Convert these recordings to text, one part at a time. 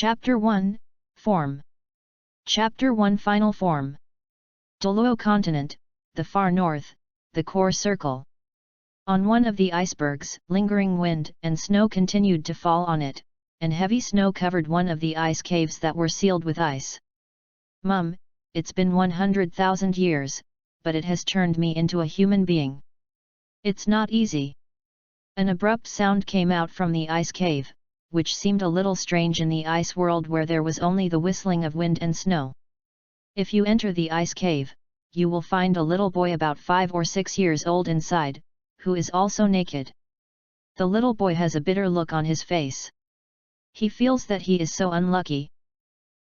Chapter 1, Form. Chapter 1 Final Form. Douluo continent, the far north, the core circle. On one of the icebergs, lingering wind and snow continued to fall on it, and heavy snow covered one of the ice caves that were sealed with ice. Mum, it's been 100,000 years, but it has turned me into a human being. It's not easy. An abrupt sound came out from the ice cave, which seemed a little strange in the ice world where there was only the whistling of wind and snow. If you enter the ice cave, you will find a little boy about 5 or 6 years old inside, who is also naked. The little boy has a bitter look on his face. He feels that he is so unlucky.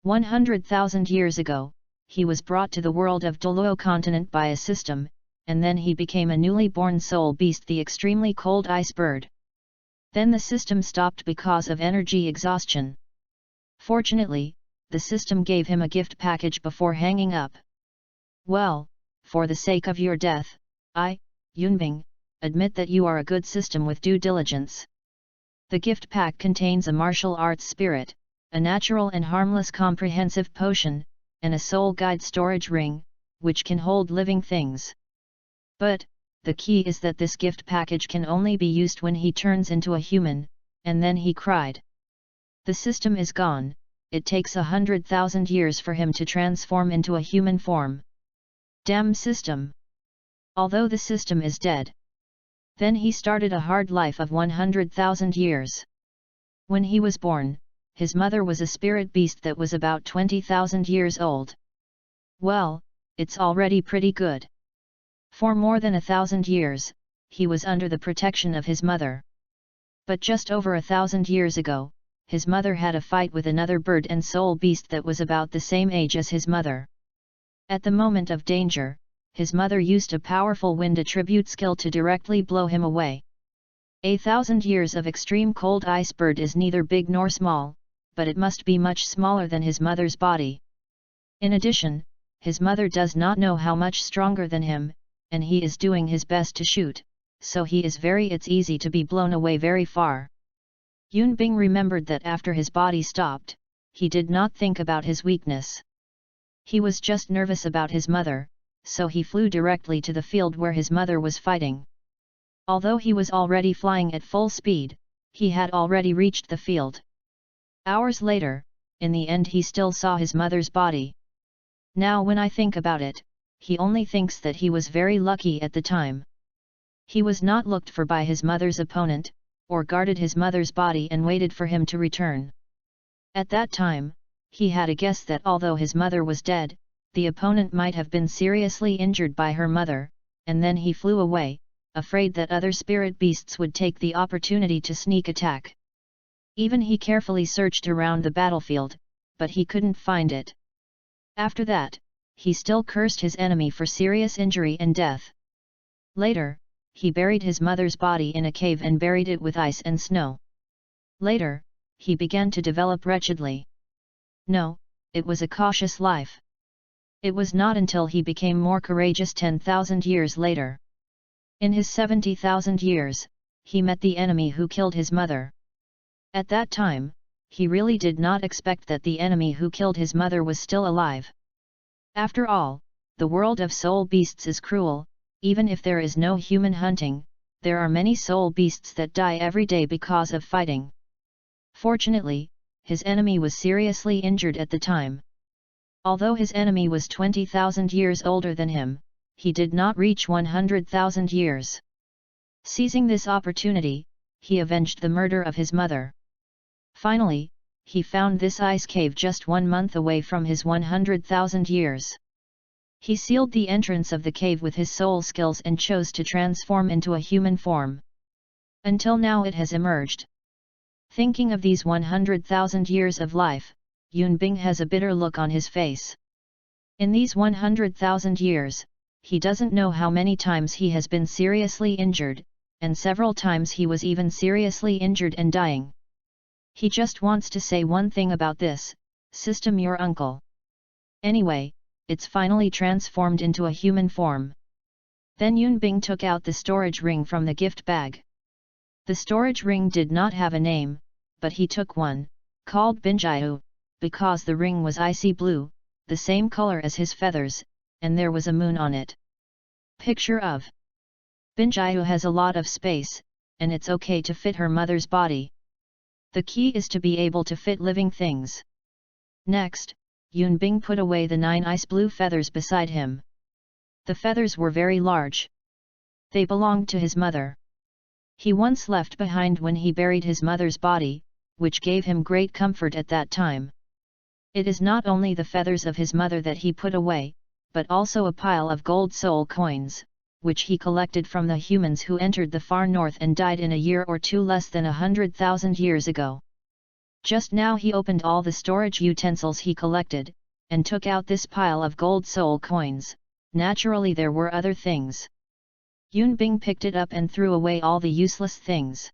100,000 years ago, he was brought to the world of Douluo continent by a system, and then he became a newly born soul beast, the extremely cold ice bird. Then the system stopped because of energy exhaustion. Fortunately, the system gave him a gift package before hanging up. Well, for the sake of your death, I, Yunbing, admit that you are a good system with due diligence. The gift pack contains a martial arts spirit, a natural and harmless comprehensive potion, and a soul guide storage ring, which can hold living things. But, the key is that this gift package can only be used when he turns into a human, and then he cried. The system is gone, it takes 100,000 years for him to transform into a human form. Damn system! Although the system is dead. Then he started a hard life of 100,000 years. When he was born, his mother was a spirit beast that was about 20,000 years old. Well, it's already pretty good. For more than 1,000 years, he was under the protection of his mother. But just over 1,000 years ago, his mother had a fight with another bird and soul beast that was about the same age as his mother. At the moment of danger, his mother used a powerful wind attribute skill to directly blow him away. 1,000 years of extreme cold ice bird is neither big nor small, but it must be much smaller than his mother's body. In addition, his mother does not know how much stronger than him, and he is doing his best to shoot, so it's easy to be blown away very far. Yunbing remembered that after his body stopped, he did not think about his weakness. He was just nervous about his mother, so he flew directly to the field where his mother was fighting. Although he was already flying at full speed, he had already reached the field. Hours later, in the end he still saw his mother's body. Now when I think about it, he only thinks that he was very lucky at the time. He was not looked for by his mother's opponent, or guarded his mother's body and waited for him to return. At that time, he had a guess that although his mother was dead, the opponent might have been seriously injured by her mother, and then he flew away, afraid that other spirit beasts would take the opportunity to sneak attack. Even he carefully searched around the battlefield, but he couldn't find it. After that, he still cursed his enemy for serious injury and death. Later, he buried his mother's body in a cave and buried it with ice and snow. Later, he began to develop wretchedly. No, it was a cautious life. It was not until he became more courageous 10,000 years later. In his 70,000 years, he met the enemy who killed his mother. At that time, he really did not expect that the enemy who killed his mother was still alive. After all, the world of soul beasts is cruel. Even if there is no human hunting, there are many soul beasts that die every day because of fighting. Fortunately, his enemy was seriously injured at the time. Although his enemy was 20,000 years older than him, he did not reach 100,000 years. Seizing this opportunity, he avenged the murder of his mother. Finally, he found this ice cave just 1 month away from his 100,000 years. He sealed the entrance of the cave with his soul skills and chose to transform into a human form. Until now it has emerged. Thinking of these 100,000 years of life, Yunbing has a bitter look on his face. In these 100,000 years, he doesn't know how many times he has been seriously injured, and several times he was even seriously injured and dying. He just wants to say one thing about this, system your uncle. Anyway, it's finally transformed into a human form. Then Yunbing took out the storage ring from the gift bag. The storage ring did not have a name, but he took one, called Binjiu, because the ring was icy blue, the same color as his feathers, and there was a moon on it. Picture of Binjiu has a lot of space, and it's okay to fit her mother's body. The key is to be able to fit living things. Next, Yunbing put away the 9 ice blue feathers beside him. The feathers were very large. They belonged to his mother. He once left behind when he buried his mother's body, which gave him great comfort at that time. It is not only the feathers of his mother that he put away, but also a pile of gold soul coins, which he collected from the humans who entered the far north and died in a year or two less than 100,000 years ago. Just now he opened all the storage utensils he collected, and took out this pile of gold soul coins. Naturally there were other things. Yunbing picked it up and threw away all the useless things.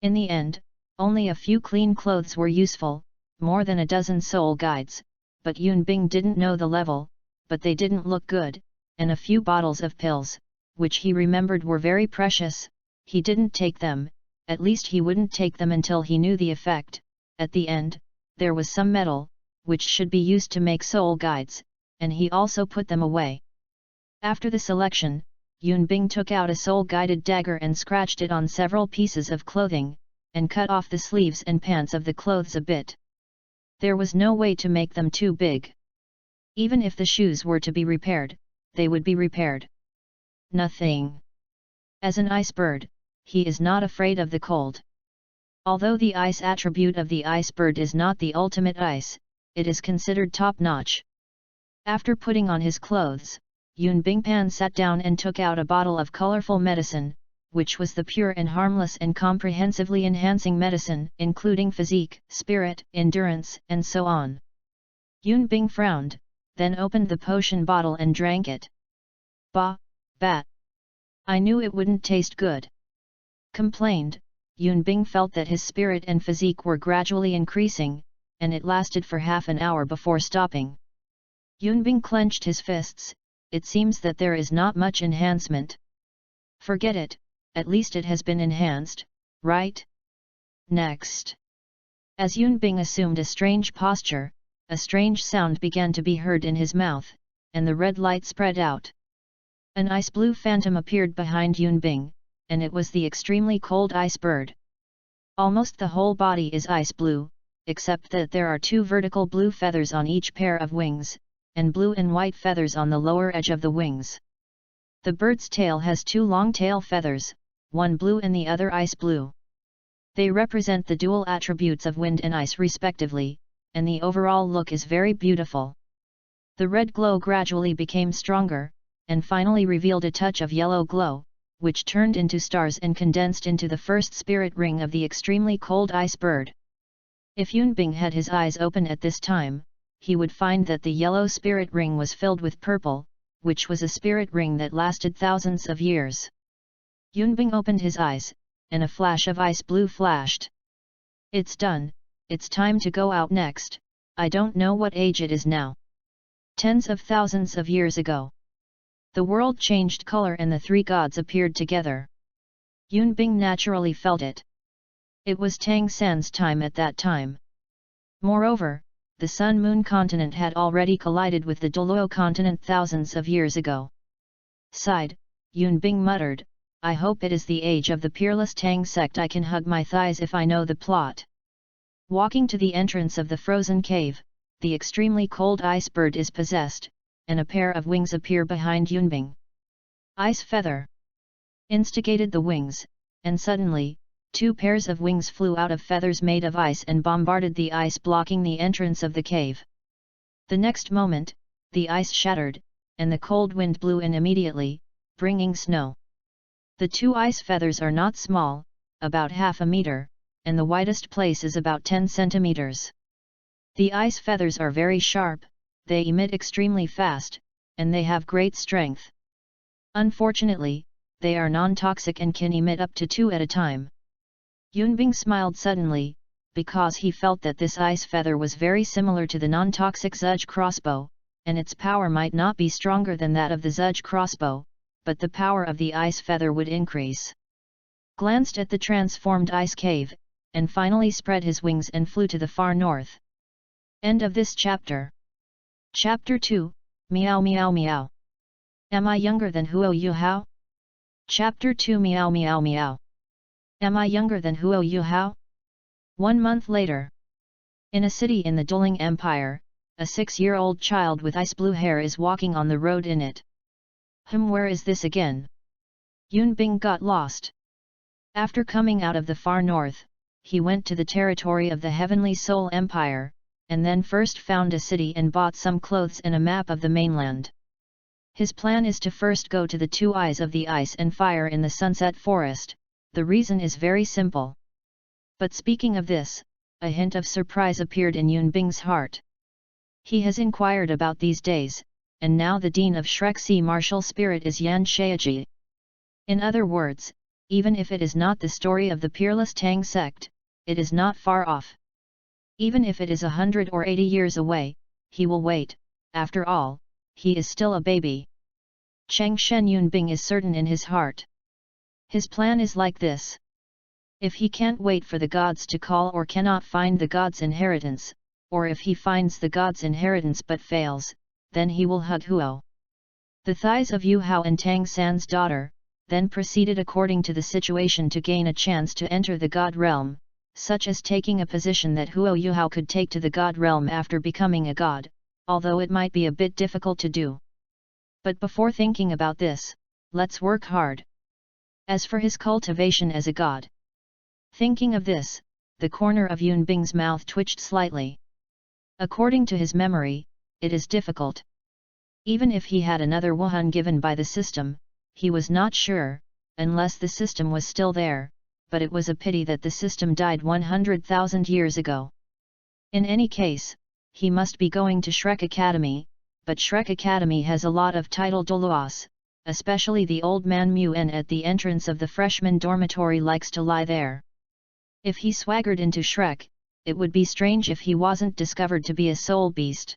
In the end, only a few clean clothes were useful, more than a dozen soul guides, but Yunbing didn't know the level, but they didn't look good, and a few bottles of pills, which he remembered were very precious. He didn't take them, at least he wouldn't take them until he knew the effect. At the end, there was some metal, which should be used to make soul guides, and he also put them away. After the selection, Yunbing took out a soul-guided dagger and scratched it on several pieces of clothing, and cut off the sleeves and pants of the clothes a bit. There was no way to make them too big. Even if the shoes were to be repaired, they would be repaired. Nothing. As an ice bird, he is not afraid of the cold. Although the ice attribute of the ice bird is not the ultimate ice, it is considered top-notch. After putting on his clothes, Yunbing Pan sat down and took out a bottle of colorful medicine, which was the pure and harmless and comprehensively enhancing medicine, including physique, spirit, endurance, and so on. Yunbing frowned, then opened the potion bottle and drank it. Bah, bat. I knew it wouldn't taste good. Complained, Yunbing felt that his spirit and physique were gradually increasing, and it lasted for half an hour before stopping. Yunbing clenched his fists. It seems that there is not much enhancement. Forget it, at least it has been enhanced, right? Next. As Yunbing assumed a strange posture, a strange sound began to be heard in his mouth, and the red light spread out. An ice blue phantom appeared behind Yunbing, and it was the extremely cold ice bird. Almost the whole body is ice blue, except that there are 2 vertical blue feathers on each pair of wings, and blue and white feathers on the lower edge of the wings. The bird's tail has 2 long tail feathers, one blue and the other ice blue. They represent the dual attributes of wind and ice respectively, and the overall look is very beautiful. The red glow gradually became stronger, and finally revealed a touch of yellow glow, which turned into stars and condensed into the first spirit ring of the extremely cold ice bird. If Yunbing had his eyes open at this time, he would find that the yellow spirit ring was filled with purple, which was a spirit ring that lasted thousands of years. Yunbing opened his eyes, and a flash of ice blue flashed. It's done, it's time to go out next. I don't know what age it is now. Tens of thousands of years ago. The world changed color and the 3 gods appeared together. Yunbing naturally felt it. It was Tang San's time at that time. Moreover, the Sun-Moon continent had already collided with the Douluo continent thousands of years ago. Sighed, Yunbing muttered, I hope it is the age of the peerless Tang sect. I can hug my thighs if I know the plot. Walking to the entrance of the frozen cave, the extremely cold ice bird is possessed, and a pair of wings appear behind Yunbing. Ice feather instigated the wings, and suddenly, 2 pairs of wings flew out of feathers made of ice and bombarded the ice blocking the entrance of the cave. The next moment, the ice shattered, and the cold wind blew in immediately, bringing snow. The 2 ice feathers are not small, about half a meter, and the widest place is about 10 centimeters. The ice feathers are very sharp, they emit extremely fast, and they have great strength. Unfortunately, they are non-toxic and can emit up to 2 at a time. Yunbing smiled suddenly, because he felt that this ice feather was very similar to the non-toxic Zudge crossbow, and its power might not be stronger than that of the Zudge crossbow, but the power of the ice feather would increase. Glanced at the transformed ice cave, and finally spread his wings and flew to the far north. End of this chapter. Chapter 2, Meow Meow Meow. Am I younger than Huo Yuhao? Chapter 2 Meow Meow Meow. Am I younger than Huo Yuhao? 1 month later. In a city in the Douluo Empire, a 6-year-old child with ice blue hair is walking on the road in it. Where is this again? Yun Bing got lost. After coming out of the far north, he went to the territory of the Heavenly Soul Empire, and then first found a city and bought some clothes and a map of the mainland. His plan is to first go to the 2 eyes of the ice and fire in the sunset forest. The reason is very simple. But speaking of this, a hint of surprise appeared in Yun Bing's heart. He has inquired about these days, and now the Dean of Shrek's martial spirit is Yan Shaiji. In other words, even if it is not the story of the peerless Tang sect, it is not far off. Even if it is 100 or 80 years away, he will wait. After all, he is still a baby. Cheng Shen Yun Bing is certain in his heart. His plan is like this. If he can't wait for the gods to call or cannot find the gods' inheritance, or if he finds the gods' inheritance but fails, then he will hug Huo. The thighs of Yu Hao and Tang San's daughter, then proceeded according to the situation to gain a chance to enter the god realm, such as taking a position that Huo Yuhao could take to the god realm after becoming a god, although it might be a bit difficult to do. But before thinking about this, let's work hard. As for his cultivation as a god. Thinking of this, the corner of Yun Bing's mouth twitched slightly. According to his memory, it is difficult. Even if he had another Wuhan given by the system, he was not sure, unless the system was still there, but it was a pity that the system died 100,000 years ago. In any case, he must be going to Shrek Academy, but Shrek Academy has a lot of titled Douluos, especially the old man Muen at the entrance of the freshman dormitory likes to lie there. If he swaggered into Shrek, it would be strange if he wasn't discovered to be a soul beast.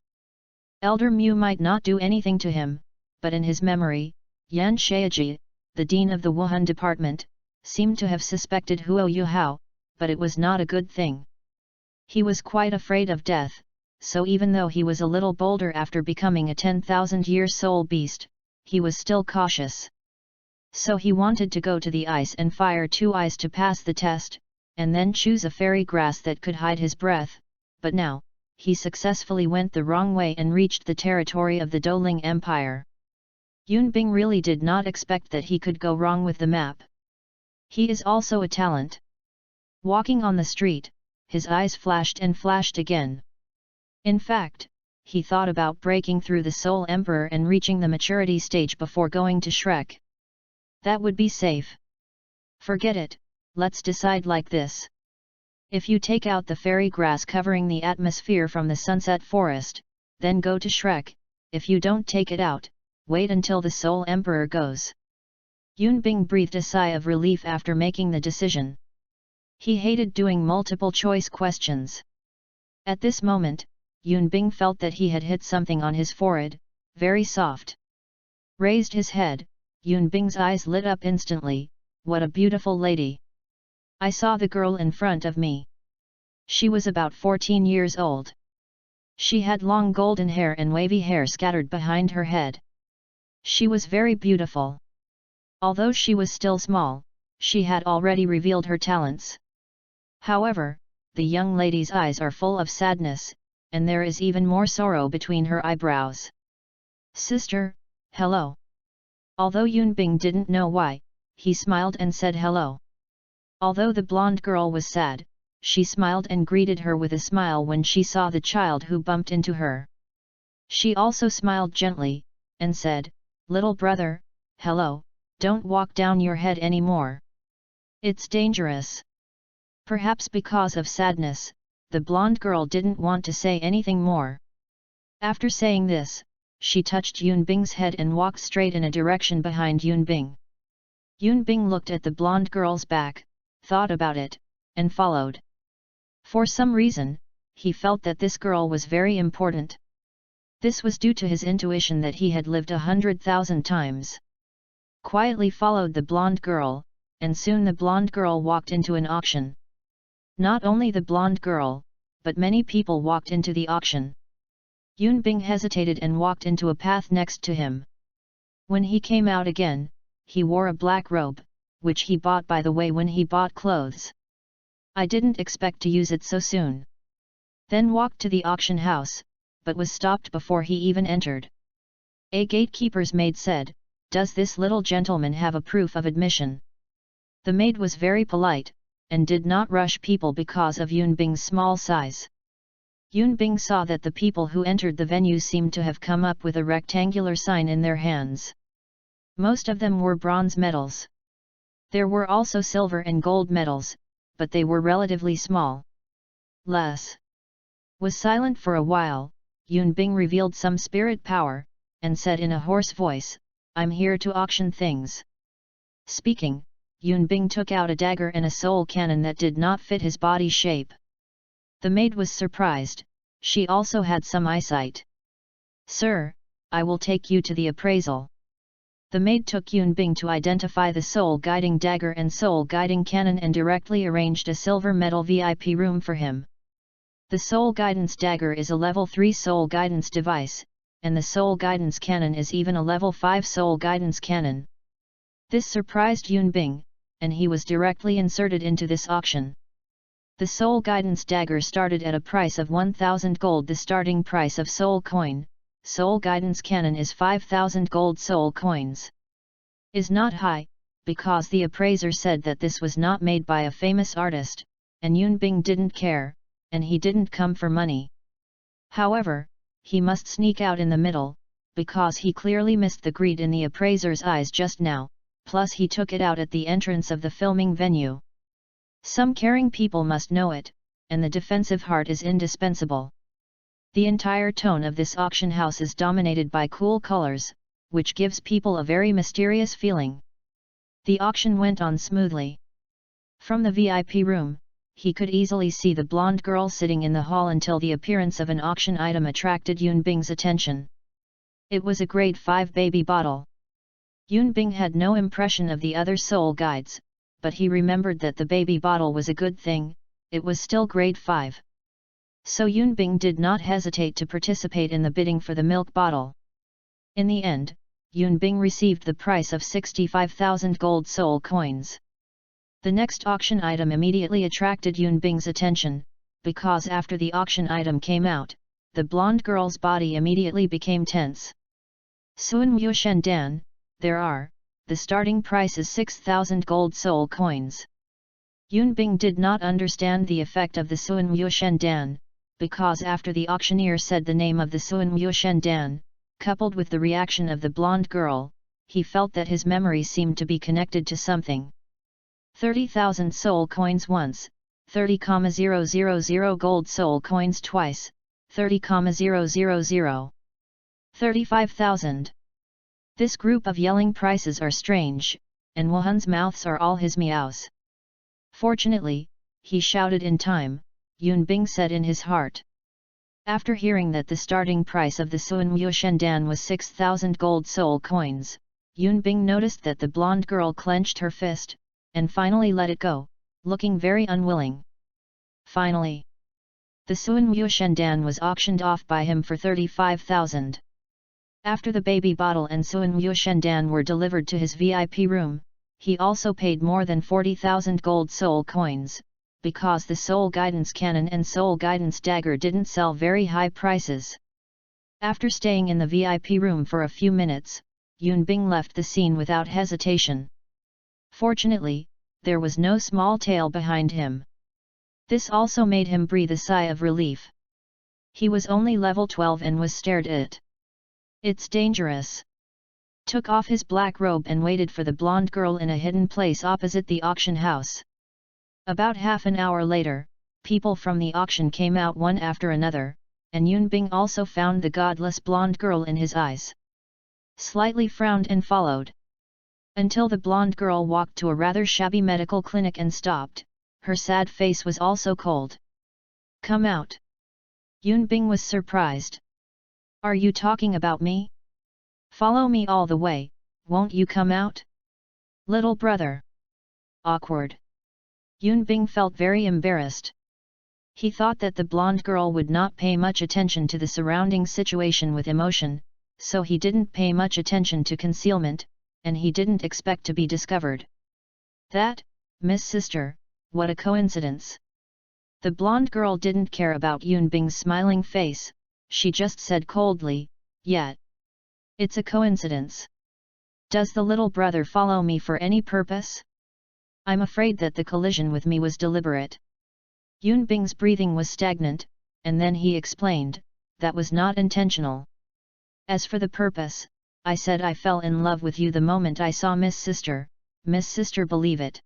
Elder Mu might not do anything to him, but in his memory, Yan Shaiji, the dean of the Wuhan department, seemed to have suspected Huo Yuhao, but it was not a good thing. He was quite afraid of death, so even though he was a little bolder after becoming a 10,000-year soul beast, he was still cautious. So he wanted to go to the ice and fire 2 eyes to pass the test, and then choose a fairy grass that could hide his breath, but now, he successfully went the wrong way and reached the territory of the Douluo Empire. Yun Bing really did not expect that he could go wrong with the map. He is also a talent. Walking on the street, his eyes flashed and flashed again. In fact, he thought about breaking through the Soul Emperor and reaching the maturity stage before going to Shrek. That would be safe. Forget it, let's decide like this. If you take out the fairy grass covering the atmosphere from the sunset forest, then go to Shrek. If you don't take it out, wait until the Soul Emperor goes. Yun Bing breathed a sigh of relief after making the decision. He hated doing multiple choice questions. At this moment, Yun Bing felt that he had hit something on his forehead, very soft. Raised his head, Yun Bing's eyes lit up instantly. What a beautiful lady! I saw the girl in front of me. She was about 14 years old. She had long golden hair and wavy hair scattered behind her head. She was very beautiful. Although she was still small, she had already revealed her talents. However, the young lady's eyes are full of sadness, and there is even more sorrow between her eyebrows. Sister, hello. Although Yun Bing didn't know why, he smiled and said hello. Although the blonde girl was sad, she smiled and greeted her with a smile when she saw the child who bumped into her. She also smiled gently, and said, "Little brother, hello, don't walk down your head anymore. It's dangerous." Perhaps because of sadness, the blonde girl didn't want to say anything more. After saying this, she touched Yun Bing's head and walked straight in a direction behind Yun Bing. Yun Bing looked at the blonde girl's back, thought about it, and followed. For some reason, he felt that this girl was very important. This was due to his intuition that he had lived 100,000 times. Quietly followed the blonde girl, and soon the blonde girl walked into an auction. Not only the blonde girl, but many people walked into the auction. Yun Bing hesitated and walked into a path next to him. When he came out again, he wore a black robe, which he bought by the way when he bought clothes. I didn't expect to use it so soon. Then walked to the auction house, but was stopped before he even entered. A gatekeeper's maid said, "Does this little gentleman have a proof of admission?" The maid was very polite, and did not rush people because of Yun Bing's small size. Yun Bing saw that the people who entered the venue seemed to have come up with a rectangular sign in their hands. Most of them were bronze medals. There were also silver and gold medals, but they were relatively small. Les was silent for a while. Yun Bing revealed some spirit power, and said in a hoarse voice, "I'm here to auction things." Speaking, Yun Bing took out a dagger and a soul cannon that did not fit his body shape. The maid was surprised, she also had some eyesight. "Sir, I will take you to the appraisal." The maid took Yun Bing to identify the soul guiding dagger and soul guiding cannon and directly arranged a silver metal VIP room for him. The soul guidance dagger is a level 3 soul guidance device, and the soul guidance cannon is even a level 5 soul guidance cannon. This surprised Yun Bing, and he was directly inserted into this auction. The soul guidance dagger started at a price of 1,000 gold. The starting price of soul coin, soul guidance cannon is 5,000 gold soul coins. Is not high, because the appraiser said that this was not made by a famous artist, and Yun Bing didn't care, and he didn't come for money. However, he must sneak out in the middle, because he clearly missed the greed in the appraiser's eyes just now, plus he took it out at the entrance of the filming venue. Some caring people must know it, and the defensive heart is indispensable. The entire tone of this auction house is dominated by cool colors, which gives people a very mysterious feeling. The auction went on smoothly. From the VIP room, he could easily see the blonde girl sitting in the hall until the appearance of an auction item attracted Yun Bing's attention. It was a grade 5 baby bottle. Yun Bing had no impression of the other soul guides, but he remembered that the baby bottle was a good thing, it was still grade 5. So Yun Bing did not hesitate to participate in the bidding for the milk bottle. In the end, Yun Bing received the price of 65,000 gold soul coins. The next auction item immediately attracted Yun Bing's attention, because after the auction item came out, the blonde girl's body immediately became tense. Suan Wu Shen Dan, there are, the starting price is 6,000 gold soul coins. Yun Bing did not understand the effect of the Suan Wu Shen Dan, because after the auctioneer said the name of the Suan Wu Shen Dan, coupled with the reaction of the blonde girl, he felt that his memory seemed to be connected to something. 30,000 soul coins once, 30,000 gold soul coins twice, 30,000. 35,000. This group of yelling prices are strange, and Wuhan's mouths are all his meows. Fortunately, he shouted in time, Yun Bing said in his heart. After hearing that the starting price of the Suan Wu Shendan was 6,000 gold soul coins, Yun Bing noticed that the blonde girl clenched her fist, and finally let it go, looking very unwilling. Finally, the Suan Wu Shendan was auctioned off by him for 35,000. After the baby bottle and Suan Wu Shendan were delivered to his VIP room, he also paid more than 40,000 gold soul coins, because the soul guidance cannon and soul guidance dagger didn't sell very high prices. After staying in the VIP room for a few minutes, Yun Bing left the scene without hesitation. Fortunately, there was no small tail behind him. This also made him breathe a sigh of relief. He was only level 12 and was stared at. It's dangerous. Took off his black robe and waited for the blonde girl in a hidden place opposite the auction house. About half an hour later, people from the auction came out one after another, and Yun Bing also found the godless blonde girl in his eyes. Slightly frowned and followed. Until the blonde girl walked to a rather shabby medical clinic and stopped, her sad face was also cold. Come out. Yun Bing was surprised. Are you talking about me? Follow me all the way, won't you come out? Little brother. Awkward. Yun Bing felt very embarrassed. He thought that the blonde girl would not pay much attention to the surrounding situation with emotion, so he didn't pay much attention to concealment, and he didn't expect to be discovered. That, Miss Sister, what a coincidence. The blonde girl didn't care about Yun Bing's smiling face, she just said coldly, "Yet. It's a coincidence. Does the little brother follow me for any purpose? I'm afraid that the collision with me was deliberate." Yun Bing's breathing was stagnant, and then he explained, "That was not intentional. As for the purpose, I said I fell in love with you the moment I saw Miss Sister. Miss Sister believe it.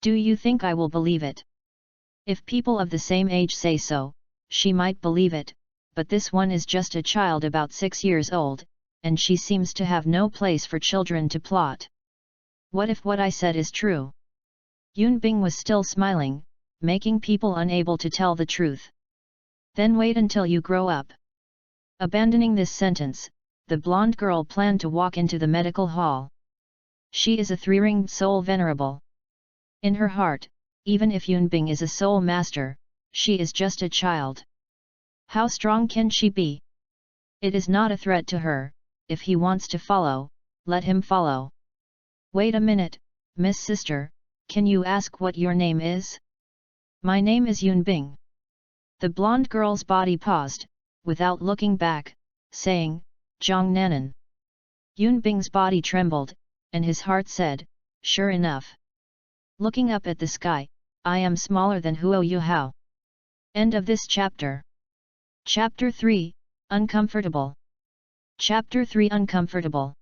Do you think I will believe it? If people of the same age say so, she might believe it, but this one is just a child about 6 years old, and she seems to have no place for children to plot. What if what I said is true?" Yun Bing was still smiling, making people unable to tell the truth. "Then wait until you grow up." Abandoning this sentence, the blonde girl planned to walk into the medical hall. She is a three-ringed soul venerable. In her heart, even if Yun Bing is a soul master, she is just a child. How strong can she be? It is not a threat to her. If he wants to follow, let him follow. "Wait a minute, Miss Sister, can you ask what your name is?" "My name is Yun Bing." The blonde girl's body paused, without looking back, saying, "Zhang Nanan." Yun Bing's body trembled, and his heart said, "Sure enough. Looking up at the sky, I am smaller than Huo Yu Hao." End of this chapter. Chapter 3, Uncomfortable. Chapter 3 Uncomfortable.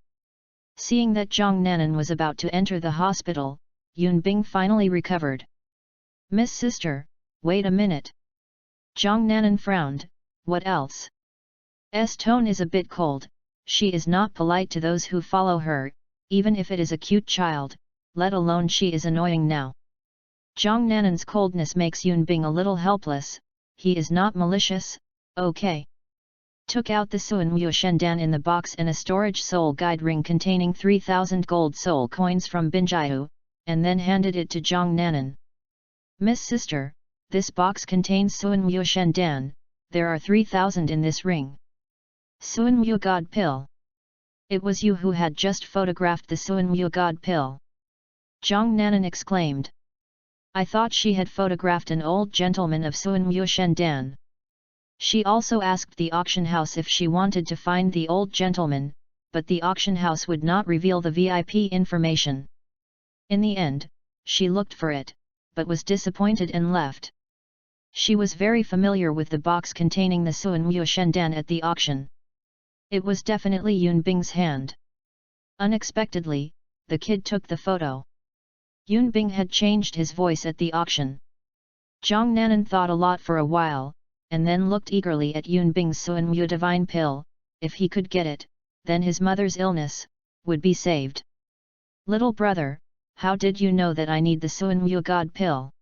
Seeing that Zhang Nanan was about to enter the hospital, Yun Bing finally recovered. "Miss Sister, wait a minute." Zhang Nanan frowned, "What else?" S tone is a bit cold, she is not polite to those who follow her, even if it is a cute child, let alone she is annoying now. Zhang Nanan's coldness makes Yun Bing a little helpless, he is not malicious, okay. Took out the Suanwu Shendan in the box and a storage soul guide ring containing 3,000 gold soul coins from Binjiu, and then handed it to Zhang Nanan. "Miss Sister, this box contains Suanwu Shendan, there are 3,000 in this ring." Suanwu God Pill. It was you who had just photographed the Suanwu God Pill. Zhang Nanan exclaimed. I thought she had photographed an old gentleman of Suanwu Shendan. She also asked the auction house if she wanted to find the old gentleman, but the auction house would not reveal the VIP information. In the end, she looked for it, but was disappointed and left. She was very familiar with the box containing the Suanwu Shendan at the auction. It was definitely Yun Bing's hand. Unexpectedly, the kid took the photo. Yun Bing had changed his voice at the auction. Zhang Nanan thought a lot for a while, and then looked eagerly at Yun Bing's Suanwu divine pill. If he could get it, then his mother's illness would be saved. Little brother, how did you know that I need the Suanwu God pill?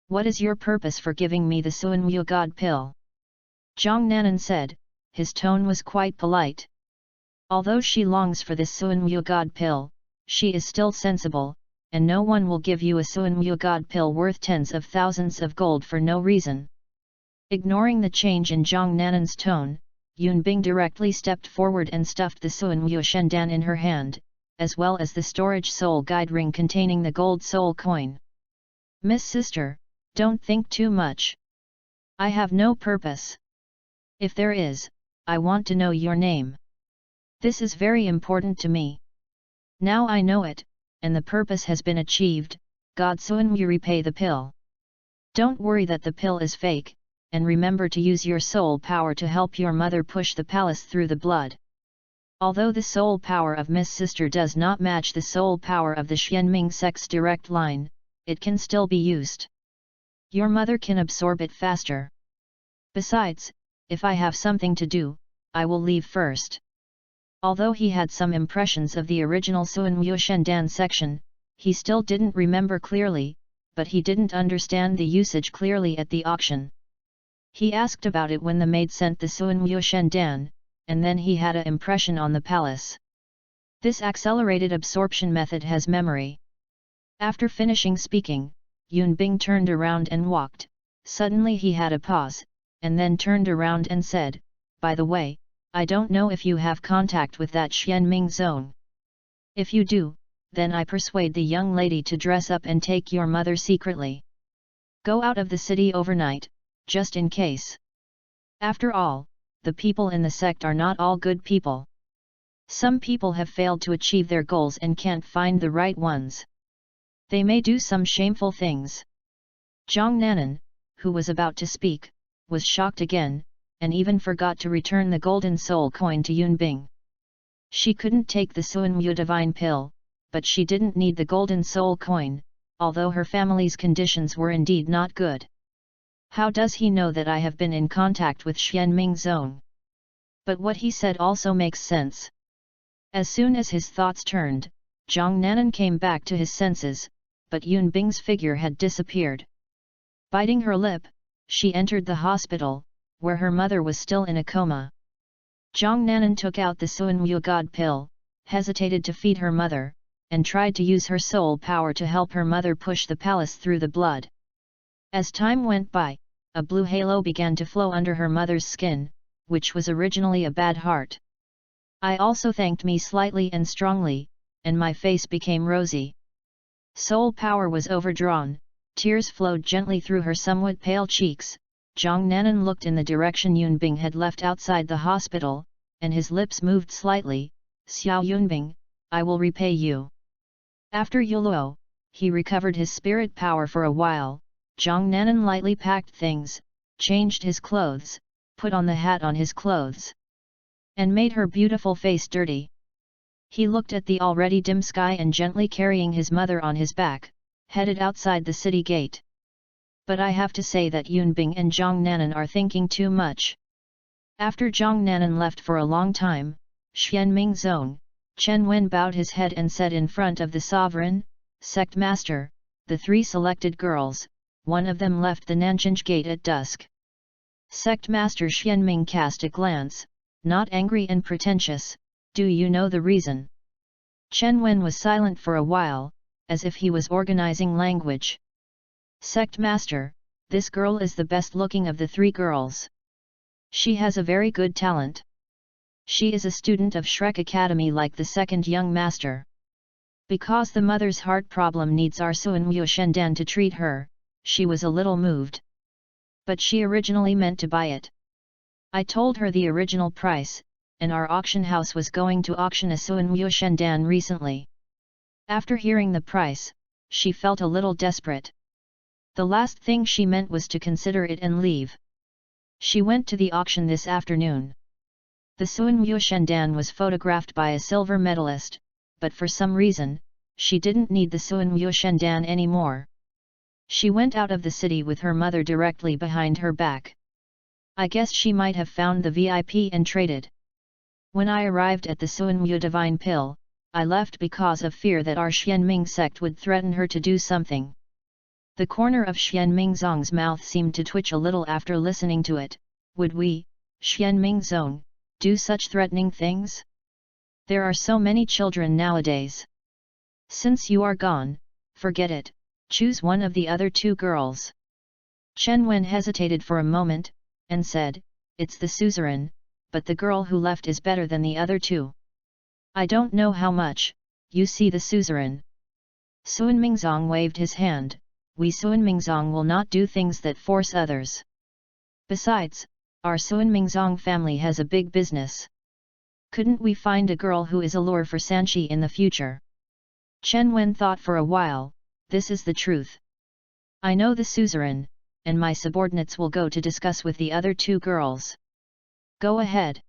What is your purpose for giving me the Suanwu God pill? Zhang Nanan said, his tone was quite polite. Although she longs for this Suanwu God pill, she is still sensible, and no one will give you a Suanwu God pill worth tens of thousands of gold for no reason. Ignoring the change in Zhang Nanan's tone, Yun Bing directly stepped forward and stuffed the Suanwu Shendan in her hand, as well as the storage soul guide ring containing the gold soul coin. Miss Sister, don't think too much. I have no purpose. If there is, I want to know your name. This is very important to me. Now I know it, and the purpose has been achieved. God Suanwu repay the pill. Don't worry that the pill is fake, and remember to use your soul power to help your mother push the palace through the blood. Although the soul power of Miss Sister does not match the soul power of the Xianming sect's direct line, it can still be used. Your mother can absorb it faster. Besides, if I have something to do, I will leave first. Although he had some impressions of the original Suanwu Shendan section, he still didn't remember clearly, but he didn't understand the usage clearly at the auction. He asked about it when the maid sent the Suanwu Shendan, and then he had an impression on the palace. This accelerated absorption method has memory. After finishing speaking, Yun Bing turned around and walked. Suddenly he had a pause, and then turned around and said, "By the way, I don't know if you have contact with that Xianming zone. If you do, then I persuade the young lady to dress up and take your mother secretly. Go out of the city overnight, just in case. After all, the people in the sect are not all good people. Some people have failed to achieve their goals and can't find the right ones. They may do some shameful things." Zhang Nanan, who was about to speak, was shocked again, and even forgot to return the golden soul coin to Yun Bing. She couldn't take the Suanwu divine pill, but she didn't need the golden soul coin, although her family's conditions were indeed not good. How does he know that I have been in contact with Xianming zone? But what he said also makes sense. As soon as his thoughts turned, Zhang Nanan came back to his senses, but Yun Bing's figure had disappeared. Biting her lip, she entered the hospital, where her mother was still in a coma. Zhang Nanan took out the Suanwu God pill, hesitated to feed her mother, and tried to use her soul power to help her mother push the palace through the blood. As time went by, a blue halo began to flow under her mother's skin, which was originally a bad heart. I also thanked me slightly and strongly, and my face became rosy. Soul power was overdrawn, tears flowed gently through her somewhat pale cheeks. Zhang Nanan looked in the direction Yun Bing had left outside the hospital, and his lips moved slightly. "Xiao Yunbing, I will repay you." After Douluo, he recovered his spirit power for a while. Zhang Nanan lightly packed things, changed his clothes, put on the hat on his clothes, and made her beautiful face dirty. He looked at the already dim sky and gently carrying his mother on his back, headed outside the city gate. But I have to say that Yun Bing and Zhang Nanan are thinking too much. After Zhang Nanan left for a long time, Xianming zone, Chen Wen bowed his head and said in front of the sovereign, "Sect master, the 3 selected girls, one of them left the Nanjing gate at dusk." Sect master Xianming cast a glance, not angry and pretentious. "Do you know the reason?" Chen Wen was silent for a while, as if he was organizing language. "Sect master, this girl is the best looking of the 3 girls. She has a very good talent. She is a student of Shrek Academy like the second young master. Because the mother's heart problem needs our Suanwu Shendan to treat her, she was a little moved. But she originally meant to buy it. I told her the original price, and our auction house was going to auction a Suanwu Shendan recently. After hearing the price, she felt a little desperate. The last thing she meant was to consider it and leave. She went to the auction this afternoon. The Suanwu Shendan was photographed by a silver medalist, but for some reason, she didn't need the Suanwu Shendan anymore. She went out of the city with her mother directly behind her back. I guess she might have found the VIP and traded. When I arrived at the Suanwu Divine Pill, I left because of fear that our Xianming sect would threaten her to do something. The corner of Xianming Zong's mouth seemed to twitch a little after listening to it. Would we, Xianming Zong, do such threatening things? There are so many children nowadays. Since you are gone, forget it, choose one of the other 2 girls. Chen Wen hesitated for a moment, and said, "It's the suzerain, but the girl who left is better than the other 2. I don't know how much, you see the suzerain." Suanmingzong waved his hand. "We Suanmingzong will not do things that force others. Besides, our Suanmingzong family has a big business. Couldn't we find a girl who is a lure for Sanchi in the future?" Chen Wen thought for a while. "This is the truth. I know the suzerain, and my subordinates will go to discuss with the other 2 girls." "Go ahead."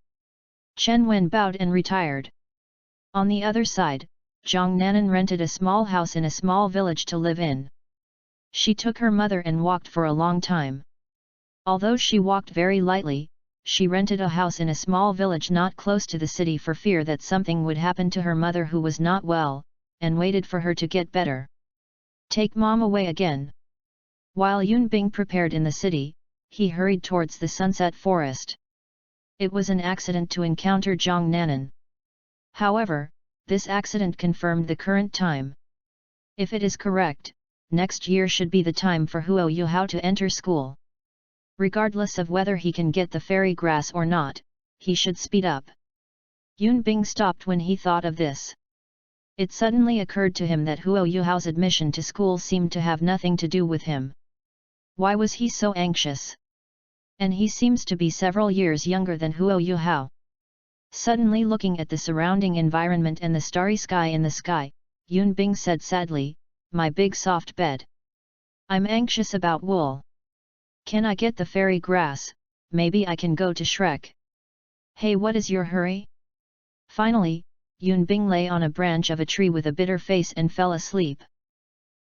Chen Wen bowed and retired. On the other side, Zhang Nanan rented a small house in a small village to live in. She took her mother and walked for a long time. Although she walked very lightly, she rented a house in a small village not close to the city for fear that something would happen to her mother who was not well, and waited for her to get better. "Take Mom away again." While Yun Bing prepared in the city, he hurried towards the sunset forest. It was an accident to encounter Zhang Nanan. However, this accident confirmed the current time. If it is correct, next year should be the time for Huo Yuhao to enter school. Regardless of whether he can get the fairy grass or not, he should speed up. Yun Bing stopped when he thought of this. It suddenly occurred to him that Huo Yuhao's admission to school seemed to have nothing to do with him. Why was he so anxious? And he seems to be several years younger than Huo Yuhao. Suddenly looking at the surrounding environment and the starry sky in the sky, Yun Bing said sadly, "My big soft bed. I'm anxious about wool. Can I get the fairy grass? Maybe I can go to Shrek. Hey, what is your hurry?" Finally, Yun Bing lay on a branch of a tree with a bitter face and fell asleep.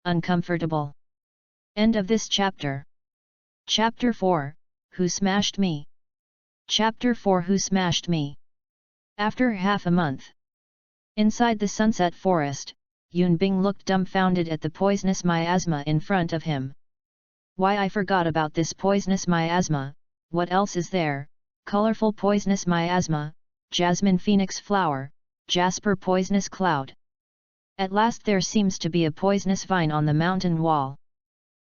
Uncomfortable. End of this chapter. Chapter 4, Who Smashed Me? Chapter 4, Who Smashed Me? After half a month. Inside the sunset forest, Yun Bing looked dumbfounded at the poisonous miasma in front of him. Why, I forgot about this poisonous miasma. What else is there? Colorful poisonous miasma, jasmine phoenix flower, jasper poisonous cloud. At last there seems to be a poisonous vine on the mountain wall.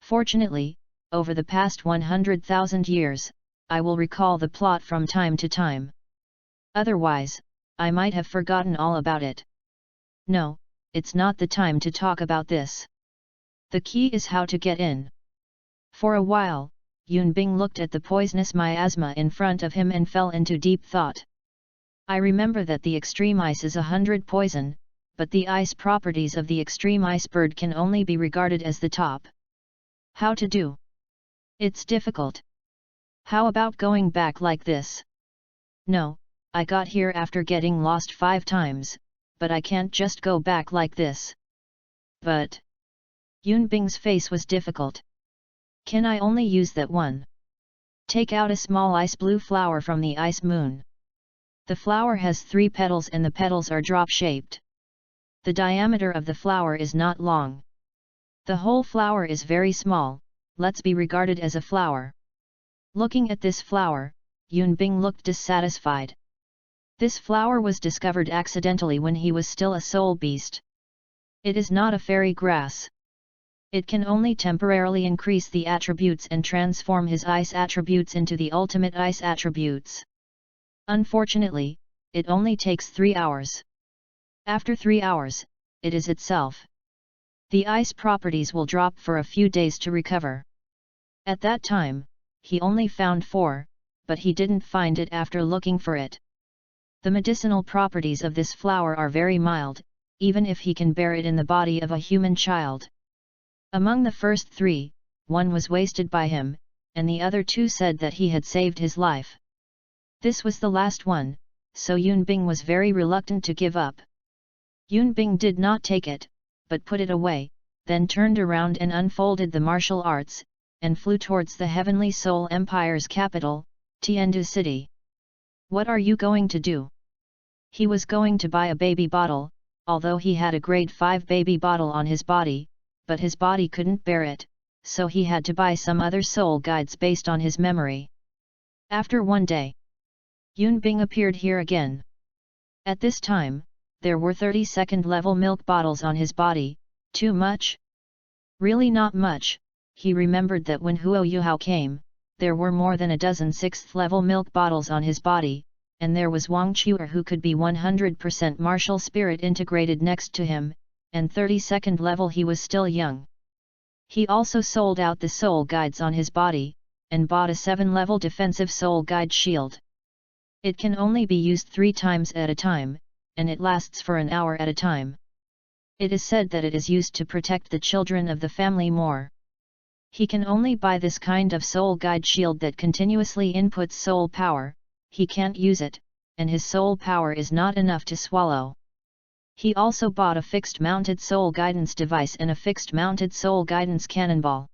Fortunately, over the past 100,000 years, I will recall the plot from time to time. Otherwise, I might have forgotten all about it. No, it's not the time to talk about this. The key is how to get in. For a while, Yun Bing looked at the poisonous miasma in front of him and fell into deep thought. I remember that the extreme ice is 100 poison, but the ice properties of the extreme iceberg can only be regarded as the top. How to do? It's difficult. How about going back like this? No, I got here after getting lost 5 times, but I can't just go back like this. But... Yun Bing's face was difficult. Can I only use that one? Take out a small ice blue flower from the ice moon. The flower has 3 petals and the petals are drop-shaped. The diameter of the flower is not long. The whole flower is very small, let's be regarded as a flower. Looking at this flower, Yun Bing looked dissatisfied. This flower was discovered accidentally when he was still a soul beast. It is not a fairy grass. It can only temporarily increase the attributes and transform his ice attributes into the ultimate ice attributes. Unfortunately, it only takes 3 hours. After 3 hours, it is itself. The ice properties will drop for a few days to recover. At that time, he only found 4, but he didn't find it after looking for it. The medicinal properties of this flower are very mild, even if he can bear it in the body of a human child. Among the first 3, 1 was wasted by him, and the other 2 said that he had saved his life. This was the last one, so Yun Bing was very reluctant to give up. Yun Bing did not take it, but put it away, then turned around and unfolded the martial arts, and flew towards the Heavenly Soul Empire's capital, Tiandu City. What are you going to do? He was going to buy a baby bottle, although he had a grade 5 baby bottle on his body, but his body couldn't bear it, so he had to buy some other soul guides based on his memory. After 1 day, Yun Bing appeared here again. At this time, there were 32nd level milk bottles on his body. Too much? Really not much. He remembered that when Huo Yuhao came, there were more than a dozen 6th level milk bottles on his body, and there was Wang Chuer who could be 100% martial spirit integrated next to him, and 32nd level he was still young. He also sold out the soul guides on his body, and bought a 7-level defensive soul guide shield. It can only be used 3 times at a time, and it lasts for an hour at a time. It is said that it is used to protect the children of the family more. He can only buy this kind of soul guide shield that continuously inputs soul power. He can't use it, and his soul power is not enough to swallow. He also bought a fixed-mounted soul guidance device and a fixed-mounted soul guidance cannonball.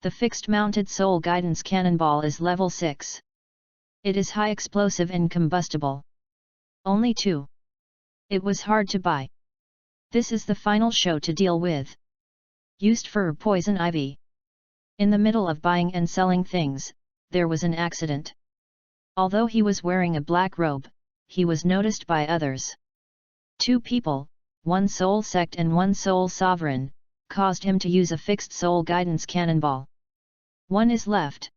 The fixed-mounted soul guidance cannonball is level 6. It is high explosive and combustible. Only 2. It was hard to buy. This is the final show to deal with. Used for poison ivy. In the middle of buying and selling things, there was an accident. Although he was wearing a black robe, he was noticed by others. 2 people, 1 soul sect and 1 soul sovereign, caused him to use a fixed soul guidance cannonball. One is left.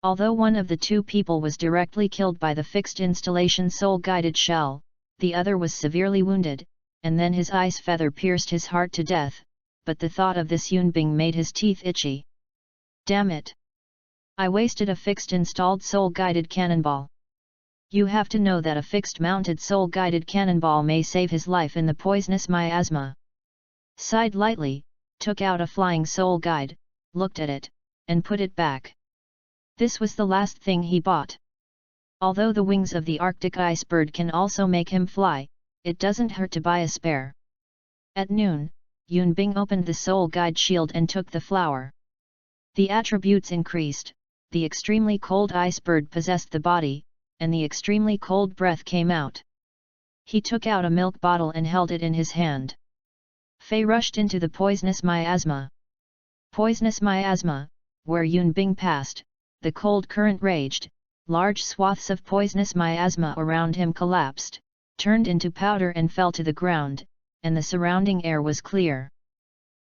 Although one of the two people was directly killed by the fixed installation soul-guided shell, the other was severely wounded, and then his ice feather pierced his heart to death, but the thought of this Yunbing made his teeth itchy. Damn it! I wasted a fixed installed soul-guided cannonball. You have to know that a fixed mounted soul-guided cannonball may save his life in the poisonous miasma. Sighed lightly, took out a flying soul guide, looked at it, and put it back. This was the last thing he bought. Although the wings of the Arctic ice bird can also make him fly, it doesn't hurt to buy a spare. At noon, Yunbing opened the soul guide shield and took the flower. The attributes increased, the extremely cold ice bird possessed the body, and the extremely cold breath came out. He took out a milk bottle and held it in his hand. Fei rushed into the poisonous miasma. Poisonous miasma, where Yunbing passed, the cold current raged, large swaths of poisonous miasma around him collapsed, turned into powder and fell to the ground, and the surrounding air was clear.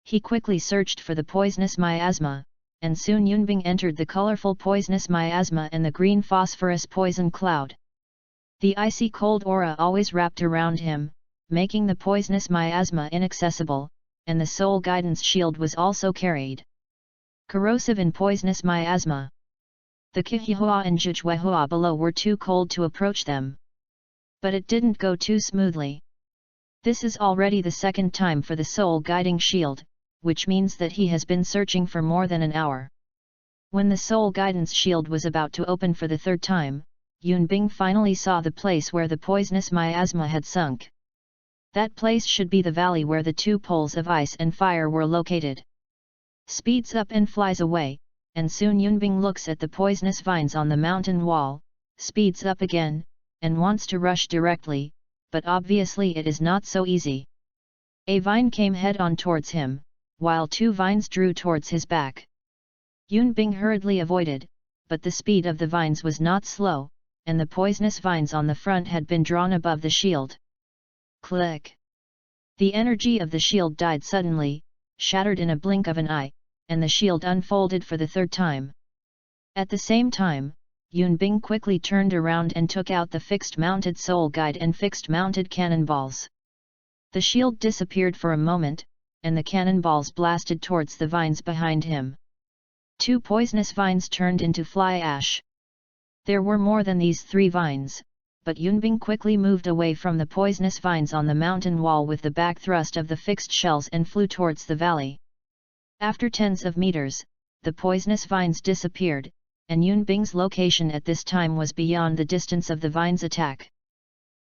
He quickly searched for the poisonous miasma, and soon Yunbing entered the colorful poisonous miasma and the green phosphorus poison cloud. The icy cold aura always wrapped around him, making the poisonous miasma inaccessible, and the soul guidance shield was also carried. Corrosive and poisonous miasma. The Qihua and Zhujuehua below were too cold to approach them. But it didn't go too smoothly. This is already the second time for the soul guiding shield, which means that he has been searching for more than an hour. When the soul guidance shield was about to open for the third time, Yunbing finally saw the place where the poisonous miasma had sunk. That place should be the valley where the two poles of ice and fire were located. Speeds up and flies away, and soon Yunbing looks at the poisonous vines on the mountain wall, speeds up again, and wants to rush directly, but obviously it is not so easy. A vine came head-on towards him, while two vines drew towards his back. Yunbing hurriedly avoided, but the speed of the vines was not slow, and the poisonous vines on the front had been drawn above the shield. Click! The energy of the shield died suddenly, shattered in a blink of an eye, and the shield unfolded for the third time. At the same time, Yunbing quickly turned around and took out the fixed mounted soul guide and fixed mounted cannonballs. The shield disappeared for a moment, and the cannonballs blasted towards the vines behind him. Two poisonous vines turned into fly ash. There were more than these three vines, but Yunbing quickly moved away from the poisonous vines on the mountain wall with the back thrust of the fixed shells and flew towards the valley. After tens of meters, the poisonous vines disappeared, and Yunbing's location at this time was beyond the distance of the vines' attack.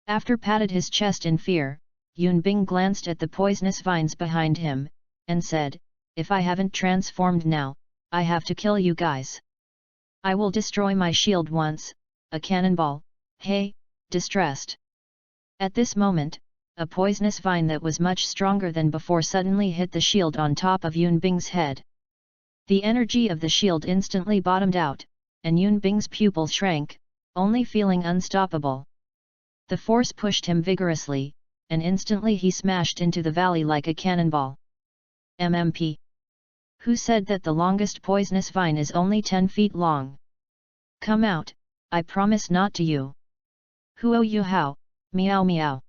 After patted his chest in fear, Yunbing glanced at the poisonous vines behind him, and said, "If I haven't transformed now, I have to kill you guys. I will destroy my shield once, a cannonball, hey, distressed." At this moment, a poisonous vine that was much stronger than before suddenly hit the shield on top of Yunbing's head. The energy of the shield instantly bottomed out, and Yunbing's pupils shrank, only feeling unstoppable. The force pushed him vigorously, and instantly he smashed into the valley like a cannonball. MMP. Who said that the longest poisonous vine is only 10 feet long? Come out, I promise not to you. Huo you how, meow meow.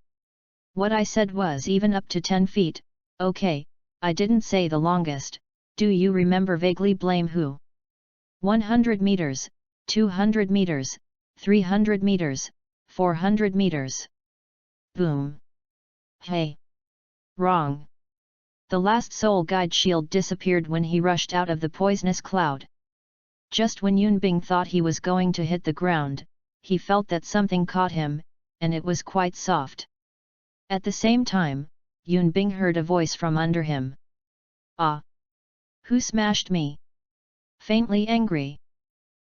What I said was even up to 10 feet, okay, I didn't say the longest, do you remember vaguely? Blame who? 100 meters, 200 meters, 300 meters, 400 meters. Boom. Hey. Wrong. The last soul guide shield disappeared when he rushed out of the poisonous cloud. Just when Yunbing thought he was going to hit the ground, he felt that something caught him, and it was quite soft. At the same time, Yunbing heard a voice from under him. "Ah! Who smashed me?" Faintly angry.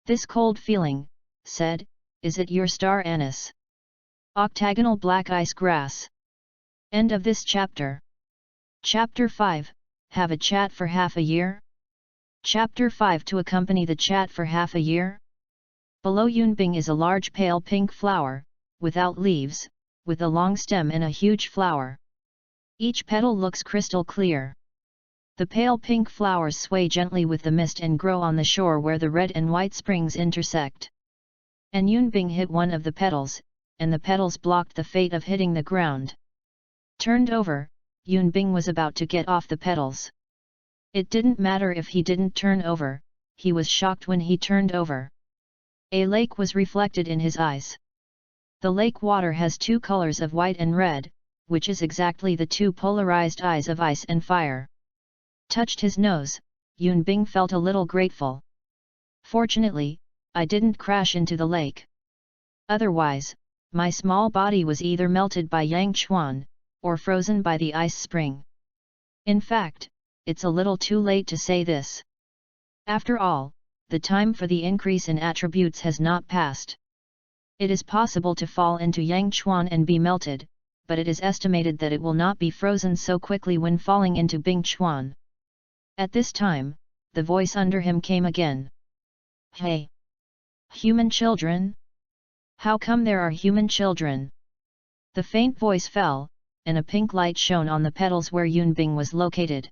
"This cold feeling," said, "is it your star anise?" Octagonal black ice grass. End of this chapter. Chapter 5, Have a chat for half a year? Chapter 5 To accompany the chat for half a year? Below Yunbing is a large pale pink flower, without leaves, with a long stem and a huge flower. Each petal looks crystal clear. The pale pink flowers sway gently with the mist and grow on the shore where the red and white springs intersect. And Yunbing hit one of the petals, and the petals blocked the fate of hitting the ground. Turned over, Yunbing was about to get off the petals. It didn't matter if he didn't turn over, he was shocked when he turned over. A lake was reflected in his eyes. The lake water has two colors of white and red, which is exactly the two polarized eyes of ice and fire. Touched his nose, Yunbing felt a little grateful. Fortunately, I didn't crash into the lake. Otherwise, my small body was either melted by Yangchuan, or frozen by the ice spring. In fact, it's a little too late to say this. After all, the time for the increase in attributes has not passed. It is possible to fall into Yangchuan and be melted, but it is estimated that it will not be frozen so quickly when falling into Bingchuan. At this time, the voice under him came again. Hey! Human children? How come there are human children? The faint voice fell, and a pink light shone on the petals where Yunbing was located.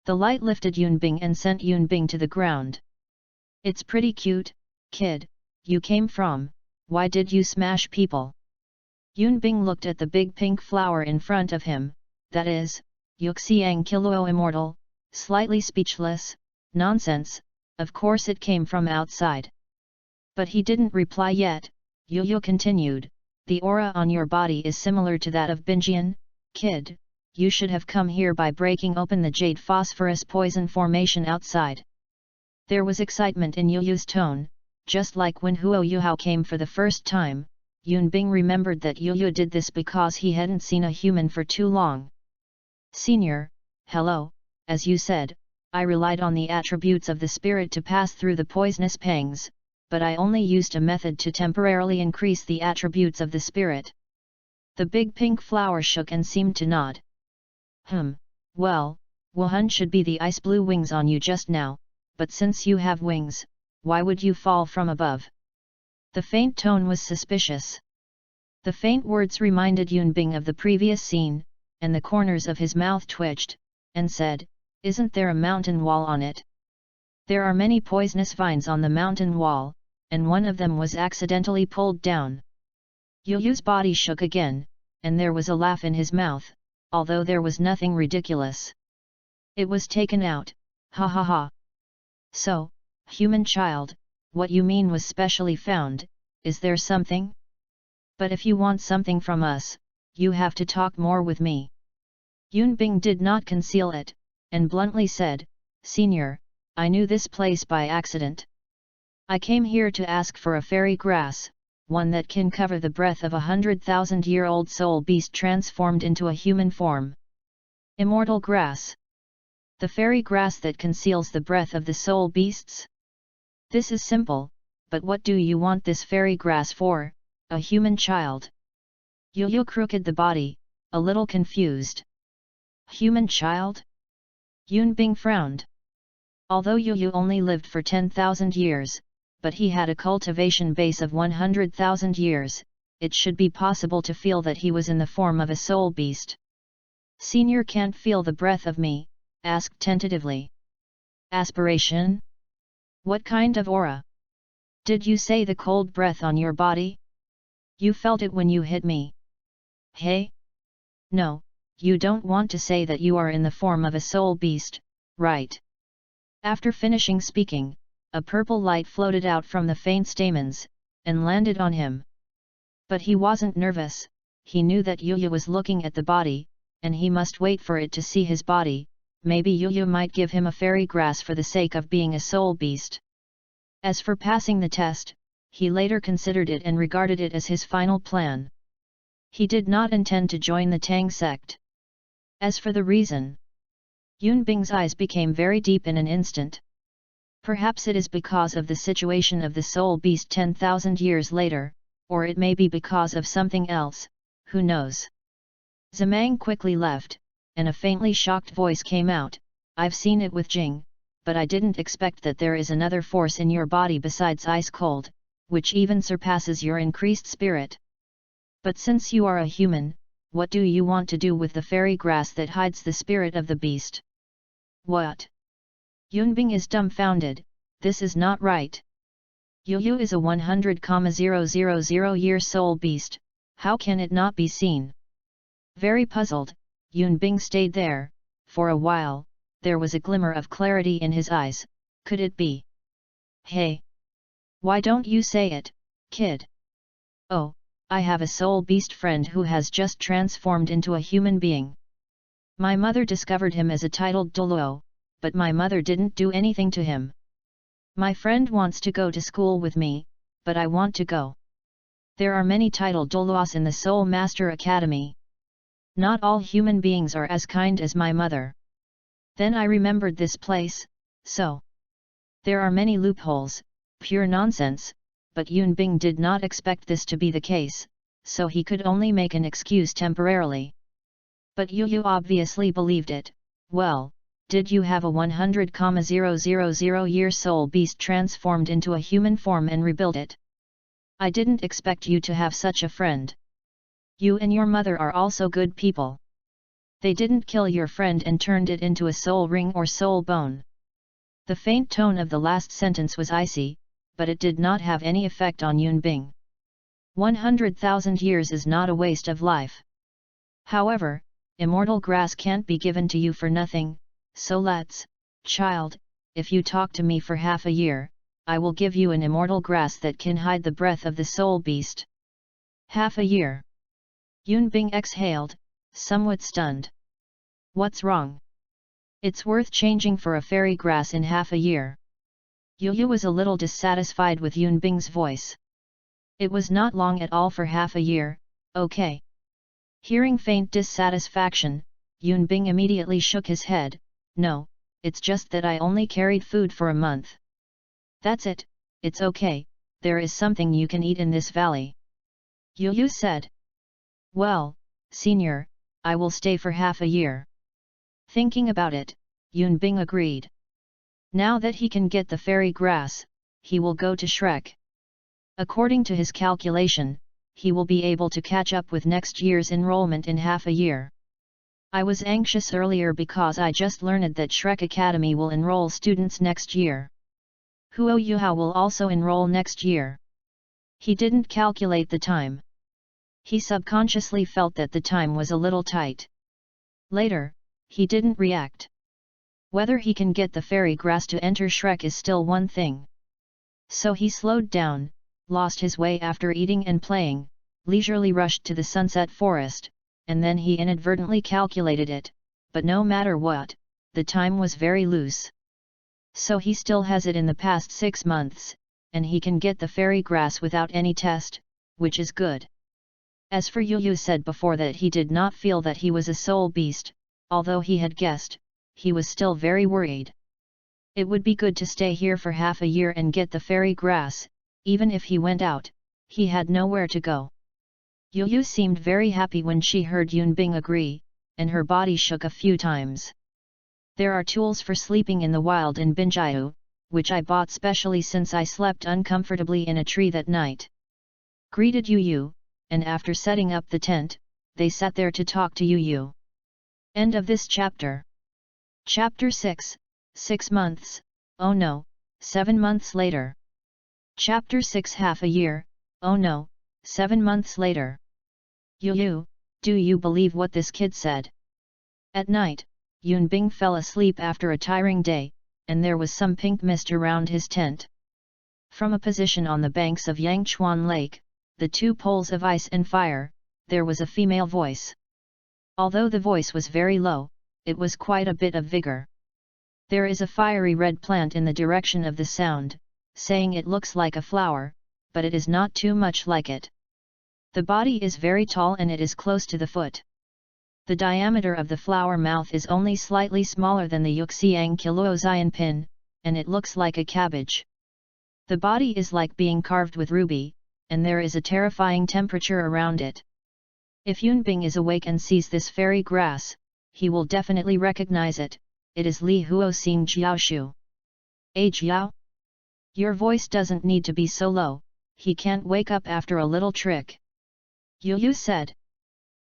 The light lifted Yunbing and sent Yunbing to the ground. It's pretty cute, kid, you came from, why did you smash people? Yunbing looked at the big pink flower in front of him, that is, Yuxiang Kiluo Immortal, slightly speechless. Nonsense, of course it came from outside. But he didn't reply yet. Yu continued, the aura on your body is similar to that of Binjian, kid, you should have come here by breaking open the jade phosphorus poison formation outside. There was excitement in Yu's tone, just like when Huo Yuhao came for the first time. Yunbing remembered that Yu did this because he hadn't seen a human for too long. Senior, hello, as you said, I relied on the attributes of the spirit to pass through the poisonous pangs, but I only used a method to temporarily increase the attributes of the spirit. The big pink flower shook and seemed to nod. Well, Wuhan should be the ice blue wings on you just now, but since you have wings, why would you fall from above? The faint tone was suspicious. The faint words reminded Yunbing of the previous scene, and the corners of his mouth twitched, and said, isn't there a mountain wall on it? There are many poisonous vines on the mountain wall, and one of them was accidentally pulled down. Yu's body shook again, and there was a laugh in his mouth, although there was nothing ridiculous. It was taken out, ha ha ha. So, human child, what you mean was specially found, is there something? But if you want something from us, you have to talk more with me. Yunbing did not conceal it, and bluntly said, Senior, I knew this place by accident. I came here to ask for a fairy grass, one that can cover the breath of 100,000-year-old soul beast transformed into a human form. Immortal grass. The fairy grass that conceals the breath of the soul beasts? This is simple, but what do you want this fairy grass for, a human child? Yu crooked the body, a little confused. Human child? Yunbing frowned. Although Yu only lived for 10,000 years, but he had a cultivation base of 100,000 years, it should be possible to feel that he was in the form of a soul beast. Senior can't feel the breath of me? Asked tentatively. Aspiration? What kind of aura? Did you say the cold breath on your body? You felt it when you hit me. Hey? No, you don't want to say that you are in the form of a soul beast, right? After finishing speaking, a purple light floated out from the faint stamens, and landed on him. But he wasn't nervous, he knew that Yu was looking at the body, and he must wait for it to see his body. Maybe Yu might give him a fairy grass for the sake of being a soul beast. As for passing the test, he later considered it and regarded it as his final plan. He did not intend to join the Tang sect. As for the reason, Yunbing's eyes became very deep in an instant. Perhaps it is because of the situation of the soul beast 10,000 years later, or it may be because of something else, who knows. Zamang quickly left, and a faintly shocked voice came out, I've seen it with Jing, but I didn't expect that there is another force in your body besides ice cold, which even surpasses your increased spirit. But since you are a human, what do you want to do with the fairy grass that hides the spirit of the beast? What? Yunbing is dumbfounded. This is not right. Yu is a 100,000-year soul beast, how can it not be seen? Very puzzled, Yunbing stayed there. For a while, there was a glimmer of clarity in his eyes. Could it be? Hey! Why don't you say it, kid? Oh, I have a soul beast friend who has just transformed into a human being. My mother discovered him as a titled Douluo, but my mother didn't do anything to him. My friend wants to go to school with me, but I want to go. There are many titled Douluos in the Soul Master Academy. Not all human beings are as kind as my mother. Then I remembered this place, so. There are many loopholes, pure nonsense, but Yunbing did not expect this to be the case, so he could only make an excuse temporarily. But Yu obviously believed it. Well, did you have a 100,000-year soul beast transformed into a human form and rebuild it? I didn't expect you to have such a friend. You and your mother are also good people. They didn't kill your friend and turned it into a soul ring or soul bone. The faint tone of the last sentence was icy, but it did not have any effect on Yunbing. 100,000 years is not a waste of life. However, immortal grass can't be given to you for nothing, so let's, child, if you talk to me for half a year, I will give you an immortal grass that can hide the breath of the soul beast. Half a year. Yunbing exhaled, somewhat stunned. What's wrong? It's worth changing for a fairy grass in half a year. Yu was a little dissatisfied with Yunbing's voice. It was not long at all for half a year, okay. Hearing faint dissatisfaction, Yunbing immediately shook his head. No, it's just that I only carried food for a month. That's it, it's okay, there is something you can eat in this valley. Yu said. Well, senior, I will stay for half a year. Thinking about it, Yunbing agreed. Now that he can get the fairy grass, he will go to Shrek. According to his calculation, he will be able to catch up with next year's enrollment in half a year. I was anxious earlier because I just learned that Shrek Academy will enroll students next year. Huo Yuhao will also enroll next year. He didn't calculate the time. He subconsciously felt that the time was a little tight. Later, he didn't react. Whether he can get the fairy grass to enter Shrek is still one thing. So he slowed down, lost his way after eating and playing, leisurely rushed to the sunset forest, and then he inadvertently calculated it, but no matter what, the time was very loose. So he still has it in the past 6 months, and he can get the fairy grass without any test, which is good. As for Yu said before that he did not feel that he was a soul beast, although he had guessed, he was still very worried. It would be good to stay here for half a year and get the fairy grass. Even if he went out, he had nowhere to go. Yu seemed very happy when she heard Yunbing agree, and her body shook a few times. There are tools for sleeping in the wild in Binjiu, which I bought specially since I slept uncomfortably in a tree that night. Greeted Yu, and after setting up the tent, they sat there to talk to Yu. End of this chapter. Chapter 6, 6 months, oh no, 7 months later. Chapter 6 half a year, oh no, 7 months later. Yu, do you believe what this kid said? At night, Yunbing fell asleep after a tiring day, and there was some pink mist around his tent. From a position on the banks of Yangchuan Lake, the 2 poles of ice and fire, there was a female voice. Although the voice was very low, it was quite a bit of vigor. There is a fiery red plant in the direction of the sound, saying it looks like a flower, but it is not too much like it. The body is very tall and it is close to the foot. The diameter of the flower mouth is only slightly smaller than the Yuxiang Kiluozian pin, and it looks like a cabbage. The body is like being carved with ruby, and there is a terrifying temperature around it. If Yunbing is awake and sees this fairy grass, he will definitely recognize it. It is Li Huo Xing Jiaoshu. Jiao? Your voice doesn't need to be so low, he can't wake up after a little trick. Yu said.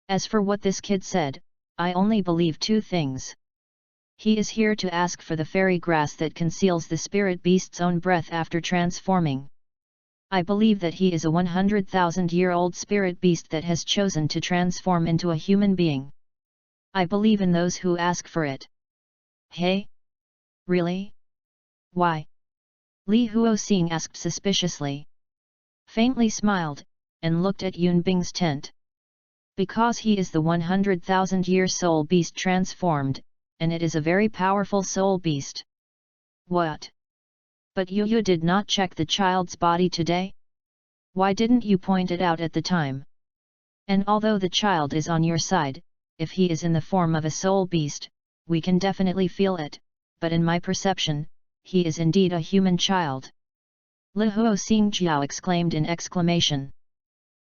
As for what this kid said, I only believe 2 things. He is here to ask for the fairy grass that conceals the spirit beast's own breath after transforming. I believe that he is a 100,000-year-old spirit beast that has chosen to transform into a human being. I believe in those who ask for it. Hey? Really? Why? Li Huoxing asked suspiciously. Faintly smiled, and looked at Yun Bing's tent. Because he is the 100,000-year soul beast transformed, and it is a very powerful soul beast. What? But Yu did not check the child's body today? Why didn't you point it out at the time? And although the child is on your side, if he is in the form of a soul beast, we can definitely feel it, but in my perception, he is indeed a human child. Li Huoxing Jiao exclaimed in exclamation.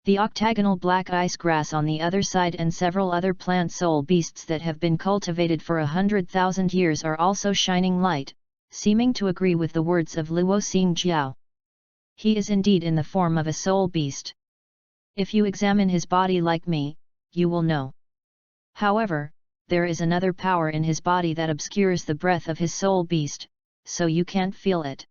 The octagonal black ice grass on the other side and several other plant soul beasts that have been cultivated for 100,000 years are also shining light, seeming to agree with the words of Li Huoxing Jiao. He is indeed in the form of a soul beast. If you examine his body like me, you will know. However, there is another power in his body that obscures the breath of his soul beast, so you can't feel it.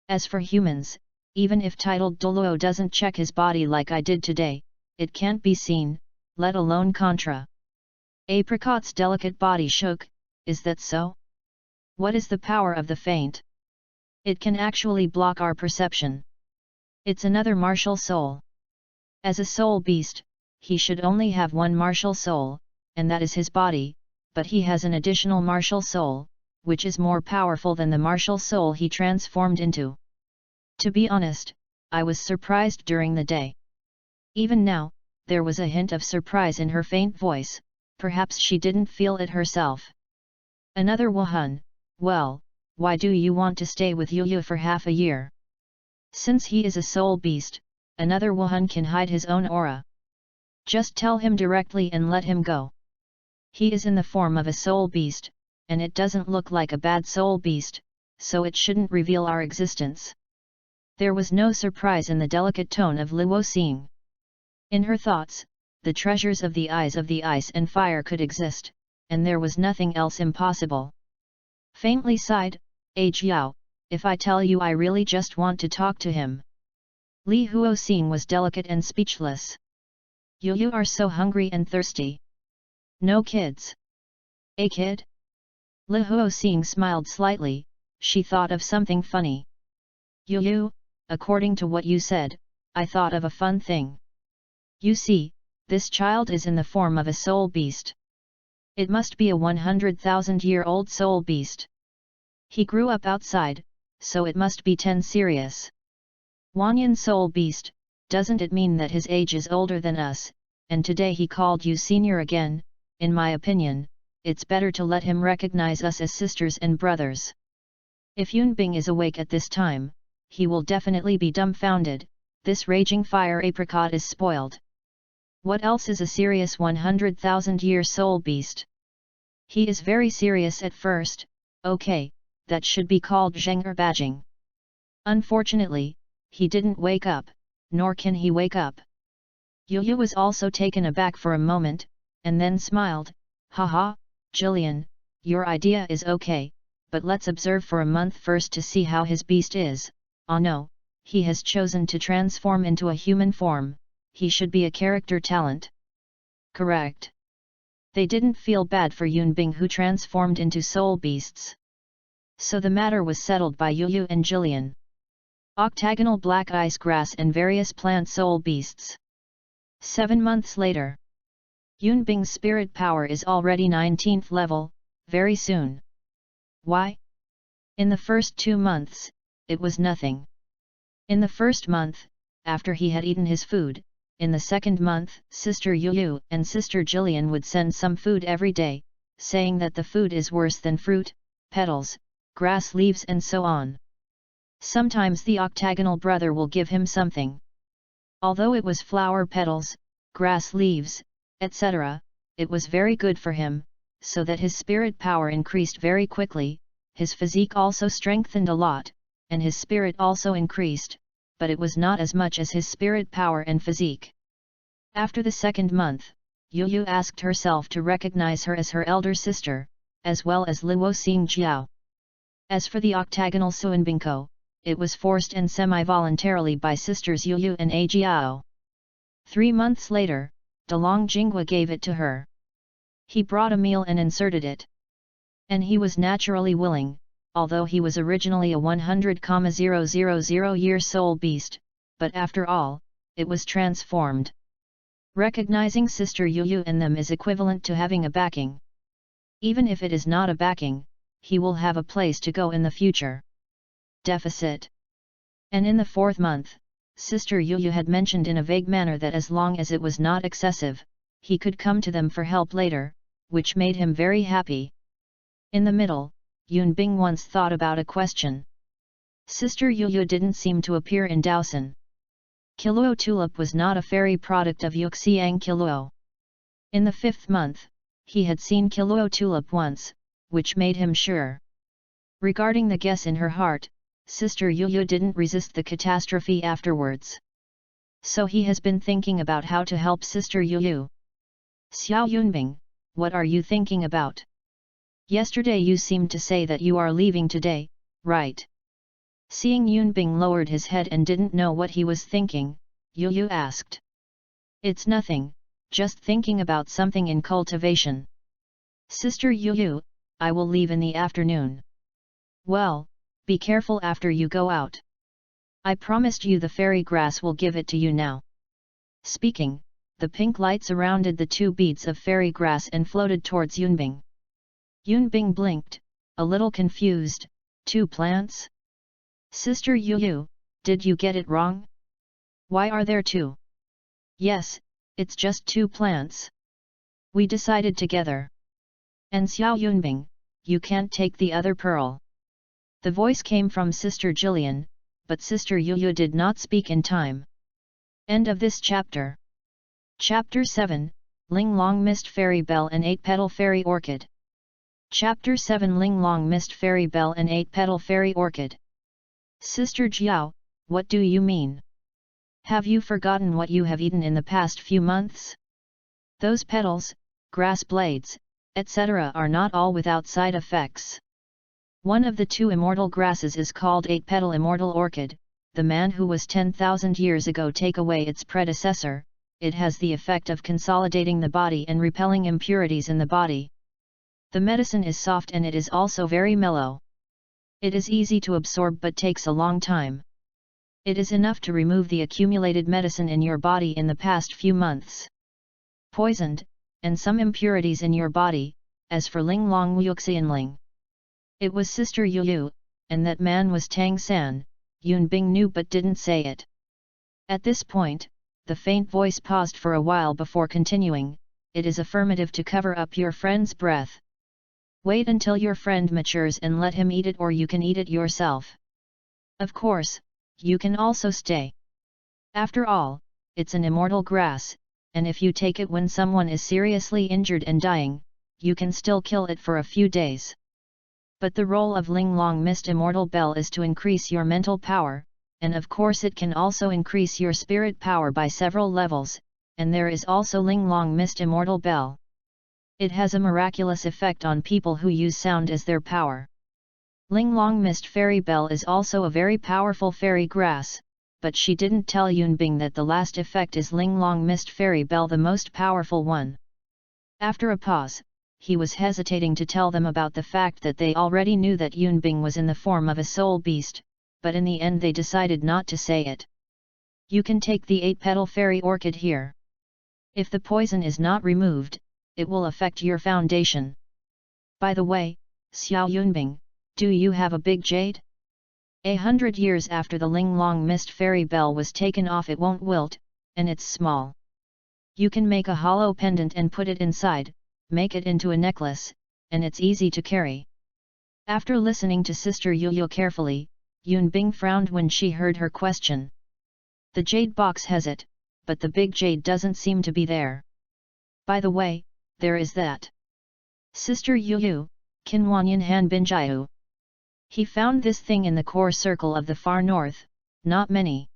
As for humans, even if titled Douluo doesn't check his body like I did today, it can't be seen, let alone contra. Apricot's delicate body shook. Is that so? What is the power of the feint? It can actually block our perception. It's another martial soul. As a soul beast, he should only have one martial soul, and that is his body, but he has an additional martial soul, which is more powerful than the martial soul he transformed into. To be honest, I was surprised during the day. Even now, there was a hint of surprise in her faint voice, perhaps she didn't feel it herself. Another Wuhan, well, why do you want to stay with Yu for half a year? Since he is a soul beast, another Wuhan can hide his own aura. Just tell him directly and let him go. He is in the form of a soul beast, and it doesn't look like a bad soul beast, so it shouldn't reveal our existence. There was no surprise in the delicate tone of Li Huoxing. In her thoughts, the treasures of the eyes of the ice and fire could exist, and there was nothing else impossible. Faintly sighed, Jiao, if I tell you I really just want to talk to him. Li Huoxing was delicate and speechless. You are so hungry and thirsty. No kids. A kid? Li Huoxing smiled slightly, she thought of something funny. You, according to what you said, I thought of a fun thing. You see, this child is in the form of a soul beast. It must be a 100,000-year-old soul beast. He grew up outside, so it must be 10 serious. Wanyan soul beast, doesn't it mean that his age is older than us, and today he called you senior again? In my opinion, it's better to let him recognize us as sisters and brothers. If Yunbing is awake at this time, he will definitely be dumbfounded. This raging fire apricot is spoiled. What else is a serious 100,000-year soul beast? He is very serious at first. Okay, that should be called Zheng Bajing. Unfortunately, he didn't wake up, nor can he wake up. Yu was also taken aback for a moment, and then smiled. Haha, Jillian, your idea is okay, but let's observe for a month first to see how his beast is. Oh no, he has chosen to transform into a human form, he should be a character talent. Correct. They didn't feel bad for Yunbing who transformed into soul beasts. So the matter was settled by Yu and Jillian. Octagonal black ice grass and various plant soul beasts. 7 months later. Yunbing's spirit power is already 19th level, very soon. Why? In the first 2 months, it was nothing. In the first month, after he had eaten his food, in the second month, Sister Yu and Sister Jillian would send some food every day, saying that the food is worse than fruit, petals, grass leaves and so on. Sometimes the octagonal brother will give him something. Although it was flower petals, grass leaves, etc., it was very good for him, so that his spirit power increased very quickly, his physique also strengthened a lot, and his spirit also increased, but it was not as much as his spirit power and physique. After the second month, Yu asked herself to recognize her as her elder sister, as well as Luo Xingjiao. As for the octagonal Suanbingko, it was forced and semi-voluntarily by sisters Yu and Ajiao. 3 months later, Dalong Jingwa gave it to her. He brought a meal and inserted it. And he was naturally willing, although he was originally a 100,000 year soul beast, but after all, it was transformed. Recognizing Sister Yu in them is equivalent to having a backing. Even if it is not a backing, he will have a place to go in the future. Deficit. And in the 4th month, Sister Yu had mentioned in a vague manner that as long as it was not excessive, he could come to them for help later, which made him very happy. In the middle, Yunbing once thought about a question. Sister Yu didn't seem to appear in Daosan. Kiluo tulip was not a fairy product of Yuxiang Kiluo. In the 5th month, he had seen Kiluo tulip once, which made him sure. Regarding the guess in her heart, Sister Yu didn't resist the catastrophe afterwards. So he has been thinking about how to help Sister Yu. Xiao Yunbing, what are you thinking about? Yesterday you seemed to say that you are leaving today, right? Seeing Yunbing lowered his head and didn't know what he was thinking, Yu asked. It's nothing, just thinking about something in cultivation. Sister Yu, I will leave in the afternoon. Well, be careful after you go out. I promised you the fairy grass will give it to you now. Speaking, the pink light surrounded the 2 beads of fairy grass and floated towards Yunbing. Yunbing blinked, a little confused. 2 plants? Sister Yu, did you get it wrong? Why are there 2? Yes, it's just 2 plants. We decided together. And Xiao Yunbing, you can't take the other pearl. The voice came from Sister Jillian, but Sister Yu did not speak in time. End of this chapter. Chapter 7, Ling Long Mist Fairy Bell and 8-Petal Fairy Orchid. Chapter 7 Ling Long Mist Fairy Bell and 8-Petal Fairy Orchid. Sister Jiao, what do you mean? Have you forgotten what you have eaten in the past few months? Those petals, grass blades, etc. are not all without side effects. One of the 2 immortal grasses is called 8-Petal Immortal Orchid. The man who was 10,000 years ago take away its predecessor. It has the effect of consolidating the body and repelling impurities in the body. The medicine is soft and it is also very mellow. It is easy to absorb but takes a long time. It is enough to remove the accumulated medicine in your body in the past few months. Poisoned, and some impurities in your body, as for Ling Long Wuxianling. It was Sister Yu, and that man was Tang San, Yunbing knew but didn't say it. At this point, the faint voice paused for a while before continuing, it is affirmative to cover up your friend's breath. Wait until your friend matures and let him eat it or you can eat it yourself. Of course, you can also stay. After all, it's an immortal grass, and if you take it when someone is seriously injured and dying, you can still kill it for a few days. But the role of Ling Long Mist Immortal Bell is to increase your mental power, and of course it can also increase your spirit power by several levels, and there is also Ling Long Mist Immortal Bell. It has a miraculous effect on people who use sound as their power. Ling Long Mist Fairy Bell is also a very powerful fairy grass, but she didn't tell Yunbing that the last effect is Ling Long Mist Fairy Bell the most powerful one. After a pause, he was hesitating to tell them about the fact that they already knew that Yunbing was in the form of a soul beast, but in the end they decided not to say it. You can take the 8-Petal Fairy Orchid here. If the poison is not removed, it will affect your foundation. By the way, Xiao Yunbing, do you have a big jade? 100 years after the Ling Long Mist Fairy Bell was taken off it won't wilt, and it's small. You can make a hollow pendant and put it inside, make it into a necklace, and it's easy to carry. After listening to Sister Yu carefully, Yunbing frowned when she heard her question. The jade box has it, but the big jade doesn't seem to be there. By the way, there is that. Sister Yu, Qinwanyan Han Binjiu. He found this thing in the core circle of the far north, not many.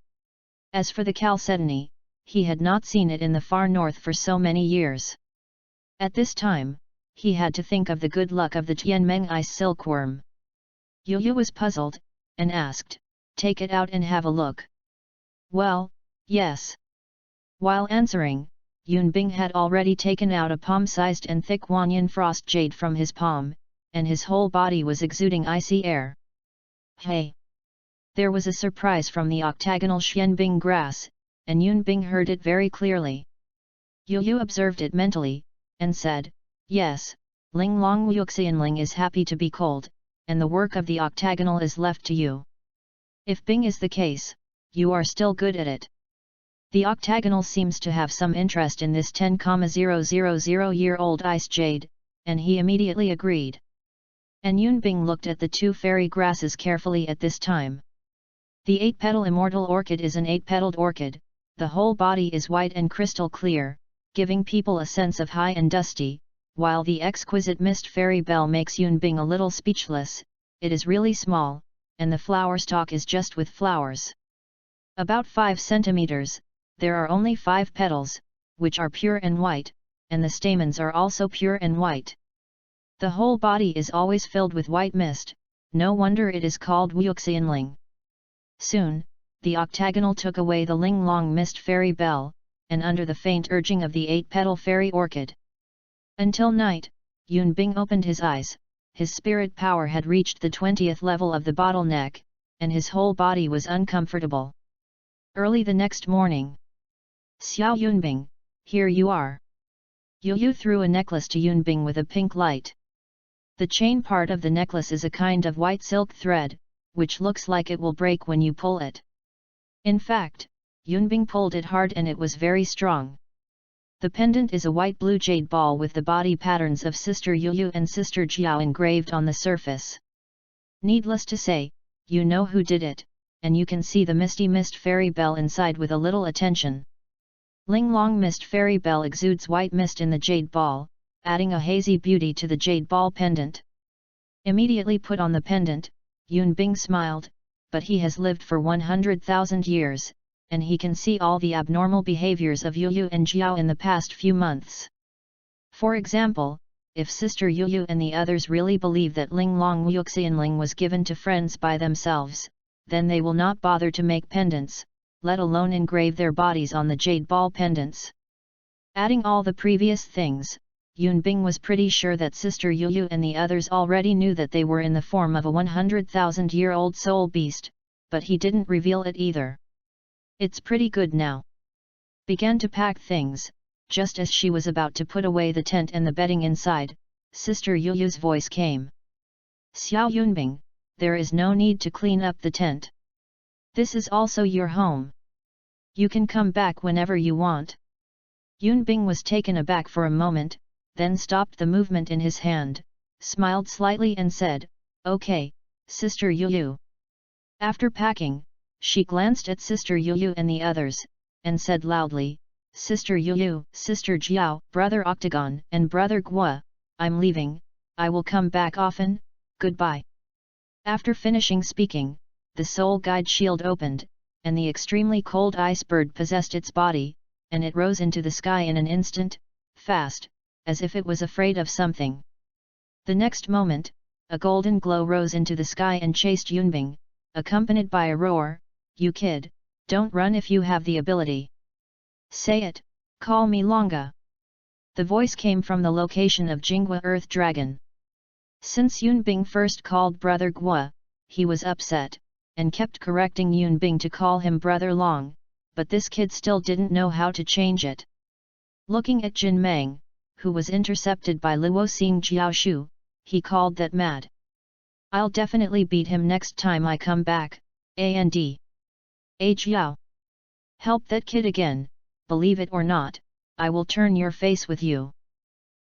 As for the chalcedony, he had not seen it in the far north for so many years. At this time, he had to think of the good luck of the Tianmeng ice silkworm. Yu Yu was puzzled, and asked, "Take it out and have a look." "Well, yes." While answering, Yunbing had already taken out a palm-sized and thick Wanyan frost jade from his palm, and his whole body was exuding icy air. "Hey!" There was a surprise from the octagonal Xianbing grass, and Yunbing heard it very clearly. Yu Yu observed it mentally, and said, "Yes, Ling Long Wuxianling is happy to be cold, and the work of the octagonal is left to you. If Bing is the case, you are still good at it." The octagonal seems to have some interest in this 10,000-year-old ice jade, and he immediately agreed. And Yunbing looked at the two fairy grasses carefully at this time. The 8-petal immortal orchid is an 8-petaled orchid, the whole body is white and crystal clear, giving people a sense of high and dusty, while the exquisite mist fairy bell makes Yunbing a little speechless. It is really small, and the flower stalk is just with flowers. About 5 centimeters, there are only 5 petals, which are pure and white, and the stamens are also pure and white. The whole body is always filled with white mist, no wonder it is called Wuxianling. Soon, the octagonal took away the Ling Long mist fairy bell, and under the faint urging of the 8-petal fairy orchid. Until night, Yunbing opened his eyes, his spirit power had reached the 20th level of the bottleneck, and his whole body was uncomfortable. Early the next morning. "Xiao Yunbing, here you are." Yu Yu threw a necklace to Yunbing with a pink light. The chain part of the necklace is a kind of white silk thread, which looks like it will break when you pull it. In fact, Yunbing pulled it hard and it was very strong. The pendant is a white blue jade ball with the body patterns of Sister Yu Yu and Sister Jiao engraved on the surface. Needless to say, you know who did it, and you can see the misty mist fairy bell inside with a little attention. Ling Long mist fairy bell exudes white mist in the jade ball, adding a hazy beauty to the jade ball pendant. Immediately put on the pendant, Yunbing smiled, but he has lived for 100,000 years, and he can see all the abnormal behaviors of Yu Yu and Jiao in the past few months. For example, if Sister Yu Yu and the others really believe that Ling Long Wuxianling was given to friends by themselves, then they will not bother to make pendants, let alone engrave their bodies on the jade ball pendants. Adding all the previous things, Yunbing was pretty sure that Sister Yu Yu and the others already knew that they were in the form of a 100,000-year-old soul beast, but he didn't reveal it either. "It's pretty good now." Began to pack things, just as she was about to put away the tent and the bedding inside, Sister Yu Yu's voice came. "Xiao Yunbing, there is no need to clean up the tent. This is also your home. You can come back whenever you want." Yunbing was taken aback for a moment, then stopped the movement in his hand, smiled slightly and said, "Okay, Sister Yu Yu." After packing, she glanced at Sister Yu Yu and the others, and said loudly, "Sister Yu Yu, Sister Jiao, Brother Octagon and Brother Gua, I'm leaving, I will come back often, goodbye." After finishing speaking, the soul guide shield opened, and the extremely cold ice bird possessed its body, and it rose into the sky in an instant, fast, as if it was afraid of something. The next moment, a golden glow rose into the sky and chased Yunbing, accompanied by a roar, "You kid, don't run if you have the ability. Say it, call me Longa." The voice came from the location of Jinghua Earth Dragon. Since Yunbing first called Brother Gua, he was upset, and kept correcting Yunbing to call him Brother Long, but this kid still didn't know how to change it. Looking at Jin Meng, who was intercepted by Luo Xing Jiaoshu, he called that mad. "I'll definitely beat him next time I come back, and Jiao. Help that kid again, believe it or not, I will turn your face with you."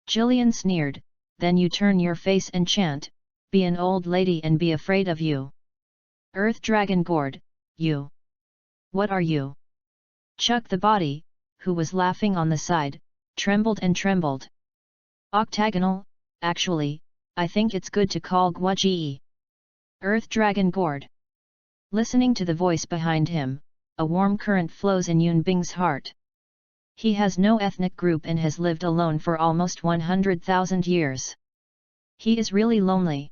Jillian sneered, "Then you turn your face and chant, be an old lady and be afraid of you. Earth Dragon Gourd, you. What are you?" Chuck the body, who was laughing on the side, trembled and trembled. "Octagonal, actually, I think it's good to call Guaji Earth Dragon Gourd." Listening to the voice behind him, a warm current flows in Yunbing's heart. He has no ethnic group and has lived alone for almost 100,000 years. He is really lonely.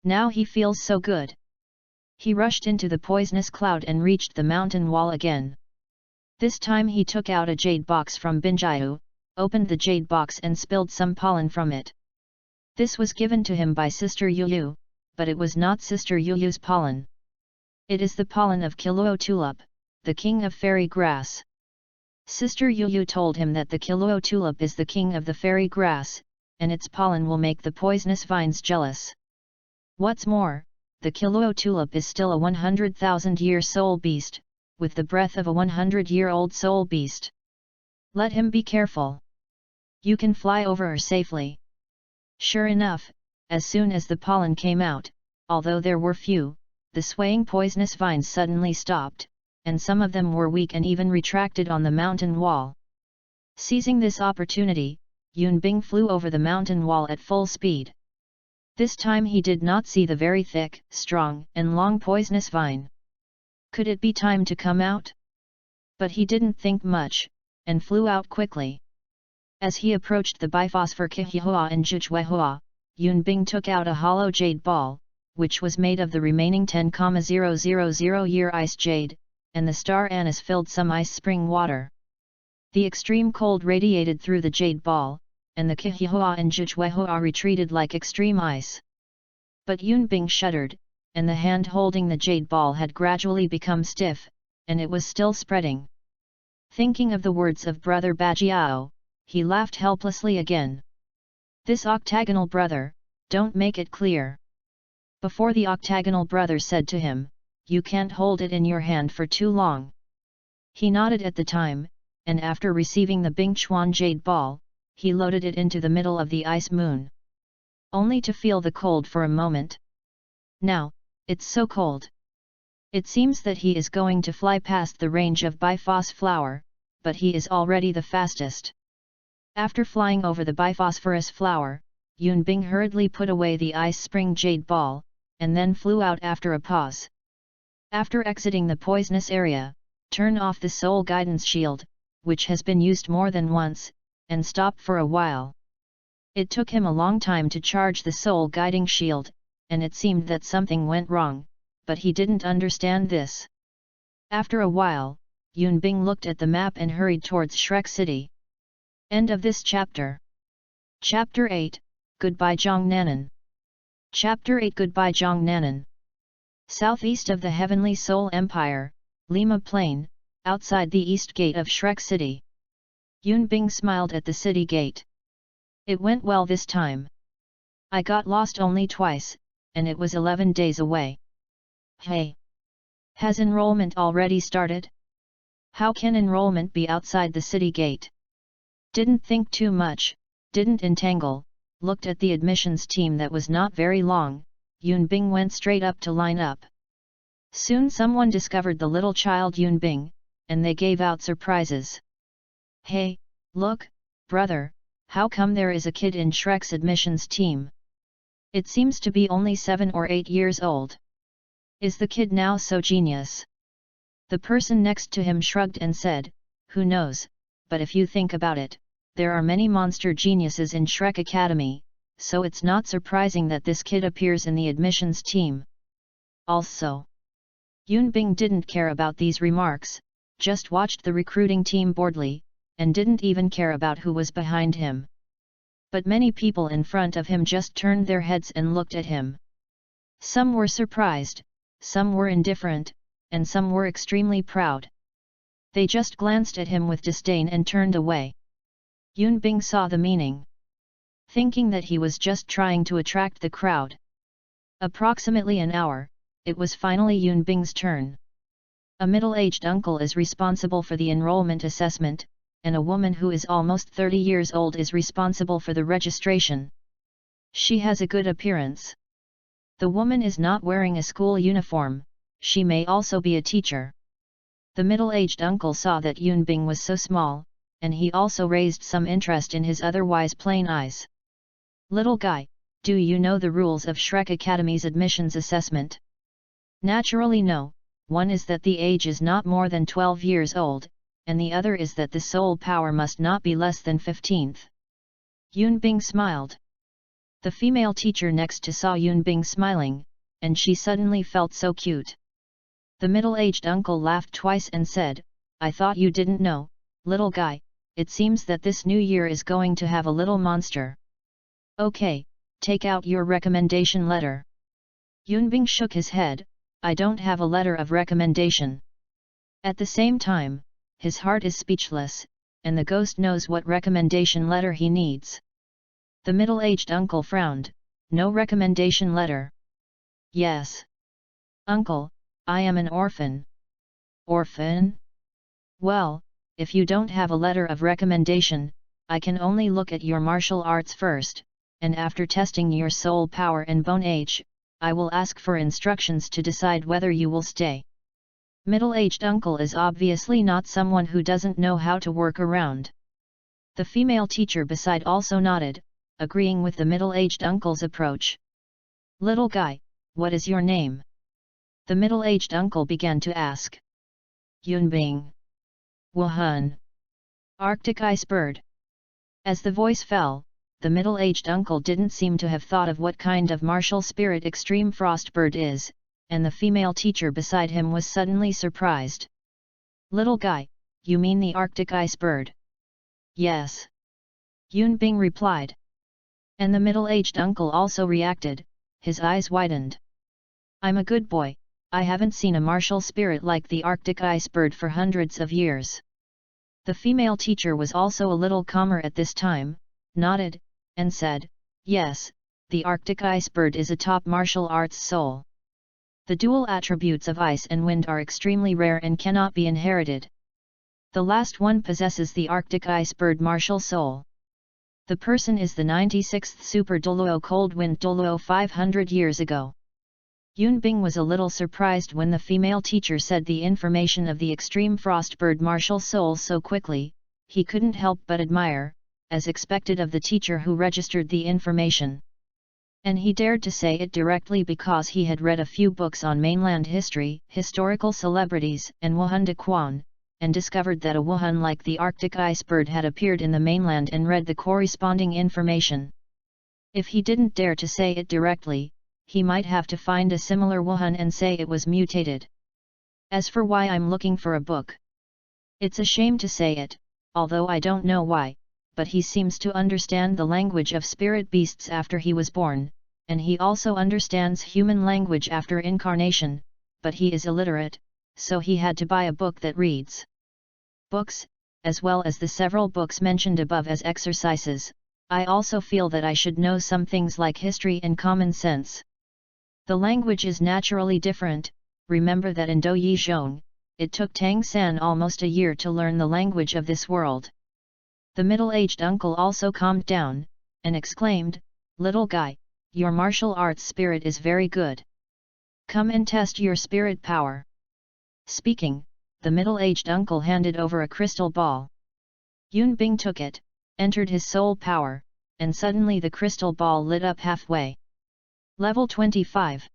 Now he feels so good. He rushed into the poisonous cloud and reached the mountain wall again. This time he took out a jade box from Binjiu, opened the jade box and spilled some pollen from it. This was given to him by Sister Yuyu, but it was not Sister Yuyu's pollen. It is the pollen of Douluo tulip, the king of fairy grass. Sister Yuyu told him that the Douluo tulip is the king of the fairy grass, and its pollen will make the poisonous vines jealous. What's more, the Douluo tulip is still a 100,000-year soul beast, with the breath of a 100-year-old soul beast. Let him be careful. You can fly over her safely. Sure enough, as soon as the pollen came out, although there were few, the swaying poisonous vines suddenly stopped, and some of them were weak and even retracted on the mountain wall. Seizing this opportunity, Yun Bing flew over the mountain wall at full speed. This time he did not see the very thick, strong, and long poisonous vine. Could it be time to come out? But he didn't think much, and flew out quickly. As he approached the Biphosphor Kihua and Jujuehua, Yun Bing took out a hollow jade ball, which was made of the remaining 10,000-year ice jade, and the star anise filled some ice spring water. The extreme cold radiated through the jade ball, and the Kihua and Jujuehua retreated like extreme ice. But Yun Bing shuddered, and the hand holding the jade ball had gradually become stiff, and it was still spreading. Thinking of the words of Brother Bajiao, he laughed helplessly again. This octagonal brother, don't make it clear. Before the octagonal brother said to him, you can't hold it in your hand for too long. He nodded at the time, and after receiving the Bingchuan jade ball, he loaded it into the middle of the ice moon. Only to feel the cold for a moment. Now, it's so cold. It seems that he is going to fly past the range of Biphos flower, but he is already the fastest. After flying over the Biphosphorus flower, Yun Bing hurriedly put away the ice spring jade ball, and then flew out after a pause. After exiting the poisonous area, turn off the soul guidance shield, which has been used more than once, and stop for a while. It took him a long time to charge the soul guiding shield, and it seemed that something went wrong, but he didn't understand this. After a while, Yun Bing looked at the map and hurried towards Shrek City. End of this chapter. Chapter 8, Goodbye Zhongnanan. Chapter 8 Goodbye Zhongnanan. Southeast of the Heavenly Soul Empire, Lima Plain, outside the east gate of Shrek City. Yun Bing smiled at the city gate. It went well this time. I got lost only twice, and it was 11 days away. Hey! Has enrollment already started? How can enrollment be outside the city gate? Didn't think too much, didn't entangle, looked at the admissions team that was not very long, Yun Bing went straight up to line up. Soon someone discovered the little child Yun Bing, and they gave out surprises. Hey, look, brother, how come there is a kid in Shrek's admissions team? It seems to be only 7 or 8 years old. Is the kid now so genius? The person next to him shrugged and said, who knows, but if you think about it, there are many monster geniuses in Shrek Academy, so it's not surprising that this kid appears in the admissions team. Also, Yun Bing didn't care about these remarks, just watched the recruiting team boredly, and didn't even care about who was behind him. But many people in front of him just turned their heads and looked at him. Some were surprised, some were indifferent, and some were extremely proud. They just glanced at him with disdain and turned away. Yun Bing saw the meaning. Thinking that he was just trying to attract the crowd. Approximately an hour, it was finally Yun Bing's turn. A middle-aged uncle is responsible for the enrollment assessment, and a woman who is almost 30 years old is responsible for the registration. She has a good appearance. The woman is not wearing a school uniform, she may also be a teacher. The middle-aged uncle saw that Yun Bing was so small, and he also raised some interest in his otherwise plain eyes. Little guy, do you know the rules of Shrek Academy's admissions assessment? Naturally no, one is that the age is not more than 12 years old, and the other is that the soul power must not be less than 15th. Yunbing smiled. The female teacher next to saw Yunbing smiling, and she suddenly felt so cute. The middle-aged uncle laughed twice and said, "I thought you didn't know, little guy, it seems that this new year is going to have a little monster. Okay, take out your recommendation letter." Yunbing shook his head, "I don't have a letter of recommendation." At the same time, his heart is speechless, and the ghost knows what recommendation letter he needs. The middle-aged uncle frowned, "No recommendation letter?" "Yes. Uncle, I am an orphan." "Orphan? Well, if you don't have a letter of recommendation, I can only look at your martial arts first, and after testing your soul power and bone age, I will ask for instructions to decide whether you will stay." Middle-aged uncle is obviously not someone who doesn't know how to work around. The female teacher beside also nodded, agreeing with the middle-aged uncle's approach. "Little guy, what is your name?" the middle-aged uncle began to ask. "Yunbing." "Wuhan. Arctic ice bird." As the voice fell, the middle-aged uncle didn't seem to have thought of what kind of martial spirit extreme frost bird is, and the female teacher beside him was suddenly surprised. "Little guy, you mean the Arctic ice bird?" "Yes." Yunbing replied. And the middle-aged uncle also reacted, his eyes widened. "I'm a good boy, I haven't seen a martial spirit like the Arctic ice bird for hundreds of years." The female teacher was also a little calmer at this time, nodded, and said, "Yes, the Arctic ice bird is a top martial arts soul. The dual attributes of ice and wind are extremely rare and cannot be inherited. The last one possesses the Arctic ice bird martial soul. The person is the 96th Super Douluo Cold Wind Douluo 500 years ago." Yunbing was a little surprised when the female teacher said the information of the extreme frostbird martial soul so quickly. He couldn't help but admire, as expected of the teacher who registered the information. And he dared to say it directly because he had read a few books on mainland history, historical celebrities, and Wuhan de Quan, and discovered that a Wuhan like the Arctic ice bird had appeared in the mainland and read the corresponding information. If he didn't dare to say it directly, he might have to find a similar Wuhan and say it was mutated. As for why I'm looking for a book, it's a shame to say it, although I don't know why, but he seems to understand the language of spirit beasts after he was born, and he also understands human language after incarnation, but he is illiterate, so he had to buy a book that reads books, as well as the several books mentioned above as exercises. I also feel that I should know some things like history and common sense. The language is naturally different. Remember that in Do Yi Zhong, it took Tang San almost a year to learn the language of this world. The middle-aged uncle also calmed down, and exclaimed, "Little guy, your martial arts spirit is very good. Come and test your spirit power." Speaking, the middle-aged uncle handed over a crystal ball. Yunbing took it, entered his soul power, and suddenly the crystal ball lit up halfway. Level 25.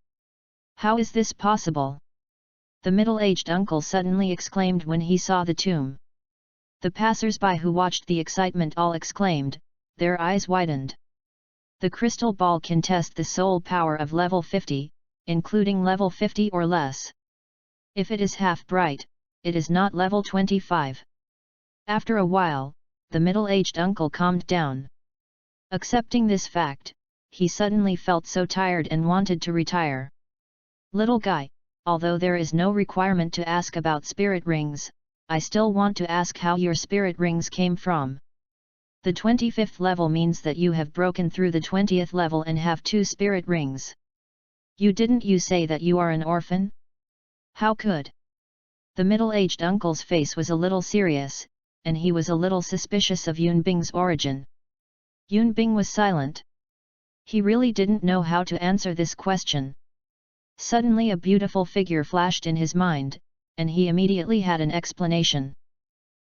How is this possible? The middle-aged uncle suddenly exclaimed when he saw the tomb. The passers-by who watched the excitement all exclaimed, their eyes widened. The crystal ball can test the soul power of level 50, including level 50 or less. If it is half bright, it is not level 25. After a while, the middle-aged uncle calmed down. Accepting this fact, he suddenly felt so tired and wanted to retire. Little guy, although there is no requirement to ask about spirit rings, I still want to ask how your spirit rings came from. The 25th level means that you have broken through the 20th level and have 2 spirit rings. Didn't you say that you are an orphan? How could? The middle-aged uncle's face was a little serious, and he was a little suspicious of Yunbing's origin. Yunbing was silent. He really didn't know how to answer this question. Suddenly a beautiful figure flashed in his mind, and he immediately had an explanation.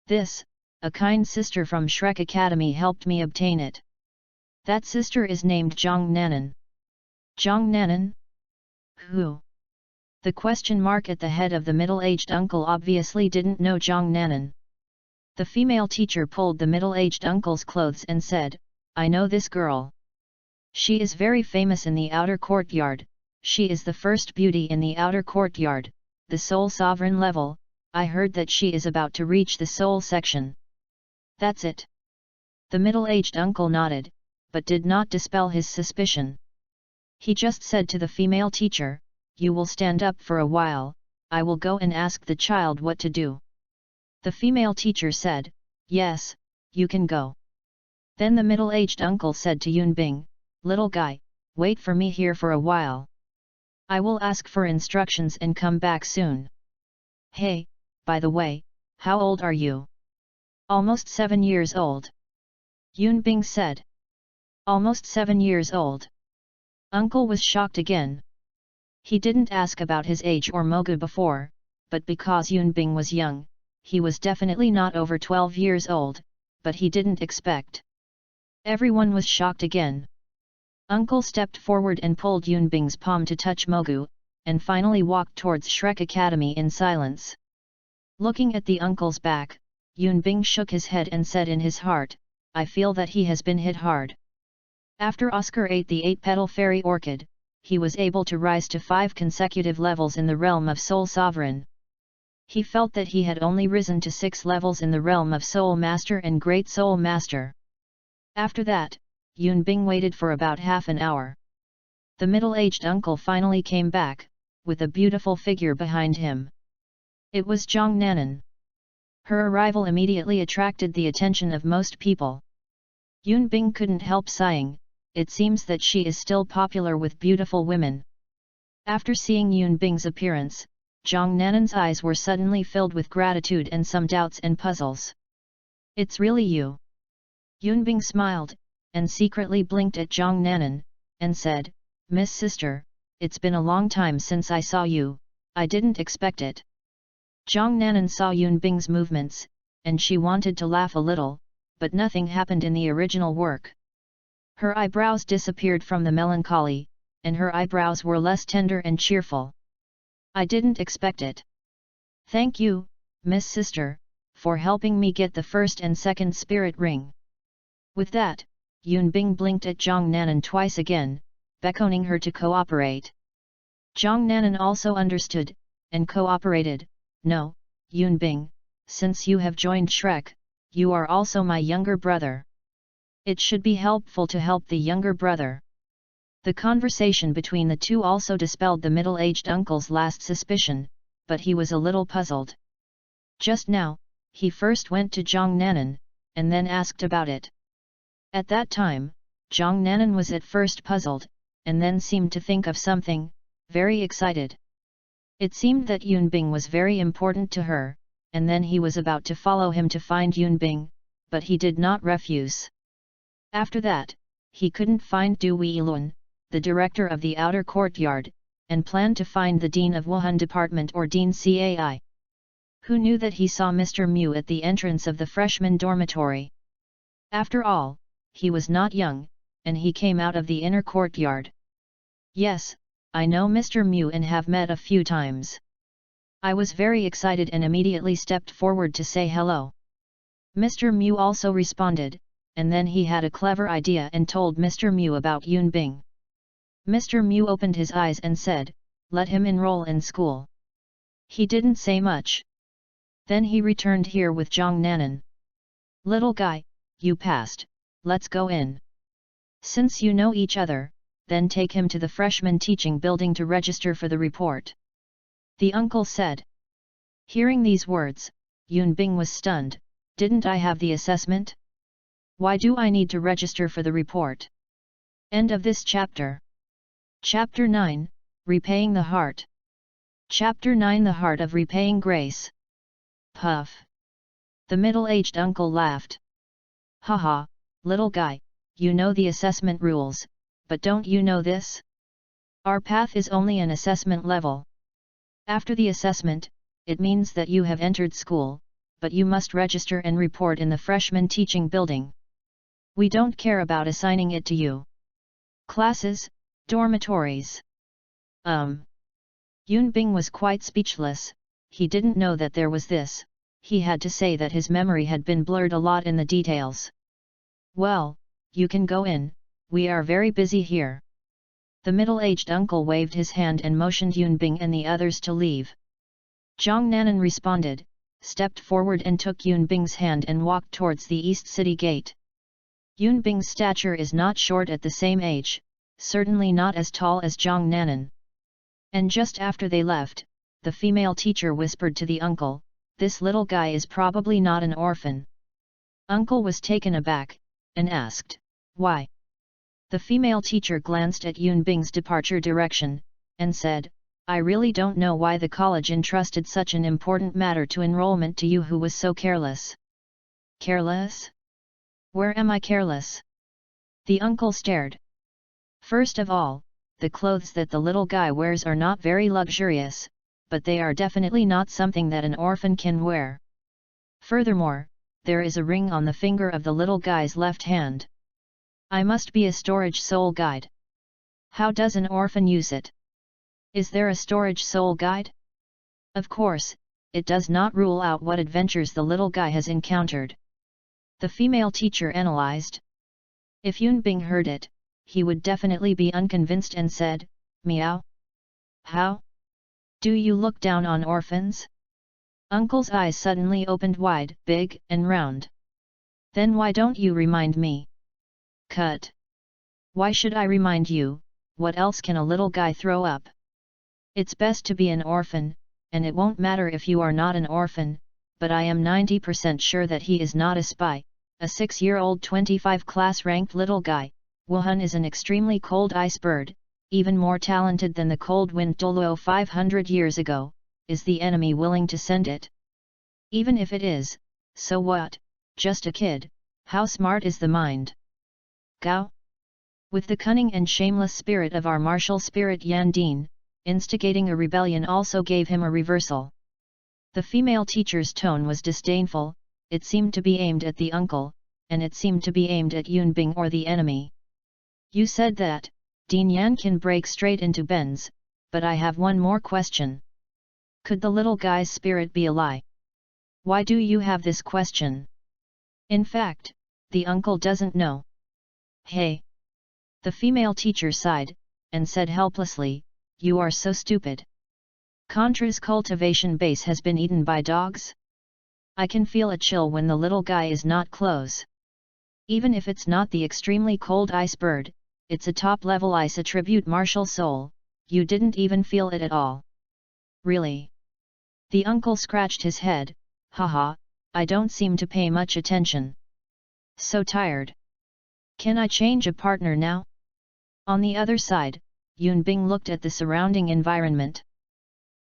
This, a kind sister from Shrek Academy helped me obtain it. That sister is named Zhang Nanan. Zhang Nanan? Who? The question mark at the head of the middle-aged uncle obviously didn't know Zhang Nanan. The female teacher pulled the middle-aged uncle's clothes and said, "I know this girl. She is very famous in the outer courtyard, she is the first beauty in the outer courtyard, the soul sovereign level, I heard that she is about to reach the soul section." "That's it." The middle-aged uncle nodded, but did not dispel his suspicion. He just said to the female teacher, "You will stand up for a while, I will go and ask the child what to do." The female teacher said, "Yes, you can go." Then the middle-aged uncle said to Yunbing, "Little guy, wait for me here for a while. I will ask for instructions and come back soon." "Hey, by the way, how old are you?" "Almost 7 years old." Yunbing said. "Almost 7 years old." Uncle was shocked again. He didn't ask about his age or mogu before, but because Yunbing was young, he was definitely not over 12 years old, but he didn't expect. Everyone was shocked again. Uncle stepped forward and pulled Yunbing's palm to touch mogu, and finally walked towards Shrek Academy in silence. Looking at the uncle's back, Yunbing shook his head and said in his heart, "I feel that he has been hit hard." After Oscar ate the 8-petal fairy orchid, he was able to rise to 5 consecutive levels in the realm of Soul Sovereign. He felt that he had only risen to 6 levels in the realm of Soul Master and Great Soul Master. After that, Yunbing waited for about half an hour. The middle-aged uncle finally came back, with a beautiful figure behind him. It was Zhang Nanan. Her arrival immediately attracted the attention of most people. Yunbing couldn't help sighing, it seems that she is still popular with beautiful women. After seeing Yunbing's appearance, Zhang Nanan's eyes were suddenly filled with gratitude and some doubts and puzzles. "It's really you?" Yunbing smiled, and secretly blinked at Zhang Nanan, and said, "Miss Sister, it's been a long time since I saw you, I didn't expect it." Zhang Nanan saw Yunbing's movements, and she wanted to laugh a little, but nothing happened in the original work. Her eyebrows disappeared from the melancholy, and her eyebrows were less tender and cheerful. "I didn't expect it. Thank you, Miss Sister, for helping me get the first and second spirit ring." With that, Yunbing blinked at Zhang Nanan twice again, beckoning her to cooperate. Zhang Nanan also understood, and cooperated. "No, Yunbing, since you have joined Shrek, you are also my younger brother. It should be helpful to help the younger brother." The conversation between the two also dispelled the middle-aged uncle's last suspicion, but he was a little puzzled. Just now, he first went to Zhang Nanan, and then asked about it. At that time, Zhang Nanan was at first puzzled, and then seemed to think of something, very excited. It seemed that Yunbing was very important to her, and then he was about to follow him to find Yunbing, but he did not refuse. After that, he couldn't find Du Weilun, the director of the outer courtyard, and planned to find the dean of Wuhan Department or Dean Cai. Who knew that he saw Mr. Mew at the entrance of the freshman dormitory? After all, he was not young, and he came out of the inner courtyard. "Yes, I know Mr. Mew and have met a few times." I was very excited and immediately stepped forward to say hello. Mr. Mew also responded, and then he had a clever idea and told Mr. Mew about Yunbing. Mr. Mew opened his eyes and said, "Let him enroll in school." He didn't say much. Then he returned here with Zhang Nanan. "Little guy, you passed, let's go in. Since you know each other, then take him to the freshman teaching building to register for the report," the uncle said. Hearing these words, Yunbing was stunned. "Didn't I have the assessment? Why do I need to register for the report?" End of this chapter. Chapter 9, Repaying the Heart. Chapter 9, The Heart of Repaying Grace. Puff. The middle-aged uncle laughed. "Haha, little guy, you know the assessment rules, but don't you know this? Our path is only an assessment level. After the assessment, it means that you have entered school, but you must register and report in the freshman teaching building. We don't care about assigning it to you. Classes, dormitories." Yunbing was quite speechless, he didn't know that there was this, he had to say that his memory had been blurred a lot in the details. Well, you can go in, we are very busy here. The middle-aged uncle waved his hand and motioned Yunbing and the others to leave. Zhang Nanan responded, stepped forward and took Yunbing's hand and walked towards the East City Gate. Yunbing's stature is not short at the same age, certainly not as tall as Zhang Nanan. And just after they left, the female teacher whispered to the uncle, "This little guy is probably not an orphan." Uncle was taken aback, and asked, "Why?" The female teacher glanced at Yunbing's departure direction, and said, "I really don't know why the college entrusted such an important matter to enrollment to you who was so careless." "Careless? Where am I careless?" The uncle stared. "First of all, the clothes that the little guy wears are not very luxurious, but they are definitely not something that an orphan can wear. Furthermore, there is a ring on the finger of the little guy's left hand. I must be a storage soul guide. How does an orphan use it? Is there a storage soul guide? Of course, it does not rule out what adventures the little guy has encountered." The female teacher analyzed. If Yunbing heard it, he would definitely be unconvinced and said, "Meow? How? Do you look down on orphans?" Uncle's eyes suddenly opened wide, big and round. "Then why don't you remind me?" "Cut. Why should I remind you? What else can a little guy throw up? It's best to be an orphan, and it won't matter if you are not an orphan, but I am 90% sure that he is not a spy, a 6-year-old 25 class-ranked little guy. Wuhan is an extremely cold ice bird, even more talented than the cold wind Douluo 500 years ago. Is the enemy willing to send it? Even if it is, so what? Just a kid. How smart is the mind? Gao?" With the cunning and shameless spirit of our martial spirit Yan Din, instigating a rebellion also gave him a reversal. The female teacher's tone was disdainful, it seemed to be aimed at the uncle, and it seemed to be aimed at Yunbing or the enemy. "You said that, Din Yan can break straight into bends, but I have one more question. Could the little guy's spirit be a lie? Why do you have this question? In fact, the uncle doesn't know." "Hey!" The female teacher sighed, and said helplessly, "You are so stupid. Contra's cultivation base has been eaten by dogs? I can feel a chill when the little guy is not close. Even if it's not the extremely cold ice bird, it's a top-level ice attribute martial soul, you didn't even feel it at all." "Really?" The uncle scratched his head, "Haha, I don't seem to pay much attention. So tired. Can I change a partner now?" On the other side, Yunbing looked at the surrounding environment.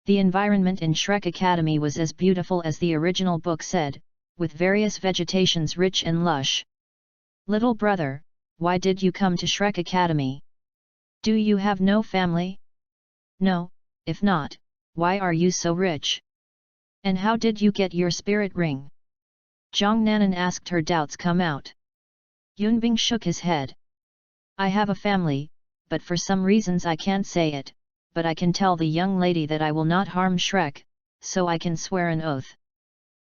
The environment in Shrek Academy was as beautiful as the original book said, with various vegetations rich and lush. "Little brother, why did you come to Shrek Academy? Do you have no family?" "No, if not, why are you so rich? And how did you get your spirit ring?" Zhang Nanan asked, her doubts come out. Yunbing shook his head. "I have a family, but for some reasons I can't say it, but I can tell the young lady that I will not harm Shrek, so I can swear an oath.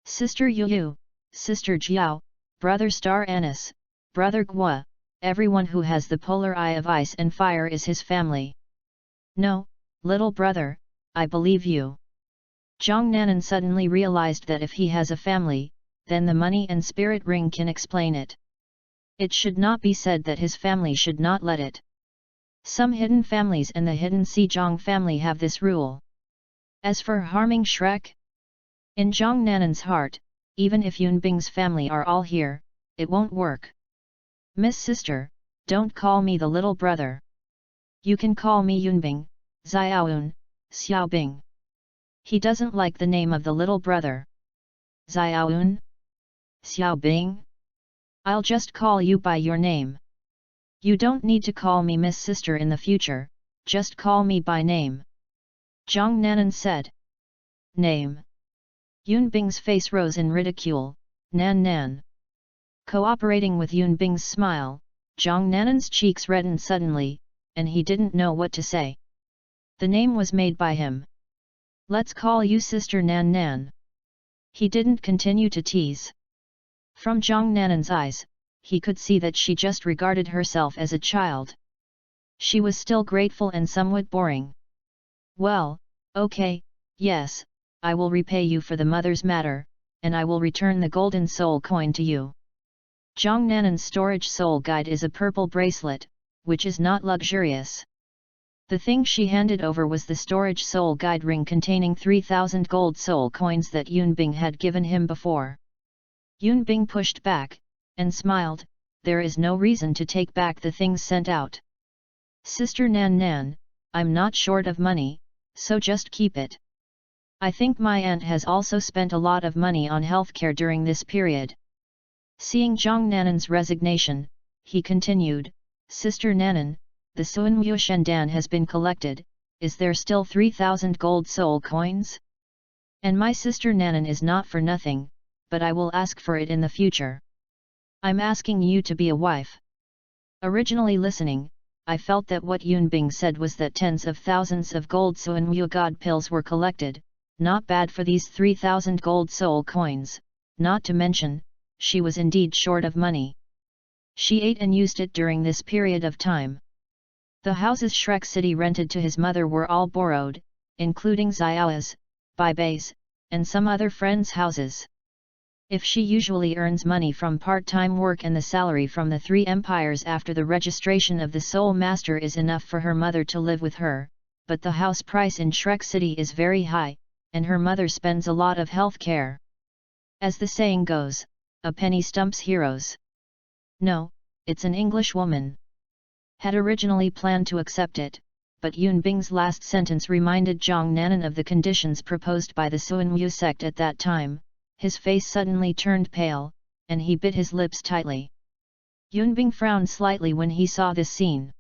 Sister Yu, Sister Jiao, Brother Star Anise, Brother Gua, everyone who has the polar eye of ice and fire is his family." "No, little brother, I believe you." Zhang Nanan suddenly realized that if he has a family, then the money and spirit ring can explain it. It should not be said that his family should not let it. Some hidden families and the hidden Xizhang family have this rule. As for harming Shrek, in Zhang Nanan's heart, even if Yunbing's family are all here, it won't work. "Miss Sister, don't call me the little brother. You can call me Yunbing, Xiaoyun, Xiaobing." He doesn't like the name of the little brother. "Xiaoyun? Xiaobing? I'll just call you by your name. You don't need to call me Miss Sister in the future, just call me by name." Zhang Nanan said. "Name?" Yunbing's face rose in ridicule, "Nan Nan." Cooperating with Yunbing's smile, Zhang Nanan's cheeks reddened suddenly, and he didn't know what to say. The name was made by him. "Let's call you Sister Nan Nan." He didn't continue to tease. From Zhang Nanan's eyes, he could see that she just regarded herself as a child. She was still grateful and somewhat boring. Well, okay, yes, I will repay you for the mother's matter, and I will return the golden soul coin to you. Zhang Nanan's storage soul guide is a purple bracelet, which is not luxurious. The thing she handed over was the storage soul guide ring containing 3,000 gold soul coins that Yunbing had given him before. Yunbing pushed back, and smiled, there is no reason to take back the things sent out. Sister Nan Nan, I'm not short of money, so just keep it. I think my aunt has also spent a lot of money on healthcare during this period. Seeing Zhang Nanan's resignation, he continued, Sister Nanan, the Suanwu Shendan has been collected, is there still 3,000 gold soul coins? And my sister Nanan is not for nothing, but I will ask for it in the future. I'm asking you to be a wife. Originally listening, I felt that what Yunbing said was that tens of thousands of gold Suanwu god pills were collected, not bad for these 3,000 gold soul coins, not to mention, she was indeed short of money. She ate and used it during this period of time. The houses Shrek City rented to his mother were all borrowed, including Xiao's, Bai Bai's, and some other friends' houses. If she usually earns money from part-time work and the salary from the 3 empires after the registration of the Soul Master is enough for her mother to live with her, but the house price in Shrek City is very high, and her mother spends a lot of health care. As the saying goes, a penny stumps heroes. No, it's an English woman. Had originally planned to accept it, but Yunbing's last sentence reminded Zhang Nanan of the conditions proposed by the Suanwu sect at that time. His face suddenly turned pale, and he bit his lips tightly. Yunbing frowned slightly when he saw this scene.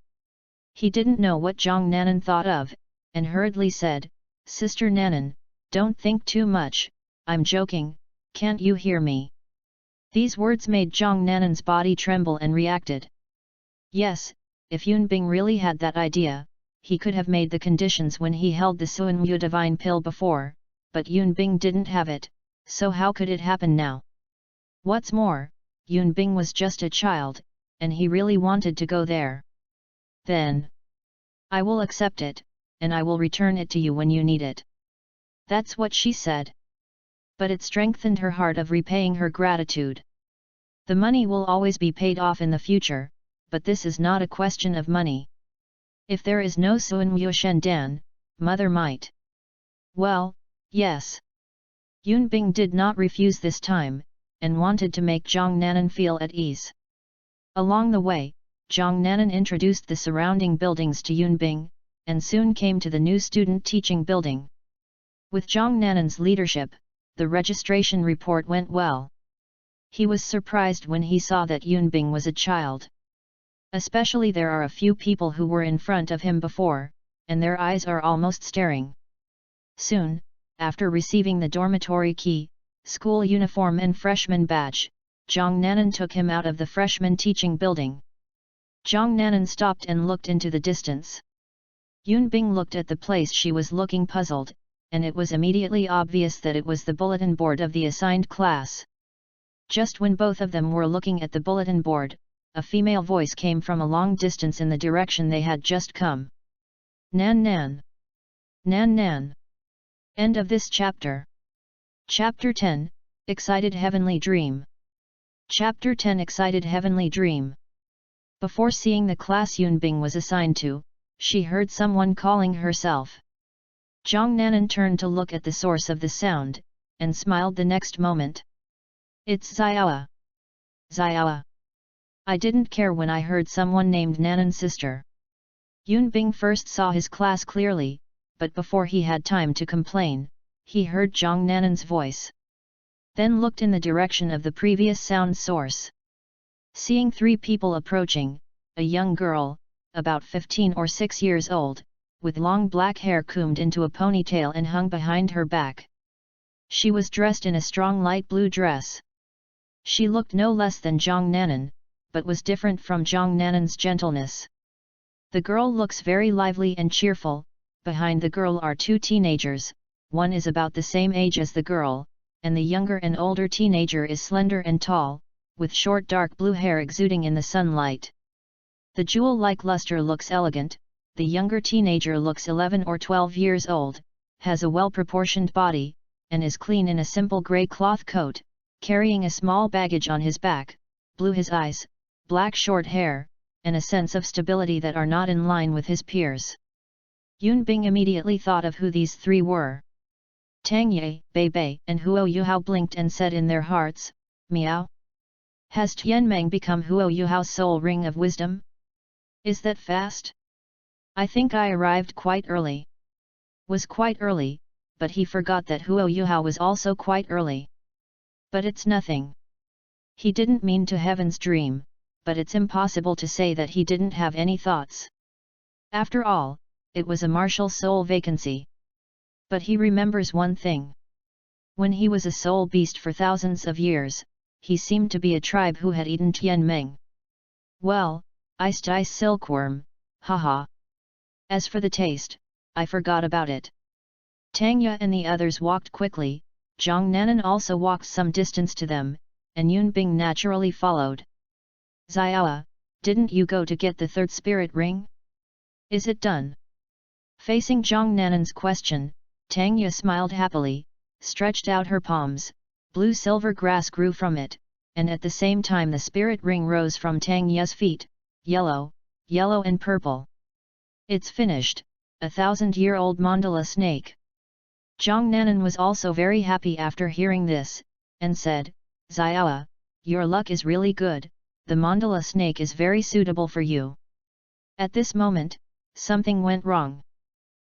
He didn't know what Zhang Nanan thought of, and hurriedly said, Sister Nanan, don't think too much, I'm joking, can't you hear me? These words made Zhang Nanan's body tremble and reacted. Yes, if Yunbing really had that idea, he could have made the conditions when he held the Suanwu divine pill before, but Yunbing didn't have it, so how could it happen now? What's more, Yunbing was just a child, and he really wanted to go there. Then, I will accept it, and I will return it to you when you need it. That's what she said. But it strengthened her heart of repaying her gratitude. The money will always be paid off in the future, but this is not a question of money. If there is no Suanwu Shendan, mother might. Well, yes. Yunbing did not refuse this time, and wanted to make Zhang Nanan feel at ease. Along the way, Zhang Nanan introduced the surrounding buildings to Yunbing, and soon came to the new student teaching building. With Zhang Nanan's leadership, the registration report went well. He was surprised when he saw that Yunbing was a child. Especially there are a few people who were in front of him before, and their eyes are almost staring. Soon, after receiving the dormitory key, school uniform and freshman badge, Zhang Nanan took him out of the freshman teaching building. Zhang Nanan stopped and looked into the distance. Yunbing looked at the place she was looking puzzled, and it was immediately obvious that it was the bulletin board of the assigned class. Just when both of them were looking at the bulletin board, a female voice came from a long distance in the direction they had just come. Nan Nan! Nan Nan! End of this chapter. Chapter 10, Excited Heavenly Dream. Chapter 10 Excited Heavenly Dream. Before seeing the class Yunbing was assigned to, she heard someone calling herself. Zhang Nanan turned to look at the source of the sound, and smiled the next moment. It's Xiaoa. Xiaoa. I didn't care when I heard someone named Nanan's sister. Yunbing first saw his class clearly, but before he had time to complain, he heard Zhang Nanan's voice. Then looked in the direction of the previous sound source. Seeing 3 people approaching, a young girl, about 15 or 6 years old, with long black hair combed into a ponytail and hung behind her back. She was dressed in a strong light blue dress. She looked no less than Zhang Nanan, but was different from Zhang Nanan's gentleness. The girl looks very lively and cheerful. Behind the girl are 2 teenagers, one is about the same age as the girl, and the younger and older teenager is slender and tall, with short dark blue hair exuding in the sunlight. The jewel-like luster looks elegant. The younger teenager looks 11 or 12 years old, has a well-proportioned body, and is clean in a simple grey cloth coat, carrying a small baggage on his back, blue his eyes, black short hair, and a sense of stability that are not in line with his peers. Yun Bing immediately thought of who these three were. Tang Ye, Bei Bei, and Huo Yuhao blinked and said in their hearts, "Meow? Has Tianmeng become Huo Yuhao's soul ring of wisdom? Is that fast? I think I arrived quite early." Was quite early, but he forgot that Huo Yuhao was also quite early. But it's nothing. He didn't mean to heaven's dream, but it's impossible to say that he didn't have any thoughts. After all, it was a martial soul vacancy. But he remembers one thing. When he was a soul beast for thousands of years, he seemed to be a tribe who had eaten Tianmeng. Well, iced ice silkworm, haha. As for the taste, I forgot about it. Tang Ye and the others walked quickly. Zhang Nanan also walked some distance to them, and Yun Bing naturally followed. "Xiaoa, didn't you go to get the third spirit ring? Is it done?" Facing Zhang Nanan's question, Tang Ye smiled happily, stretched out her palms. Blue silver grass grew from it, and at the same time the spirit ring rose from Tang Ye's feet, yellow, yellow and purple. "It's finished, a 1,000-year-old mandala snake." Zhang Nanan was also very happy after hearing this, and said, "Xiaoa, your luck is really good, the mandala snake is very suitable for you." At this moment, something went wrong.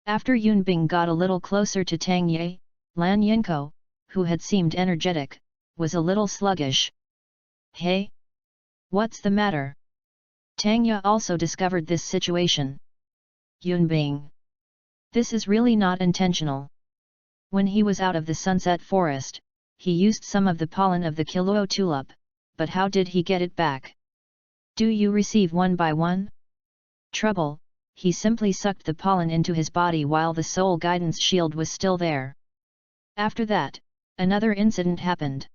After Yun Bing got a little closer to Tang Ye, Lan Yinko, who had seemed energetic, was a little sluggish. "Hey? What's the matter?" Tang Ye also discovered this situation. "Yun Bing. This is really not intentional. When he was out of the sunset forest, he used some of the pollen of the Douluo tulip, but how did he get it back? Do you receive one by one?" Trouble, he simply sucked the pollen into his body while the soul guidance shield was still there. After that, another incident happened.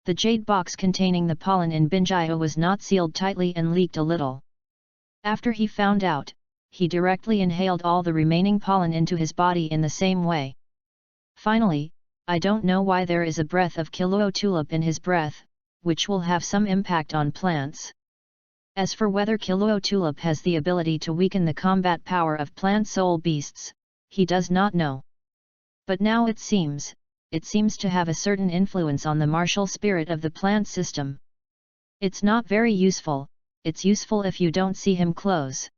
The jade box containing the pollen in Binjio was not sealed tightly and leaked a little. After he found out, he directly inhaled all the remaining pollen into his body in the same way. Finally, I don't know why there is a breath of Douluo tulip in his breath, which will have some impact on plants. As for whether Douluo tulip has the ability to weaken the combat power of plant soul beasts, he does not know. But now it seems to have a certain influence on the martial spirit of the plant system. It's not very useful, it's useful if you don't see him close.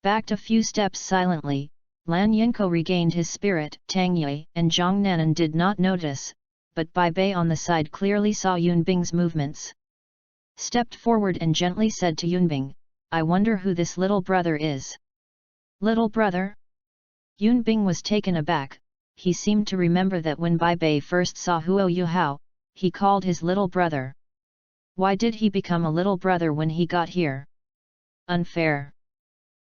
Backed a few steps silently, Lan Yinko regained his spirit. Tang Ye and Zhang Nanan did not notice, but Bei Bei on the side clearly saw Yun Bing's movements. Stepped forward and gently said to Yun Bing, "I wonder who this little brother is." "Little brother?" Yun Bing was taken aback. He seemed to remember that when Bei Bei first saw Huo Yuhao, he called his little brother. Why did he become a little brother when he got here? Unfair.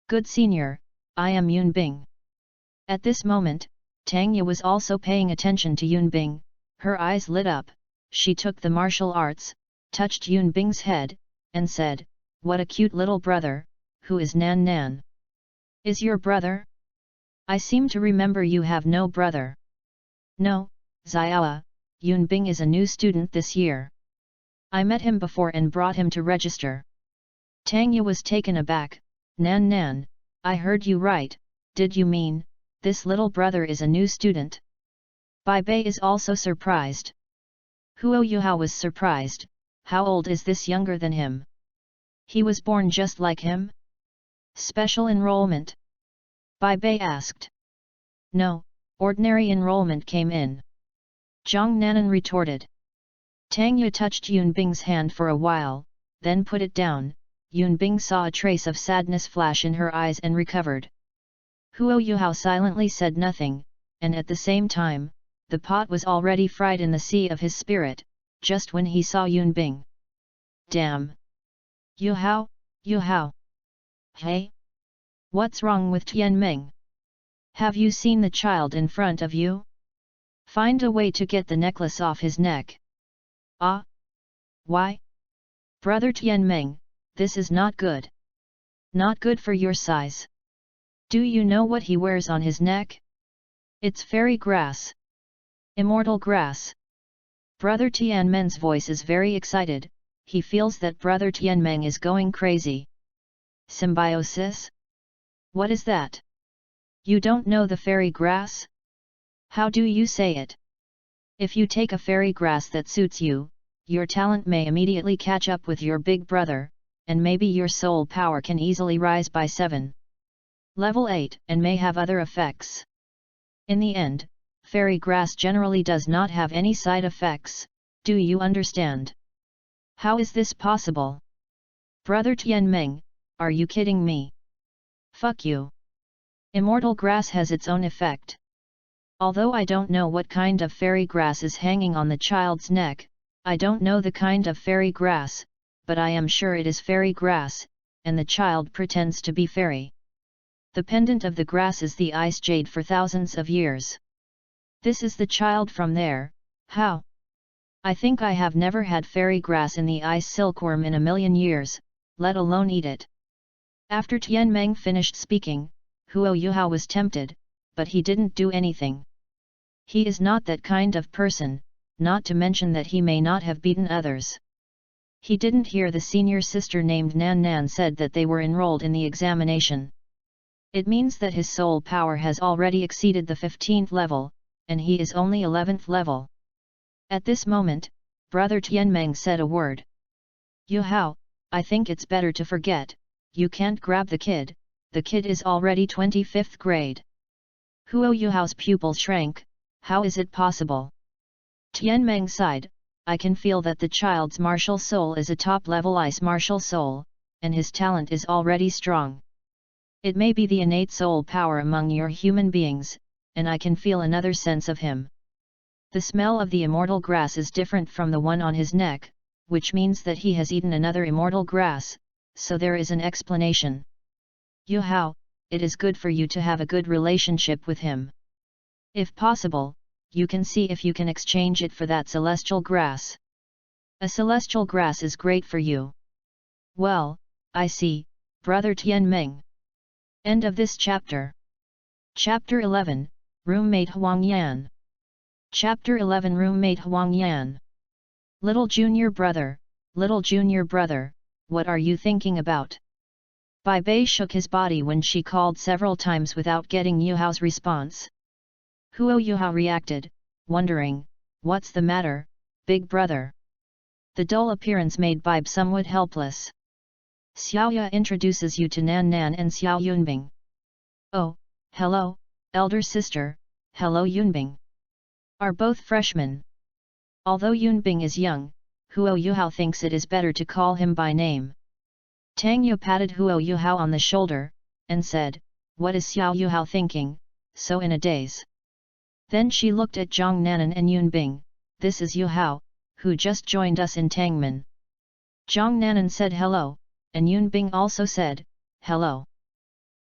"Good senior, I am Yun Bing." At this moment, Tang Ye was also paying attention to Yun Bing. Her eyes lit up. She took the martial arts, touched Yun Bing's head, and said, "What a cute little brother, who is Nan Nan? Is your brother? I seem to remember you have no brother." "No, Xiaoa, Yun Bing is a new student this year. I met him before and brought him to register." Tang Ye was taken aback. "Nan Nan, I heard you right, did you mean, this little brother is a new student?" Bei Bei is also surprised. Huo Yuhao was surprised. How old is this younger than him? He was born just like him? Special enrollment? Bei Bei asked. "No, ordinary enrollment came in." Zhang Nanan retorted. Tang Ye touched Yun Bing's hand for a while, then put it down. Yun Bing saw a trace of sadness flash in her eyes and recovered. Huo Yuhao silently said nothing, and at the same time, the pot was already fried in the sea of his spirit, just when he saw Yun Bing. "Damn! Yuhao, Yuhao! Hey? What's wrong with Tianmeng? Have you seen the child in front of you?" Find a way to get the necklace off his neck. Ah? Why? Brother Tianmeng, this is not good. Not good for your size. Do you know what he wears on his neck? It's fairy grass. Immortal grass. Brother Tianmen's voice is very excited, he feels that Brother Tianmeng is going crazy. Symbiosis? What is that? You don't know the fairy grass? How do you say it? If you take a fairy grass that suits you, your talent may immediately catch up with your big brother, and maybe your soul power can easily rise by 7. Level 8 and may have other effects. In the end, fairy grass generally does not have any side effects, do you understand? How is this possible? Brother Tianmeng, are you kidding me? Fuck you. Immortal grass has its own effect. Although I don't know what kind of fairy grass is hanging on the child's neck, I don't know the kind of fairy grass, but I am sure it is fairy grass, and the child pretends to be fairy. The pendant of the grass is the ice jade for thousands of years. This is the child from there, how? I think I have never had fairy grass in the ice silkworm in a million years, let alone eat it. After Tianmeng finished speaking, Huo Yuhao was tempted, but he didn't do anything. He is not that kind of person, not to mention that he may not have beaten others. He didn't hear the senior sister named Nan Nan said that they were enrolled in the examination. It means that his soul power has already exceeded the 15th level, and he is only 11th level. At this moment, Brother Tianmeng said a word. Yuhao, I think it's better to forget, you can't grab the kid is already 25th grade. Huo Yuhao's pupil shrank, how is it possible? Tianmeng sighed, I can feel that the child's martial soul is a top-level ice martial soul, and his talent is already strong. It may be the innate soul power among your human beings, and I can feel another sense of him. The smell of the immortal grass is different from the one on his neck, which means that he has eaten another immortal grass, so there is an explanation. Yuhao, it is good for you to have a good relationship with him. If possible, you can see if you can exchange it for that celestial grass. A celestial grass is great for you. Well, I see, Brother Tianmeng. End of this chapter. Chapter 11, Roommate Huang Yan. Chapter 11 Roommate Huang Yan. Little junior brother, what are you thinking about? Bai Bei shook his body when she called several times without getting Yuhao's response. Huo Yuhao reacted, wondering, what's the matter, big brother? The dull appearance made Bai somewhat helpless. Xiaoya introduces you to Nan Nan and Xiao Yunbing. Oh, hello, elder sister, hello Yunbing. Are both freshmen. Although Yunbing is young, Huo Yuhao thinks it is better to call him by name. Tang Yu patted Huo Yuhao on the shoulder, and said, what is Xiao Yuhao thinking, so in a daze. Then she looked at Zhang Nanan and Yunbing, this is Yuhao, who just joined us in Tangmen. Zhang Nanan said hello, and Yunbing also said, hello.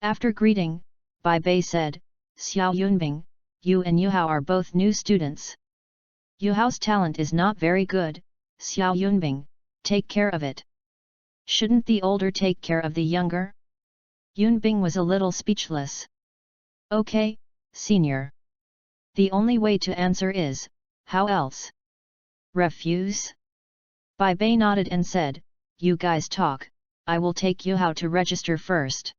After greeting, Bai Bei said, Xiao Yunbing, you and Yuhao are both new students. Yuhao's talent is not very good, Xiao Yunbing, take care of it. Shouldn't the older take care of the younger? Yunbing was a little speechless. Okay, senior. The only way to answer is, how else? Refuse? Bai Bei nodded and said, you guys talk, I will take Yuhao to register first.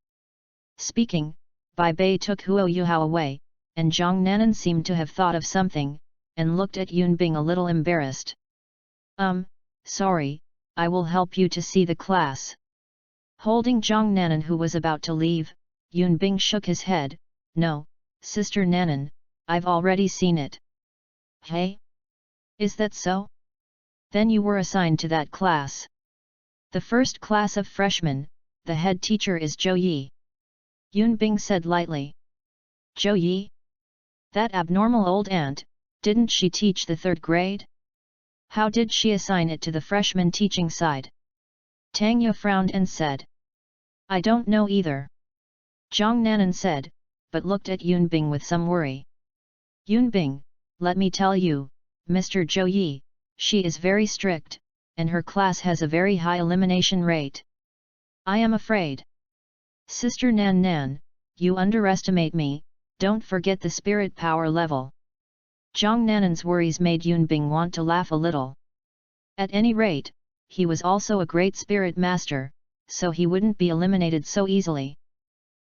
Speaking, Bai Bei took Huo Yuhao away, and Zhang Nanan seemed to have thought of something, and looked at Yunbing a little embarrassed. Sorry, I will help you to see the class. Holding Zhang Nanan who was about to leave, Yunbing shook his head, no, Sister Nanan, I've already seen it. Hey? Is that so? Then you were assigned to that class. The first class of freshmen, the head teacher is Zhou Yi. Yunbing said lightly. Zhou Yi? That abnormal old aunt, didn't she teach the 3rd grade? How did she assign it to the freshman teaching side? Tang Yu frowned and said. I don't know either. Zhang Nanan said, but looked at Yunbing with some worry. Yunbing, let me tell you, Mr. Zhou Yi, she is very strict, and her class has a very high elimination rate. I am afraid. Sister Nan Nan, you underestimate me, don't forget the spirit power level. Zhang Nanan's worries made Yunbing want to laugh a little. At any rate, he was also a great spirit master, so he wouldn't be eliminated so easily.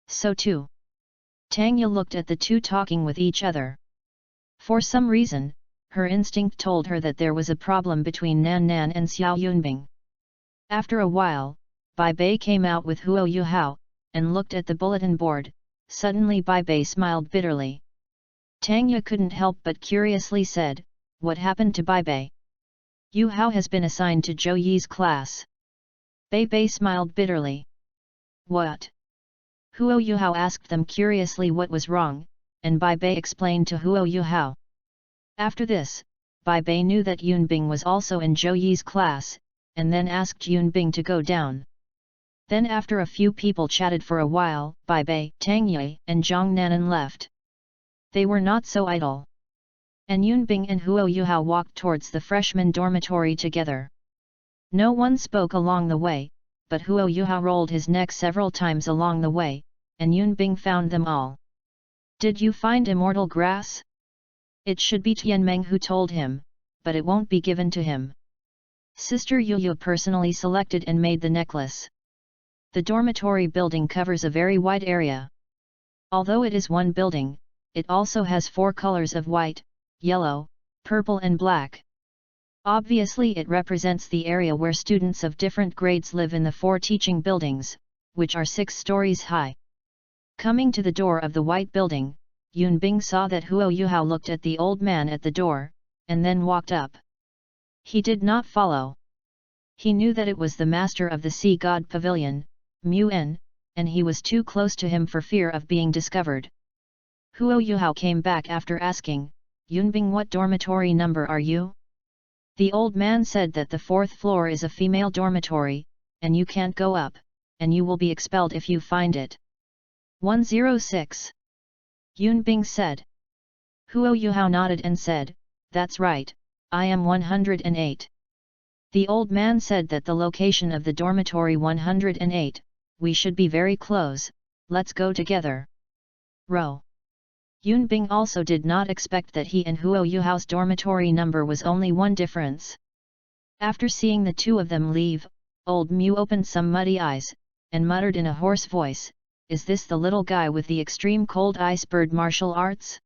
So too. Tangya looked at the two talking with each other. For some reason, her instinct told her that there was a problem between Nan Nan and Xiao Yunbing. After a while, Bai Bei came out with Huo Yuhao, and looked at the bulletin board. Suddenly Bai Bei smiled bitterly. Tangya couldn't help but curiously said, "What happened to Bai Bei? Yu Hao has been assigned to Zhou Yi's class." Bai Bei smiled bitterly. "What?" Huo Yuhao asked them curiously what was wrong, and Bai Bei explained to Huo Yuhao. After this, Bai Bei knew that Yunbing was also in Zhou Yi's class, and then asked Yunbing to go down. Then after a few people chatted for a while, Bai Bei, Tang Yi and Zhang Nanan left. They were not so idle. And Yunbing and Huo Yuhao walked towards the freshman dormitory together. No one spoke along the way, but Huo Yuhao rolled his neck several times along the way, and Yunbing found them all. "Did you find immortal grass?" It should be Tianmeng who told him, but it won't be given to him. Sister Yu personally selected and made the necklace. The dormitory building covers a very wide area. Although it is one building, it also has 4 colors of white, yellow, purple and black. Obviously it represents the area where students of different grades live in the 4 teaching buildings, which are 6 stories high. Coming to the door of the white building, Yunbing saw that Huo Yuhao looked at the old man at the door, and then walked up. He did not follow. He knew that it was the master of the Sea God Pavilion, Mu En, and he was too close to him for fear of being discovered. Huo Yuhao came back after asking, "Yunbing, what dormitory number are you?" The old man said that the 4th floor is a female dormitory, and you can't go up, and you will be expelled if you find it. 106. Yunbing said. Huo Yuhao nodded and said, "That's right, I am 108. The old man said that the location of the dormitory 108, we should be very close, let's go together. Row. Yunbing also did not expect that he and Huo Yuhao's dormitory number was only 1 difference. After seeing the two of them leave, old Mu opened some muddy eyes, and muttered in a hoarse voice, "Is this the little guy with the extreme cold ice bird martial arts?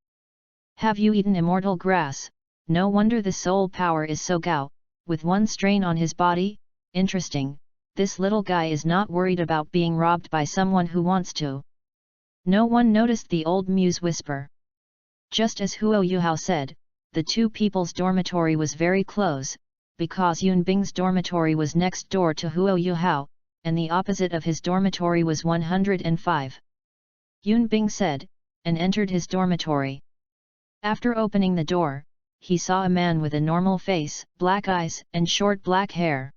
Have you eaten immortal grass? No wonder the soul power is so gao, with 1 strain on his body, interesting, this little guy is not worried about being robbed by someone who wants to." No one noticed the old Mu's whisper. Just as Huo Yuhao said, the two people's dormitory was very close, because Yunbing's dormitory was next door to Huo Yuhao, and the opposite of his dormitory was 105. Yunbing said, and entered his dormitory. After opening the door, he saw a man with a normal face, black eyes, and short black hair.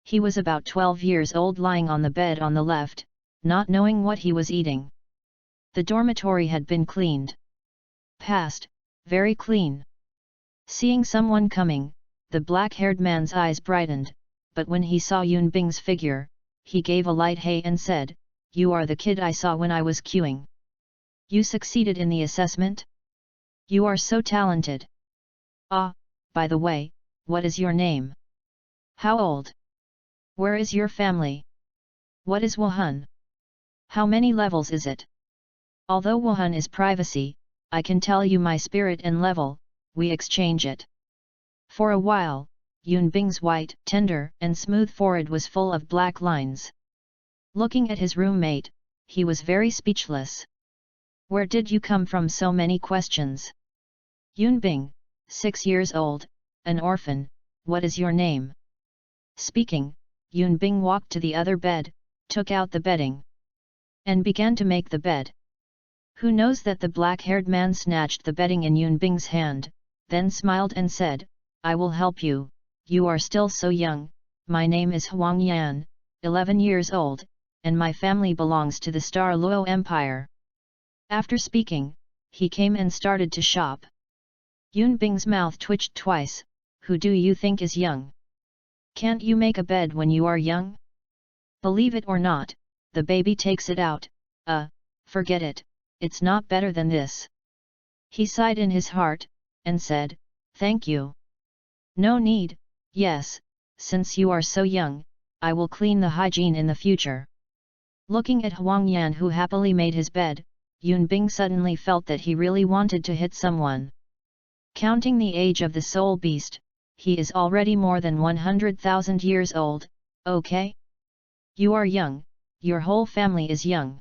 He was about 12 years old, lying on the bed on the left, not knowing what he was eating. The dormitory had been cleaned. Past, very clean. Seeing someone coming, the black-haired man's eyes brightened, but when he saw Yunbing's figure, he gave a light hey and said, "You are the kid I saw when I was queuing. You succeeded in the assessment? You are so talented. Ah, by the way, what is your name? How old? Where is your family? What is Wuhan? How many levels is it? Although Wuhan is privacy, I can tell you my spirit and level, we exchange it." For a while, Yunbing's white, tender, and smooth forehead was full of black lines. Looking at his roommate, he was very speechless. "Where did you come from? So many questions." "Yunbing, 6 years old, an orphan, what is your name?" Speaking, Yunbing walked to the other bed, took out the bedding, and began to make the bed. Who knows that the black-haired man snatched the bedding in Yunbing's hand, then smiled and said, "I will help you, you are still so young, my name is Huang Yan, 11 years old, and my family belongs to the Star Luo Empire." After speaking, he came and started to shop. Yun Bing's mouth twitched twice. Who do you think is young? Can't you make a bed when you are young? Believe it or not, the baby takes it out. Forget it, it's not better than this. He sighed in his heart, and said, thank you. No need. Yes, since you are so young, I will clean the hygiene in the future. Looking at Huang Yan, who happily made his bed, Yun Bing suddenly felt that he really wanted to hit someone. Counting the age of the soul beast, he is already more than 100,000 years old, okay? You are young, your whole family is young.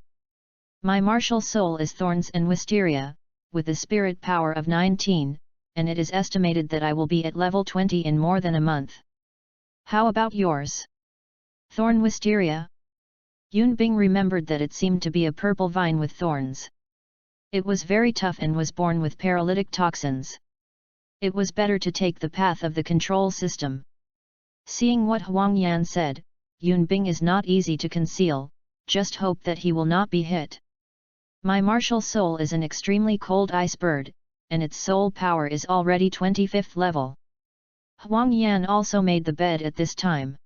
My martial soul is thorns and wisteria, with the spirit power of 19, and it is estimated that I will be at level 20 in more than a month. How about yours? Thorn wisteria? Yun Bing remembered that it seemed to be a purple vine with thorns. It was very tough and was born with paralytic toxins. It was better to take the path of the control system. Seeing what Huang Yan said, Yun Bing is not easy to conceal, just hope that he will not be hit. My martial soul is an extremely cold ice bird, and its soul power is already 25th level. Huang Yan also made the bed at this time.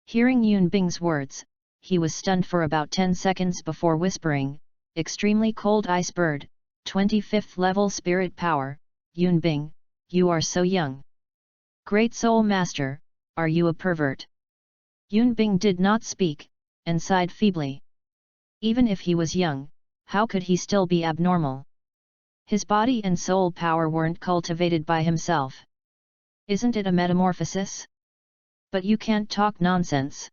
Hearing Yun Bing's words, he was stunned for about 10 seconds before whispering, extremely cold ice bird, 25th level spirit power. Yun Bing, you are so young. Great Soul Master, are you a pervert? Yun Bing did not speak, and sighed feebly. Even if he was young, how could he still be abnormal? His body and soul power weren't cultivated by himself. Isn't it a metamorphosis? But you can't talk nonsense.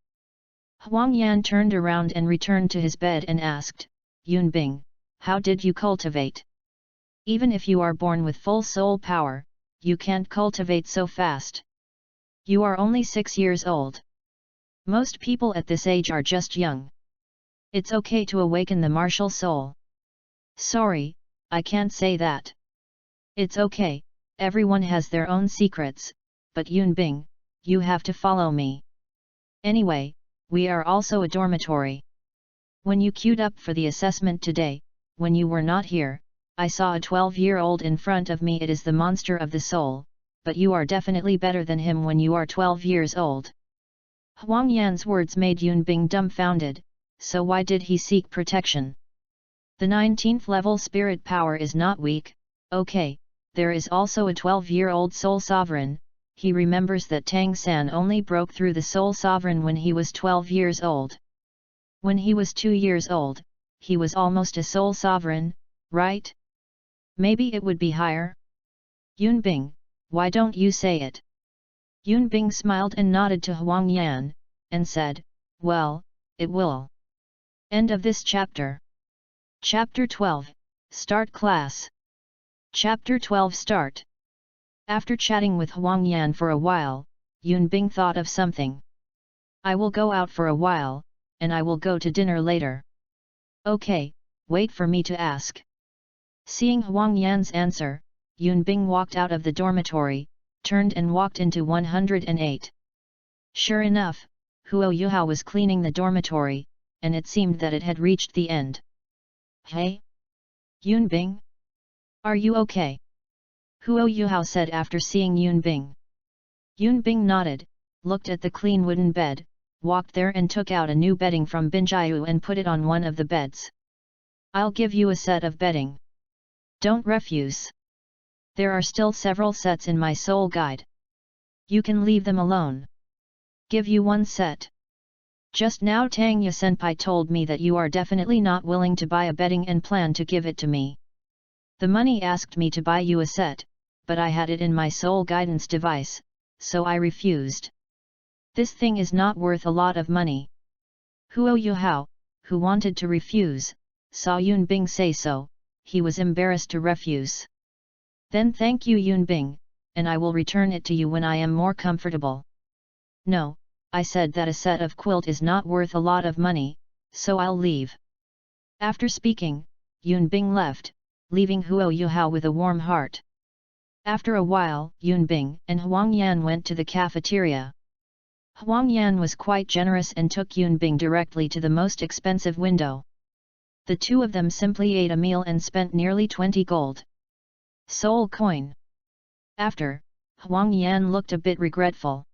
Huang Yan turned around and returned to his bed and asked, Yun Bing, how did you cultivate? Even if you are born with full soul power, you can't cultivate so fast. You are only 6 years old. Most people at this age are just young. It's okay to awaken the martial soul. Sorry, I can't say that. It's okay, everyone has their own secrets, but Yun Bing, you have to follow me. Anyway, we are also a dormitory. When you queued up for the assessment today, when you were not here, I saw a 12-year-old in front of me. It is the monster of the soul, but you are definitely better than him when you are 12 years old. Huang Yan's words made Yun Bing dumbfounded, so why did he seek protection? The 19th level spirit power is not weak, okay, there is also a 12-year-old soul sovereign. He remembers that Tang San only broke through the soul sovereign when he was 12 years old. When he was 2 years old, he was almost a soul sovereign, right? Maybe it would be higher? Yun Bing, why don't you say it? Yun Bing smiled and nodded to Huang Yan, and said, well, it will. End of this chapter. Chapter 12, Start Class. Chapter 12 Start. After chatting with Huang Yan for a while, Yun Bing thought of something. I will go out for a while, and I will go to dinner later. Okay, wait for me to ask. Seeing Huang Yan's answer, Yun Bing walked out of the dormitory, turned and walked into 108. Sure enough, Huo Yuhao was cleaning the dormitory, and it seemed that it had reached the end. Hey? Yun Bing? Are you okay? Huo Yuhao said after seeing Yun Bing. Yun Bing nodded, looked at the clean wooden bed, walked there and took out a new bedding from Binjiu and put it on one of the beds. I'll give you a set of bedding. Don't refuse. There are still several sets in my soul guide. You can leave them alone. Give you one set. Just now Tangya Senpai told me that you are definitely not willing to buy a bedding and plan to give it to me. The money asked me to buy you a set, but I had it in my soul guidance device, so I refused. This thing is not worth a lot of money. Huo Yuhao, who wanted to refuse, saw Yun Bing say so, he was embarrassed to refuse. Then thank you Yun Bing, and I will return it to you when I am more comfortable. No, I said that a set of quilt is not worth a lot of money, so I'll leave. After speaking, Yun Bing left, leaving Huo Yuhao with a warm heart. After a while, Yun Bing and Huang Yan went to the cafeteria. Huang Yan was quite generous and took Yun Bing directly to the most expensive window. The two of them simply ate a meal and spent nearly 20 gold. Soul coin. After, Huang Yan looked a bit regretful.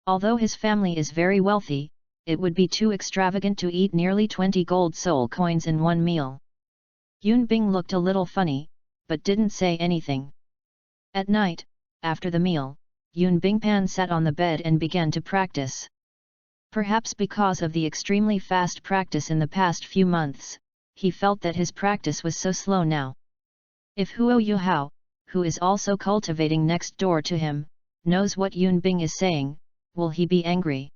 Although his family is very wealthy, it would be too extravagant to eat nearly 20 gold soul coins in one meal. Yun Bing looked a little funny, but didn't say anything. At night, after the meal, Yun Bingpan sat on the bed and began to practice. Perhaps because of the extremely fast practice in the past few months, he felt that his practice was so slow now. If Huo Yuhao, who is also cultivating next door to him, knows what Yun Bing is saying, will he be angry?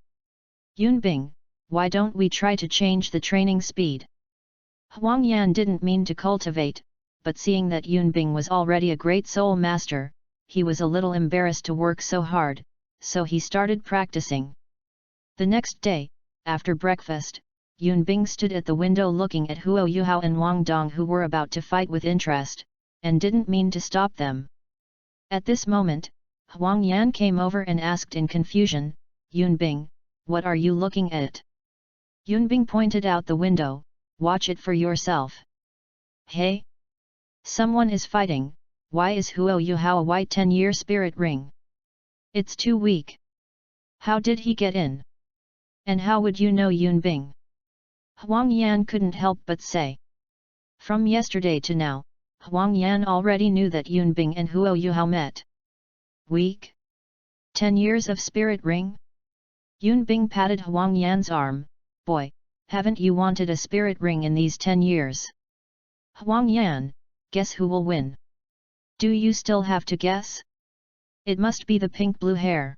Yun Bing, why don't we try to change the training speed? Huang Yan didn't mean to cultivate, but seeing that Yun Bing was already a great soul master, he was a little embarrassed to work so hard, so he started practicing. The next day, after breakfast, Yun Bing stood at the window looking at Huo Yuhao and Wang Dong, who were about to fight with interest, and didn't mean to stop them. At this moment, Huang Yan came over and asked in confusion, "Yun Bing, what are you looking at?" Yun Bing pointed out the window, "Watch it for yourself." "Hey? Someone is fighting, why is Huo Yuhao a white 10-year spirit ring? It's too weak. How did he get in? And how would you know Yun Bing?" Huang Yan couldn't help but say. From yesterday to now, Huang Yan already knew that Yun Bing and Huo Yuhao met. Weak? 10 years of spirit ring? Yun Bing patted Huang Yan's arm, "Boy, haven't you wanted a spirit ring in these 10 years? Huang Yan, guess who will win? Do you still have to guess? It must be the pink-blue hair.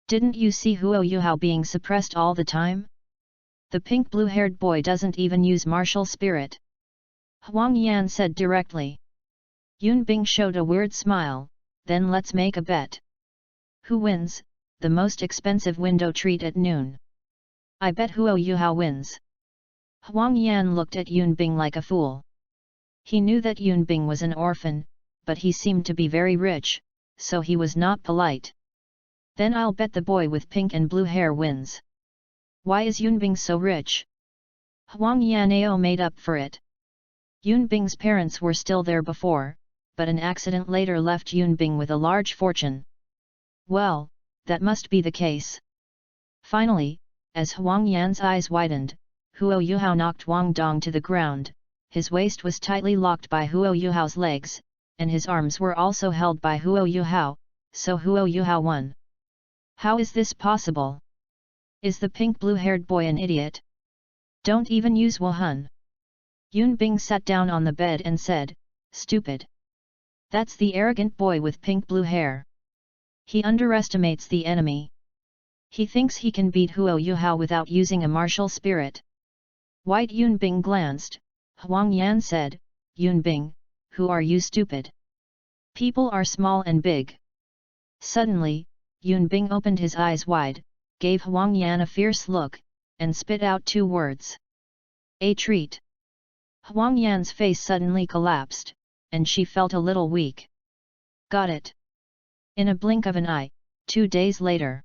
Didn't you see Huo Yuhao being suppressed all the time? The pink-blue-haired boy doesn't even use martial spirit." Huang Yan said directly. Yun Bing showed a weird smile, "Then let's make a bet. Who wins, the most expensive window treat at noon?" "I bet Huo Yuhao wins." Huang Yan looked at Yun Bing like a fool. He knew that Yun Bing was an orphan, but he seemed to be very rich, so he was not polite. "Then I'll bet the boy with pink and blue hair wins." "Why is Yun Bing so rich?" Huang Yanao made up for it. Yun Bing's parents were still there before, but an accident later left Yun Bing with a large fortune. Well, that must be the case. Finally, as Huang Yan's eyes widened, Huo Yuhao knocked Wang Dong to the ground. His waist was tightly locked by Huo Yuhao's legs, and his arms were also held by Huo Yuhao, so Huo Yuhao won. How is this possible? Is the pink-blue-haired boy an idiot? Don't even use Wuhan. Yun Bing sat down on the bed and said, "Stupid. That's the arrogant boy with pink-blue hair. He underestimates the enemy. He thinks he can beat Huo Yuhao without using a martial spirit." White Yun Bing glanced. Huang Yan said, "Yun Bing, who are you, stupid? People are small and big." Suddenly, Yun Bing opened his eyes wide, gave Huang Yan a fierce look, and spit out 2 words. "A treat." Huang Yan's face suddenly collapsed, and she felt a little weak. Got it. In a blink of an eye, 2 days later.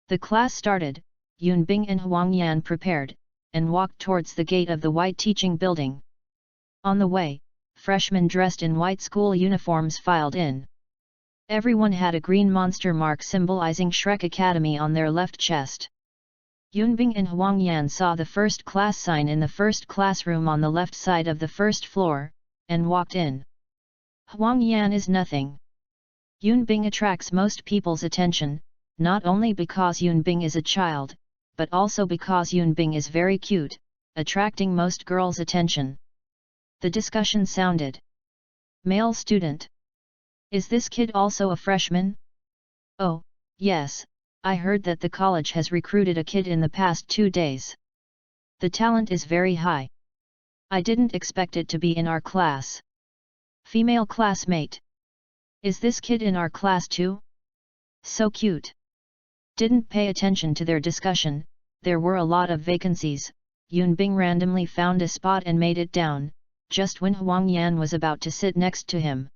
The class started. Yun Bing and Huang Yan prepared, and walked towards the gate of the white teaching building. On the way, freshmen dressed in white school uniforms filed in. Everyone had a green monster mark symbolizing Shrek Academy on their left chest. Yun Bing and Huang Yan saw the first class sign in the first classroom on the left side of the first floor, and walked in. Huang Yan is nothing. Yun Bing attracts most people's attention, not only because Yun Bing is a child, but also because Yun Bing is very cute, attracting most girls' attention. The discussion sounded. Male student. Is this kid also a freshman? Oh, yes, I heard that the college has recruited a kid in the past 2 days. The talent is very high. I didn't expect it to be in our class. Female classmate. Is this kid in our class too? So cute. Didn't pay attention to their discussion. There were a lot of vacancies. Yun Bing randomly found a spot and made it down, just when Huang Yan was about to sit next to him.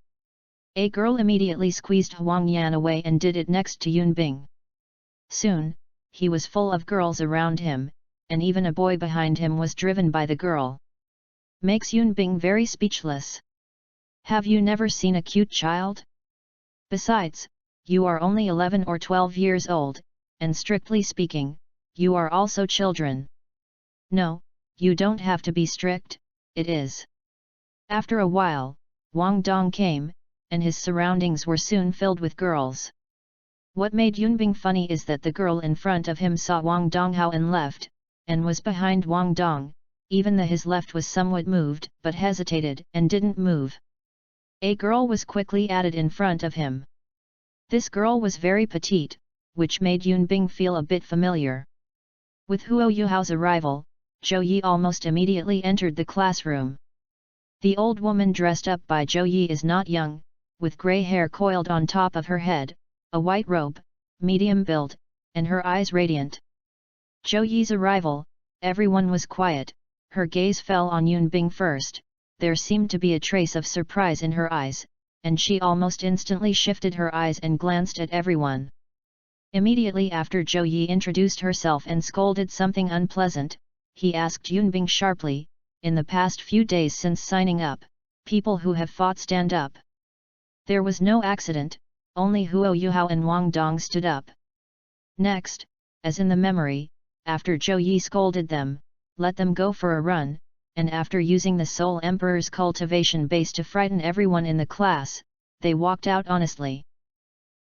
A girl immediately squeezed Huang Yan away and did it next to Yun Bing. Soon, he was full of girls around him, and even a boy behind him was driven by the girl. Makes Yun Bing very speechless. Have you never seen a cute child? Besides, you are only 11 or 12 years old, and strictly speaking, you are also children. No, you don't have to be strict, it is. After a while, Wang Dong came, and his surroundings were soon filled with girls. What made Yunbing funny is that the girl in front of him saw Wang Donghao and left, and was behind Wang Dong, even though his left was somewhat moved but hesitated and didn't move. A girl was quickly added in front of him. This girl was very petite, which made Yunbing feel a bit familiar. With Huo Yuhao's arrival, Zhou Yi almost immediately entered the classroom. The old woman dressed up by Zhou Yi is not young, with grey hair coiled on top of her head, a white robe, medium build, and her eyes radiant. Zhou Yi's arrival, everyone was quiet, her gaze fell on Yunbing first, there seemed to be a trace of surprise in her eyes, and she almost instantly shifted her eyes and glanced at everyone. Immediately after Zhou Yi introduced herself and scolded something unpleasant, he asked Yunbing sharply, in the past few days since signing up, people who have fought stand up. There was no accident, only Huo Yuhao and Wang Dong stood up. Next, as in the memory, after Zhou Yi scolded them, let them go for a run, and after using the Soul Emperor's cultivation base to frighten everyone in the class, they walked out honestly.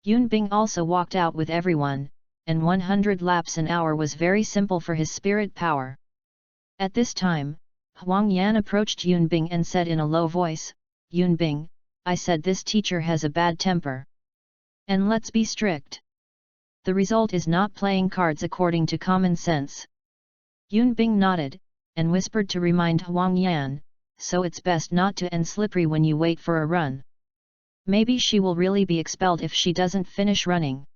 Yunbing also walked out with everyone, and 100 laps an hour was very simple for his spirit power. At this time, Huang Yan approached Yunbing and said in a low voice, "Yunbing, I said this teacher has a bad temper. And let's be strict. The result is not playing cards according to common sense." Yunbing nodded, and whispered to remind Huang Yan, "So it's best not to end slippery when you wait for a run. Maybe she will really be expelled if she doesn't finish running."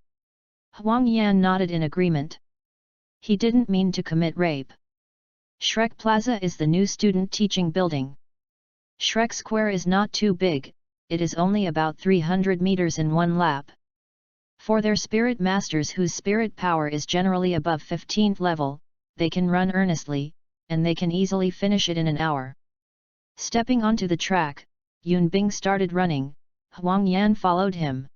Huang Yan nodded in agreement. He didn't mean to commit rape. Shrek Plaza is the new student teaching building. Shrek Square is not too big, it is only about 300 meters in one lap. For their spirit masters whose spirit power is generally above 15th level, they can run earnestly, and they can easily finish it in an hour. Stepping onto the track, Yunbing started running, Huang Yan followed him.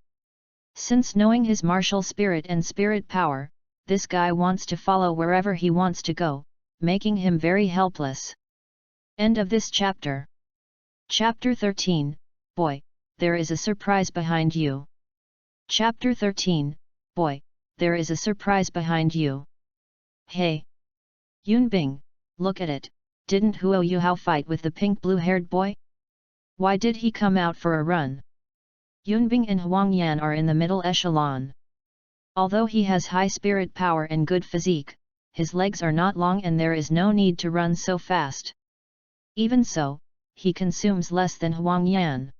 Since knowing his martial spirit and spirit power, this guy wants to follow wherever he wants to go, making him very helpless. End of this chapter. Chapter 13, Boy, there is a surprise behind you. Chapter 13, Boy, there is a surprise behind you. Hey! Yunbing, look at it, didn't Huo Yuhao fight with the pink blue-haired boy? Why did he come out for a run? Yunbing and Huang Yan are in the middle echelon. Although he has high spirit power and good physique, his legs are not long and there is no need to run so fast. Even so, he consumes less than Huang Yan.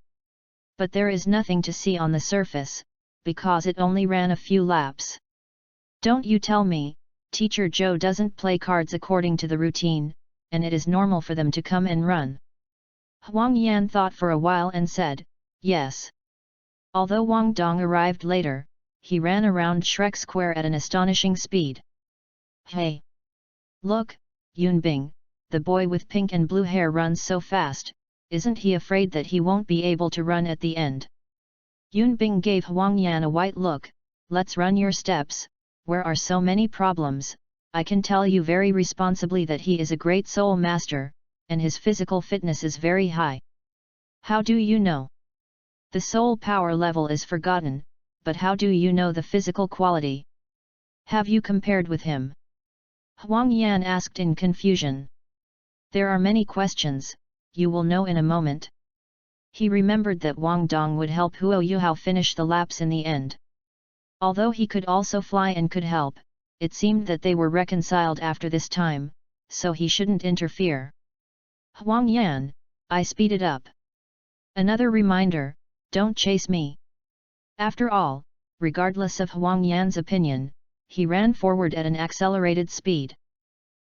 But there is nothing to see on the surface, because it only ran a few laps. Don't you tell me, Teacher Zhou doesn't play cards according to the routine, and it is normal for them to come and run. Huang Yan thought for a while and said, yes. Although Wang Dong arrived later, he ran around Shrek Square at an astonishing speed. Hey! Look, Yunbing, the boy with pink and blue hair runs so fast, isn't he afraid that he won't be able to run at the end? Yunbing gave Huang Yan a white look, let's run your steps, where are so many problems, I can tell you very responsibly that he is a great soul master, and his physical fitness is very high. How do you know? The soul power level is forgotten, but how do you know the physical quality? Have you compared with him? Huang Yan asked in confusion. There are many questions, you will know in a moment. He remembered that Wang Dong would help Huo Yuhao finish the laps in the end. Although he could also fly and could help, it seemed that they were reconciled after this time, so he shouldn't interfere. Huang Yan, I speeded up. Another reminder, don't chase me. After all, regardless of Huang Yan's opinion, he ran forward at an accelerated speed.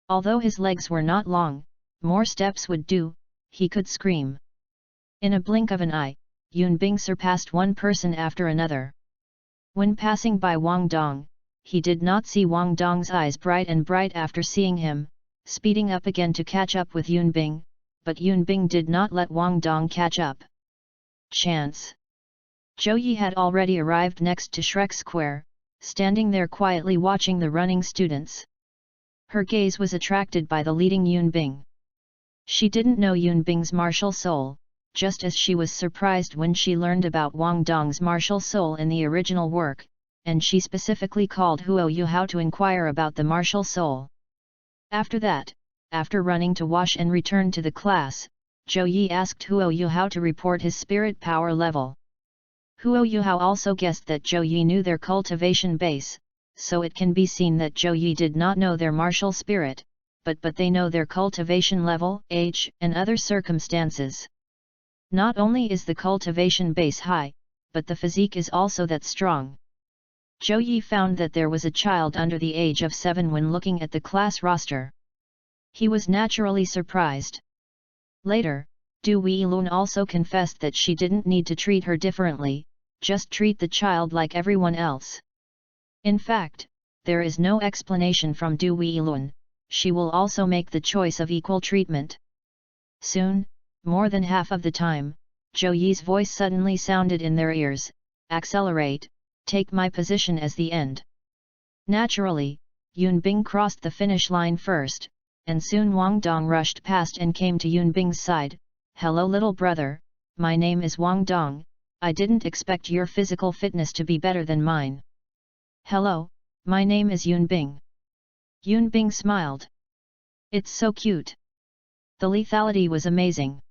Although his legs were not long, more steps would do, he could scream. In a blink of an eye, Yunbing surpassed one person after another. When passing by Wang Dong, he did not see Wang Dong's eyes bright and bright after seeing him, speeding up again to catch up with Yunbing, but Yunbing did not let Wang Dong catch up. Chance! Zhou Yi had already arrived next to Shrek Square, standing there quietly watching the running students. Her gaze was attracted by the leading Yun Bing. She didn't know Yun Bing's martial soul, just as she was surprised when she learned about Wang Dong's martial soul in the original work, and she specifically called Huo Yuhao to inquire about the martial soul. After that, after running to wash and return to the class, Zhou Yi asked Huo Yuhao to report his spirit power level. Huo Yuhao also guessed that Zhou Yi knew their cultivation base, so it can be seen that Zhou Yi did not know their martial spirit, but they know their cultivation level, age, and other circumstances. Not only is the cultivation base high, but the physique is also that strong. Zhou Yi found that there was a child under the age of 7 when looking at the class roster. He was naturally surprised. Later, Du Weilun also confessed that she didn't need to treat her differently, just treat the child like everyone else. In fact, there is no explanation from Du Weilun. She will also make the choice of equal treatment. Soon, more than half of the time, Zhou Yi's voice suddenly sounded in their ears, "Accelerate, take my position as the end." Naturally, Yun Bing crossed the finish line first, and soon Wang Dong rushed past and came to Yun Bing's side. "Hello little brother, my name is Wang Dong, I didn't expect your physical fitness to be better than mine." "Hello, my name is Yun Bing." Yun Bing smiled. "It's so cute." The lethality was amazing.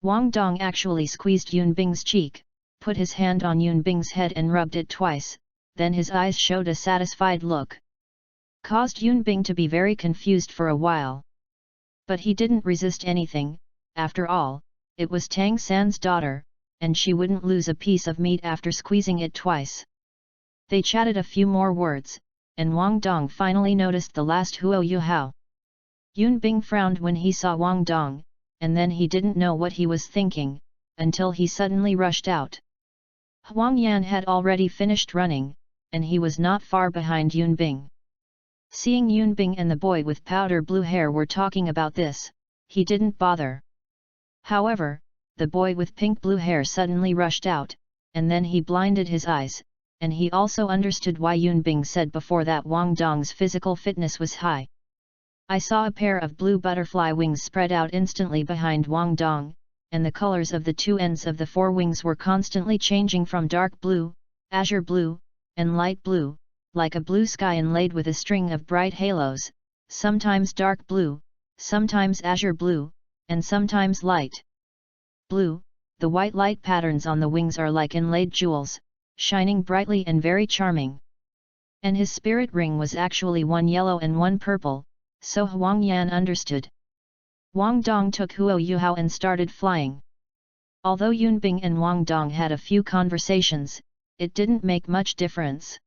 Wang Dong actually squeezed Yun Bing's cheek, put his hand on Yun Bing's head and rubbed it twice, then his eyes showed a satisfied look. Caused Yun Bing to be very confused for a while. But he didn't resist anything, after all, it was Tang San's daughter, and she wouldn't lose a piece of meat after squeezing it twice. They chatted a few more words, and Wang Dong finally noticed the last Huo Yuhao. Yun Bing frowned when he saw Wang Dong, and then he didn't know what he was thinking, until he suddenly rushed out. Huang Yan had already finished running, and he was not far behind Yun Bing. Seeing Yun Bing and the boy with powder blue hair were talking about this, he didn't bother. However, the boy with pink blue hair suddenly rushed out, and then he blinded his eyes, and he also understood why Yun Bing said before that Wang Dong's physical fitness was high. "I saw a pair of blue butterfly wings spread out instantly behind Wang Dong, and the colors of the two ends of the four wings were constantly changing from dark blue, azure blue, and light blue, like a blue sky inlaid with a string of bright halos, sometimes dark blue, sometimes azure blue, and sometimes light blue. The white light patterns on the wings are like inlaid jewels, shining brightly and very charming." And his spirit ring was actually one yellow and one purple, so Huang Yan understood. Wang Dong took Huo Yuhao and started flying. Although Yun Bing and Wang Dong had a few conversations, it didn't make much difference.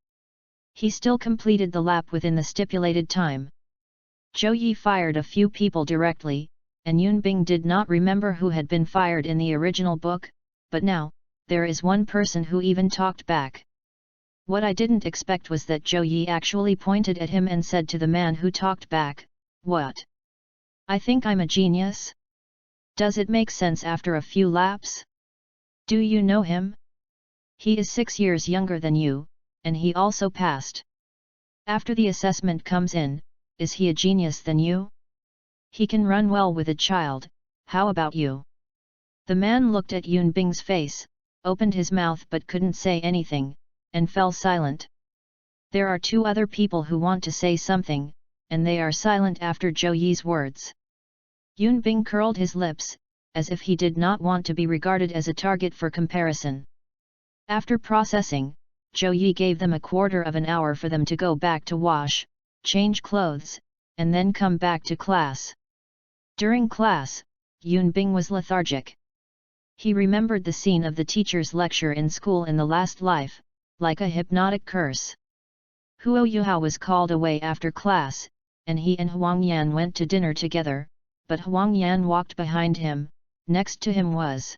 He still completed the lap within the stipulated time. Zhou Yi fired a few people directly, and Yun Bing did not remember who had been fired in the original book, but now, there is one person who even talked back. What I didn't expect was that Zhou Yi actually pointed at him and said to the man who talked back, "What? I think I'm a genius? Does it make sense after a few laps? Do you know him? He is 6 years younger than you, and he also passed. After the assessment comes in, is he a genius than you? He can run well with a child, how about you?" The man looked at Yun Bing's face, opened his mouth but couldn't say anything, and fell silent. There are two other people who want to say something, and they are silent after Zhou Yi's words. Yun Bing curled his lips, as if he did not want to be regarded as a target for comparison. After processing, Zhou Yi gave them a quarter of an hour for them to go back to wash, change clothes, and then come back to class. During class, Yun Bing was lethargic. He remembered the scene of the teacher's lecture in school in the last life, like a hypnotic curse. Huo Yuhao was called away after class, and he and Huang Yan went to dinner together, but Huang Yan walked behind him. Next to him was,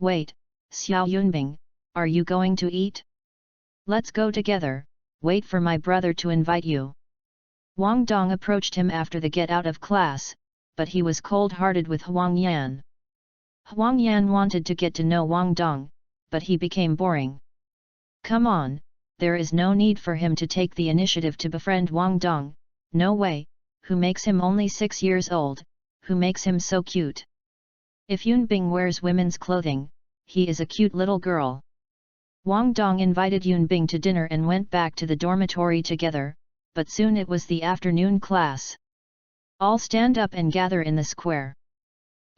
"Wait, Xiao Yunbing, are you going to eat? Let's go together, wait for my brother to invite you." Wang Dong approached him after the get out of class, but he was cold-hearted with Huang Yan. Huang Yan wanted to get to know Wang Dong, but he became boring. Come on, there is no need for him to take the initiative to befriend Wang Dong, no way, who makes him only 6 years old, who makes him so cute. If Yunbing wears women's clothing, he is a cute little girl. Wang Dong invited Yunbing to dinner and went back to the dormitory together, but soon it was the afternoon class. All stand up and gather in the square.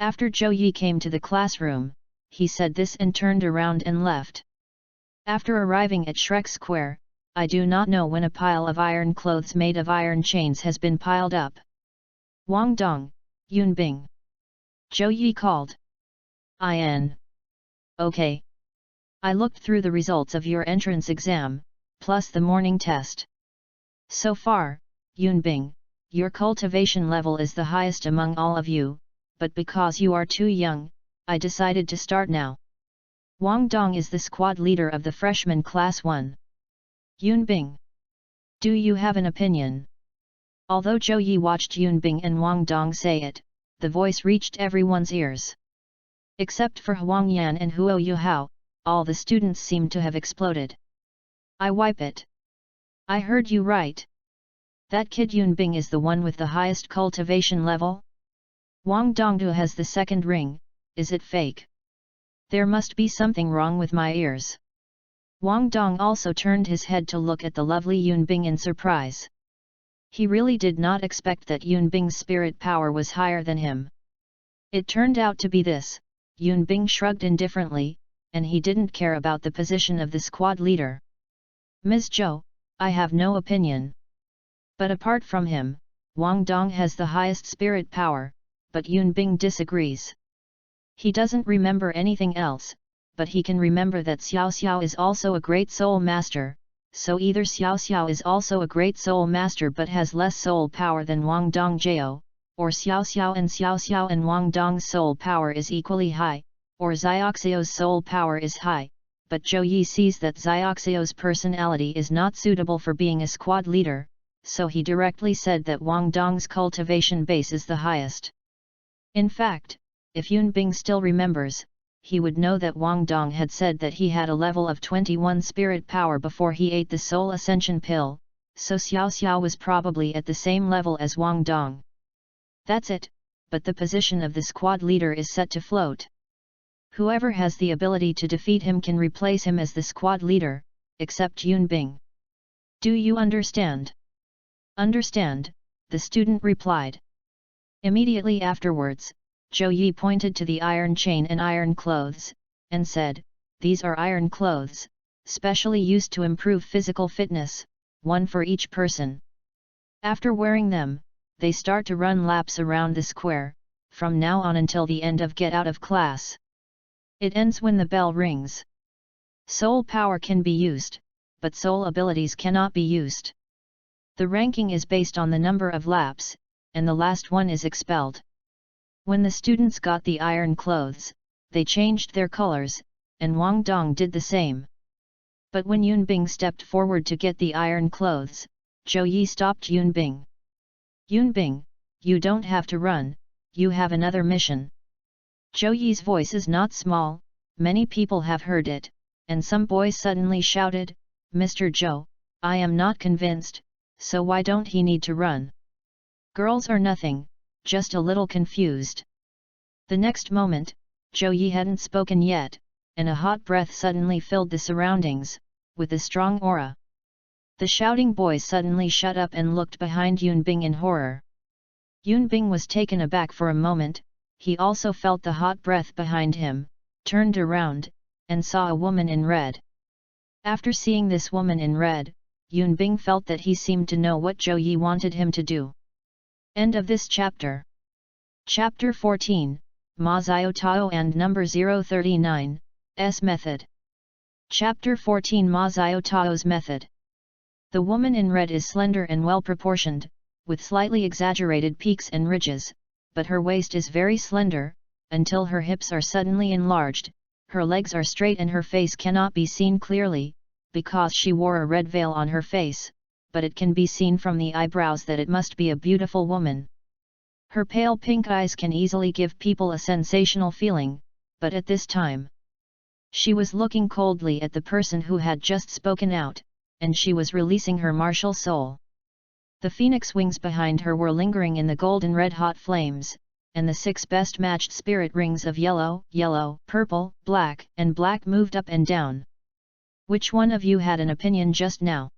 After Zhou Yi came to the classroom, he said this and turned around and left. After arriving at Shrek Square, I do not know when a pile of iron clothes made of iron chains has been piled up. Wang Dong, Yunbing. Zhou Yi called. Okay. I looked through the results of your entrance exam, plus the morning test. So far, Yunbing, your cultivation level is the highest among all of you, but because you are too young, I decided to start now. Wang Dong is the squad leader of the freshman class 1. Yunbing. Do you have an opinion? Although Zhou Yi watched Yunbing and Wang Dong say it, the voice reached everyone's ears. Except for Huang Yan and Huo Yuhao, all the students seemed to have exploded. I wipe it. I heard you right. That kid Yunbing is the one with the highest cultivation level? Wang Dongdu has the second ring, is it fake? There must be something wrong with my ears. Wang Dong also turned his head to look at the lovely Yunbing in surprise. He really did not expect that Yunbing's spirit power was higher than him. It turned out to be this. Yunbing shrugged indifferently, and he didn't care about the position of the squad leader. Ms. Zhou, I have no opinion. But apart from him, Wang Dong has the highest spirit power, but Yunbing disagrees. He doesn't remember anything else, but he can remember that Xiao Xiao is also a great soul master, so either Xiao Xiao is also a great soul master but has less soul power than Wang Dong Jiao, or Xiao Xiao and Wang Dong's soul power is equally high, or Xiaoxiao's soul power is high, but Zhou Yi sees that Xiaoxiao's personality is not suitable for being a squad leader, so he directly said that Wang Dong's cultivation base is the highest. In fact, if Yunbing still remembers, he would know that Wang Dong had said that he had a level of 21 spirit power before he ate the soul ascension pill, so Xiao Xiao was probably at the same level as Wang Dong. That's it, but the position of the squad leader is set to float. Whoever has the ability to defeat him can replace him as the squad leader, except Yunbing. Do you understand? Understand, the student replied. Immediately afterwards, Zhou Yi pointed to the iron chain and iron clothes, and said, these are iron clothes, specially used to improve physical fitness, one for each person. After wearing them, they start to run laps around the square, from now on until the end of get out of class. It ends when the bell rings. Soul power can be used, but soul abilities cannot be used. The ranking is based on the number of laps, and the last one is expelled. When the students got the iron clothes, they changed their colors, and Wang Dong did the same. But when Yunbing stepped forward to get the iron clothes, Zhou Yi stopped Yunbing. Yunbing, you don't have to run, you have another mission. Zhou Yi's voice is not small, many people have heard it, and some boys suddenly shouted, Mr. Zhou, I am not convinced, so why don't he need to run? Girls are nothing, just a little confused. The next moment, Zhou Yi hadn't spoken yet, and a hot breath suddenly filled the surroundings, with a strong aura. The shouting boys suddenly shut up and looked behind Yunbing in horror. Yunbing was taken aback for a moment, he also felt the hot breath behind him, turned around, and saw a woman in red. After seeing this woman in red, Yunbing felt that he seemed to know what Zhou Yi wanted him to do. End of this chapter. Chapter 14, Ma Xiao Tao and number 039, S method. Chapter 14 Ma Xiao Tao's method. The woman in red is slender and well proportioned, with slightly exaggerated peaks and ridges, but her waist is very slender, until her hips are suddenly enlarged, her legs are straight and her face cannot be seen clearly, because she wore a red veil on her face, but it can be seen from the eyebrows that it must be a beautiful woman. Her pale pink eyes can easily give people a sensational feeling, but at this time, She was looking coldly at the person who had just spoken out, and she was releasing her martial soul. The phoenix wings behind her were lingering in the golden red-hot flames, and the 6 best matched spirit rings of yellow, yellow, purple, black, and black moved up and down. Which one of you had an opinion just now?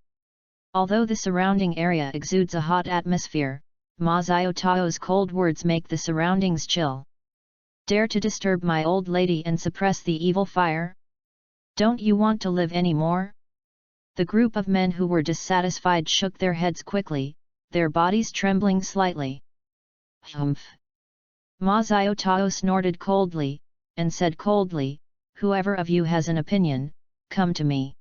Although the surrounding area exudes a hot atmosphere, Ma Xiaotao's cold words make the surroundings chill. Dare to disturb my old lady and suppress the evil fire? Don't you want to live anymore? The group of men who were dissatisfied shook their heads quickly, their bodies trembling slightly. Humph! Ma Xiaotao snorted coldly, and said coldly, whoever of you has an opinion, come to me.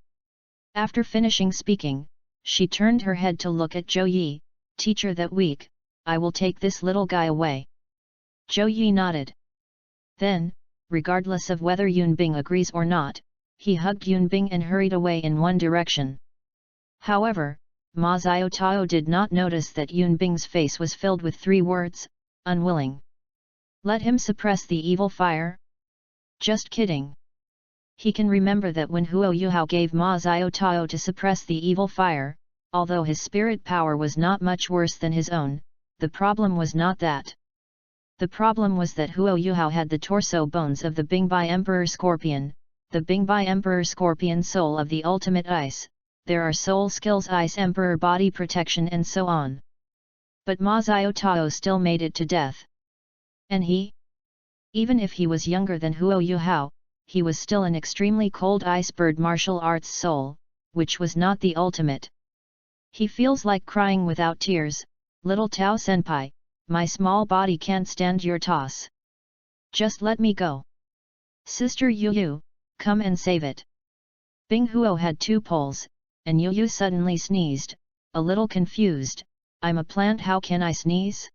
After finishing speaking, she turned her head to look at Zhou Yi. Teacher that week, I will take this little guy away. Zhou Yi nodded. Then, regardless of whether Yunbing agrees or not, he hugged Yunbing and hurried away in one direction. However, Ma Xiaotao did not notice that Yunbing's face was filled with 3 words, unwilling. Let him suppress the evil fire? Just kidding. He can remember that when Huo Yuhao gave Ma Xiaotao to suppress the evil fire, although his spirit power was not much worse than his own, the problem was not that. The problem was that Huo Yuhao had the torso bones of the Bingbai Emperor Scorpion, the Bingbai Emperor Scorpion soul of the ultimate ice, there are soul skills Ice Emperor body protection and so on. But Ma Xiaotao still made it to death. And he? Even if he was younger than Huo Yuhao, he was still an extremely cold ice bird martial arts soul, which was not the ultimate. He feels like crying without tears, little Tao Senpai, my small body can't stand your toss. Just let me go. Sister Yu, come and save it. Bing Huo had 2 poles, and Yu suddenly sneezed, a little confused, I'm a plant, how can I sneeze?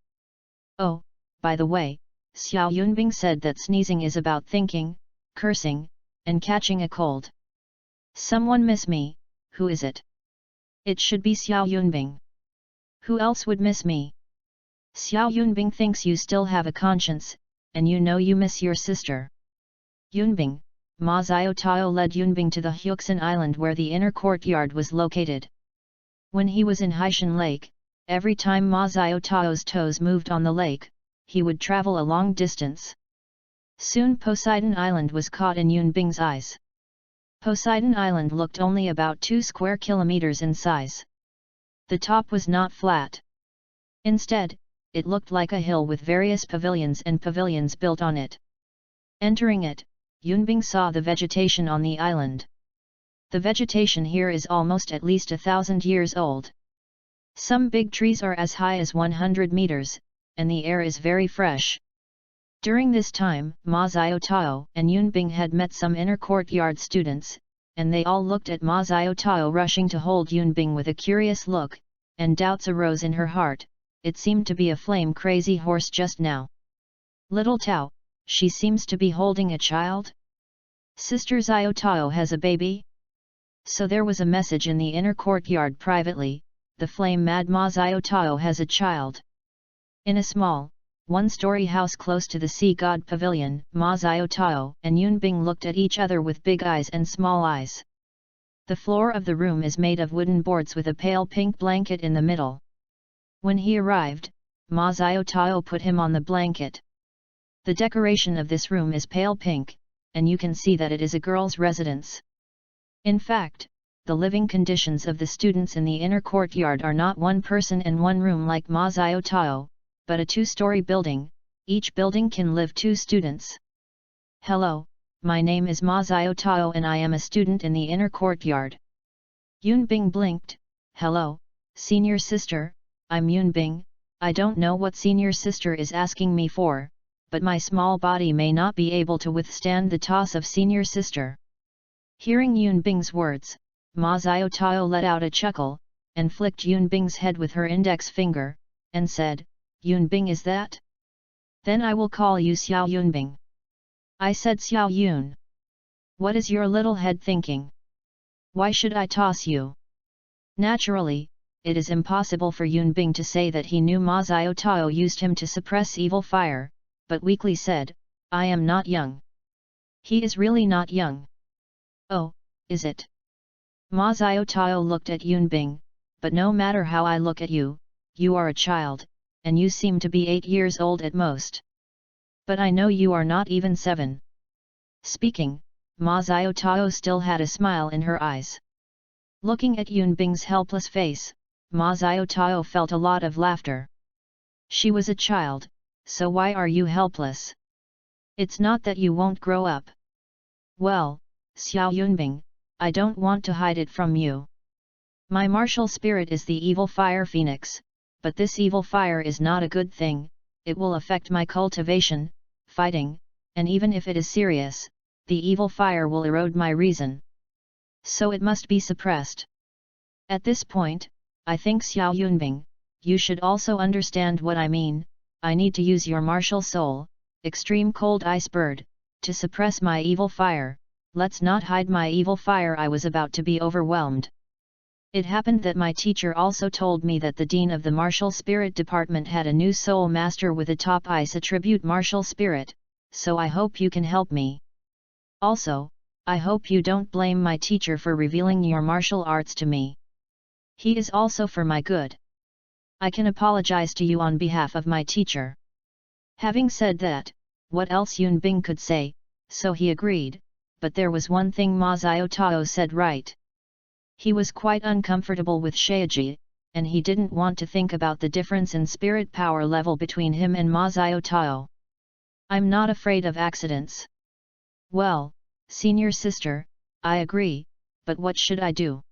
Oh, by the way, Xiao Yunbing said that sneezing is about thinking, cursing, and catching a cold. Someone miss me, who is it? It should be Xiao Yunbing. Who else would miss me? Xiao Yunbing thinks you still have a conscience, and you know you miss your sister. Yunbing, Ma Xiaotao led Yunbing to the Huixin Island where the inner courtyard was located. When he was in Haishan Lake, every time Ma Xiaotao's toes moved on the lake, he would travel a long distance. Soon Poseidon Island was caught in Yunbing's eyes. Poseidon Island looked only about 2 square kilometers in size. The top was not flat. Instead, it looked like a hill with various pavilions and pavilions built on it. Entering it, Yunbing saw the vegetation on the island. The vegetation here is almost at least 1,000 years old. Some big trees are as high as 100 meters, and the air is very fresh. During this time, Ma Xiaotao and Yunbing had met some inner courtyard students, and they all looked at Ma Xiaotao rushing to hold Yunbing with a curious look, and doubts arose in her heart. It seemed to be a flame-crazy horse just now. Little Tao, she seems to be holding a child? Sister Xiaotao has a baby? So there was a message in the inner courtyard privately, the flame-mad Ma Xiaotao has a child. In a small, 1-story house close to the Sea God Pavilion, Ma Xiaotao and Yunbing looked at each other with big eyes and small eyes. The floor of the room is made of wooden boards with a pale pink blanket in the middle. When he arrived, Ma Xiaotao put him on the blanket. The decoration of this room is pale pink, and you can see that it is a girl's residence. In fact, the living conditions of the students in the inner courtyard are not 1 person and 1 room like Ma Xiaotao, but a 2-story building, each building can live 2 students. Hello, my name is Ma Xiaotao and I am a student in the inner courtyard. Yunbing blinked, hello, senior sister, I'm Yunbing, I don't know what senior sister is asking me for, but my small body may not be able to withstand the toss of senior sister. Hearing Yunbing's words, Ma Xiaotao let out a chuckle, and flicked Yunbing's head with her index finger, and said, Yunbing is that? Then I will call you Xiao Yunbing. I said Xiao Yun. What is your little head thinking? Why should I toss you? Naturally, it is impossible for Yunbing to say that he knew Ma Xiaotao used him to suppress evil fire, but weakly said, I am not young. He is really not young. Oh, is it? Ma Xiaotao looked at Yunbing, but no matter how I look at you, you are a child, and you seem to be 8 years old at most. But I know you are not even 7. Speaking, Ma Xiaotao still had a smile in her eyes. Looking at Yunbing's helpless face, Ma Xiaotao felt a lot of laughter. She was a child, so why are you helpless? It's not that you won't grow up. Well, Xiao Yunbing, I don't want to hide it from you. My martial spirit is the evil fire phoenix, but this evil fire is not a good thing. It will affect my cultivation, fighting, and even if it is serious, the evil fire will erode my reason. So it must be suppressed. At this point, I think Xiao Yunbing, you should also understand what I mean. I need to use your martial soul, extreme cold ice bird, to suppress my evil fire. Let's not hide my evil fire. I was about to be overwhelmed. It happened that my teacher also told me that the dean of the martial spirit department had a new soul master with a top ice attribute martial spirit, so I hope you can help me. Also, I hope you don't blame my teacher for revealing your martial arts to me. He is also for my good. I can apologize to you on behalf of my teacher. Having said that, what else Yunbing could say, so he agreed, but there was one thing Ma Xiaotao said right. He was quite uncomfortable with Shaiji, and he didn't want to think about the difference in spirit power level between him and Ma Xiaotao. I'm not afraid of accidents. Well, senior sister, I agree, but what should I do?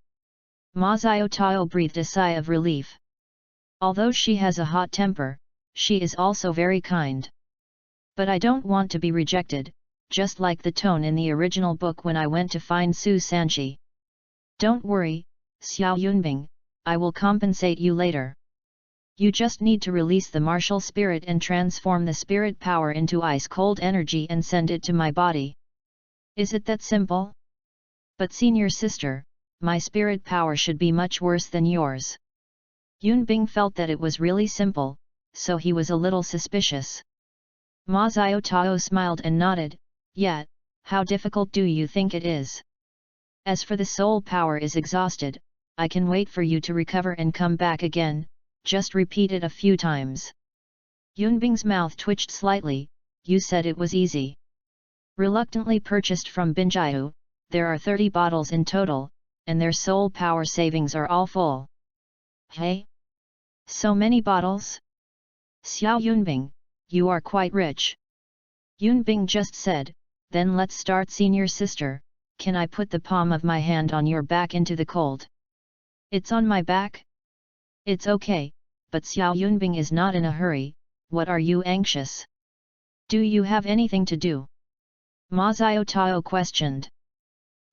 Ma Xiaotao breathed a sigh of relief. Although she has a hot temper, she is also very kind. But I don't want to be rejected, just like the tone in the original book when I went to find Su Sanchi. Don't worry, Xiao Yunbing, I will compensate you later. You just need to release the martial spirit and transform the spirit power into ice-cold energy and send it to my body. Is it that simple? But senior sister, my spirit power should be much worse than yours. Yunbing felt that it was really simple, so he was a little suspicious. Ma Xiaotao smiled and nodded, yet, how difficult do you think it is? As for the soul power is exhausted, I can wait for you to recover and come back again, just repeat it a few times. Yunbing's mouth twitched slightly. You said it was easy. Reluctantly purchased from Binjiu, there are 30 bottles in total, and their soul power savings are all full. Hey? So many bottles? Xiao Yunbing, you are quite rich. Yunbing just said, then let's start senior sister. Can I put the palm of my hand on your back into the cold? It's on my back? It's okay, but Xiao Yunbing is not in a hurry. What are you anxious? Do you have anything to do? Ma Xiaotao questioned.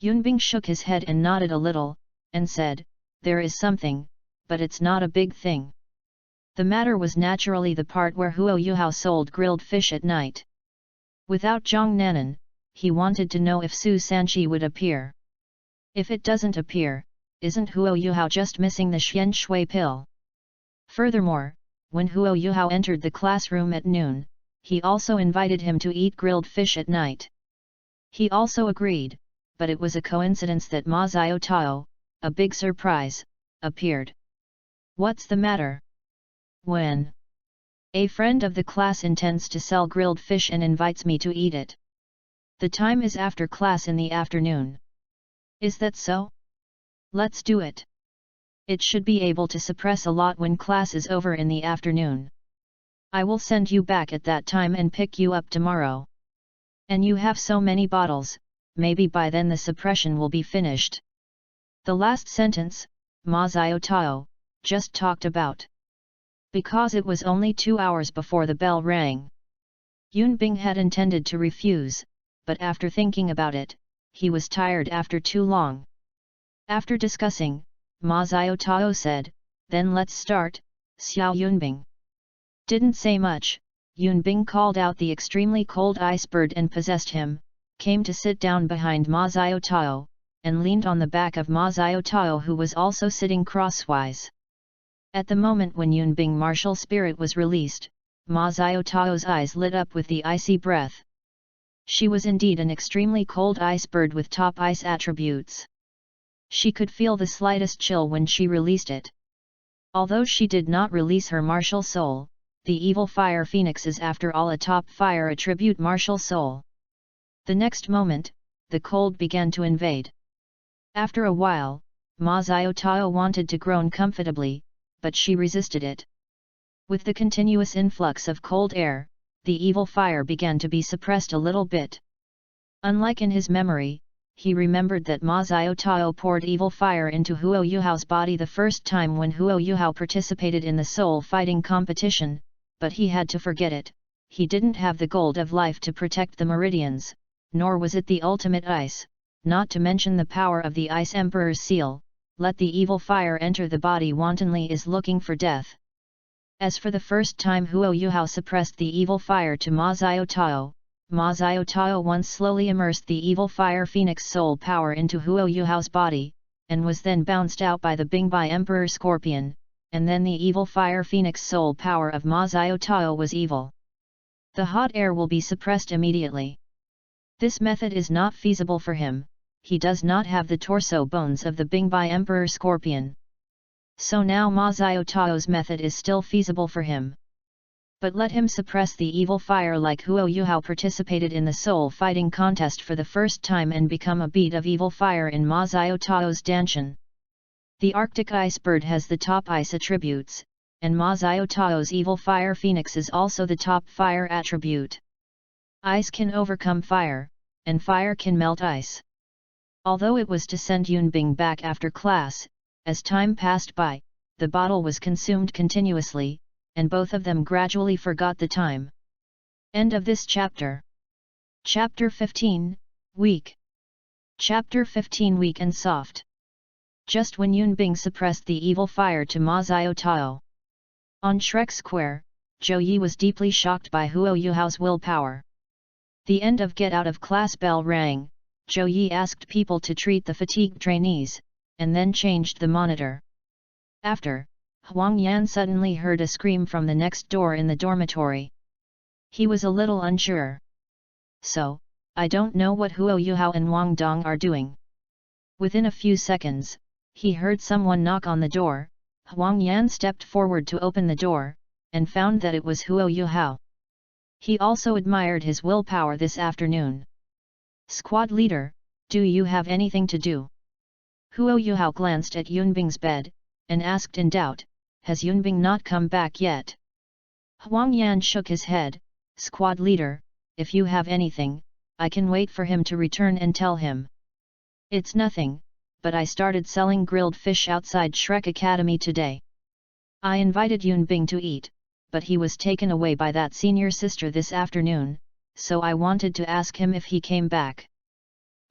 Yunbing shook his head and nodded a little, and said, there is something, but it's not a big thing. The matter was naturally the part where Huo Yuhao sold grilled fish at night. Without Zhang Nanan, he wanted to know if Su Sanchi would appear. If it doesn't appear, isn't Huo Yuhao just missing the Xian Shui pill? Furthermore, when Huo Yuhao entered the classroom at noon, he also invited him to eat grilled fish at night. He also agreed, but it was a coincidence that Ma Xiaotao, a big surprise, appeared. What's the matter? When? A friend of the class intends to sell grilled fish and invites me to eat it. The time is after class in the afternoon. Is that so? Let's do it. It should be able to suppress a lot when class is over in the afternoon. I will send you back at that time and pick you up tomorrow. And you have so many bottles, maybe by then the suppression will be finished. The last sentence, Ma Xiaotao, just talked about. Because it was only 2 hours before the bell rang. Yunbing had intended to refuse, but after thinking about it, he was tired after too long. After discussing, Ma Xiaotao said, then let's start, Xiao Yunbing. Didn't say much, Yunbing called out the extremely cold ice bird and possessed him, came to sit down behind Ma Xiaotao, and leaned on the back of Ma Xiaotao who was also sitting crosswise. At the moment when Yunbing martial spirit was released, Ma Xiaotao's eyes lit up with the icy breath. She was indeed an extremely cold ice bird with top ice attributes. She could feel the slightest chill when she released it. Although she did not release her martial soul, the evil fire phoenix is after all a top fire attribute martial soul. The next moment, the cold began to invade. After a while, Ma Xiaotao wanted to groan comfortably, but she resisted it. With the continuous influx of cold air, the evil fire began to be suppressed a little bit. Unlike in his memory, he remembered that Ma Xiaotao poured evil fire into Huo Yuhao's body the first time when Huo Yuhao participated in the soul fighting competition, but he had to forget it. He didn't have the gold of life to protect the meridians, nor was it the ultimate ice, not to mention the power of the Ice Emperor's seal. Let the evil fire enter the body wantonly is looking for death. As for the first time Huo Yuhao suppressed the evil fire to Ma Xiaotao, Ma Xiaotao once slowly immersed the evil fire phoenix soul power into Huo Yuhao's body, and was then bounced out by the Bingbai Emperor Scorpion, and then the evil fire phoenix soul power of Ma Xiaotao was evil. The hot air will be suppressed immediately. This method is not feasible for him, he does not have the torso bones of the Bingbai Emperor Scorpion. So now Ma Xiaotao's method is still feasible for him. But let him suppress the evil fire like Huo Yuhao participated in the soul fighting contest for the first time and become a bead of evil fire in Ma Xiaotao's danshan. The Arctic ice bird has the top ice attributes, and Ma Xiaotao's evil fire phoenix is also the top fire attribute. Ice can overcome fire, and fire can melt ice. Although it was to send Yunbing back after class, as time passed by, the bottle was consumed continuously, and both of them gradually forgot the time. End of this chapter. Chapter 15, Weak. Chapter 15 Weak and Soft. Just when Yunbing suppressed the evil fire to Ma Xiaotao. On Shrek Square, Zhou Yi was deeply shocked by Huo Yuhao's willpower. The end of get out of class bell rang, Zhou Yi asked people to treat the fatigued trainees, and then changed the monitor. After, Huang Yan suddenly heard a scream from the next door in the dormitory. He was a little unsure. So, I don't know what Huo Yuhao and Wang Dong are doing. Within a few seconds, he heard someone knock on the door. Huang Yan stepped forward to open the door, and found that it was Huo Yuhao. He also admired his willpower this afternoon. Squad leader, do you have anything to do? Huo Yuhao glanced at Yunbing's bed, and asked in doubt, has Yunbing not come back yet? Huang Yan shook his head, squad leader, if you have anything, I can wait for him to return and tell him. It's nothing, but I started selling grilled fish outside Shrek Academy today. I invited Yunbing to eat, but he was taken away by that senior sister this afternoon, so I wanted to ask him if he came back.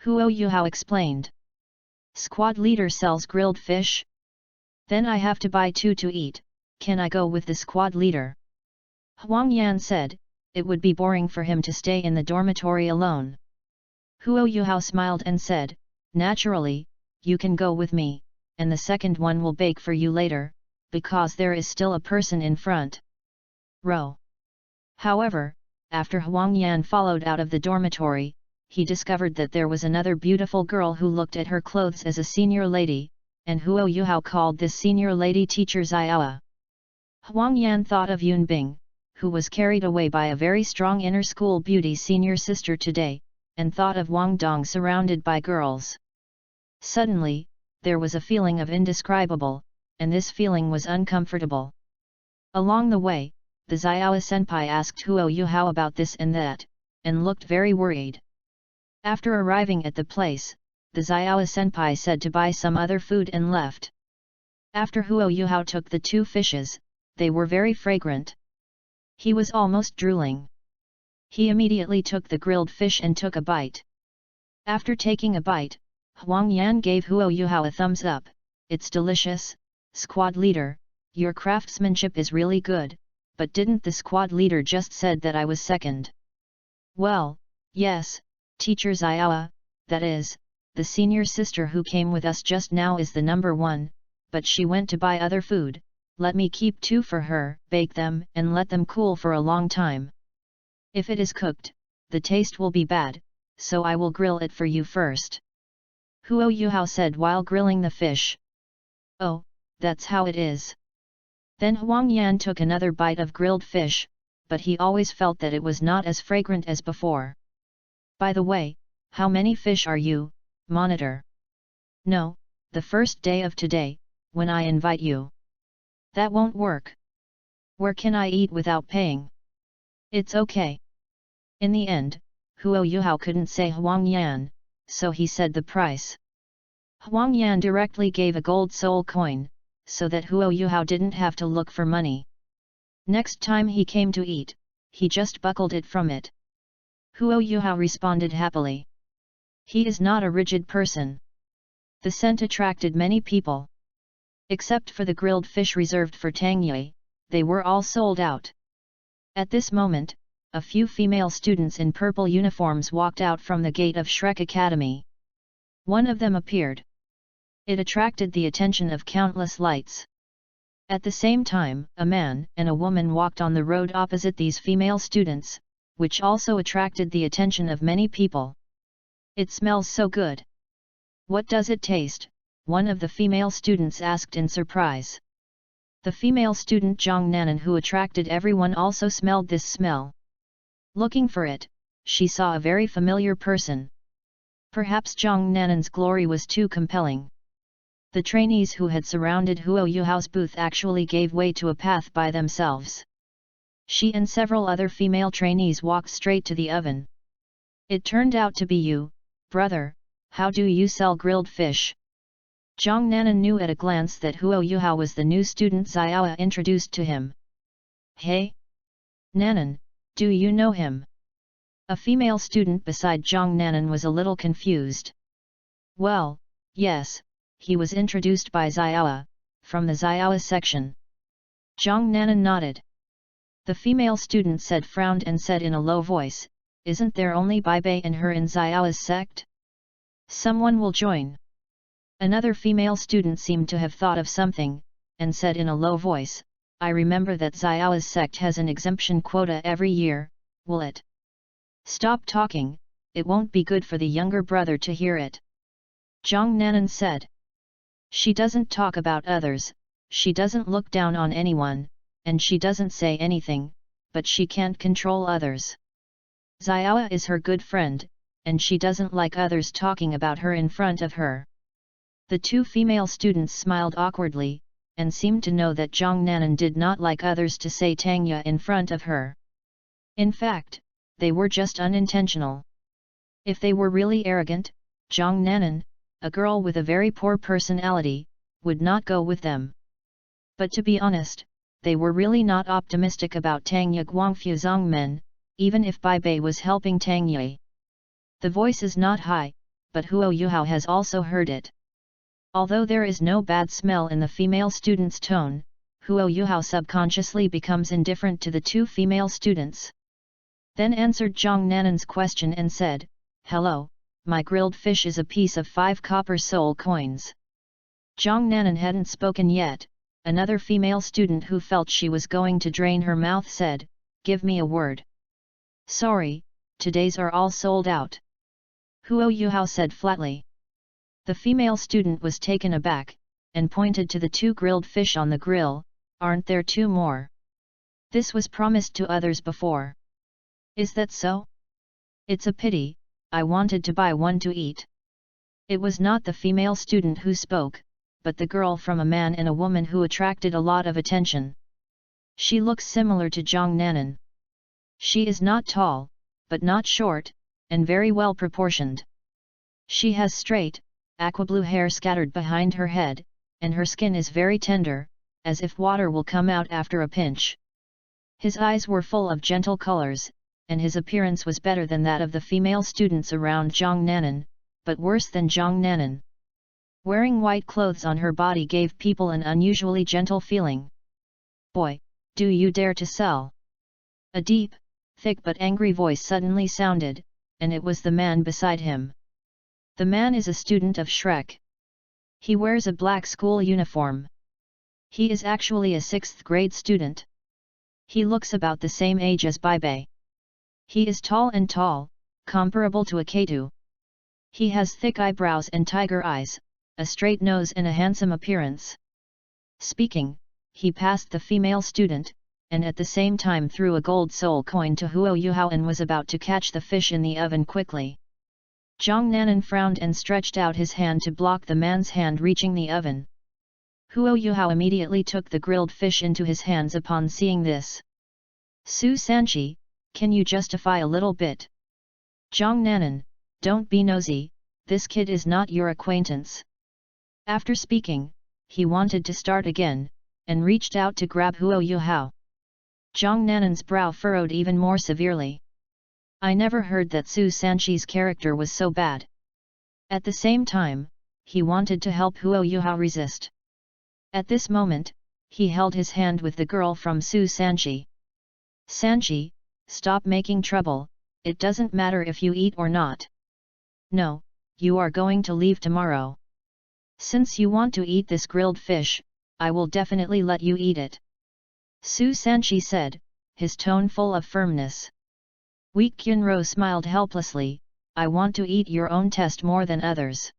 Huo Yuhao explained. Squad leader sells grilled fish? Then I have to buy 2 to eat, can I go with the squad leader? Huang Yan said, it would be boring for him to stay in the dormitory alone. Huo Yuhao smiled and said, naturally, you can go with me, and the second one will bake for you later, because there is still a person in front row. However, after Huang Yan followed out of the dormitory, he discovered that there was another beautiful girl who looked at her clothes as a senior lady, and Huo Yuhao called this senior lady teacher Xiaoa. Huang Yan thought of Yunbing, who was carried away by a very strong inner school beauty senior sister today, and thought of Wang Dong surrounded by girls. Suddenly, there was a feeling of indescribable, and this feeling was uncomfortable. Along the way, the Xiaoa senpai asked Huo Yuhao about this and that, and looked very worried. After arriving at the place, the Xiaoa senpai said to buy some other food and left. After Huo Yuhao took the 2 fishes, they were very fragrant. He was almost drooling. He immediately took the grilled fish and took a bite. After taking a bite, Huang Yan gave Huo Yuhao a thumbs up. It's delicious, squad leader, your craftsmanship is really good, but didn't the squad leader just said that I was second? Well, yes, teacher Xiaoa, that is, the senior sister who came with us just now is the number 1, but she went to buy other food, let me keep 2 for her, bake them and let them cool for a long time. If it is cooked, the taste will be bad, so I will grill it for you first." Huo Yuhao said while grilling the fish. "Oh, that's how it is." Then Huang Yan took another bite of grilled fish, but he always felt that it was not as fragrant as before. "By the way, how many fish are you, monitor?" "No, the first day of today, when I invite you." "That won't work. Where can I eat without paying?" "It's okay." In the end, Huo Yuhao couldn't say Huang Yan, so he said the price. Huang Yan directly gave a gold soul coin, so that Huo Yuhao didn't have to look for money. Next time he came to eat, he just buckled it from it. Huo Yuhao responded happily. He is not a rigid person. The scent attracted many people. Except for the grilled fish reserved for Tang Yue, they were all sold out. At this moment, a few female students in purple uniforms walked out from the gate of Shrek Academy. One of them appeared. It attracted the attention of countless lights. At the same time, a man and a woman walked on the road opposite these female students, which also attracted the attention of many people. "It smells so good. What does it taste?" one of the female students asked in surprise. The female student Zhang Nanan, who attracted everyone, also smelled this smell. Looking for it, she saw a very familiar person. Perhaps Zhang Nanan's glory was too compelling. The trainees who had surrounded Huo Yuhao's booth actually gave way to a path by themselves. She and several other female trainees walked straight to the oven. "It turned out to be you, brother. How do you sell grilled fish?" Zhang Nanan knew at a glance that Huo Yuhao was the new student Xiaoa introduced to him. "Hey? Nanan, do you know him?" A female student beside Zhang Nanan was a little confused. "Well, yes, he was introduced by Xiaoa, from the Xiaoa section." Zhang Nanan nodded. The female student frowned and said in a low voice, "Isn't there only Bai Bei and her in Xiaoa's sect? Someone will join." Another female student seemed to have thought of something, and said in a low voice, "I remember that Xiaoa's sect has an exemption quota every year, will it?" "Stop talking, it won't be good for the younger brother to hear it." Zhang Nanan said. "She doesn't talk about others, she doesn't look down on anyone, and she doesn't say anything, but she can't control others. Xiaoa is her good friend, and she doesn't like others talking about her in front of her." The two female students smiled awkwardly, and seemed to know that Zhang Nanan did not like others to say Tangya in front of her. In fact, they were just unintentional. If they were really arrogant, Zhang Nanan, a girl with a very poor personality, would not go with them. But to be honest, they were really not optimistic about Tangya Guangfu Zongmen, even if Bai Bei was helping Tangya. The voice is not high, but Huo Yuhao has also heard it. Although there is no bad smell in the female student's tone, Huo Yuhao subconsciously becomes indifferent to the two female students. Then answered Zhang Nanan's question and said, "Hello, my grilled fish is a piece of 5 copper soul coins." Zhang Nanan hadn't spoken yet. Another female student who felt she was going to drain her mouth said, "Give me a word." "Sorry, today's are all sold out," Huo Yuhao said flatly. The female student was taken aback, and pointed to the 2 grilled fish on the grill. "Aren't there 2 more? This was promised to others before." "Is that so? It's a pity, I wanted to buy one to eat." It was not the female student who spoke, but the girl from a man and a woman who attracted a lot of attention. She looks similar to Zhang Nanan. She is not tall, but not short, and very well proportioned. She has straight, aqua-blue hair scattered behind her head, and her skin is very tender, as if water will come out after a pinch. His eyes were full of gentle colors, and his appearance was better than that of the female students around Zhang Nanan, but worse than Zhang Nanan. Wearing white clothes on her body gave people an unusually gentle feeling. "Boy, do you dare to sell?" A deep, thick but angry voice suddenly sounded, and it was the man beside him. The man is a student of Shrek. He wears a black school uniform. He is actually a 6th grade student. He looks about the same age as Bai Bei. He is tall and tall, comparable to a Ketu. He has thick eyebrows and tiger eyes, a straight nose and a handsome appearance. Speaking, he passed the female student, and at the same time threw a gold soul coin to Huo Yuhao and was about to catch the fish in the oven quickly. Zhang Nanan frowned and stretched out his hand to block the man's hand reaching the oven. Huo Yuhao immediately took the grilled fish into his hands upon seeing this. Su Sanqi, can you justify a little bit? Zhang Nanan, don't be nosy, this kid is not your acquaintance. After speaking, he wanted to start again, and reached out to grab Huo Yuhao. Zhang Nanan's brow furrowed even more severely. I never heard that Su Sanqi's character was so bad. At the same time, he wanted to help Huo Yuhao resist. At this moment, he held his hand with the girl from Su Sanqi. Sanqi, stop making trouble, it doesn't matter if you eat or not. No, you are going to leave tomorrow. Since you want to eat this grilled fish, I will definitely let you eat it. Su Sanqi said, his tone full of firmness. Weak Kyunro smiled helplessly, I want to eat your own test more than others.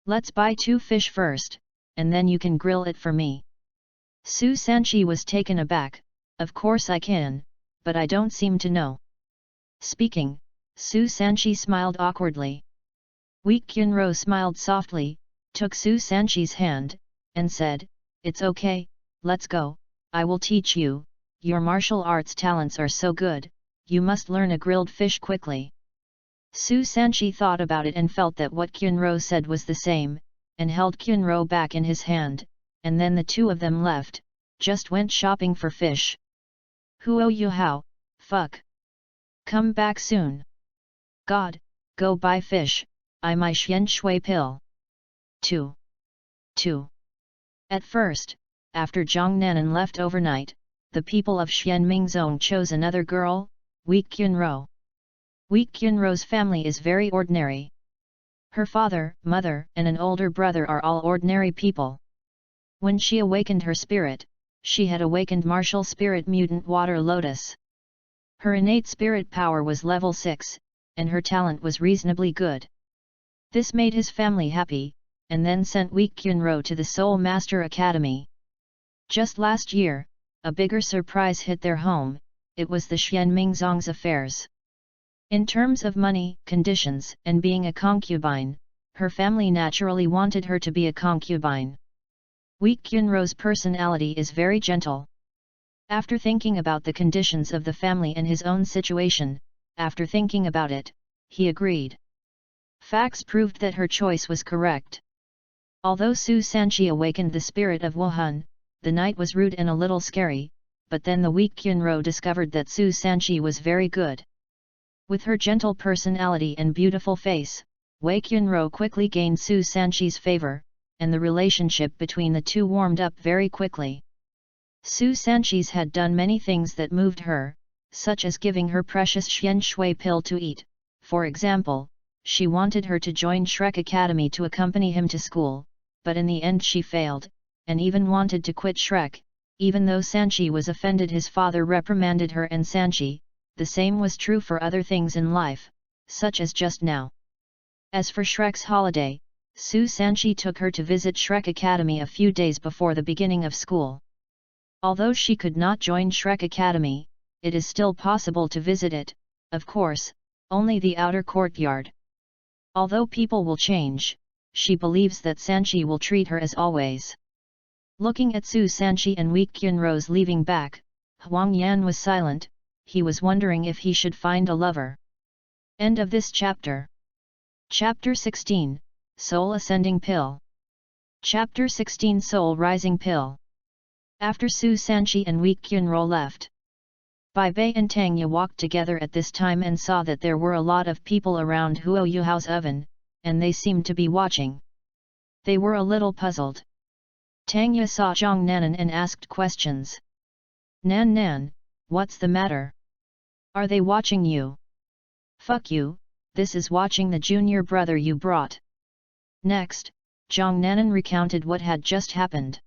Let's buy 2 fish first, and then you can grill it for me. Su Sanqi was taken aback, of course I can, but I don't seem to know. Speaking, Su Sanqi smiled awkwardly. Weak Kyunro smiled softly, took Su Sanqi's hand, and said, it's okay, let's go, I will teach you, your martial arts talents are so good, you must learn a grilled fish quickly. Su Sanqi thought about it and felt that what Kyunro said was the same, and held Kyunro back in his hand, and then the two of them left, just went shopping for fish. Huo Yuhao, fuck. Come back soon. God, go buy fish, I my xian shui pill. 2. At first, after Zhang Nanan left overnight, the people of Xianming Zone chose another girl, Weak Kyunro. Weak Kyunro's family is very ordinary. Her father, mother, and an older brother are all ordinary people. When she awakened her spirit, she had awakened martial spirit mutant Water Lotus. Her innate spirit power was level 6, and her talent was reasonably good. This made his family happy, and then sent Weak Kyunro to the Soul Master Academy. Just last year, a bigger surprise hit their home, it was the Xianming Zong's affairs. In terms of money, conditions, and being a concubine, her family naturally wanted her to be a concubine. Weak Kyunro's personality is very gentle. After thinking about the conditions of the family and his own situation, after thinking about it, he agreed. Facts proved that her choice was correct. Although Su Sanqi awakened the spirit of Wuhan, the night was rude and a little scary, but then the Weak Kyunro discovered that Su Sanqi was very good. With her gentle personality and beautiful face, Wei Kyunro quickly gained Su Sanqi's favor, and the relationship between the two warmed up very quickly. Su Sanqi's had done many things that moved her, such as giving her precious xian shui pill to eat. For example, she wanted her to join Shrek Academy to accompany him to school, but in the end she failed, and even wanted to quit Shrek. Even though Sanqi was offended, his father reprimanded her and Sanqi. The same was true for other things in life, such as just now. As for Shrek's holiday, Su Sanqi took her to visit Shrek Academy a few days before the beginning of school. Although she could not join Shrek Academy, it is still possible to visit it, of course, only the outer courtyard. Although people will change, she believes that Sanqi will treat her as always. Looking at Su Sanqi and Weak Kyunro's leaving back, Huang Yan was silent, he was wondering if he should find a lover. End of this chapter. Chapter 16, Soul Ascending Pill. Chapter 16 Soul Rising Pill. After Su Sanqi and Weak Kyunro left, Bai Bei and Tangya walked together at this time and saw that there were a lot of people around Huo Yuhao's oven, and they seemed to be watching. They were a little puzzled. Tangya saw Zhang Nanan and asked questions. Nan Nan, what's the matter? Are they watching you? Fuck you, this is watching the junior brother you brought. Next, Zhang Nanan recounted what had just happened.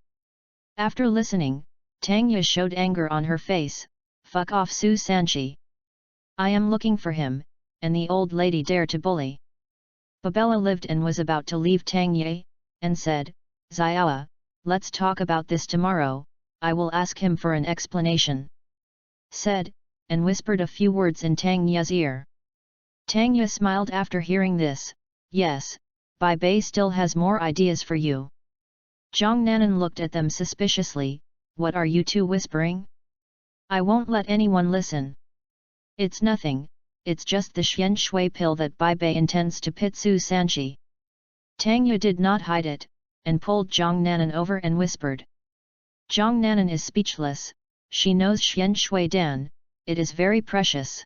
After listening, Tangya showed anger on her face. Fuck off Su Sanqi. I am looking for him, and the old lady dare to bully. Babella lived and was about to leave Tang Ye, and said, Xiaoa, let's talk about this tomorrow, I will ask him for an explanation. Said, and whispered a few words in Tang Ye's ear. Tang Ye smiled after hearing this, yes, Bai Bei still has more ideas for you. Zhang Nanan looked at them suspiciously, what are you two whispering? I won't let anyone listen. It's nothing, it's just the Xian Shui pill that Bai Bei intends to pit Su Sanqi. Tang Ye did not hide it, and pulled Zhang Nanan over and whispered. Zhang Nanan is speechless, she knows Xian Shui Dan, it is very precious.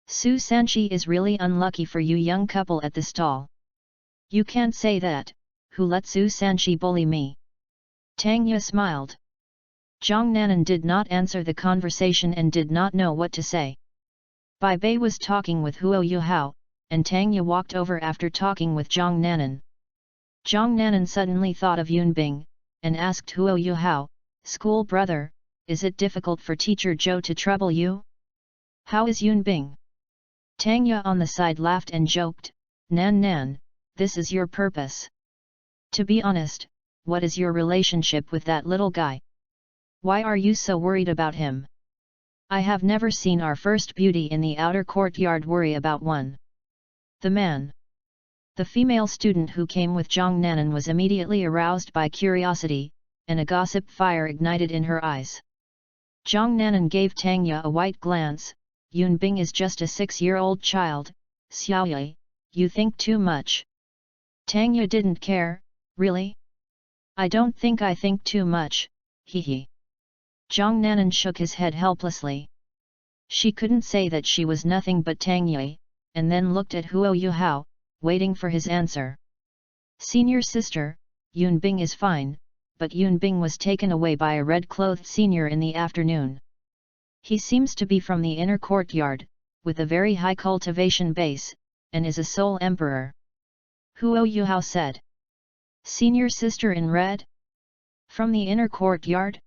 Su Sanqi is really unlucky for you young couple at the stall. You can't say that, who let Su Sanqi bully me? Tang Ye smiled. Zhang Nanan did not answer the conversation and did not know what to say. Bai Bei was talking with Huo Yuhao, and Tang Ye walked over after talking with Zhang Nanan. Zhang Nanan suddenly thought of Yun Bing, and asked Huo Yuhao, school brother, is it difficult for teacher Zhou to trouble you? How is Yun Bing? Tang Ye on the side laughed and joked, Nan Nan, this is your purpose. To be honest, what is your relationship with that little guy? Why are you so worried about him? I have never seen our first beauty in the outer courtyard worry about one. The man. The female student who came with Zhang Nanan was immediately aroused by curiosity, and a gossip fire ignited in her eyes. Zhang Nanan gave Tang Ye a white glance, Yun Bing is just a 6-year-old child, Xiaoye, you think too much. Tang Ye didn't care, really? I don't think I think too much, hee. Zhang Nanan shook his head helplessly. She couldn't say that she was nothing but Tang Ye, and then looked at Huo Yuhao, waiting for his answer. Senior sister, Yun Bing is fine, but Yun Bing was taken away by a red-clothed senior in the afternoon. He seems to be from the inner courtyard, with a very high cultivation base, and is a soul emperor. Huo Yuhao said. Senior sister in red? From the inner courtyard?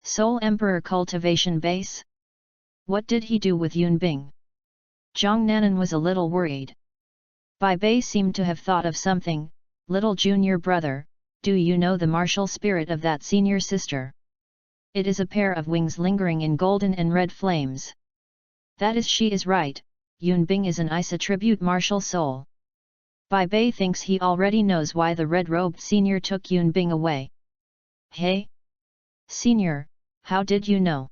Soul Emperor cultivation base? What did he do with Yun Bing? Zhang Nanan was a little worried. Bai Bei seemed to have thought of something, little junior brother, do you know the martial spirit of that senior sister? It is a pair of wings lingering in golden and red flames. That is, she is right, Yun Bing is an ice attribute martial soul. Bai Bei thinks he already knows why the red-robed senior took Yun Bing away. Hey? Senior, how did you know?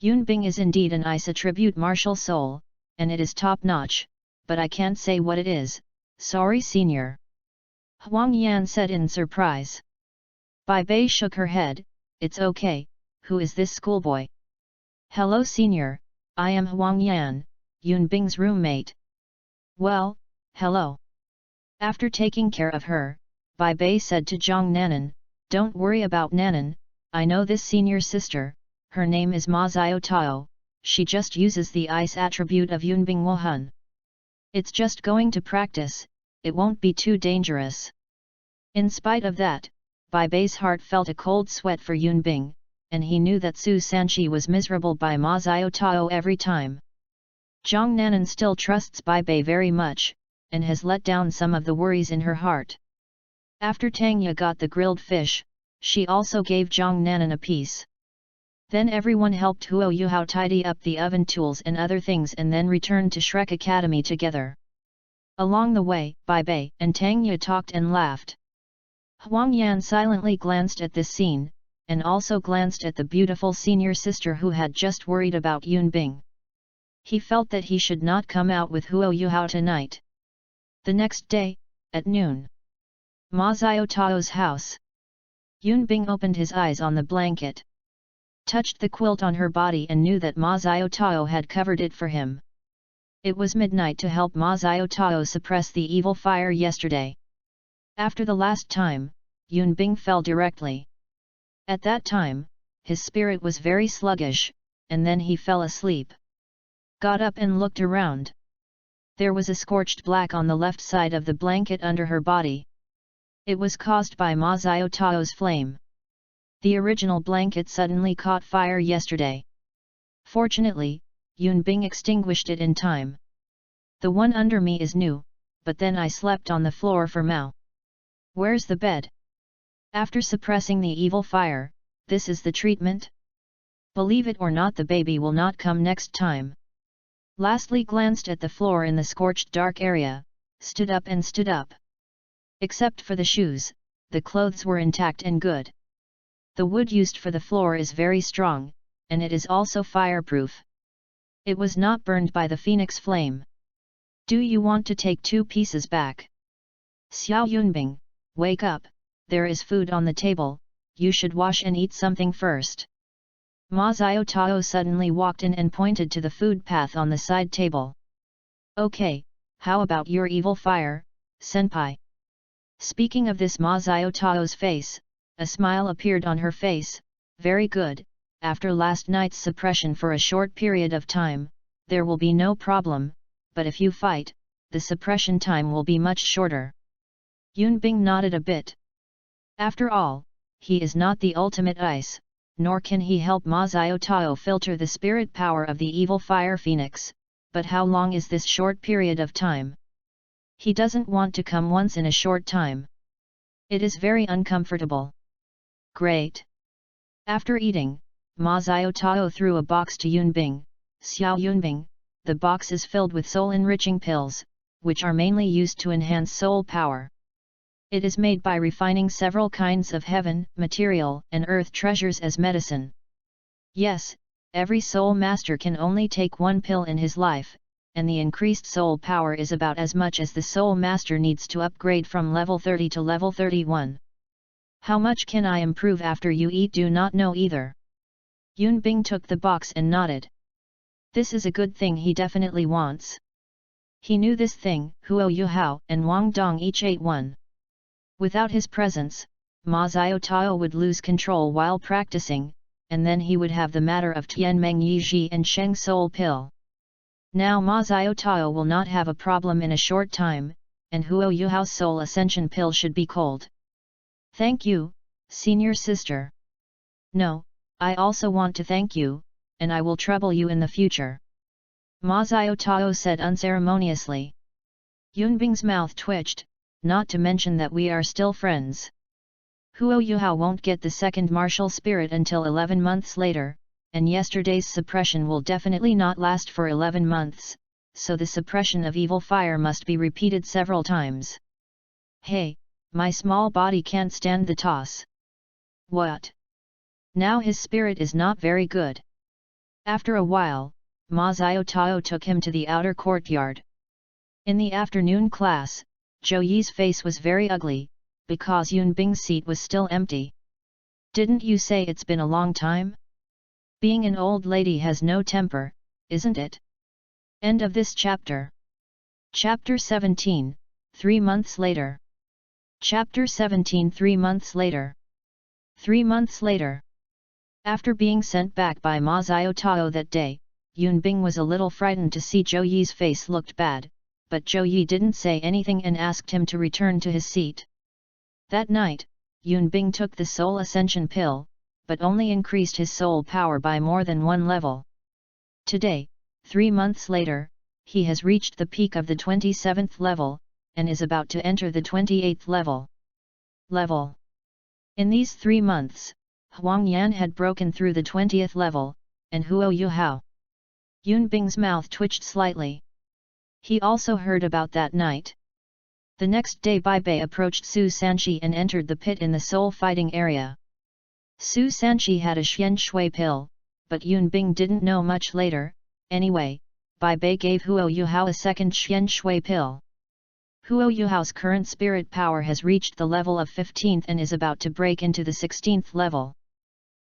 Yun Bing is indeed an ice attribute martial soul, and it is top-notch, but I can't say what it is, sorry senior. Huang Yan said in surprise. Bai Bei shook her head, it's okay, who is this schoolboy? Hello senior, I am Huang Yan, Yun Bing's roommate. Well, hello. After taking care of her, Bai Bei said to Zhang Nanan, don't worry about Nanan, I know this senior sister, her name is Ma Xiao Tao, she just uses the ice attribute of Yun Bing Wuhan. It's just going to practice, it won't be too dangerous. In spite of that, Bai Bei's heart felt a cold sweat for Yun Bing, and he knew that Su Sanqi was miserable by Ma Xiao Tao every time. Zhang Nanan still trusts Bai Bei very much, and has let down some of the worries in her heart. After Tang Ye got the grilled fish, she also gave Zhang Nanan a piece. Then everyone helped Huo Yuhao tidy up the oven tools and other things and then returned to Shrek Academy together. Along the way, Bai Bei and Tang Ye talked and laughed. Huang Yan silently glanced at this scene, and also glanced at the beautiful senior sister who had just worried about Yun Bing. He felt that he should not come out with Huo Yuhao tonight. The next day, at noon. Ma Xiao Tao's house. Yun Bing opened his eyes on the blanket. Touched the quilt on her body and knew that Ma Xiao Tao had covered it for him. It was midnight to help Ma Xiao Tao suppress the evil fire yesterday. After the last time, Yun Bing fell directly. At that time, his spirit was very sluggish, and then he fell asleep. Got up and looked around. There was a scorched black on the left side of the blanket under her body. It was caused by Ma Xiao Tao's flame. The original blanket suddenly caught fire yesterday. Fortunately, Yun Bing extinguished it in time. The one under me is new, but then I slept on the floor for Mao. Where's the bed? After suppressing the evil fire, this is the treatment? Believe it or not, the baby will not come next time. Lastly glanced at the floor in the scorched dark area, stood up and stood up. Except for the shoes, the clothes were intact and good. The wood used for the floor is very strong, and it is also fireproof. It was not burned by the phoenix flame. Do you want to take 2 pieces back? Xiao Yunbing, wake up, there is food on the table, you should wash and eat something first. Ma Xiao Tao suddenly walked in and pointed to the food path on the side table. Okay, how about your evil fire, senpai? Speaking of this, Ma Xiao Tao's face, a smile appeared on her face. Very good, after last night's suppression for a short period of time, there will be no problem, but if you fight, the suppression time will be much shorter. Yun Bing nodded a bit. After all, he is not the ultimate ice, nor can he help Ma Xiao Tao filter the spirit power of the evil fire phoenix, but how long is this short period of time? He doesn't want to come once in a short time. It is very uncomfortable. Great. After eating, Ma Xiao Tao threw a box to Yun Bing. Xiao Yunbing, the box is filled with soul-enriching pills, which are mainly used to enhance soul power. It is made by refining several kinds of heaven, material, and earth treasures as medicine. Yes, every soul master can only take 1 pill in his life, and the increased soul power is about as much as the soul master needs to upgrade from level 30 to level 31. How much can I improve after you eat? Do not know either. Yun Bing took the box and nodded. This is a good thing he definitely wants. He knew this thing, Huo Yuhao and Wang Dong each ate 1. Without his presence, Ma Xiao Tao would lose control while practicing, and then he would have the matter of Tian Meng Yi Ji and Sheng Soul Pill. Now Ma Xiao Tao will not have a problem in a short time, and Huo Yuhao's Soul Ascension Pill should be cold. Thank you, senior sister. No, I also want to thank you, and I will trouble you in the future. Ma Xiao Tao said unceremoniously. Yun Bing's mouth twitched, not to mention that we are still friends. Huo Yuhao won't get the second martial spirit until 11 months later, and yesterday's suppression will definitely not last for 11 months, so the suppression of evil fire must be repeated several times. Hey, my small body can't stand the toss. What? Now his spirit is not very good. After a while, Ma Xiao Tao took him to the outer courtyard. In the afternoon class, Zhou Yi's face was very ugly, because Yun Bing's seat was still empty. Didn't you say it's been a long time? Being an old lady has no temper, isn't it? End of this chapter. Chapter 17, 3 months later. Chapter 17, 3 months later. 3 months later. After being sent back by Ma Xiao Tao that day, Yun Bing was a little frightened to see Zhou Yi's face looked bad, but Zhou Yi didn't say anything and asked him to return to his seat. That night, Yun Bing took the Soul Ascension Pill, but only increased his soul power by more than 1 level. Today, 3 months later, he has reached the peak of the 27th level, and is about to enter the 28th level. In these 3 months, Huang Yan had broken through the 20th level, and Huo Yuhao. Yun Bing's mouth twitched slightly. He also heard about that night. The next day Bai Bei approached Su Sanqi and entered the pit in the soul fighting area. Su Sanqi had a Xian Shui pill, but Yun Bing didn't know much later. Anyway, Bai Bei gave Huo Yuhao a second Xian Shui pill. Huo Yuhao's current spirit power has reached the level of 15th and is about to break into the 16th level.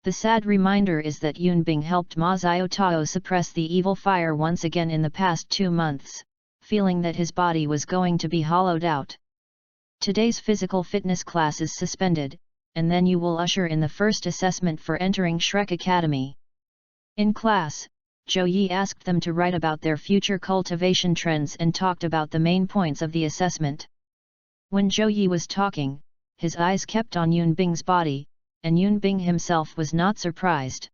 The sad reminder is that Yun Bing helped Ma Xiao Tao suppress the evil fire once again in the past 2 months, feeling that his body was going to be hollowed out. Today's physical fitness class is suspended, and then you will usher in the first assessment for entering Shrek Academy. In class, Zhou Yi asked them to write about their future cultivation trends and talked about the main points of the assessment. When Zhou Yi was talking, his eyes kept on Yun Bing's body, and Yun Bing himself was not surprised.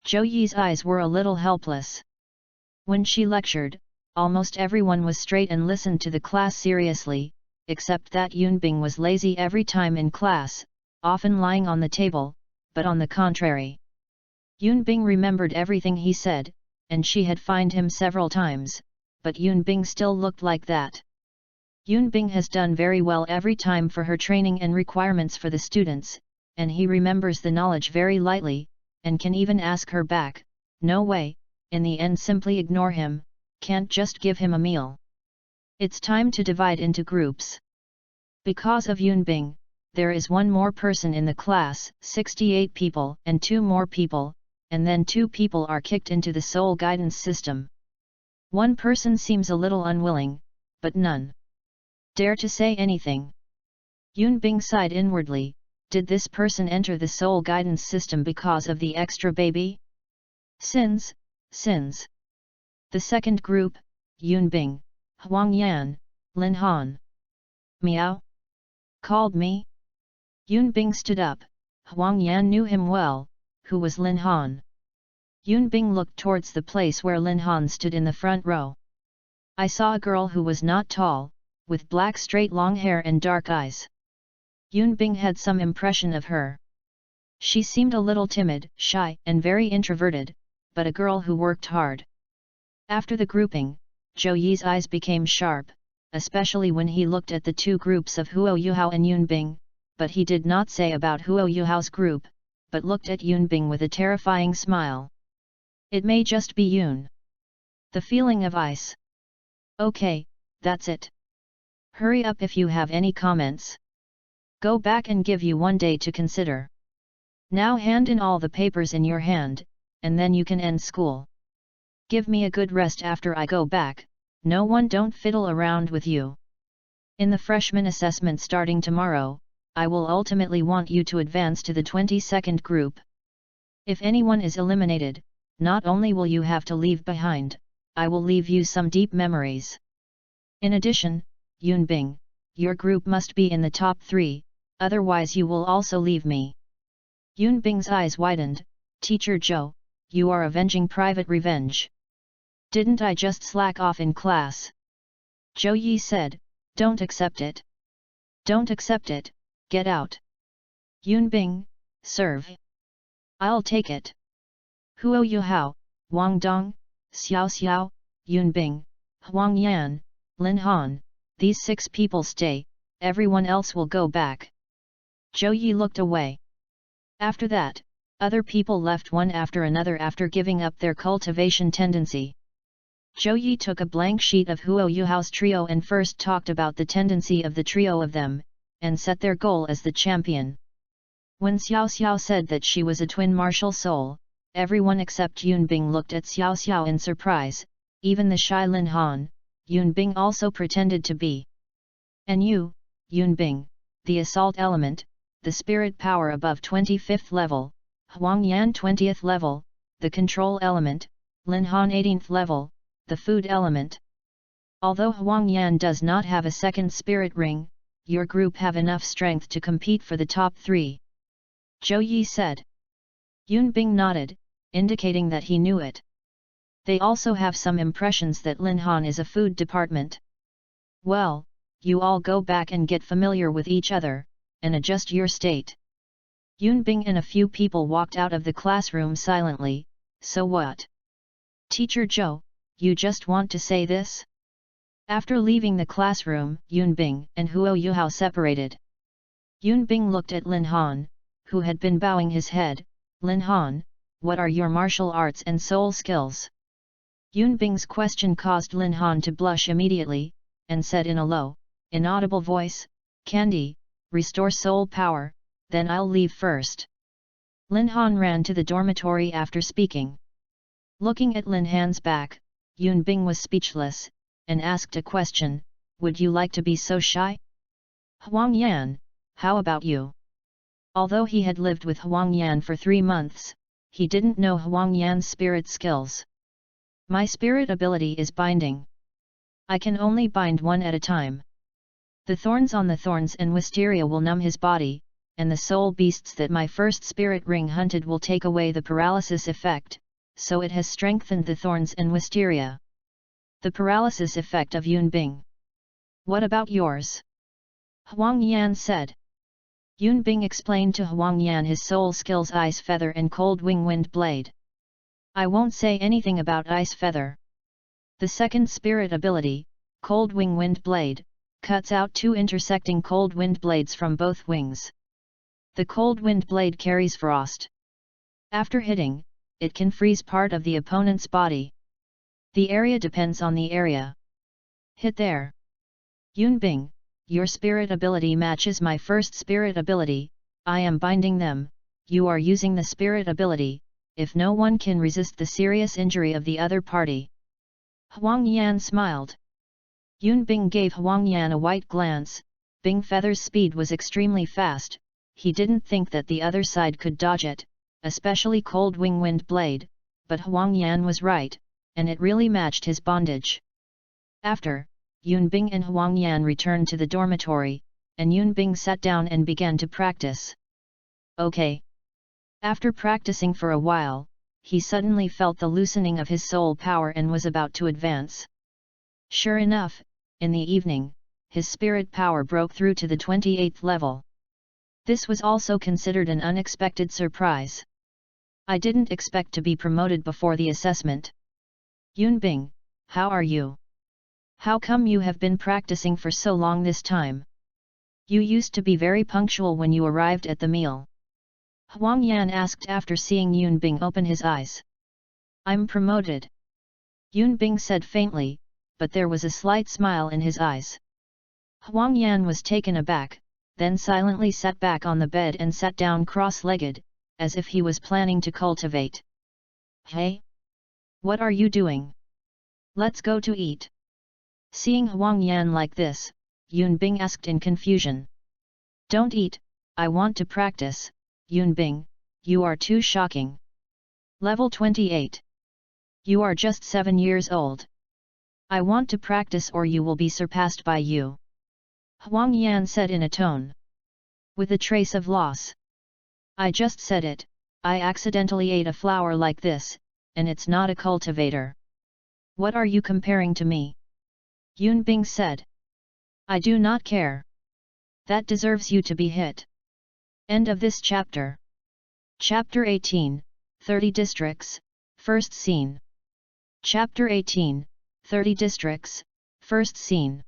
Zhou Yi's eyes were a little helpless. When she lectured, almost everyone was straight and listened to the class seriously, except that Yunbing was lazy every time in class, often lying on the table, but on the contrary. Yunbing remembered everything he said, and she had fined him several times, but Yunbing still looked like that. Yunbing has done very well every time for her training and requirements for the students, and he remembers the knowledge very lightly, and can even ask her back. No way, in the end simply ignore him, can't just give him a meal. It's time to divide into groups. Because of Yunbing, there is one more person in the class, 68 people and 2 more people, and then 2 people are kicked into the soul guidance system. One person seems a little unwilling, but none dare to say anything. Yunbing sighed inwardly. Did this person enter the soul guidance system because of the extra baby? Sins. The second group, Yunbing, Huang Yan, Lin Han. Meow? Called me? Yunbing stood up. Huang Yan knew him well, who was Lin Han. Yunbing looked towards the place where Lin Han stood in the front row. I saw a girl who was not tall, with black straight long hair and dark eyes. Yunbing had some impression of her. She seemed a little timid, shy, and very introverted, but a girl who worked hard. After the grouping, Zhou Yi's eyes became sharp, especially when he looked at the 2 groups of Huo Yuhao and Yunbing, but he did not say about Huo Yuhao's group, but looked at Yunbing with a terrifying smile. It may just be Yun. The feeling of ice. Okay, that's it. Hurry up if you have any comments. Go back and give you 1 day to consider. Now hand in all the papers in your hand, and then you can end school. Give me a good rest after I go back, no one don't fiddle around with you. In the freshman assessment starting tomorrow, I will ultimately want you to advance to the 22nd group. If anyone is eliminated, not only will you have to leave behind, I will leave you some deep memories. In addition, Yunbing, your group must be in the top 3, otherwise you will also leave me. Yunbing's eyes widened. Teacher Zhou, you are avenging private revenge. Didn't I just slack off in class? Zhou Yi said, don't accept it. Don't accept it, get out. Yunbing, serve. I'll take it. Huo Yuhao, Wang Dong, Xiao Xiao, Yunbing, Huang Yan, Lin Han, these 6 people stay, everyone else will go back. Zhou Yi looked away. After that, other people left one after another after giving up their cultivation tendency. Zhou Yi took a blank sheet of Huo Yuhao's trio and first talked about the tendency of the trio of them, and set their goal as the champion. When Xiao Xiao said that she was a twin martial soul, everyone except Yunbing looked at Xiao Xiao in surprise, even the shy Lin Han. Yunbing also pretended to be. And you, Yunbing, the assault element, the spirit power above 25th level, Huang Yan 20th level, the control element, Lin Han 18th level, the food element. Although Huang Yan does not have a second spirit ring, your group have enough strength to compete for the top 3. Zhou Yi said. Yunbing nodded, indicating that he knew it. They also have some impressions that Lin Han is a food department. Well, you all go back and get familiar with each other, and adjust your state. Yunbing and a few people walked out of the classroom silently. So what? Teacher Zhou, you just want to say this? After leaving the classroom, Yunbing and Huo Yuhao separated. Yunbing looked at Lin Han, who had been bowing his head. Lin Han, what are your martial arts and soul skills? Yunbing's question caused Lin Han to blush immediately, and said in a low, inaudible voice, Candy, restore soul power, then I'll leave first. Lin Han ran to the dormitory after speaking. Looking at Lin Han's back, Yunbing was speechless, and asked a question, would you like to be so shy? Huang Yan, how about you? Although he had lived with Huang Yan for 3 months, he didn't know Huang Yan's spirit skills. My spirit ability is binding. I can only bind one at a time. The thorns on the thorns and wisteria will numb his body, and the soul beasts that my first spirit ring hunted will take away the paralysis effect, so it has strengthened the thorns and wisteria. The paralysis effect of Yunbing. What about yours? Huang Yan said. Yunbing explained to Huang Yan his soul skills Ice Feather and Cold Wing Wind Blade. I won't say anything about Ice Feather. The second spirit ability, Cold Wing Wind Blade, cuts out two intersecting cold wind blades from both wings. The cold wind blade carries frost. After hitting, it can freeze part of the opponent's body. The area depends on the area. Hit there. Yunbing, your spirit ability matches my first spirit ability, I am binding them, you are using the spirit ability, if no one can resist the serious injury of the other party. Huang Yan smiled. Yunbing gave Huang Yan a white glance. Bing Feather's speed was extremely fast, he didn't think that the other side could dodge it, especially Cold Wing Wind Blade, but Huang Yan was right, and it really matched his bondage. After, Yunbing and Huang Yan returned to the dormitory, and Yunbing sat down and began to practice. Okay. After practicing for a while, he suddenly felt the loosening of his soul power and was about to advance. Sure enough, in the evening, his spirit power broke through to the 28th level. This was also considered an unexpected surprise. I didn't expect to be promoted before the assessment. Yunbing, how are you? How come you have been practicing for so long this time? You used to be very punctual when you arrived at the meal. Huang Yan asked after seeing Yunbing open his eyes. I'm promoted. Yunbing said faintly, but there was a slight smile in his eyes. Huang Yan was taken aback, then silently sat back on the bed and sat down cross-legged, as if he was planning to cultivate. Hey? What are you doing? Let's go to eat. Seeing Huang Yan like this, Yunbing asked in confusion. Don't eat, I want to practice, Yunbing, you are too shocking. Level 28. You are just 7 years old. I want to practice or you will be surpassed by you. Huang Yan said in a tone with a trace of loss. I just said it, I accidentally ate a flower like this, and it's not a cultivator. What are you comparing to me? Yunbing said. I do not care. That deserves you to be hit. End of this chapter. Chapter 18, 30 Districts, First Scene. Chapter 18, 30 Districts, First Scene.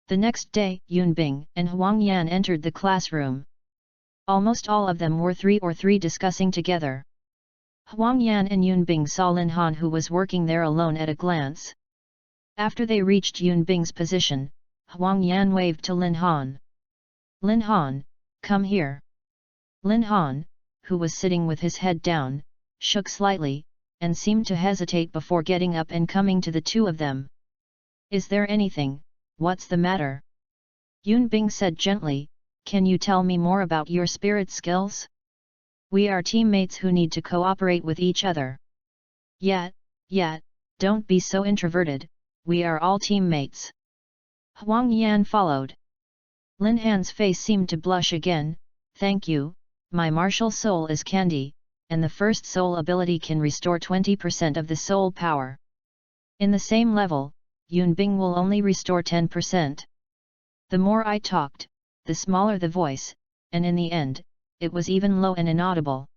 The next day, Yunbing and Huang Yan entered the classroom. Almost all of them were three discussing together. Huang Yan and Yunbing saw Lin Han who was working there alone at a glance. After they reached Yunbing's position, Huang Yan waved to Lin Han. Lin Han, come here. Lin Han, who was sitting with his head down, shook slightly, and seemed to hesitate before getting up and coming to the two of them. Is there anything, what's the matter? Yunbing said gently, can you tell me more about your spirit skills? We are teammates who need to cooperate with each other. Yeah, don't be so introverted, we are all teammates. Huang Yan followed. Lin Han's face seemed to blush again. Thank you, my martial soul is candy, and the first soul ability can restore 20% of the soul power. In the same level, Yunbing will only restore 10%. The more I talked, the smaller the voice, and in the end, it was even low and inaudible.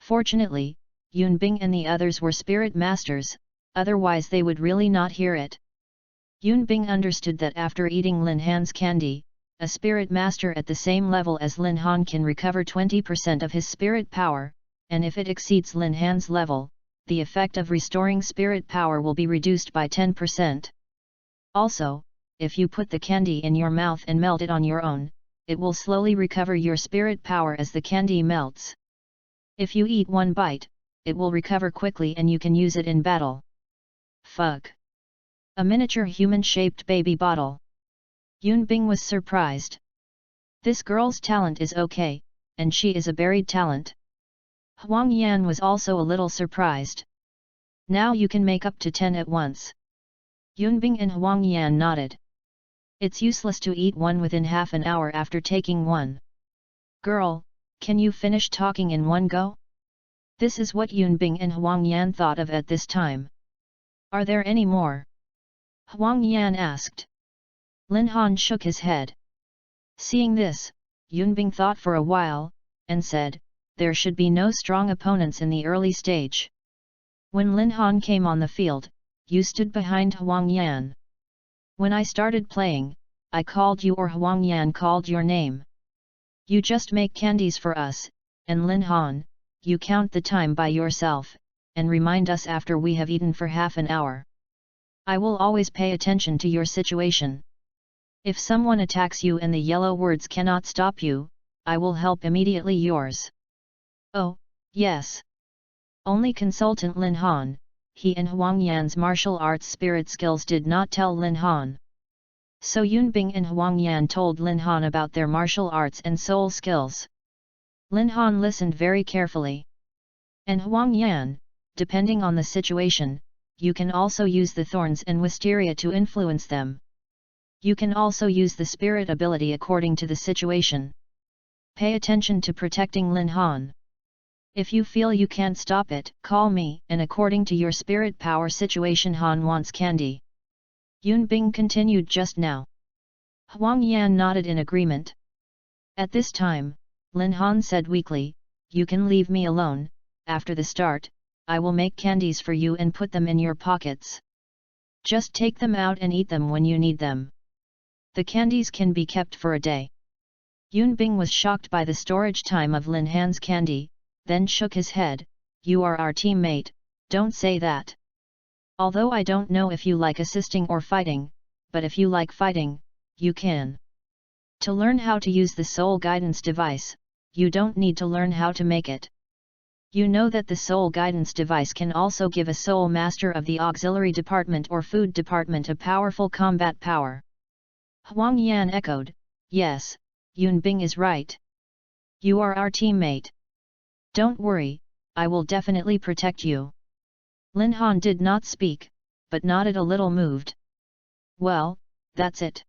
Fortunately, Yunbing and the others were spirit masters, otherwise they would really not hear it. Yunbing understood that after eating Lin Han's candy, a spirit master at the same level as Lin Han can recover 20% of his spirit power, and if it exceeds Lin Han's level, the effect of restoring spirit power will be reduced by 10%. Also, if you put the candy in your mouth and melt it on your own, it will slowly recover your spirit power as the candy melts. If you eat one bite, it will recover quickly and you can use it in battle. Fuck! A miniature human-shaped baby bottle. Yunbing was surprised. This girl's talent is okay, and she is a buried talent. Huang Yan was also a little surprised. Now you can make up to 10 at once. Yunbing and Huang Yan nodded. It's useless to eat one within half an hour after taking one. Girl, can you finish talking in one go? This is what Yun Bing and Huang Yan thought of at this time. Are there any more? Huang Yan asked. Lin Han shook his head. Seeing this, Yun Bing thought for a while, and said, there should be no strong opponents in the early stage. When Lin Han came on the field, you stood behind Huang Yan. When I started playing, I called you or Huang Yan called your name. You just make candies for us, and Lin Han, you count the time by yourself, and remind us after we have eaten for half an hour. I will always pay attention to your situation. If someone attacks you and the yellow words cannot stop you, I will help immediately yours. Oh, yes. Only consultant Lin Han, he and Huang Yan's martial arts spirit skills did not tell Lin Han. So Yun Bing and Huang Yan told Lin Han about their martial arts and soul skills. Lin Han listened very carefully. And Huang Yan, depending on the situation, you can also use the thorns and wisteria to influence them. You can also use the spirit ability according to the situation. Pay attention to protecting Lin Han. If you feel you can't stop it, call me, and according to your spirit power situation Han wants candy. Yun Bing continued just now. Huang Yan nodded in agreement. At this time, Lin Han said weakly, you can leave me alone, after the start, I will make candies for you and put them in your pockets. Just take them out and eat them when you need them. The candies can be kept for a day. Yun Bing was shocked by the storage time of Lin Han's candy, then shook his head, you are our teammate, don't say that. Although I don't know if you like assisting or fighting, but if you like fighting, you can. To learn how to use the soul guidance device, you don't need to learn how to make it. You know that the soul guidance device can also give a soul master of the auxiliary department or food department a powerful combat power. Huang Yan echoed, yes, Yun Bing is right. You are our teammate. Don't worry, I will definitely protect you. Lin Han did not speak, but nodded a little moved. Well, that's it.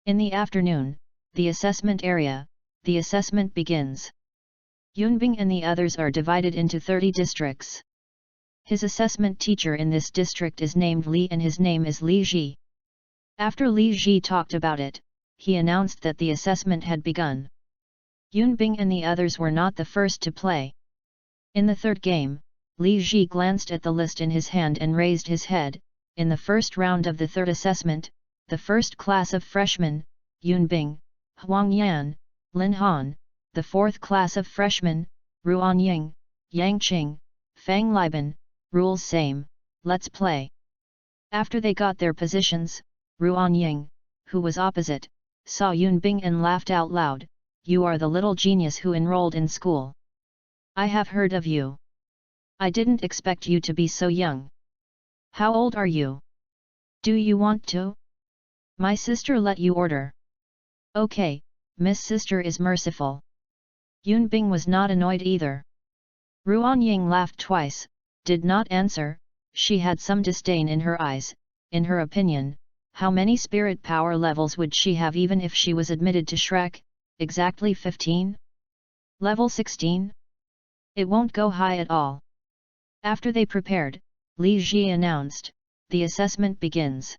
In the afternoon, the assessment area, the assessment begins. Yun Bing and the others are divided into 30 districts. His assessment teacher in this district is named Li and his name is Li Ji. After Li Ji talked about it, he announced that the assessment had begun. Yun Bing and the others were not the first to play. In the third game, Li Ji glanced at the list in his hand and raised his head. In the first round of the third assessment, the first class of freshmen, Yun Bing, Huang Yan, Lin Han, the fourth class of freshmen, Ruan Ying, Yang Qing, Fang Liban, rules same, let's play. After they got their positions, Ruan Ying, who was opposite, saw Yun Bing and laughed out loud, you are the little genius who enrolled in school. I have heard of you. I didn't expect you to be so young. How old are you? Do you want to? My sister let you order. Okay, Miss Sister is merciful. Yun Bing was not annoyed either. Ruan Ying laughed twice, did not answer, she had some disdain in her eyes. In her opinion, how many spirit power levels would she have even if she was admitted to Shrek? Exactly 15? Level 16? It won't go high at all. After they prepared, Li Ji announced, the assessment begins.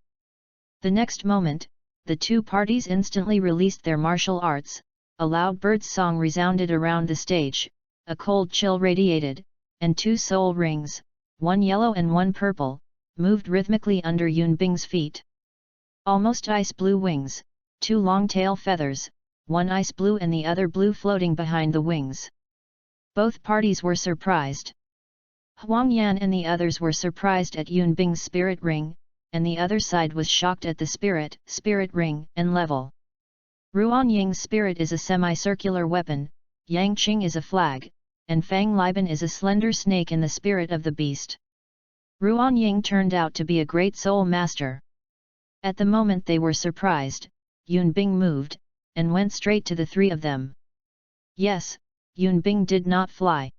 The next moment, the two parties instantly released their martial arts, a loud bird song resounded around the stage, a cold chill radiated, and two soul rings, one yellow and one purple, moved rhythmically under Yun Bing's feet. Almost ice blue wings, two long tail feathers, one ice blue and the other blue floating behind the wings. Both parties were surprised. Huang Yan and the others were surprised at Yun Bing's spirit ring, and the other side was shocked at the spirit ring, and level. Ruan Ying's spirit is a semicircular weapon, Yang Qing is a flag, and Fang Liban is a slender snake in the spirit of the beast. Ruan Ying turned out to be a great soul master. At the moment they were surprised, Yun Bing moved, and went straight to the three of them. Yes, Yun Bing did not fly.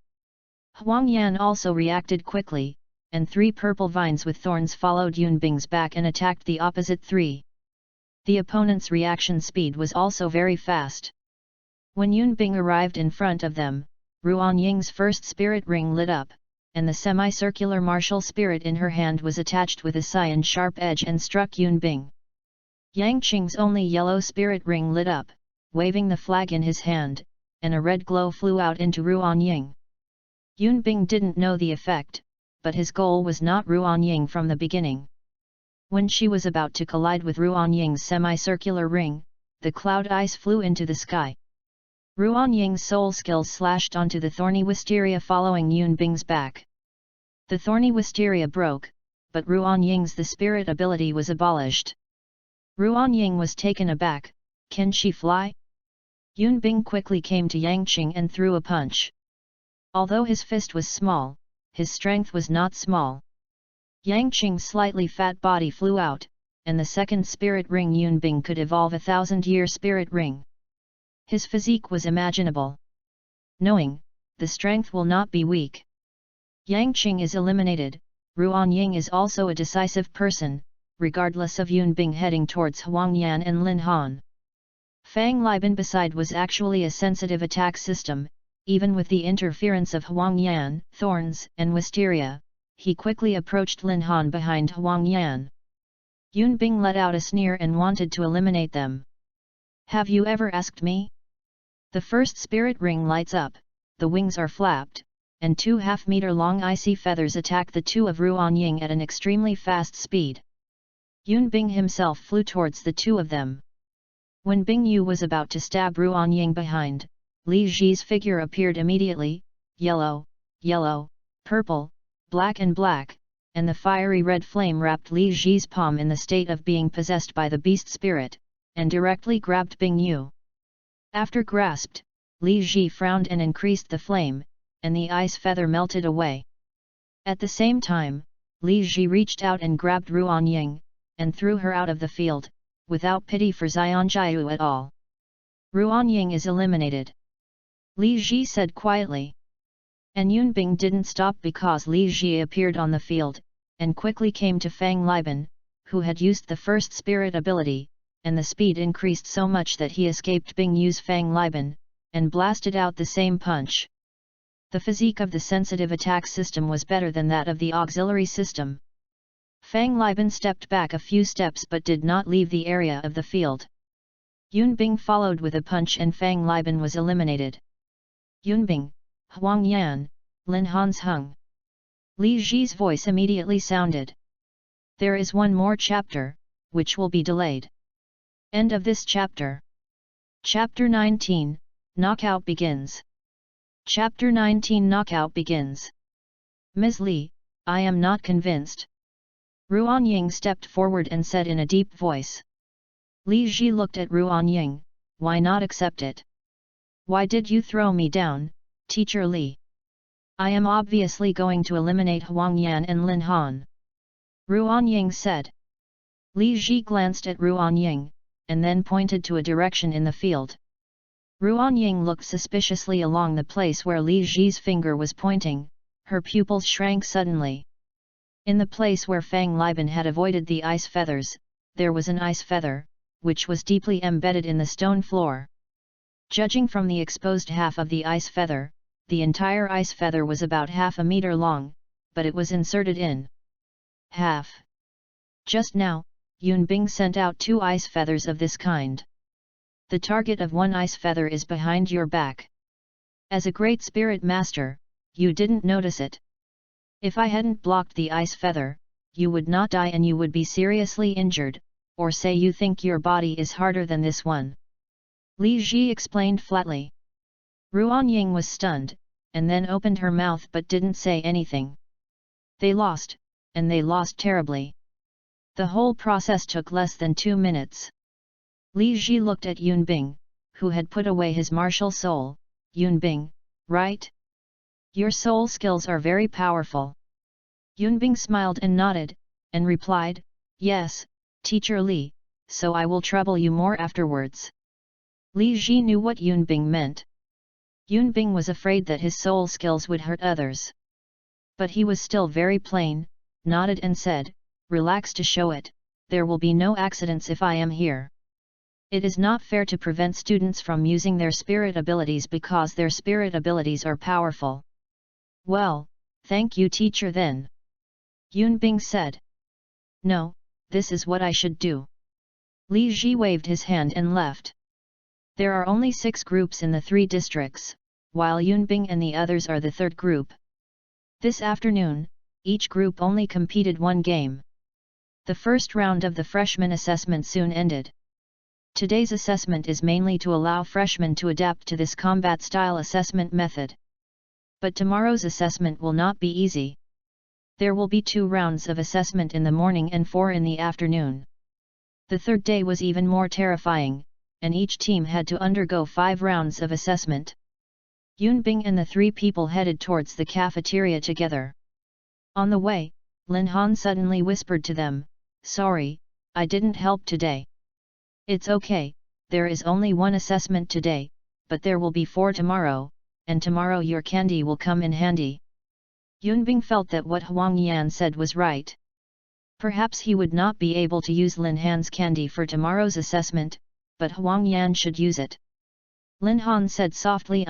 Huang Yan also reacted quickly, and three purple vines with thorns followed Yun Bing's back and attacked the opposite three. The opponent's reaction speed was also very fast. When Yun Bing arrived in front of them, Ruan Ying's first spirit ring lit up, and the semicircular martial spirit in her hand was attached with a cyan sharp edge and struck Yun Bing. Yang Qing's only yellow spirit ring lit up, waving the flag in his hand, and a red glow flew out into Ruan Ying. Yun Bing didn't know the effect, but his goal was not Ruan Ying from the beginning. When she was about to collide with Ruan Ying's semicircular ring, the cloud ice flew into the sky. Ruan Ying's soul skills slashed onto the thorny wisteria following Yun Bing's back. The thorny wisteria broke, but Ruan Ying's the spirit ability was abolished. Ruan Ying was taken aback. Can she fly? Yun Bing quickly came to Yang Qing and threw a punch. Although his fist was small, his strength was not small. Yang Qing's slightly fat body flew out, and the second spirit ring Yun Bing could evolve a 1,000-year spirit ring. His physique was imaginable. Knowing, the strength will not be weak. Yang Qing is eliminated. Ruan Ying is also a decisive person, regardless of Yun Bing heading towards Huang Yan and Lin Han. Fang Liban beside was actually a sensitive attack system, even with the interference of Huang Yan, thorns, and wisteria. He quickly approached Lin Han behind Huang Yan. Yun Bing let out a sneer and wanted to eliminate them. Have you ever asked me? The first spirit ring lights up, the wings are flapped, and 2 half-meter-long icy feathers attack the two of Ruan Ying at an extremely fast speed. Yun Bing himself flew towards the two of them. When Bing Yu was about to stab Ruan Ying behind, Li Ji's figure appeared immediately, yellow, yellow, purple, black, and the fiery red flame wrapped Li Ji's palm in the state of being possessed by the beast spirit, and directly grabbed Bing Yu. After grasped, Li Ji frowned and increased the flame, and the ice feather melted away. At the same time, Li Ji reached out and grabbed Ruan Ying, and threw her out of the field, without pity for Xianjiu at all. Ruan Ying is eliminated. Li Ji said quietly. And Yun Bing didn't stop because Li Ji appeared on the field, and quickly came to Fang Liban, who had used the first spirit ability, and the speed increased so much that he escaped Bing Yu's Fang Liban, and blasted out the same punch. The physique of the sensitive attack system was better than that of the auxiliary system. Fang Liban stepped back a few steps but did not leave the area of the field. Yun Bing followed with a punch and Fang Liban was eliminated. Yun Bing, Huang Yan, Lin Han's hung. Li Ji's voice immediately sounded. There is one more chapter, which will be delayed. End of this chapter. Chapter 19, Knockout begins. Chapter 19 Knockout begins. Ms. Li, I am not convinced. Ruan Ying stepped forward and said in a deep voice. Li Ji looked at Ruan Ying, why not accept it? Why did you throw me down, Teacher Li? I am obviously going to eliminate Huang Yan and Lin Han. Ruan Ying said. Li Ji glanced at Ruan Ying, and then pointed to a direction in the field. Ruan Ying looked suspiciously along the place where Li Ji's finger was pointing, her pupils shrank suddenly. In the place where Fang Liban had avoided the ice feathers, there was an ice feather, which was deeply embedded in the stone floor. Judging from the exposed half of the ice feather, the entire ice feather was about half a meter long, but it was inserted in half. Just now, Yun Bing sent out 2 ice feathers of this kind. The target of 1 ice feather is behind your back. As a great spirit master, you didn't notice it. If I hadn't blocked the ice feather, you would not die and you would be seriously injured, or say you think your body is harder than this one. Li Ji explained flatly. Ruan Ying was stunned, and then opened her mouth but didn't say anything. They lost, and they lost terribly. The whole process took less than 2 minutes. Li Ji looked at Yun Bing, who had put away his martial soul. Yun Bing, right? Your soul skills are very powerful. Yun Bing smiled and nodded, and replied, yes, Teacher Li, so I will trouble you more afterwards. Li Ji knew what Yun Bing meant. Yun Bing was afraid that his soul skills would hurt others. But he was still very plain, nodded and said, relax to show it, there will be no accidents if I am here. It is not fair to prevent students from using their spirit abilities because their spirit abilities are powerful. Well, thank you teacher then. Yunbing said. No, this is what I should do. Li Ji waved his hand and left. There are only 6 groups in the 3 districts, while Yunbing and the others are the 3rd group. This afternoon, each group only competed 1 game. The first round of the freshman assessment soon ended. Today's assessment is mainly to allow freshmen to adapt to this combat-style assessment method. But tomorrow's assessment will not be easy. There will be 2 rounds of assessment in the morning and 4 in the afternoon. The 3rd day was even more terrifying, and each team had to undergo 5 rounds of assessment. Yunbing and the 3 people headed towards the cafeteria together. On the way, Lin Han suddenly whispered to them, "Sorry, I didn't help today." "It's okay, there is only 1 assessment today, but there will be 4 tomorrow, and tomorrow your candy will come in handy." Yunbing felt that what Huang Yan said was right. Perhaps he would not be able to use Lin Han's candy for tomorrow's assessment, but Huang Yan should use it. Lin Han said softly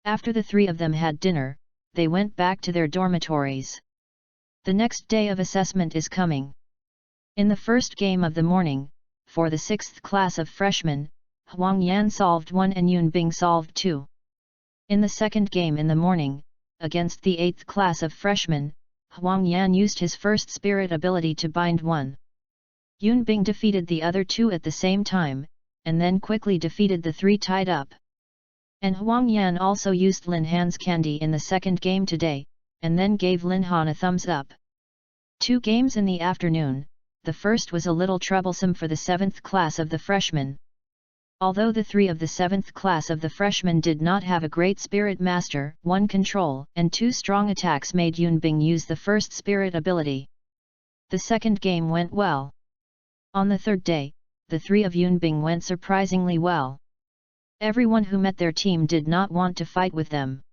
After the 3 of them had dinner, they went back to their dormitories. The next day of assessment is coming. In the first game of the morning, for the 6th class of freshmen, Huang Yan solved 1 and Yunbing solved 2. In the second game in the morning, against the 8th class of freshmen, Huang Yan used his first spirit ability to bind 1. Yunbing defeated the other 2 at the same time, and then quickly defeated the 3 tied up. And Huang Yan also used Lin Han's candy in the second game today, and then gave Lin Han a thumbs up. 2 games in the afternoon. The first was a little troublesome for the 7th class of the freshmen. Although the 3 of the 7th class of the freshmen did not have a great spirit master, 1 control and 2 strong attacks made Yunbing use the first spirit ability. The second game went well. On the 3rd day, the 3 of Yunbing went surprisingly well. Everyone who met their team did not want to fight with them.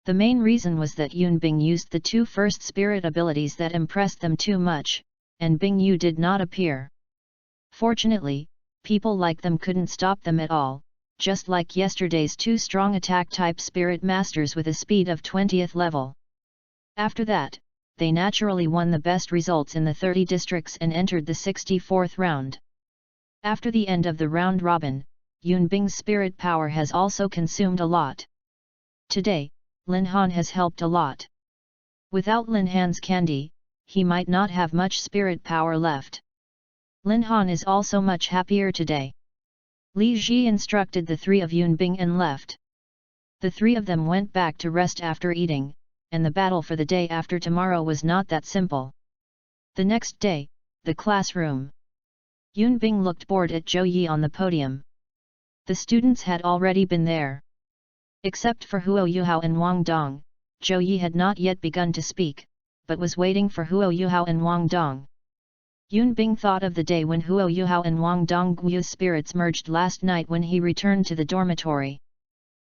The main reason was that Yunbing used the 2 first spirit abilities that impressed them too much, and Bing Yu did not appear. Fortunately, people like them couldn't stop them at all, just like yesterday's 2 strong attack-type spirit masters with a speed of 20th level. After that, they naturally won the best results in the 30 districts and entered the 64th round. After the end of the round robin, Yunbing's spirit power has also consumed a lot. Today, Lin Han has helped a lot. Without Lin Han's candy, he might not have much spirit power left. Lin Han is also much happier today. Li Ji instructed the 3 of Yunbing and left. The 3 of them went back to rest after eating, and the battle for the day after tomorrow was not that simple. The next day, the classroom. Yunbing looked bored at Zhou Yi on the podium. The students had already been there. Except for Huo Yuhao and Wang Dong, Zhou Yi had not yet begun to speak, but was waiting for Huo Yuhao and Wang Dong. Yunbing thought of the day when Huo Yuhao and Wang Dong's spirits merged last night when he returned to the dormitory.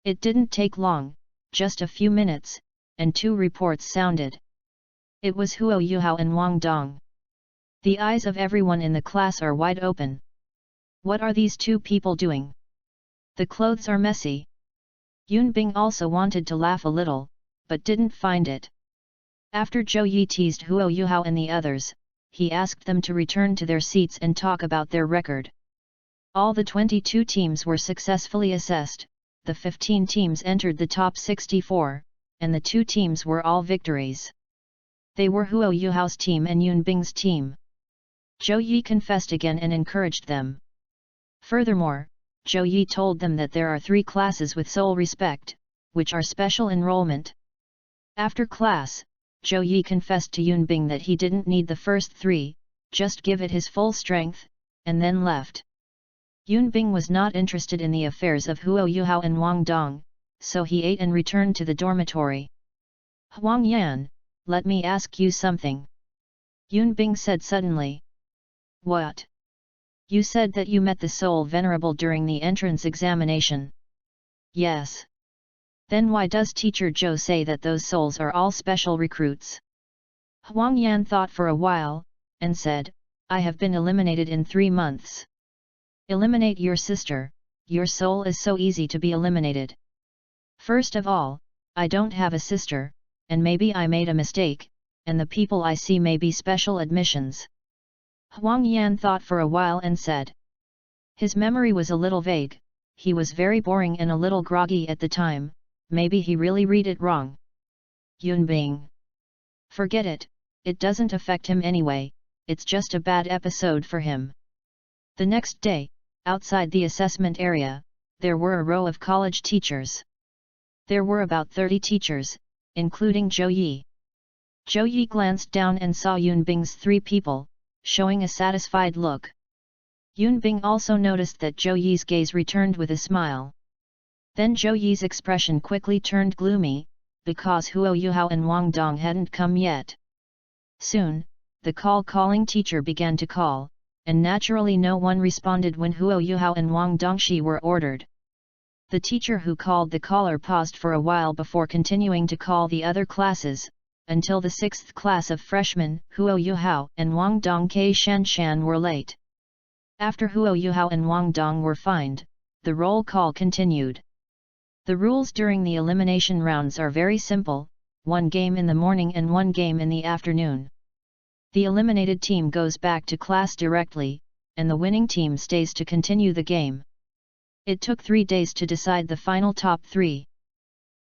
It didn't take long, just a few minutes, and 2 reports sounded. It was Huo Yuhao and Wang Dong. The eyes of everyone in the class are wide open. What are these 2 people doing? The clothes are messy. Yunbing also wanted to laugh a little, but didn't find it. After Zhou Yi teased Huo Yuhao and the others, he asked them to return to their seats and talk about their record. All the 22 teams were successfully assessed, the 15 teams entered the top 64, and the 2 teams were all victories. They were Huo Yuhao's team and Yunbing's team. Zhou Yi confessed again and encouraged them. Furthermore, Zhou Yi told them that there are 3 classes with soul respect, which are special enrollment. After class, Zhou Yi confessed to Yunbing that he didn't need the first 3, just give it his full strength, and then left. Yunbing was not interested in the affairs of Huo Yuhao and Wang Dong, so he ate and returned to the dormitory. "Huang Yan, let me ask you something," Yunbing said suddenly. "What? You said that you met the Soul Venerable during the entrance examination." "Yes. Then why does Teacher Zhou say that those souls are all special recruits?" Huang Yan thought for a while, and said, "I have been eliminated in 3 months. Eliminate your sister, your soul is so easy to be eliminated. First of all, I don't have a sister, and maybe I made a mistake, and the people I see may be special admissions. Huang Yan thought for a while and said. His memory was a little vague, he was very boring and a little groggy at the time, maybe he really read it wrong. Yunbing. Forget it, it doesn't affect him anyway, it's just a bad episode for him. The next day, outside the assessment area, there were a row of college teachers. There were about 30 teachers, including Zhou Yi. Zhou Yi glanced down and saw Yunbing's 3 people, showing a satisfied look. Yunbing also noticed that Zhou Yi's gaze returned with a smile. Then Zhou Yi's expression quickly turned gloomy, because Huo Yuhao and Wang Dong hadn't come yet. Soon, the calling teacher began to call, and naturally no one responded when Huo Yuhao and Wang Dongxi were ordered. The teacher who called the caller paused for a while before continuing to call the other classes, until the 6th class of freshmen, Huo Yuhao and Wang Dong K Shan were late. After Huo Yuhao and Wang Dong were fined, the roll call continued. The rules during the elimination rounds are very simple, 1 game in the morning and 1 game in the afternoon. The eliminated team goes back to class directly, and the winning team stays to continue the game. It took 3 days to decide the final top 3.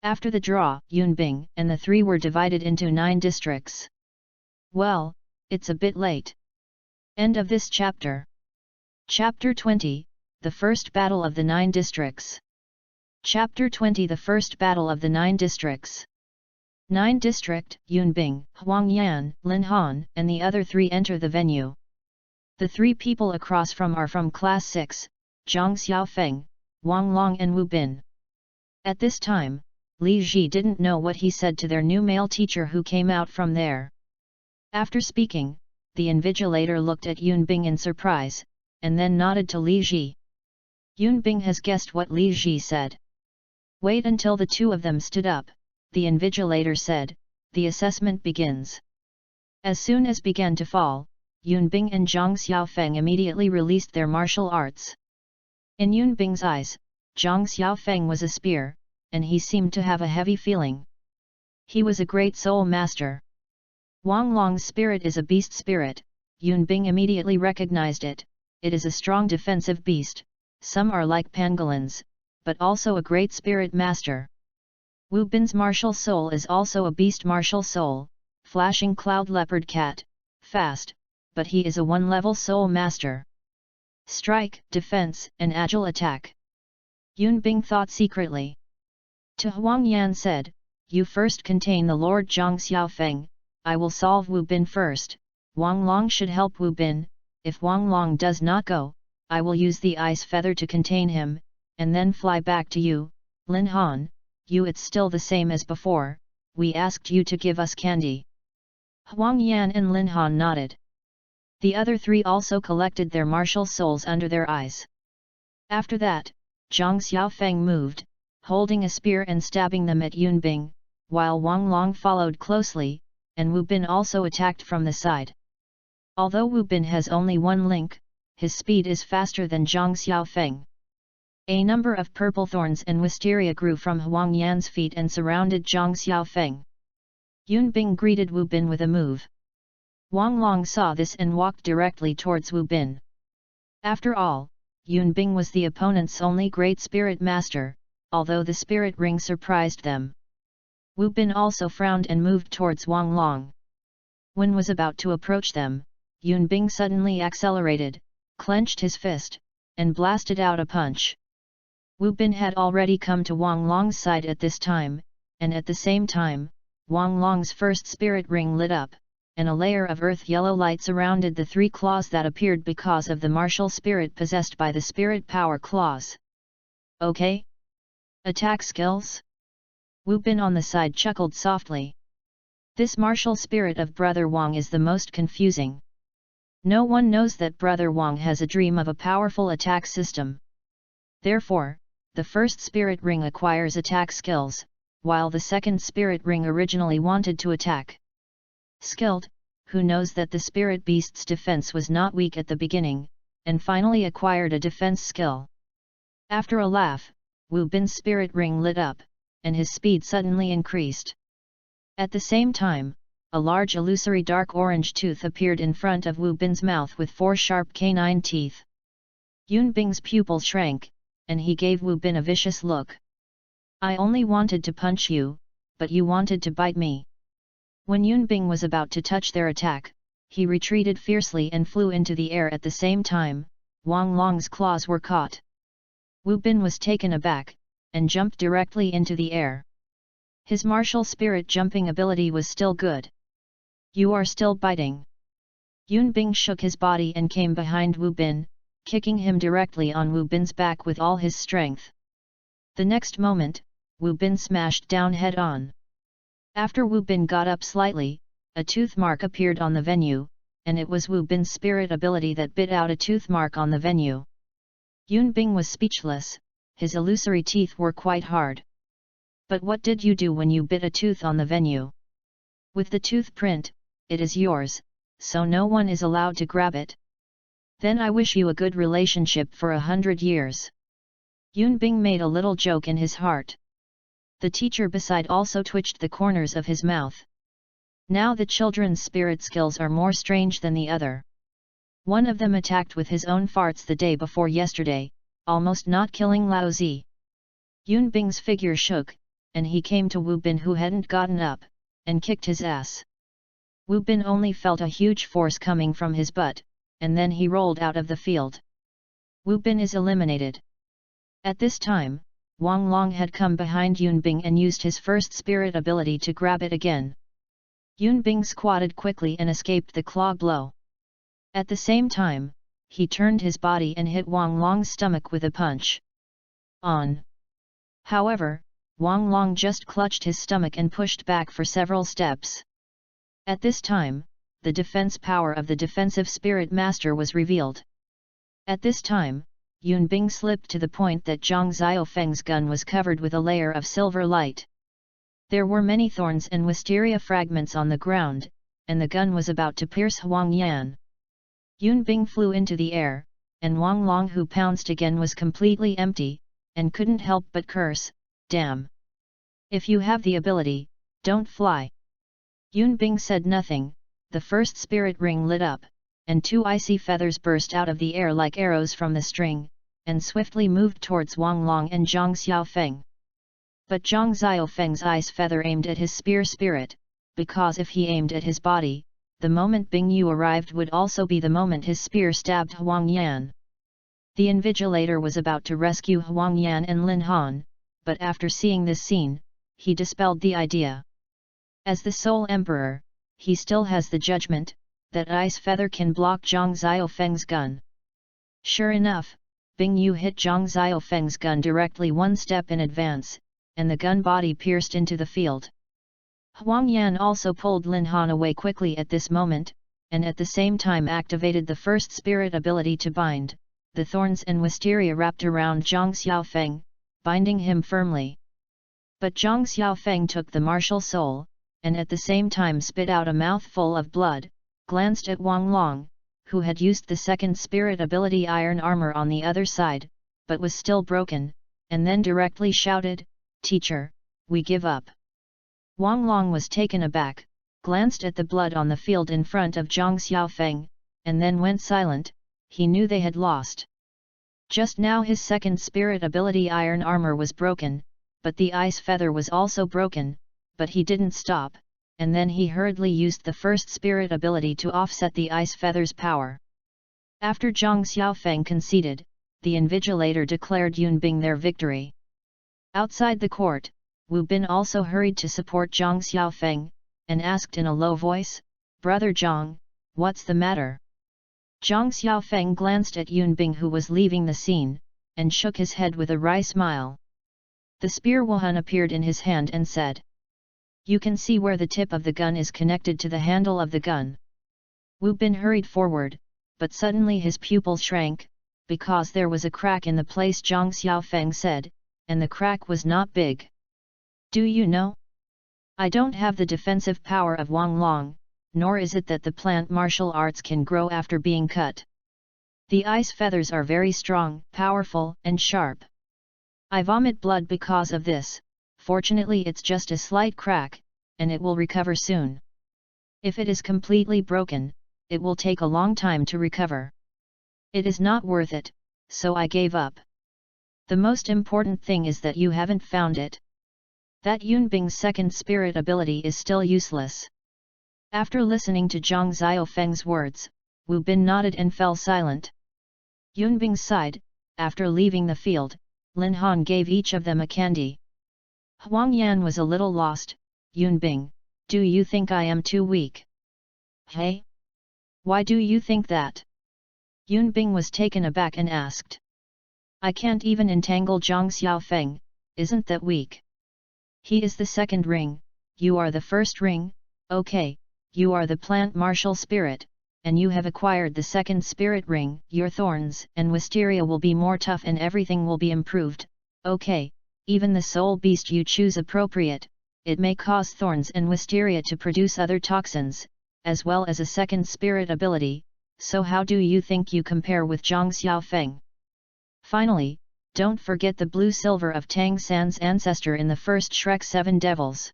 After the draw, Yunbing and the 3 were divided into 9 districts. Well, it's a bit late. End of this chapter. Chapter 20, The First Battle of the 9 Districts. Chapter 20 The First Battle of the 9 Districts. 9 District, Yunbing, Huang Yan, Lin Han, and the other 3 enter the venue. The 3 people across from are from Class 6, Zhang Xiaofeng, Wang Long and Wu Bin. At this time, Li Ji didn't know what he said to their new male teacher who came out from there. After speaking, the invigilator looked at Yunbing in surprise, and then nodded to Li Ji. Yunbing has guessed what Li Ji said. Wait until the 2 of them stood up, the invigilator said, the assessment begins. As soon as began to fall, Yunbing and Zhang Xiaofeng immediately released their martial arts. In Yunbing's eyes, Zhang Xiaofeng was a spear, and he seemed to have a heavy feeling. He was a great soul master. Wang Long's spirit is a beast spirit, Yunbing immediately recognized it, it is a strong defensive beast, some are like pangolins, but also a great spirit master. Wu Bin's martial soul is also a beast martial soul, flashing cloud leopard cat, fast, but he is a 1-level soul master. Strike, defense, and agile attack. Yunbing thought secretly. To Huang Yan said, you first contain the Lord Zhang Xiaofeng, I will solve Wu Bin first, Wang Long should help Wu Bin, if Wang Long does not go, I will use the ice feather to contain him, and then fly back to you, Lin Han, you it's still the same as before, we asked you to give us candy. Huang Yan and Lin Han nodded. The other 3 also collected their martial souls under their eyes. After that, Zhang Xiaofeng moved, holding a spear and stabbing them at Yunbing, while Wang Long followed closely, and Wu Bin also attacked from the side. Although Wu Bin has only 1 link, his speed is faster than Zhang Xiaofeng. A number of purple thorns and wisteria grew from Huang Yan's feet and surrounded Zhang Xiaofeng. Yunbing greeted Wu Bin with a move. Wang Long saw this and walked directly towards Wu Bin. After all, Yunbing was the opponent's only great spirit master, although the spirit ring surprised them. Wu Bin also frowned and moved towards Wang Long. When was about to approach them, Yunbing suddenly accelerated, clenched his fist, and blasted out a punch. Wu Bin had already come to Wang Long's side at this time, and at the same time, Wang Long's first spirit ring lit up, and a layer of earth yellow light surrounded the 3 claws that appeared because of the martial spirit possessed by the spirit power claws. Okay? Attack skills? Wu Bin on the side chuckled softly. This martial spirit of Brother Wang is the most confusing. No one knows that Brother Wang has a dream of a powerful attack system. Therefore, the first spirit ring acquires attack skills, while the second spirit ring originally wanted to attack. Skilled, who knows that the spirit beast's defense was not weak at the beginning, and finally acquired a defense skill. After a laugh, Wu Bin's spirit ring lit up, and his speed suddenly increased. At the same time, a large illusory dark orange tooth appeared in front of Wu Bin's mouth with 4 sharp canine teeth. Yun Bing's pupils shrank, and he gave Wu Bin a vicious look. "I only wanted to punch you, but you wanted to bite me." When Yun Bing was about to touch their attack, he retreated fiercely and flew into the air at the same time. Wang Long's claws were caught. Wu Bin was taken aback, and jumped directly into the air. His martial spirit jumping ability was still good. "You are still biting." Yun Bing shook his body and came behind Wu Bin, kicking him directly on Wu Bin's back with all his strength. The next moment, Wu Bin smashed down head-on. After Wu Bin got up slightly, a tooth mark appeared on the venue, and it was Wu Bin's spirit ability that bit out a tooth mark on the venue. Yun Bing was speechless, his illusory teeth were quite hard. "But what did you do when you bit a tooth on the venue?" "With the tooth print, it is yours, so no one is allowed to grab it." "Then I wish you a good relationship for 100 years. Yun Bing made a little joke in his heart. The teacher beside also twitched the corners of his mouth. Now the children's spirit skills are more strange than the other. One of them attacked with his own farts the day before yesterday, almost not killing Lao Zi. Yun Bing's figure shook, and he came to Wu Bin who hadn't gotten up, and kicked his ass. Wu Bin only felt a huge force coming from his butt, and then he rolled out of the field. Wu Bin is eliminated. At this time, Wang Long had come behind Yun Bing and used his first spirit ability to grab it again. Yun Bing squatted quickly and escaped the claw blow. At the same time, he turned his body and hit Wang Long's stomach with a punch. On. However, Wang Long just clutched his stomach and pushed back for several steps. At this time, the defense power of the defensive spirit master was revealed. At this time, Yun Bing slipped to the point that Zhang Xiaofeng's gun was covered with a layer of silver light. There were many thorns and wisteria fragments on the ground, and the gun was about to pierce Huang Yan. Yun Bing flew into the air, and Wang Long who pounced again was completely empty, and couldn't help but curse, "Damn! If you have the ability, don't fly." Yun Bing said nothing. The first spirit ring lit up, and 2 icy feathers burst out of the air like arrows from the string, and swiftly moved towards Wang Long and Zhang Xiaofeng. But Zhang Xiaofeng's ice feather aimed at his spear spirit, because if he aimed at his body, the moment Bing Yu arrived would also be the moment his spear stabbed Huang Yan. The Invigilator was about to rescue Huang Yan and Lin Han, but after seeing this scene, he dispelled the idea. As the sole emperor, he still has the judgment that ice feather can block Zhang Xiaofeng's gun. Sure enough, Bing Yu hit Zhang Xiaofeng's gun directly 1 step in advance, and the gun body pierced into the field. Huang Yan also pulled Lin Han away quickly at this moment, and at the same time activated the first spirit ability to bind. The thorns and wisteria wrapped around Zhang Xiaofeng, binding him firmly. But Zhang Xiaofeng took the martial soul, and at the same time spit out a mouthful of blood, glanced at Wang Long, who had used the second spirit ability Iron Armor on the other side, but was still broken, and then directly shouted, "Teacher, we give up." Wang Long was taken aback, glanced at the blood on the field in front of Zhang Xiaofeng, and then went silent. He knew they had lost. Just now his second spirit ability Iron Armor was broken, but the ice feather was also broken, but he didn't stop, and then he hurriedly used the first spirit ability to offset the ice feather's power. After Zhang Xiaofeng conceded, the Invigilator declared Yun Bing their victory. Outside the court, Wu Bin also hurried to support Zhang Xiaofeng, and asked in a low voice, "Brother Zhang, what's the matter?" Zhang Xiaofeng glanced at Yun Bing who was leaving the scene, and shook his head with a wry smile. The spear Wuhan appeared in his hand and said, "You can see where the tip of the gun is connected to the handle of the gun." Wu Bin hurried forward, but suddenly his pupil shrank, because there was a crack in the place Zhang Xiaofeng said, and the crack was not big. "Do you know? I don't have the defensive power of Wang Long, nor is it that the plant martial arts can grow after being cut. The ice feathers are very strong, powerful, and sharp. I vomit blood because of this. Fortunately it's just a slight crack, and it will recover soon. If it is completely broken, it will take a long time to recover. It is not worth it, so I gave up. The most important thing is that you haven't found it. That Yunbing's second spirit ability is still useless. After listening to Zhang Xiaofeng's words, Wu Bin nodded and fell silent. Yunbing sighed. After leaving the field, Lin Han gave each of them a candy. Huang Yan was a little lost. Yunbing, do you think I am too weak? Hey? Why do you think that? Yunbing was taken aback and asked. I can't even entangle Zhang Xiaofeng, isn't that weak? He is the second ring, you are the first ring, okay, you are the plant martial spirit, and you have acquired the second spirit ring, your thorns and wisteria will be more tough and everything will be improved, okay, even the soul beast you choose appropriate, it may cause thorns and wisteria to produce other toxins, as well as a second spirit ability, so how do you think you compare with Zhang Xiaofeng? Finally, don't forget the blue silver of Tang San's ancestor in the first Shrek 7 Devils.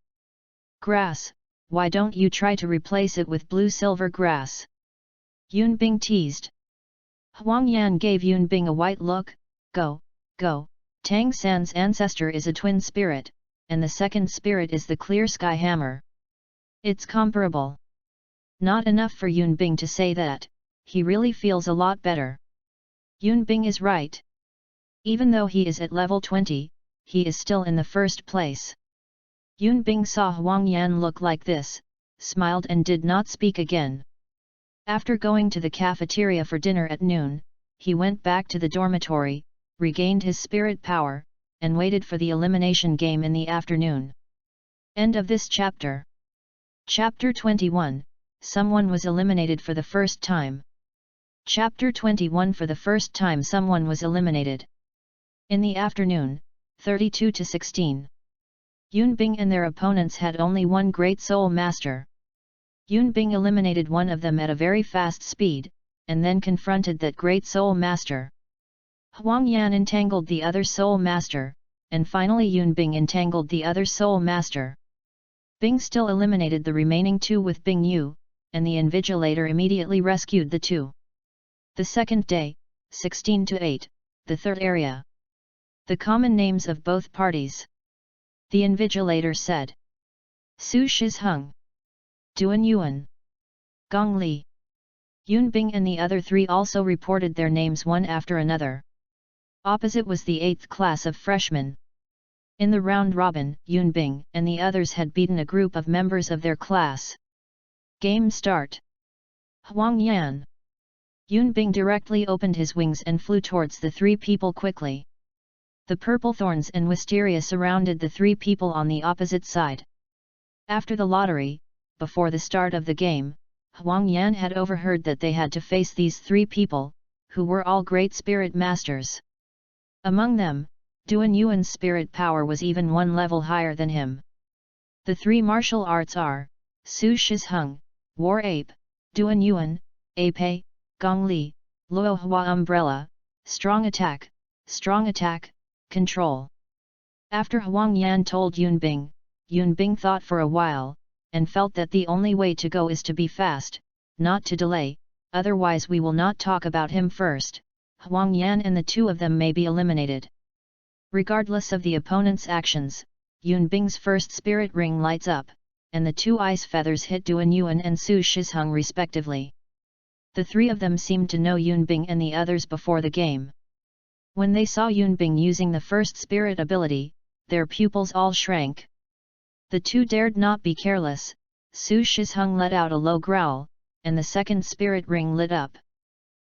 Grass, why don't you try to replace it with blue silver grass? Yunbing teased. Huang Yan gave Yunbing a white look. Go, go, Tang San's ancestor is a twin spirit, and the second spirit is the clear sky hammer. It's comparable. Not enough for Yunbing to say that, he really feels a lot better. Yunbing is right. Even though he is at level 20, he is still in the first place. Yunbing saw Huang Yan look like this, smiled and did not speak again. After going to the cafeteria for dinner at noon, he went back to the dormitory, regained his spirit power, and waited for the elimination game in the afternoon. End of this chapter. Chapter 21, Someone was eliminated for the first time. Chapter 21 For the first time someone was eliminated. In the afternoon, 32-16. Yunbing and their opponents had only one Great Soul Master. Yunbing eliminated one of them at a very fast speed, and then confronted that Great Soul Master. Huang Yan entangled the other Soul Master, and finally Yunbing entangled the other Soul Master. Bing still eliminated the remaining two with Bing Yu, and the Invigilator immediately rescued the two. The second day, 16-8, the third area. The common names of both parties. The Invigilator said. Su Shizheng, Duan Yuan, Gong Li. Yunbing and the other three also reported their names one after another. Opposite was the 8th class of freshmen. In the round robin, Yunbing and the others had beaten a group of members of their class. Game start. Huang Yan. Yunbing directly opened his wings and flew towards the three people quickly. The purple thorns and wisteria surrounded the three people on the opposite side. After the lottery, before the start of the game, Huang Yan had overheard that they had to face these three people, who were all great spirit masters. Among them, Duan Yuan's spirit power was even one level higher than him. The three martial arts are, Su Shizheng, War Ape, Duan Yuan, Ape, Gong Li, Luo Hua Umbrella, Strong Attack, Control. After Huang Yan told Yunbing, Yunbing thought for a while, and felt that the only way to go is to be fast, not to delay, otherwise we will not talk about him first. Huang Yan and the two of them may be eliminated. Regardless of the opponent's actions, Yunbing's first spirit ring lights up, and the two ice feathers hit Duan Yuan and Su Shizheng respectively. The three of them seemed to know Yunbing and the others before the game. When they saw Yunbing using the first spirit ability, their pupils all shrank. The two dared not be careless. Su Shizheng let out a low growl, and the second spirit ring lit up.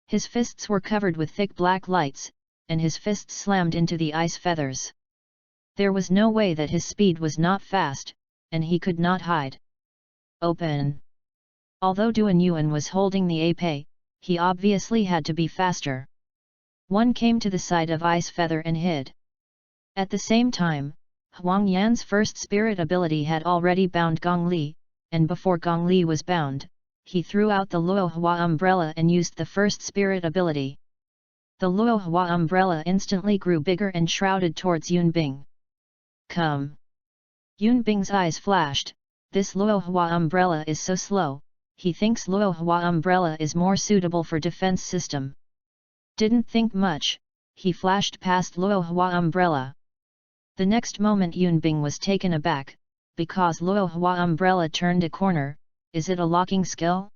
His fists were covered with thick black lights, and his fists slammed into the ice feathers. There was no way that his speed was not fast, and he could not hide. Open! Although Duan Yuan was holding the ape, he obviously had to be faster. One came to the side of Ice Feather and hid. At the same time, Huang Yan's first spirit ability had already bound Gong Li, and before Gong Li was bound, he threw out the Luo Hua umbrella and used the first spirit ability. The Luo Hua umbrella instantly grew bigger and shrouded towards Yun Bing. Come! Yun Bing's eyes flashed. This Luo Hua umbrella is so slow, he thinks Luo Hua umbrella is more suitable for defense system. Didn't think much, he flashed past Luo Hua umbrella. The next moment Yun Bing was taken aback, because Luo Hua umbrella turned a corner. Is it a locking skill?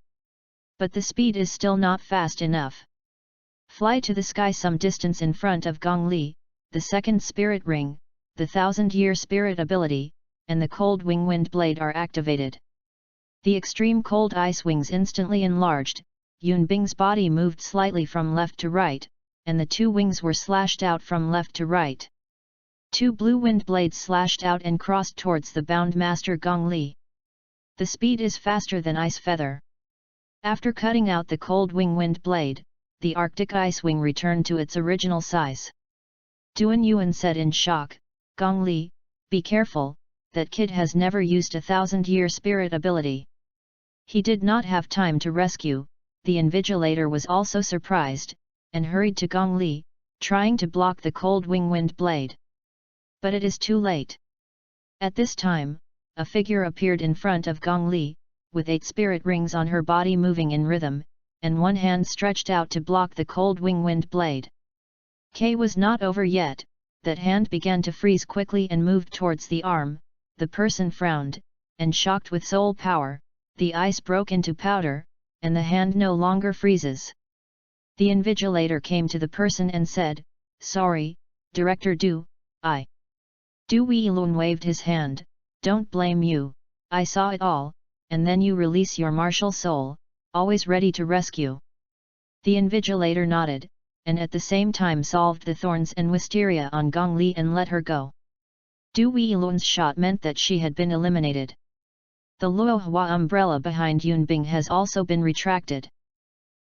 But the speed is still not fast enough. Fly to the sky some distance in front of Gong Li, the second spirit ring, the 1000-year spirit ability, and the cold wing wind blade are activated. The extreme cold ice wings instantly enlarged, Yun Bing's body moved slightly from left to right, and the two wings were slashed out from left to right. Two blue wind blades slashed out and crossed towards the bound master Gong Li. The speed is faster than ice feather. After cutting out the cold wing wind blade, the Arctic ice wing returned to its original size. Duan Yuan said in shock, Gong Li, be careful, that kid has never used a 1000-year spirit ability. He did not have time to rescue. The invigilator was also surprised, and hurried to Gong Li, trying to block the cold wing wind blade. But it is too late. At this time, a figure appeared in front of Gong Li, with 8 spirit rings on her body moving in rhythm, and one hand stretched out to block the cold wing wind blade. K was not over yet, that hand began to freeze quickly and moved towards the arm. The person frowned, and shocked with soul power, the ice broke into powder, and the hand no longer freezes. The invigilator came to the person and said, Sorry, Director Du, Du Weilun waved his hand, Don't blame you, I saw it all, and then you release your martial soul, always ready to rescue. The invigilator nodded, and at the same time solved the thorns and wisteria on Gong Li and let her go. Du Weilun's shot meant that she had been eliminated. The Luo Hua umbrella behind Yun Bing has also been retracted.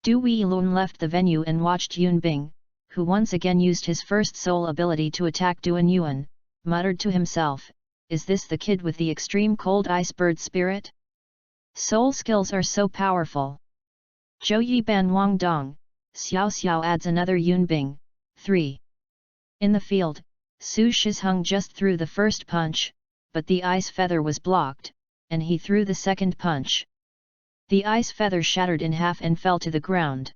Du Weilun left the venue and watched Yun Bing, who once again used his first soul ability to attack Duan Yuan, muttered to himself, Is this the kid with the extreme cold ice bird spirit? Soul skills are so powerful. Zhou Yi Ban Wang Dong, Xiao Xiao adds another Yun Bing. 3. In the field, Su Shizheng just threw the first punch, but the ice feather was blocked, and he threw the second punch. The ice feather shattered in half and fell to the ground.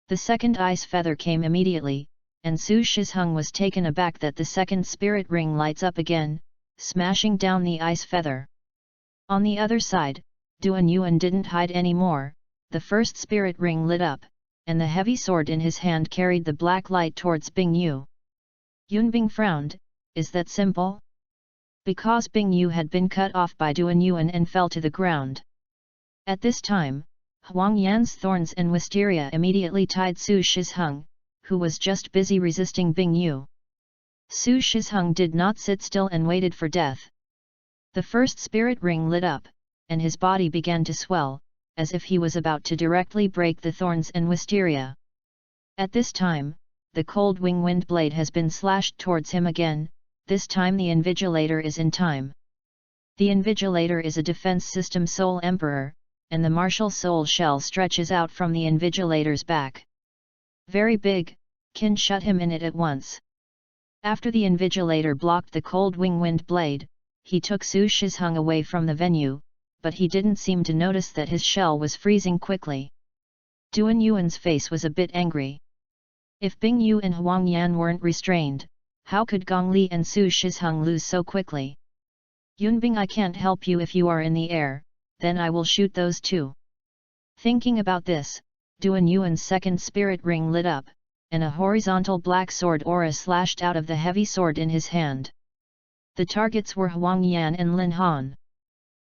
The second ice feather came immediately, and Su Shizheng was taken aback that the second spirit ring lights up again, smashing down the ice feather. On the other side, Duan Yuan didn't hide anymore. The first spirit ring lit up, and the heavy sword in his hand carried the black light towards Bing Yu. Yun Bing frowned, Is that simple? Because Bing Yu had been cut off by Duan Yuan and fell to the ground. At this time, Huang Yan's thorns and wisteria immediately tied Su Shizheng, who was just busy resisting Bing Yu. Su Shizheng did not sit still and waited for death. The first spirit ring lit up, and his body began to swell, as if he was about to directly break the thorns and wisteria. At this time, the cold wing wind blade has been slashed towards him again. This time the invigilator is in time. The invigilator is a defense system soul emperor, and the martial soul shell stretches out from the invigilator's back. Very big, can shut him in it at once. After the invigilator blocked the cold wing wind blade, he took Su Shizheng away from the venue, but he didn't seem to notice that his shell was freezing quickly. Duan Yuan's face was a bit angry. If Bing Yu and Huang Yan weren't restrained, how could Gong Li and Su Shizheng lose so quickly? Yun Bing, I can't help you if you are in the air, then I will shoot those two. Thinking about this, Duan Yuan's second spirit ring lit up, and a horizontal black sword aura slashed out of the heavy sword in his hand. The targets were Huang Yan and Lin Han.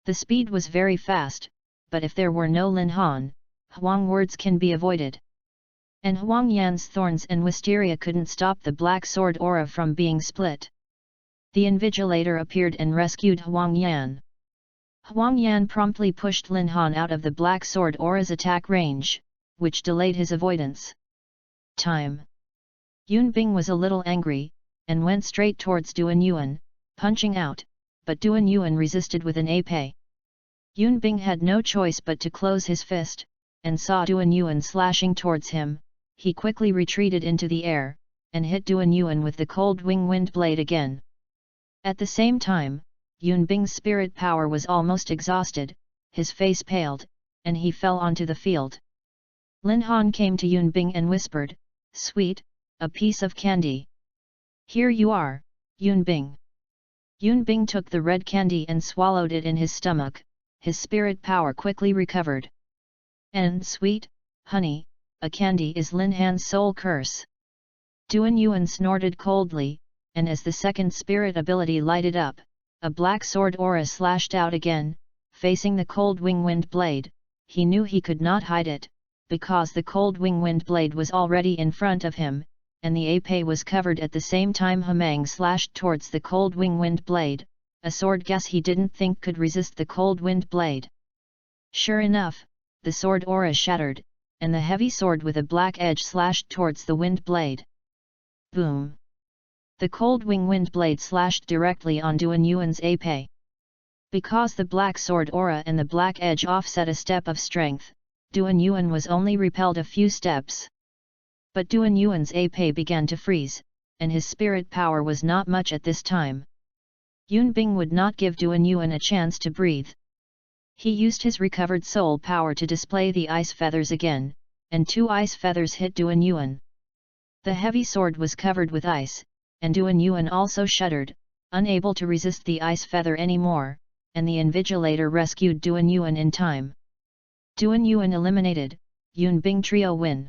The speed was very fast, but if there were no Lin Han, Huang words can be avoided. And Huang Yan's thorns and wisteria couldn't stop the black sword aura from being split. The invigilator appeared and rescued Huang Yan. Huang Yan promptly pushed Lin Han out of the black sword aura's attack range, which delayed his avoidance. Time. Yun Bing was a little angry, and went straight towards Duan Yuan, punching out, but Duan Yuan resisted with an ape. Yun Bing had no choice but to close his fist, and saw Duan Yuan slashing towards him, he quickly retreated into the air, and hit Duan Yuan with the cold wing wind blade again. At the same time, Yun Bing's spirit power was almost exhausted, his face paled, and he fell onto the field. Lin Han came to Yun Bing and whispered, "Sweet, a piece of candy. Here you are, Yun Bing." Yun Bing took the red candy and swallowed it in his stomach, his spirit power quickly recovered. And sweet, honey, a candy is Lin Han's soul curse. Duan Yuan snorted coldly, and as the second spirit ability lighted up, a black sword aura slashed out again, facing the cold wing wind blade. He knew he could not hide it, because the cold wing wind blade was already in front of him, and the épée was covered at the same time. Hemang slashed towards the cold wing wind blade, a sword guess he didn't think could resist the cold wind blade. Sure enough, the sword aura shattered, and the heavy sword with a black edge slashed towards the wind blade. Boom! The cold wing wind blade slashed directly on Duan Yuan's épée. Because the black sword aura and the black edge offset a step of strength, Duan Yuan was only repelled a few steps. But Duan Yuan's épée began to freeze, and his spirit power was not much at this time. Yun Bing would not give Duan Yuan a chance to breathe. He used his recovered soul power to display the ice feathers again, and 2 ice feathers hit Duan Yuan. The heavy sword was covered with ice, and Duan Yuan also shuddered, unable to resist the ice feather anymore, and the Invigilator rescued Duan Yuan in time. Duan Yuan eliminated, Yun Bing trio win.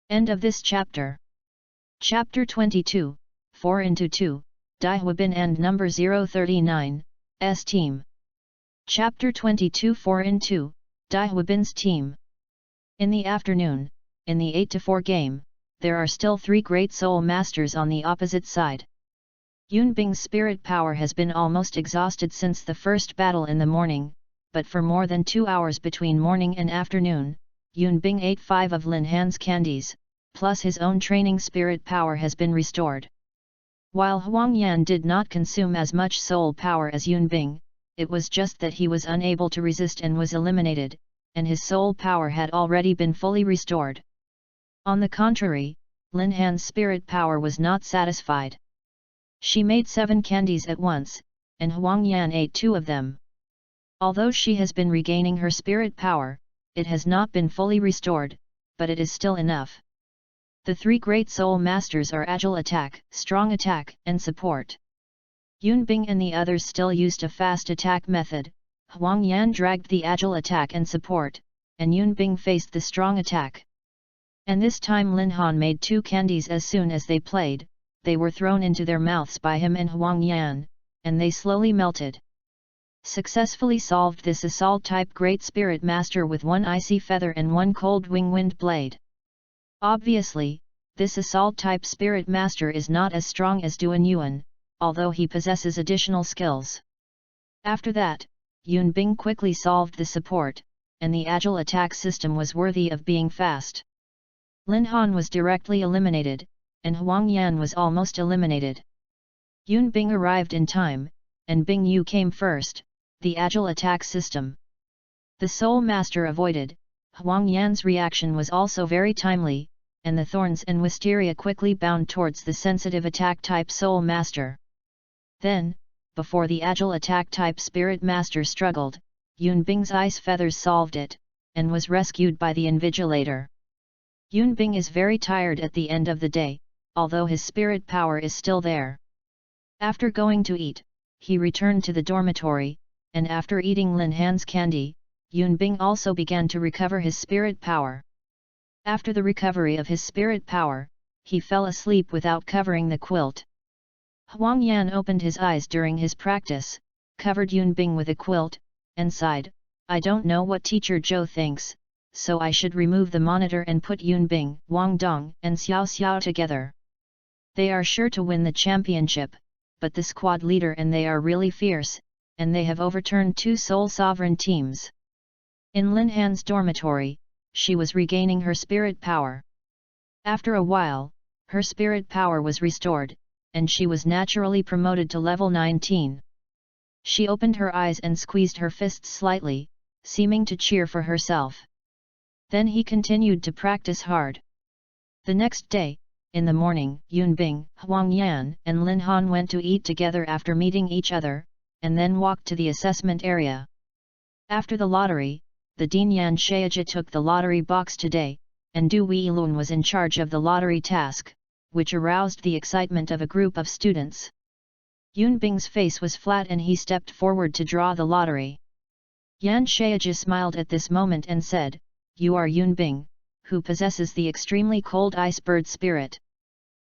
End of this chapter. Chapter 22, 4x2, Dai Huabin and number 039, S team. Chapter 22 4x2, Dai Huabin's team. In the afternoon, in the 8-4 game, there are still 3 great soul masters on the opposite side. Yun Bing's spirit power has been almost exhausted since the first battle in the morning, but for more than 2 hours between morning and afternoon, Yun Bing ate 5 of Lin Han's candies, plus his own training spirit power has been restored. While Huang Yan did not consume as much soul power as Yun Bing, it was just that he was unable to resist and was eliminated, and his soul power had already been fully restored. On the contrary, Lin Han's spirit power was not satisfied. She made 7 candies at once, and Huang Yan ate 2 of them. Although she has been regaining her spirit power, it has not been fully restored, but it is still enough. The 3 great soul masters are agile attack, strong attack, and support. Yun Bing and the others still used a fast attack method. Huang Yan dragged the agile attack and support, and Yun Bing faced the strong attack. And this time Lin Han made 2 candies as soon as they played. They were thrown into their mouths by him and Huang Yan, and they slowly melted. Successfully solved this assault-type Great Spirit Master with 1 icy feather and 1 cold wing wind blade. Obviously, this assault-type Spirit Master is not as strong as Duan Yuan, although he possesses additional skills. After that, Yun Bing quickly solved the support, and the agile attack system was worthy of being fast. Lin Han was directly eliminated, and Huang Yan was almost eliminated. Yun Bing arrived in time, and Bing Yu came first, the agile attack system. The Soul Master avoided, Huang Yan's reaction was also very timely, and the thorns and wisteria quickly bound towards the sensitive attack type Soul Master. Then, before the agile attack type Spirit Master struggled, Yun Bing's ice feathers solved it, and was rescued by the Invigilator. Yun Bing is very tired at the end of the day, although his spirit power is still there. After going to eat, he returned to the dormitory, and after eating Lin Han's candy, Yun Bing also began to recover his spirit power. After the recovery of his spirit power, he fell asleep without covering the quilt. Huang Yan opened his eyes during his practice, covered Yun Bing with a quilt, and sighed, "I don't know what Teacher Zhou thinks, so I should remove the monitor and put Yun Bing, Wang Dong and Xiao Xiao together. They are sure to win the championship, but the squad leader and they are really fierce, and they have overturned 2 Soul Sovereign teams." In Lin Han's dormitory, she was regaining her spirit power. After a while, her spirit power was restored, and she was naturally promoted to level 19. She opened her eyes and squeezed her fists slightly, seeming to cheer for herself. Then he continued to practice hard. The next day, in the morning, Yunbing, Huang Yan, and Lin Han went to eat together after meeting each other, and then walked to the assessment area. After the lottery, the Dean Yan Shaiji took the lottery box today, and Du Weilun was in charge of the lottery task, which aroused the excitement of a group of students. Yunbing's face was flat and he stepped forward to draw the lottery. Yan Shaiji smiled at this moment and said, "You are Yunbing, who possesses the extremely cold ice-bird spirit.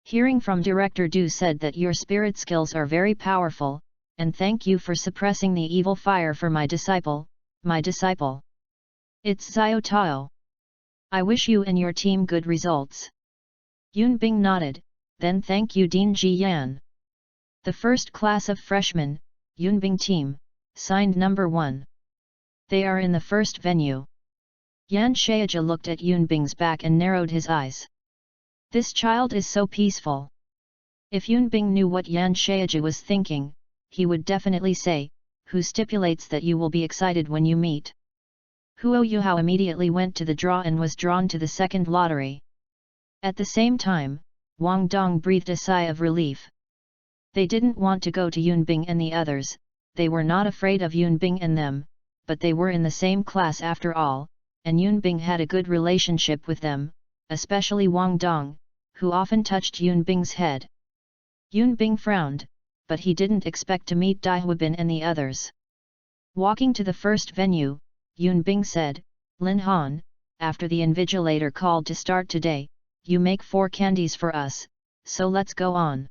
Hearing from Director Du said that your spirit skills are very powerful, and thank you for suppressing the evil fire for my disciple, It's Xiao Tao. I wish you and your team good results." Yunbing nodded, "Then thank you Dean Ji Yan." The first class of freshmen, Yunbing team, signed number 1. They are in the first venue. Yan Shaiji looked at Yunbing's back and narrowed his eyes. This child is so peaceful. If Yunbing knew what Yan Shaiji was thinking, he would definitely say, "Who stipulates that you will be excited when you meet?" Huo Yuhao immediately went to the draw and was drawn to the second lottery. At the same time, Wang Dong breathed a sigh of relief. They didn't want to go to Yunbing and the others, they were not afraid of Yunbing and them, but they were in the same class after all, and Yunbing had a good relationship with them, especially Wang Dong, who often touched Yunbing's head. Yunbing frowned, but he didn't expect to meet Dai Huabin and the others. Walking to the first venue, Yunbing said, "Lin Han, after the invigilator called to start today, you make 4 candies for us, so let's go on."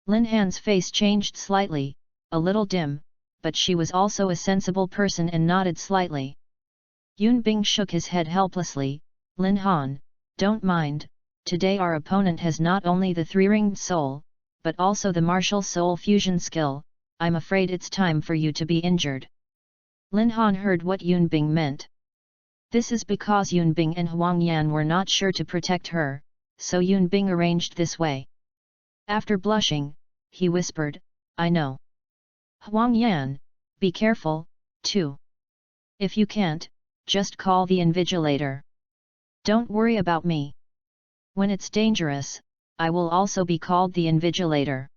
Lin Han's face changed slightly, a little dim, but she was also a sensible person and nodded slightly. Yunbing shook his head helplessly, "Lin Han, don't mind, today our opponent has not only the 3-ringed soul, but also the martial soul fusion skill, I'm afraid it's time for you to be injured." Lin Han heard what Yunbing meant. This is because Yunbing and Huang Yan were not sure to protect her, so Yunbing arranged this way. After blushing, he whispered, "I know. Huang Yan, be careful, too. If you can't, just call the invigilator. Don't worry about me. When it's dangerous, I will also be called the invigilator.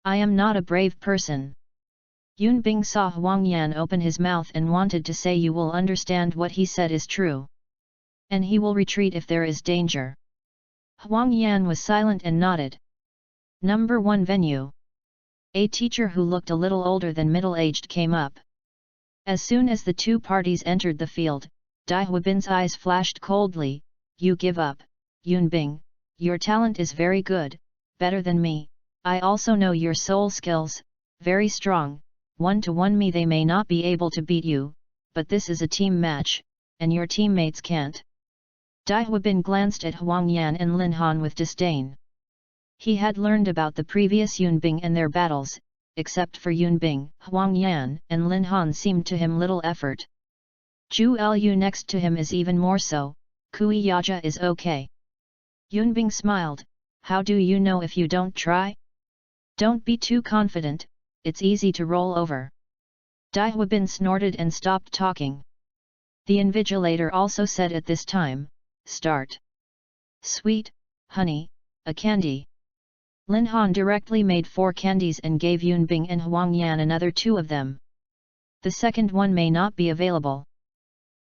I am not a brave person." Yunbing saw Huang Yan open his mouth and wanted to say you will understand what he said is true. And he will retreat if there is danger. Huang Yan was silent and nodded. Number 1 venue. A teacher who looked a little older than middle-aged came up. As soon as the 2 parties entered the field, Dai Huabin's eyes flashed coldly, "You give up, Yunbing, your talent is very good, better than me, I also know your soul skills, very strong, 1-to-1 me they may not be able to beat you, but this is a team match, and your teammates can't." Dai Huabin glanced at Huang Yan and Lin Han with disdain. He had learned about the previous Yunbing and their battles, except for Yunbing, Huang Yan and Lin Han seemed to him little effort. Zhu Lu next to him is even more so, Kui Yaja is okay. Yunbing smiled, "How do you know if you don't try? Don't be too confident, it's easy to roll over." Dai Huabin snorted and stopped talking. The invigilator also said at this time, "Start. Sweet, honey, a candy." Lin Han directly made 4 candies and gave Yunbing and Huang Yan another 2 of them. The second one may not be available.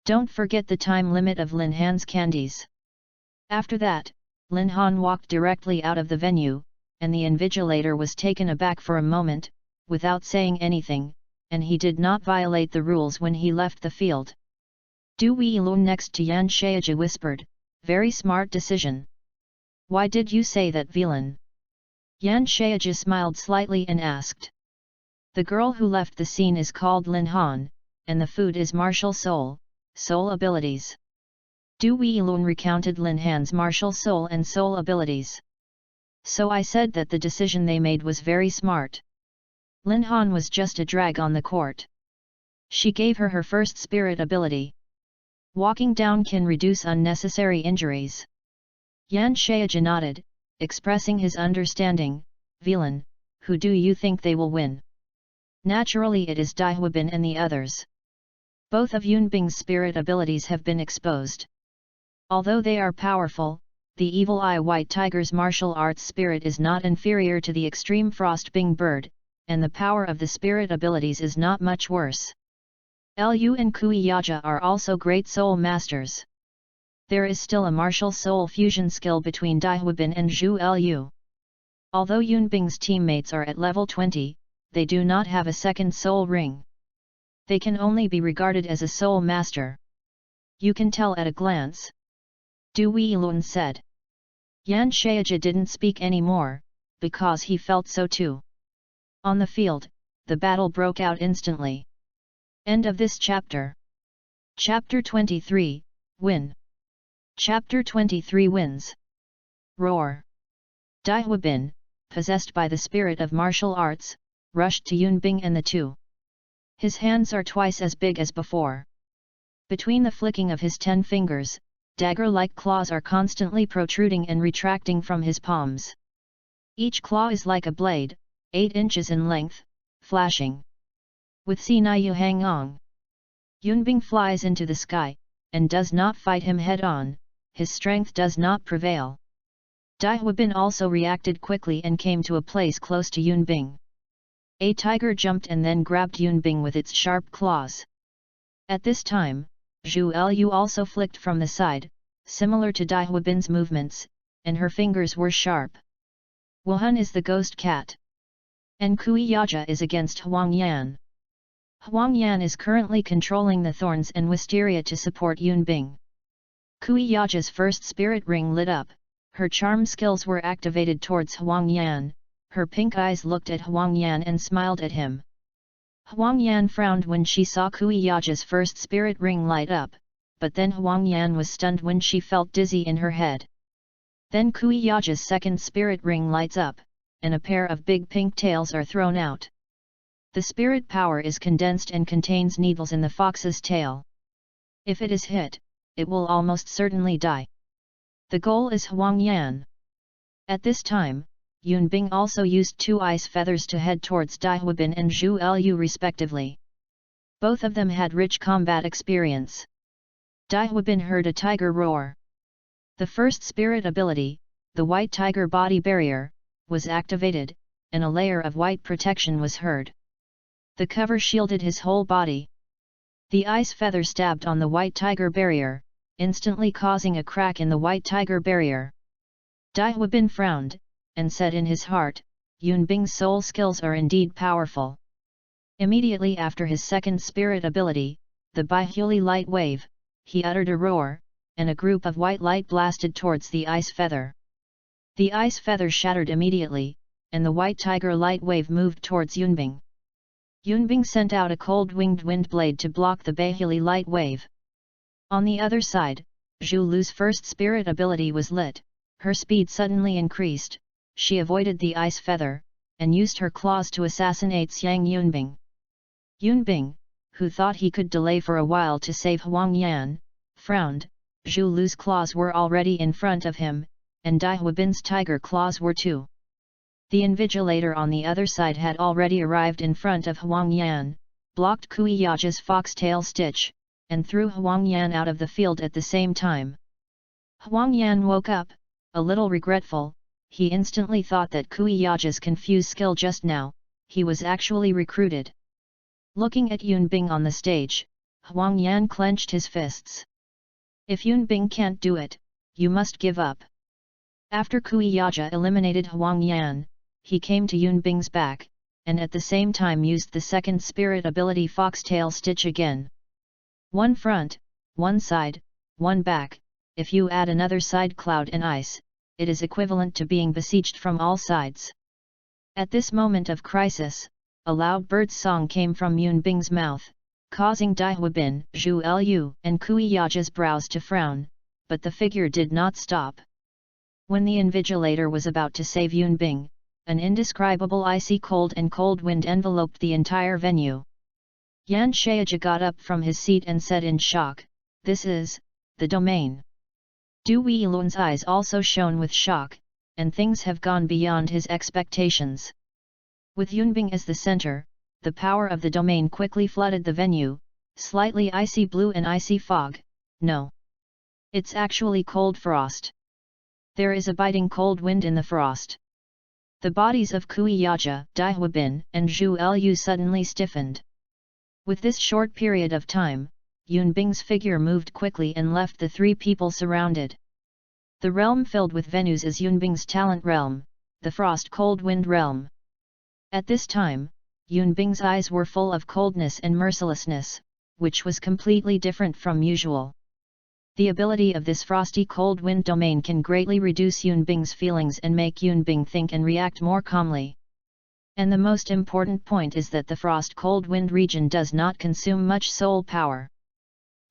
Don't forget the time limit of Lin Han's candies. After that, Lin Han walked directly out of the venue, and the invigilator was taken aback for a moment, without saying anything, and he did not violate the rules when he left the field. Du Weilun next to Yan Shaiji whispered, "Very smart decision. Why did you say that villain?" Yan Shaiji smiled slightly and asked. "The girl who left the scene is called Lin Han, and the food is martial soul abilities." Du Weilun recounted Lin Han's martial soul and soul abilities. "So I said that the decision they made was very smart. Lin Han was just a drag on the court. She gave her first spirit ability. Walking down can reduce unnecessary injuries." Yan Shaiji nodded, expressing his understanding. "Villain, who do you think they will win?" "Naturally it is Dai Huabin and the others. Both of Yunbing's spirit abilities have been exposed. Although they are powerful, the evil eye white tiger's martial arts spirit is not inferior to the extreme frostbing bird, and the power of the spirit abilities is not much worse. Lu and Kui Yaja are also great soul masters. There is still a martial soul fusion skill between Dai Huabin and Zhu Lu. Although Yunbing's teammates are at level 20, they do not have a second soul ring. They can only be regarded as a soul master. You can tell at a glance. Du Weilun said. Yan Shaija didn't speak anymore, because he felt so too. On the field, the battle broke out instantly. End of this chapter. Chapter 23, Win. Chapter 23 Wins. Roar. Dai Huabin, possessed by the spirit of martial arts, rushed to Yunbing and the two. His hands are twice as big as before. Between the flicking of his 10 fingers, dagger-like claws are constantly protruding and retracting from his palms. Each claw is like a blade, 8 inches in length, flashing. With Sinayu Hangong, Yunbing flies into the sky, and does not fight him head-on, his strength does not prevail. Dai Huabin also reacted quickly and came to a place close to Yunbing. A tiger jumped and then grabbed Yunbing with its sharp claws. At this time, Zhu Lu also flicked from the side, similar to Dai Huabin's movements, and her fingers were sharp. Wuhan is the ghost cat. And Kui Yaja is against Huang Yan. Huang Yan is currently controlling the thorns and wisteria to support Yunbing. Kui Yaja's first spirit ring lit up, her charm skills were activated towards Huang Yan, her pink eyes looked at Huang Yan and smiled at him. Huang Yan frowned when she saw Kui Yaja's first spirit ring light up, but then Huang Yan was stunned when she felt dizzy in her head. Then Kui Yaja's second spirit ring lights up, and a pair of big pink tails are thrown out. The spirit power is condensed and contains needles in the fox's tail. If it is hit, it will almost certainly die. The goal is Huang Yan. At this time, Yunbing also used 2 ice feathers to head towards Dai Huabin and Zhu Lu respectively. Both of them had rich combat experience. Dai Huabin heard a tiger roar. The first spirit ability, the white tiger body barrier, was activated, and a layer of white protection was heard. The cover shielded his whole body. The ice feather stabbed on the white tiger barrier, instantly causing a crack in the white tiger barrier. Dai Huabin frowned, and said in his heart, Yunbing's soul skills are indeed powerful. Immediately after his second spirit ability, the Baihuli light wave, he uttered a roar, and a group of white light blasted towards the ice feather. The ice feather shattered immediately, and the white tiger light wave moved towards Yunbing. Yunbing sent out a cold-winged wind blade to block the Baihuli light wave. On the other side, Zhu Lu's first spirit ability was lit, her speed suddenly increased, she avoided the ice feather, and used her claws to assassinate Xiang Yunbing. Yunbing, who thought he could delay for a while to save Huang Yan, frowned. Zhu Lu's claws were already in front of him, and Dai Huabin's tiger claws were too. The invigilator on the other side had already arrived in front of Huang Yan, blocked Kui Yaja's foxtail stitch, and threw Huang Yan out of the field at the same time. Huang Yan woke up, a little regretful. He instantly thought that Kui Yaja's confused skill just now, he was actually recruited. Looking at Yunbing on the stage, Huang Yan clenched his fists. If Yunbing can't do it, you must give up. After Kui Yaja eliminated Huang Yan, he came to Yunbing's back, and at the same time used the second spirit ability Foxtail Stitch again. One front, one side, one back. If you add another side cloud and ice, it is equivalent to being besieged from all sides. At this moment of crisis, a loud bird's song came from Yunbing's mouth, causing Dai Huabin, Zhu Lu, and Kui Yaja's brows to frown, but the figure did not stop. When the invigilator was about to save Yunbing, an indescribable icy cold and cold wind enveloped the entire venue. Yan Shaija got up from his seat and said in shock, "This is the domain." Du Weilun's eyes also shone with shock, and things have gone beyond his expectations. With Yunbing as the center, the power of the domain quickly flooded the venue, slightly icy blue and icy fog. No. It's actually cold frost. There is a biting cold wind in the frost. The bodies of Kui Yaja, Dai Huabin, and Zhu Lu suddenly stiffened. With this short period of time, Yun Bing's figure moved quickly and left the three people surrounded. The realm filled with Venus is Yun Bing's talent realm, the frost-cold wind realm. At this time, Yun Bing's eyes were full of coldness and mercilessness, which was completely different from usual. The ability of this frosty cold wind domain can greatly reduce Yun Bing's feelings and make Yun Bing think and react more calmly. And the most important point is that the frost-cold wind region does not consume much soul power.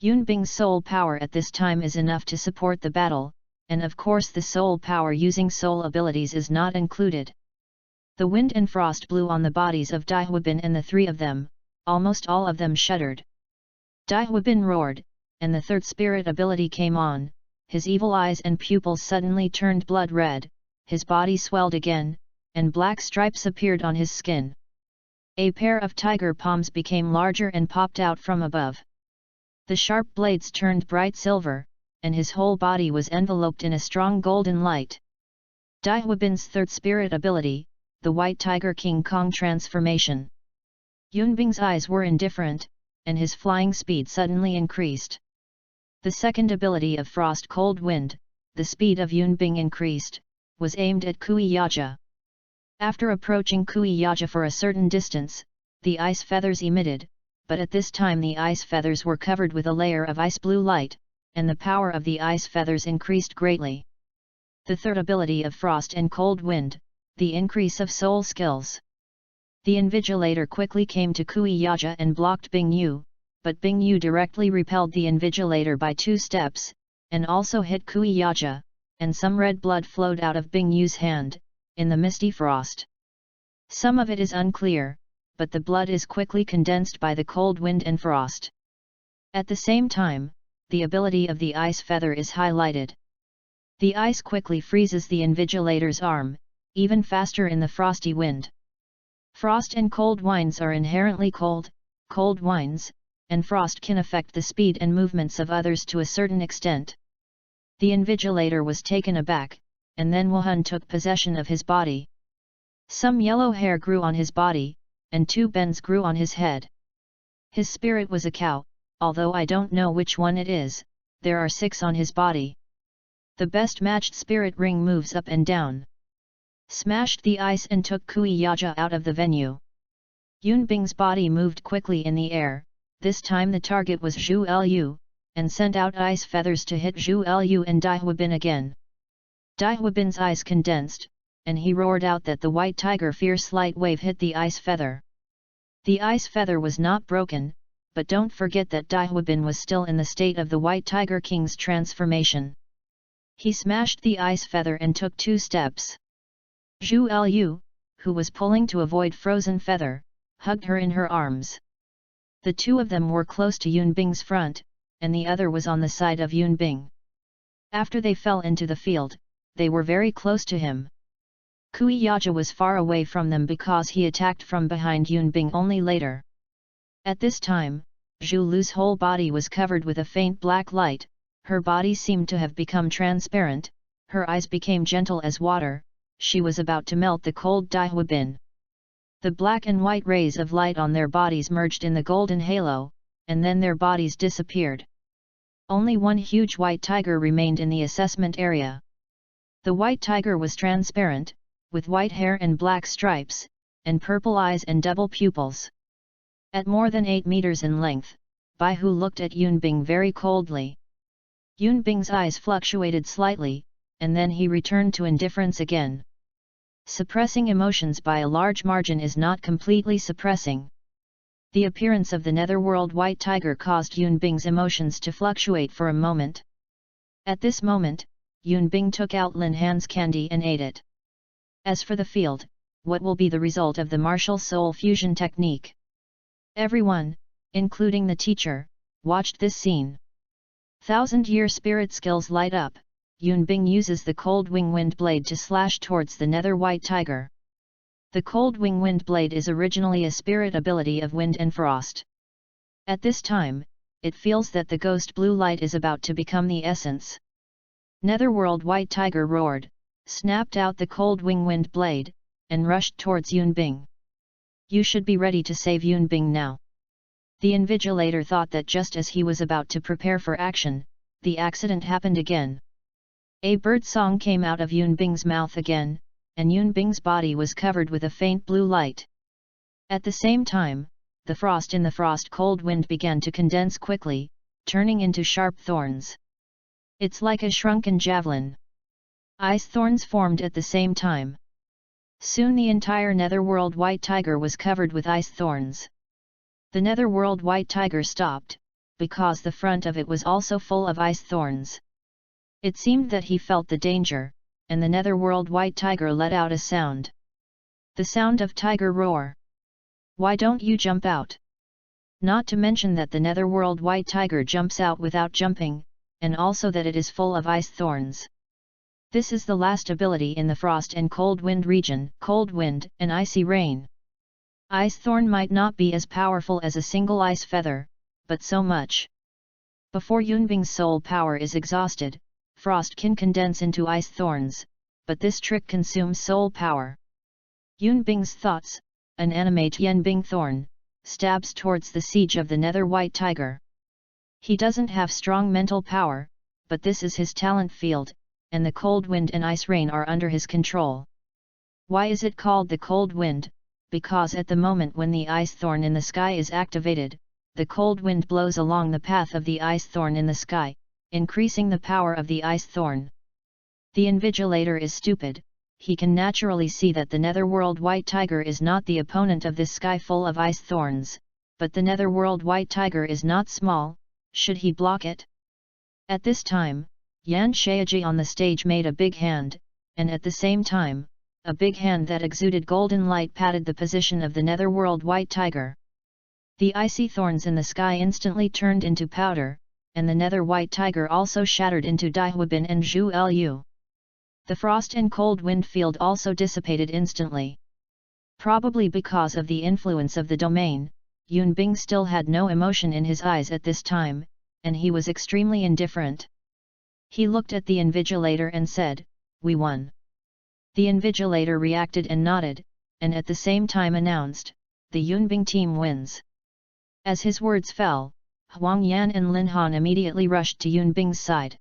Yun Bing's soul power at this time is enough to support the battle, and of course the soul power using soul abilities is not included. The wind and frost blew on the bodies of Dai Huabin and the three of them, almost all of them shuddered. Dai Huabin roared, and the third spirit ability came on, his evil eyes and pupils suddenly turned blood red, his body swelled again, and black stripes appeared on his skin. A pair of tiger palms became larger and popped out from above. The sharp blades turned bright silver, and his whole body was enveloped in a strong golden light. Dai Huabin's third spirit ability, the White Tiger King Kong transformation. Yun Bing's eyes were indifferent, and his flying speed suddenly increased. The second ability of Frost Cold Wind, the speed of Yun Bing increased, was aimed at Kui Yaja. After approaching Kui Yaja for a certain distance, the ice feathers emitted, but at this time the ice feathers were covered with a layer of ice blue light, and the power of the ice feathers increased greatly. The third ability of Frost and Cold Wind, the increase of soul skills. The Invigilator quickly came to Kui Yaja and blocked Bing Yu, but Bing Yu directly repelled the Invigilator by 2 steps, and also hit Kui Yaja, and some red blood flowed out of Bing Yu's hand, in the misty frost. Some of it is unclear, but the blood is quickly condensed by the cold wind and frost. At the same time, the ability of the ice feather is highlighted. The ice quickly freezes the Invigilator's arm, even faster in the frosty wind. Frost and cold winds are inherently cold winds, and frost can affect the speed and movements of others to a certain extent. The Invigilator was taken aback, and then Wuhan took possession of his body. Some yellow hair grew on his body, and 2 bends grew on his head. His spirit was a cow, although I don't know which one it is, there are 6 on his body. The best matched spirit ring moves up and down. Smashed the ice and took Kui Yaja out of the venue. Yun Bing's body moved quickly in the air, this time the target was Zhu Lu, and sent out ice feathers to hit Zhu Lu and Dai Huabin again. Dai Huabin's eyes condensed, and he roared out that the white tiger fierce light wave hit the ice feather. The ice feather was not broken, but don't forget that Dai Huabin was still in the state of the White Tiger King's transformation. He smashed the ice feather and took 2 steps. Zhu Lu, who was pulling to avoid frozen feather, hugged her in her arms. The 2 of them were close to Yun Bing's front, and the other was on the side of Yun Bing. After they fell into the field, they were very close to him. Kui Yaja was far away from them because he attacked from behind Yun Bing only later. At this time, Zhu Lu's whole body was covered with a faint black light, her body seemed to have become transparent, her eyes became gentle as water, she was about to melt the cold Dai Huabin. The black and white rays of light on their bodies merged in the golden halo, and then their bodies disappeared. Only one huge white tiger remained in the assessment area. The white tiger was transparent, with white hair and black stripes, and purple eyes and double pupils. At more than 8 meters in length, Bai Hu looked at Yun Bing very coldly. Yun Bing's eyes fluctuated slightly, and then he returned to indifference again. Suppressing emotions by a large margin is not completely suppressing. The appearance of the netherworld white tiger caused Yun Bing's emotions to fluctuate for a moment. At this moment, Yun Bing took out Lin Han's candy and ate it. As for the field, what will be the result of the martial soul fusion technique? Everyone, including the teacher, watched this scene. 1000-year spirit skills light up. Yun Bing uses the cold wing wind blade to slash towards the nether white tiger. The cold wing wind blade is originally a spirit ability of wind and frost. At this time, it feels that the ghost blue light is about to become the essence. Netherworld White Tiger roared, snapped out the cold wind blade, and rushed towards Yunbing. You should be ready to save Yunbing now. The invigilator thought that just as he was about to prepare for action, the accident happened again. A bird song came out of Yunbing's mouth again, and Yunbing's body was covered with a faint blue light. At the same time, the frost in the frost-cold wind began to condense quickly, turning into sharp thorns. It's like a shrunken javelin. Ice thorns formed at the same time. Soon the entire Netherworld White Tiger was covered with ice thorns. The Netherworld White Tiger stopped, because the front of it was also full of ice thorns. It seemed that he felt the danger, and the Netherworld White Tiger let out a sound. The sound of tiger roar. Why don't you jump out? Not to mention that the Netherworld White Tiger jumps out without jumping, and also that it is full of ice thorns. This is the last ability in the Frost and Cold Wind region, Cold Wind and Icy Rain. Ice Thorn might not be as powerful as a single ice feather, but so much. Before Yunbing's soul power is exhausted, Frost can condense into ice thorns, but this trick consumes soul power. Yunbing's thoughts, an animate Yunbing Thorn, stabs towards the siege of the Nether White Tiger. He doesn't have strong mental power, but this is his talent field, and the cold wind and ice rain are under his control. Why is it called the cold wind? Because at the moment when the ice thorn in the sky is activated, the cold wind blows along the path of the ice thorn in the sky, increasing the power of the ice thorn. The invigilator is stupid. He can naturally see that the Netherworld White Tiger is not the opponent of this sky full of ice thorns, but the Netherworld White Tiger is not small. Should he block it? At this time, Yan Shaiji on the stage made a big hand, and at the same time, a big hand that exuded golden light patted the position of the Netherworld White Tiger. The icy thorns in the sky instantly turned into powder, and the Nether White Tiger also shattered into Daihuabin and Zhu Lu. The frost and cold wind field also dissipated instantly. Probably because of the influence of the domain, Yunbing still had no emotion in his eyes at this time, and he was extremely indifferent. He looked at the invigilator and said, "We won." The invigilator reacted and nodded, and at the same time announced, "The Yunbing team wins." As his words fell, Huang Yan and Lin Han immediately rushed to Yunbing's side.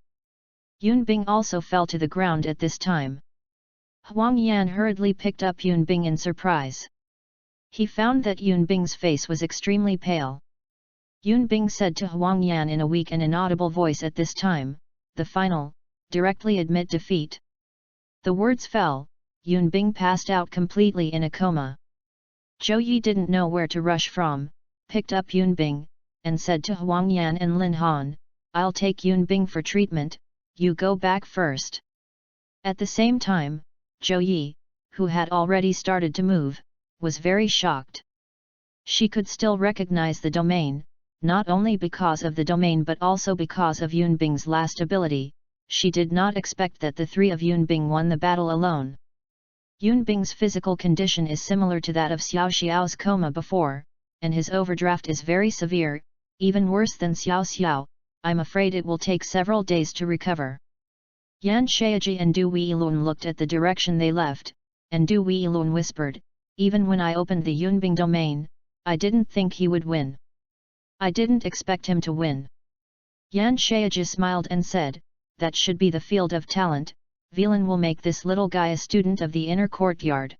Yunbing also fell to the ground at this time. Huang Yan hurriedly picked up Yunbing in surprise. He found that Yunbing's face was extremely pale. Yunbing said to Huang Yan in a weak and inaudible voice at this time, "The final, directly admit defeat." The words fell, Yunbing passed out completely in a coma. Zhou Yi didn't know where to rush from, picked up Yunbing, and said to Huang Yan and Lin Han, "I'll take Yunbing for treatment, you go back first." At the same time, Zhou Yi, who had already started to move, was very shocked. She could still recognize the domain, not only because of the domain but also because of Yunbing's last ability. She did not expect that the three of Yunbing won the battle alone. Yunbing's physical condition is similar to that of Xiao Xiao's coma before, and his overdraft is very severe, even worse than Xiao Xiao. I'm afraid it will take several days to recover. Yan Shaiji and Du Weilun looked at the direction they left, and Du Weilun whispered, "Even when I opened the Yunbing domain, I didn't think he would win. I didn't expect him to win." Yan Shaiji smiled and said, "That should be the field of talent. Vilan will make this little guy a student of the inner courtyard."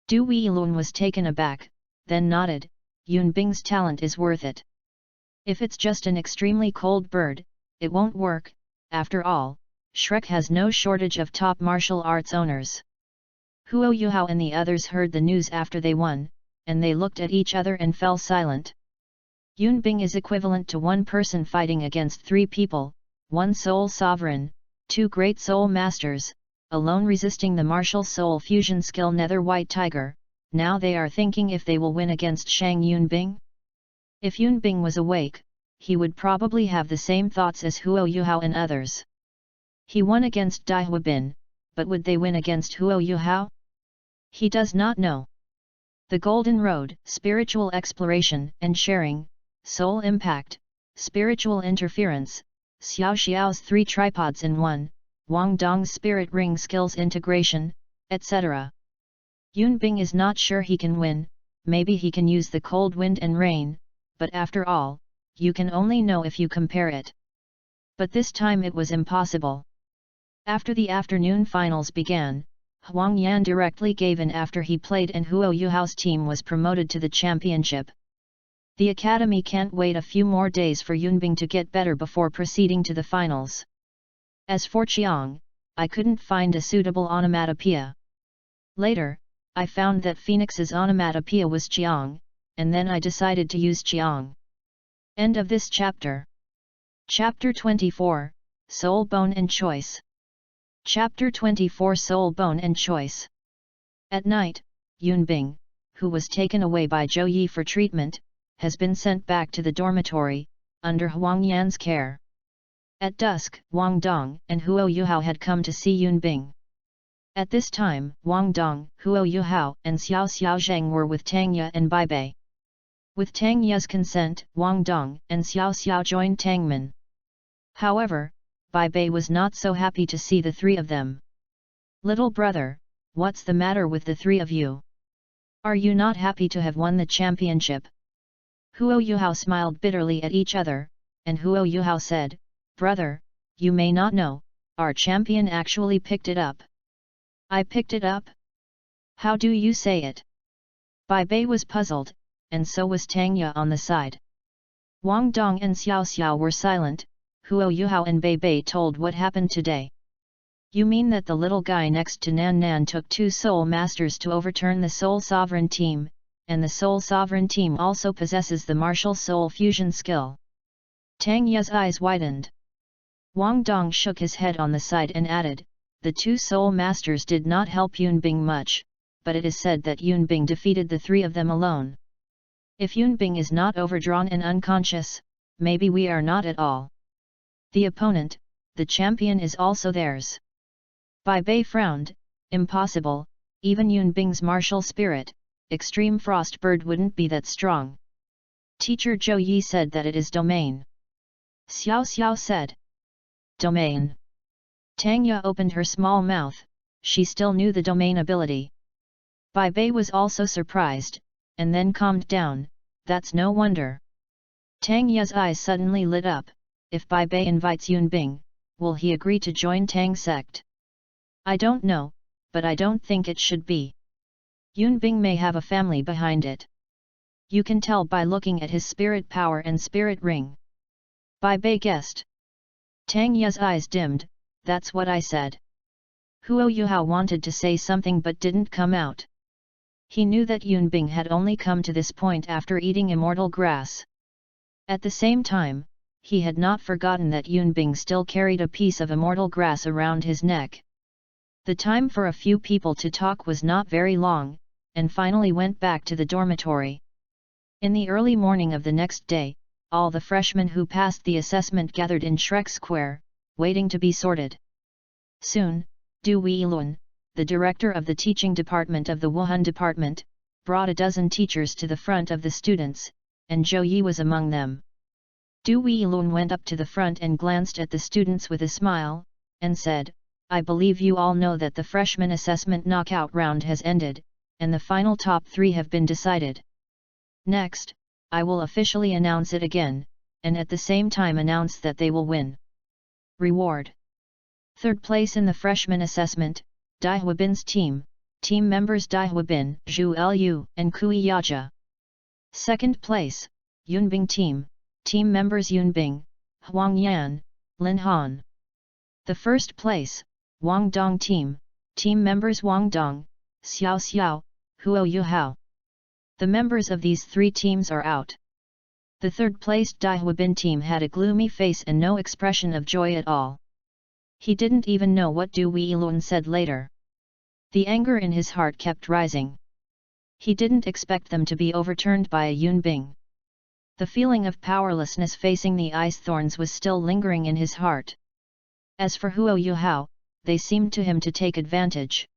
Du Weilun was taken aback, then nodded, "Yunbing's talent is worth it. If it's just an extremely cold bird, it won't work. After all, Shrek has no shortage of top martial arts owners." Huo Yuhao and the others heard the news after they won, and they looked at each other and fell silent. Yunbing is equivalent to one person fighting against three people, one soul sovereign, two great soul masters, alone resisting the martial soul fusion skill Nether White Tiger. Now they are thinking if they will win against Shang Yunbing. If Yunbing was awake, he would probably have the same thoughts as Huo Yuhao and others. He won against Daihuabin, but would they win against Huo Yuhao? He does not know. The Golden Road, spiritual exploration and sharing, soul impact, spiritual interference, Xiao Xiao's 3 tripods in one, Wang Dong's spirit ring skills integration, etc. Yunbing is not sure he can win, maybe he can use the cold wind and rain, but after all, you can only know if you compare it. But this time it was impossible. After the afternoon finals began, Huang Yan directly gave in after he played and Huo Yuhao's team was promoted to the championship. The academy can't wait a few more days for Yunbing to get better before proceeding to the finals. As for Chiang, I couldn't find a suitable onomatopoeia. Later, I found that Phoenix's onomatopoeia was Chiang, and then I decided to use Chiang. End of this chapter. Chapter 24, Soul Bone and Choice. Chapter 24 Soul Bone and Choice. At night, Yunbing, who was taken away by Zhou Yi for treatment, has been sent back to the dormitory, under Huang Yan's care. At dusk, Wang Dong and Huo Yuhao had come to see Yunbing. At this time, Wang Dong, Huo Yuhao and Xiao Xiaozheng were with Tang Ye and Bai Bei. With Tang Ye's consent, Wang Dong and Xiao Xiao joined Tang Min. However, Bai Bei was not so happy to see the three of them. "Little brother, what's the matter with the three of you? Are you not happy to have won the championship?" Huo Yuhao smiled bitterly at each other, and Huo Yuhao said, "Brother, you may not know, our champion actually picked it up." "I picked it up? How do you say it?" Bai Bei was puzzled, and so was Tang Ye on the side. Wang Dong and Xiao Xiao were silent. Huo Yuhao and Bai Bei told what happened today. "You mean that the little guy next to Nan Nan took 2 soul masters to overturn the Soul Sovereign team, and the Soul Sovereign team also possesses the martial soul fusion skill?" Tang Ye's eyes widened. Wang Dong shook his head on the side and added, "The 2 soul masters did not help Yunbing much, but it is said that Yunbing defeated the 3 of them alone. If Yunbing is not overdrawn and unconscious, maybe we are not at all. The opponent, the champion, is also theirs." Bai Bei frowned. "Impossible, even Yunbing's martial spirit, Extreme Frost Bird, wouldn't be that strong." Teacher Zhou Yi said that it is domain. Xiao Xiao said. "Domain?" Tang Ye opened her small mouth, she still knew the domain ability. Bai Bei was also surprised, and then calmed down, "That's no wonder." Tang Ye's eyes suddenly lit up. If Bai Bei invites Yunbing, will he agree to join Tang sect? "I don't know, but I don't think it should be. Yunbing may have a family behind it. You can tell by looking at his spirit power and spirit ring." Bai Bei guessed. Tang Ye's eyes dimmed. "That's what I said." Huo Yuhao wanted to say something but didn't come out. He knew that Yunbing had only come to this point after eating immortal grass. At the same time, he had not forgotten that Yunbing still carried a piece of immortal grass around his neck. The time for a few people to talk was not very long, and finally went back to the dormitory. In the early morning of the next day, all the freshmen who passed the assessment gathered in Shrek Square, waiting to be sorted. Soon, Du Weilun, the director of the teaching department of the Wuhan department, brought a dozen teachers to the front of the students, and Zhou Yi was among them. Du Weilun went up to the front and glanced at the students with a smile, and said, "I believe you all know that the freshman assessment knockout round has ended, and the final top 3 have been decided. Next, I will officially announce it again, and at the same time announce that they will win. Reward: 3rd place in the freshman assessment, Dai Huabin's team, team members Dai Huabin, Zhu Lu, and Kui Yaja. 2nd place, Yunbing team, team members Yunbing, Huang Yan, Lin Han. The 1st place, Wang Dong team, team members Wang Dong, Xiao Xiao, Huo Yuhao. The members of these 3 teams are out." The 3rd-placed Dai Huabin team had a gloomy face and no expression of joy at all. He didn't even know what Du Weilun said later. The anger in his heart kept rising. He didn't expect them to be overturned by a Yunbing. The feeling of powerlessness facing the ice thorns was still lingering in his heart. As for Huo Yuhao, they seemed to him to take advantage.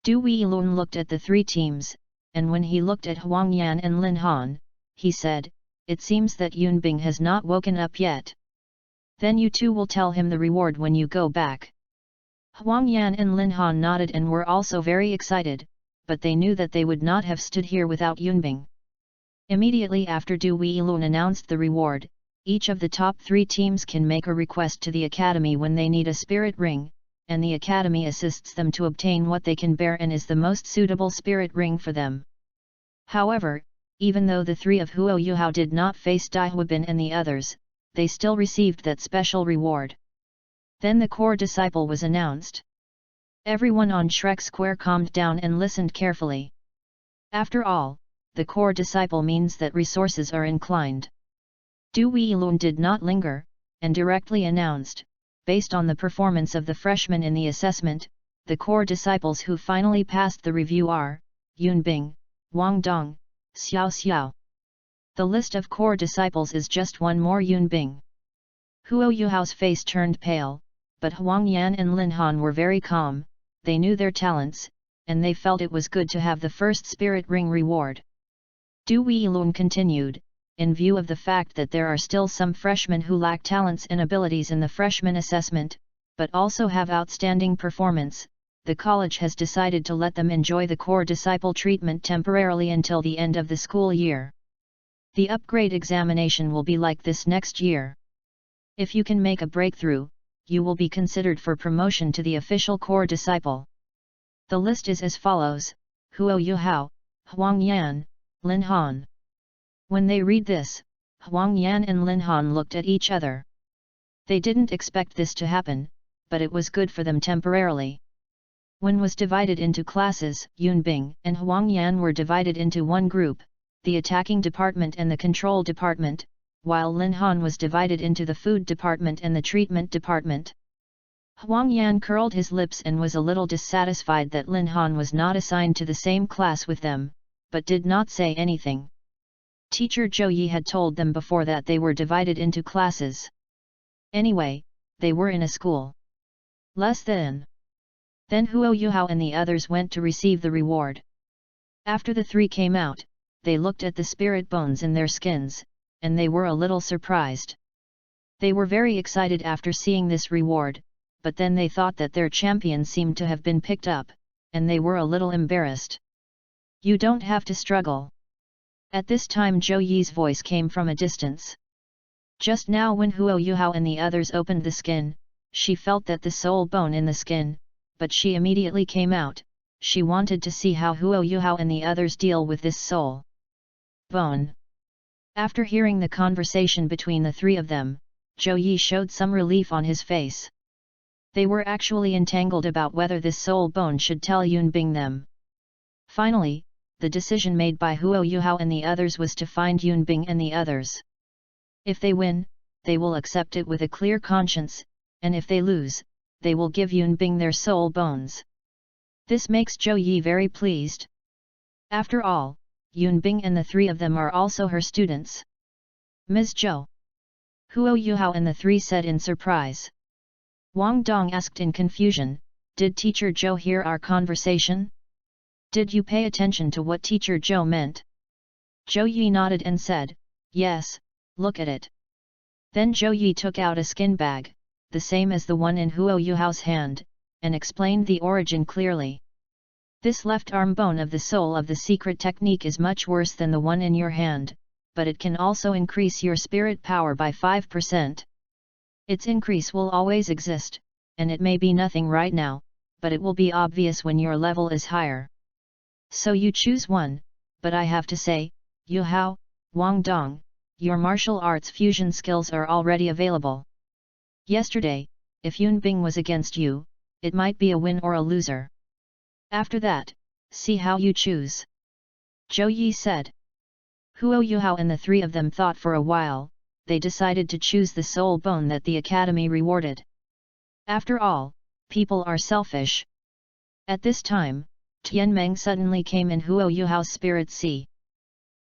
Du Weilun looked at the 3 teams, and when he looked at Huang Yan and Lin Han, he said, "It seems that Yunbing has not woken up yet. Then you two will tell him the reward when you go back." Huang Yan and Lin Han nodded and were also very excited, but they knew that they would not have stood here without Yunbing. Immediately after Du Weilun announced the reward, each of the top 3 teams can make a request to the Academy when they need a spirit ring, and the Academy assists them to obtain what they can bear and is the most suitable spirit ring for them. However, even though the 3 of Huo Yuhao did not face Dai Huabin and the others, they still received that special reward. Then the core disciple was announced. Everyone on Shrek Square calmed down and listened carefully. After all, the core disciple means that resources are inclined. Du Weilun did not linger, and directly announced, based on the performance of the freshmen in the assessment, the core disciples who finally passed the review are, Yunbing, Wang Dong, Xiao Xiao. The list of core disciples is just one more Yunbing. Huo Yuhao's face turned pale, but Huang Yan and Lin Han were very calm. They knew their talents, and they felt it was good to have the first spirit ring reward. Du Weilun continued, in view of the fact that there are still some freshmen who lack talents and abilities in the freshman assessment, but also have outstanding performance, the college has decided to let them enjoy the core disciple treatment temporarily until the end of the school year. The upgrade examination will be like this next year. If you can make a breakthrough, you will be considered for promotion to the official core disciple. The list is as follows: Huo Yuhao, Huang Yan, Lin Han. When they read this, Huang Yan and Lin Han looked at each other. They didn't expect this to happen, but it was good for them temporarily. When was divided into classes, Yunbing and Huang Yan were divided into one group, the attacking department and the control department, while Lin Han was divided into the food department and the treatment department. Huang Yan curled his lips and was a little dissatisfied that Lin Han was not assigned to the same class with them, but did not say anything. Teacher Zhou Yi had told them before that they were divided into classes. Anyway, they were in a school. Less than. Then Huo Yuhao and the others went to receive the reward. After the 3 came out, they looked at the spirit bones in their skins, and they were a little surprised. They were very excited after seeing this reward, but then they thought that their champion seemed to have been picked up, and they were a little embarrassed. You don't have to struggle. At this time Zhou Yi's voice came from a distance. Just now when Huo Yuhao and the others opened the skin, she felt that the soul bone in the skin, but she immediately came out. She wanted to see how Huo Yuhao and the others deal with this soul bone. After hearing the conversation between the 3 of them, Zhou Yi showed some relief on his face. They were actually entangled about whether this soul bone should tell Yunbing them. Finally, the decision made by Huo Yuhao and the others was to find Yunbing and the others. If they win, they will accept it with a clear conscience, and if they lose, they will give Yunbing their soul bones. This makes Zhou Yi very pleased. After all, Yunbing and the 3 of them are also her students. Ms. Zhou. Huo Yuhao and the 3 said in surprise. Wang Dong asked in confusion, did Teacher Zhou hear our conversation? Did you pay attention to what Teacher Zhou meant? Zhou Yi nodded and said, yes, look at it. Then Zhou Yi took out a skin bag, the same as the one in Huo Yuhao's hand, and explained the origin clearly. This left arm bone of the soul of the secret technique is much worse than the one in your hand, but it can also increase your spirit power by 5%. Its increase will always exist, and it may be nothing right now, but it will be obvious when your level is higher. So you choose one, but I have to say, Yuhao, Wang Dong, your martial arts fusion skills are already available. Yesterday, if Yunbing was against you, it might be a win or a loser. After that, see how you choose. Zhou Yi said. Huo Yuhao and the 3 of them thought for a while. They decided to choose the soul bone that the academy rewarded. After all, people are selfish. At this time, Tianmeng suddenly came in Huo Yuhao's spirit sea.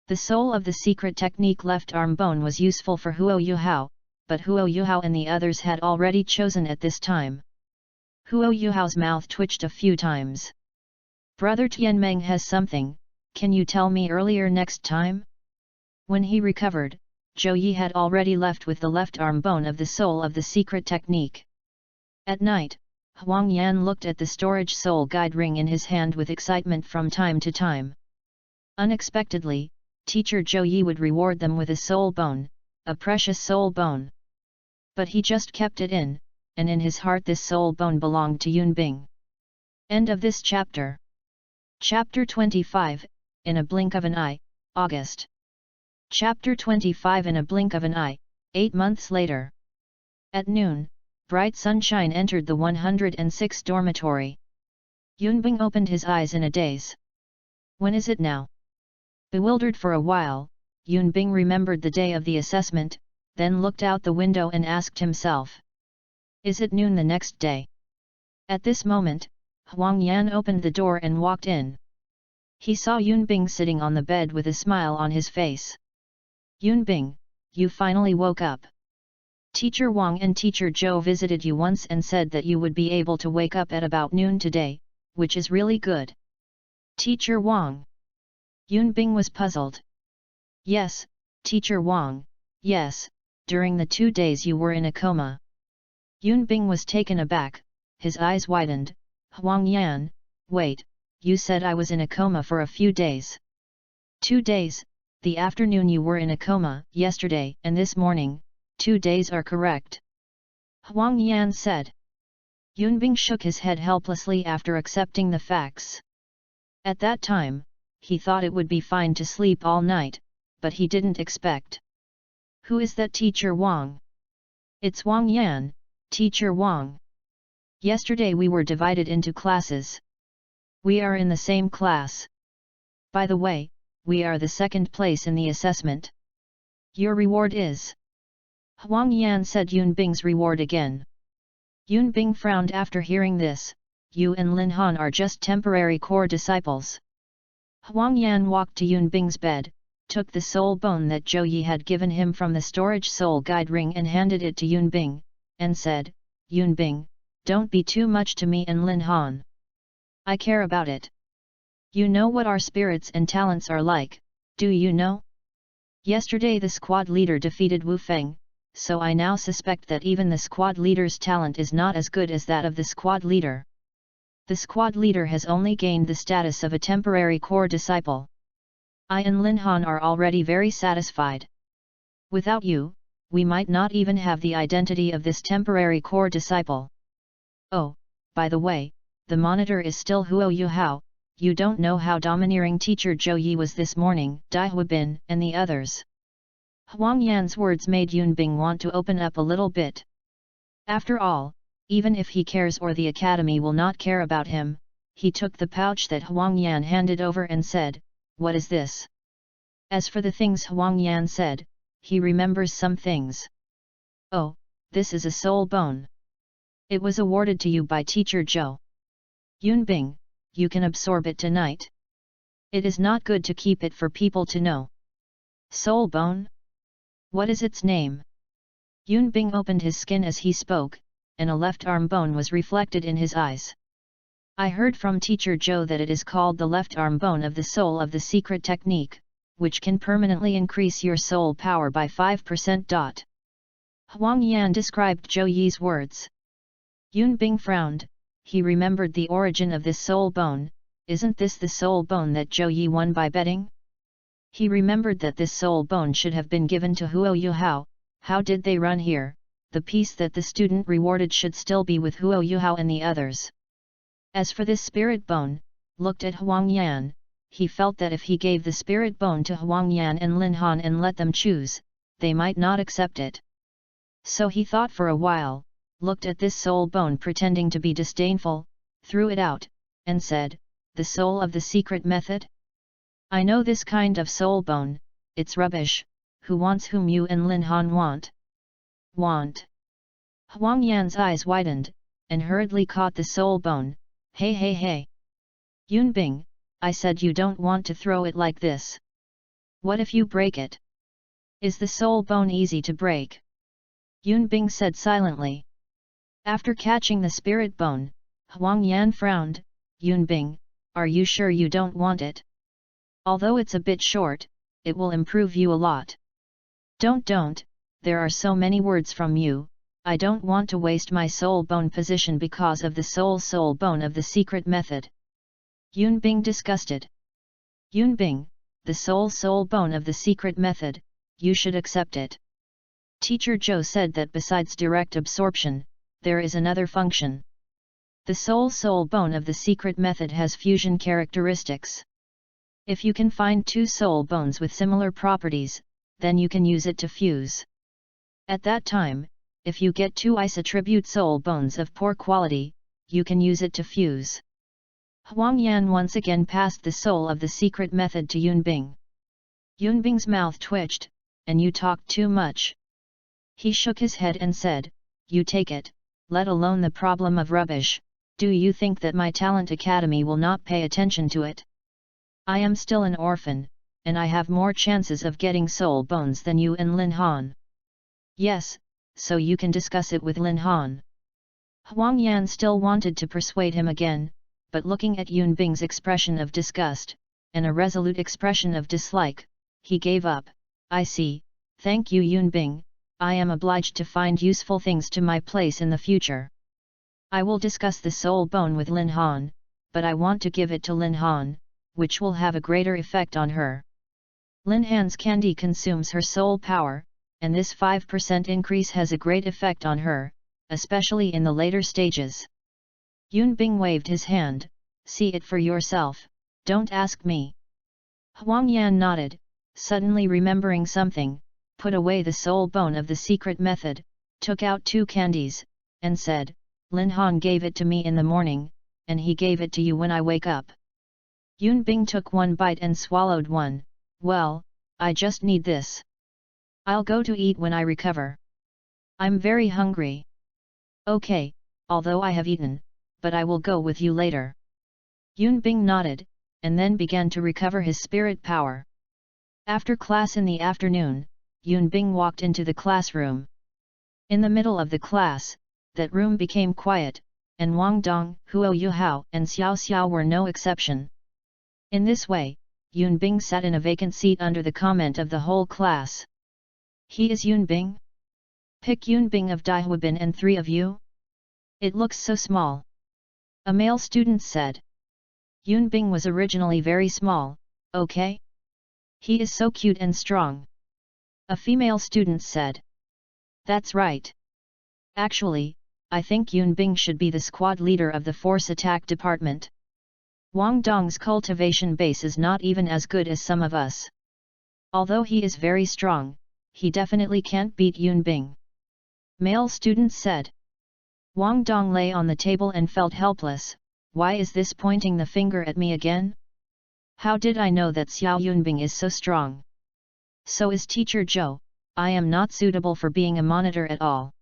The soul of the secret technique left arm bone was useful for Huo Yuhao, but Huo Yuhao and the others had already chosen at this time. Huo Yuhao's mouth twitched a few times. Brother Tianmeng has something, can you tell me earlier next time? When he recovered, Zhou Yi had already left with the left arm bone of the soul of the secret technique. At night, Huang Yan looked at the storage soul guide ring in his hand with excitement from time to time. Unexpectedly, Teacher Zhou Yi would reward them with a soul bone, a precious soul bone. But he just kept it in, and in his heart this soul bone belonged to Yunbing. End of this chapter. Chapter 25, In a Blink of an Eye, August. Chapter 25 In a Blink of an Eye, 8 months later. At noon, bright sunshine entered the 106 dormitory. Yunbing opened his eyes in a daze. When is it now? Bewildered for a while, Yunbing remembered the day of the assessment, then looked out the window and asked himself. Is it noon the next day? At this moment, Huang Yan opened the door and walked in. He saw Yunbing sitting on the bed with a smile on his face. Yunbing, you finally woke up. Teacher Wang and Teacher Zhou visited you once and said that you would be able to wake up at about noon today, which is really good. Teacher Wang. Yunbing was puzzled. Yes, Teacher Wang, yes, during the 2 days you were in a coma. Yunbing was taken aback, his eyes widened. Huang Yan, wait, you said I was in a coma for a few days. 2 days, the afternoon you were in a coma, yesterday and this morning, 2 days are correct. Huang Yan said. Yunbing shook his head helplessly after accepting the facts. At that time, he thought it would be fine to sleep all night, but he didn't expect. Who is that Teacher Wang? It's Wang Yan, Teacher Wang. Yesterday we were divided into classes. We are in the same class. By the way, we are the second place in the assessment. Your reward is? Huang Yan said Yunbing's reward again. Yunbing frowned after hearing this. You and Lin Han are just temporary core disciples. Huang Yan walked to Yunbing's bed, took the soul bone that Zhou Yi had given him from the storage soul guide ring and handed it to Yunbing, and said, Yunbing, don't be too much to me and Lin Han. I care about it. You know what our spirits and talents are like, do you know? Yesterday the squad leader defeated Wu Feng, so I now suspect that even the squad leader's talent is not as good as that of the squad leader. The squad leader has only gained the status of a temporary core disciple. I and Lin Han are already very satisfied. Without you, we might not even have the identity of this temporary core disciple. Oh, by the way, the monitor is still Huo Yuhao. You don't know how domineering Teacher Zhou Yi was this morning, Dai Huabin and the others. Huang Yan's words made Yunbing want to open up a little bit. After all, even if he cares or the academy will not care about him, he took the pouch that Huang Yan handed over and said, what is this? As for the things Huang Yan said, he remembers some things. Oh, this is a soul bone. It was awarded to you by Teacher Zhou. Yunbing, you can absorb it tonight. It is not good to keep it for people to know. Soul bone? What is its name? Yunbing opened his skin as he spoke, and a left arm bone was reflected in his eyes. I heard from Teacher Zhou that it is called the left arm bone of the soul of the secret technique, which can permanently increase your soul power by 5%. Huang Yan described Zhou Yi's words. Yunbing frowned, he remembered the origin of this soul bone. Isn't this the soul bone that Zhou Yi won by betting? He remembered that this soul bone should have been given to Huo Yuhao. How did they run here? The piece that the student rewarded should still be with Huo Yuhao and the others. As for this spirit bone, looked at Huang Yan, he felt that if he gave the spirit bone to Huang Yan and Lin Han and let them choose, they might not accept it. So he thought for a while, looked at this soul bone pretending to be disdainful, threw it out, and said, the soul of the secret method? I know this kind of soul bone, it's rubbish. Who wants whom you and Lin Han want? Want? Huang Yan's eyes widened, and hurriedly caught the soul bone. Hey hey hey! Yunbing, I said you don't want to throw it like this. What if you break it? Is the soul bone easy to break? Yunbing said silently. After catching the spirit bone, Huang Yan frowned. Yunbing, are you sure you don't want it? Although it's a bit short, it will improve you a lot. Don't, there are so many words from you, I don't want to waste my soul bone position because of the soul bone of the secret method. Yunbing disgusted. Yunbing, the soul bone of the secret method, you should accept it. Teacher Zhou said that besides direct absorption, there is another function. The soul bone of the secret method has fusion characteristics. If you can find two soul bones with similar properties, then you can use it to fuse. At that time, if you get two isottribute soul bones of poor quality, you can use it to fuse. Huang Yan once again passed the soul of the secret method to Yunbing. Yunbing's mouth twitched, and you talked too much. He shook his head and said, you take it, let alone the problem of rubbish, do you think that my talent academy will not pay attention to it? I am still an orphan, and I have more chances of getting soul bones than you and Lin Han. Yes, so you can discuss it with Lin Han. Huang Yan still wanted to persuade him again, but looking at Yunbing's expression of disgust, and a resolute expression of dislike, he gave up. I see, thank you Yunbing, I am obliged to find useful things to my place in the future. I will discuss the soul bone with Lin Han, but I want to give it to Lin Han, which will have a greater effect on her. Lin Han's candy consumes her soul power, and this 5% increase has a great effect on her, especially in the later stages. Yunbing waved his hand, see it for yourself, don't ask me. Huang Yan nodded, suddenly remembering something, put away the soul bone of the secret method, took out two candies, and said, Lin Han gave it to me in the morning, and he gave it to you when I wake up. Yunbing took one bite and swallowed one. Well, I just need this. I'll go to eat when I recover. I'm very hungry. Okay, although I have eaten, but I will go with you later. Yunbing nodded, and then began to recover his spirit power. After class in the afternoon, Yunbing walked into the classroom. In the middle of the class, that room became quiet, and Wang Dong, Huo Yuhao and Xiao Xiao were no exception. In this way, Yunbing sat in a vacant seat under the comment of the whole class. He is Yunbing? Pick Yunbing of Daihuabin and three of you? It looks so small. A male student said. Yunbing was originally very small, okay? He is so cute and strong. A female student said. That's right. Actually, I think Yunbing should be the squad leader of the force attack department. Wang Dong's cultivation base is not even as good as some of us. Although he is very strong, he definitely can't beat Yunbing. Male students said. Wang Dong lay on the table and felt helpless. Why is this pointing the finger at me again? How did I know that Xiao Yunbing is so strong? So is Teacher Zhou, I am not suitable for being a monitor at all.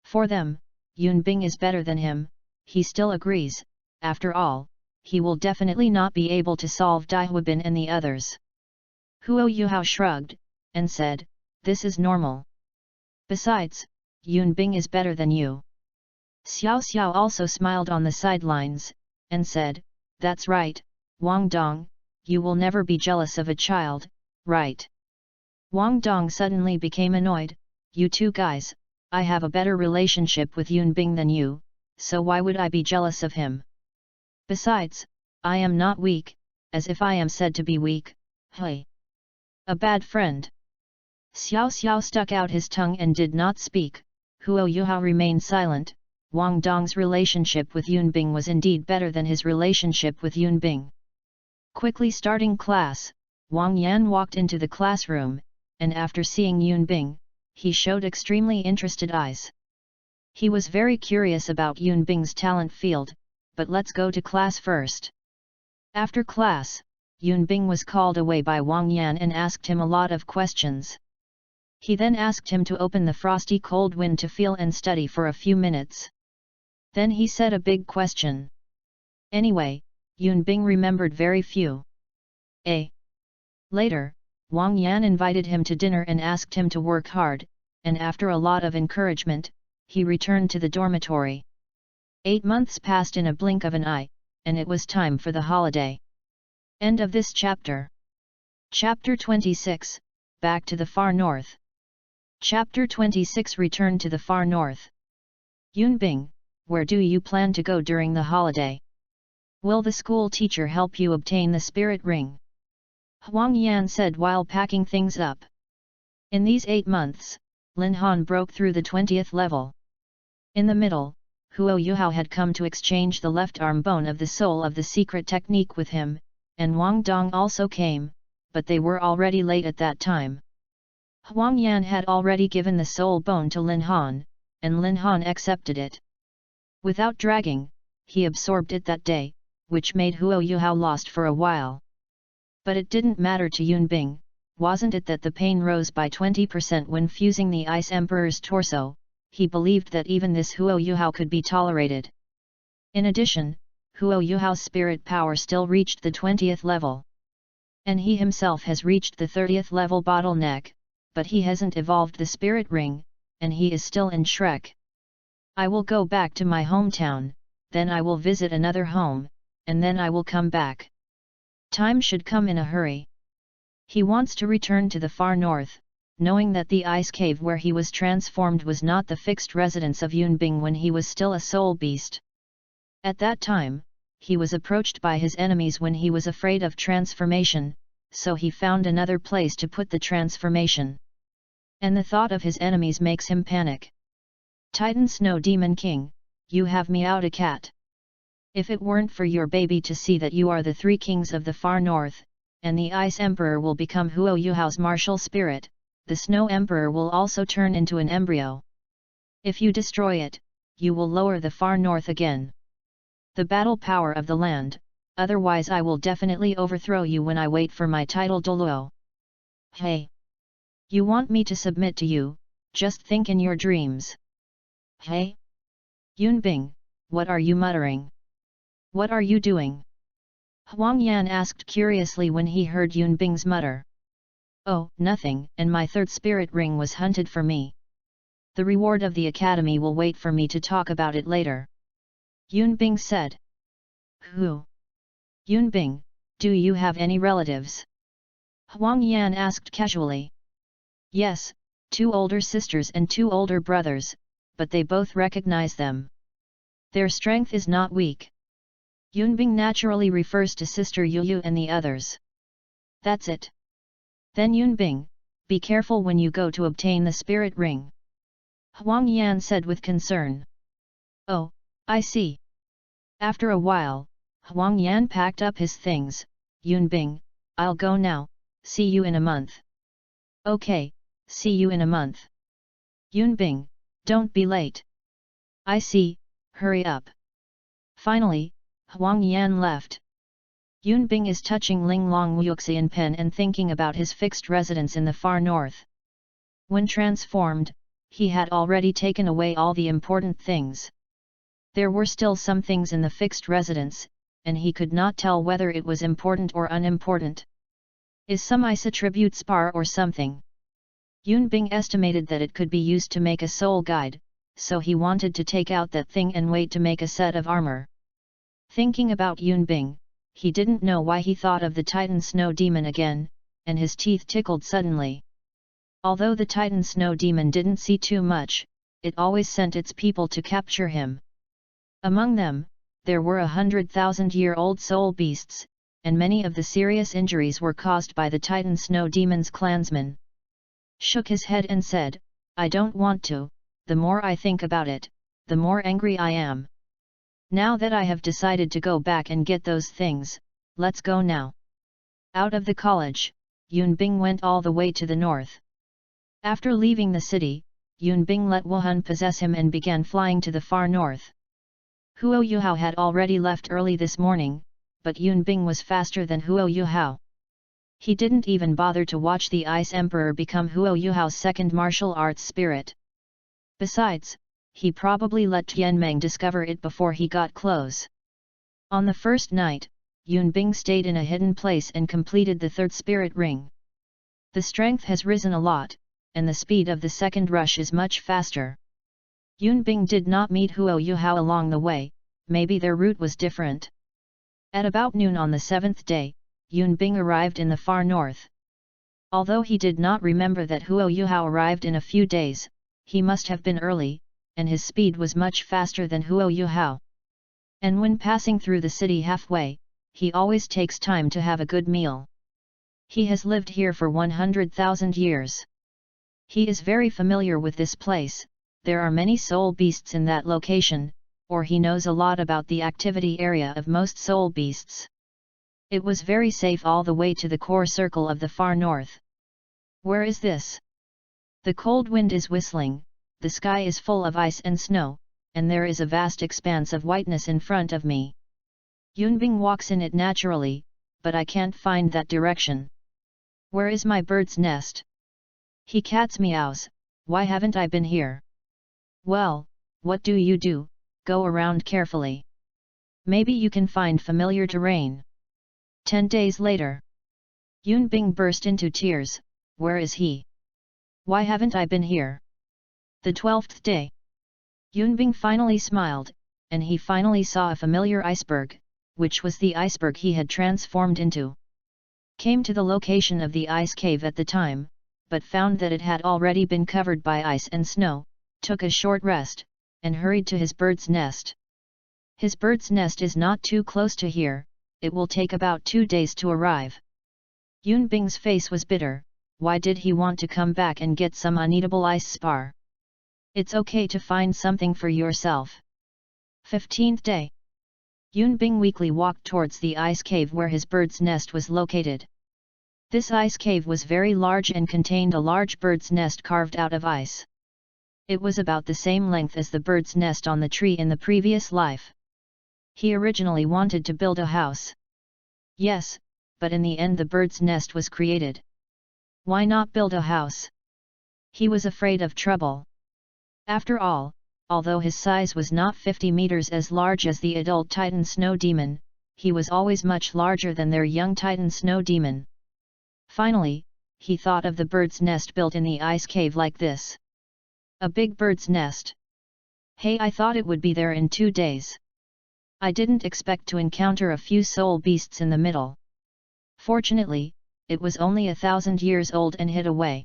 For them, Yunbing is better than him, he still agrees, after all, he will definitely not be able to solve Daihuabin and the others. Huo Yuhao shrugged, and said, this is normal. Besides, Yunbing is better than you. Xiao Xiao also smiled on the sidelines, and said, that's right, Wang Dong, you will never be jealous of a child, right? Wang Dong suddenly became annoyed, you two guys, I have a better relationship with Yunbing than you, so why would I be jealous of him? Besides, I am not weak, as if I am said to be weak, hey. A bad friend. Xiao Xiao stuck out his tongue and did not speak, Huo Yuhao remained silent. Wang Dong's relationship with Yunbing was indeed better than his relationship with Yunbing. Quickly starting class, Wang Yan walked into the classroom, and after seeing Yunbing, he showed extremely interested eyes. He was very curious about Yunbing's talent field, but let's go to class first. After class, Yunbing was called away by Wang Yan and asked him a lot of questions. He then asked him to open the frosty cold wind to feel and study for a few minutes. Then he said a big question. Anyway, Yunbing remembered very few. Later, Wang Yan invited him to dinner and asked him to work hard, and after a lot of encouragement, he returned to the dormitory. 8 months passed in a blink of an eye, and it was time for the holiday. End of this chapter. Chapter 26, Back to the Far North. Chapter 26 Return to the Far North. Yunbing, where do you plan to go during the holiday? Will the school teacher help you obtain the spirit ring? Huang Yan said while packing things up. In these 8 months, Lin Han broke through the 20th level. In the middle, Huo Yuhao had come to exchange the left arm bone of the soul of the secret technique with him, and Wang Dong also came, but they were already late at that time. Huang Yan had already given the soul bone to Lin Han, and Lin Han accepted it. Without dragging, he absorbed it that day, which made Huo Yuhao lost for a while. But it didn't matter to Yunbing, wasn't it that the pain rose by 20% when fusing the Ice Emperor's torso? He believed that even this Huo Yuhao could be tolerated. In addition, Huo Yuhao's spirit power still reached the 20th level. And he himself has reached the 30th level bottleneck, but he hasn't evolved the spirit ring, and he is still in Shrek. I will go back to my hometown, then I will visit another home, and then I will come back. Time should come in a hurry. He wants to return to the far north, knowing that the ice cave where he was transformed was not the fixed residence of Yunbing when he was still a soul beast. At that time, he was approached by his enemies when he was afraid of transformation, so he found another place to put the transformation. And the thought of his enemies makes him panic. Titan Snow Demon King, you have meowed a cat. If it weren't for your baby to see that you are the 3 kings of the far north, and the Ice Emperor will become Huo Yuhao's martial spirit, the Snow Emperor will also turn into an embryo. If you destroy it, you will lower the far north again. The battle power of the land, otherwise I will definitely overthrow you when I wait for my title Douluo. Hey! You want me to submit to you, just think in your dreams. Hey! Yunbing, what are you muttering? What are you doing? Huang Yan asked curiously when he heard Yunbing's mutter. Oh, nothing, and my 3rd spirit ring was hunted for me. The reward of the academy will wait for me to talk about it later. Yunbing said. Who? Yunbing, do you have any relatives? Huang Yan asked casually. Yes, 2 older sisters and 2 older brothers, but they both recognize them. Their strength is not weak. Yunbing naturally refers to Sister Yuyu and the others. That's it. Then Yunbing, be careful when you go to obtain the spirit ring. Huang Yan said with concern. Oh, I see. After a while, Huang Yan packed up his things. Yunbing, I'll go now, see you in a month. Okay, see you in a month. Yunbing, don't be late. I see, hurry up. Finally, Huang Yan left. Yunbing is touching Linglong Wuxian pen and thinking about his fixed residence in the far north. When transformed, he had already taken away all the important things. There were still some things in the fixed residence, and he could not tell whether it was important or unimportant. Is some ice a tribute spar or something? Yunbing estimated that it could be used to make a soul guide, so he wanted to take out that thing and wait to make a set of armor. Thinking about Yunbing, he didn't know why he thought of the Titan Snow Demon again, and his teeth tickled suddenly. Although the Titan Snow Demon didn't see too much, it always sent its people to capture him. Among them, there were 100,000-year-old soul beasts, and many of the serious injuries were caused by the Titan Snow Demon's clansmen. Shook his head and said, I don't want to, the more I think about it, the more angry I am. Now that I have decided to go back and get those things, let's go now. Out of the college, Yunbing went all the way to the north. After leaving the city, Yunbing let Wuhan possess him and began flying to the far north. Huo Yuhao had already left early this morning, but Yunbing was faster than Huo Yuhao. He didn't even bother to watch the Ice Emperor become Huo Yuhao's 2nd martial arts spirit. Besides, he probably let Tianmeng discover it before he got close. On the first night, Yunbing stayed in a hidden place and completed the 3rd spirit ring. The strength has risen a lot, and the speed of the 2nd rush is much faster. Yunbing did not meet Huo Yuhao along the way, maybe their route was different. At about noon on the 7th day, Yunbing arrived in the far north. Although he did not remember that Huo Yuhao arrived in a few days, he must have been early, and his speed was much faster than Huo Yuhao. And when passing through the city halfway, he always takes time to have a good meal. He has lived here for 100,000 years. He is very familiar with this place. There are many soul beasts in that location, or he knows a lot about the activity area of most soul beasts. It was very safe all the way to the core circle of the far north. Where is this? The cold wind is whistling, the sky is full of ice and snow, and there is a vast expanse of whiteness in front of me. Yunbing walks in it naturally, but I can't find that direction. Where is my bird's nest? He cats meows, why haven't I been here? Well, what do? Go around carefully. Maybe you can find familiar terrain. 10 days later. Yunbing burst into tears, where is he? Why haven't I been here? The 12th day. Yunbing finally smiled, and he finally saw a familiar iceberg, which was the iceberg he had transformed into. Came to the location of the ice cave at the time, but found that it had already been covered by ice and snow, took a short rest, and hurried to his bird's nest. His bird's nest is not too close to here, it will take about 2 days to arrive. Yunbing's face was bitter, why did he want to come back and get some uneatable ice spar? It's okay to find something for yourself. 15th day. Yunbing weakly walked towards the ice cave where his bird's nest was located. This ice cave was very large and contained a large bird's nest carved out of ice. It was about the same length as the bird's nest on the tree in the previous life. He originally wanted to build a house. Yes, but in the end the bird's nest was created. Why not build a house? He was afraid of trouble. After all, although his size was not 50 meters as large as the adult Titan Snow Demon, he was always much larger than their young Titan Snow Demon. Finally, he thought of the bird's nest built in the ice cave like this. A big bird's nest. Hey, I thought it would be there in 2 days. I didn't expect to encounter a few soul beasts in the middle. Fortunately, it was only 1,000 years old and hid away.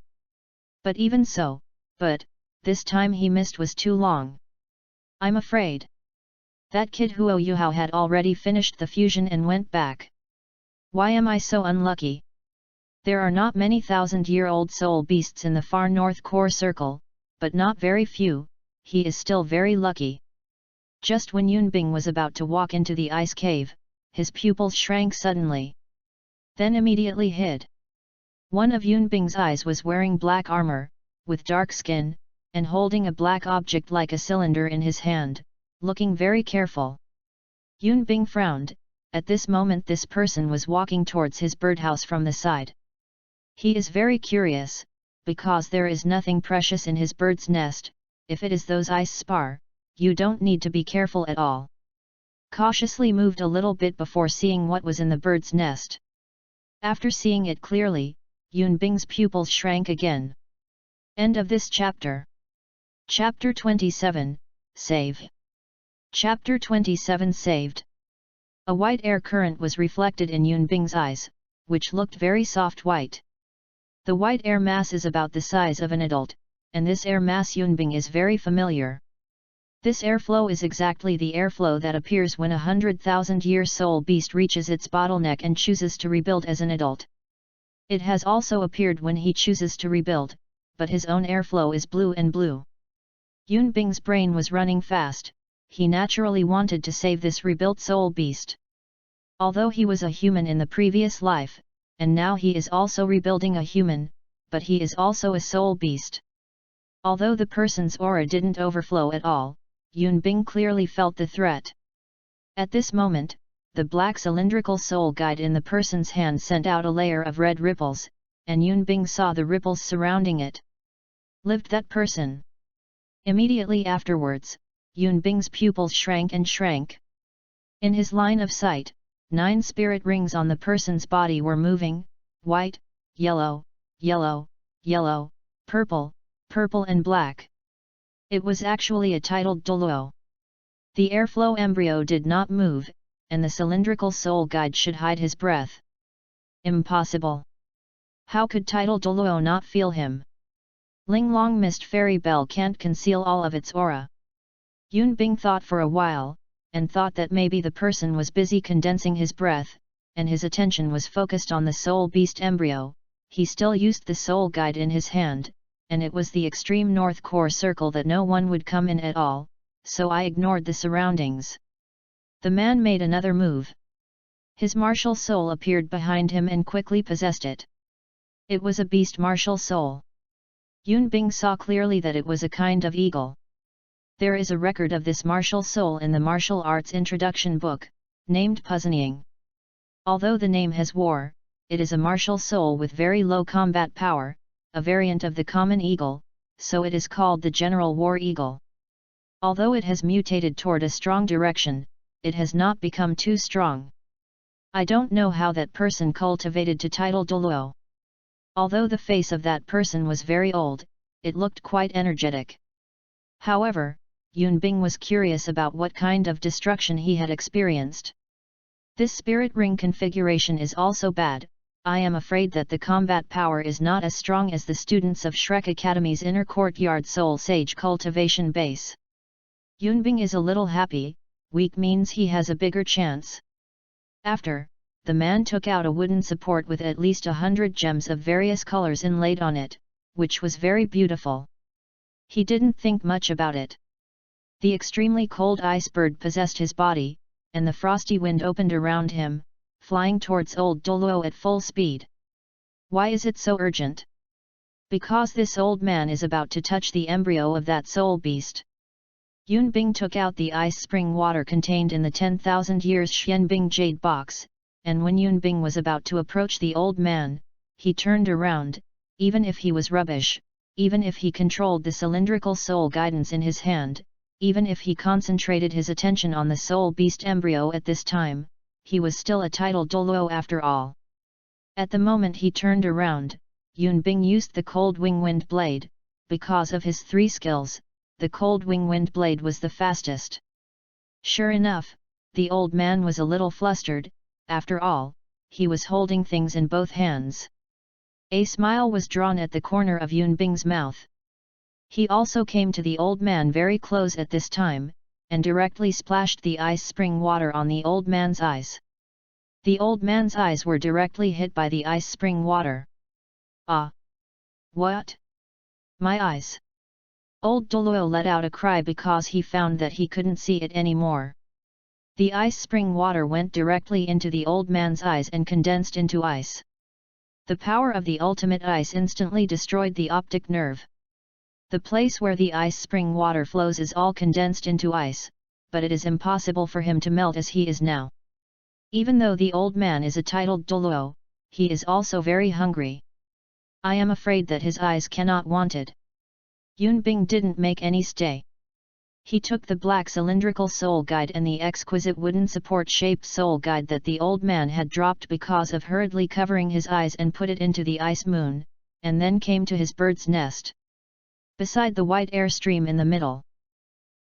But even so, this time he missed was too long. I'm afraid. That kid Huo Yuhao had already finished the fusion and went back. Why am I so unlucky? There are not many thousand-year-old soul beasts in the far north core circle, but not very few, he is still very lucky. Just when Yunbing was about to walk into the ice cave, his pupils shrank suddenly. Then immediately hid. One of Yunbing's eyes was wearing black armor, with dark skin, and holding a black object like a cylinder in his hand, looking very careful. Yunbing frowned, at this moment this person was walking towards his birdhouse from the side. He is very curious, because there is nothing precious in his bird's nest, if it is those ice spar, you don't need to be careful at all. Cautiously moved a little bit before seeing what was in the bird's nest. After seeing it clearly, Yunbing's pupils shrank again. End of this chapter. Chapter 27, Save. Chapter 27 Saved. A white air current was reflected in Yunbing's eyes, which looked very soft white. The white air mass is about the size of an adult, and this air mass Yunbing is very familiar. This airflow is exactly the airflow that appears when a 100,000-year soul beast reaches its bottleneck and chooses to rebuild as an adult. It has also appeared when he chooses to rebuild, but his own airflow is blue and blue. Yunbing's brain was running fast, he naturally wanted to save this rebuilt soul beast. Although he was a human in the previous life, and now he is also rebuilding a human, but he is also a soul beast. Although the person's aura didn't overflow at all, Yunbing clearly felt the threat. At this moment, the black cylindrical soul guide in the person's hand sent out a layer of red ripples, and Yunbing saw the ripples surrounding it. Lived that person? Immediately afterwards, Yunbing's pupils shrank and shrank. In his line of sight, 9 spirit rings on the person's body were moving, white, yellow, yellow, yellow, purple, purple and black. It was actually a titled Douluo. The airflow embryo did not move, and the cylindrical soul guide should hide his breath. Impossible. How could title Douluo not feel him? Linglong Mist Fairy Bell can't conceal all of its aura. Yun Bing thought for a while, and thought that maybe the person was busy condensing his breath, and his attention was focused on the soul beast embryo. He still used the soul guide in his hand, and it was the extreme north core circle that no one would come in at all, so I ignored the surroundings. The man made another move. His martial soul appeared behind him and quickly possessed it. It was a beast martial soul. Yun Bing saw clearly that it was a kind of eagle. There is a record of this martial soul in the martial arts introduction book, named Puzzanying. Although the name has war, it is a martial soul with very low combat power, a variant of the common eagle, so it is called the general war eagle. Although it has mutated toward a strong direction, it has not become too strong. I don't know how that person cultivated to title Douluo. Although the face of that person was very old, it looked quite energetic. However, Yun Bing was curious about what kind of destruction he had experienced. This spirit ring configuration is also bad. I am afraid that the combat power is not as strong as the students of Shrek Academy's inner courtyard soul sage cultivation base. Yun Bing is a little happy. Weak means he has a bigger chance. After, the man took out a wooden support with at least 100 gems of various colors inlaid on it, which was very beautiful. He didn't think much about it. The extremely cold ice bird possessed his body, and the frosty wind opened around him, flying towards old Douluo at full speed. Why is it so urgent? Because this old man is about to touch the embryo of that soul beast. Yun Bing took out the ice spring water contained in the 10,000 years Xianbing jade box, and when Yun Bing was about to approach the old man, he turned around. Even if he was rubbish, even if he controlled the cylindrical soul guidance in his hand, even if he concentrated his attention on the soul beast embryo at this time, he was still a title Douluo after all. At the moment he turned around, Yun Bing used the cold wing wind blade. Because of his 3 skills, the cold wing wind blade was the fastest. Sure enough, the old man was a little flustered. After all, he was holding things in both hands. A smile was drawn at the corner of Yun Bing's mouth. He also came to the old man very close at this time, and directly splashed the ice spring water on the old man's eyes. The old man's eyes were directly hit by the ice spring water. Ah! What? My eyes! Old Douluo let out a cry because he found that he couldn't see it anymore. The ice spring water went directly into the old man's eyes and condensed into ice. The power of the ultimate ice instantly destroyed the optic nerve. The place where the ice spring water flows is all condensed into ice, but it is impossible for him to melt as he is now. Even though the old man is a titled Douluo, he is also very hungry. I am afraid that his eyes cannot wanted. Yun Bing didn't make any stay. He took the black cylindrical soul guide and the exquisite wooden support-shaped soul guide that the old man had dropped because of hurriedly covering his eyes and put it into the ice moon, and then came to his bird's nest. Beside the white air stream in the middle.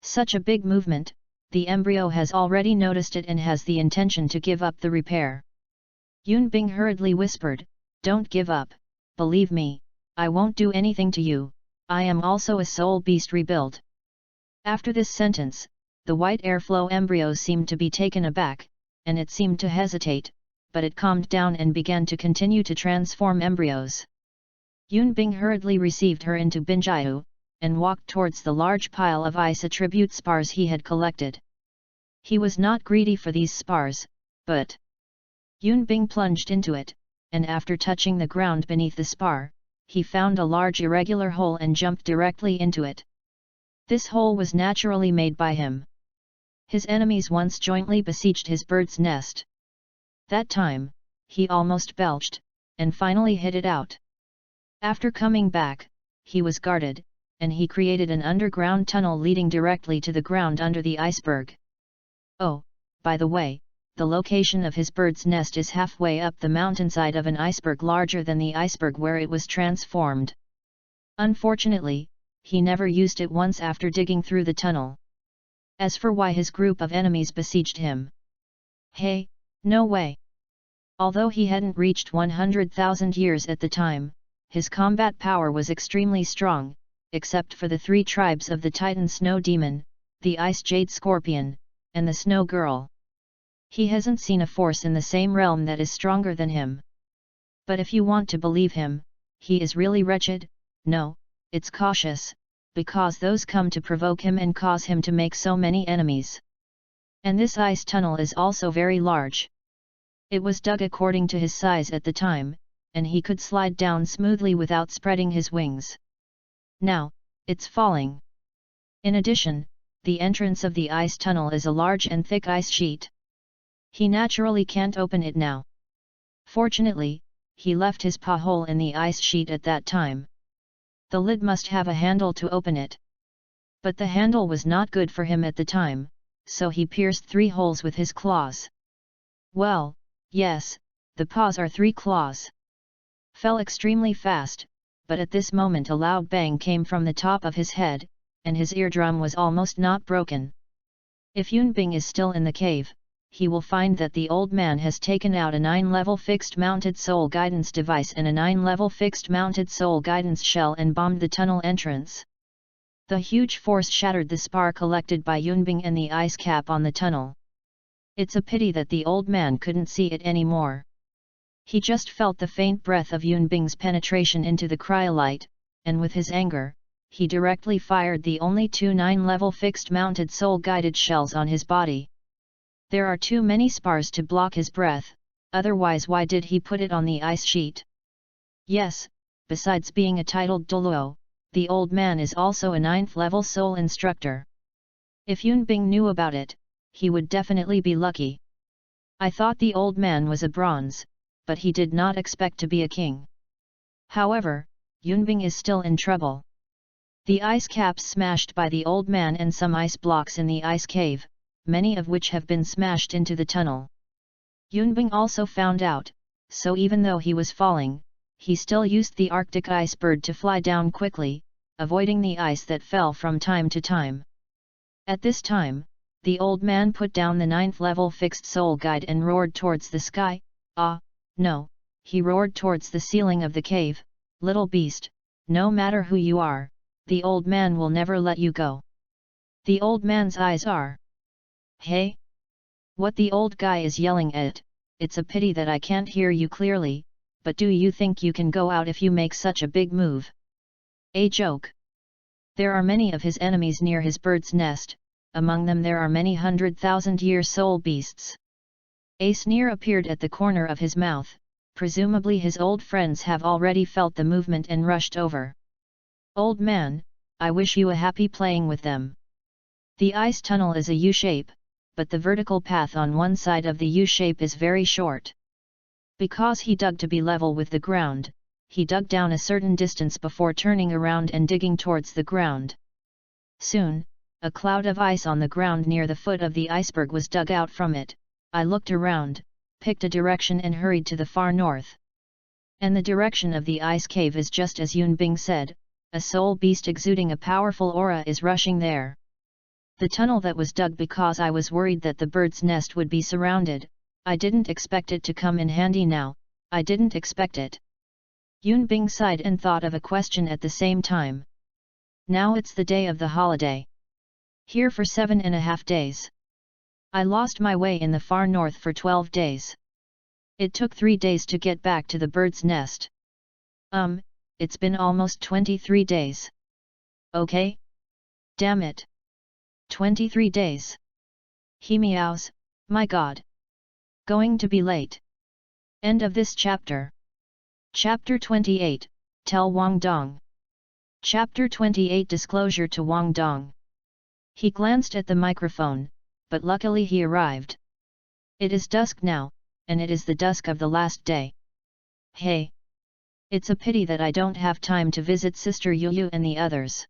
Such a big movement, the embryo has already noticed it and has the intention to give up the repair. Yun Bing hurriedly whispered, "Don't give up, believe me, I won't do anything to you, I am also a soul beast rebuilt." After this sentence, the white airflow embryo seemed to be taken aback, and it seemed to hesitate, but it calmed down and began to continue to transform embryos. Yun Bing hurriedly received her into Binjiu, and walked towards the large pile of ice attribute spars he had collected. He was not greedy for these spars, but Yun Bing plunged into it, and after touching the ground beneath the spar, he found a large irregular hole and jumped directly into it. This hole was naturally made by him. His enemies once jointly besieged his bird's nest. That time, he almost belched, and finally hit it out. After coming back, he was guarded, and he created an underground tunnel leading directly to the ground under the iceberg. Oh, by the way, the location of his bird's nest is halfway up the mountainside of an iceberg larger than the iceberg where it was transformed. Unfortunately, he never used it once after digging through the tunnel. As for why his group of enemies besieged him. Hey, no way! Although he hadn't reached 100,000 years at the time, his combat power was extremely strong, except for the 3 tribes of the Titan Snow Demon, the Ice Jade Scorpion, and the Snow Girl. He hasn't seen a force in the same realm that is stronger than him. But if you want to believe him, he is really wretched? No, it's cautious, because those come to provoke him and cause him to make so many enemies. And this ice tunnel is also very large. It was dug according to his size at the time, and he could slide down smoothly without spreading his wings. Now, it's falling. In addition, the entrance of the ice tunnel is a large and thick ice sheet. He naturally can't open it now. Fortunately, he left his paw hole in the ice sheet at that time. The lid must have a handle to open it. But the handle was not good for him at the time, so he pierced 3 holes with his claws. Well, yes, the paws are 3 claws. Fell extremely fast, but at this moment a loud bang came from the top of his head, and his eardrum was almost not broken. If Yunbing is still in the cave, he will find that the old man has taken out a 9-level fixed-mounted soul guidance device and a 9-level fixed-mounted soul guidance shell and bombed the tunnel entrance. The huge force shattered the spar collected by Yunbing and the ice cap on the tunnel. It's a pity that the old man couldn't see it anymore. He just felt the faint breath of Yunbing's penetration into the cryolite, and with his anger, he directly fired the only 2 9-level fixed-mounted soul-guided shells on his body. There are too many spars to block his breath, otherwise why did he put it on the ice sheet? Yes, besides being a titled Douluo, the old man is also a 9th-level soul instructor. If Yunbing knew about it, he would definitely be lucky. I thought the old man was a bronze, but he did not expect to be a king. However, Yunbing is still in trouble. The ice caps smashed by the old man and some ice blocks in the ice cave, many of which have been smashed into the tunnel. Yunbing also found out, so even though he was falling, he still used the Arctic ice bird to fly down quickly, avoiding the ice that fell from time to time. At this time, the old man put down the 9th-level fixed soul guide and roared towards the sky. No, he roared towards the ceiling of the cave. Little beast, no matter who you are, the old man will never let you go. The old man's eyes are. Hey? What the old guy is yelling at, it's a pity that I can't hear you clearly, but do you think you can go out if you make such a big move? A joke. There are many of his enemies near his bird's nest, among them there are many 100,000-year soul beasts. A sneer appeared at the corner of his mouth, presumably his old friends have already felt the movement and rushed over. Old man, I wish you a happy playing with them. The ice tunnel is a U-shape, but the vertical path on one side of the U-shape is very short. Because he dug to be level with the ground, he dug down a certain distance before turning around and digging towards the ground. Soon, a cloud of ice on the ground near the foot of the iceberg was dug out from it. I looked around, picked a direction and hurried to the far north. And the direction of the ice cave is just as Yunbing said, a soul beast exuding a powerful aura is rushing there. The tunnel that was dug because I was worried that the bird's nest would be surrounded, I didn't expect it to come in handy now, I didn't expect it. Yunbing sighed and thought of a question at the same time. Now it's the day of the holiday. Here for 7.5 days. I lost my way in the far north for 12 days. It took 3 days to get back to the bird's nest. It's been almost 23 days. Okay? Damn it. 23 days. He meows, my god. Going to be late. End of this chapter. Chapter 28, Tell Wang Dong. Chapter 28 Disclosure to Wang Dong. He glanced at the microphone, but luckily he arrived. It is dusk now, and it is the dusk of the last day. Hey! It's a pity that I don't have time to visit Sister Yu and the others.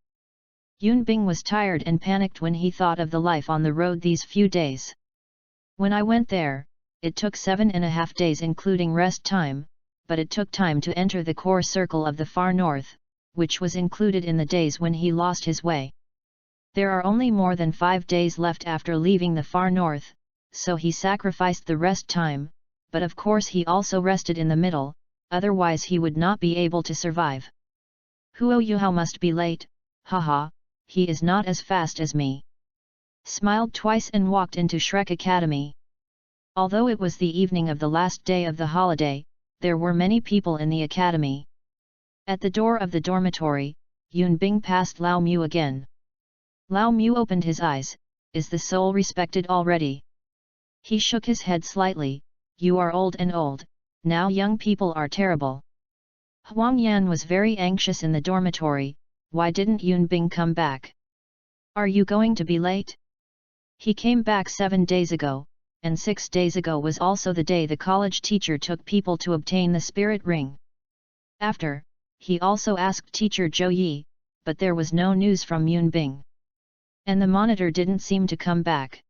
Yunbing was tired and panicked when he thought of the life on the road these few days. When I went there, it took 7.5 days including rest time, but it took time to enter the core circle of the far north, which was included in the days when he lost his way. There are only more than 5 days left after leaving the far north, so he sacrificed the rest time, but of course he also rested in the middle, otherwise he would not be able to survive. Huo Yuhao must be late, haha, he is not as fast as me. Smiled twice and walked into Shrek Academy. Although it was the evening of the last day of the holiday, there were many people in the academy. At the door of the dormitory, Yun Bing passed Lao Mu again. Lao Mu opened his eyes, is the soul respected already? He shook his head slightly, you are old and old, now young people are terrible. Huang Yan was very anxious in the dormitory, why didn't Yun Bing come back? Are you going to be late? He came back 7 days ago, and 6 days ago was also the day the college teacher took people to obtain the spirit ring. After, he also asked teacher Zhou Yi, but there was no news from Yun Bing. And the monitor didn't seem to come back.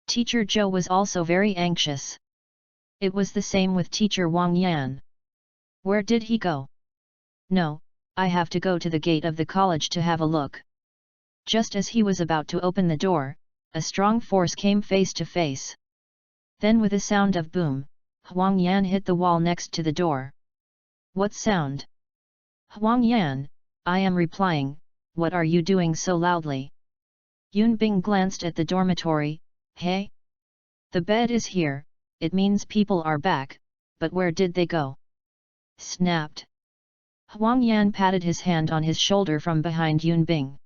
Teacher Zhou was also very anxious. It was the same with teacher Wang Yan. Where did he go? No, I have to go to the gate of the college to have a look. Just as he was about to open the door, a strong force came face to face. Then with a sound of boom, Huang Yan hit the wall next to the door. What sound? Huang Yan, I am replying, what are you doing so loudly? Yun Bing glanced at the dormitory, hey? The bed is here, it means people are back, but where did they go? Snapped. Huang Yan patted his hand on his shoulder from behind Yun Bing.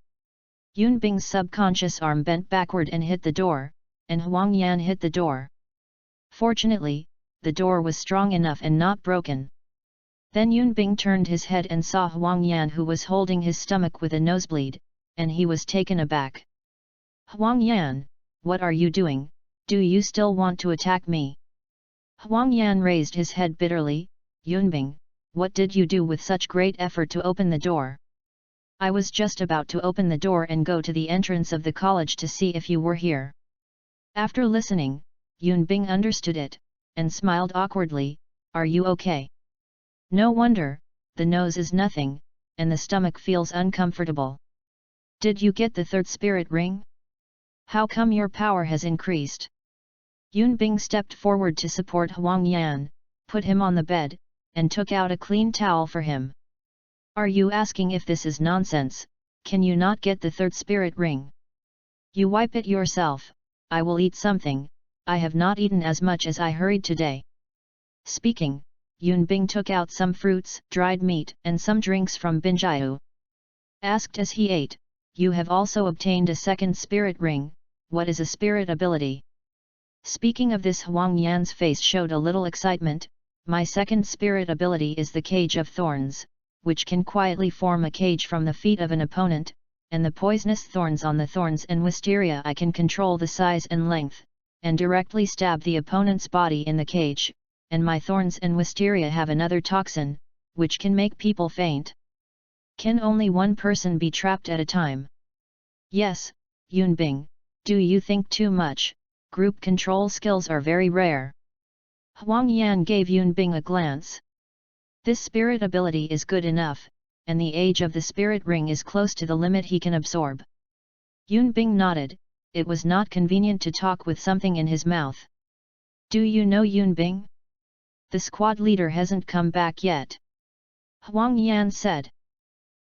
Yun Bing's subconscious arm bent backward and hit the door, and Huang Yan hit the door. Fortunately, the door was strong enough and not broken. Then Yun Bing turned his head and saw Huang Yan, who was holding his stomach with a nosebleed, and he was taken aback. Huang Yan, what are you doing, do you still want to attack me? Huang Yan raised his head bitterly, Yun Bing, what did you do with such great effort to open the door? I was just about to open the door and go to the entrance of the college to see if you were here. After listening, Yun Bing understood it, and smiled awkwardly, are you okay? No wonder, the nose is nothing, and the stomach feels uncomfortable. Did you get the third spirit ring? How come your power has increased? Yun Bing stepped forward to support Huang Yan, put him on the bed, and took out a clean towel for him. Are you asking if this is nonsense? Can you not get the third spirit ring? You wipe it yourself, I will eat something, I have not eaten as much as I hurried today. Speaking, Yun Bing took out some fruits, dried meat, and some drinks from Binjiu. Asked as he ate, you have also obtained a second spirit ring, what is a spirit ability? Speaking of this, Huang Yan's face showed a little excitement, my second spirit ability is the Cage of Thorns, which can quietly form a cage from the feet of an opponent, and the poisonous thorns on the thorns and wisteria I can control the size and length, and directly stab the opponent's body in the cage, and my thorns and wisteria have another toxin, which can make people faint. Can only one person be trapped at a time? Yes, Yun Bing, do you think too much, group control skills are very rare. Huang Yan gave Yun Bing a glance. This spirit ability is good enough, and the age of the spirit ring is close to the limit he can absorb. Yun Bing nodded, it was not convenient to talk with something in his mouth. Do you know Yun Bing? The squad leader hasn't come back yet. Huang Yan said.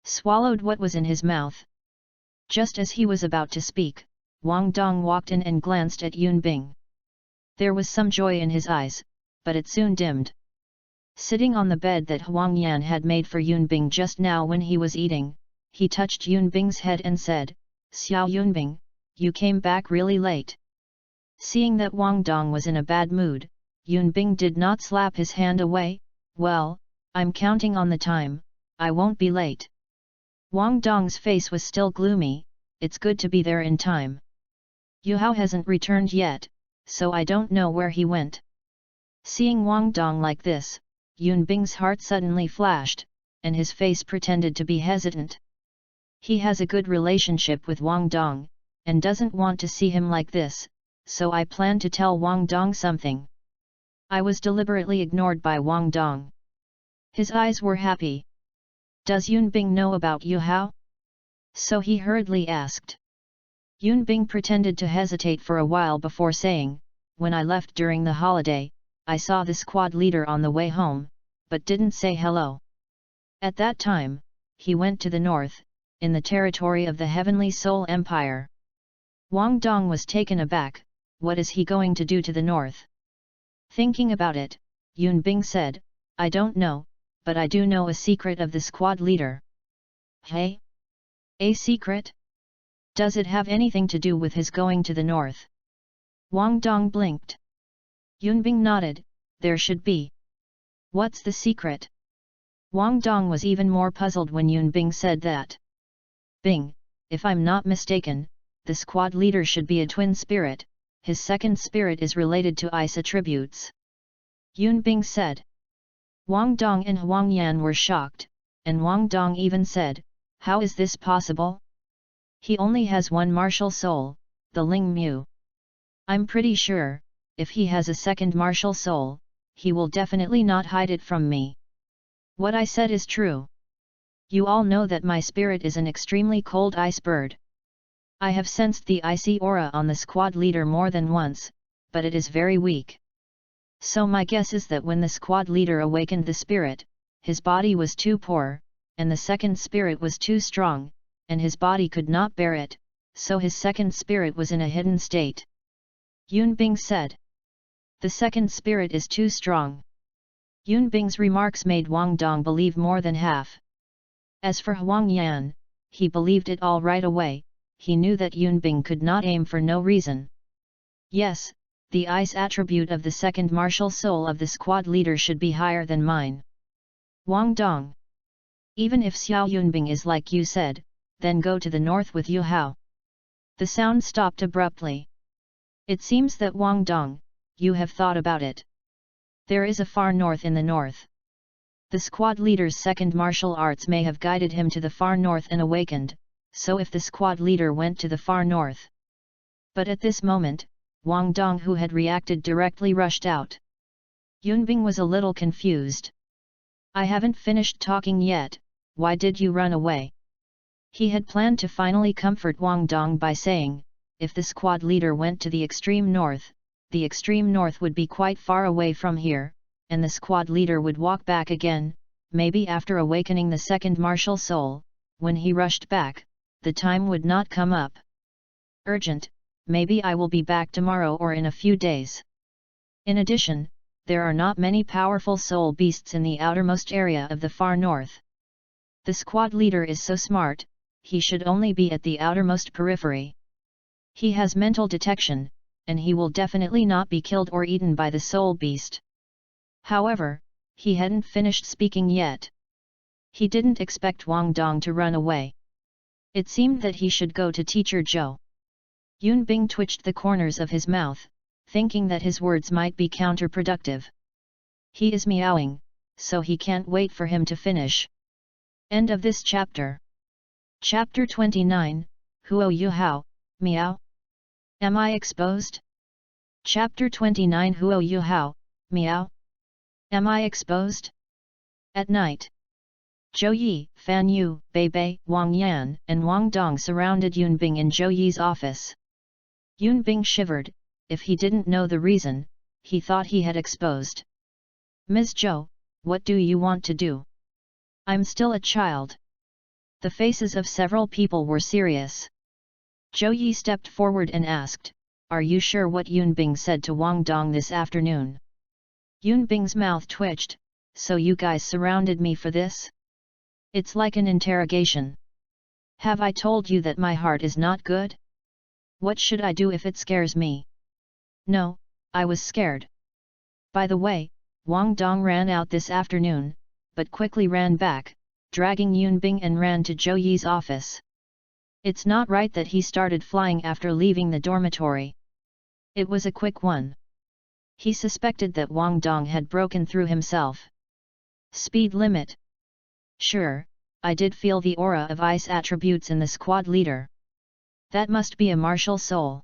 Swallowed what was in his mouth. Just as he was about to speak, Wang Dong walked in and glanced at Yun Bing. There was some joy in his eyes, but it soon dimmed. Sitting on the bed that Huang Yan had made for Yun Bing just now when he was eating, he touched Yun Bing's head and said, Xiao Yun Bing, you came back really late. Seeing that Wang Dong was in a bad mood, Yun Bing did not slap his hand away, well, I'm counting on the time, I won't be late. Wang Dong's face was still gloomy, it's good to be there in time. Yu Hao hasn't returned yet, so I don't know where he went. Seeing Wang Dong like this, Yun Bing's heart suddenly flashed, and his face pretended to be hesitant. He has a good relationship with Wang Dong, and doesn't want to see him like this, so I plan to tell Wang Dong something. I was deliberately ignored by Wang Dong. His eyes were happy. Does Yun Bing know about Yu Hao? So he hurriedly asked. Yun Bing pretended to hesitate for a while before saying, when I left during the holiday, I saw the squad leader on the way home, but didn't say hello. At that time, he went to the north, in the territory of the Heavenly Soul Empire. Wang Dong was taken aback. What is he going to do to the north? Thinking about it, Yun Bing said, I don't know, but I do know a secret of the squad leader. Hey? A secret? Does it have anything to do with his going to the north? Wang Dong blinked. Yun Bing nodded, there should be. What's the secret? Wang Dong was even more puzzled when Yun Bing said that. Bing, if I'm not mistaken, the squad leader should be a twin spirit, his second spirit is related to ice attributes. Yun Bing said. Wang Dong and Huang Yan were shocked, and Wang Dong even said, how is this possible? He only has one martial soul, the Ling Mu. I'm pretty sure, if he has a second martial soul, he will definitely not hide it from me. What I said is true. You all know that my spirit is an extremely cold ice bird. I have sensed the icy aura on the squad leader more than once, but it is very weak. So my guess is that when the squad leader awakened the spirit, his body was too poor, and the second spirit was too strong, and his body could not bear it, so his second spirit was in a hidden state. Yun Bing said. The second spirit is too strong. Yun Bing's remarks made Wang Dong believe more than half. As for Huang Yan, he believed it all right away. He knew that Yun Bing could not aim for no reason. Yes, the ice attribute of the second martial soul of the squad leader should be higher than mine. Wang Dong. Even if Xiao Yunbing is like you said, then go to the north with Yu Hao. The sound stopped abruptly. It seems that Wang Dong, you have thought about it. There is a far north in the north. The squad leader's second martial arts may have guided him to the far north and awakened, so if the squad leader went to the far north. But at this moment, Wang Dong, who had reacted directly, rushed out. Yunbing was a little confused. I haven't finished talking yet, why did you run away? He had planned to finally comfort Wang Dong by saying, if the squad leader went to the extreme north would be quite far away from here, and the squad leader would walk back again, maybe after awakening the second martial soul. When he rushed back, the time would not come up. Urgent, maybe I will be back tomorrow or in a few days. In addition, there are not many powerful soul beasts in the outermost area of the far north. The squad leader is so smart, he should only be at the outermost periphery. He has mental detection, and he will definitely not be killed or eaten by the soul beast. However, he hadn't finished speaking yet. He didn't expect Wang Dong to run away. It seemed that he should go to Teacher Zhou. Yun Bing twitched the corners of his mouth, thinking that his words might be counterproductive. He is meowing, so he can't wait for him to finish. End of this chapter. Chapter 29, Huo Yu Hao, Meow? Am I exposed? Chapter 29 Huo Yu Hao, Meow? Am I exposed? At night, Zhou Yi, Fan Yu, Bei Bei, Wang Yan, and Wang Dong surrounded Yun Bing in Zhou Yi's office. Yun Bing shivered. If he didn't know the reason, he thought he had exposed. Ms. Zhou, what do you want to do? I'm still a child. The faces of several people were serious. Zhou Yi stepped forward and asked, are you sure what Yun Bing said to Wang Dong this afternoon? Yun Bing's mouth twitched, so you guys surrounded me for this? It's like an interrogation. Have I told you that my heart is not good? What should I do if it scares me? No, I was scared. By the way, Wang Dong ran out this afternoon, but quickly ran back, dragging Yun Bing, and ran to Zhou Yi's office. It's not right that he started flying after leaving the dormitory. It was a quick one. He suspected that Wang Dong had broken through himself. Speed limit. Sure, I did feel the aura of ice attributes in the squad leader. That must be a martial soul.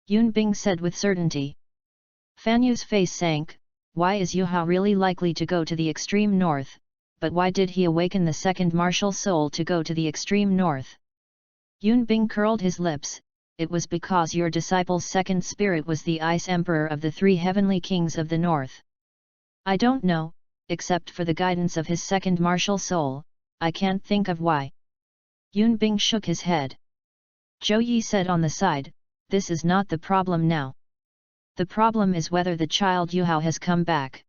Yun Bing said with certainty. Fan Yu's face sank. Why is Yu Hao really likely to go to the extreme north, but why did he awaken the second martial soul to go to the extreme north? Yun Bing curled his lips. it was because your disciple's second spirit was the Ice Emperor of the three heavenly kings of the north. I don't know, except for the guidance of his second martial soul, I can't think of why. Yun Bing shook his head. Zhou Yi said on the side, this is not the problem now. The problem is whether the child Yuhao has come back.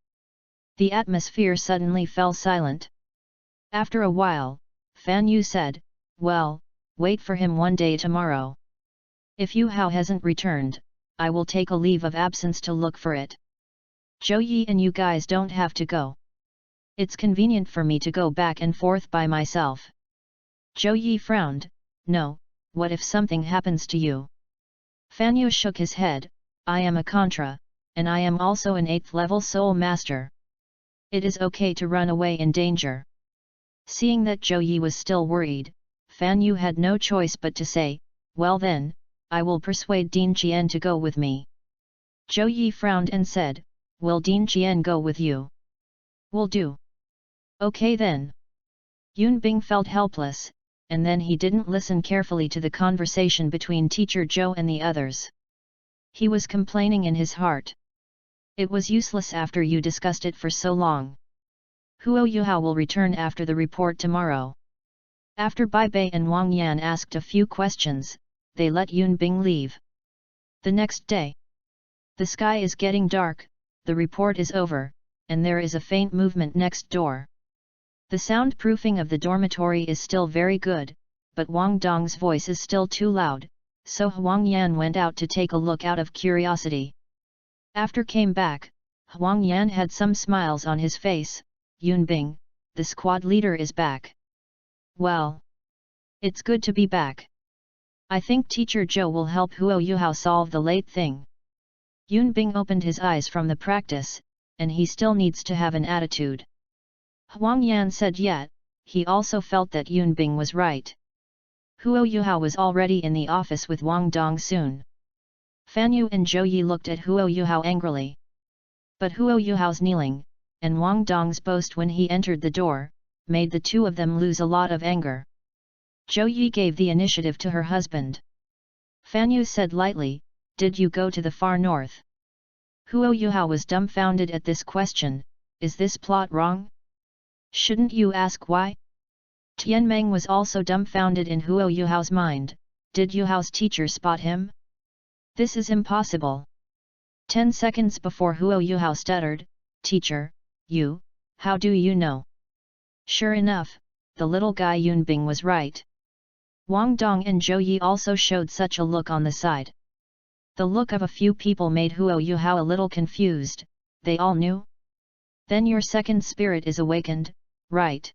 The atmosphere suddenly fell silent. After a while, Fan Yu said, well, wait for him one day tomorrow. If Yuhao hasn't returned, I will take a leave of absence to look for it. Zhou Yi and you guys don't have to go. It's convenient for me to go back and forth by myself. Zhou Yi frowned, no, what if something happens to you? Fan Yu shook his head, I am a Contra, and I am also an 8th level soul master. It is okay to run away in danger. Seeing that Zhou Yi was still worried, Fan Yu had no choice but to say, well then, I will persuade Ding Qian to go with me. Zhou Yi frowned and said, will Ding Qian go with you? Will do. Okay then. Yun Bing felt helpless, and then he didn't listen carefully to the conversation between teacher Zhou and the others. He was complaining in his heart. It was useless after you discussed it for so long. Huo Yuhao will return after the report tomorrow. After Bai Bei and Wang Yan asked a few questions, they let Yun Bing leave. The next day. The sky is getting dark, the report is over, and there is a faint movement next door. The soundproofing of the dormitory is still very good, but Wang Dong's voice is still too loud, so Huang Yan went out to take a look out of curiosity. After came back, Huang Yan had some smiles on his face. Yun Bing, the squad leader is back. Well, it's good to be back. I think teacher Zhou will help Huo Yuhao solve the late thing. Yun Bing opened his eyes from the practice, and he still needs to have an attitude. Huang Yan said yet, he also felt that Yun Bing was right. Huo Yuhao was already in the office with Wang Dong soon. Fan Yu and Zhou Yi looked at Huo Yuhao angrily. But Huo Yuhao's kneeling, and Wang Dong's boast when he entered the door, made the two of them lose a lot of anger. Zhou Yi gave the initiative to her husband. Fan Yu said lightly, did you go to the far north? Huo Yuhao was dumbfounded at this question, is this plot wrong? Shouldn't you ask why? Tianmeng was also dumbfounded in Huo Yuhao's mind, did Yuhao's teacher spot him? This is impossible. 10 seconds before Huo Yuhao stuttered, teacher, you, how do you know? Sure enough, the little guy Yun Bing was right. Wang Dong and Zhou Yi also showed such a look on the side. The look of a few people made Huo Yuhao a little confused, they all knew? Then your second spirit is awakened, right?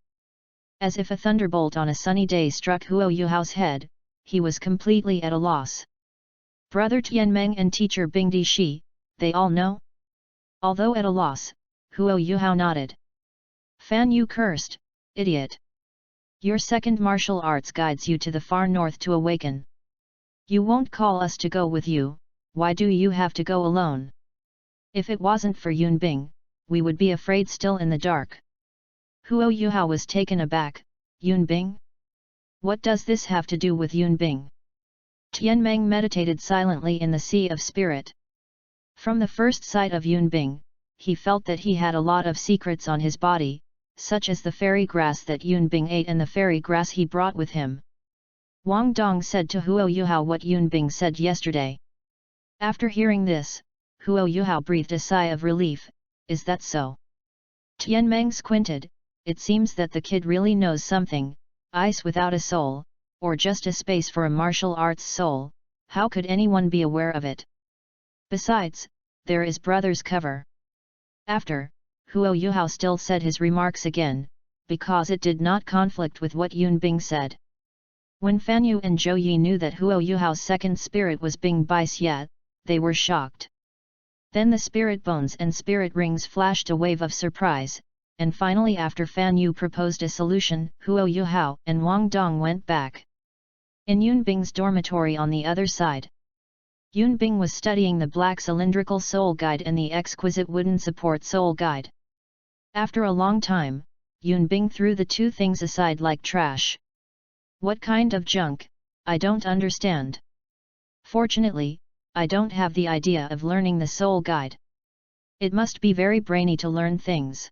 As if a thunderbolt on a sunny day struck Huo Yuhao's head, he was completely at a loss. Brother Tianmeng and teacher Bingdi Shi, they all know? Although at a loss, Huo Yuhao nodded. Fan Yu cursed, idiot. Your second martial arts guides you to the far north to awaken. You won't call us to go with you, why do you have to go alone? If it wasn't for Yun Bing, we would be afraid still in the dark. Huo Yuhao was taken aback, Yun Bing? What does this have to do with Yun Bing? Tianmeng meditated silently in the sea of spirit. From the first sight of Yun Bing, he felt that he had a lot of secrets on his body, such as the fairy grass that Yun Bing ate and the fairy grass he brought with him. Wang Dong said to Huo Yuhao what Yun Bing said yesterday. After hearing this, Huo Yuhao breathed a sigh of relief, is that so? Tianmeng squinted, it seems that the kid really knows something, ice without a soul, or just a space for a martial arts soul, how could anyone be aware of it? Besides, there is brother's cover. After, Huo Yuhao still said his remarks again, because it did not conflict with what Yun Bing said. When Fan Yu and Zhou Yi knew that Huo Yuhao's second spirit was Bing Bai Xie, they were shocked. Then the spirit bones and spirit rings flashed a wave of surprise, and finally after Fan Yu proposed a solution, Huo Yuhao and Wang Dong went back. In Yun Bing's dormitory on the other side, Yun Bing was studying the black cylindrical soul guide and the exquisite wooden support soul guide. After a long time, Yun Bing threw the two things aside like trash. What kind of junk, I don't understand. Fortunately, I don't have the idea of learning the soul guide. It must be very brainy to learn things.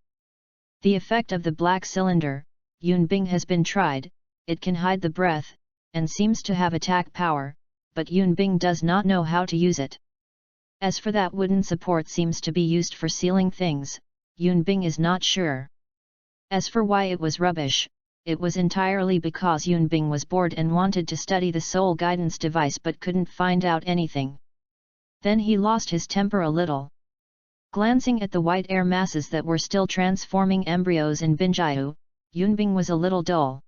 The effect of the black cylinder, Yunbing has been tried, it can hide the breath, and seems to have attack power, but Yunbing does not know how to use it. As for that wooden support seems to be used for sealing things, Yunbing is not sure. As for why it was rubbish, it was entirely because Yunbing was bored and wanted to study the soul guidance device but couldn't find out anything. Then he lost his temper a little. Glancing at the white air masses that were still transforming embryos in Binjiu, Yunbing was a little dull.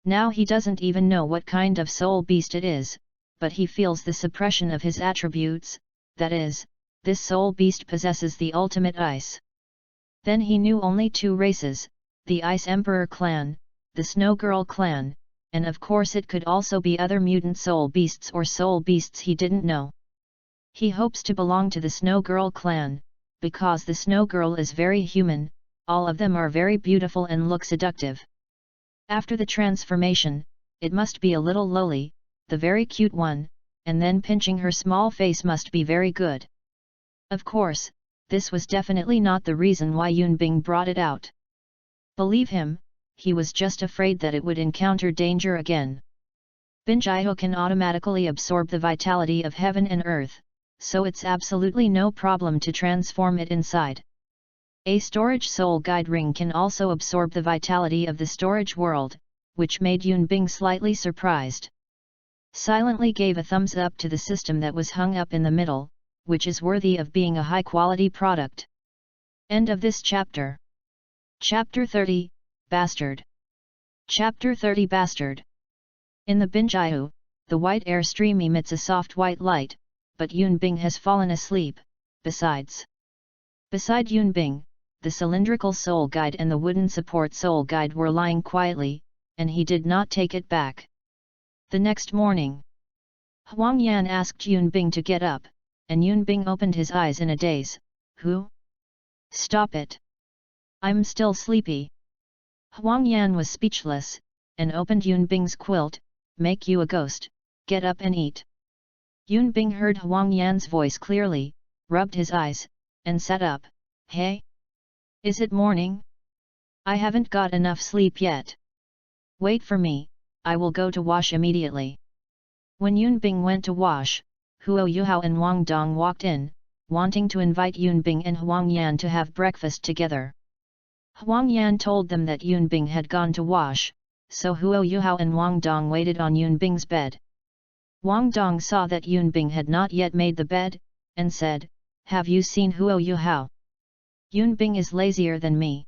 Now he doesn't even know what kind of soul beast it is, but he feels the suppression of his attributes, that is, this soul beast possesses the ultimate ice. Then he knew only two races, the Ice Emperor clan, the Snow Girl clan, and of course it could also be other mutant soul beasts or soul beasts he didn't know. He hopes to belong to the Snow Girl clan, because the Snow Girl is very human, all of them are very beautiful and look seductive. After the transformation, it must be a little lowly, the very cute one, and then pinching her small face must be very good. Of course, this was definitely not the reason why Yunbing brought it out. Believe him, he was just afraid that it would encounter danger again. Binjiu can automatically absorb the vitality of heaven and earth, so it's absolutely no problem to transform it inside. A storage soul guide ring can also absorb the vitality of the storage world, which made Yunbing slightly surprised. Silently gave a thumbs up to the system that was hung up in the middle, which is worthy of being a high-quality product. End of this chapter. Chapter 30, Bastard. Chapter 30 Bastard. In the Binjiu, the white air stream emits a soft white light, but Yunbing has fallen asleep. Beside Yunbing, the cylindrical soul guide and the wooden support soul guide were lying quietly, and he did not take it back. The next morning, Huang Yan asked Yunbing to get up, and Yunbing opened his eyes in a daze. Who? Stop it! I'm still sleepy. Huang Yan was speechless, and opened Yunbing's quilt. Make you a ghost, get up and eat. Yunbing heard Huang Yan's voice clearly, rubbed his eyes, and sat up. Hey? Is it morning? I haven't got enough sleep yet. Wait for me, I will go to wash immediately. When Yunbing went to wash, Huo Yuhao and Wang Dong walked in, wanting to invite Yunbing and Huang Yan to have breakfast together. Huang Yan told them that Yunbing had gone to wash, so Huo Yuhao and Wang Dong waited on Yunbing's bed. Wang Dong saw that Yunbing had not yet made the bed, and said, Have you seen Huo Yuhao? Yunbing is lazier than me.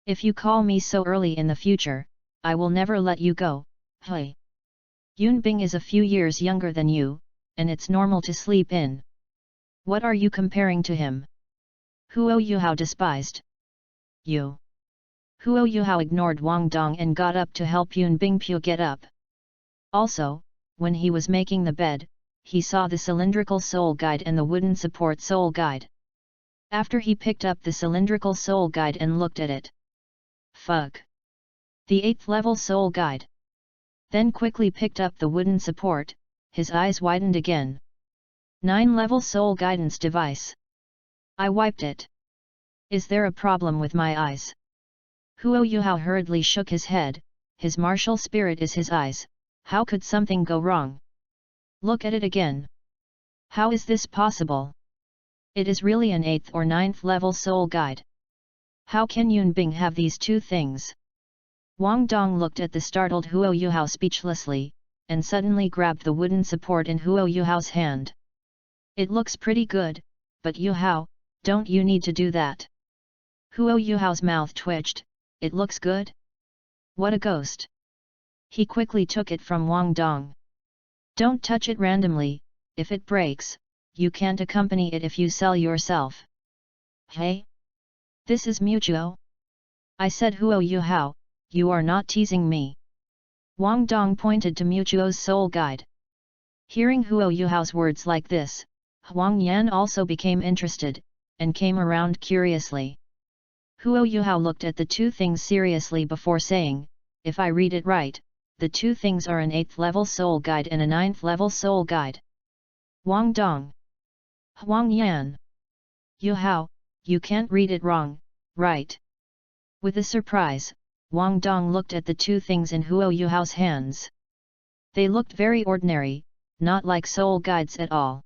If you call me so early in the future, I will never let you go. Hey! Yunbing is a few years younger than you, and it's normal to sleep in. What are you comparing to him? Huo Yuhao despised. You. Huo Yuhao ignored Wang Dong and got up to help Yunbing get up. Also, when he was making the bed, he saw the cylindrical soul guide and the wooden support soul guide. After he picked up the cylindrical soul guide and looked at it. Fug! The 8th level soul guide. Then quickly picked up the wooden support, his eyes widened again. 9-level soul guidance device. I wiped it. Is there a problem with my eyes? Huo Yuhao hurriedly shook his head, his martial spirit is his eyes, how could something go wrong? Look at it again. How is this possible? It is really an 8th or 9th level soul guide. How can Yunbing have these two things? Wang Dong looked at the startled Huo Yuhao speechlessly, and suddenly grabbed the wooden support in Huo Yuhao's hand. It looks pretty good, but Yuhao, don't you need to do that? Huo Yuhao's mouth twitched, it looks good? What a ghost! He quickly took it from Wang Dong. Don't touch it randomly, if it breaks, you can't accompany it if you sell yourself. Hey? This is Mutuo? I said Huo Yuhao, you are not teasing me. Wang Dong pointed to Mutuo's soul guide. Hearing Huo Yuhao's words like this, Huang Yan also became interested, and came around curiously. Huo Yuhao looked at the two things seriously before saying, if I read it right, the two things are an 8th level soul guide and a 9th level soul guide. Wang Dong. Huang Yan. Yu Hao, you can't read it wrong, right? With a surprise, Wang Dong looked at the two things in Huo Yuhao's hands. They looked very ordinary, not like soul guides at all.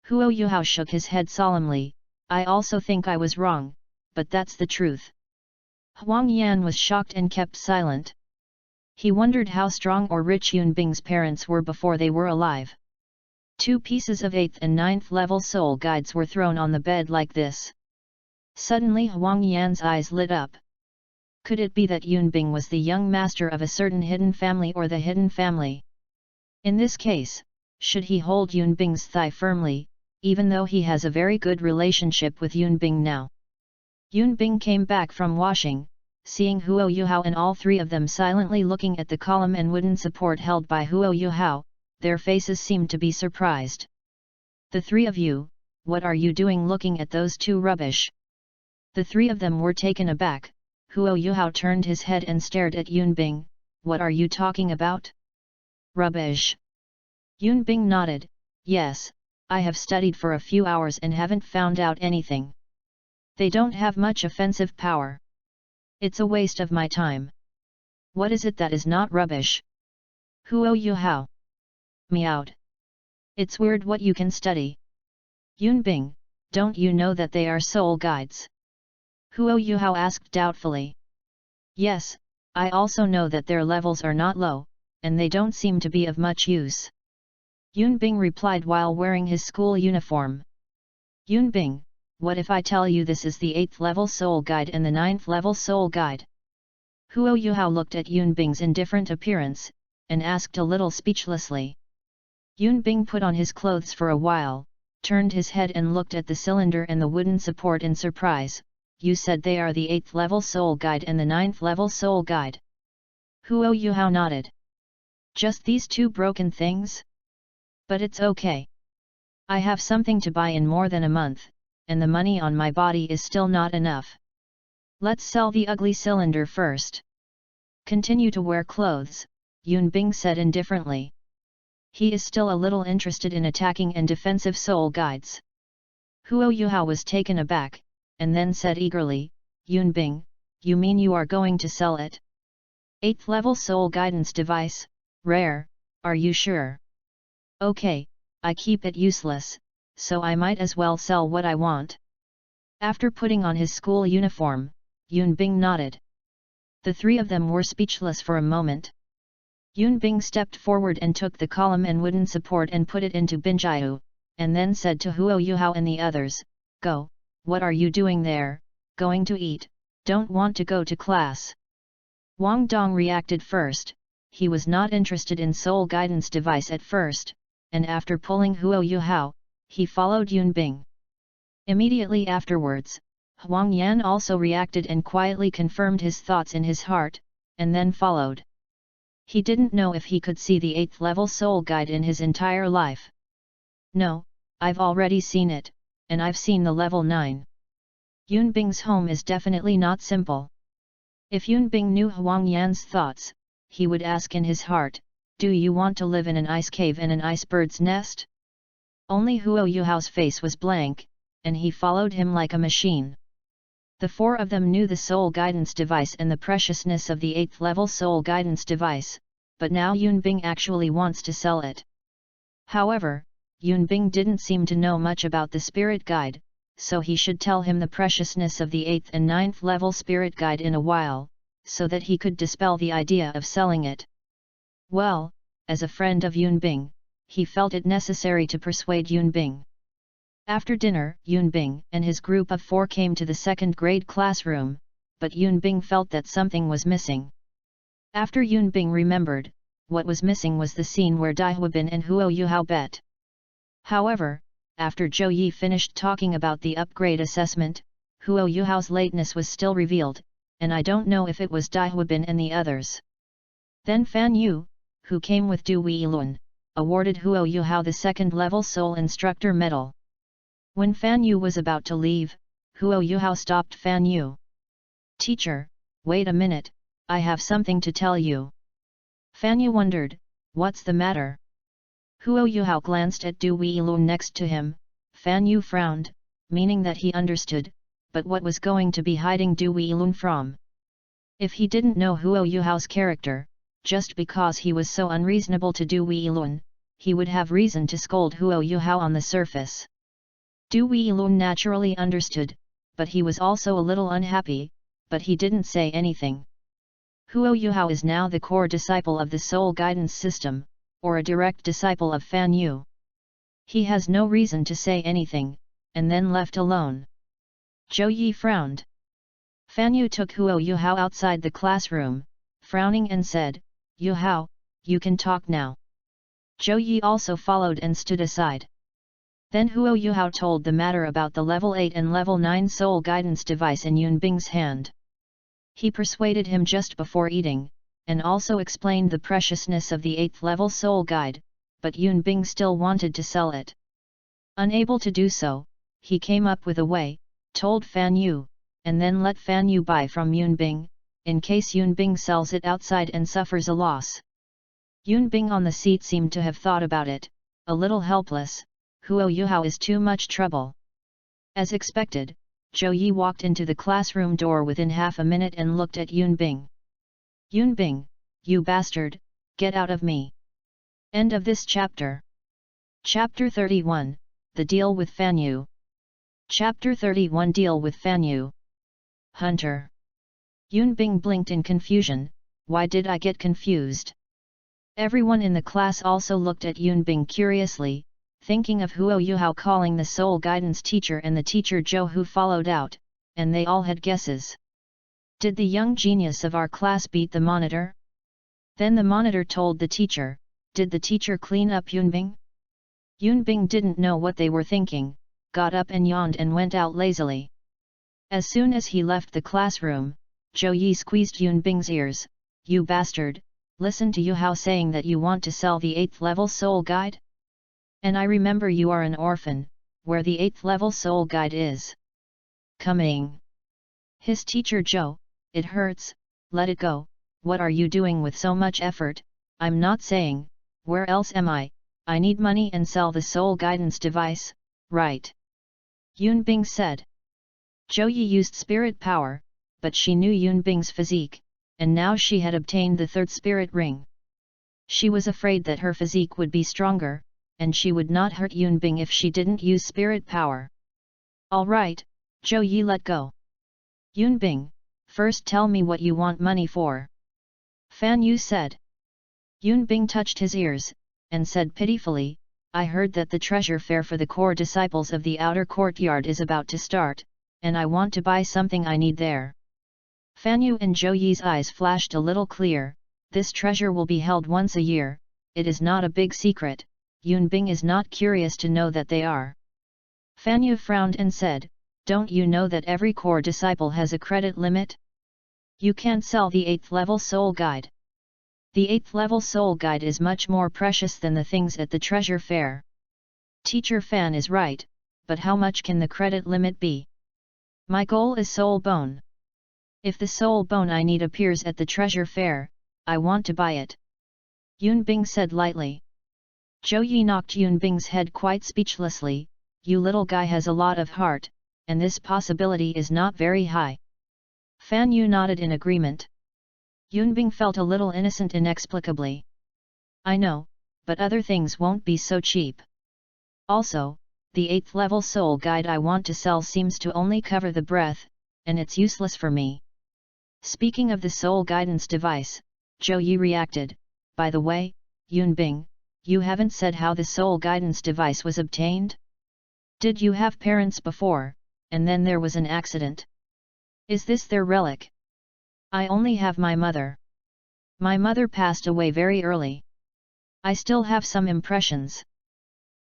Huo Yuhao shook his head solemnly. I also think I was wrong, but that's the truth. Huang Yan was shocked and kept silent. He wondered how strong or rich Yun Bing's parents were before they were alive. 2 pieces of 8th and 9th level soul guides were thrown on the bed like this. Suddenly Huang Yan's eyes lit up. Could it be that Yun Bing was the young master of a certain hidden family or the hidden family? In this case, should he hold Yun Bing's thigh firmly, even though he has a very good relationship with Yun Bing now? Yun Bing came back from washing, seeing Huo Yuhao and all 3 of them silently looking at the column and wooden support held by Huo Yuhao. Their faces seemed to be surprised. The 3 of you, what are you doing looking at those 2 rubbish? The 3 of them were taken aback. Huo Yuhao turned his head and stared at Yun Bing. What are you talking about? Rubbish. Yun Bing nodded. Yes, I have studied for a few hours and haven't found out anything. They don't have much offensive power. It's a waste of my time. What is it that is not rubbish? Huo Yuhao meowed. It's weird what you can study. Yun Bing, don't you know that they are soul guides? Huo Yuhao asked doubtfully. Yes, I also know that their levels are not low, and they don't seem to be of much use. Yun Bing replied while wearing his school uniform. Yun Bing, what if I tell you this is the 8th level soul guide and the 9th level soul guide? Huo Yuhao looked at Yun Bing's indifferent appearance, and asked a little speechlessly. Yun Bing put on his clothes for a while, turned his head and looked at the cylinder and the wooden support in surprise. You said they are the 8th level soul guide and the 9th level soul guide. Huo Yuhao nodded. Just these 2 broken things? But it's okay. I have something to buy in more than a month, and the money on my body is still not enough. Let's sell the ugly cylinder first. Continue to wear clothes, Yun Bing said indifferently. He is still a little interested in attacking and defensive soul guides. Huo Yuhao was taken aback, and then said eagerly, Yun Bing, you mean you are going to sell it? 8th level soul guidance device, rare, are you sure? Okay, I keep it useless, so I might as well sell what I want. After putting on his school uniform, Yun Bing nodded. The 3 of them were speechless for a moment. Yun Bing stepped forward and took the column and wooden support and put it into Binjiu, and then said to Huo Yuhao and the others, Go, what are you doing there? Going to eat, don't want to go to class. Wang Dong reacted first. He was not interested in soul guidance device at first, and after pulling Huo Yuhao, he followed Yun Bing. Immediately afterwards, Huang Yan also reacted and quietly confirmed his thoughts in his heart, and then followed. He didn't know if he could see the 8th level soul guide in his entire life. No, I've already seen it, and I've seen the level 9. Yun Bing's home is definitely not simple. If Yun Bing knew Huang Yan's thoughts, he would ask in his heart, do you want to live in an ice cave and an ice bird's nest? Only Huo Yuhao's face was blank, and he followed him like a machine. The 4 of them knew the soul guidance device and the preciousness of the 8th level soul guidance device, but now Yun Bing actually wants to sell it. However, Yun Bing didn't seem to know much about the spirit guide, so he should tell him the preciousness of the 8th and 9th level spirit guide in a while, so that he could dispel the idea of selling it. Well, as a friend of Yun Bing, he felt it necessary to persuade Yun Bing. After dinner, Yun Bing and his group of 4 came to the 2nd grade classroom, but Yun Bing felt that something was missing. After Yun Bing remembered, what was missing was the scene where Daihuabin and Huo Yuhao bet. However, after Zhou Yi finished talking about the upgrade assessment, Huo Yuhao's lateness was still revealed, and I don't know if it was Daihuabin and the others. Then Fan Yu, who came with Du Weilun, awarded Huo Yuhao the 2nd level Soul Instructor medal. When Fan Yu was about to leave, Huo Yuhao stopped Fan Yu. Teacher, wait a minute, I have something to tell you. Fan Yu wondered, what's the matter? Huo Yuhao glanced at Du Weilun next to him. Fan Yu frowned, meaning that he understood, but what was going to be hiding Du Weilun from? If he didn't know Huo Yuhao's character, just because he was so unreasonable to Du Weilun, he would have reason to scold Huo Yuhao on the surface. Du Weilun naturally understood, but he was also a little unhappy, but he didn't say anything. Huo Yuhao is now the core disciple of the Soul Guidance System, or a direct disciple of Fan Yu. He has no reason to say anything, and then left alone. Zhou Yi frowned. Fan Yu took Huo Yuhao outside the classroom, frowning and said, "Yuhao, you can talk now." Zhou Yi also followed and stood aside. Then Huo Yuhao told the matter about the level 8 and level 9 soul guidance device in Yunbing's hand. He persuaded him just before eating, and also explained the preciousness of the 8th level soul guide, but Yunbing still wanted to sell it. Unable to do so, he came up with a way, told Fan Yu, and then let Fan Yu buy from Yunbing, in case Yunbing sells it outside and suffers a loss. Yunbing on the seat seemed to have thought about it, a little helpless. Huo Yuhao is too much trouble. As expected, Zhou Yi walked into the classroom door within half a minute and looked at Yunbing. "Yunbing, you bastard, get out of me." End of this chapter. Chapter 31, The Deal with Fan Yu. Chapter 31, Deal with Fan Yu. Hunter. Yunbing blinked in confusion. Why did I get confused? Everyone in the class also looked at Yunbing curiously, thinking of Huo Yuhao calling the soul guidance teacher and the teacher Zhou who followed out, and they all had guesses. Did the young genius of our class beat the monitor? Then the monitor told the teacher, did the teacher clean up Yunbing? Yunbing didn't know what they were thinking, got up and yawned and went out lazily. As soon as he left the classroom, Zhou Yi squeezed Yunbing's ears. "You bastard, listen to Yuhao saying that you want to sell the 8th level soul guide? And I remember you are an orphan, where the 8th level soul guide is." Coming. His teacher Zhou, "It hurts, let it go, what are you doing with so much effort?" "I'm not saying, where else am I need money and sell the soul guidance device, right?" Yunbing said. Zhou Yi used spirit power, but she knew Yunbing's physique, and now she had obtained the 3rd spirit ring. She was afraid that her physique would be stronger, and she would not hurt Yunbing if she didn't use spirit power. "All right, Zhou Yi, let go." "Yunbing, first tell me what you want money for," Fan Yu said. Yunbing touched his ears, and said pitifully, "I heard that the treasure fair for the core disciples of the outer courtyard is about to start, and I want to buy something I need there." Fan Yu and Zhou Yi's eyes flashed a little clear. This treasure will be held once a year, it is not a big secret. Yunbing is not curious to know that they are. Fan Yu frowned and said, "Don't you know that every core disciple has a credit limit? You can't sell the 8th level soul guide. The 8th level soul guide is much more precious than the things at the treasure fair." Teacher Fan is right, but how much can the credit limit be? My goal is soul bone. If the soul bone I need appears at the treasure fair, I want to buy it. Yunbing said lightly. Zhou Yi knocked Yunbing's head quite speechlessly. "You little guy has a lot of heart, and this possibility is not very high." Fan Yu nodded in agreement. Yunbing felt a little innocent inexplicably. "I know, but other things won't be so cheap. Also, the 8th level soul guide I want to sell seems to only cover the breath, and it's useless for me." Speaking of the soul guidance device, Zhou Yi reacted, "By the way, Yunbing, you haven't said how the soul guidance device was obtained? Did you have parents before, and then there was an accident? Is this their relic?" "I only have my mother. My mother passed away very early. I still have some impressions.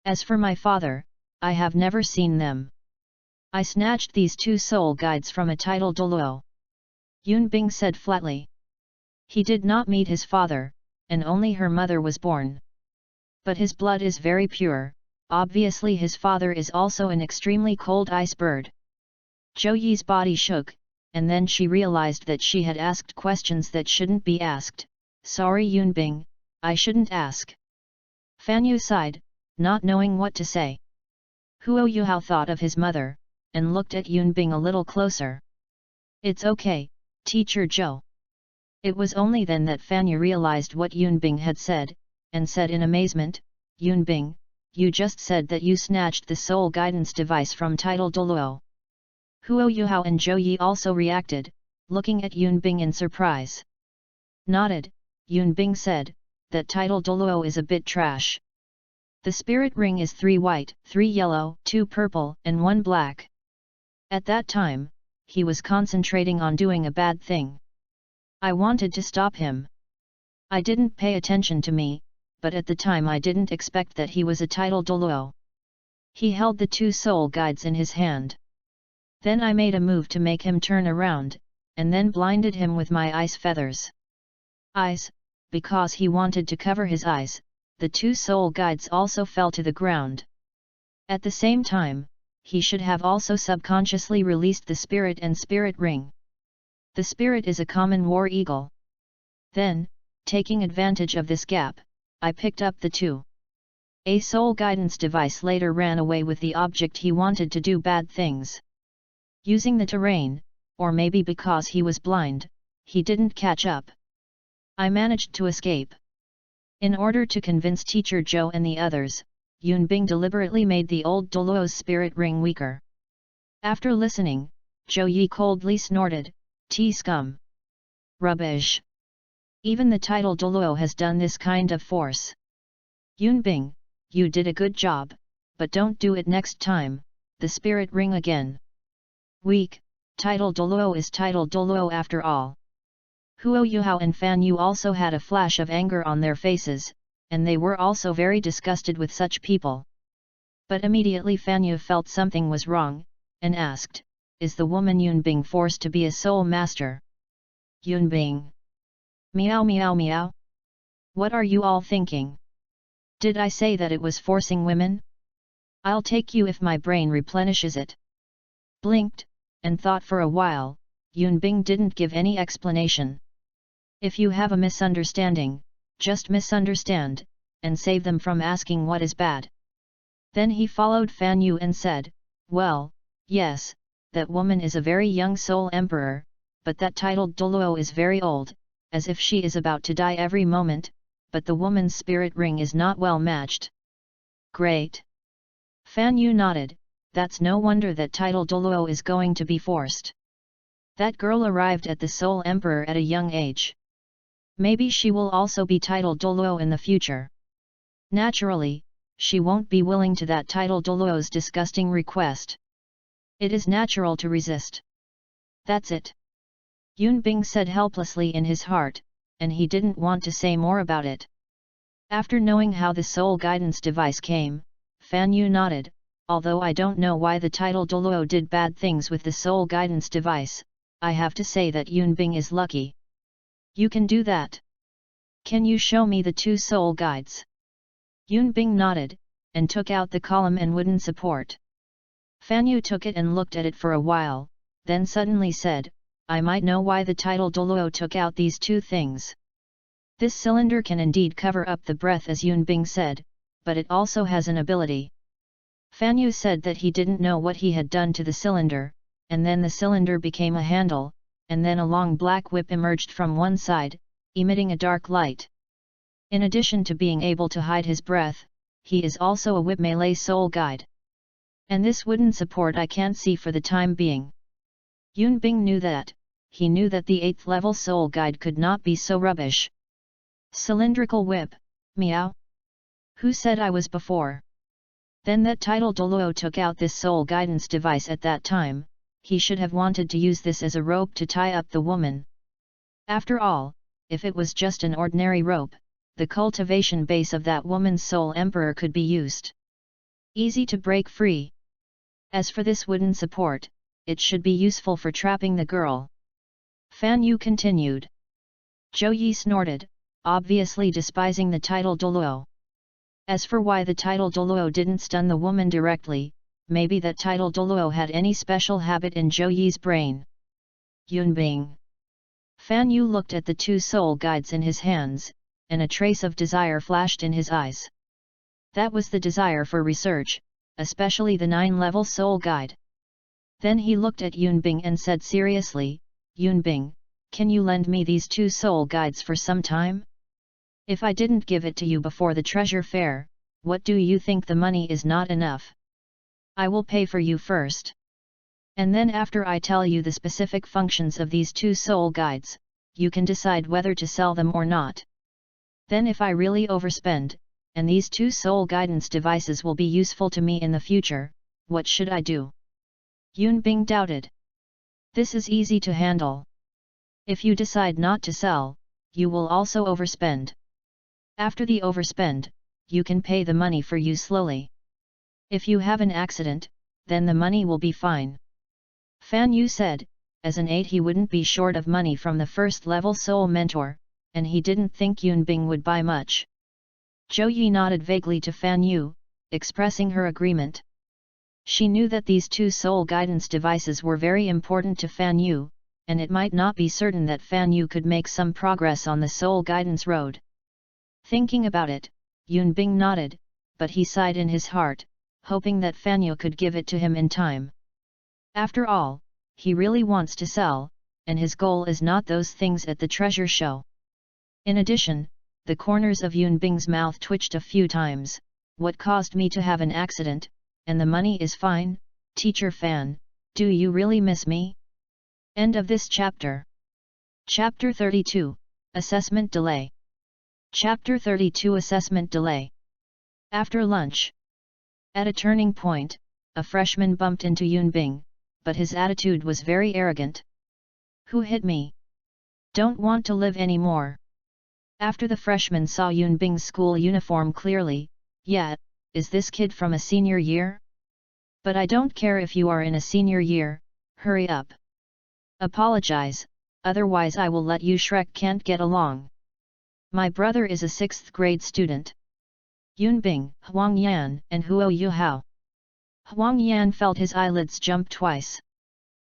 As for my father, I have never seen them. I snatched these 2 soul guides from a titled Douluo," Yunbing said flatly. He did not meet his father, and only her mother was born. But his blood is very pure, obviously his father is also an extremely cold ice bird. Zhou Yi's body shook, and then she realized that she had asked questions that shouldn't be asked. "Sorry Yunbing, I shouldn't ask." Fan Yu sighed, not knowing what to say. Huo Yuhao thought of his mother, and looked at Yun Bing a little closer. It's okay, Teacher Zhou. It was only then that Fan Yu realized what Yun Bing had said, and said in amazement, Yun Bing, you just said that you snatched the soul guidance device from title Douluo. Huo Yuhao and Zhou Yi also reacted, looking at Yun Bing in surprise. Nodded, Yun Bing said, that title Douluo is a bit trash. The spirit ring is 3 white, 3 yellow, 2 purple, and 1 black. At that time, he was concentrating on doing a bad thing. I wanted to stop him. I didn't pay attention to me, but at the time I didn't expect that he was a title Douluo. He held the 2 soul guides in his hand. Then I made a move to make him turn around, and then blinded him with my ice feathers. Eyes, because he wanted to cover his eyes, the 2 soul guides also fell to the ground. At the same time, he should have also subconsciously released the spirit and spirit ring. The spirit is a common war eagle. Then, taking advantage of this gap, I picked up the 2. A soul guidance device later ran away with the object he wanted to do bad things. Using the terrain, or maybe because he was blind, he didn't catch up. I managed to escape. In order to convince Teacher Zhou and the others, Yun Bing deliberately made the old Douluo's spirit ring weaker. After listening, Zhou Yi coldly snorted, "Tea scum! Rubbish! Even the title Douluo has done this kind of force. Yun Bing, you did a good job, but don't do it next time, the spirit ring again. Weak, title Douluo is title Douluo after all." Huo Yuhao and Fan Yu also had a flash of anger on their faces, and they were also very disgusted with such people. But immediately Fan Yu felt something was wrong, and asked, "Is the woman Yun Bing forced to be a soul master?" Yun Bing. Meow meow meow. What are you all thinking? Did I say that it was forcing women? I'll take you if my brain replenishes it. Blinked, and thought for a while, Yun Bing didn't give any explanation. If you have a misunderstanding, just misunderstand, and save them from asking what is bad. Then he followed Fan Yu and said, "Well, yes, that woman is a very young soul emperor, but that titled Douluo is very old, as if she is about to die every moment, but the woman's spirit ring is not well matched." Great! Fan Yu nodded, that's no wonder that title Douluo is going to be forced. That girl arrived at the Soul Emperor at a young age. Maybe she will also be titled Douluo in the future. Naturally, she won't be willing to that title Douluo's disgusting request. It is natural to resist. That's it. Yun Bing said helplessly in his heart, and he didn't want to say more about it. After knowing how the soul guidance device came, Fan Yu nodded, although I don't know why the title Douluo did bad things with the soul guidance device, I have to say that Yun Bing is lucky. You can do that. Can you show me the 2 soul guides? Yun Bing nodded, and took out the column and wooden support. Fan Yu took it and looked at it for a while, then suddenly said, I might know why the title Douluo took out these 2 things. This cylinder can indeed cover up the breath as Yun Bing said, but it also has an ability. Fan Yu said that he didn't know what he had done to the cylinder, and then the cylinder became a handle, and then a long black whip emerged from one side, emitting a dark light. In addition to being able to hide his breath, he is also a whip melee soul guide. And this wooden support I can't see for the time being. Yun Bing knew that, he knew that the 8th level soul guide could not be so rubbish. Cylindrical whip, meow. Who said I was before? Then that title Douluo took out this soul guidance device at that time, he should have wanted to use this as a rope to tie up the woman. After all, if it was just an ordinary rope, the cultivation base of that woman's soul emperor could be used. Easy to break free. As for this wooden support, it should be useful for trapping the girl. Fan Yu continued. Zhou Yi snorted, obviously despising the title Douluo. As for why the title Douluo didn't stun the woman directly, maybe that title Douluo had any special habit in Zhou Yi's brain. Yun Bing. Fan Yu looked at the 2 soul guides in his hands, and a trace of desire flashed in his eyes. That was the desire for research, especially the 9-level soul guide. Then he looked at Yunbing and said seriously, Yunbing, can you lend me these 2 soul guides for some time? If I didn't give it to you before the treasure fair, what do you think the money is not enough? I will pay for you first. And then after I tell you the specific functions of these 2 soul guides, you can decide whether to sell them or not. Then if I really overspend, and these 2 soul guidance devices will be useful to me in the future, what should I do? Yunbing doubted. This is easy to handle. If you decide not to sell, you will also overspend. After the overspend, you can pay the money for you slowly. If you have an accident, then the money will be fine. Fan Yu said, as an 8 he wouldn't be short of money from the 1st level soul mentor, and he didn't think Yunbing would buy much. Zhou Yi nodded vaguely to Fan Yu, expressing her agreement. She knew that these 2 soul guidance devices were very important to Fan Yu, and it might not be certain that Fan Yu could make some progress on the soul guidance road. Thinking about it, Yunbing nodded, but he sighed in his heart, hoping that Fan Yu could give it to him in time. After all, he really wants to sell, and his goal is not those things at the treasure show. In addition, the corners of Yunbing's mouth twitched a few times. What caused me to have an accident, and the money is fine, Teacher Fan, do you really miss me? End of this chapter. Chapter 32, Assessment Delay. Chapter 32 Assessment Delay. After lunch. At a turning point, a freshman bumped into Yunbing, but his attitude was very arrogant. Who hit me? Don't want to live anymore. After the freshman saw Yunbing's school uniform clearly, yeah, is this kid from a senior year? But I don't care if you are in a senior year, hurry up. Apologize, otherwise I will let you Shrek can't get along. My brother is a 6th grade student. Yunbing, Huang Yan and Huo Yuhao. Huang Yan felt his eyelids jump twice.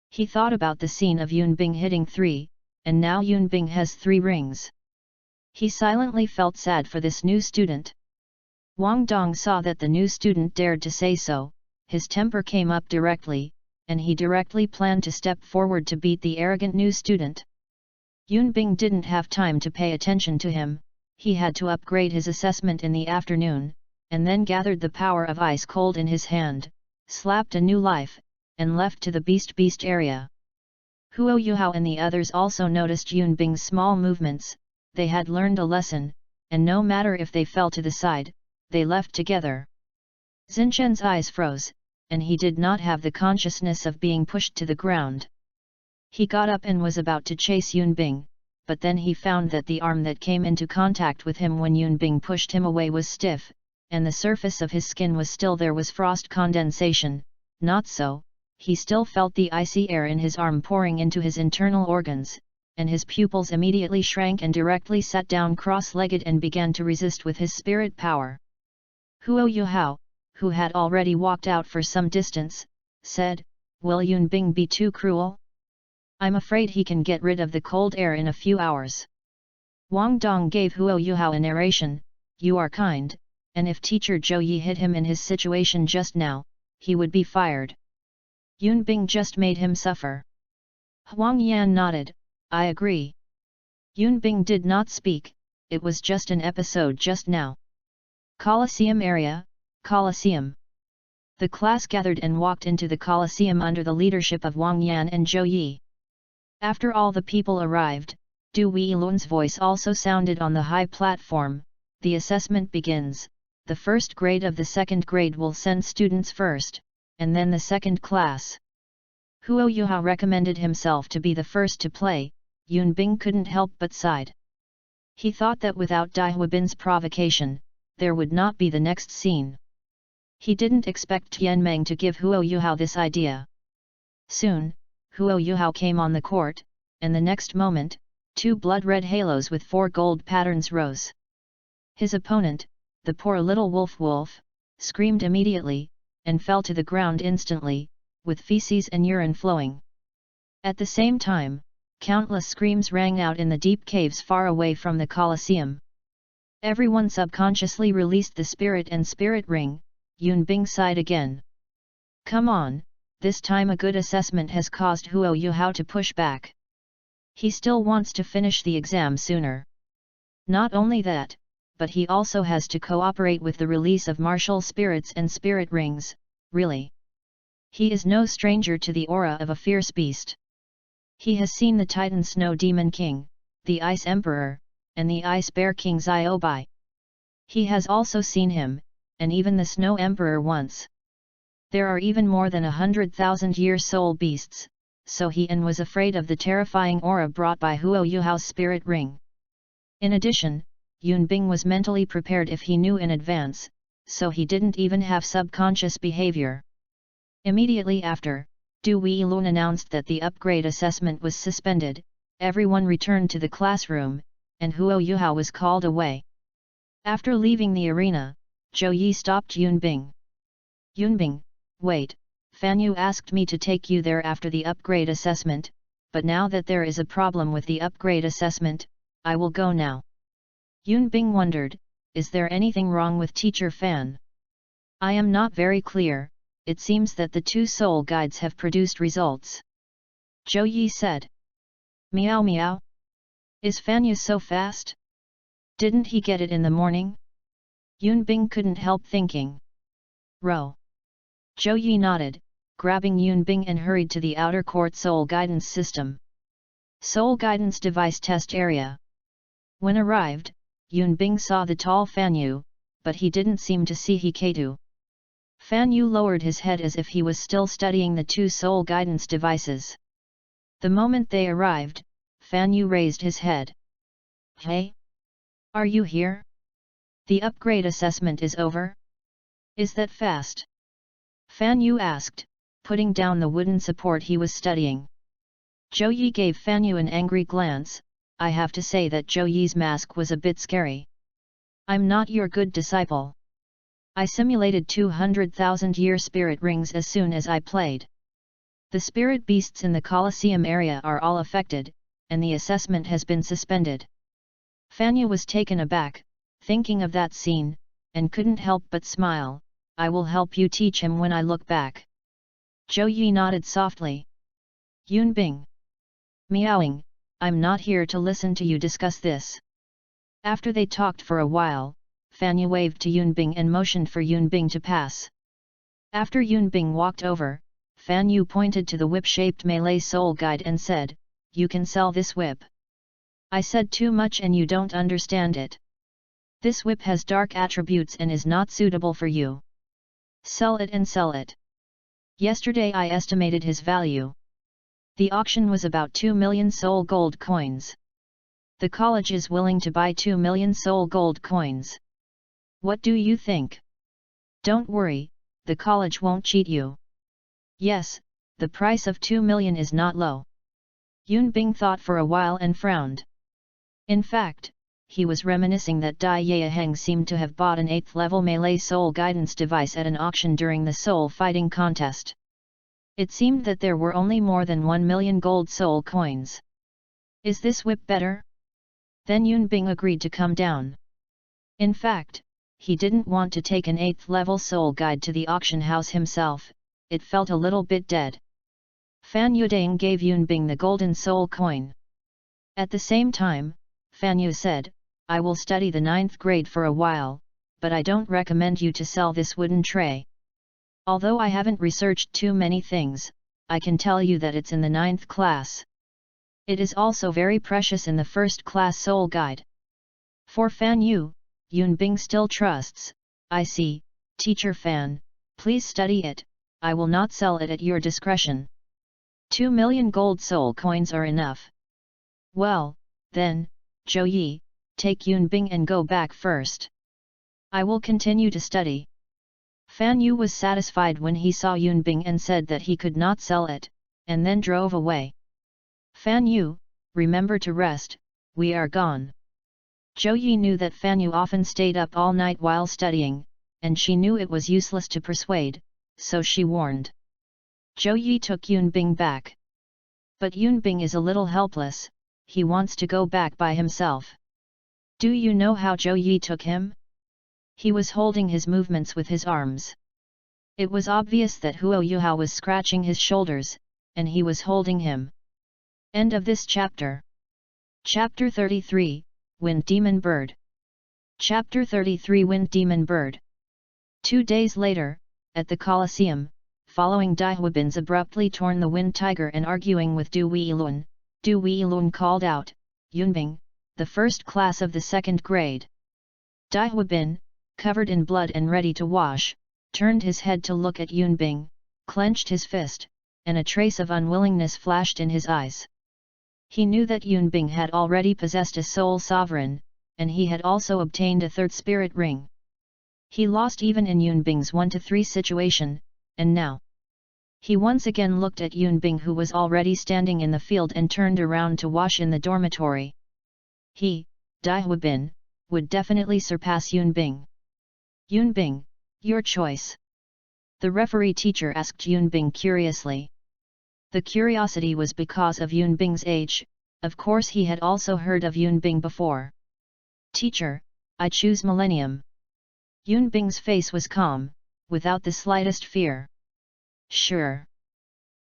He thought about the scene of Yunbing hitting 3, and now Yunbing has 3 rings. He silently felt sad for this new student. Wang Dong saw that the new student dared to say so, his temper came up directly, and he directly planned to step forward to beat the arrogant new student. Yunbing didn't have time to pay attention to him, he had to upgrade his assessment in the afternoon, and then gathered the power of ice cold in his hand, slapped a new life, and left to the beast area. Huo Yuhao and the others also noticed Yunbing's small movements, they had learned a lesson, and no matter if they fell to the side, they left together. Xinchen's eyes froze, and he did not have the consciousness of being pushed to the ground. He got up and was about to chase Yunbing, but then he found that the arm that came into contact with him when Yunbing pushed him away was stiff, and the surface of his skin was still there was frost condensation, not so, he still felt the icy air in his arm pouring into his internal organs, and his pupils immediately shrank and directly sat down cross-legged and began to resist with his spirit power. Huo Yuhao, who had already walked out for some distance, said, "Will Yunbing be too cruel? I'm afraid he can get rid of the cold air in a few hours." Wang Dong gave Huo Yuhao a narration, "You are kind, and if Teacher Zhou Yi hit him in his situation just now, he would be fired. Yunbing just made him suffer." Huang Yan nodded, "I agree." Yunbing did not speak, it was just an episode just now. Colosseum area, Colosseum. The class gathered and walked into the Colosseum under the leadership of Wang Yan and Zhou Yi. After all the people arrived, Du Weilun's voice also sounded on the high platform, "The assessment begins, the first grade of the second grade will send students first, and then the second class." Huo Yuhao recommended himself to be the first to play, Yunbing couldn't help but sighed. He thought that without Dai Huabin's provocation, there would not be the next scene. He didn't expect Tianmeng to give Huo Yuhao this idea. Soon, Huo Yuhao came on the court, and the next moment, 2 blood-red halos with 4 gold patterns rose. His opponent, the poor little wolf, screamed immediately, and fell to the ground instantly, with feces and urine flowing. At the same time, countless screams rang out in the deep caves far away from the Colosseum. Everyone subconsciously released the spirit and spirit ring. Yun Bing sighed again. Come on, this time a good assessment has caused Huo Yuhao to push back. He still wants to finish the exam sooner. Not only that, but he also has to cooperate with the release of martial spirits and spirit rings, really. He is no stranger to the aura of a fierce beast. He has seen the Titan Snow Demon King, the Ice Emperor, and the Ice Bear King Ziobai. He has also seen him, and even the Snow Emperor once. There are even more than 100,000-year soul beasts, so he was afraid of the terrifying aura brought by Huo Yuhao's spirit ring. In addition, Yun Bing was mentally prepared if he knew in advance, so he didn't even have subconscious behavior. Immediately after, Du Weilun announced that the upgrade assessment was suspended, everyone returned to the classroom, and Huo Yuhao was called away. After leaving the arena, Zhou Yi stopped Yun Bing. Yun Bing, wait, Fan Yu asked me to take you there after the upgrade assessment, but now that there is a problem with the upgrade assessment, I will go now. Yun Bing wondered, is there anything wrong with Teacher Fan? I am not very clear, it seems that the 2 soul guides have produced results. Zhou Yi said. Meow meow. Is Fan Yu so fast? Didn't he get it in the morning? Yun Bing couldn't help thinking. Row. Zhou Yi nodded, grabbing Yun Bing and hurried to the outer court soul guidance system. Soul guidance device test area. When arrived, Yun Bing saw the tall Fan Yu, but he didn't seem to see Hikatu. Fan Yu lowered his head as if he was still studying the 2 soul guidance devices. The moment they arrived, Fan Yu raised his head. Hey? Are you here? The upgrade assessment is over? Is that fast? Fan Yu asked, putting down the wooden support he was studying. Zhou Yi gave Fan Yu an angry glance. I have to say that Zhou Yi's mask was a bit scary. I'm not your good disciple. I simulated 200,000-year spirit rings as soon as I played. The spirit beasts in the Colosseum area are all affected, and the assessment has been suspended. Fan Yu was taken aback, thinking of that scene, and couldn't help but smile. I will help you teach him when I look back. Zhou Yi nodded softly. Yun Bing. Meowing, I'm not here to listen to you discuss this. After they talked for a while, Fan Yu waved to Yun Bing and motioned for Yun Bing to pass. After Yun Bing walked over, Fan Yu pointed to the whip-shaped melee soul guide and said, you can sell this whip. I said too much and you don't understand it. This whip has dark attributes and is not suitable for you. Sell it and sell it. Yesterday I estimated his value. The auction was about 2 million soul gold coins. The college is willing to buy 2 million soul gold coins. What do you think? Don't worry, the college won't cheat you. Yes, the price of 2 million is not low. Yun Bing thought for a while and frowned. In fact, he was reminiscing that Dai Yeheng seemed to have bought an 8th level melee soul guidance device at an auction during the soul fighting contest. It seemed that there were only more than 1 million gold soul coins. Is this whip better? Then Yun Bing agreed to come down. In fact, he didn't want to take an 8th level soul guide to the auction house himself, it felt a little bit dead. Fan Yudang gave Yun Bing the golden soul coin. At the same time, Fan Yu said, I will study the 9th grade for a while, but I don't recommend you to sell this wooden tray. Although I haven't researched too many things, I can tell you that it's in the 9th class. It is also very precious in the 1st class soul guide. For Fan Yu, Yun Bing still trusts. I see, Teacher Fan, please study it, I will not sell it at your discretion. 2 million gold soul coins are enough. Well, then, Zhou Yi, take Yun Bing and go back first. I will continue to study. Fan Yu was satisfied when he saw Yun Bing and said that he could not sell it, and then drove away. Fan Yu, remember to rest, we are gone. Zhou Yi knew that Fan Yu often stayed up all night while studying, and she knew it was useless to persuade, so she warned. Zhou Yi took Yun Bing back. But Yun Bing is a little helpless, he wants to go back by himself. Do you know how Zhou Yi took him? He was holding his movements with his arms. It was obvious that Huo Yuhao was scratching his shoulders, and he was holding him. End of this chapter. Chapter 33, Wind Demon Bird. Chapter 33 Wind Demon Bird. 2 days later, at the Colosseum, following Dai Huabin's abruptly torn the Wind Tiger and arguing with Du Weilun called out, Yunbing, the first class of the second grade. Dai Huabin, covered in blood and ready to wash, turned his head to look at Yunbing, clenched his fist, and a trace of unwillingness flashed in his eyes. He knew that Yunbing had already possessed a soul sovereign, and he had also obtained a third spirit ring. He lost even in Yunbing's 1-3 situation, and now he once again looked at Yunbing, who was already standing in the field and turned around to wash in the dormitory. He, Dai Huabin, would definitely surpass Yunbing. Yunbing, your choice. The referee teacher asked Yunbing curiously. The curiosity was because of Yunbing's age. Of course he had also heard of Yunbing before. Teacher, I choose Millennium. Yunbing's face was calm, without the slightest fear. Sure.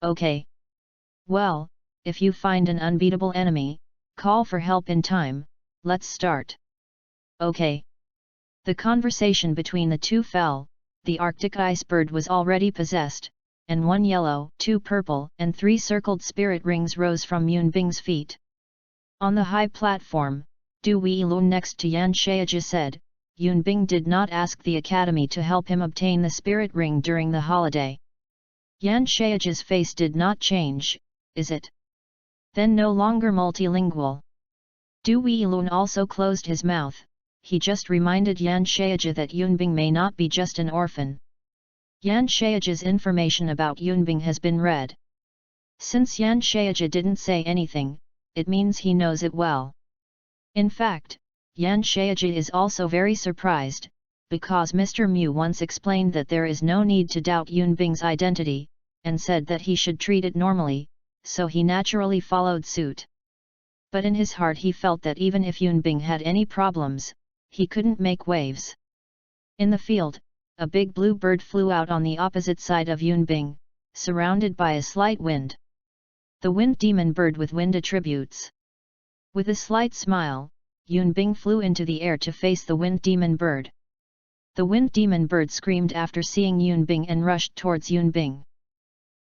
Okay. Well, if you find an unbeatable enemy, call for help in time. Let's start. Okay. The conversation between the two fell. The Arctic ice bird was already possessed, and 1 yellow, 2 purple and 3 circled spirit rings rose from Yunbing's feet. On the high platform, Du Weilun next to Yan Shaiji said, Yunbing did not ask the academy to help him obtain the spirit ring during the holiday. Yan Shaiji's face did not change, is it? Then no longer multilingual. Du Weilun also closed his mouth. He just reminded Yan Shaiji that Yunbing may not be just an orphan. Yan Shaiji's information about Yunbing has been read. Since Yan Shaiji didn't say anything, it means he knows it well. In fact, Yan Shaiji is also very surprised, because Mr. Mu once explained that there is no need to doubt Yunbing's identity, and said that he should treat it normally, so he naturally followed suit. But in his heart he felt that even if Yunbing had any problems, he couldn't make waves. In the field, a big blue bird flew out on the opposite side of Yunbing, surrounded by a slight wind. The wind demon bird with wind attributes. With a slight smile, Yunbing flew into the air to face the wind demon bird. The wind demon bird screamed after seeing Yunbing and rushed towards Yunbing.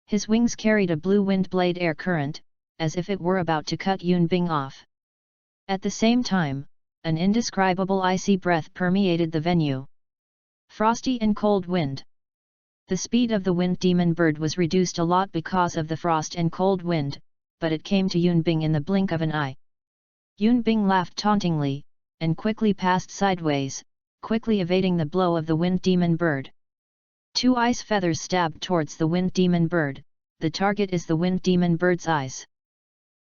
His wings carried a blue wind blade air current, as if it were about to cut Yunbing off. At the same time, an indescribable icy breath permeated the venue. Frosty and cold wind. The speed of the wind demon bird was reduced a lot because of the frost and cold wind, but it came to Yunbing in the blink of an eye. Yunbing laughed tauntingly, and quickly passed sideways, quickly evading the blow of the wind demon bird. 2 ice feathers stabbed towards the wind demon bird. The target is the wind demon bird's eyes.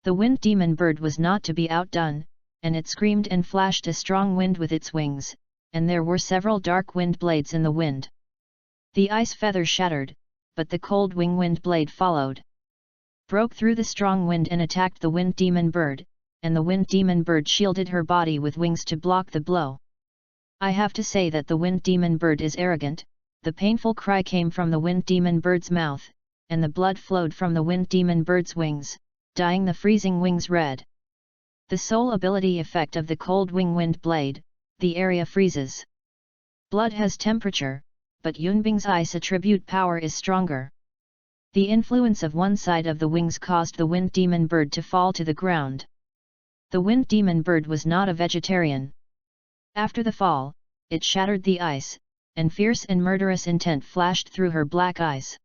The wind demon bird was not to be outdone, and it screamed and flashed a strong wind with its wings, and there were several dark wind blades in the wind. The ice feather shattered, but the cold wind blade followed. Broke through the strong wind and attacked the wind demon bird, and the wind demon bird shielded her body with wings to block the blow. I have to say that the wind demon bird is arrogant. The painful cry came from the wind demon bird's mouth, and the blood flowed from the wind demon bird's wings, dyeing the freezing wings red. The sole ability effect of the cold wind blade, the area freezes. Blood has temperature, but Yunbing's ice attribute power is stronger. The influence of one side of the wings caused the wind demon bird to fall to the ground. The wind demon bird was not a vegetarian. After the fall, it shattered the ice, and fierce and murderous intent flashed through her black eyes.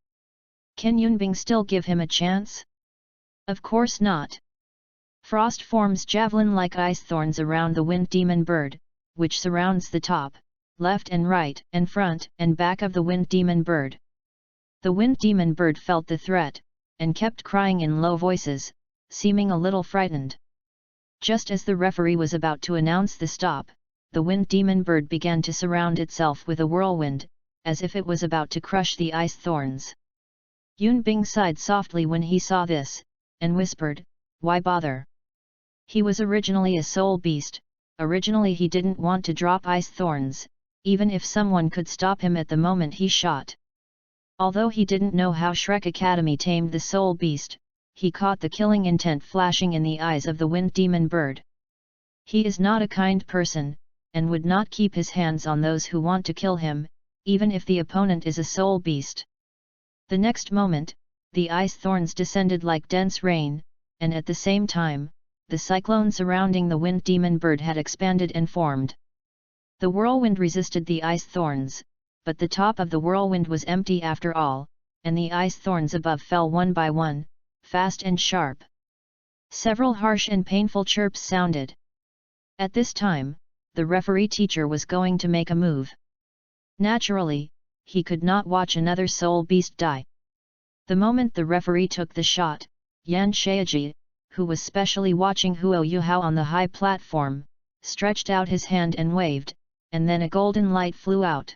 Can Yunbing still give him a chance? Of course not. Frost forms javelin-like ice thorns around the wind demon bird, which surrounds the top, left and right and front and back of the wind demon bird. The wind demon bird felt the threat, and kept crying in low voices, seeming a little frightened. Just as the referee was about to announce the stop, the wind demon bird began to surround itself with a whirlwind, as if it was about to crush the ice thorns. Yunbing sighed softly when he saw this, and whispered, "Why bother? He was originally a soul beast, Originally he didn't want to drop ice thorns, even if someone could stop him at the moment he shot. Although he didn't know how Shrek Academy tamed the soul beast, he caught the killing intent flashing in the eyes of the wind demon bird. He is not a kind person, and would not keep his hands on those who want to kill him, even if the opponent is a soul beast. The next moment, the ice thorns descended like dense rain, and at the same time, the cyclone surrounding the wind demon bird had expanded and formed. The whirlwind resisted the ice thorns, but the top of the whirlwind was empty after all, and the ice thorns above fell one by one, fast and sharp. Several harsh and painful chirps sounded. At this time, the referee teacher was going to make a move. Naturally, he could not watch another soul beast die. The moment the referee took the shot, Yan Shaiji, who was specially watching Huo Yuhao on the high platform, stretched out his hand and waved, and then a golden light flew out.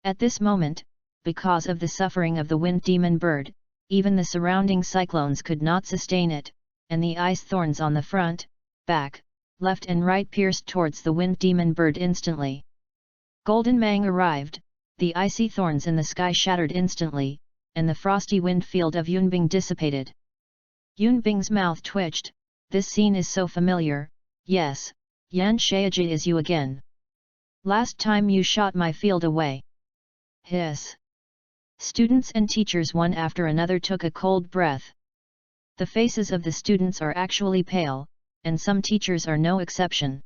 At this moment, because of the suffering of the wind demon bird, even the surrounding cyclones could not sustain it, and the ice thorns on the front, back, left and right pierced towards the wind demon bird instantly. Golden Mang arrived, the icy thorns in the sky shattered instantly, and the frosty wind field of Yunbing dissipated. Yunbing's mouth twitched. This scene is so familiar. Yes, Yan Shaiji is you again. Last time you shot my field away. Hiss. Students and teachers one after another took a cold breath. The faces of the students are actually pale, and some teachers are no exception.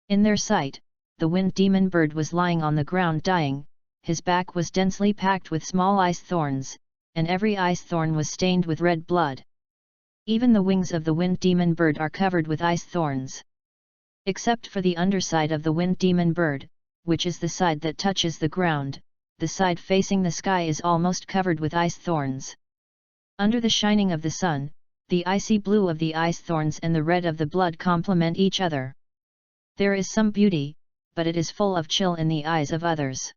In their sight, the wind demon bird was lying on the ground dying, his back was densely packed with small ice thorns, and every ice thorn was stained with red blood. Even the wings of the wind demon bird are covered with ice thorns. Except for the underside of the wind demon bird, which is the side that touches the ground, the side facing the sky is almost covered with ice thorns. Under the shining of the sun, the icy blue of the ice thorns and the red of the blood complement each other. There is some beauty, but it is full of chill in the eyes of others.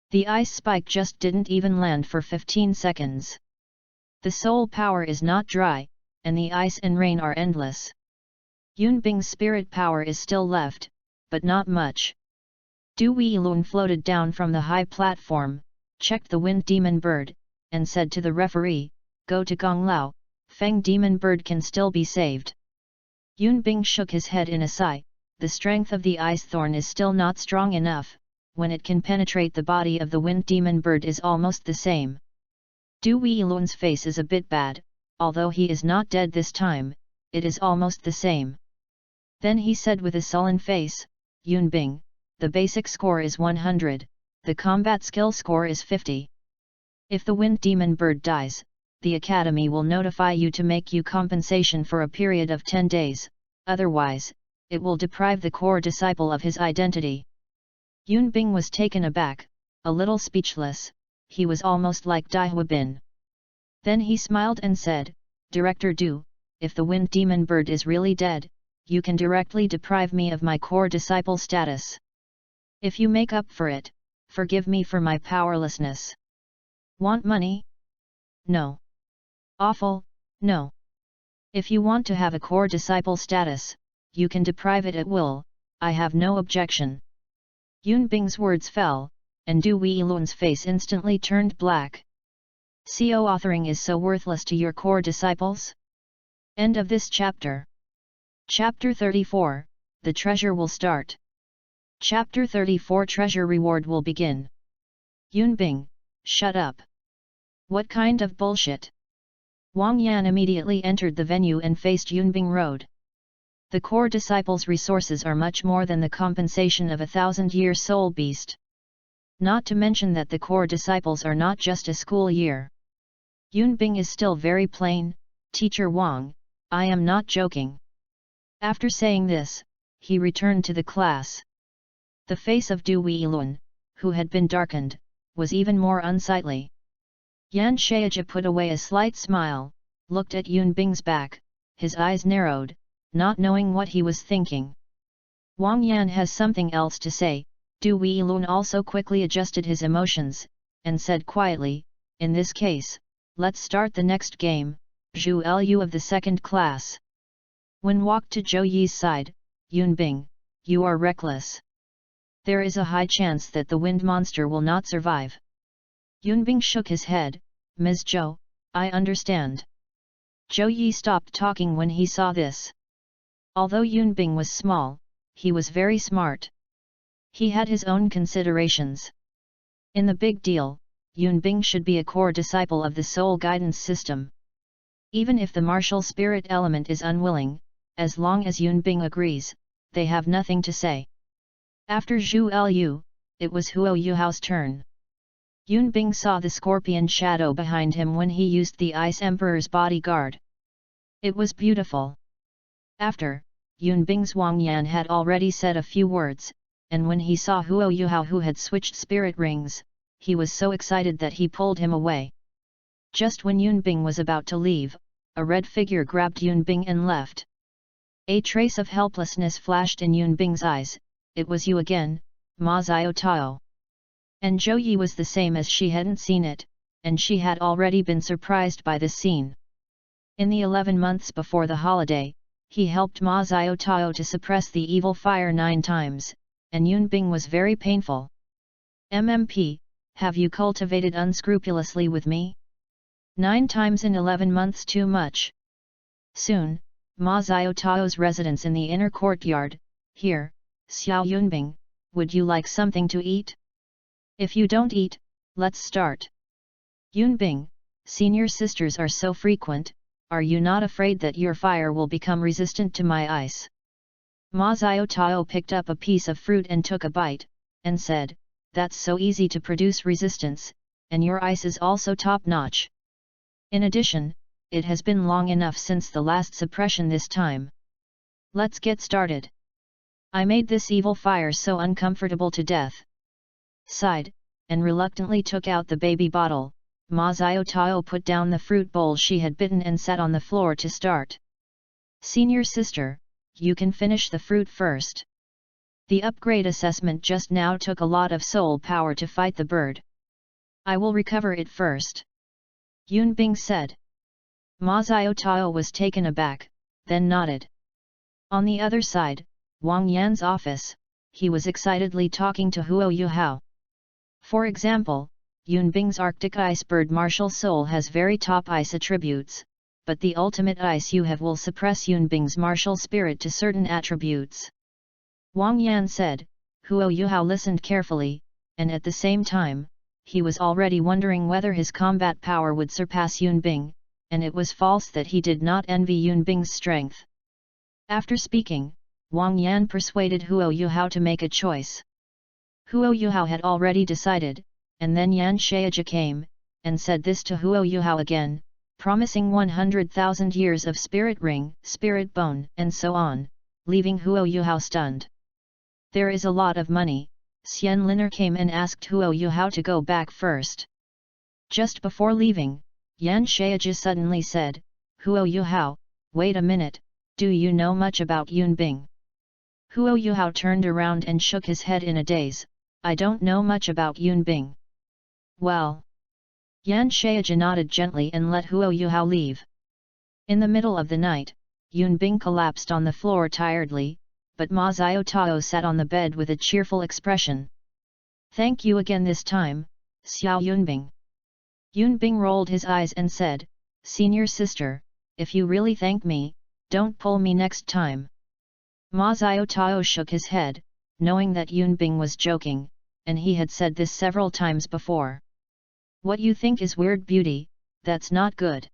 The ice spike just didn't even land for 15 seconds. The soul power is not dry, and the ice and rain are endless. Yunbing's spirit power is still left, but not much. Du Weilun floated down from the high platform, checked the wind demon bird, and said to the referee, "Go to Gonglao, Feng demon bird can still be saved." Yunbing shook his head in a sigh. The strength of the ice thorn is still not strong enough. When it can penetrate the body of the wind demon bird is almost the same. Du Weilun's face is a bit bad, although he is not dead this time, it is almost the same. Then he said with a sullen face, "Yunbing, the basic score is 100, the combat skill score is 50. If the wind demon bird dies, the academy will notify you to make you compensation for a period of 10 days, otherwise, it will deprive the core disciple of his identity." Yunbing was taken aback, a little speechless, he was almost like Dai Huabin. Then he smiled and said, "Director Du, if the wind demon bird is really dead, you can directly deprive me of my core disciple status. If you make up for it, forgive me for my powerlessness. Want money? No. Awful, no. If you want to have a core disciple status, you can deprive it at will, I have no objection." Yunbing's words fell, and Du Weilun's face instantly turned black. CO authoring is so worthless to your core disciples? End of this chapter. Chapter 34, The Treasure will start. Chapter 34 Treasure Reward will begin. Yunbing, shut up. What kind of bullshit? Wang Yan immediately entered the venue and faced Yunbing Road. The core disciples' resources are much more than the compensation of 1,000-year soul beast. Not to mention that the core disciples are not just a school year. Yunbing is still very plain, "Teacher Wang, I am not joking." After saying this, he returned to the class. The face of Du Weilun, who had been darkened, was even more unsightly. Yan Shaiji put away a slight smile, looked at Yunbing's back, his eyes narrowed, not knowing what he was thinking. Wang Yan has something else to say. Du Weilun also quickly adjusted his emotions, and said quietly, "In this case, let's start the next game, Zhu Lu of the second class." When walked to Zhou Yi's side, Yunbing, you are reckless. There is a high chance that the wind monster will not survive. Yunbing shook his head. Ms. Zhou, I understand. Zhou Yi stopped talking when he saw this. Although Yunbing was small, he was very smart. He had his own considerations. In the big deal, Yunbing should be a core disciple of the soul guidance system. Even if the martial spirit element is unwilling, as long as Yunbing agrees, they have nothing to say. After Zhu Lu, it was Huo Yuhao's turn. Yunbing saw the scorpion shadow behind him when he used the Ice Emperor's bodyguard. It was beautiful. After, Yunbing's Wang Yan had already said a few words, and when he saw Huo Yuhao who had switched spirit rings, he was so excited that he pulled him away. Just when Yunbing was about to leave, a red figure grabbed Yunbing and left. A trace of helplessness flashed in Yunbing's eyes. It was you again, Ma Xiao Tao. And Zhou Yi was the same as she hadn't seen it, and she had already been surprised by this scene. In the 11 months before the holiday, he helped Ma Xiao Tao to suppress the evil fire 9 times, and Yunbing was very painful. MMP, have you cultivated unscrupulously with me? 9 times in 11 months too much. Soon, Ma Xiao Tao's residence in the inner courtyard. Here, Xiao Yunbing, would you like something to eat? If you don't eat, let's start. Yunbing, senior sisters are so frequent, are you not afraid that your fire will become resistant to my ice? Ma Xiao Tao picked up a piece of fruit and took a bite, and said, that's so easy to produce resistance, and your ice is also top-notch. In addition, it has been long enough since the last suppression this time. Let's get started. I made this evil fire so uncomfortable to death. Sighed, and reluctantly took out the baby bottle. Ma Xiao Tao put down the fruit bowl she had bitten and sat on the floor to start. Senior sister, you can finish the fruit first. The upgrade assessment just now took a lot of soul power to fight the bird. I will recover it first. Yunbing said. Ma Xiao Tao was taken aback, then nodded. On the other side, Wang Yan's office, he was excitedly talking to Huo Yuhao. For example, Yunbing's Arctic Ice Bird martial soul has very top ice attributes, but the ultimate ice you have will suppress Yunbing's martial spirit to certain attributes. Wang Yan said. Huo Yuhao listened carefully, and at the same time, he was already wondering whether his combat power would surpass Yunbing, and it was false that he did not envy Yunbing's strength. After speaking, Wang Yan persuaded Huo Yuhao to make a choice. Huo Yuhao had already decided, and then Yan Shaija came, and said this to Huo Yuhao again, promising 100,000 years of spirit ring, spirit bone, and so on, leaving Huo Yuhao stunned. There is a lot of money. Xian Liner came and asked Huo Yuhao to go back first. Just before leaving, Yan Shaija suddenly said, Huo Yuhao, wait a minute, do you know much about Yunbing? Huo Yuhao turned around and shook his head in a daze. I don't know much about Yunbing. Well. Yan Shaija nodded gently and let Huo Yuhao leave. In the middle of the night, Yunbing collapsed on the floor tiredly, but Ma Xiao Tao sat on the bed with a cheerful expression. Thank you again this time, Xiao Yunbing. Yunbing rolled his eyes and said, Senior sister, if you really thank me, don't pull me next time. Ma Xiao Tao shook his head, knowing that Yunbing was joking, and he had said this several times before. What you think is weird beauty, that's not good.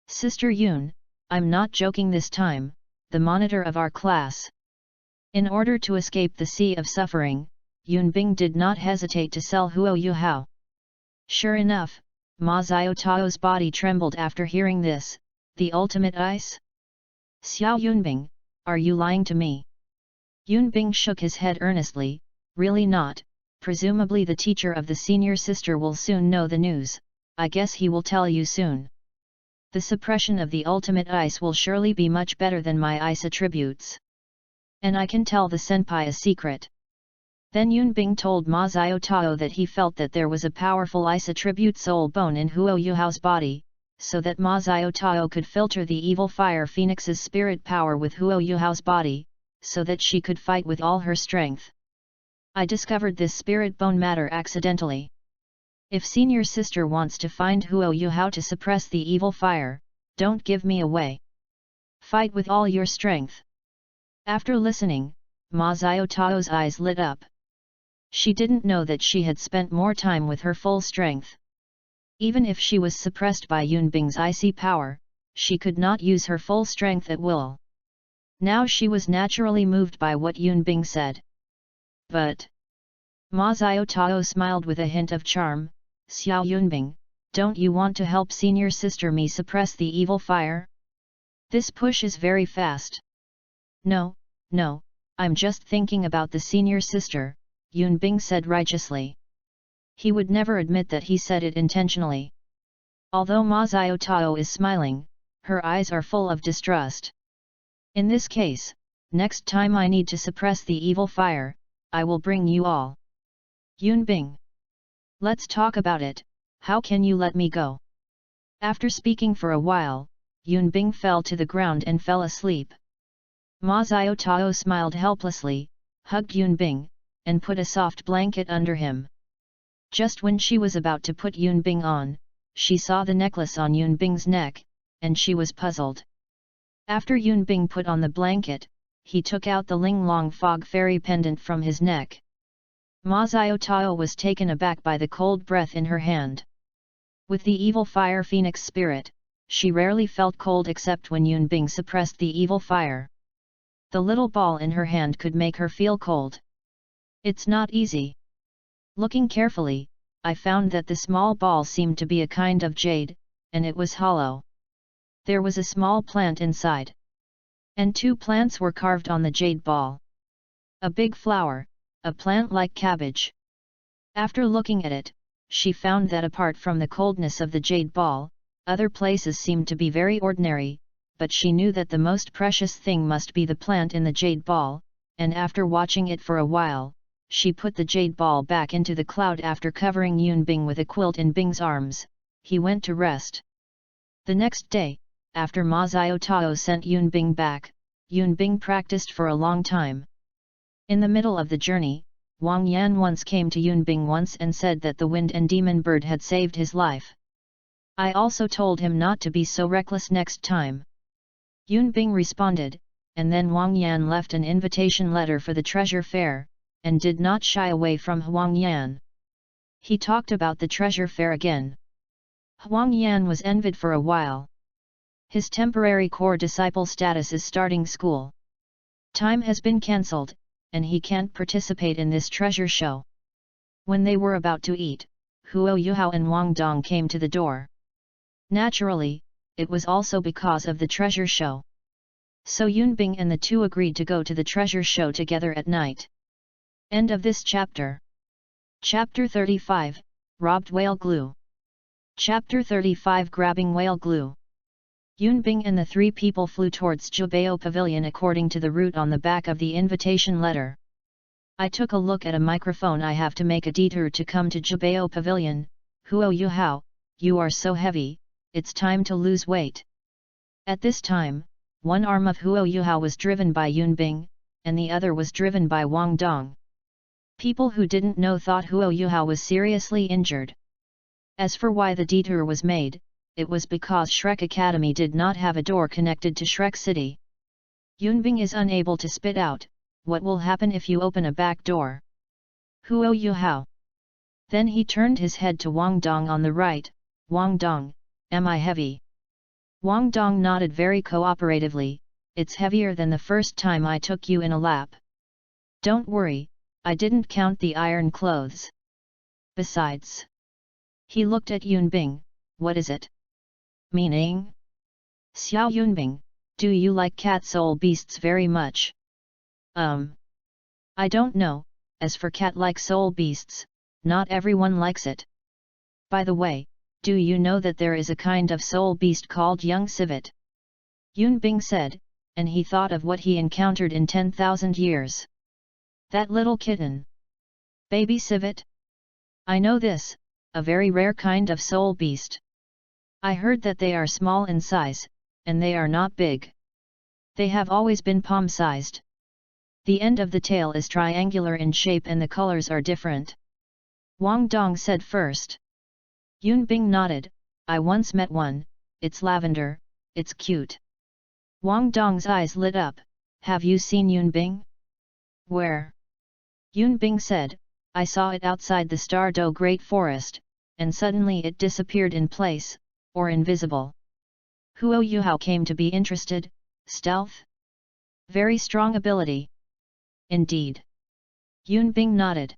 Sister Yun, I'm not joking this time, the monitor of our class. In order to escape the sea of suffering, Yunbing did not hesitate to sell Huo Yuhao. Sure enough, Ma Xiao Tao's body trembled after hearing this, the ultimate ice? Xiao Yunbing, are you lying to me? Yunbing shook his head earnestly, really not, presumably the teacher of the senior sister will soon know the news, I guess he will tell you soon. The suppression of the ultimate ice will surely be much better than my ice attributes. And I can tell the senpai a secret. Then Yunbing told Ma Xiao Tao that he felt that there was a powerful ice attribute soul bone in Huo Yuhao's body, so that Ma Xiao Tao could filter the evil fire phoenix's spirit power with Huo Yuhao's body, so that she could fight with all her strength. I discovered this spirit bone matter accidentally. If senior sister wants to find Huo Yu how to suppress the evil fire, don't give me away. Fight with all your strength. After listening, Ma Xiaotao's eyes lit up. She didn't know that she had spent more time with her full strength. Even if she was suppressed by Yunbing's icy power, she could not use her full strength at will. Now she was naturally moved by what Yunbing said. But Ma Xiaotao smiled with a hint of charm. Xiao Yunbing, don't you want to help senior sister me suppress the evil fire? This push is very fast. No, I'm just thinking about the senior sister, Yunbing said righteously. He would never admit that he said it intentionally. Although Ma Xiaotao is smiling, her eyes are full of distrust. In this case, next time I need to suppress the evil fire, I will bring you all. Yunbing. Let's talk about it. How can you let me go? After speaking for a while, Yunbing fell to the ground and fell asleep. Ma Xiaotao smiled helplessly, hugged Yunbing, and put a soft blanket under him. Just when she was about to put Yunbing on, she saw the necklace on Yunbing's neck, and she was puzzled. After Yunbing put on the blanket, he took out the Ling Long Fog Fairy pendant from his neck. Ma Xiaotao was taken aback by the cold breath in her hand. With the evil fire phoenix spirit, she rarely felt cold except when Yunbing suppressed the evil fire. The little ball in her hand could make her feel cold. It's not easy. Looking carefully, I found that the small ball seemed to be a kind of jade, and it was hollow. There was a small plant inside. And 2 plants were carved on the jade ball. A big flower, a plant like cabbage. After looking at it, she found that apart from the coldness of the jade ball, other places seemed to be very ordinary, but she knew that the most precious thing must be the plant in the jade ball, and after watching it for a while, she put the jade ball back into the cloud after covering Yunbing with a quilt in Bing's arms. He went to rest. The next day, after Ma Xiaotao sent Yunbing back, Yunbing practiced for a long time. In the middle of the journey, Wang Yan once came to Yunbing once and said that the wind and demon bird had saved his life. I also told him not to be so reckless next time. Yunbing responded, and then Wang Yan left an invitation letter for the treasure fair, and did not shy away from Huang Yan. He talked about the treasure fair again. Huang Yan was envied for a while. His temporary core disciple status is starting school. Time has been cancelled, and he can't participate in this treasure show. When they were about to eat, Huo Yuhao and Wang Dong came to the door. Naturally, it was also because of the treasure show. So Yunbing and the two agreed to go to the treasure show together at night. End of this chapter. Chapter 35, Robbed Whale Glue. Chapter 35 Grabbing Whale Glue. Yunbing and the 3 people flew towards Douluo Pavilion according to the route on the back of the invitation letter. I took a look at a microphone. I have to make a detour to come to Douluo Pavilion. Huo Yuhao, you are so heavy, it's time to lose weight. At this time, one arm of Huo Yuhao was driven by Yunbing, and the other was driven by Wang Dong. People who didn't know thought Huo Yuhao was seriously injured. As for why the detour was made, it was because Shrek Academy did not have a door connected to Shrek City. Yunbing is unable to spit out, what will happen if you open a back door? Huo Yuhao. Then he turned his head to Wang Dong on the right. Wang Dong, am I heavy? Wang Dong nodded very cooperatively, it's heavier than the first time I took you in a lap. Don't worry, I didn't count the iron clothes. Besides. He looked at Yunbing, what is it? Meaning? Xiao Yunbing, do you like cat soul beasts very much? I don't know, as for cat-like soul beasts, not everyone likes it. By the way, do you know that there is a kind of soul beast called young civet? Yunbing said, and he thought of what he encountered in 10,000 years. That little kitten. Baby civet? I know this, a very rare kind of soul beast. I heard that they are small in size, and they are not big. They have always been palm-sized. The end of the tail is triangular in shape and the colors are different. Wang Dong said first. Yun Bing nodded, I once met one, it's lavender, it's cute. Wang Dong's eyes lit up, have you seen Yun Bing? Where? Yun Bing said, I saw it outside the Stardo Great Forest, and suddenly it disappeared in place, or invisible. Huo Yuhao came to be interested, stealth? Very strong ability. Indeed. Yun Bing nodded.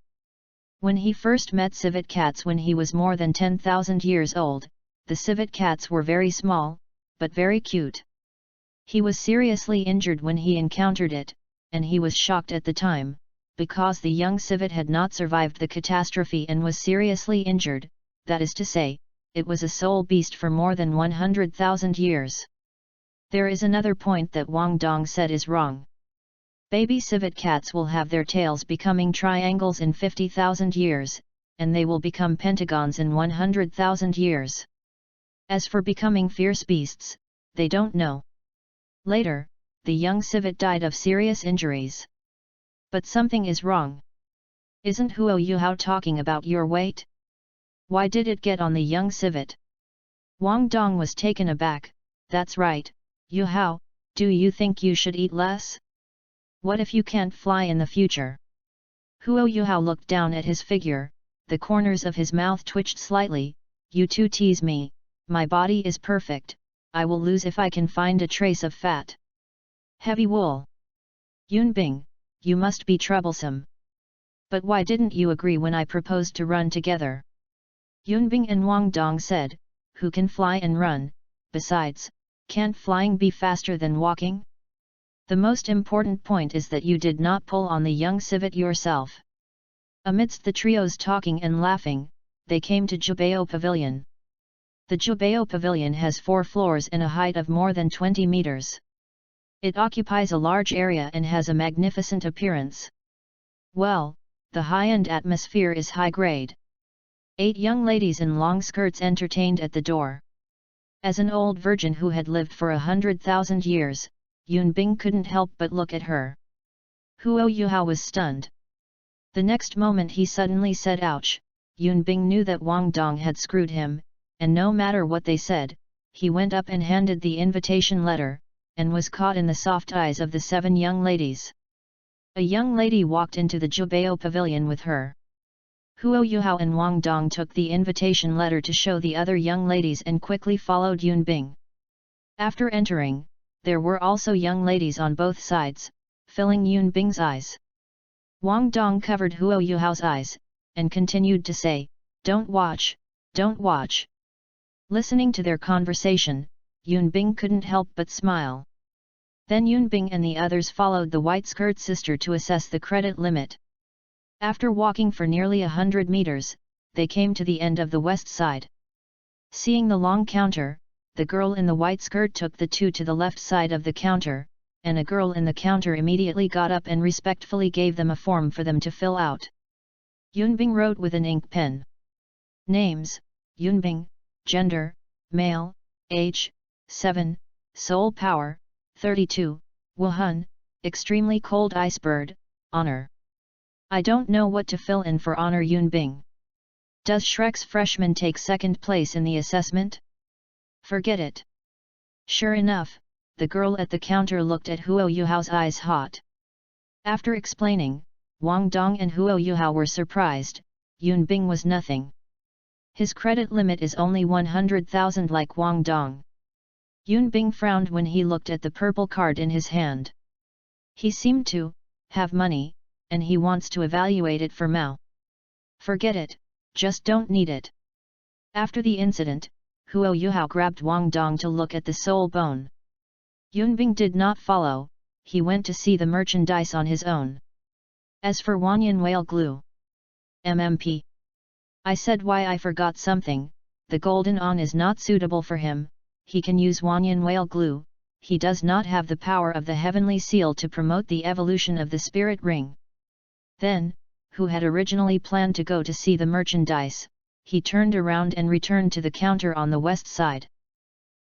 When he first met civet cats when he was more than 10,000 years old, the civet cats were very small, but very cute. He was seriously injured when he encountered it, and he was shocked at the time, because the young civet had not survived the catastrophe and was seriously injured, that is to say, it was a soul beast for more than 100,000 years. There is another point that Wang Dong said is wrong. Baby civet cats will have their tails becoming triangles in 50,000 years, and they will become pentagons in 100,000 years. As for becoming fierce beasts, they don't know. Later, the young civet died of serious injuries. But something is wrong. Isn't Huo Yuhao talking about your weight? Why did it get on the young civet? Wang Dong was taken aback, that's right, Yuhao, do you think you should eat less? What if you can't fly in the future? Huo Yuhao looked down at his figure, the corners of his mouth twitched slightly, you two tease me, my body is perfect, I will lose if I can find a trace of fat. Heavy wool. Yun Bing, you must be troublesome. But why didn't you agree when I proposed to run together? Yun Bing and Wang Dong said, who can fly and run, besides, can't flying be faster than walking? The most important point is that you did not pull on the young civet yourself. Amidst the trio's talking and laughing, they came to Jubeo Pavilion. The Jubeo Pavilion has 4 floors and a height of more than 20 meters. It occupies a large area and has a magnificent appearance. Well, the high-end atmosphere is high-grade. 8 young ladies in long skirts entertained at the door. As an old virgin who had lived for 100,000 years, Yun Bing couldn't help but look at her. Huo Yuhao was stunned. The next moment he suddenly said ouch. Yun Bing knew that Wang Dong had screwed him, and no matter what they said, he went up and handed the invitation letter, and was caught in the soft eyes of the 7 young ladies. A young lady walked into the Jubeo Pavilion with her. Huo Yuhao and Wang Dong took the invitation letter to show the other young ladies and quickly followed Yun Bing. After entering, there were also young ladies on both sides, filling Yun Bing's eyes. Wang Dong covered Huo Yuhao's eyes, and continued to say, don't watch, don't watch. Listening to their conversation, Yun Bing couldn't help but smile. Then Yun Bing and the others followed the white skirt sister to assess the credit limit. After walking for nearly 100 meters, they came to the end of the west side. Seeing the long counter, the girl in the white skirt took the 2 to the left side of the counter, and a girl in the counter immediately got up and respectfully gave them a form for them to fill out. Yun Bing wrote with an ink pen. Names, Yun Bing, gender, male, age, 7, soul power, 32, Wuhan, extremely cold ice bird, honor. I don't know what to fill in for honor Yun Bing. Does Shrek's freshman take second place in the assessment? Forget it. Sure enough, the girl at the counter looked at Huo Yuhao's eyes hot. After explaining, Wang Dong and Huo Yuhao were surprised. Yun Bing was nothing. His credit limit is only 100,000 like Wang Dong. Yun Bing frowned when he looked at the purple card in his hand. He seemed to have money, and he wants to evaluate it for Mao. Forget it, just don't need it. After the incident, Huo Yuhao grabbed Wang Dong to look at the soul bone. Yun Bing did not follow, he went to see the merchandise on his own. As for Wanyan whale glue. MMP. I said why I forgot something, the golden on is not suitable for him, he can use Wanyan whale glue, he does not have the power of the heavenly seal to promote the evolution of the spirit ring. Then, who had originally planned to go to see the merchandise, he turned around and returned to the counter on the west side.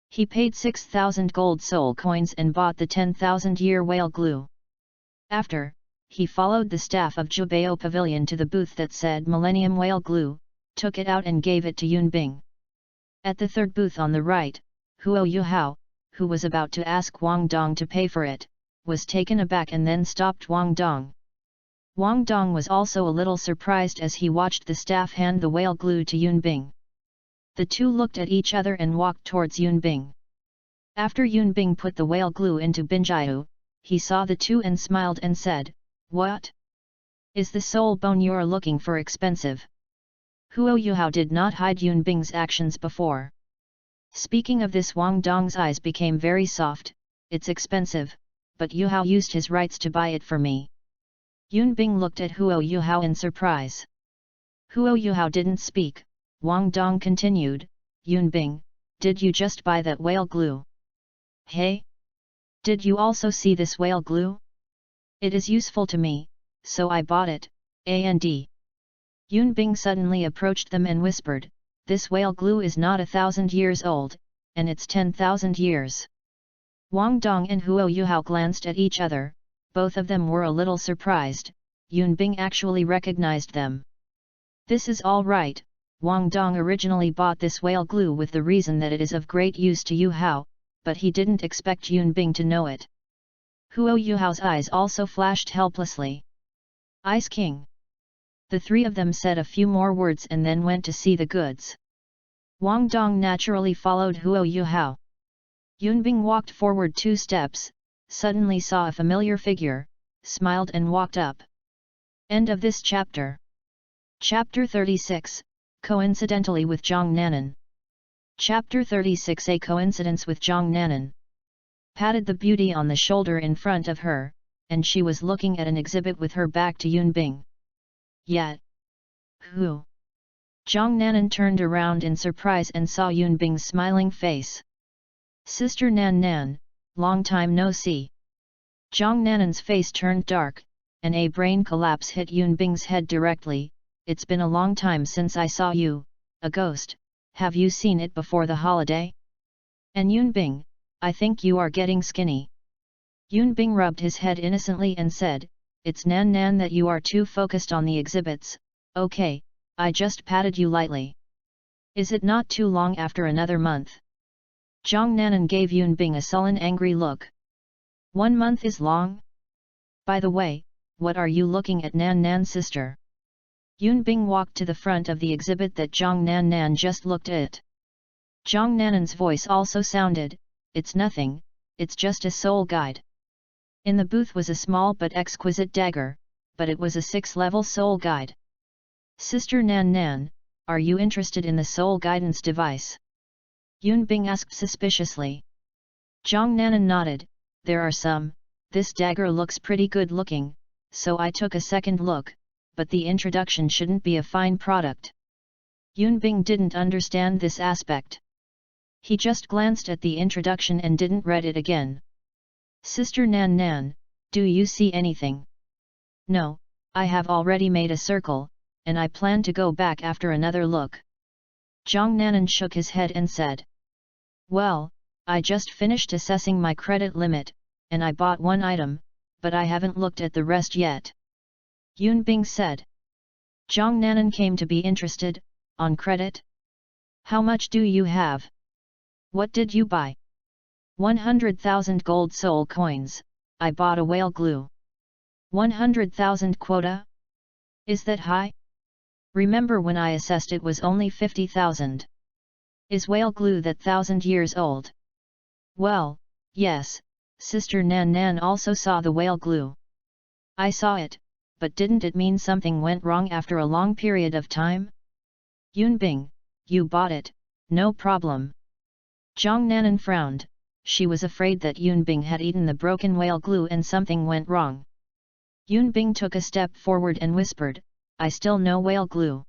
He paid 6,000 gold soul coins and bought the 10,000-year whale glue. After, he followed the staff of Jubeo Pavilion to the booth that said Millennium Whale Glue, took it out and gave it to Yunbing. At the third booth on the right, Huo Yuhao, who was about to ask Wang Dong to pay for it, was taken aback and then stopped Wang Dong. Wang Dong was also a little surprised as he watched the staff hand the whale glue to Yunbing. The two looked at each other and walked towards Yunbing. After Yunbing put the whale glue into Binjiu, he saw the two and smiled and said, "What? Is the soul bone you're looking for expensive?" Huo Yuhao did not hide Yunbing's actions before. Speaking of this, Wang Dong's eyes became very soft. "It's expensive, but Yuhao used his rights to buy it for me." Yunbing looked at Huo Yuhao in surprise. Huo Yuhao didn't speak. Wang Dong continued, "Yunbing, did you just buy that whale glue? Hey? Did you also see this whale glue? It is useful to me, so I bought it, and." Yunbing suddenly approached them and whispered, "This whale glue is not 1,000 years old, and it's 10,000 years. Wang Dong and Huo Yuhao glanced at each other, both of them were a little surprised. Yunbing actually recognized them. "This is all right, Wang Dong originally bought this whale glue with the reason that it is of great use to Yuhao, but he didn't expect Yunbing to know it." Huo Yuhao's eyes also flashed helplessly. "Ice King." The three of them said a few more words and then went to see the goods. Wang Dong naturally followed Huo Yuhao. Yunbing walked forward 2 steps, suddenly saw a familiar figure, smiled and walked up. End of this chapter. Chapter 36, Coincidentally with Zhang Nanan. Chapter 36, A Coincidence with Zhang Nanan. Patted the beauty on the shoulder in front of her, and she was looking at an exhibit with her back to Yunbing. "Yet? Who?" Zhang Nanan turned around in surprise and saw Yunbing's smiling face. "Sister Nan Nan, long time no see." Zhang Nanan's face turned dark, and a brain collapse hit Yunbing's head directly. "It's been a long time since I saw you, a ghost. Have you seen it before the holiday? And Yunbing, I think you are getting skinny." Yunbing rubbed his head innocently and said, "It's Nan Nan that you are too focused on the exhibits. Okay, I just patted you lightly. Is it not too long after another month?" Zhang Nanan gave Yunbing a sullen angry look. "1 month is long? By the way, what are you looking at, Nan Nan sister?" Yunbing walked to the front of the exhibit that Zhang Nanan just looked at. Zhang Nanan's voice also sounded, "It's nothing, it's just a soul guide." In the booth was a small but exquisite dagger, but it was a 6-level soul guide. "Sister Nan Nan, are you interested in the soul guidance device?" Yunbing asked suspiciously. Zhang Nanan nodded, "There are some. This dagger looks pretty good looking, so I took a second look, but the introduction shouldn't be a fine product." Yunbing didn't understand this aspect. He just glanced at the introduction and didn't read it again. "Sister Nan Nan, do you see anything?" "No, I have already made a circle, and I plan to go back after another look." Zhang Nanan shook his head and said, "Well, I just finished assessing my credit limit, and I bought 1 item, but I haven't looked at the rest yet." Yunbing said. Zhang Nanan came to be interested. "On credit? How much do you have? What did you buy?" 100,000 gold soul coins, I bought a whale glue. 100,000 quota? Is that high? Remember when I assessed it was only 50,000. Is whale glue that 1,000 years old? Well, yes, Sister Nan Nan also saw the whale glue. I saw it, but didn't it mean something went wrong after a long period of time? Yunbing, you bought it, no problem. Zhang Nanan frowned. She was afraid that Yunbing had eaten the broken whale glue and something went wrong. Yunbing took a step forward and whispered, I still know whale glue.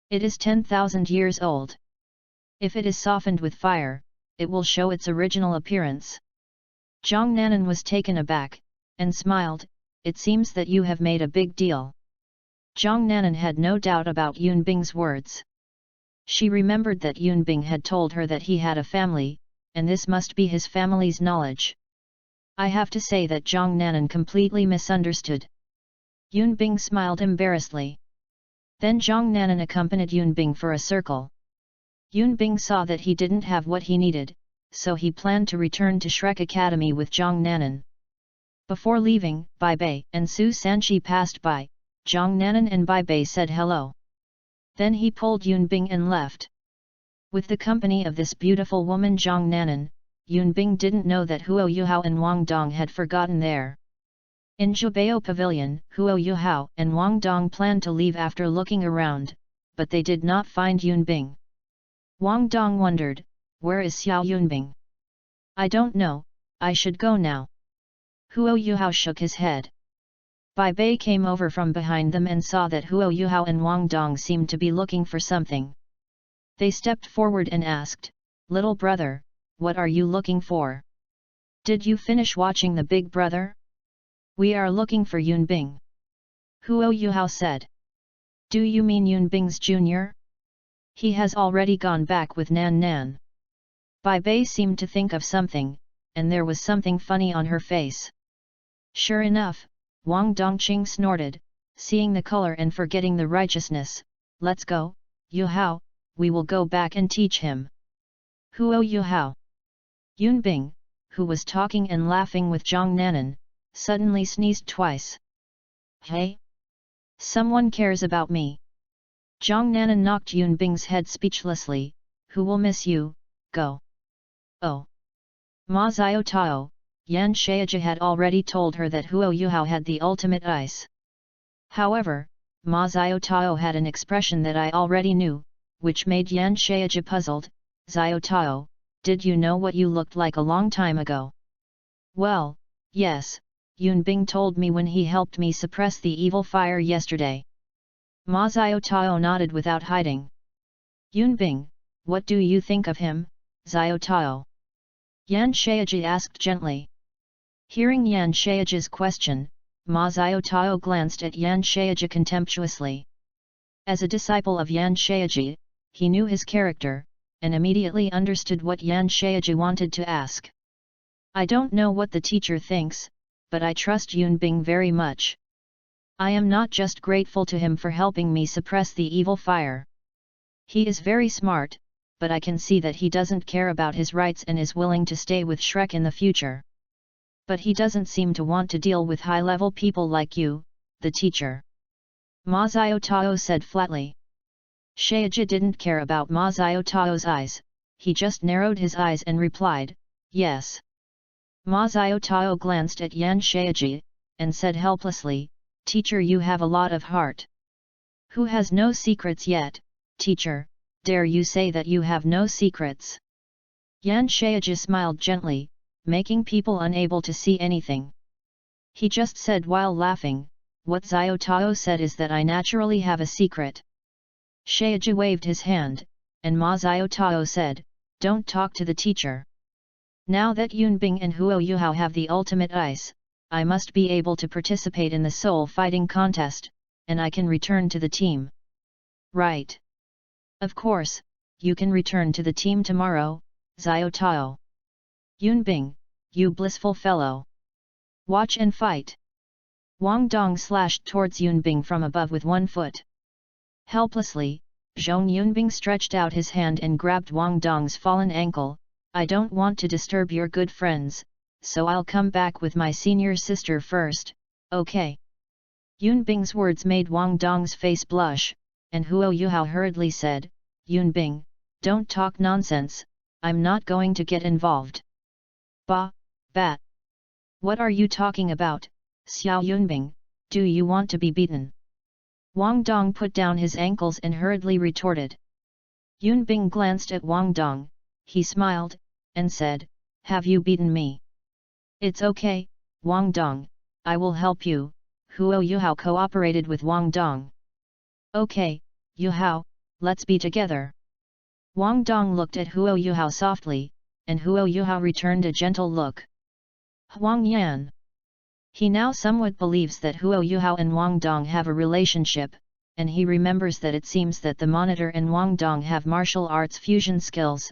It is 10,000 years old. If it is softened with fire, it will show its original appearance. Zhang Nanan was taken aback, and smiled, it seems that you have made a big deal. Zhang Nanan had no doubt about Yunbing's words. She remembered that Yunbing had told her that he had a family, and this must be his family's knowledge. I have to say that Zhang Nanan completely misunderstood. Yun Bing smiled embarrassedly. Then Zhang Nanan accompanied Yun Bing for a circle. Yun Bing saw that he didn't have what he needed, so he planned to return to Shrek Academy with Zhang Nanan. Before leaving, Bai Bei and Su Sanqi passed by. Zhang Nanan and Bai Bei said hello. Then he pulled Yun Bing and left. With the company of this beautiful woman Zhang Nanan, Yun Bing didn't know that Huo Yuhao and Wang Dong had forgotten there. In Zhubao Pavilion, Huo Yuhao and Wang Dong planned to leave after looking around, but they did not find Yun Bing. Wang Dong wondered, where is Xiao Yunbing? I don't know, I should go now. Huo Yuhao shook his head. Bai Bei came over from behind them and saw that Huo Yuhao and Wang Dong seemed to be looking for something. They stepped forward and asked, little brother, what are you looking for? Did you finish watching the Big Brother? We are looking for Yun Bing. Huo Yuhao said. Do you mean Yun Bing's junior? He has already gone back with Nan Nan. Bai Bei seemed to think of something, and there was something funny on her face. Sure enough, Wang Dongqing snorted, seeing the color and forgetting the righteousness. Let's go, Yuhao, we will go back and teach him. Huo Yuhao. Yun Bing, who was talking and laughing with Zhang Nanan, suddenly sneezed twice. Hey? Someone cares about me. Zhang Nanan knocked Yun Bing's head speechlessly. Who will miss you, go. Oh. Ma Xiao Tao, Yan Shaiji had already told her that Huo Yuhao had the ultimate ice. However, Ma Xiao Tao had an expression that I already knew, which made Yan Shaiji puzzled. Xiao Tao, did you know what you looked like a long time ago? Well, yes, Yun Bing told me when he helped me suppress the evil fire yesterday. Ma Xiao Tao nodded without hiding. Yun Bing, what do you think of him, Xiao Tao? Yan Shaiji asked gently. Hearing Yan Shaiji's question, Ma Xiao Tao glanced at Yan Shaiji contemptuously. As a disciple of Yan Shaiji, he knew his character, and immediately understood what Yan Shaiji wanted to ask. I don't know what the teacher thinks, but I trust Yun Bing very much. I am not just grateful to him for helping me suppress the evil fire. He is very smart, but I can see that he doesn't care about his rights and is willing to stay with Shrek in the future. But he doesn't seem to want to deal with high-level people like you, the teacher. Ma Xiao Tao said flatly. Shaiji didn't care about Ma Xiao Tao's eyes, he just narrowed his eyes and replied, yes. Ma Xiao Tao glanced at Yan Shaiji, and said helplessly, teacher, you have a lot of heart. Who has no secrets yet, teacher, dare you say that you have no secrets? Yan Shaiji smiled gently, making people unable to see anything. He just said while laughing, what Xiao Tao said is that I naturally have a secret. Shaiji waved his hand, and Ma Xiao Tao said, don't talk to the teacher. Now that Yun Bing and Huo Yuhao have the ultimate ice, I must be able to participate in the soul fighting contest, and I can return to the team. Right. Of course, you can return to the team tomorrow, Xiao Tao. Yun Bing, you blissful fellow. Watch and fight. Wang Dong slashed towards Yun Bing from above with one foot. Helplessly, Zhong Yunbing stretched out his hand and grabbed Wang Dong's fallen ankle. I don't want to disturb your good friends, so I'll come back with my senior sister first, okay? Yun Bing's words made Wang Dong's face blush, and Huo Yuhao hurriedly said, Yun Bing, don't talk nonsense, I'm not going to get involved. Bat. What are you talking about, Xiao Yunbing, do you want to be beaten? Wang Dong put down his ankles and hurriedly retorted. Yun Bing glanced at Wang Dong, he smiled, and said, have you beaten me? It's okay, Wang Dong, I will help you. Huo Yuhao cooperated with Wang Dong. Okay, Yuhao, let's be together. Wang Dong looked at Huo Yuhao softly, and Huo Yuhao returned a gentle look. Huang Yan. He now somewhat believes that Huo Yuhao and Wang Dong have a relationship, and he remembers that it seems that the Monitor and Wang Dong have martial arts fusion skills,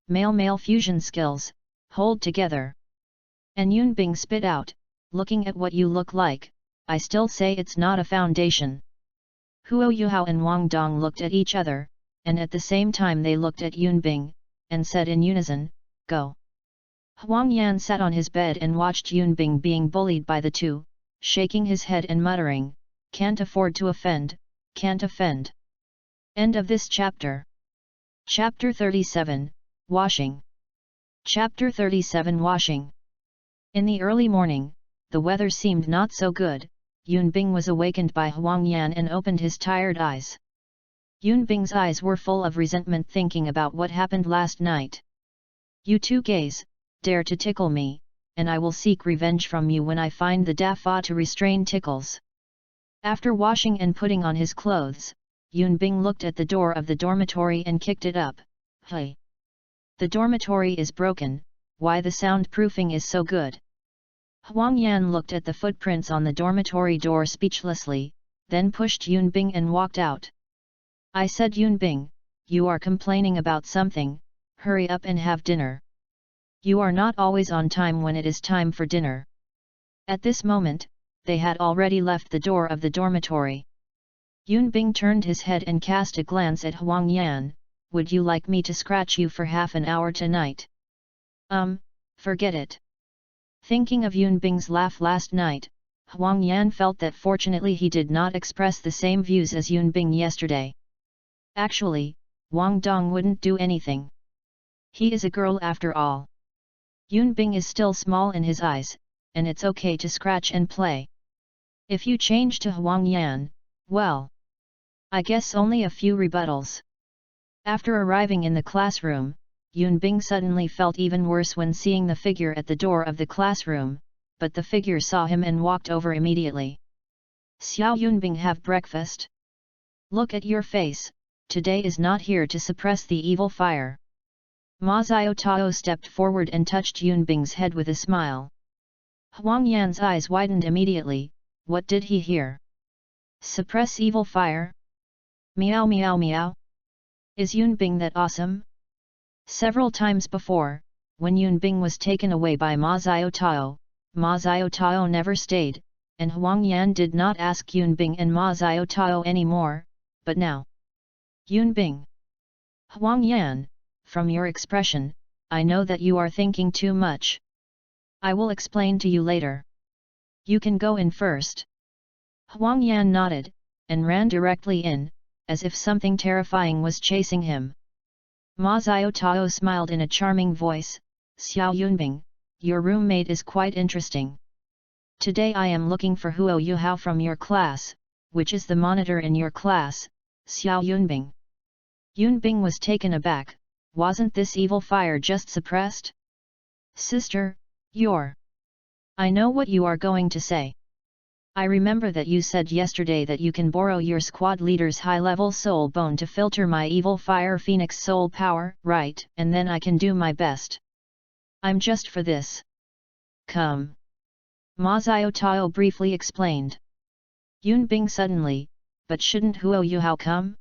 male-male fusion skills, hold together. And Yun Bing spit out, looking at what you look like, I still say it's not a foundation. Huo Yuhao and Wang Dong looked at each other, and at the same time they looked at Yunbing, and said in unison, "Go." Huang Yan sat on his bed and watched Yunbing being bullied by the two, shaking his head and muttering, "Can't afford to offend, can't offend." End of this chapter. Chapter 37, Washing. Chapter 37 Washing. In the early morning, the weather seemed not so good. Yunbing was awakened by Huang Yan and opened his tired eyes. Yunbing's eyes were full of resentment thinking about what happened last night. "You two gays, dare to tickle me, and I will seek revenge from you when I find the dafa to restrain tickles." After washing and putting on his clothes, Yunbing looked at the door of the dormitory and kicked it up. "Hey! The dormitory is broken, why the soundproofing is so good?" Huang Yan looked at the footprints on the dormitory door speechlessly, then pushed Yunbing and walked out. "I said Yunbing, you are complaining about something, hurry up and have dinner. You are not always on time when it is time for dinner." At this moment, they had already left the door of the dormitory. Yunbing turned his head and cast a glance at Huang Yan. "Would you like me to scratch you for half an hour tonight?" Forget it." Thinking of Yunbing's laugh last night, Huang Yan felt that fortunately he did not express the same views as Yunbing yesterday. Actually, Wang Dong wouldn't do anything. He is a girl after all. Yunbing is still small in his eyes, and it's okay to scratch and play. If you change to Huang Yan, well, I guess only a few rebuttals. After arriving in the classroom, Yunbing suddenly felt even worse when seeing the figure at the door of the classroom, but the figure saw him and walked over immediately. "Xiao Yunbing, have breakfast? Look at your face, today is not here to suppress the evil fire." Ma Xiao Tao stepped forward and touched Yunbing's head with a smile. Huang Yan's eyes widened immediately. What did he hear? Suppress evil fire? Meow meow meow. Is Yunbing that awesome? Several times before, when Yunbing was taken away by Ma Xiao Tao never stayed, and Huang Yan did not ask Yunbing and Ma Xiao Tao anymore, but now. Yunbing. Huang Yan, from your expression, I know that you are thinking too much. I will explain to you later. You can go in first. Huang Yan nodded, and ran directly in, as if something terrifying was chasing him. Ma Xiao Tao smiled in a charming voice. "Xiao Yunbing, your roommate is quite interesting. Today I am looking for Huo Yuhao from your class, which is the monitor in your class, Xiao Yunbing." Yunbing was taken aback. Wasn't this evil fire just suppressed? "Sister, I know what you are going to say. I remember that you said yesterday that you can borrow your squad leader's high-level soul bone to filter my evil fire phoenix soul power, right? And then I can do my best. I'm just for this. Come." Ma Xiao Tao briefly explained. Yunbing suddenly, "But shouldn't Huo Yuhao come?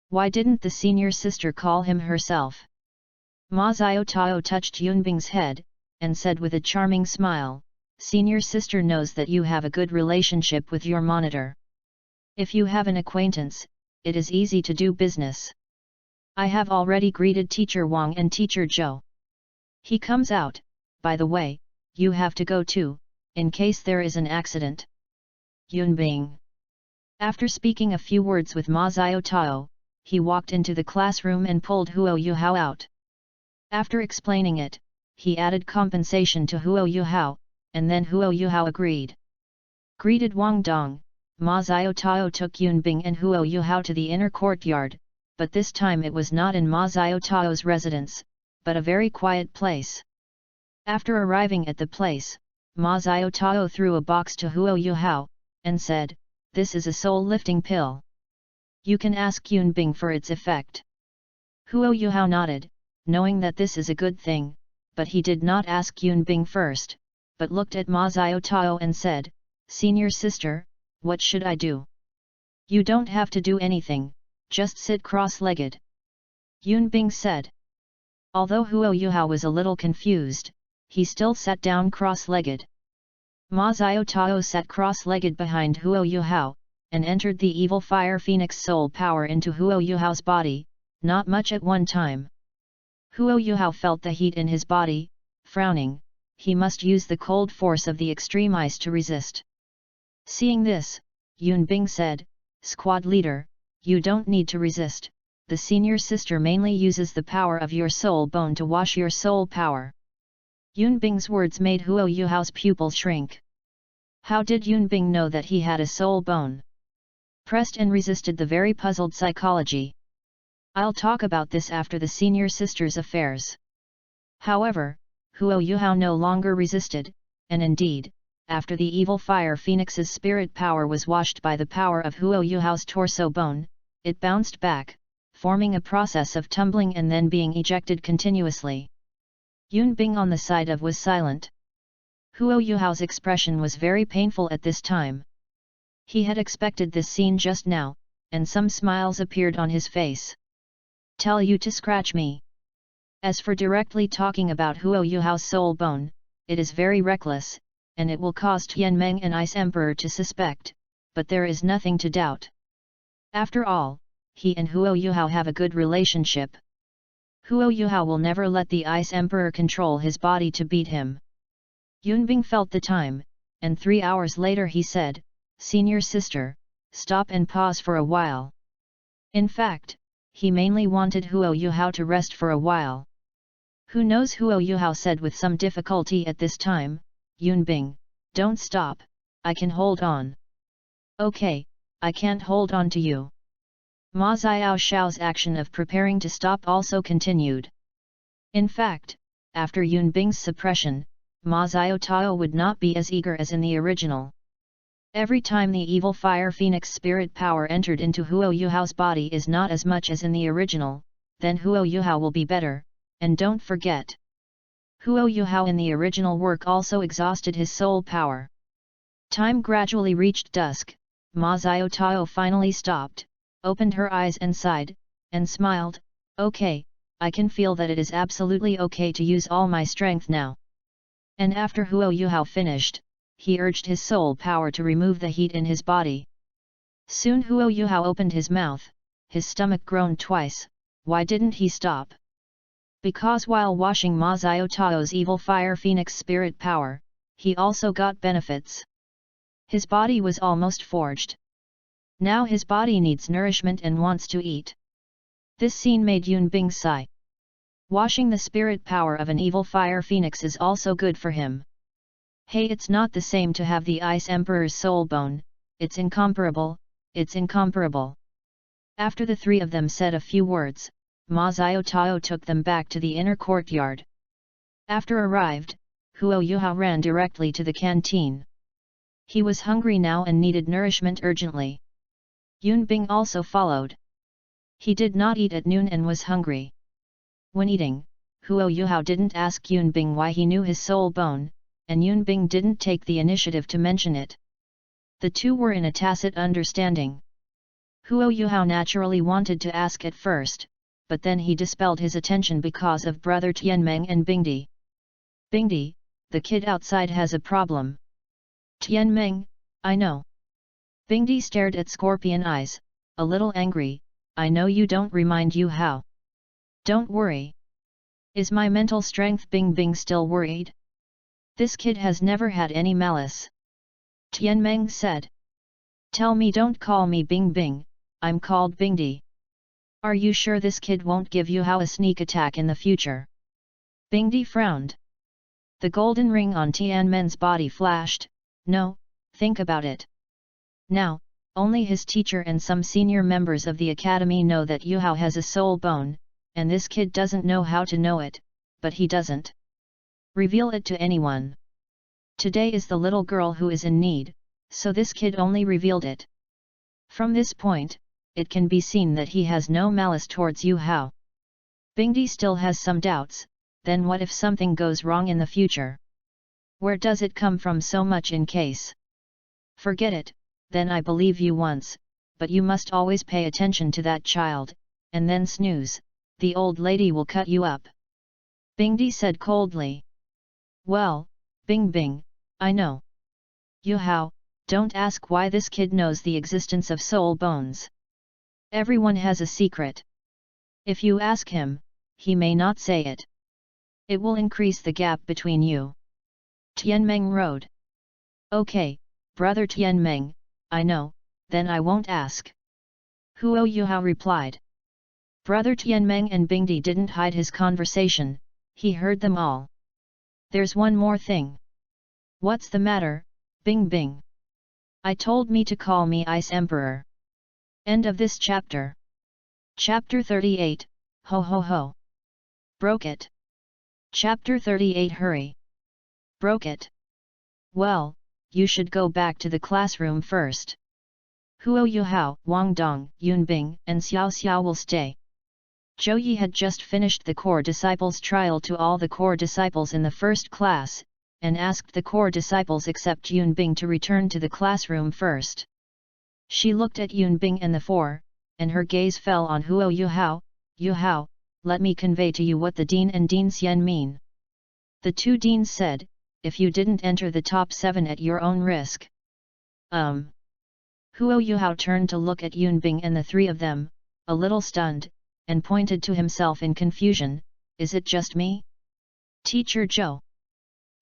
Why didn't the senior sister call him herself?" Ma Xiao Tao touched Yunbing's head, and said with a charming smile, "Senior sister knows that you have a good relationship with your monitor. If you have an acquaintance, it is easy to do business. I have already greeted Teacher Wang and Teacher Zhou. He comes out, by the way, you have to go too, in case there is an accident." Yunbing. After speaking a few words with Ma Xiao Tao, he walked into the classroom and pulled Huo Yuhao out. After explaining it, he added compensation to Huo Yuhao, and then Huo Yuhao agreed. Greeted Wang Dong, Ma Xiao Tao took Yunbing and Huo Yuhao to the inner courtyard, but this time it was not in Ma Xiao Tao's residence, but a very quiet place. After arriving at the place, Ma Xiao Tao threw a box to Huo Yuhao, and said, "This is a soul-lifting pill. You can ask Yunbing for its effect." Huo Yuhao nodded, knowing that this is a good thing, but he did not ask Yunbing first, but looked at Ma Xiao Tao and said, "Senior sister, what should I do?" "You don't have to do anything, just sit cross-legged," Yunbing said. Although Huo Yuhao was a little confused, he still sat down cross-legged. Ma Xiao Tao sat cross-legged behind Huo Yuhao, and entered the evil fire phoenix soul power into Huo Yuhao's body, not much at one time. Huo Yuhao felt the heat in his body, frowning. He must use the cold force of the extreme ice to resist. Seeing this, Yun Bing said, "Squad leader, you don't need to resist, the senior sister mainly uses the power of your soul bone to wash your soul power." Yun Bing's words made Huo Yuhao's pupils shrink. How did Yun Bing know that he had a soul bone? Pressed and resisted the very puzzled psychology. I'll talk about this after the senior sister's affairs. However, Huo Yuhao no longer resisted, and indeed, after the evil fire phoenix's spirit power was washed by the power of Huo Yuhao's torso bone, it bounced back, forming a process of tumbling and then being ejected continuously. Yun Bing on the side of was silent. Huo Yuhao's expression was very painful at this time. He had expected this scene just now, and some smiles appeared on his face. "Tell you to scratch me." As for directly talking about Huo Yuhao's soul bone, it is very reckless, and it will cause Tianmeng and Ice Emperor to suspect, but there is nothing to doubt. After all, he and Huo Yuhao have a good relationship. Huo Yuhao will never let the Ice Emperor control his body to beat him. Yun Bing felt the time, and 3 hours later he said, "Senior sister, stop and pause for a while." In fact, he mainly wanted Huo Yuhao to rest for a while. "Who knows?" Huo Yuhao said with some difficulty at this time. "Yun Bing, don't stop, I can hold on." "Okay, I can't hold on to you." Ma Xiao Shao's action of preparing to stop also continued. In fact, after Yun Bing's suppression, Ma Xiao Tao would not be as eager as in the original. Every time the evil fire phoenix spirit power entered into Huo Yuhao's body is not as much as in the original, then Huo Yuhao will be better, and don't forget. Huo Yuhao in the original work also exhausted his soul power. Time gradually reached dusk. Ma Xiao Tao finally stopped, opened her eyes and sighed, and smiled. "Okay, I can feel that it is absolutely okay to use all my strength now." And after Huo Yuhao finished, he urged his soul power to remove the heat in his body. Soon Huo Yuhao opened his mouth, his stomach groaned twice. Why didn't he stop? Because while washing Ma Xiao Tao's evil fire phoenix spirit power, he also got benefits. His body was almost forged. Now his body needs nourishment and wants to eat. This scene made Yun Bing sigh. Washing the spirit power of an evil fire phoenix is also good for him. Hey, it's not the same to have the Ice Emperor's soul bone, it's incomparable, it's incomparable. After the three of them said a few words, Ma Xiao Tao took them back to the inner courtyard. After arrived, Huo Yuhao ran directly to the canteen. He was hungry now and needed nourishment urgently. Yun Bing also followed. He did not eat at noon and was hungry. When eating, Huo Yuhao didn't ask Yun Bing why he knew his soul bone, and Yun Bing didn't take the initiative to mention it. The two were in a tacit understanding. Huo Yuhao naturally wanted to ask at first, but then he dispelled his attention because of brother Tianmeng and Bingdi. "Bingdi, the kid outside has a problem." "Tianmeng, I know." Bingdi stared at Scorpion eyes, a little angry. "I know you don't remind you how." "Don't worry. Is my mental strength?" Bing Bing still worried. "This kid has never had any malice." Tianmeng said. "Tell me, don't call me Bing Bing, I'm called Bingdi. Are you sure this kid won't give you a sneak attack in the future?" Bingdi frowned. The golden ring on Tianmen's body flashed. "No, think about it. Now, only his teacher and some senior members of the academy know that Yuhao has a soul bone, and this kid doesn't know how to know it, but he doesn't reveal it to anyone. Today is the little girl who is in need, so this kid only revealed it. From this point, it can be seen that he has no malice towards Yuhao." Bingdi still has some doubts. Then what if something goes wrong in the future? Where does it come from so much in case? Forget it, then I believe you once, but you must always pay attention to that child, and then snooze, the old lady will cut you up." Bingdi said coldly. "Well, Bing Bing, I know. Yu Hao, don't ask why this kid knows the existence of soul bones. Everyone has a secret. If you ask him, he may not say it. It will increase the gap between you. Tianmeng Road. Okay, brother Tianmeng, I know, then I won't ask. Huo Yuhao replied. Brother Tianmeng and Bingdi didn't hide his conversation, he heard them all. There's one more thing. What's the matter, Bing Bing? I told me to call me Ice Emperor. End of this chapter. Chapter 38, Ho Ho Ho. Broke it. Chapter 38 Hurry. Broke it. Well, you should go back to the classroom first. Huo Yuhao, Wang Dong, Yunbing, and Xiao Xiao will stay. Zhou Yi had just finished the core disciples trial to all the core disciples in the first class, and asked the core disciples except Yunbing to return to the classroom first. She looked at Yunbing and the four, and her gaze fell on Huo Yuhao. Yuhao, let me convey to you what the Dean and Dean Xian mean. The two deans said, if you didn't enter the top 7 at your own risk. Huo Yuhao turned to look at Yunbing and the three of them, a little stunned, and pointed to himself in confusion, is it just me? Teacher Zhou.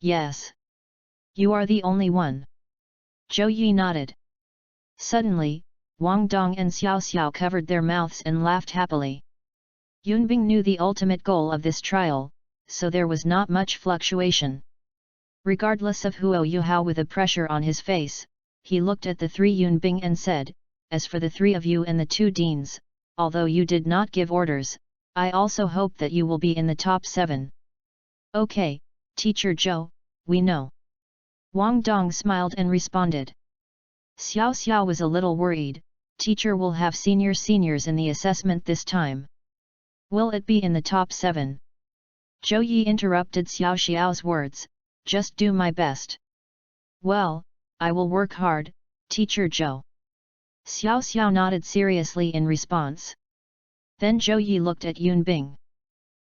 Yes. You are the only one. Zhou Yi nodded. Suddenly, Wang Dong and Xiao Xiao covered their mouths and laughed happily. Yunbing knew the ultimate goal of this trial, so there was not much fluctuation. Regardless of Huo Yuhao with a pressure on his face, he looked at the three Yunbing and said, as for the three of you and the two deans, although you did not give orders, I also hope that you will be in the top 7. Okay, Teacher Zhou, we know. Wang Dong smiled and responded. Xiao Xiao was a little worried, teacher will have seniors in the assessment this time. Will it be in the top 7? Zhou Yi interrupted Xiao Xiao's words, just do my best. Well, I will work hard, Teacher Zhou. Xiao Xiao nodded seriously in response. Then Zhou Yi looked at Yunbing.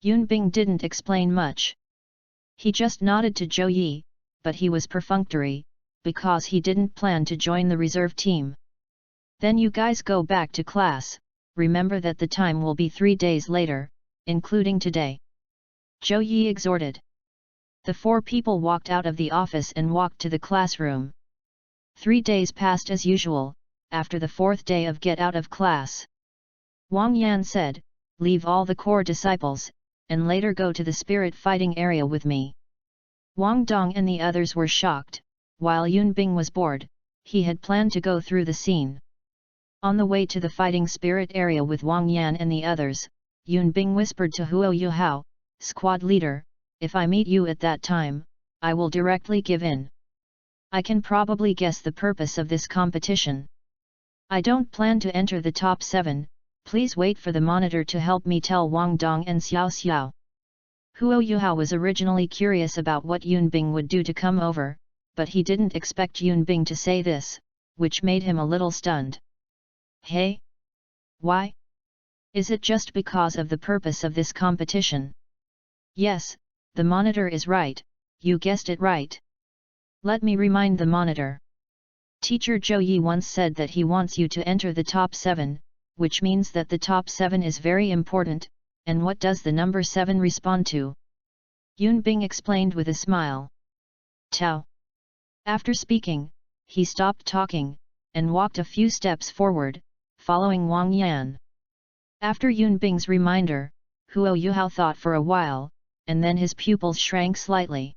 Yunbing didn't explain much. He just nodded to Zhou Yi, but he was perfunctory, because he didn't plan to join the reserve team. Then you guys go back to class, remember that the time will be 3 days later, including today. Zhou Yi exhorted. The 4 people walked out of the office and walked to the classroom. 3 days passed as usual, after the 4th day of get out of class. Wang Yan said, leave all the core disciples, and later go to the spirit fighting area with me. Wang Dong and the others were shocked, while Yunbing was bored, he had planned to go through the scene. On the way to the fighting spirit area with Wang Yan and the others, Yunbing whispered to Huo Yuhao, squad leader, if I meet you at that time, I will directly give in. I can probably guess the purpose of this competition. I don't plan to enter the top 7, please wait for the monitor to help me tell Wang Dong and Xiao Xiao. Huo Yuhao was originally curious about what Yunbing would do to come over, but he didn't expect Yunbing to say this, which made him a little stunned. Hey? Why? Is it just because of the purpose of this competition? Yes, the monitor is right, you guessed it right. Let me remind the monitor. Teacher Zhou Yi once said that he wants you to enter the top 7, which means that the top 7 is very important, and what does the number 7 respond to? Yunbing explained with a smile. Tao. After speaking, he stopped talking, and walked a few steps forward, following Wang Yan. After Yunbing's reminder, Huo Yuhao thought for a while, and then his pupils shrank slightly.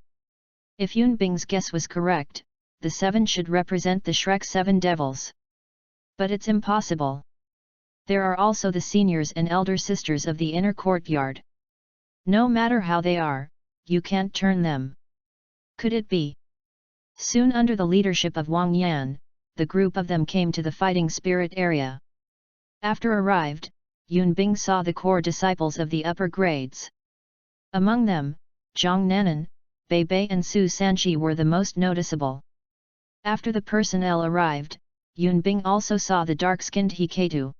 If Yunbing's guess was correct, the 7 should represent the Shrek 7 devils. But it's impossible. There are also the seniors and elder sisters of the inner courtyard. No matter how they are, you can't turn them. Could it be? Soon under the leadership of Wang Yan, the group of them came to the fighting spirit area. After arrived, Yunbing saw the core disciples of the upper grades. Among them, Zhang Nanan, Bei Bei and Su Sanqi were the most noticeable. After the personnel arrived, Yunbing also saw the dark-skinned Hikatu.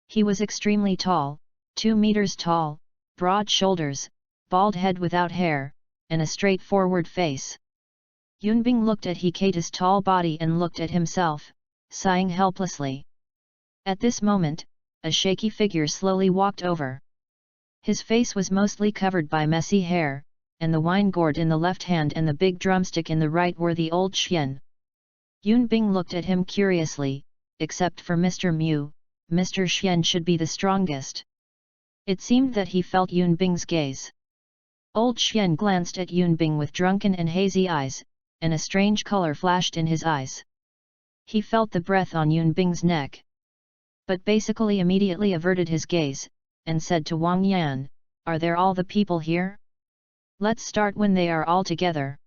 He was extremely tall, 2 meters tall, broad shoulders, bald head without hair, and a straightforward face. Yunbing looked at Hikata's tall body and looked at himself, sighing helplessly. At this moment, a shaky figure slowly walked over. His face was mostly covered by messy hair, and the wine gourd in the left hand and the big drumstick in the right were the old Xian. Yunbing looked at him curiously. Except for Mr. Mu, Mr. Xian should be the strongest. It seemed that he felt Yunbing's gaze. Old Xian glanced at Yunbing with drunken and hazy eyes, and a strange color flashed in his eyes. He felt the breath on Yunbing's neck, but basically immediately averted his gaze, and said to Wang Yan, "Are there all the people here? Let's start when they are all together."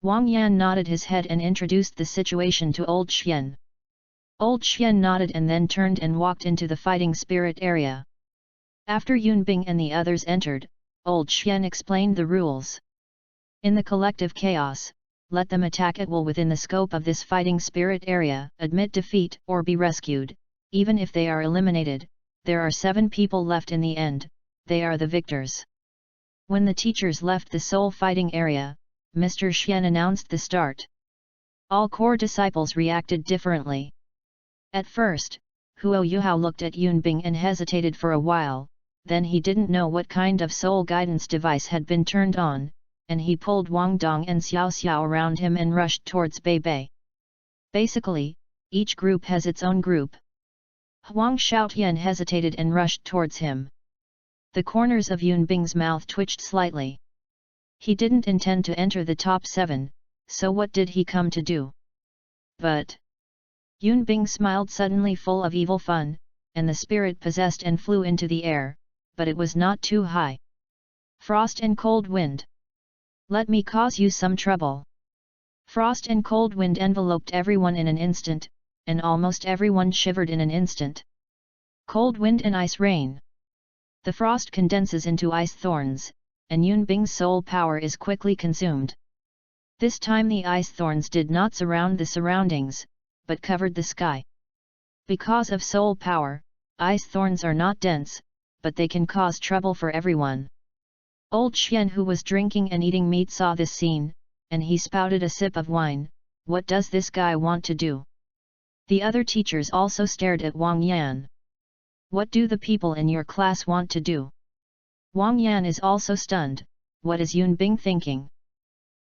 Wang Yan nodded his head and introduced the situation to Old Xian. Old Xian nodded and then turned and walked into the fighting spirit area. After Yunbing and the others entered, Old Xian explained the rules. In the collective chaos, let them attack at will within the scope of this fighting spirit area, admit defeat or be rescued. Even if they are eliminated, there are 7 people left in the end, they are the victors. When the teachers left the soul fighting area, Mr. Xian announced the start. All core disciples reacted differently. At first, Huo Yuhao looked at Yunbing and hesitated for a while, then he didn't know what kind of soul guidance device had been turned on, and he pulled Wang Dong and Xiao Xiao around him and rushed towards Bei Bei. Basically, each group has its own group. Huang Xiaotian hesitated and rushed towards him. The corners of Yunbing's mouth twitched slightly. He didn't intend to enter the top 7, so what did he come to do? But Yunbing smiled suddenly, full of evil fun, and the spirit possessed and flew into the air, but it was not too high. Frost and cold wind. Let me cause you some trouble. Frost and cold wind enveloped everyone in an instant, and almost everyone shivered in an instant. Cold wind and ice rain. The frost condenses into ice thorns, and Yunbing's soul power is quickly consumed. This time the ice thorns did not surround the surroundings, but covered the sky. Because of soul power, ice thorns are not dense, but they can cause trouble for everyone. Old Xian, who was drinking and eating meat, saw this scene, and he spouted a sip of wine. What does this guy want to do? The other teachers also stared at Wang Yan. What do the people in your class want to do? Wang Yan is also stunned. What is Yunbing thinking?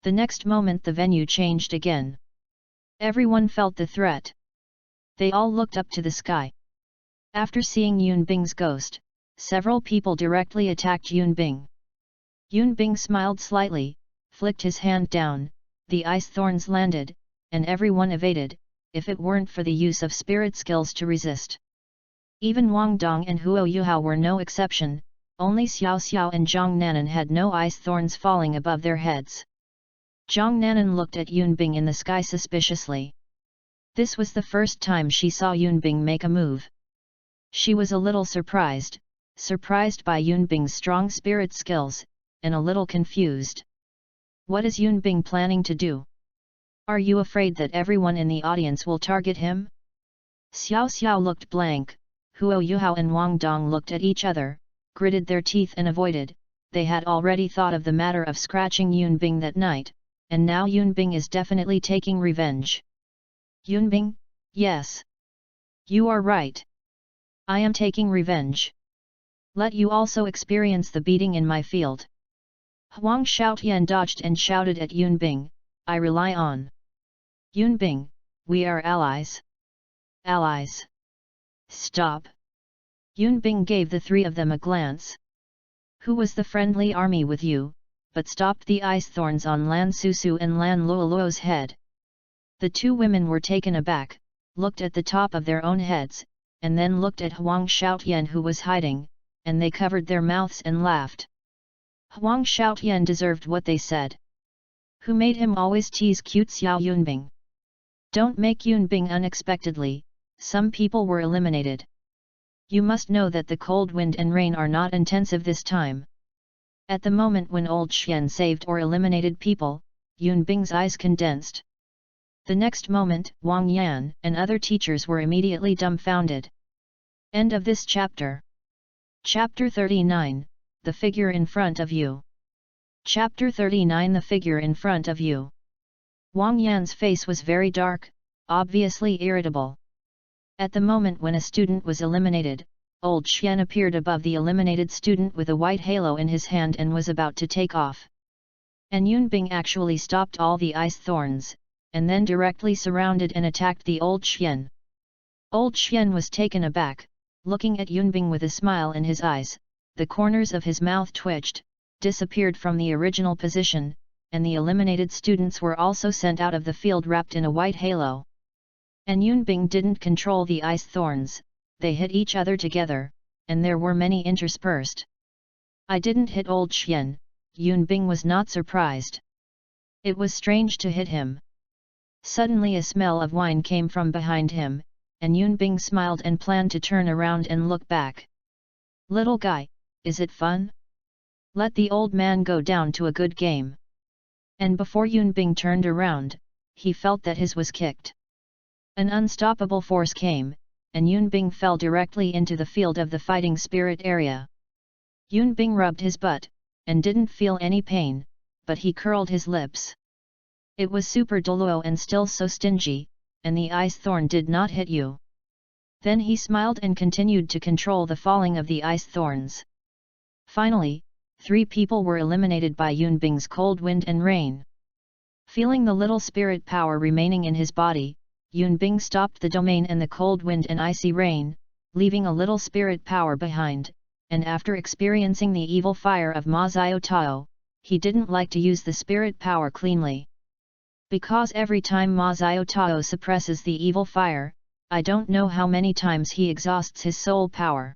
The next moment the venue changed again. Everyone felt the threat. They all looked up to the sky. After seeing Yunbing's ghost, several people directly attacked Yunbing. Yunbing smiled slightly, flicked his hand down, the ice thorns landed, and everyone evaded, if it weren't for the use of spirit skills to resist. Even Wang Dong and Huo Yuhao were no exception, only Xiao Xiao and Zhang Nanan had no ice thorns falling above their heads. Zhang Nanan looked at Yunbing in the sky suspiciously. This was the first time she saw Yunbing make a move. She was a little surprised by Yunbing's strong spirit skills, and a little confused. What is Yunbing planning to do? Are you afraid that everyone in the audience will target him? Xiao Xiao looked blank, Huo Yuhao and Wang Dong looked at each other, gritted their teeth and avoided. They had already thought of the matter of scratching Yunbing that night, and now Yunbing is definitely taking revenge. Yunbing, yes. You are right. I am taking revenge. Let you also experience the beating in my field. Huang Xiaotian dodged and shouted at Yunbing, I rely on Yunbing, we are allies. Allies. Stop. Yunbing gave the 3 of them a glance. Who was the friendly army with you, but stopped the ice thorns on Lan Susu and Lan Luoluo's head? The 2 women were taken aback, looked at the top of their own heads, and then looked at Huang Xiaotian, who was hiding, and they covered their mouths and laughed. Huang Xiaotian deserved what they said. Who made him always tease cute Xiao Yunbing? Don't make Yunbing unexpectedly, some people were eliminated. You must know that the cold wind and rain are not intensive this time. At the moment when Old Xian saved or eliminated people, Yunbing's eyes condensed. The next moment, Wang Yan and other teachers were immediately dumbfounded. End of this chapter. Chapter 39, The Figure in Front of You. Chapter 39, The Figure in Front of You. Wang Yan's face was very dark, obviously irritable. At the moment when a student was eliminated, Old Xian appeared above the eliminated student with a white halo in his hand and was about to take off. And Yunbing actually stopped all the ice thorns, and then directly surrounded and attacked the Old Xian. Old Xian was taken aback, looking at Yunbing with a smile in his eyes. The corners of his mouth twitched, disappeared from the original position, and the eliminated students were also sent out of the field wrapped in a white halo. And Yunbing didn't control the ice thorns, they hit each other together, and there were many interspersed. I didn't hit Old Xian, Yunbing was not surprised. It was strange to hit him. Suddenly a smell of wine came from behind him, and Yunbing smiled and planned to turn around and look back. Little guy, is it fun? Let the old man go down to a good game. And before Yunbing turned around, he felt that his was kicked. An unstoppable force came, and Yunbing fell directly into the field of the fighting spirit area. Yunbing rubbed his butt, and didn't feel any pain, but he curled his lips. It was super Douluo and still so stingy, and the ice thorn did not hit you. Then he smiled and continued to control the falling of the ice thorns. Finally, 3 people were eliminated by Yunbing's cold wind and rain. Feeling the little spirit power remaining in his body, Yunbing stopped the domain and the cold wind and icy rain, leaving a little spirit power behind, and after experiencing the evil fire of Ma Xiao Tao, he didn't like to use the spirit power cleanly. Because every time Ma Xiao Tao suppresses the evil fire, I don't know how many times he exhausts his soul power.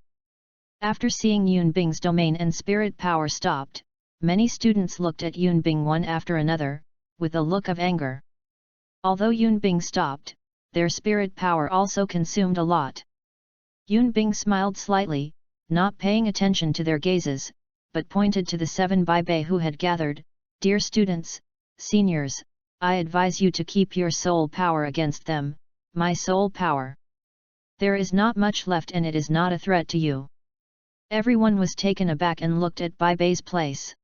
After seeing Yunbing's domain and spirit power stopped, many students looked at Yunbing one after another, with a look of anger. Although Yunbing stopped, their spirit power also consumed a lot. Yunbing smiled slightly, not paying attention to their gazes, but pointed to the 7 Baibei who had gathered. Dear students, seniors, I advise you to keep your soul power against them, my soul power. There is not much left and it is not a threat to you. Everyone was taken aback and looked at Baibei's place.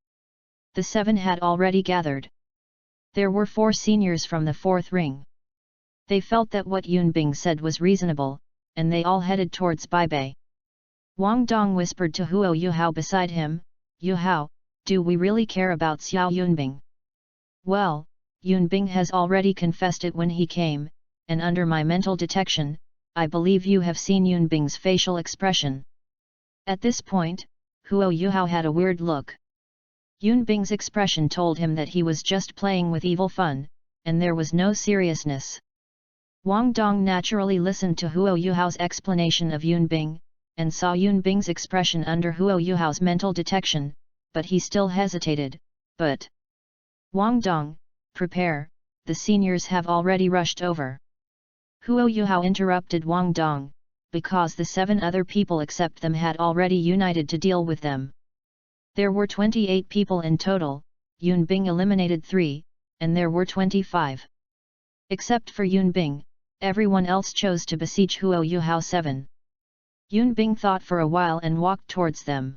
The 7 had already gathered. There were 4 seniors from the 4th ring. They felt that what Yunbing said was reasonable, and they all headed towards Baibei. Wang Dong whispered to Huo Yuhao beside him, Yuhao, do we really care about Xiao Yunbing? Well, Yunbing has already confessed it when he came, and under my mental detection, I believe you have seen Yunbing's facial expression. At this point, Huo Yuhao had a weird look. Yunbing's expression told him that he was just playing with evil fun, and there was no seriousness. Wang Dong naturally listened to Huo Yuhao's explanation of Yunbing, and saw Yunbing's expression under Huo Yuhao's mental detection, but he still hesitated. But Wang Dong, prepare, the seniors have already rushed over. Huo Yuhao interrupted Wang Dong, because the 7 other people except them had already united to deal with them. There were 28 people in total, Yunbing eliminated 3, and there were 25. Except for Yunbing, everyone else chose to besiege Huo Yuhao 7. Yunbing thought for a while and walked towards them.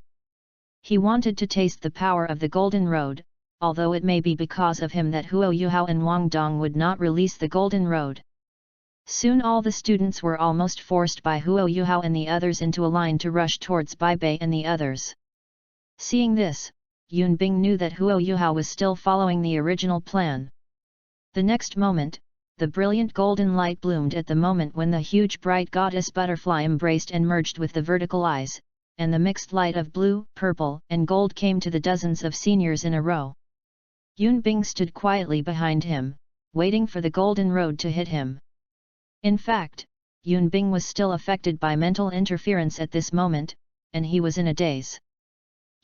He wanted to taste the power of the Golden Road, although it may be because of him that Huo Yuhao and Wang Dong would not release the Golden Road. Soon all the students were almost forced by Huo Yuhao and the others into a line to rush towards Baibei and the others. Seeing this, Yunbing knew that Huo Yuhao was still following the original plan. The next moment, the brilliant golden light bloomed at the moment when the huge bright goddess butterfly embraced and merged with the vertical eyes, and the mixed light of blue, purple, and gold came to the dozens of seniors in a row. Yunbing stood quietly behind him, waiting for the golden road to hit him. In fact, Yunbing was still affected by mental interference at this moment, and he was in a daze.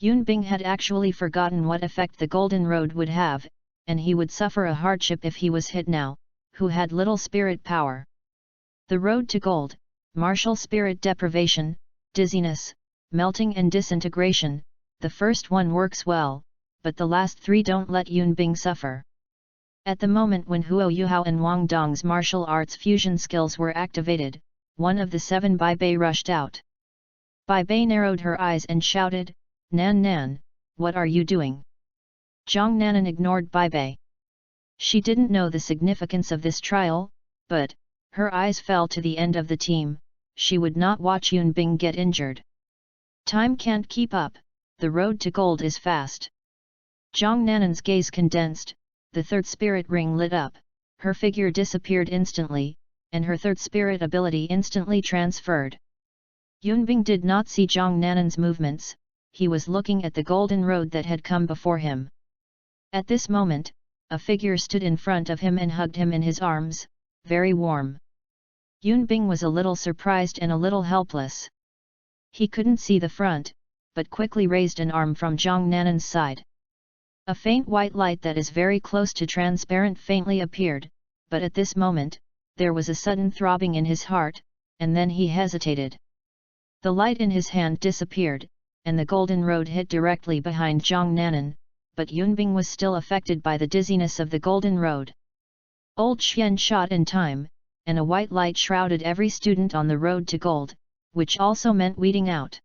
Yunbing had actually forgotten what effect the Golden Road would have, and he would suffer a hardship if he was hit now, who had little spirit power. The road to gold, martial spirit deprivation, dizziness, melting and disintegration, the first one works well, but the last 3 don't let Yunbing suffer. At the moment when Huo Yuhao and Wang Dong's martial arts fusion skills were activated, one of the 7 Baibei rushed out. Baibei narrowed her eyes and shouted, Nan Nan, what are you doing? Zhang Nanan ignored Baibei. She didn't know the significance of this trial, but her eyes fell to the end of the team. She would not watch Yun Bing get injured. Time can't keep up, the road to gold is fast. Zhang Nanan's gaze condensed, the third spirit ring lit up, her figure disappeared instantly, and her third spirit ability instantly transferred. Yun Bing did not see Zhang Nanan's movements, he was looking at the golden road that had come before him. At this moment, a figure stood in front of him and hugged him in his arms, very warm. Yun Bing was a little surprised and a little helpless. He couldn't see the front, but quickly raised an arm from Zhang Nanan's side. A faint white light that is very close to transparent faintly appeared, but at this moment, there was a sudden throbbing in his heart, and then he hesitated. The light in his hand disappeared, and the golden road hit directly behind Zhang Nanan, but Yun Bing was still affected by the dizziness of the golden road. Old Xian shot in time, and a white light shrouded every student on the road to gold, which also meant weeding out.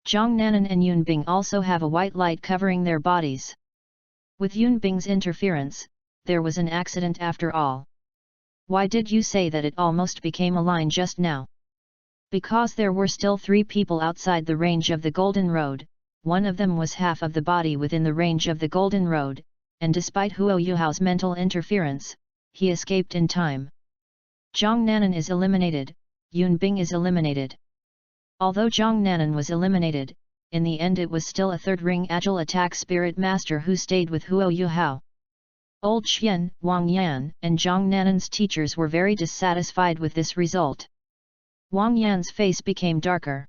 Zhang Nanan and Yun Bing also have a white light covering their bodies. With Yun Bing's interference, there was an accident after all. Why did you say that it almost became a line just now? Because there were still 3 people outside the range of the golden road, one of them was half of the body within the range of the golden road, and despite Huo Yuhao's mental interference, he escaped in time. Zhang Nanan is eliminated, Yun Bing is eliminated. Although Zhang Nanan was eliminated, in the end it was still a third ring agile attack spirit master who stayed with Huo Yuhao. Old Xian, Wang Yan, and Zhang Nanan's teachers were very dissatisfied with this result. Wang Yan's face became darker.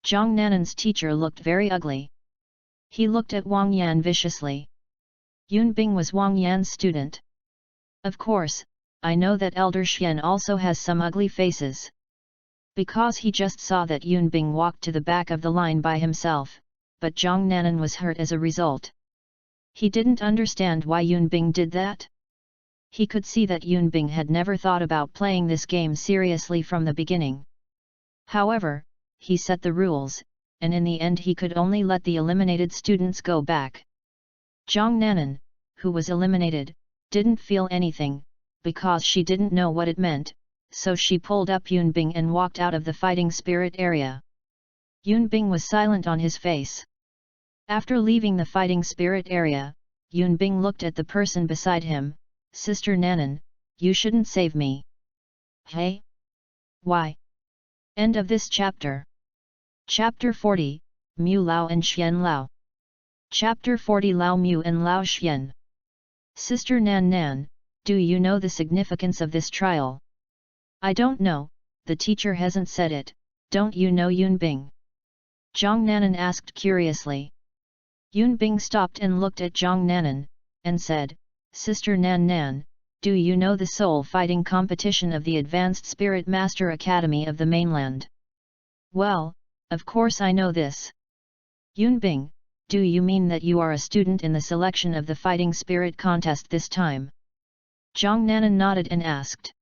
Zhang Nanan's teacher looked very ugly. He looked at Wang Yan viciously. Yun Bing was Wang Yan's student. Of course, I know that Elder Xian also has some ugly faces. Because he just saw that Yun Bing walked to the back of the line by himself, but Zhang Nanan was hurt as a result. He didn't understand why Yun Bing did that. He could see that Yun Bing had never thought about playing this game seriously from the beginning. However, he set the rules, and in the end he could only let the eliminated students go back. Zhang Nanan, who was eliminated, didn't feel anything, because she didn't know what it meant, so she pulled up Yun Bing and walked out of the fighting spirit area. Yun Bing was silent on his face. After leaving the fighting spirit area, Yun Bing looked at the person beside him. Sister Nanan, you shouldn't save me. Hey? Why? End of this chapter. Chapter 40, Mu Lao and Xian Lao. Chapter 40 Lao Mu and Lao Xian. Sister Nan Nan, do you know the significance of this trial? I don't know, the teacher hasn't said it, don't you know Yun Bing? Zhang Nanan asked curiously. Yun Bing stopped and looked at Zhang Nanan, and said, Sister Nan Nan, do you know the soul fighting competition of the Advanced Spirit Master Academy of the mainland? Well, of course I know this. Yun Bing, do you mean that you are a student in the selection of the fighting spirit contest this time? Zhang Nanan nodded and asked.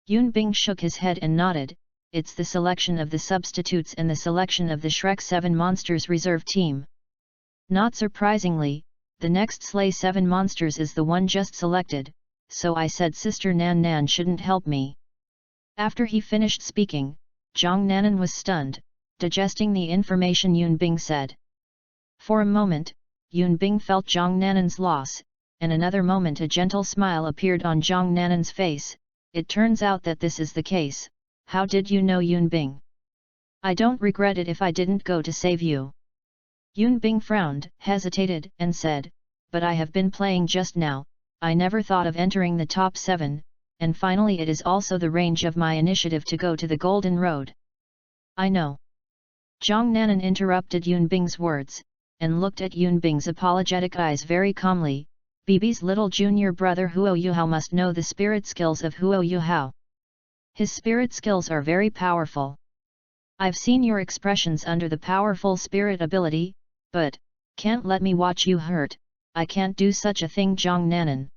Yun Bing shook his head and nodded, it's the selection of the substitutes and the selection of the Shrek 7 Monsters reserve team. Not surprisingly, the next Slay 7 Monsters is the one just selected, so I said Sister Nan Nan shouldn't help me. After he finished speaking, Zhang Nanan was stunned, digesting the information Yun Bing said. For a moment, Yun Bing felt Zhang Nanan's loss, and another moment a gentle smile appeared on Zhang Nanan's face. It turns out that this is the case. How did you know Yun Bing? I don't regret it if I didn't go to save you. Yun Bing frowned, hesitated, and said, but I have been playing just now, I never thought of entering the top 7, and finally it is also the range of my initiative to go to the Golden Road. I know. Zhang Nanan interrupted Yun Bing's words, and looked at Yun Bing's apologetic eyes very calmly. Bibi's little junior brother Huo Yuhao must know the spirit skills of Huo Yuhao. His spirit skills are very powerful. I've seen your expressions under the powerful spirit ability, but, can't let me watch you hurt, I can't do such a thing Zhang Nanan.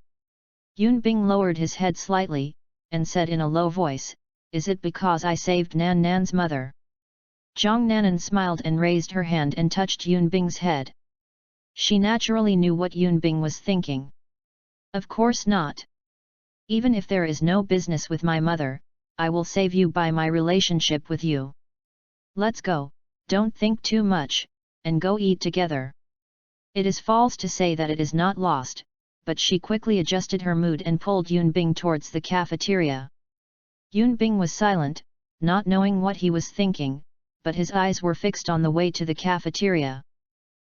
Yun Bing lowered his head slightly, and said in a low voice, is it because I saved Nan Nan's mother? Zhang Nanan smiled and raised her hand and touched Yun Bing's head. She naturally knew what Yun Bing was thinking. Of course not. Even if there is no business with my mother, I will save you by my relationship with you. Let's go, don't think too much, and go eat together. It is false to say that it is not lost, but she quickly adjusted her mood and pulled Yunbing towards the cafeteria. Yunbing was silent, not knowing what he was thinking, but his eyes were fixed on the way to the cafeteria.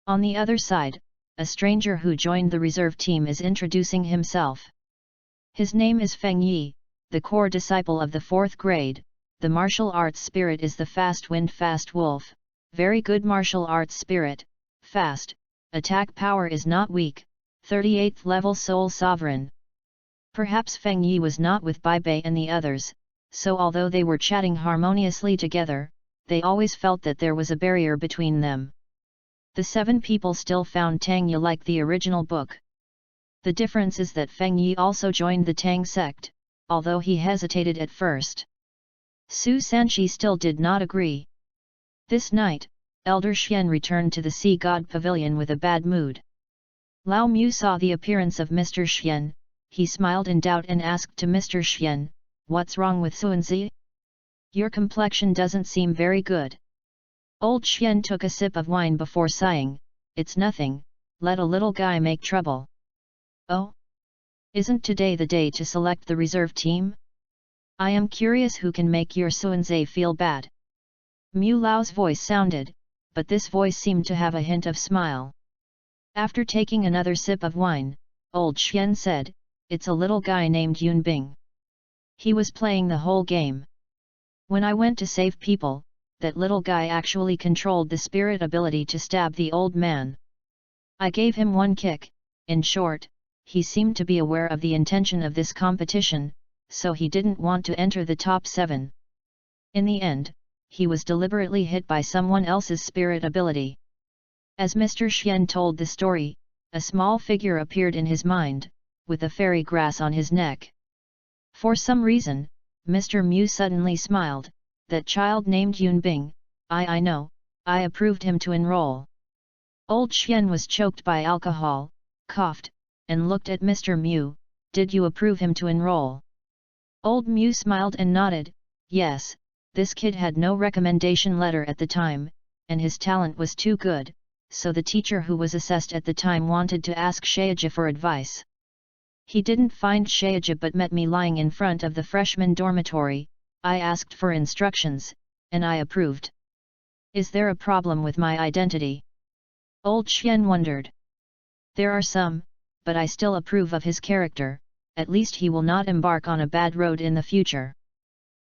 On the other side, a stranger who joined the reserve team is introducing himself. His name is Feng Yi, the core disciple of the 4th grade. The martial arts spirit is the fast wind fast wolf, very good martial arts spirit, fast, attack power is not weak, 38th level soul sovereign. Perhaps Feng Yi was not with Bai Bei and the others, so although they were chatting harmoniously together, they always felt that there was a barrier between them. The 7 people still found Tang Yi like the original book. The difference is that Feng Yi also joined the Tang sect, although he hesitated at first. Su Sanqi still did not agree. This night, Elder Xian returned to the Sea God Pavilion with a bad mood. Lao Mu saw the appearance of Mr. Xian, he smiled in doubt and asked to Mr. Xian, "What's wrong with Suanzi? Your complexion doesn't seem very good." Old Xian took a sip of wine before sighing, "It's nothing, let a little guy make trouble." "Oh? Isn't today the day to select the reserve team? I am curious who can make your Suanzi feel bad." Mu Lao's voice sounded, but this voice seemed to have a hint of smile. After taking another sip of wine, Old Xian said, "It's a little guy named Yunbing. He was playing the whole game. When I went to save people, that little guy actually controlled the spirit ability to stab the old man. I gave him one kick. In short, he seemed to be aware of the intention of this competition, so he didn't want to enter the top 7. In the end, he was deliberately hit by someone else's spirit ability." As Mr. Xian told the story, a small figure appeared in his mind, with a fairy grass on his neck. For some reason, Mr. Mu suddenly smiled, "That child named Yunbing, I know, I approved him to enroll." Old Xian was choked by alcohol, coughed, and looked at Mr. Mu, "Did you approve him to enroll?" Old Mu smiled and nodded, "Yes, this kid had no recommendation letter at the time, and his talent was too good, so the teacher who was assessed at the time wanted to ask Shaeja for advice. He didn't find Shaeja but met me lying in front of the freshman dormitory. I asked for instructions, and I approved. Is there a problem with my identity?" Old Xian wondered. "There are some, but I still approve of his character, at least he will not embark on a bad road in the future."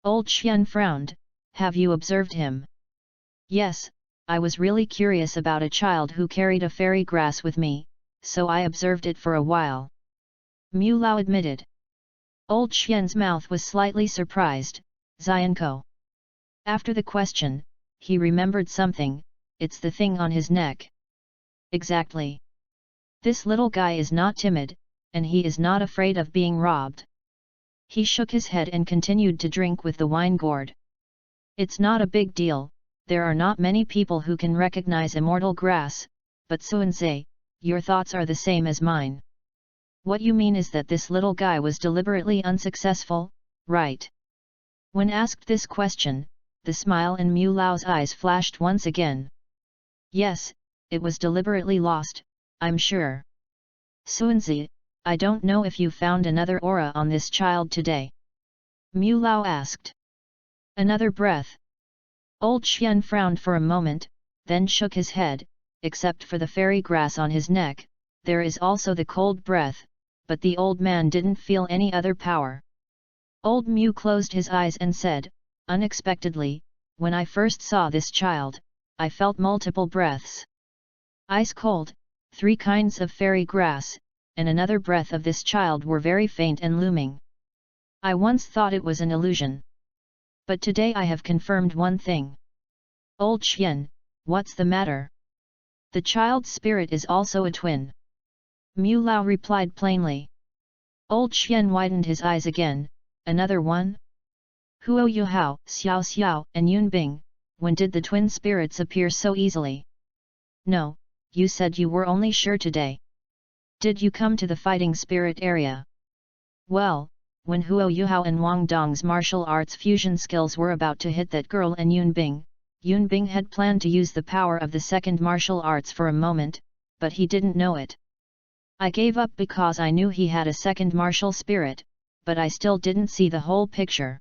Old Xian frowned, "Have you observed him?" "Yes, I was really curious about a child who carried a fairy grass with me, so I observed it for a while." Mu Lao admitted. Old Xian's mouth was slightly surprised, "Xianko." After the question, he remembered something, "It's the thing on his neck." "Exactly. This little guy is not timid, and he is not afraid of being robbed." He shook his head and continued to drink with the wine gourd. "It's not a big deal, there are not many people who can recognize immortal grass, but Suanzi, your thoughts are the same as mine. What you mean is that this little guy was deliberately unsuccessful, right?" When asked this question, the smile in Mu Lao's eyes flashed once again. "Yes, it was deliberately lost, I'm sure." "Suanzi, I don't know if you found another aura on this child today?" Mu Lao asked. "Another breath?" Old Xian frowned for a moment, then shook his head, "Except for the fairy grass on his neck, there is also the cold breath, but the old man didn't feel any other power." Old Mu closed his eyes and said, "Unexpectedly, when I first saw this child, I felt multiple breaths. Ice cold, 3 kinds of fairy grass, and another breath of this child were very faint and looming. I once thought it was an illusion. But today I have confirmed one thing." "Old Xian, what's the matter?" "The child's spirit is also a twin." Mu Lao replied plainly. Old Xian widened his eyes again, "Another one? Huo Yuhao, Xiao Xiao, and Yunbing, when did the twin spirits appear so easily?" "No, you said you were only sure today." Did you come to the fighting spirit area? Well, when Huo Yuhao and Wang Dong's martial arts fusion skills were about to hit that girl and Yun Bing had planned to use the power of the second martial arts for a moment, but he didn't know it. I gave up because I knew he had a second martial spirit, but I still didn't see the whole picture.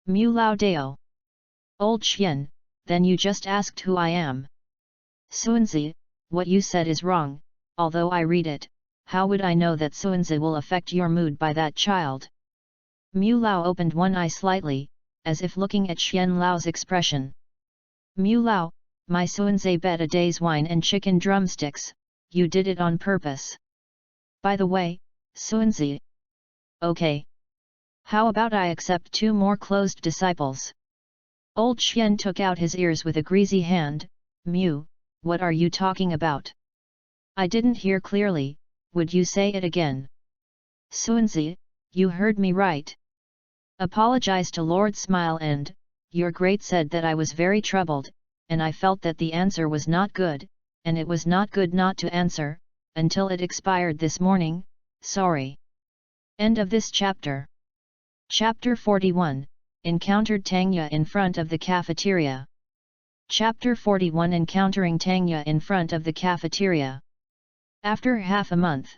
Mu Lao Dao. Old Xian, then you just asked who I am. Suanzi, what you said is wrong, although I read it, how would I know that Suanzi will affect your mood by that child? Mu Lao opened one eye slightly, as if looking at Xian Lao's expression. Mu Lao, my Suanzi bet a day's wine and chicken drumsticks, you did it on purpose. By the way, Suanzi. Okay. How about I accept 2 more closed disciples? Old Xian took out his ears with a greasy hand. Mu, what are you talking about? I didn't hear clearly, would you say it again? Suanzi, you heard me right. Apologize to Lord Smile and, your great said that I was very troubled, and I felt that the answer was not good, and it was not good not to answer, until it expired this morning, sorry. End of this chapter. Chapter 41, Encountered Tangya in front of the cafeteria. Chapter 41 Encountering Tangya in front of the cafeteria. After half a month.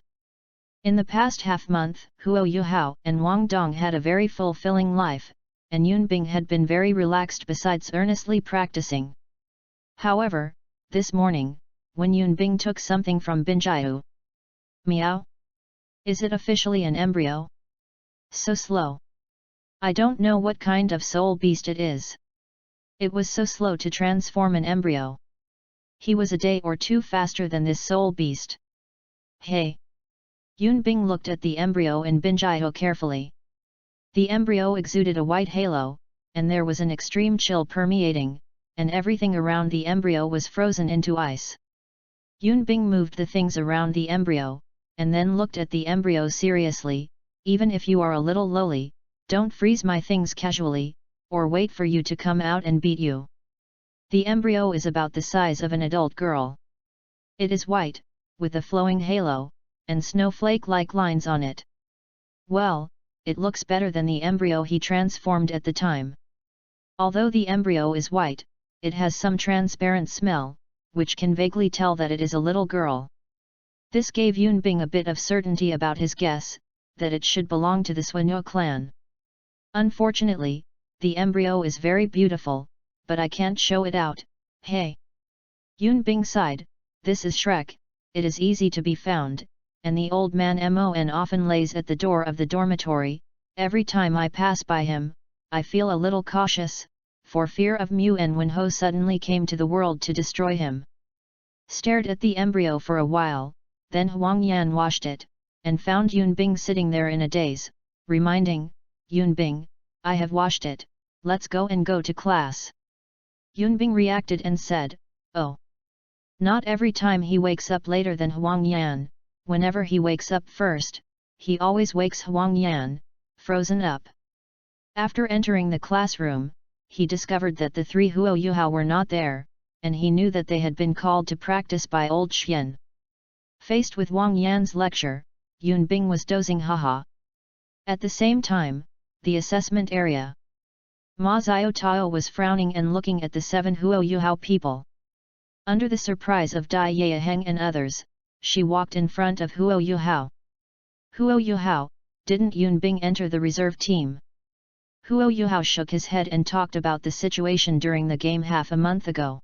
In the past half month, Huo Yuhao and Wang Dong had a very fulfilling life, and Yun Bing had been very relaxed besides earnestly practicing. However, this morning, when Yun Bing took something from Binjiu. Meow? Is it officially an embryo? So slow. I don't know what kind of soul beast it is. It was so slow to transform an embryo. He was a day or two faster than this soul beast. Hey! Yun Bing looked at the embryo in Binjiu carefully. The embryo exuded a white halo, and there was an extreme chill permeating, and everything around the embryo was frozen into ice. Yun Bing moved the things around the embryo, and then looked at the embryo seriously. Even if you are a little lowly, don't freeze my things casually, or wait for you to come out and beat you. The embryo is about the size of an adult girl. It is white, with a flowing halo, and snowflake-like lines on it. Well, it looks better than the embryo he transformed at the time. Although the embryo is white, it has some transparent smell, which can vaguely tell that it is a little girl. This gave Yun Bing a bit of certainty about his guess, that it should belong to the Suanyo clan. Unfortunately, the embryo is very beautiful, but I can't show it out, hey. Yun Bing sighed, this is Shrek, it is easy to be found, and the old man Mon often lays at the door of the dormitory. Every time I pass by him, I feel a little cautious, for fear of Mu and Wenho suddenly came to the world to destroy him. Stared at the embryo for a while, then Huang Yan washed it, and found Yun Bing sitting there in a daze, reminding, Yun Bing, I have washed it, let's go to class. Yun Bing reacted and said, oh. Not every time he wakes up later than Huang Yan, whenever he wakes up first, he always wakes Huang Yan, frozen up. After entering the classroom, he discovered that the 3 Huo Yuhao were not there, and he knew that they had been called to practice by old Xian. Faced with Wang Yan's lecture, Yun Bing was dozing haha. At the same time, the assessment area. Ma Xiaotao was frowning and looking at the 7 Huo Yuhao people. Under the surprise of Dai Yaheng and others, she walked in front of Huo Yuhao. Huo Yuhao, didn't Yun Bing enter the reserve team? Huo Yuhao shook his head and talked about the situation during the game half a month ago.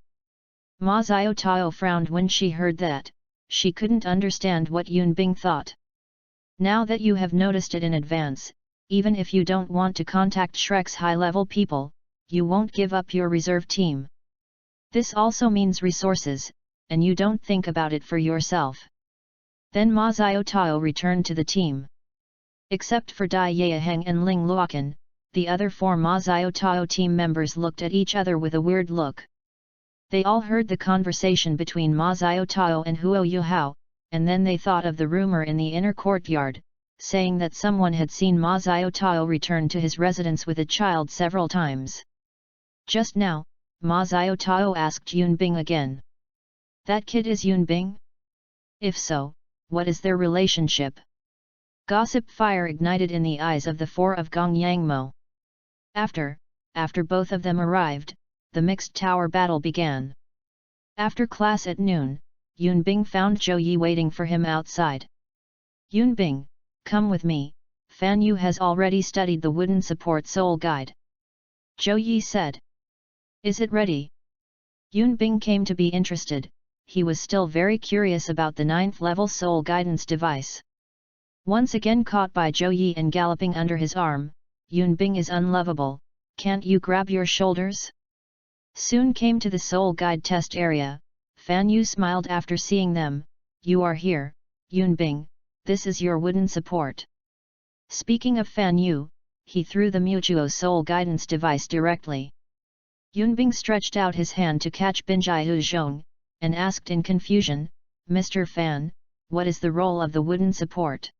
Ma Xiaotao frowned when she heard that. She couldn't understand what Yun Bing thought. Now that you have noticed it in advance, even if you don't want to contact Shrek's high-level people, you won't give up your reserve team. This also means resources, and you don't think about it for yourself. Then Ma Xiaotao returned to the team. Except for Dai Yaheng and Ling Luokan, the other 4 Ma Xiaotao team members looked at each other with a weird look. They all heard the conversation between Ma Xiaotao and Huo Yuhao, and then they thought of the rumor in the inner courtyard, saying that someone had seen Ma Xiaotao return to his residence with a child several times. Just now, Ma Xiaotao asked Yun Bing again. That kid is Yun Bing? If so, what is their relationship? Gossip fire ignited in the eyes of the four of Gong Yangmo. After both of them arrived, the mixed tower battle began. After class at noon, Yun Bing found Zhou Yi waiting for him outside. Yun Bing, come with me, Fan Yu has already studied the wooden support soul guide. Zhou Yi said. Is it ready? Yun Bing came to be interested, he was still very curious about the 9th level soul guidance device. Once again caught by Zhou Yi and galloping under his arm, Yun Bing is unlovable, can't you grab your shoulders? Soon came to the soul guide test area, Fan Yu smiled after seeing them, you are here, Yun Bing, this is your wooden support. Speaking of Fan Yu, he threw the Mutuo soul guidance device directly. Yun Bing stretched out his hand to catch Binjai Zhong, and asked in confusion, Mr. Fan, what is the role of the wooden support?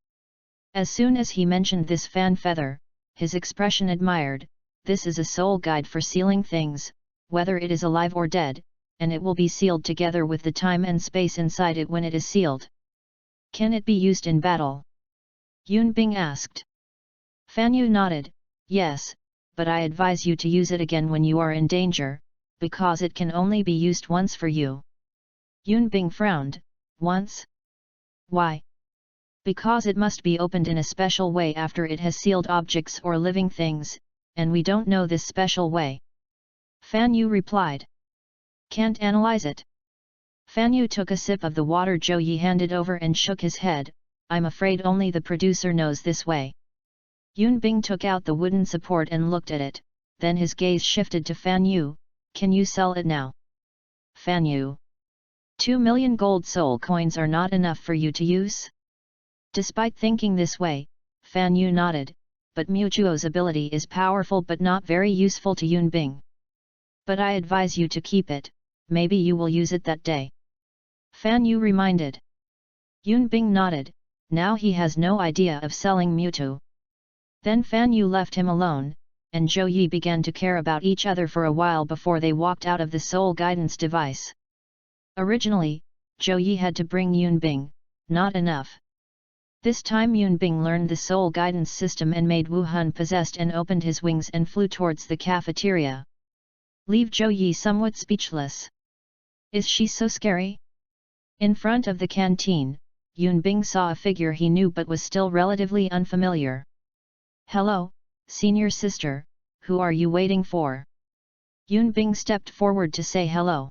As soon as he mentioned this fan feather, his expression admired, this is a soul guide for sealing things, whether it is alive or dead, and it will be sealed together with the time and space inside it when it is sealed. Can it be used in battle? Yun Bing asked. Fan Yu nodded, yes, but I advise you to use it again when you are in danger, because it can only be used once for you. Yun Bing frowned, once? Why? Because it must be opened in a special way after it has sealed objects or living things, and we don't know this special way. Fan Yu replied. Can't analyze it. Fan Yu took a sip of the water Zhou Yi handed over and shook his head, I'm afraid only the producer knows this way. Yun Bing took out the wooden support and looked at it, then his gaze shifted to Fan Yu, can you sell it now? Fan Yu. 2 million gold soul coins are not enough for you to use? Despite thinking this way, Fan Yu nodded, but Mutuo's ability is powerful but not very useful to Yun Bing. But I advise you to keep it, maybe you will use it that day. Fan Yu reminded. Yun Bing nodded, now he has no idea of selling Mutuo. Then Fan Yu left him alone, and Zhou Yi began to care about each other for a while before they walked out of the soul guidance device. Originally, Zhou Yi had to bring Yun Bing, not enough. This time Yun Bing learned the soul guidance system and made Wu Hun possessed and opened his wings and flew towards the cafeteria. Leave Zhou Yi somewhat speechless. Is she so scary? In front of the canteen, Yun Bing saw a figure he knew but was still relatively unfamiliar. Hello, senior sister, who are you waiting for? Yun Bing stepped forward to say hello.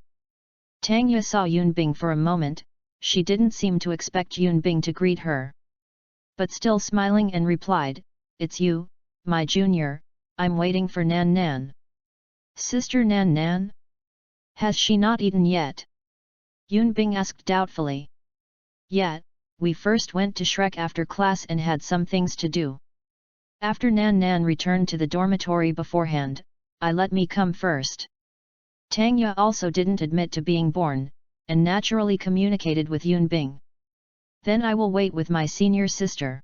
Tang Ye saw Yun Bing for a moment, she didn't seem to expect Yun Bing to greet her. But still smiling and replied, it's you, my junior, I'm waiting for Nan Nan. Sister Nan Nan? Has she not eaten yet? Yun Bing asked doubtfully. Yet, we first went to Shrek after class and had some things to do. After Nan Nan returned to the dormitory beforehand, I let me come first. Tang Ye also didn't admit to being born, and naturally communicated with Yun Bing. Then I will wait with my senior sister.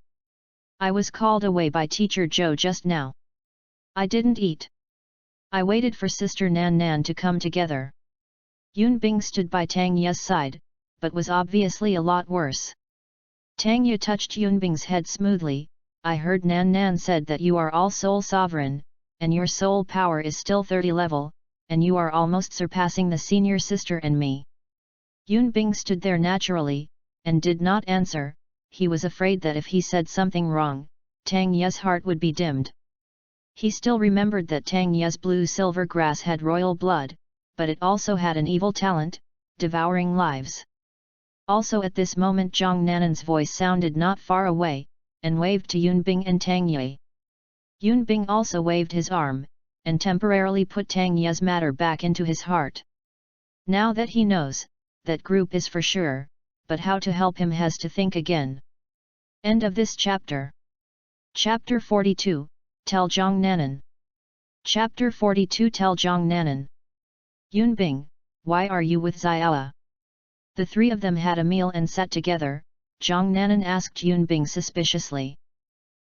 I was called away by teacher Zhou just now. I didn't eat. I waited for sister Nan Nan to come together. Yun Bing stood by Tang Ye's side, but was obviously a lot worse. Tang Ye touched Yun Bing's head smoothly, I heard Nan Nan said that you are all soul sovereign, and your soul power is still 30 level, and you are almost surpassing the senior sister and me. Yun Bing stood there naturally, and did not answer, he was afraid that if he said something wrong, Tang Ye's heart would be dimmed. He still remembered that Tang Ye's blue-silver grass had royal blood, but it also had an evil talent, devouring lives. Also at this moment Zhang Nanan's voice sounded not far away, and waved to Yun Bing and Tang Ye. Yun Bing also waved his arm, and temporarily put Tang Ye's matter back into his heart. Now that he knows, that group is for sure, but how to help him has to think again. End of this chapter. Chapter 42, Tell Zhang Nanan. Chapter 42 Tell Zhang Nanan. Yun Bing, why are you with Xiaoa? The three of them had a meal and sat together. Zhang Nanan asked Yun Bing suspiciously.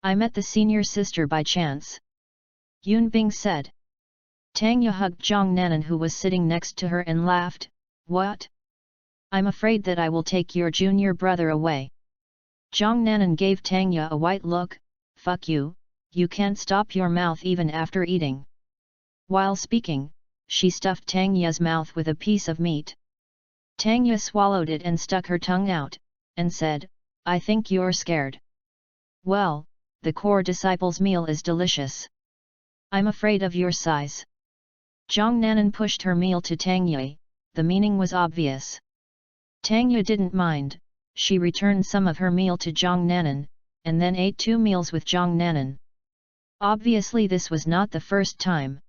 I met the senior sister by chance. Yun Bing said. Tang Ye hugged Zhang Nanan who was sitting next to her and laughed, what? I'm afraid that I will take your junior brother away. Zhang Nanan gave Tangya a white look. "Fuck you, you can't stop your mouth even after eating." While speaking, she stuffed Tangya's mouth with a piece of meat. Tangya swallowed it and stuck her tongue out, and said, "I think you're scared." "Well, the core disciple's meal is delicious. I'm afraid of your size." Zhang Nanan pushed her meal to Tangya, the meaning was obvious. Tangya didn't mind, she returned some of her meal to Zhang Nanan, and then ate 2 meals with Zhang Nanan. Obviously this was not the first time.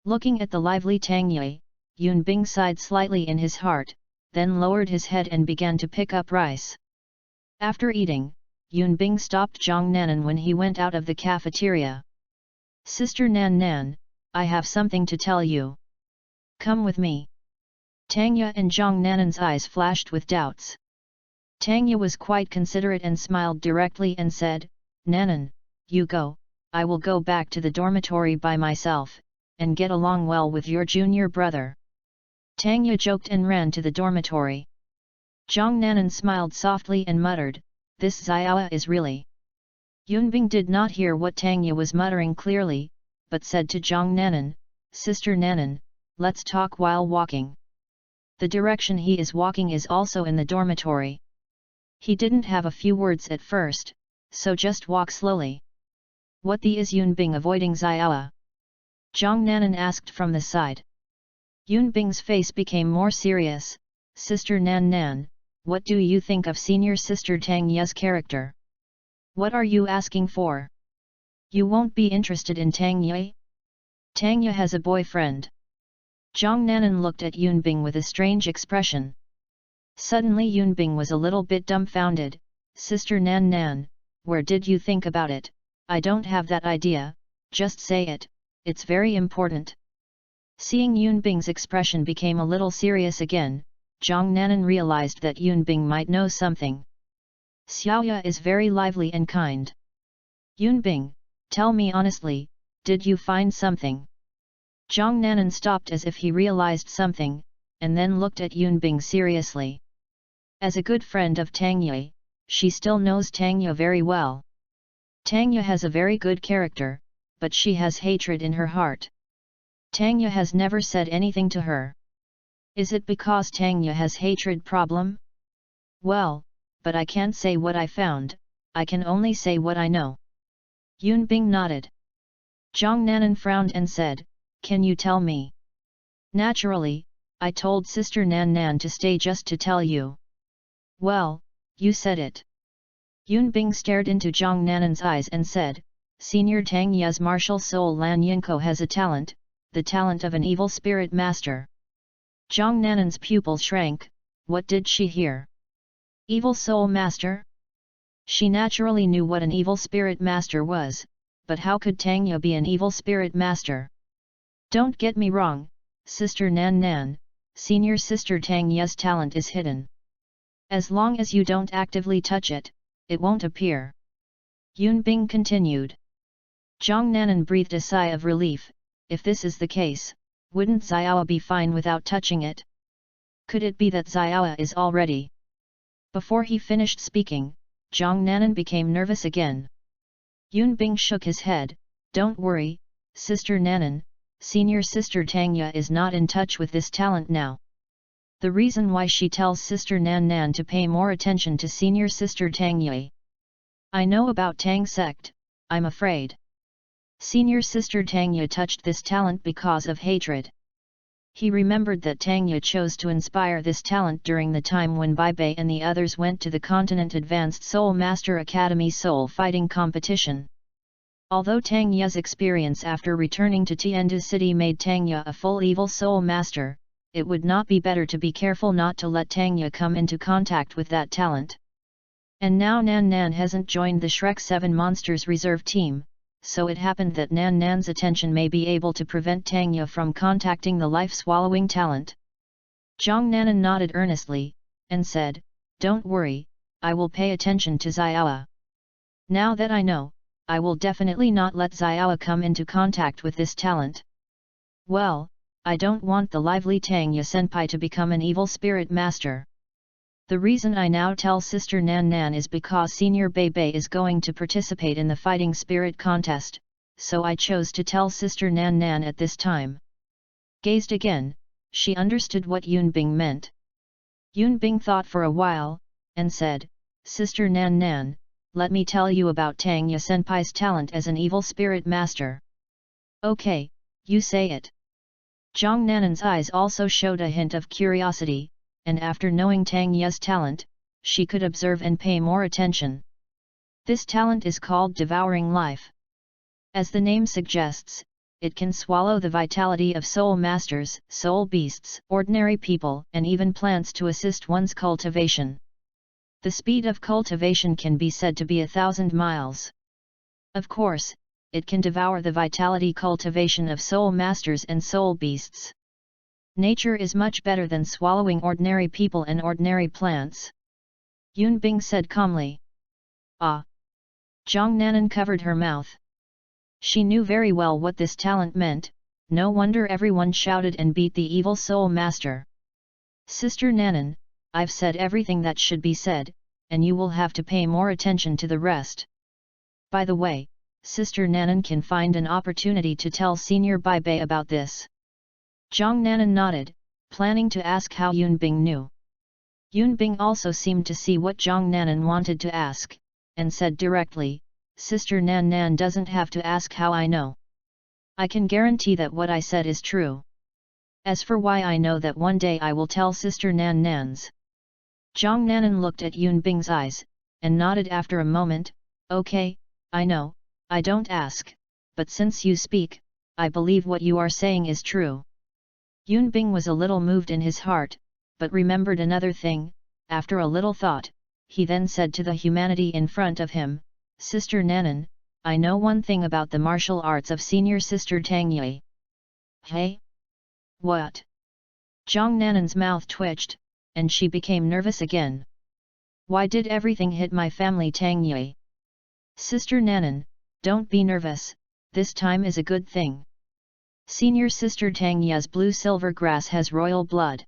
Looking at the lively Tangya, Yun Bing sighed slightly in his heart, then lowered his head and began to pick up rice. After eating, Yun Bing stopped Zhang Nanan when he went out of the cafeteria. "Sister Nan Nan, I have something to tell you. Come with me." Tangya and Zhang Nanan's eyes flashed with doubts. Tangya was quite considerate and smiled directly and said, "Nanan, you go, I will go back to the dormitory by myself, and get along well with your junior brother." Tangya joked and ran to the dormitory. Zhang Nanan smiled softly and muttered, "This Xiaoa is really..." Yunbing did not hear what Tangya was muttering clearly, but said to Zhang Nanan, "Sister Nanan, let's talk while walking. The direction he is walking is also in the dormitory." He didn't have a few words at first, so just walk slowly. "What the is Yunbing avoiding Xiaoa?" Zhang Nanan asked from the side. Yunbing's face became more serious. "Sister Nan Nan, what do you think of senior sister Tangya's character? What are you asking for? You won't be interested in Tangya? Tangya has a boyfriend." Zhang Nanan looked at Yunbing with a strange expression. Suddenly Yunbing was a little bit dumbfounded. "Sister Nan Nan, where did you think about it? I don't have that idea, just say it, it's very important." Seeing Yunbing's expression became a little serious again, Zhang Nanan realized that Yunbing might know something. "Xiaoya is very lively and kind. Yunbing, tell me honestly, did you find something?" Zhang Nanan stopped as if he realized something, and then looked at Yunbing seriously. As a good friend of Tangya, she still knows Tangya very well. Tangya has a very good character, but she has hatred in her heart. Tangya has never said anything to her. Is it because Tangya has hatred problem? Well, but I can't say what I found, I can only say what I know. Yunbing nodded. Zhang Nanan frowned and said, "Can you tell me?" "Naturally, I told Sister Nan Nan to stay just to tell you." "Well, you said it." Yunbing stared into Zhang Nanan's eyes and said, "Senior Tangya's martial soul Lan Yinko has a talent, the talent of an evil spirit master." Zhang Nanan's pupil shrank. What did she hear? Evil soul master? She naturally knew what an evil spirit master was, but how could Tangya be an evil spirit master? Don't get me wrong, Sister Nan Nan, senior sister Tangya's talent is hidden. As long as you don't actively touch it, it won't appear. Yunbing continued. Zhang Nanan breathed a sigh of relief. If this is the case, wouldn't Xiaoa be fine without touching it? Could it be that Xiaoa is already? Before he finished speaking, Zhang Nanan became nervous again. Yunbing shook his head. Don't worry, Sister Nanan, senior sister Tangya is not in touch with this talent now. The reason why she tells Sister Nan Nan to pay more attention to senior sister Tangya. I know about Tang sect, I'm afraid. Senior sister Tangya touched this talent because of hatred. He remembered that Tangya chose to inspire this talent during the time when Bai Bei and the others went to the Continent Advanced Soul Master Academy Soul Fighting Competition. Although Tangya's experience after returning to Tiandu City made Tangya a full evil soul master, it would not be better to be careful not to let Tangya come into contact with that talent. And now Nan Nan hasn't joined the Shrek 7 Monsters Reserve team, so it happened that Nan Nan's attention may be able to prevent Tangya from contacting the life-swallowing talent. Zhang Nanan nodded earnestly, and said, Don't worry, I will pay attention to Xiaoa. Now that I know, I will definitely not let Xiaoa come into contact with this talent. Well, I don't want the lively Tangya senpai to become an evil spirit master. The reason I now tell Sister Nan Nan is because Senior Bebe is going to participate in the fighting spirit contest, so I chose to tell Sister Nan Nan at this time. Gazed again, she understood what Yunbing meant. Yunbing thought for a while, and said, Sister Nan Nan, let me tell you about Tangya Senpai's talent as an evil spirit master. Okay, you say it. Zhang Nanan's eyes also showed a hint of curiosity, and after knowing Tang Ye's talent, she could observe and pay more attention. This talent is called Devouring Life. As the name suggests, it can swallow the vitality of soul masters, soul beasts, ordinary people, and even plants to assist one's cultivation. The speed of cultivation can be said to be 1,000 miles. Of course, it can devour the vitality cultivation of soul masters and soul beasts. Nature is much better than swallowing ordinary people and ordinary plants. Yunbing said calmly. Ah! Zhang Nanan covered her mouth. She knew very well what this talent meant, no wonder everyone shouted and beat the evil soul master. Sister Nanan, I've said everything that should be said, and you will have to pay more attention to the rest. By the way, Sister Nanan can find an opportunity to tell Senior Bebe about this. Zhang Nanan nodded, planning to ask how Yunbing knew. Yunbing also seemed to see what Zhang Nanan wanted to ask, and said directly, Sister Nan Nan doesn't have to ask how I know. I can guarantee that what I said is true. As for why I know that one day I will tell Sister Nan Nan's. Zhang Nanan looked at Yunbing's eyes, and nodded after a moment, okay, I know, I don't ask, but since you speak, I believe what you are saying is true. Yunbing was a little moved in his heart, but remembered another thing. After a little thought, he then said to the humanity in front of him, Sister Nanan, I know one thing about the martial arts of Senior Sister Tangye. Hey? What? Zhang Nanan's mouth twitched, and she became nervous again. Why did everything hit my family Tangye? Sister Nanan, don't be nervous, this time is a good thing. Senior Sister Tangye's blue-silver grass has royal blood.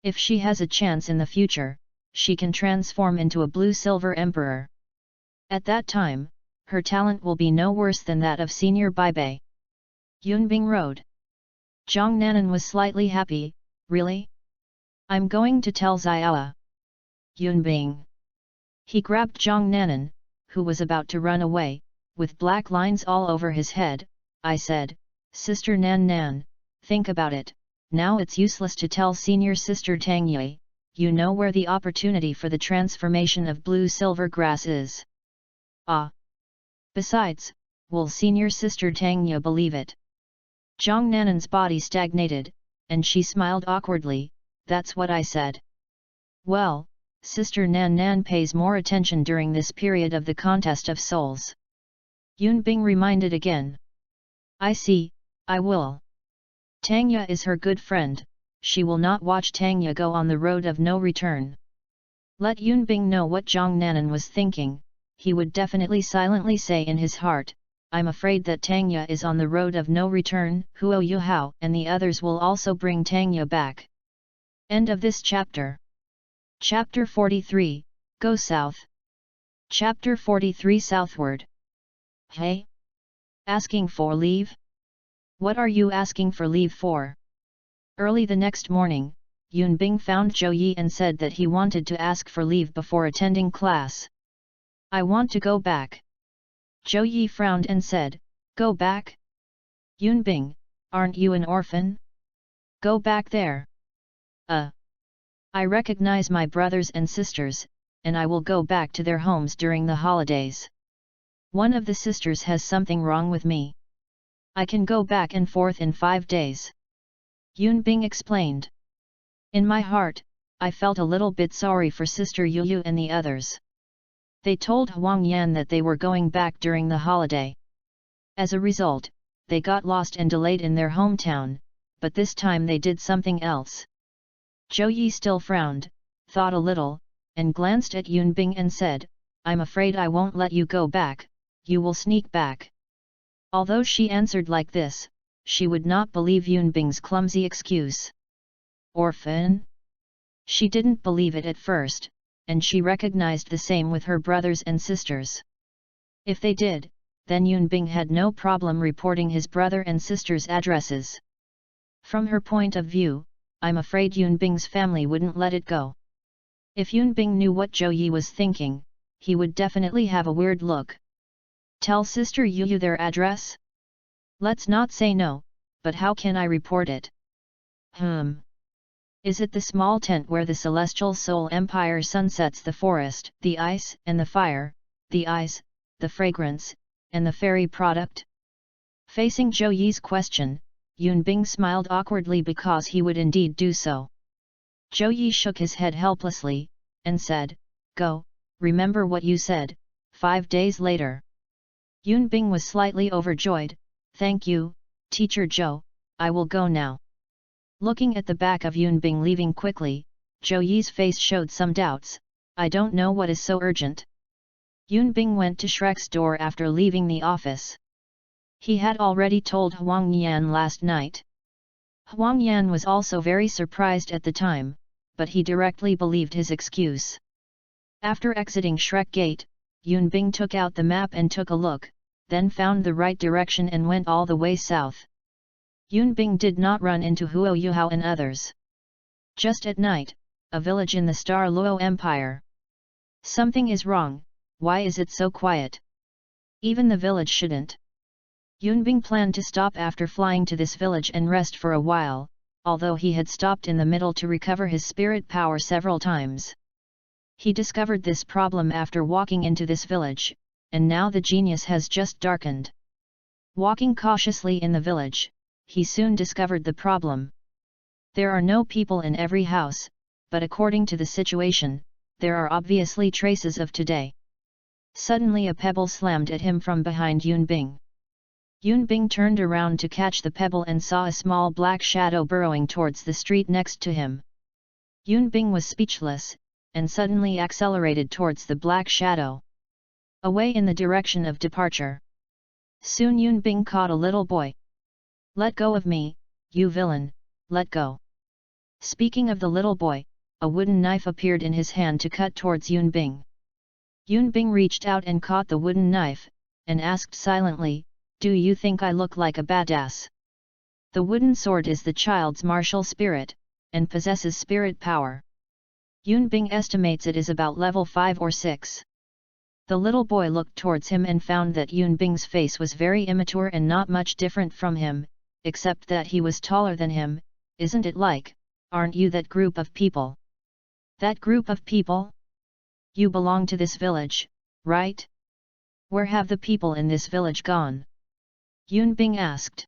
If she has a chance in the future, she can transform into a blue-silver emperor. At that time, her talent will be no worse than that of Senior Bebe. Yunbing rode. Zhang Nanan was slightly happy, really? I'm going to tell Xiaoa. Yunbing. He grabbed Zhang Nanan, who was about to run away, with black lines all over his head. I said, Sister Nan Nan, think about it, now it's useless to tell Senior Sister Tangye, you know where the opportunity for the transformation of blue-silver grass is. Ah! Besides, will Senior Sister Tangye believe it? Zhang Nanan's body stagnated, and she smiled awkwardly, that's what I said. Well, Sister Nan Nan pays more attention during this period of the contest of souls. Yunbing reminded again. I see, I will. Tangye is her good friend, she will not watch Tangye go on the road of no return. Let Yunbing know what Zhang Nanan was thinking. He would definitely silently say in his heart, I'm afraid that Tangye is on the road of no return, Huo Yuhao and the others will also bring Tangye back. End of this chapter. Chapter 43, Go South. Chapter 43 Southward. Hey? Asking for leave? What are you asking for leave for? Early the next morning, Yunbing found Zhou Yi and said that he wanted to ask for leave before attending class. I want to go back. Zhou Yi frowned and said, Go back? Yunbing, aren't you an orphan? Go back there. I recognize my brothers and sisters, and I will go back to their homes during the holidays. One of the sisters has something wrong with me. I can go back and forth in 5 days. Yunbing explained. In my heart, I felt a little bit sorry for Sister Yu and the others. They told Huang Yan that they were going back during the holiday. As a result, they got lost and delayed in their hometown, but this time they did something else. Zhou Yi still frowned, thought a little, and glanced at Yunbing and said, I'm afraid I won't let you go back, you will sneak back. Although she answered like this, she would not believe Yunbing's clumsy excuse. Orphan? She didn't believe it at first, and she recognized the same with her brothers and sisters. If they did, then Yunbing had no problem reporting his brother and sister's addresses. From her point of view, I'm afraid Yunbing's family wouldn't let it go. If Yunbing knew what Zhou Yi was thinking, he would definitely have a weird look. Tell Sister Yu their address? Let's not say no, but how can I report it? Is it the small tent where the celestial soul empire sunsets the forest, the ice and the fire, the ice, the fragrance, and the fairy product? Facing Zhou Yi's question, Yunbing smiled awkwardly because he would indeed do so. Zhou Yi shook his head helplessly, and said, "Go, remember what you said." 5 days later. Yunbing was slightly overjoyed. "Thank you, Teacher Zhou, I will go now." Looking at the back of Yunbing leaving quickly, Zhou Yi's face showed some doubts. "I don't know what is so urgent." Yunbing went to Shrek's door after leaving the office. He had already told Huang Yan last night. Huang Yan was also very surprised at the time, but he directly believed his excuse. After exiting Shrek Gate, Yunbing took out the map and took a look, then found the right direction and went all the way south. Yunbing did not run into Huo Yuhao and others. Just at night, a village in the Star Luo Empire. Something is wrong. Why is it so quiet? Even the village shouldn't. Yunbing planned to stop after flying to this village and rest for a while, although he had stopped in the middle to recover his spirit power several times. He discovered this problem after walking into this village, and now the genius has just darkened. Walking cautiously in the village, he soon discovered the problem. There are no people in every house, but according to the situation, there are obviously traces of today. Suddenly a pebble slammed at him from behind Yunbing. Yunbing turned around to catch the pebble and saw a small black shadow burrowing towards the street next to him. Yunbing was speechless, and suddenly accelerated towards the black shadow. Away in the direction of departure. Soon Yunbing caught a little boy. "Let go of me, you villain, let go." Speaking of the little boy, a wooden knife appeared in his hand to cut towards Yunbing. Yunbing reached out and caught the wooden knife, and asked silently, "Do you think I look like a badass?" The wooden sword is the child's martial spirit, and possesses spirit power. Yunbing estimates it is about level 5 or 6. The little boy looked towards him and found that Yunbing's face was very immature and not much different from him, except that he was taller than him. "Isn't it like, aren't you that group of people?" "That group of people? You belong to this village, right? Where have the people in this village gone?" Yunbing asked.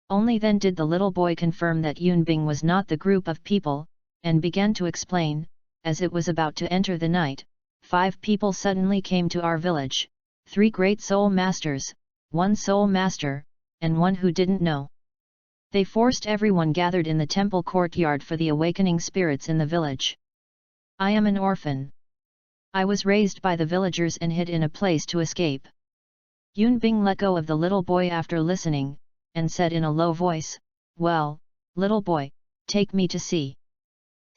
Only then did the little boy confirm that Yunbing was not the group of people, and began to explain. "As it was about to enter the night, 5 people suddenly came to our village, 3 great soul masters, 1 soul master, and 1 who didn't know. They forced everyone gathered in the temple courtyard for the awakening spirits in the village. I am an orphan. I was raised by the villagers and hid in a place to escape." Yunbing let go of the little boy after listening, and said in a low voice, "Well, little boy, take me to see."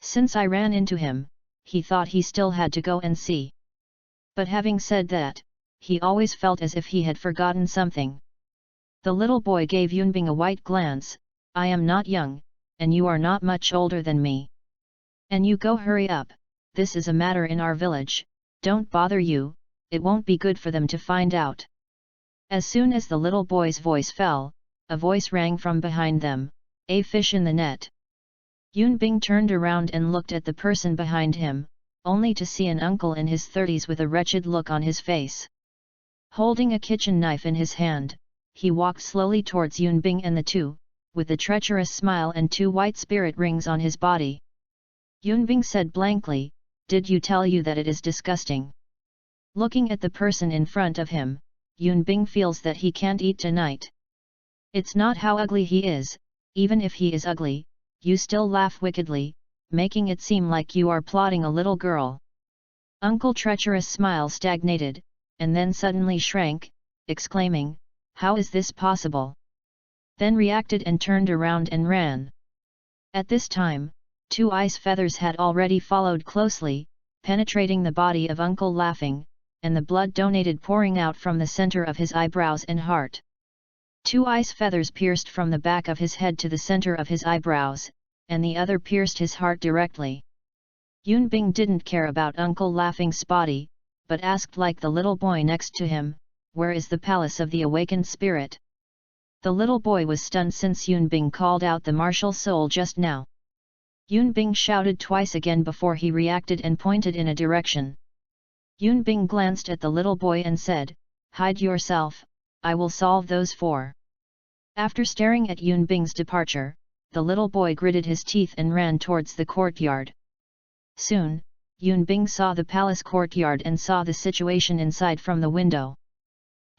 Since I ran into him, he thought he still had to go and see. But having said that, he always felt as if he had forgotten something. The little boy gave Yunbing a white glance. "I am not young, and you are not much older than me. And you go hurry up, this is a matter in our village, don't bother you, it won't be good for them to find out." As soon as the little boy's voice fell, a voice rang from behind them, "A fish in the net." Yunbing turned around and looked at the person behind him, only to see an uncle in his 30s with a wretched look on his face. Holding a kitchen knife in his hand, he walked slowly towards Yunbing and the two, with a treacherous smile and 2 white spirit rings on his body. Yunbing said blankly, "Did you tell you that it is disgusting?" Looking at the person in front of him, Yunbing feels that he can't eat tonight. It's not how ugly he is, even if he is ugly, you still laugh wickedly, making it seem like you are plotting a little girl. Uncle Treacherous' smile stagnated, and then suddenly shrank, exclaiming, "How is this possible?" Then reacted and turned around and ran. At this time, 2 ice feathers had already followed closely, penetrating the body of Uncle Laughing, and the blood donated pouring out from the center of his eyebrows and heart. 2 ice feathers pierced from the back of his head to the center of his eyebrows, and the other pierced his heart directly. Yunbing didn't care about Uncle Laughing's body, but asked like the little boy next to him, "Where is the palace of the awakened spirit?" The little boy was stunned since Yunbing called out the martial soul just now. Yunbing shouted twice again before he reacted and pointed in a direction. Yunbing glanced at the little boy and said, "Hide yourself, I will solve those 4. After staring at Yunbing's departure, the little boy gritted his teeth and ran towards the courtyard. Soon, Yunbing saw the palace courtyard and saw the situation inside from the window.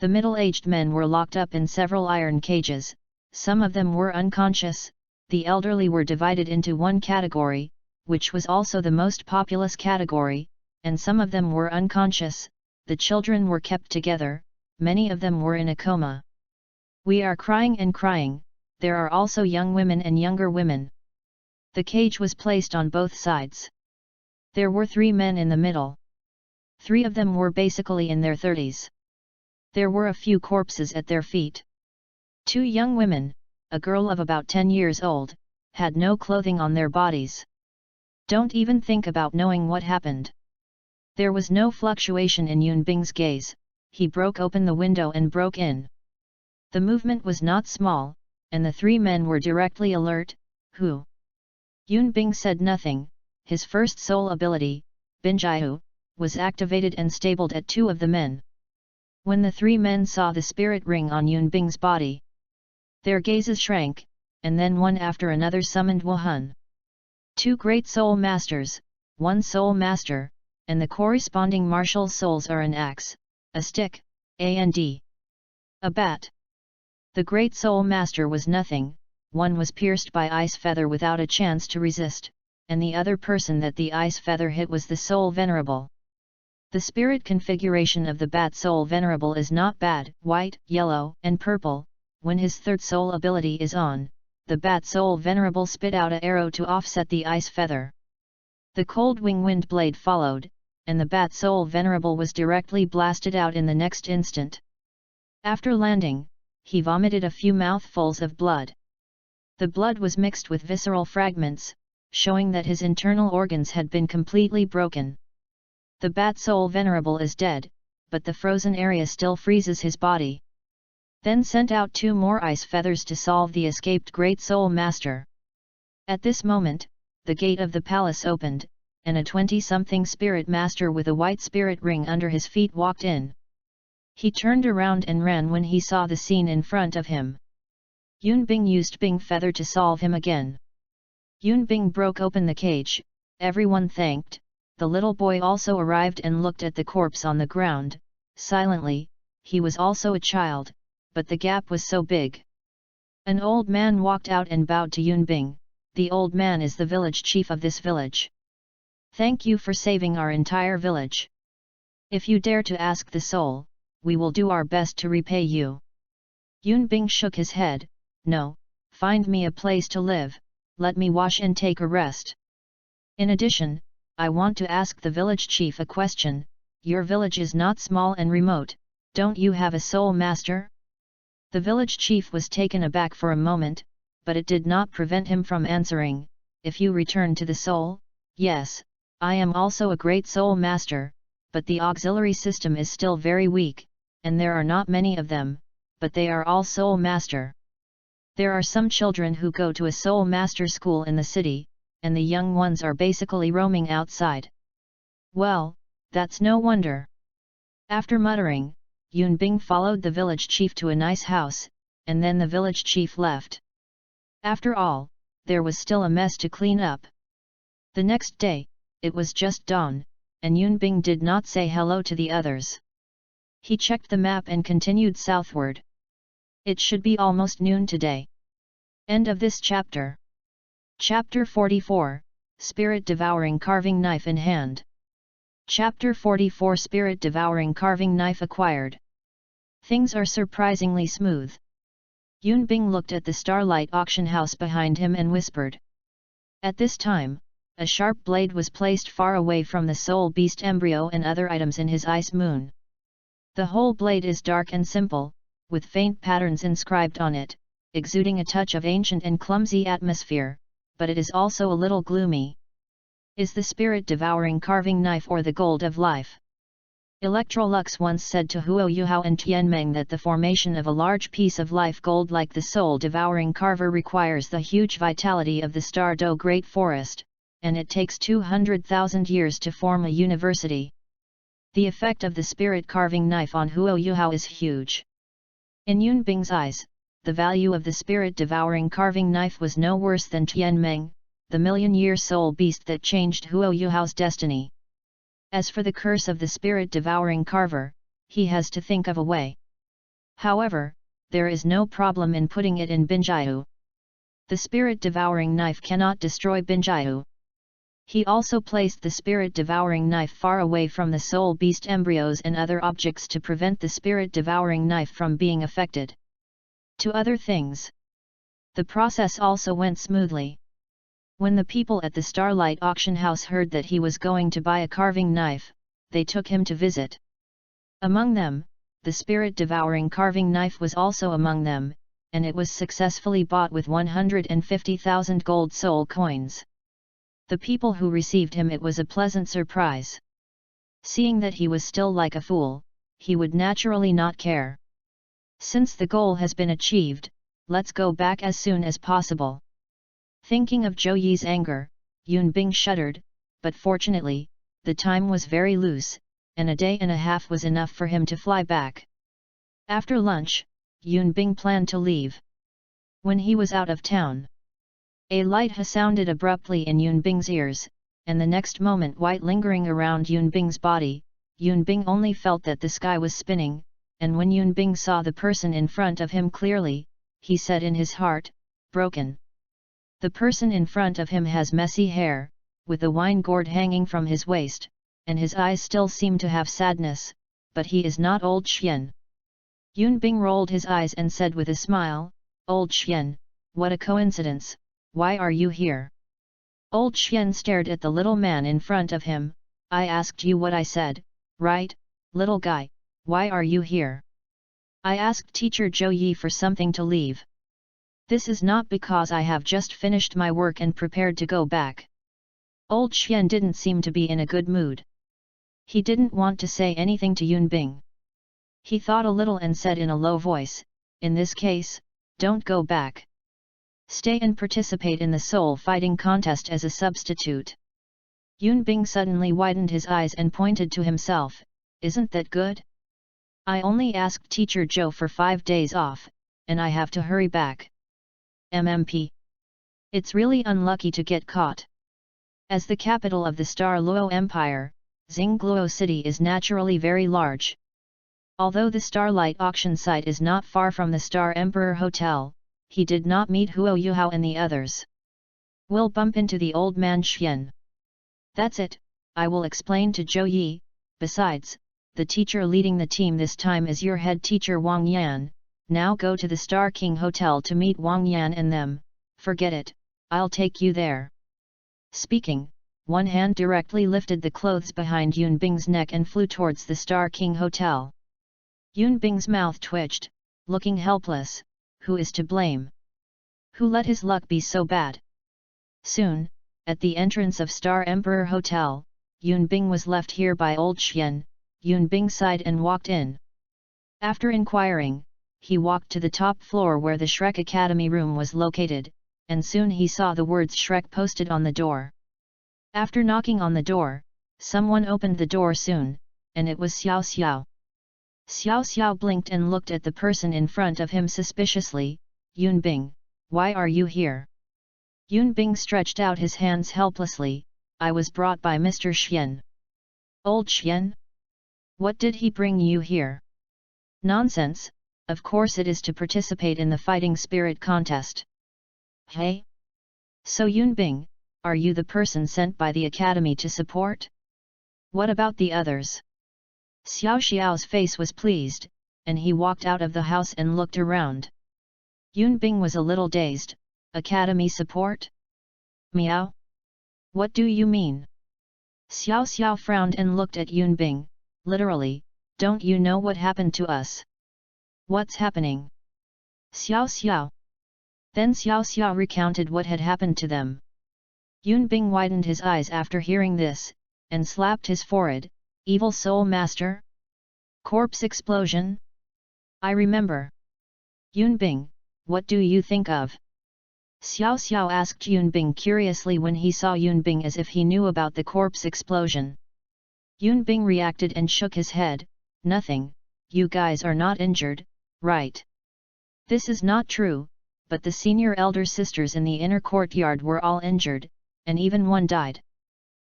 The middle-aged men were locked up in several iron cages, some of them were unconscious, the elderly were divided into one category, which was also the most populous category, and some of them were unconscious, the children were kept together, many of them were in a coma. We are crying and crying, there are also young women and younger women. The cage was placed on both sides. There were 3 men in the middle. 3 of them were basically in their 30s. There were a few corpses at their feet. 2 young women, a girl of about 10 years old, had no clothing on their bodies. Don't even think about knowing what happened. There was no fluctuation in Yunbing's gaze, he broke open the window and broke in. The movement was not small, and the 3 men were directly alert. Who? Yunbing said nothing, his first soul ability, Binjiu, was activated and stabled at 2 of the men. When the 3 men saw the spirit ring on Yunbing's body, their gazes shrank, and then one after another summoned Wuhan. 2 great soul masters, 1 soul master, and the corresponding martial souls are an axe, a stick, and a bat. The great soul master was nothing, one was pierced by ice feather without a chance to resist, and the other person that the ice feather hit was the soul venerable. The spirit configuration of the bat soul venerable is not bad, white, yellow, and purple. When his 3rd soul ability is on, the bat soul venerable spit out an arrow to offset the ice feather. The cold wing wind blade followed, and the bat soul venerable was directly blasted out in the next instant. After landing, he vomited a few mouthfuls of blood. The blood was mixed with visceral fragments, showing that his internal organs had been completely broken. The bat soul venerable is dead, but the frozen area still freezes his body. Then sent out 2 more ice feathers to solve the escaped great soul master. At this moment, the gate of the palace opened, and a 20-something spirit master with a white spirit ring under his feet walked in. He turned around and ran when he saw the scene in front of him. Yunbing used Bing Feather to solve him again. Yunbing broke open the cage, everyone thanked, the little boy also arrived and looked at the corpse on the ground, silently, he was also a child, but the gap was so big. An old man walked out and bowed to Yunbing, the old man is the village chief of this village. Thank you for saving our entire village. If you dare to ask the soul, we will do our best to repay you. Yunbing shook his head, no, find me a place to live, let me wash and take a rest. In addition, I want to ask the village chief a question, your village is not small and remote, don't you have a soul master? The village chief was taken aback for a moment, but it did not prevent him from answering, if you return to the soul, yes, I am also a great soul master, but the auxiliary system is still very weak, and there are not many of them, but they are all soul master. There are some children who go to a soul master school in the city, and the young ones are basically roaming outside. Well, that's no wonder. After muttering, Yunbing followed the village chief to a nice house, and then the village chief left. After all, there was still a mess to clean up. The next day, it was just dawn, and Yunbing did not say hello to the others. He checked the map and continued southward. It should be almost noon today. End of this chapter. Chapter 44, Spirit Devouring Carving Knife in Hand. Chapter 44 Spirit Devouring Carving Knife acquired. Things are surprisingly smooth. Yunbing looked at the starlight auction house behind him and whispered. At this time, a sharp blade was placed far away from the soul beast embryo and other items in his ice moon. The whole blade is dark and simple, with faint patterns inscribed on it, exuding a touch of ancient and clumsy atmosphere, but it is also a little gloomy. Is the spirit-devouring carving knife or the gold of life? Electrolux once said to Huo Yuhao and Tianmeng that the formation of a large piece of life gold like the soul-devouring carver requires the huge vitality of the Star Do Great Forest, and it takes 200,000 years to form a university. The effect of the spirit-carving knife on Huo Yuhao is huge. In Yun Bing's eyes, the value of the spirit-devouring carving knife was no worse than Tianmeng, the million-year soul beast that changed Huo Yuhao's destiny. As for the curse of the spirit-devouring carver, he has to think of a way. However, there is no problem in putting it in Binjiu. The spirit-devouring knife cannot destroy Binjiu. He also placed the spirit-devouring knife far away from the soul beast embryos and other objects to prevent the spirit-devouring knife from being affected. To other things. The process also went smoothly. When the people at the Starlight Auction House heard that he was going to buy a carving knife, they took him to visit. Among them, the spirit-devouring carving knife was also among them, and it was successfully bought with 150,000 gold soul coins. The people who received him, it was a pleasant surprise. Seeing that he was still like a fool, he would naturally not care. Since the goal has been achieved, let's go back as soon as possible. Thinking of Zhou Yi's anger, Yun Bing shuddered, but fortunately, the time was very loose, and a day and a half was enough for him to fly back. After lunch, Yun Bing planned to leave. When he was out of town, a light ha sounded abruptly in Yun Bing's ears, and the next moment white lingering around Yun Bing's body, Yun Bing only felt that the sky was spinning, and when Yun Bing saw the person in front of him clearly, he said in his heart, broken. The person in front of him has messy hair, with a wine gourd hanging from his waist, and his eyes still seem to have sadness, but he is not Old Xian. Yun Bing rolled his eyes and said with a smile, Old Xian, what a coincidence, why are you here? Old Xian stared at the little man in front of him. I asked you what I said, right, little guy, why are you here? I asked teacher Zhou Yi for something to leave. This is not because I have just finished my work and prepared to go back. Old Xian didn't seem to be in a good mood. He didn't want to say anything to Yun Bing. He thought a little and said in a low voice, in this case, don't go back. Stay and participate in the soul fighting contest as a substitute. Yun Bing suddenly widened his eyes and pointed to himself, isn't that good? I only asked teacher Zhou for 5 days off, and I have to hurry back. MMP. It's really unlucky to get caught. As the capital of the Star Luo Empire, Xingluo City is naturally very large. Although the Starlight auction site is not far from the Star Emperor Hotel, he did not meet Huo Yuhao and the others. We'll bump into the old man Xian. That's it, I will explain to Zhou Yi. Besides, the teacher leading the team this time is your head teacher Wang Yan. Now go to the Star King Hotel to meet Wang Yan and them, forget it, I'll take you there. Speaking, one hand directly lifted the clothes behind Yun Bing's neck and flew towards the Star King Hotel. Yun Bing's mouth twitched, looking helpless, who is to blame? Who let his luck be so bad? Soon, at the entrance of Star Emperor Hotel, Yun Bing was left here by Old Xian. Yun Bing sighed and walked in. After inquiring, he walked to the top floor where the Shrek Academy room was located, and soon he saw the words Shrek posted on the door. After knocking on the door, someone opened the door soon, and it was Xiao Xiao. Xiao Xiao blinked and looked at the person in front of him suspiciously. Yun Bing, why are you here? Yun Bing stretched out his hands helplessly. I was brought by Mr. Xian. Old Xian? What did he bring you here? Nonsense. Of course it is to participate in the fighting spirit contest. Hey? So Yun Bing, are you the person sent by the academy to support? What about the others? Xiao Xiao's face was pleased, and he walked out of the house and looked around. Yun Bing was a little dazed. Academy support? Meow? What do you mean? Xiao Xiao frowned and looked at Yunbing, literally, don't you know what happened to us? What's happening? Xiao Xiao. Then Xiao Xiao recounted what had happened to them. Yunbing widened his eyes after hearing this, and slapped his forehead, evil soul master? Corpse explosion? I remember. Yunbing, what do you think of? Xiao Xiao asked Yunbing curiously when he saw Yunbing as if he knew about the corpse explosion. Yunbing reacted and shook his head, nothing, you guys are not injured, right? This is not true, but the senior elder sisters in the inner courtyard were all injured, and even one died.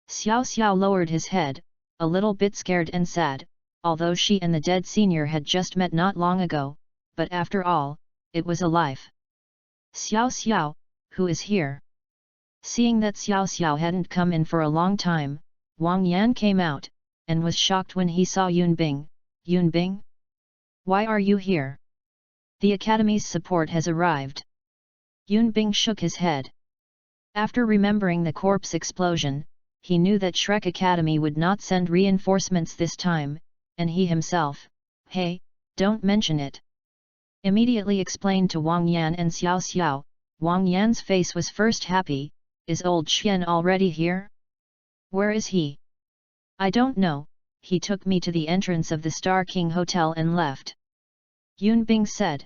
Xiao Xiao lowered his head, a little bit scared and sad, although she and the dead senior had just met not long ago, but after all, it was a life. Xiao Xiao, who is here? Seeing that Xiao Xiao hadn't come in for a long time, Wang Yan came out, and was shocked when he saw Yunbing. Yunbing? Why are you here? The Academy's support has arrived. Yunbing shook his head. After remembering the corpse explosion, he knew that Shrek Academy would not send reinforcements this time, and he himself, hey, don't mention it. Immediately explained to Wang Yan and Xiao Xiao. Wang Yan's face was first happy, is old Xian already here? Where is he? I don't know, he took me to the entrance of the Star King Hotel and left. Yunbing said.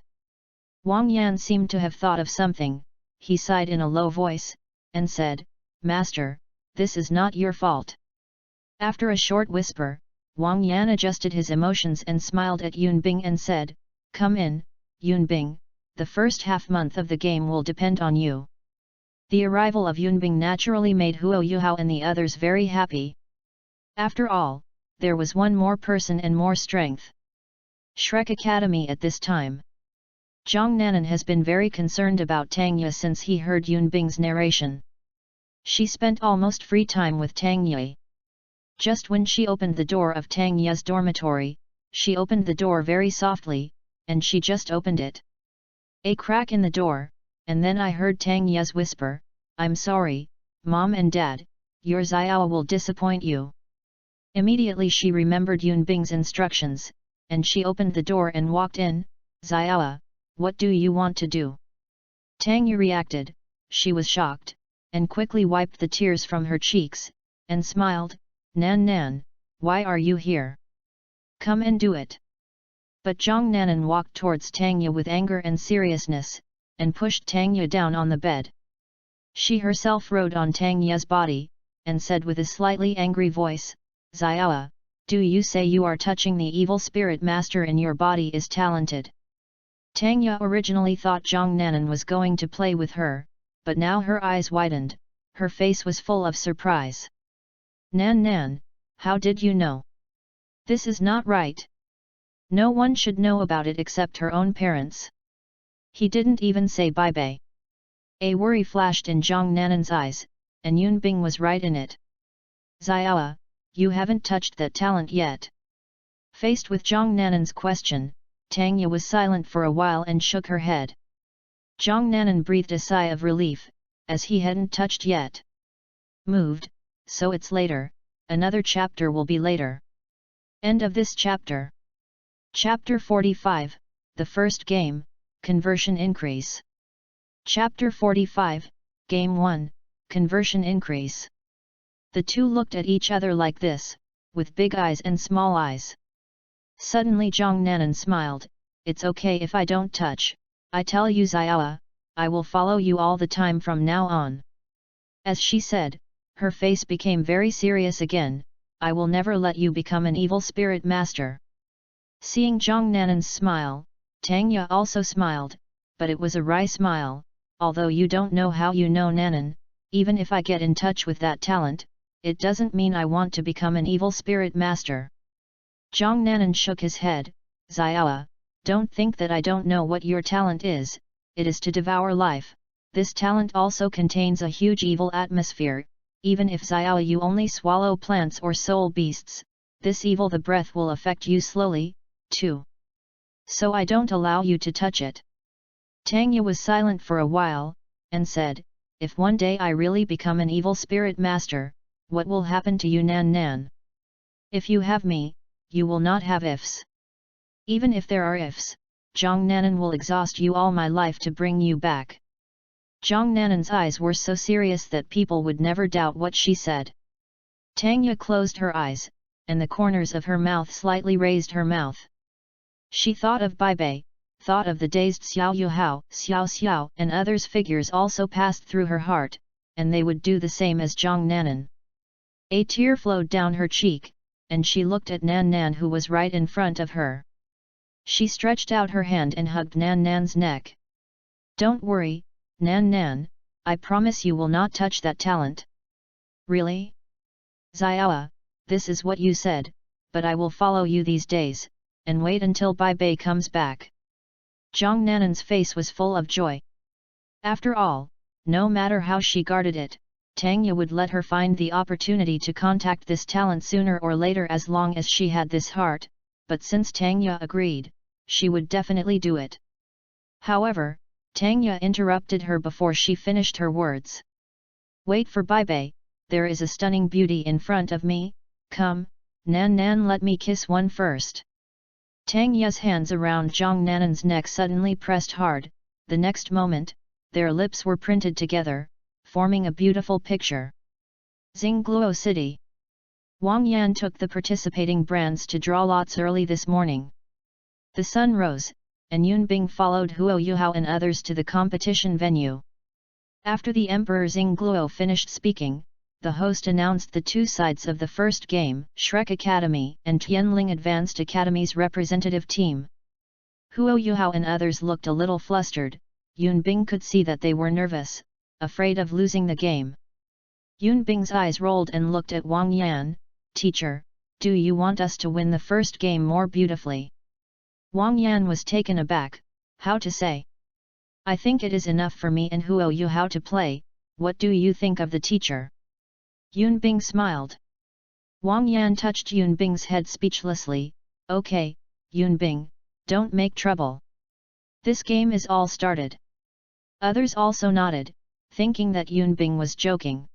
Wang Yan seemed to have thought of something, he sighed in a low voice, and said, Master, this is not your fault. After a short whisper, Wang Yan adjusted his emotions and smiled at Yunbing and said, come in, Yunbing, the first half-month of the game will depend on you. The arrival of Yunbing naturally made Huo Yuhao and the others very happy. After all, there was one more person and more strength. Shrek Academy at this time. Zhang Nanan has been very concerned about Tang Ye since he heard Yunbing's narration. She spent almost free time with Tang Ye. Just when she opened the door of Tang Ye's dormitory, she opened the door very softly, and she just opened it. A crack in the door, and then I heard Tang Ye's whisper, I'm sorry, Mom and Dad, your Xiao will disappoint you. Immediately she remembered Yunbing's instructions, and she opened the door and walked in. Xiao, what do you want to do? Tang Ye reacted, she was shocked, and quickly wiped the tears from her cheeks, and smiled, Nan Nan, why are you here? Come and do it. But Zhang Nanan walked towards Tang Ye with anger and seriousness, and pushed Tang Ye down on the bed. She herself rode on Tang Ye's body, and said with a slightly angry voice, Xiao, do you say you are touching the evil spirit master in your body is talented? Tang Ye originally thought Zhang Nanan was going to play with her, but now her eyes widened, her face was full of surprise. Nan Nan, how did you know? This is not right. No one should know about it except her own parents. He didn't even say bye-bye. A worry flashed in Zhang Nanan's eyes, and Yunbing was right in it. Xiao, you haven't touched that talent yet. Faced with Zhang Nanan's question, Tang Ye was silent for a while and shook her head. Zhang Nanan breathed a sigh of relief, as he hadn't touched yet. Moved, so it's later, another chapter will be later. End of this chapter. Chapter 45, The First Game, Conversion Increase. Chapter 45, Game 1, Conversion Increase. The two looked at each other like this, with big eyes and small eyes. Suddenly Zhang Nanan smiled, it's okay if I don't touch, I tell you Xiao, I will follow you all the time from now on. As she said, her face became very serious again, I will never let you become an evil spirit master. Seeing Zhang Nanan's smile, Tang Ye also smiled, but it was a wry smile, although you don't know how you know Nanan, even if I get in touch with that talent, it doesn't mean I want to become an evil spirit master. Zhang Nanan shook his head, Xiao, don't think that I don't know what your talent is, it is to devour life, this talent also contains a huge evil atmosphere, even if Xiao you only swallow plants or soul beasts, this evil the breath will affect you slowly, too. So I don't allow you to touch it. Tang Ye was silent for a while, and said, if one day I really become an evil spirit master, what will happen to you, Nan Nan? If you have me, you will not have ifs. Even if there are ifs, Zhang Nanan will exhaust you all my life to bring you back. Zhang Nanan's eyes were so serious that people would never doubt what she said. Tanya closed her eyes, and the corners of her mouth slightly raised her mouth. She thought of Bai Bei, thought of the dazed Xiao Yuhao, Xiao Xiao, and others' figures also passed through her heart, and they would do the same as Zhang Nanan. A tear flowed down her cheek, and she looked at Nan Nan who was right in front of her. She stretched out her hand and hugged Nan Nan's neck. Don't worry, Nan Nan, I promise you will not touch that talent. Really? Xiaoa, this is what you said, but I will follow you these days, and wait until Bai Bei comes back. Zhang Nanan's face was full of joy. After all, no matter how she guarded it, Tanya would let her find the opportunity to contact this talent sooner or later as long as she had this heart, but since Tanya agreed, she would definitely do it. However, Tanya interrupted her before she finished her words. Wait for Bai Bei, there is a stunning beauty in front of me, come, Nan Nan, let me kiss one first. Tanya's hands around Zhang Nanan's neck suddenly pressed hard, the next moment, their lips were printed together, forming a beautiful picture. Douluo City. Wang Yan took the participating brands to draw lots early this morning. The sun rose, and Yunbing followed Huo Yuhao and others to the competition venue. After the Emperor Douluo finished speaking, the host announced the two sides of the first game, Shrek Academy and Tianling Advanced Academy's representative team. Huo Yuhao and others looked a little flustered. Yunbing could see that they were nervous, afraid of losing the game. Yunbing's eyes rolled and looked at Wang Yan. Teacher, do you want us to win the first game more beautifully? Wang Yan was taken aback, how to say? I think it is enough for me and Huo Yuhao to play, what do you think of the teacher? Yunbing smiled. Wang Yan touched Yunbing's head speechlessly, okay, Yunbing, don't make trouble. This game is all started. Others also nodded, thinking that Yunbing was joking.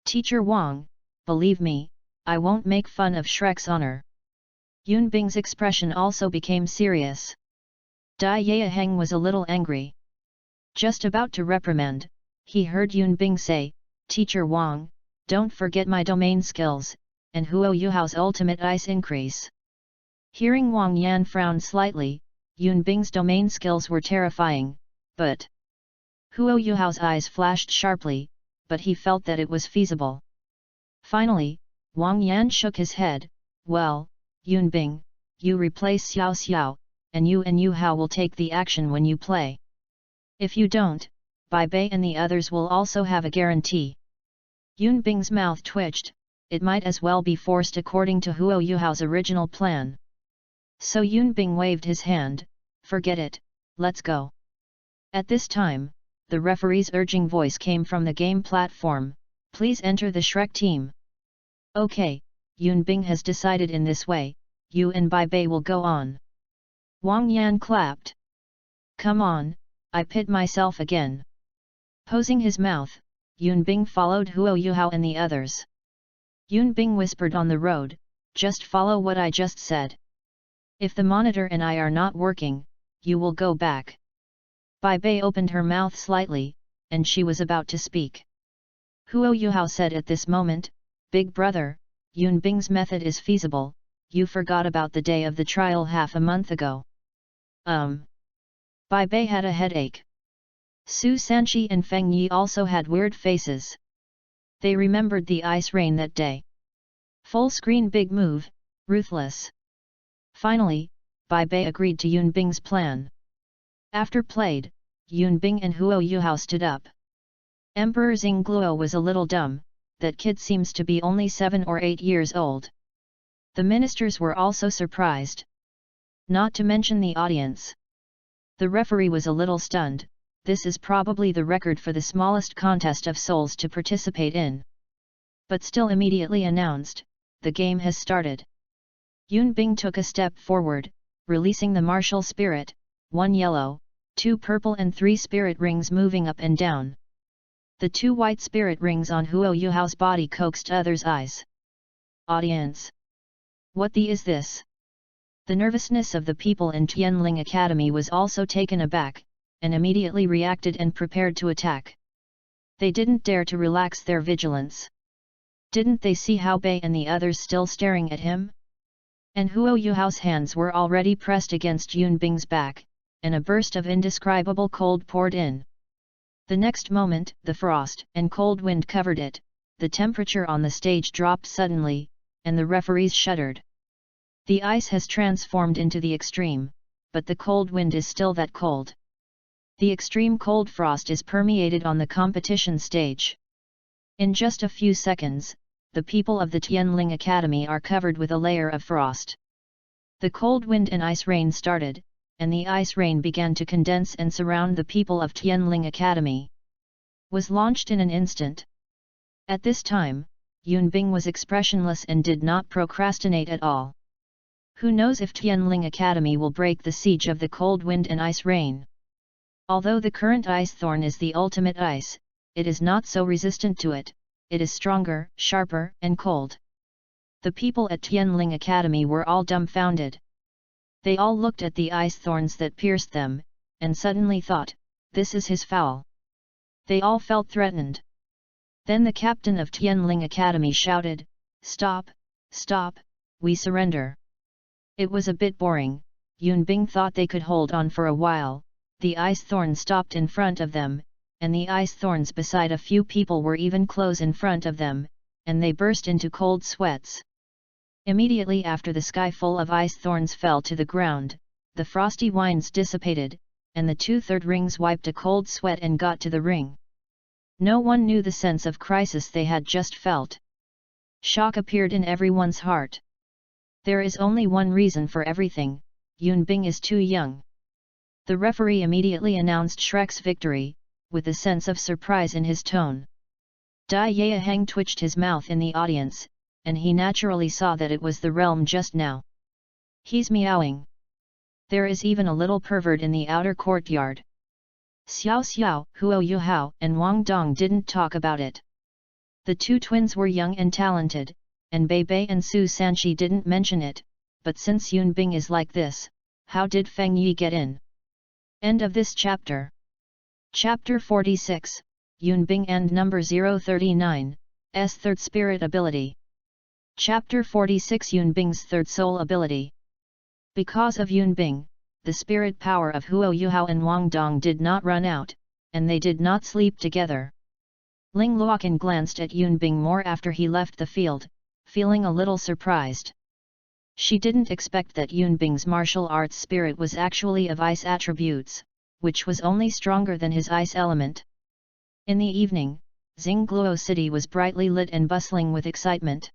Teacher Wang, believe me, I won't make fun of Shrek's honor. Yunbing's expression also became serious. Dai Yaoheng was a little angry. Just about to reprimand, he heard Yunbing say, Teacher Wang, don't forget my domain skills, and Huo Yuhao's ultimate ice increase. Hearing Wang Yan frown slightly, Yunbing's domain skills were terrifying, but Huo Yuhao's eyes flashed sharply, but he felt that it was feasible. Finally, Wang Yan shook his head, well, Yunbing, you replace Xiao Xiao, and Yuhao will take the action when you play. If you don't, Bai Bei and the others will also have a guarantee. Yunbing's mouth twitched, it might as well be forced according to Huo Yuhao's original plan. So Yunbing waved his hand, forget it, let's go. At this time, the referee's urging voice came from the game platform, please enter the Shrek team. Okay, Yunbing has decided in this way, you and Bai Bei will go on. Wang Yan clapped. Come on, I pit myself again. Posing his mouth, Yunbing followed Huo Yuhao and the others. Yunbing whispered on the road, just follow what I just said. If the monitor and I are not working, you will go back. Bai Bei opened her mouth slightly, and she was about to speak. Huo Yuhao said at this moment, Big brother, Yunbing's method is feasible, you forgot about the day of the trial half a month ago. Bai Bei had a headache. Su Sanqi and Feng Yi also had weird faces. They remembered the ice rain that day. Full screen big move, ruthless. Finally, Bai Bei agreed to Yunbing's plan. After played, Yunbing and Huo Yuhao stood up. Emperor Douluo was a little dumb, that kid seems to be only 7 or 8 years old. The ministers were also surprised. Not to mention the audience. The referee was a little stunned, this is probably the record for the smallest contest of souls to participate in. But still immediately announced, the game has started. Yunbing took a step forward, releasing the martial spirit, 1 yellow, 2 purple and 3 spirit rings moving up and down. The 2 white spirit rings on Huo Yuhao's body coaxed others' eyes. Audience. What the is this? The nervousness of the people in Tianling Academy was also taken aback, and immediately reacted and prepared to attack. They didn't dare to relax their vigilance. Didn't they see Hao Bei and the others still staring at him? And Huo Yuhao's hands were already pressed against Yun Bing's back, and a burst of indescribable cold poured in. The next moment, the frost and cold wind covered it, the temperature on the stage dropped suddenly, and the referees shuddered. The ice has transformed into the extreme, but the cold wind is still that cold. The extreme cold frost is permeated on the competition stage. In just a few seconds, the people of the Tianling Academy are covered with a layer of frost. The cold wind and ice rain started, and the ice rain began to condense and surround the people of Tianling Academy. Was launched in an instant. At this time, Yun Bing was expressionless and did not procrastinate at all. Who knows if Tianling Academy will break the siege of the cold wind and ice rain? Although the current ice thorn is the ultimate ice, it is not so resistant to it, it is stronger, sharper, and cold. The people at Tianling Academy were all dumbfounded. They all looked at the ice thorns that pierced them, and suddenly thought, this is his foul. They all felt threatened. Then the captain of Tianling Academy shouted, "Stop, stop, we surrender." It was a bit boring. Yun Bing thought they could hold on for a while. The ice thorn stopped in front of them, and the ice thorns beside a few people were even close in front of them, and they burst into cold sweats. Immediately after the sky full of ice thorns fell to the ground, the frosty winds dissipated, and the 2/3 rings wiped a cold sweat and got to the ring. No one knew the sense of crisis they had just felt. Shock appeared in everyone's heart. There is only one reason for everything: Yun Bing is too young. The referee immediately announced Shrek's victory, with a sense of surprise in his tone. Dai Yaheng twitched his mouth in the audience, and he naturally saw that it was the realm just now. He's meowing. There is even a little pervert in the outer courtyard. Xiao Xiao, Huo Yuhao, and Wang Dong didn't talk about it. The 2 twins were young and talented, and Bei Bei and Su Sanqi didn't mention it, but since Yun Bing is like this, how did Feng Yi get in? End of this chapter. Chapter 46, Yun Bing and number 039, S third spirit ability. Chapter 46, Yun Bing's third soul ability. Because of Yun Bing, the spirit power of Huo Yuhao and Wang Dong did not run out, and they did not sleep together. Ling Luoqan glanced at Yun Bing more after he left the field, feeling a little surprised. She didn't expect that Yun Bing's martial arts spirit was actually of ice attributes, which was only stronger than his ice element. In the evening, Xingluo City was brightly lit and bustling with excitement.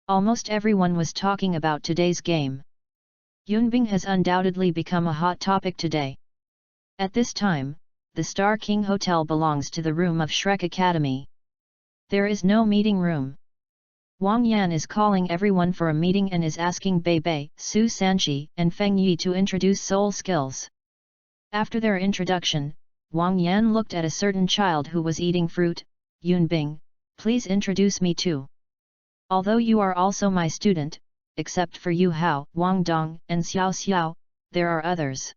Almost everyone was talking about today's game. Yun Bing has undoubtedly become a hot topic today. At this time, the Star King Hotel belongs to the room of Shrek Academy. There is no meeting room. Wang Yan is calling everyone for a meeting and is asking Bei Bei, Su Sanqi, and Feng Yi to introduce soul skills. After their introduction, Wang Yan looked at a certain child who was eating fruit. Yun Bing, please introduce me too. Although you are also my student, except for Yu Hao, Wang Dong, and Xiao Xiao, there are others.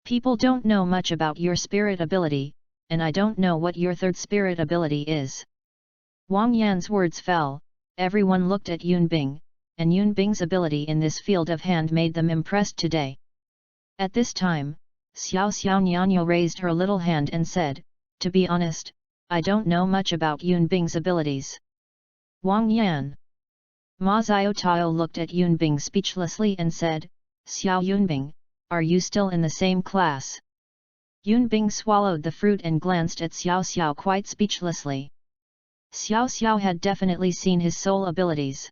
People don't know much about your spirit ability, and I don't know what your third spirit ability is. Wang Yan's words fell, everyone looked at Yun Bing, and Yun Bing's ability in this field of hand made them impressed today. At this time, Xiao Xiao Nianyo raised her little hand and said, to be honest, I don't know much about Yun Bing's abilities. Wang Yan. Ma Xiaotao looked at Yun Bing speechlessly and said, Xiao Yunbing, are you still in the same class? Yun Bing swallowed the fruit and glanced at Xiao Xiao quite speechlessly. Xiao Xiao had definitely seen his soul abilities.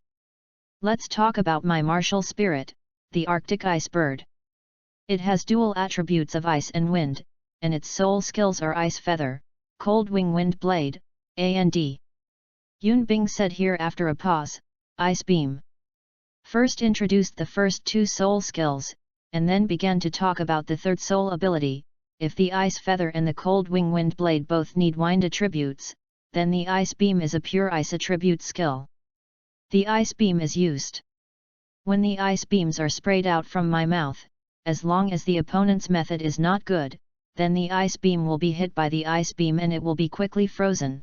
Let's talk about my martial spirit, the Arctic Ice Bird. It has dual attributes of ice and wind, and its soul skills are Ice Feather, Cold Wing Wind Blade, and Yun Bing said here after a pause, Ice Beam. First introduced the first 2 soul skills, and then began to talk about the third soul ability, if the ice feather and the cold wing wind blade both need wind attributes, then the ice beam is a pure ice attribute skill. The ice beam is used. When the ice beams are sprayed out from my mouth, as long as the opponent's method is not good, then the ice beam will be hit by the ice beam and it will be quickly frozen.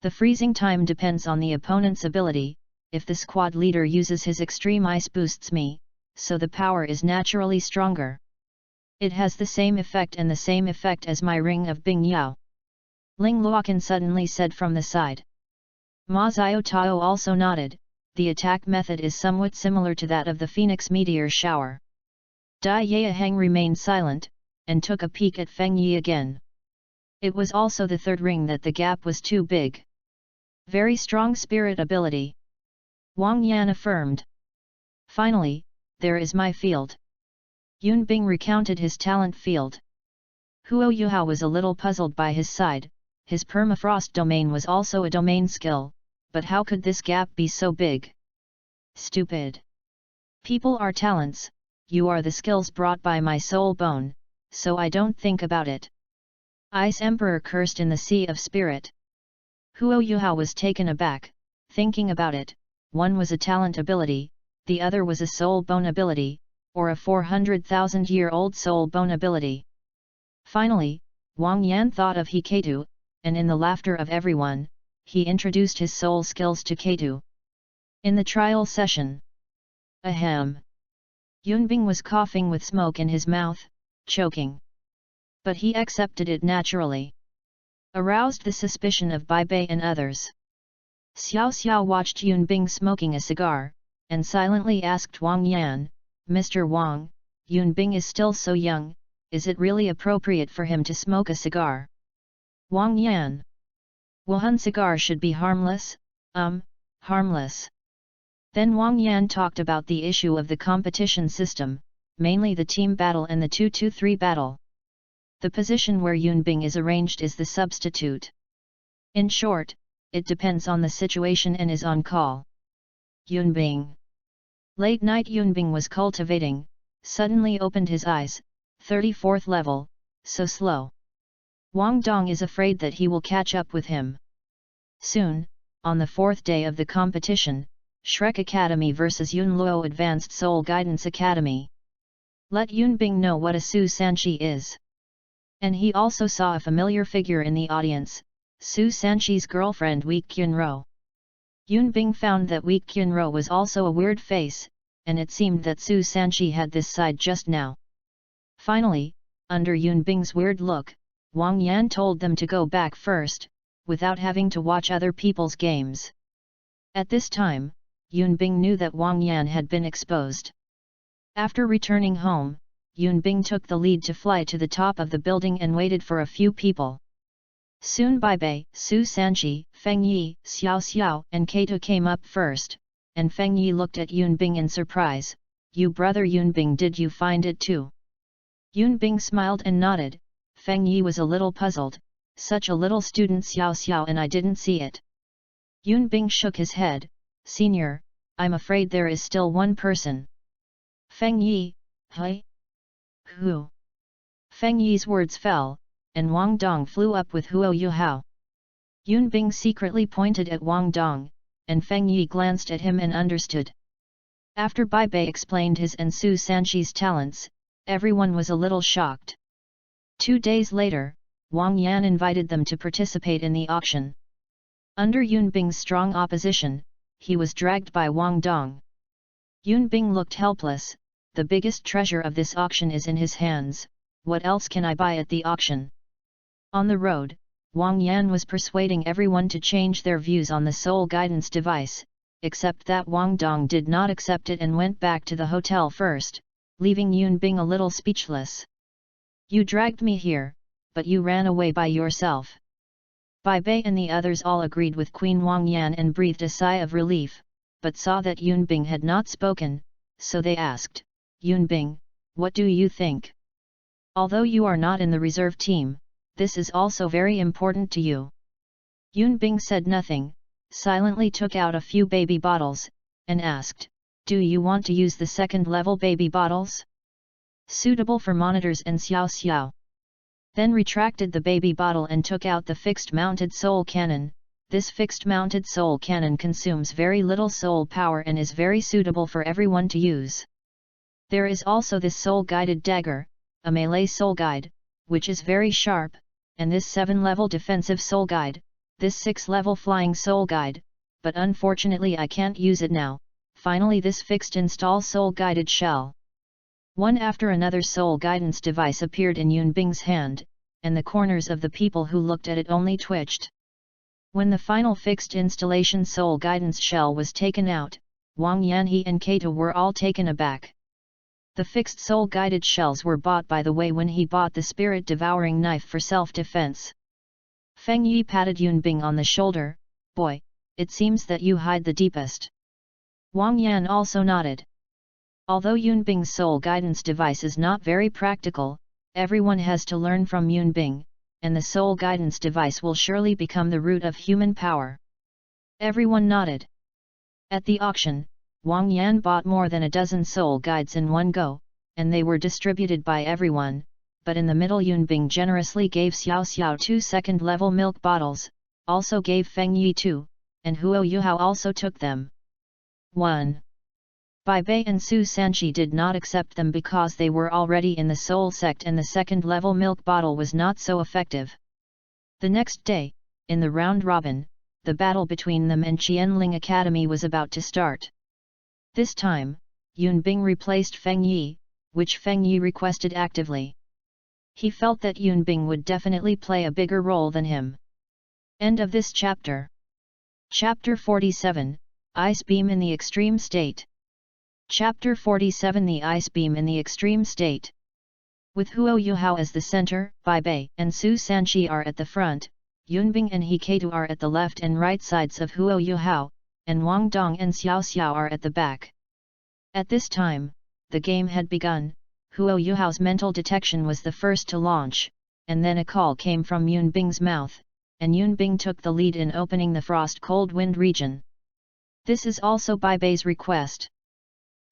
The freezing time depends on the opponent's ability. If the squad leader uses his extreme ice boosts me, so the power is naturally stronger. It has the same effect and the same effect as my ring of Bing Yao. Ling Luokan suddenly said from the side. Ma Xiao Tao also nodded. The attack method is somewhat similar to that of the Phoenix meteor shower. Dai Yaheng remained silent, and took a peek at Feng Yi again. It was also the third ring that the gap was too big. Very strong spirit ability. Wang Yan affirmed. Finally, there is my field. Yun Bing recounted his talent field. Huo Yuhao was a little puzzled by his side. His permafrost domain was also a domain skill, but how could this gap be so big? Stupid. People are talents, you are the skills brought by my soul bone, so I don't think about it. Ice Emperor cursed in the sea of spirit. Huo Yuhao was taken aback, thinking about it. One was a talent ability, the other was a soul bone ability, or a 400,000-year-old soul bone ability. Finally, Wang Yan thought of Hikatu, and in the laughter of everyone, he introduced his soul skills to Katu. In the trial session. Ahem. Yunbing was coughing with smoke in his mouth, choking. But he accepted it naturally. Aroused the suspicion of Bai Bei and others. Xiao Xiao watched Yunbing smoking a cigar, and silently asked Wang Yan, Mr. Wang, Yunbing is still so young, is it really appropriate for him to smoke a cigar? Wang Yan. Wuhan cigar should be harmless, harmless. Then Wang Yan talked about the issue of the competition system, mainly the team battle and the 2-2-3 battle. The position where Yunbing is arranged is the substitute. In short, it depends on the situation and is on call. Yunbing. Late night Yunbing was cultivating, suddenly opened his eyes, 34th level, so slow. Wang Dong is afraid that he will catch up with him. Soon, on the 4th day of the competition, Shrek Academy vs Yunluo Advanced Soul Guidance Academy. Let Yunbing know what a Su Sanchi is. And he also saw a familiar figure in the audience, Su Sanchi's girlfriend Weik Kyunro. Yunbing found that Weik Kyunro was also a weird face, and it seemed that Su Sanchi had this side just now. Finally, under Yunbing's weird look, Wang Yan told them to go back first, without having to watch other people's games. At this time, Yunbing knew that Wang Yan had been exposed. After returning home, Yunbing took the lead to fly to the top of the building and waited for a few people. Soon Bai Bei, Su Sanchi, Feng Yi, Xiao Xiao and Kato came up first, and Feng Yi looked at Yunbing in surprise. You brother Yunbing, did you find it too? Yunbing smiled and nodded. Feng Yi was a little puzzled, such a little student Xiao Xiao and I didn't see it. Yunbing shook his head, Senior, I'm afraid there is still one person. Feng Yi, hey? Who? Feng Yi's words fell, and Wang Dong flew up with Huo Yuhao. Yunbing secretly pointed at Wang Dong, and Feng Yi glanced at him and understood. After Bai Bei explained his and Su Sanchi's talents, everyone was a little shocked. 2 days later, Wang Yan invited them to participate in the auction. Under Yunbing's strong opposition, he was dragged by Wang Dong. Yunbing looked helpless. The biggest treasure of this auction is in his hands, what else can I buy at the auction? On the road, Wang Yan was persuading everyone to change their views on the soul guidance device, except that Wang Dong did not accept it and went back to the hotel first, leaving Yunbing a little speechless. You dragged me here, but you ran away by yourself. Bai Bei and the others all agreed with Queen Wang Yan and breathed a sigh of relief, but saw that Yunbing had not spoken, so they asked, Yunbing, what do you think? Although you are not in the reserve team, this is also very important to you. Yunbing said nothing, silently took out a few baby bottles, and asked, do you want to use the second-level baby bottles? Suitable for monitors and Xiao Xiao. then retracted the baby bottle and took out the fixed-mounted soul cannon. This fixed-mounted soul cannon consumes very little soul power and is very suitable for everyone to use. There is also this soul-guided dagger, a melee soul guide, which is very sharp, and this 7-level defensive soul guide, this 6-level flying soul guide, but unfortunately I can't use it now. Finally this fixed install soul guided shell. One after another soul guidance device appeared in Yun Bing's hand, and the corners of the people who looked at it only twitched. When the final fixed installation soul guidance shell was taken out, Wang Yanhe and Kato were all taken aback. The fixed soul guided shells were bought by the way when he bought the spirit devouring knife for self-defense. Feng Yi patted Yun Bing on the shoulder. "Boy, it seems that you hide the deepest." Wang Yan also nodded. Although Yun Bing's soul guidance device is not very practical, everyone has to learn from Yun Bing, and the soul guidance device will surely become the root of human power. Everyone nodded. At the auction, Wang Yan bought more than a dozen soul guides in one go, and they were distributed by everyone, but in the middle Yun Bing generously gave Xiao Xiao 2 second-level milk bottles, also gave Feng Yi 2, and Huo Yuhao also took them. 1. Bai Bei and Su Sanqi did not accept them because they were already in the soul sect and the second-level milk bottle was not so effective. The next day, in the round robin, the battle between them and Qianling Academy was about to start. This time, Yun Bing replaced Feng Yi, which Feng Yi requested actively. He felt that Yun Bing would definitely play a bigger role than him. End of this chapter. Chapter 47, Ice Beam in the Extreme State. Chapter 47 The Ice Beam in the Extreme State. With Huo Yuhao as the center, Bai Bei and Su Sanqi are at the front, Yun Bing and He Kato are at the left and right sides of Huo Yuhao, and Wang Dong and Xiao Xiao are at the back. At this time, the game had begun. Huo Yuhao's mental detection was the first to launch, and then a call came from Yun Bing's mouth, and Yun Bing took the lead in opening the Frost-Cold Wind region. This is also Bai Bei's request.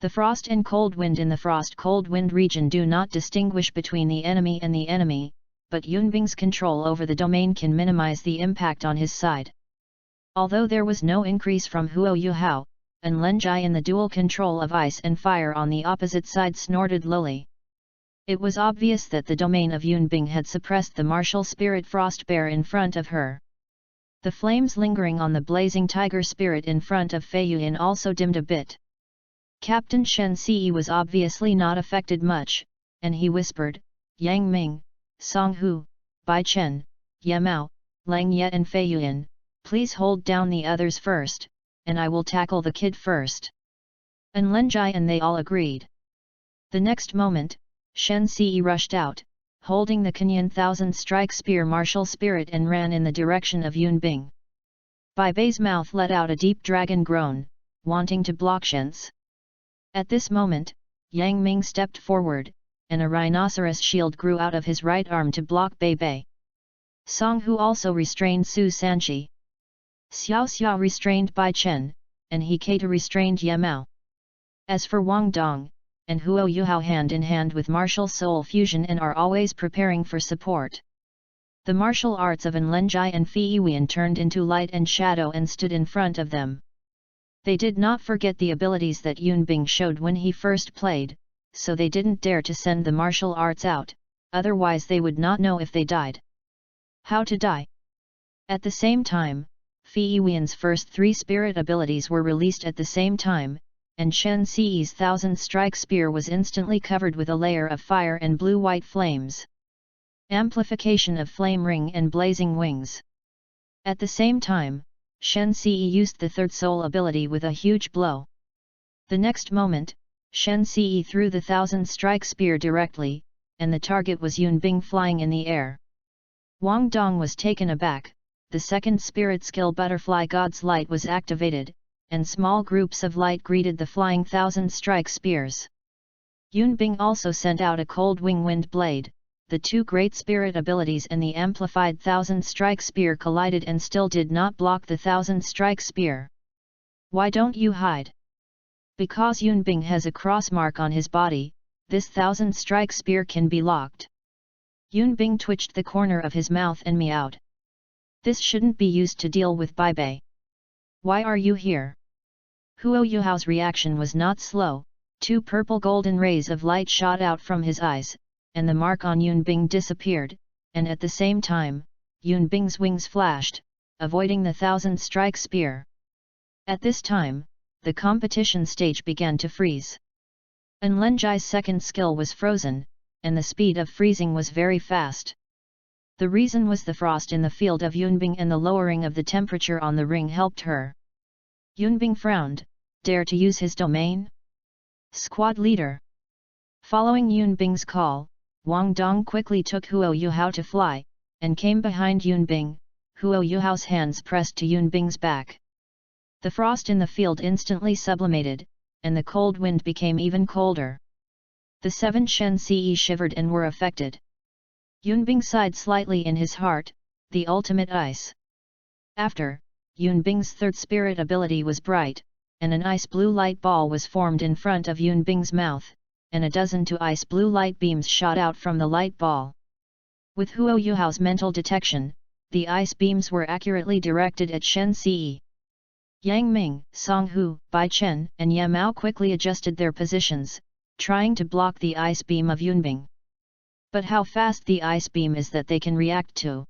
The Frost and Cold Wind in the Frost-Cold Wind region do not distinguish between the enemy, but Yun Bing's control over the domain can minimize the impact on his side. Although there was no increase from Huo Yuhao, and Lenjai in the dual control of ice and fire on the opposite side snorted lowly. It was obvious that the domain of Yun Bing had suppressed the martial spirit Frost Bear in front of her. The flames lingering on the blazing tiger spirit in front of Fei Yuan also dimmed a bit. Captain Shen Ce was obviously not affected much, and he whispered, "Yang Ming, Song Hu, Bai Chen, Ye Mao, Lang Ye and Fei Yuan, please hold down the others first, and I will tackle the kid first." And Lenjai and they all agreed. The next moment, Shen Ce rushed out, holding the Kenyan Thousand Strike Spear martial spirit and ran in the direction of Yun Bing. Bai Bei's mouth let out a deep dragon groan, wanting to block Shen's. At this moment, Yang Ming stepped forward, and a rhinoceros shield grew out of his right arm to block Bai Bei. Song Hu also restrained Su Sanqi. Xiao Xiao restrained Bai Chen, and He Kato restrained Ye Mao. As for Wang Dong, and Huo Yuhao hand in hand with martial soul fusion and are always preparing for support. The martial arts of An Lenjai and Fei Yuan turned into light and shadow and stood in front of them. They did not forget the abilities that Yun Bing showed when he first played, so they didn't dare to send the martial arts out, otherwise they would not know if they died. How to die? At the same time, Fei Yuan's first 3 spirit abilities were released at the same time, and Shen Ce's Thousand Strike Spear was instantly covered with a layer of fire and blue-white flames. Amplification of Flame Ring and Blazing Wings. At the same time, Shen Ce used the third soul ability with a huge blow. The next moment, Shen Ce threw the Thousand Strike Spear directly, and the target was Yun Bing flying in the air. Wang Dong was taken aback. The second spirit skill Butterfly God's Light was activated, and small groups of light greeted the flying Thousand Strike Spears. Yun Bing also sent out a Cold Wing Wind Blade. The 2 great spirit abilities and the amplified Thousand Strike Spear collided and still did not block the Thousand Strike Spear. Why don't you hide? Because Yun Bing has a cross mark on his body, this Thousand Strike Spear can be locked. Yunbing twitched the corner of his mouth and meowed. This shouldn't be used to deal with Bai Bei. Why are you here? Huo Yuhao's reaction was not slow. 2 purple golden rays of light shot out from his eyes, and the mark on Yunbing disappeared, and at the same time, Yunbing's wings flashed, avoiding the 1000-strike spear. At this time, the competition stage began to freeze. Enlenjai's second skill was frozen, and the speed of freezing was very fast. The reason was the frost in the field of Yunbing, and the lowering of the temperature on the ring helped her. Yunbing frowned. Dare to use his domain? Squad leader. Following Yunbing's call, Wang Dong quickly took Huo Yuhao to fly, and came behind Yunbing. Huo Yuhao's hands pressed to Yunbing's back. The frost in the field instantly sublimated, and the cold wind became even colder. The 7 Shen Ce shivered and were affected. Yunbing sighed slightly in his heart, the ultimate ice. After, Yunbing's third spirit ability was bright, and an ice blue light ball was formed in front of Yunbing's mouth, and a dozen 2 ice blue light beams shot out from the light ball. With Huo Yuhao's mental detection, the ice beams were accurately directed at Shen Ce. Yang Ming, Song Hu, Bai Chen, and Ye Mao quickly adjusted their positions, trying to block the ice beam of Yunbing. But how fast the ice beam is that they can react to.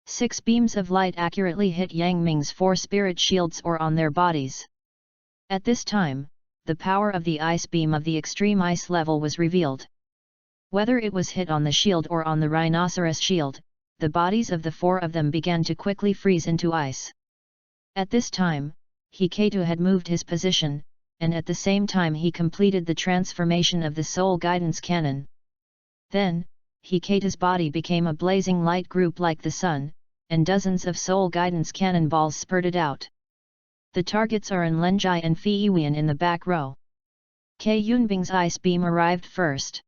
6 beams of light accurately hit Yang Ming's 4 spirit shields or on their bodies. At this time, the power of the ice beam of the extreme ice level was revealed. Whether it was hit on the shield or on the rhinoceros shield, the bodies of the 4 of them began to quickly freeze into ice. At this time, Hikato had moved his position, and at the same time he completed the transformation of the soul guidance cannon. Then, Hikato's body became a blazing light group like the sun, and dozens of soul guidance cannonballs spurted out. The targets are Enlenjai and Feiwian in the back row. K. Yunbing's ice beam arrived first.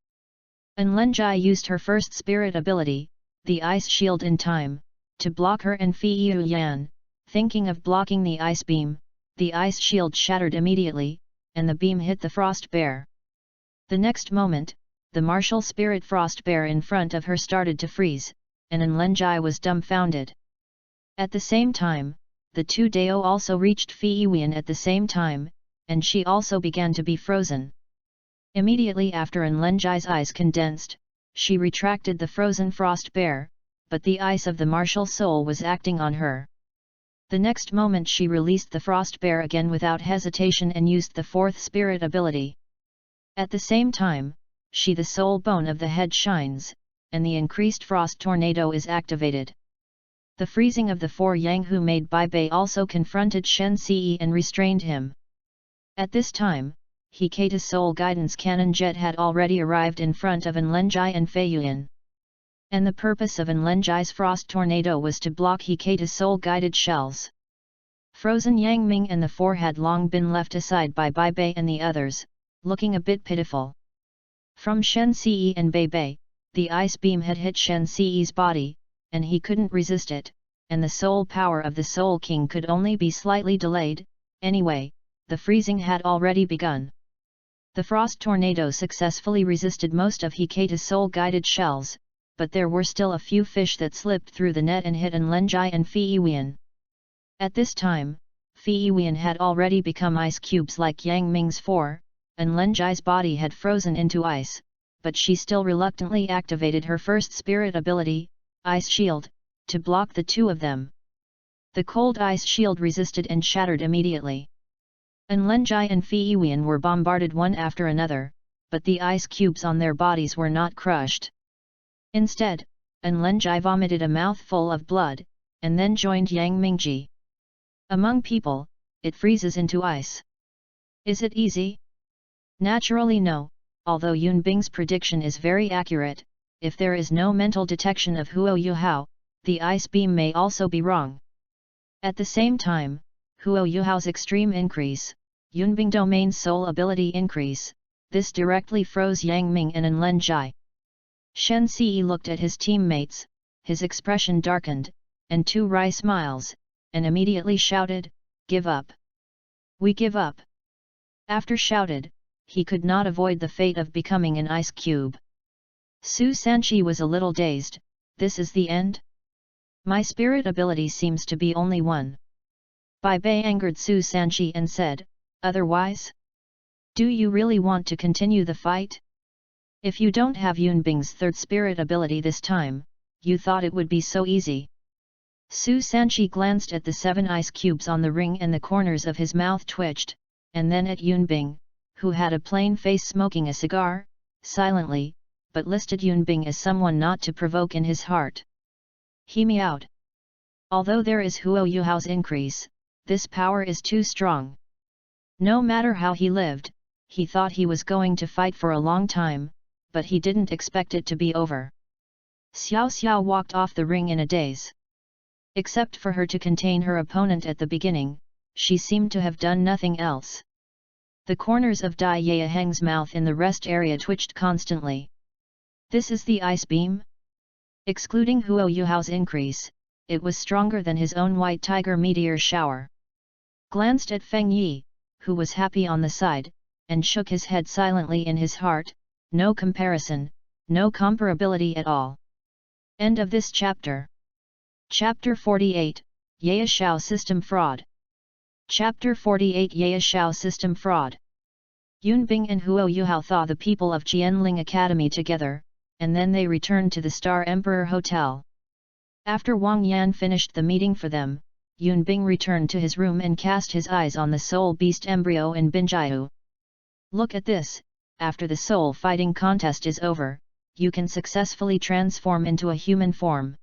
Enlenjai used her first spirit ability, the ice shield, in time, to block her and Feiwian. Thinking of blocking the ice beam, the ice shield shattered immediately, and the beam hit the frost bear. The next moment, the martial spirit frost bear in front of her started to freeze, and Enlenjai was dumbfounded. At the same time, the 2 Dao also reached Feiwian at the same time, and she also began to be frozen. Immediately after Enlenjai's eyes condensed, she retracted the frozen frost bear, but the ice of the martial soul was acting on her. The next moment she released the frost bear again without hesitation and used the 4th spirit ability. At the same time, the soul bone of the head shines, and the increased frost tornado is activated. The freezing of the 4 Yang who made Bai Bei also confronted Shen Ce and restrained him. At this time, Hikata's soul guidance cannon jet had already arrived in front of Enlenjai and Feiyuan. And the purpose of Enlenjai's frost tornado was to block Hikata's soul-guided shells. Frozen Yang Ming and the 4 had long been left aside by Bai Bei and the others, looking a bit pitiful. From Shen Ce and Bai Bei, the ice beam had hit Shen Ce's body, and he couldn't resist it, and the soul power of the Soul King could only be slightly delayed. Anyway, the freezing had already begun. The frost tornado successfully resisted most of Hikata's soul-guided shells, but there were still a few fish that slipped through the net and hit Enlenjai and Feiwian. At this time, Feiwian had already become ice cubes like Yang Ming's 4, Enlenjai's body had frozen into ice, but she still reluctantly activated her first spirit ability, Ice Shield, to block the 2 of them. The cold ice shield resisted and shattered immediately. Enlenjai and Feiwian were bombarded one after another, but the ice cubes on their bodies were not crushed. Instead, Enlenjai vomited a mouthful of blood, and then joined Yang Mingji. Among people, it freezes into ice. Is it easy? Naturally no, although Yunbing's prediction is very accurate. If there is no mental detection of Huo Yuhao, the ice beam may also be wrong. At the same time, Huo Yuhao's extreme increase, Yunbing domain's soul ability increase, this directly froze Yang Ming and Enlenjai. Shen Ce looked at his teammates, his expression darkened, and 2 wry smiles, and immediately shouted, "Give up! We give up!" After shouted, he could not avoid the fate of becoming an ice cube. Su Sanqi was a little dazed. This is the end? My spirit ability seems to be only one. Bai Bei angered Su Sanqi and said, otherwise? Do you really want to continue the fight? If you don't have Yunbing's third spirit ability this time, you thought it would be so easy. Su Sanqi glanced at the 7 ice cubes on the ring and the corners of his mouth twitched, and then at Yunbing, who had a plain face smoking a cigar, silently, but listed Yunbing as someone not to provoke in his heart. He meowed. Although there is Huo Yuhao's increase, this power is too strong. No matter how he lived, he thought he was going to fight for a long time, but he didn't expect it to be over. Xiao Xiao walked off the ring in a daze. Except for her to contain her opponent at the beginning, she seemed to have done nothing else. The corners of Dai Yaheng's mouth in the rest area twitched constantly. This is the ice beam? Excluding Huo Yuhao's increase, it was stronger than his own white tiger meteor shower. Glanced at Feng Yi, who was happy on the side, and shook his head silently in his heart, no comparison, no comparability at all. End of this chapter. Chapter 48, Yaya System Fraud. Chapter 48 Yaya System Fraud. Yunbing and Huo Yuhao thaw the people of Jianling Academy together, and then they returned to the Star Emperor Hotel. After Wang Yan finished the meeting for them, Yunbing returned to his room and cast his eyes on the soul beast embryo in Binjiu. Look at this, after the soul fighting contest is over, you can successfully transform into a human form.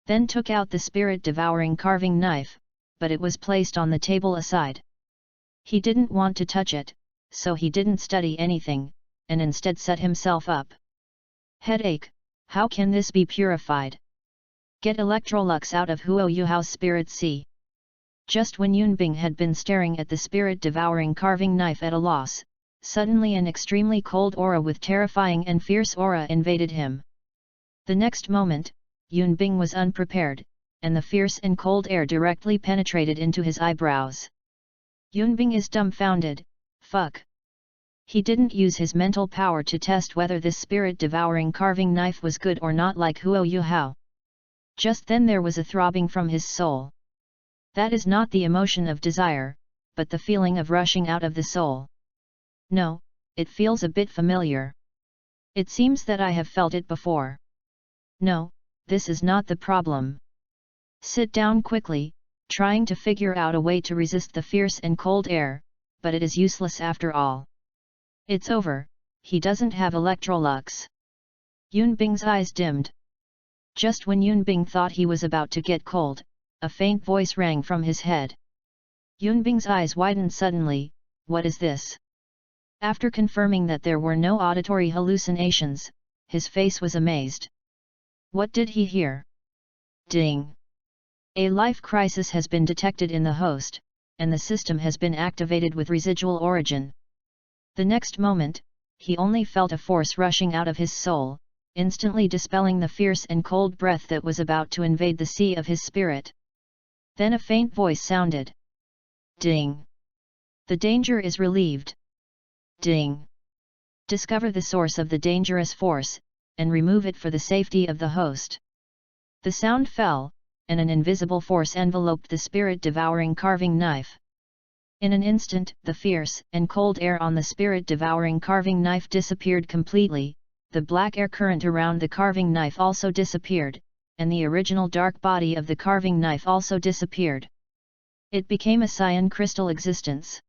Then took out the spirit-devouring carving knife, but it was placed on the table aside. He didn't want to touch it, so he didn't study anything, and instead set himself up. Headache, how can this be purified? Get Electrolux out of Huo Yuhao's spirit sea. Just when Yunbing had been staring at the spirit-devouring carving knife at a loss, suddenly an extremely cold aura with terrifying and fierce aura invaded him. The next moment, Yunbing was unprepared, and the fierce and cold air directly penetrated into his eyebrows. Yunbing is dumbfounded. Fuck. He didn't use his mental power to test whether this spirit-devouring carving knife was good or not like Huo Yuhao. Just then there was a throbbing from his soul. That is not the emotion of desire, but the feeling of rushing out of the soul. No, it feels a bit familiar. It seems that I have felt it before. No, this is not the problem. Sit down quickly, trying to figure out a way to resist the fierce and cold air, but it is useless after all. It's over, he doesn't have Electrolux. Yunbing's eyes dimmed. Just when Yunbing thought he was about to get cold, a faint voice rang from his head. Yunbing's eyes widened suddenly. What is this? After confirming that there were no auditory hallucinations, his face was amazed. What did he hear? Ding! A life crisis has been detected in the host, and the system has been activated with residual origin. The next moment, he only felt a force rushing out of his soul, instantly dispelling the fierce and cold breath that was about to invade the sea of his spirit. Then a faint voice sounded. Ding! The danger is relieved. Ding! Discover the source of the dangerous force, and remove it for the safety of the host. The sound fell, and an invisible force enveloped the spirit-devouring carving knife. In an instant, the fierce and cold air on the spirit-devouring carving knife disappeared completely, the black air current around the carving knife also disappeared, and the original dark body of the carving knife also disappeared. It became a cyan crystal existence.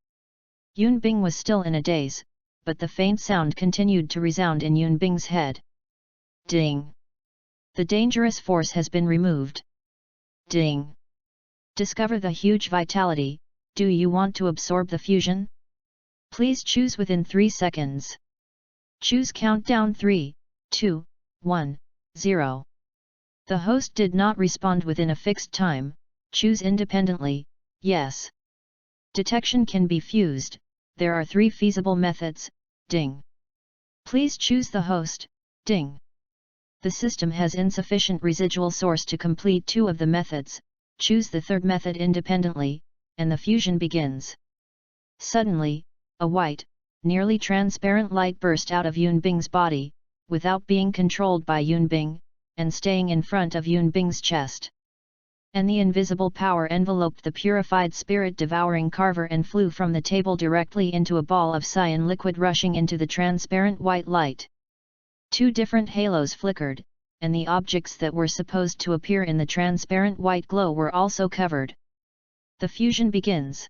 Yunbing was still in a daze, but the faint sound continued to resound in Yunbing's head. Ding! The dangerous force has been removed. Ding! Discover the huge vitality. Do you want to absorb the fusion? Please choose within 3 seconds. Choose countdown 3, 2, 1, 0. The host did not respond within a fixed time. Choose independently, yes. Detection can be fused. There are 3 feasible methods. Ding! Please choose the host. Ding! The system has insufficient residual source to complete 2 of the methods. Choose the third method independently, and the fusion begins. Suddenly, a white, nearly transparent light burst out of Yunbing's body, without being controlled by Yunbing, and staying in front of Yunbing's chest. And the invisible power enveloped the purified spirit devouring carver and flew from the table directly into a ball of cyan liquid rushing into the transparent white light. 2 different halos flickered, and the objects that were supposed to appear in the transparent white glow were also covered. The fusion begins.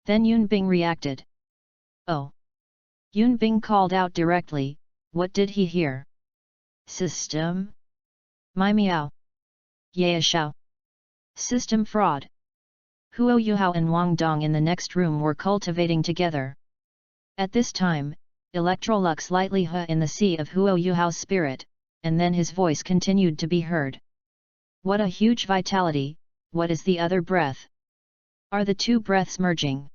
Then Yunbing reacted. Oh! Yunbing called out directly. What did he hear? System? My meow. Yeah shao. System fraud. Huo Yuhao and Wang Dong in the next room were cultivating together. At this time, Electrolux lightly hu in the sea of Huo Yuhao's spirit, and then his voice continued to be heard. What a huge vitality, what is the other breath? Are the 2 breaths merging?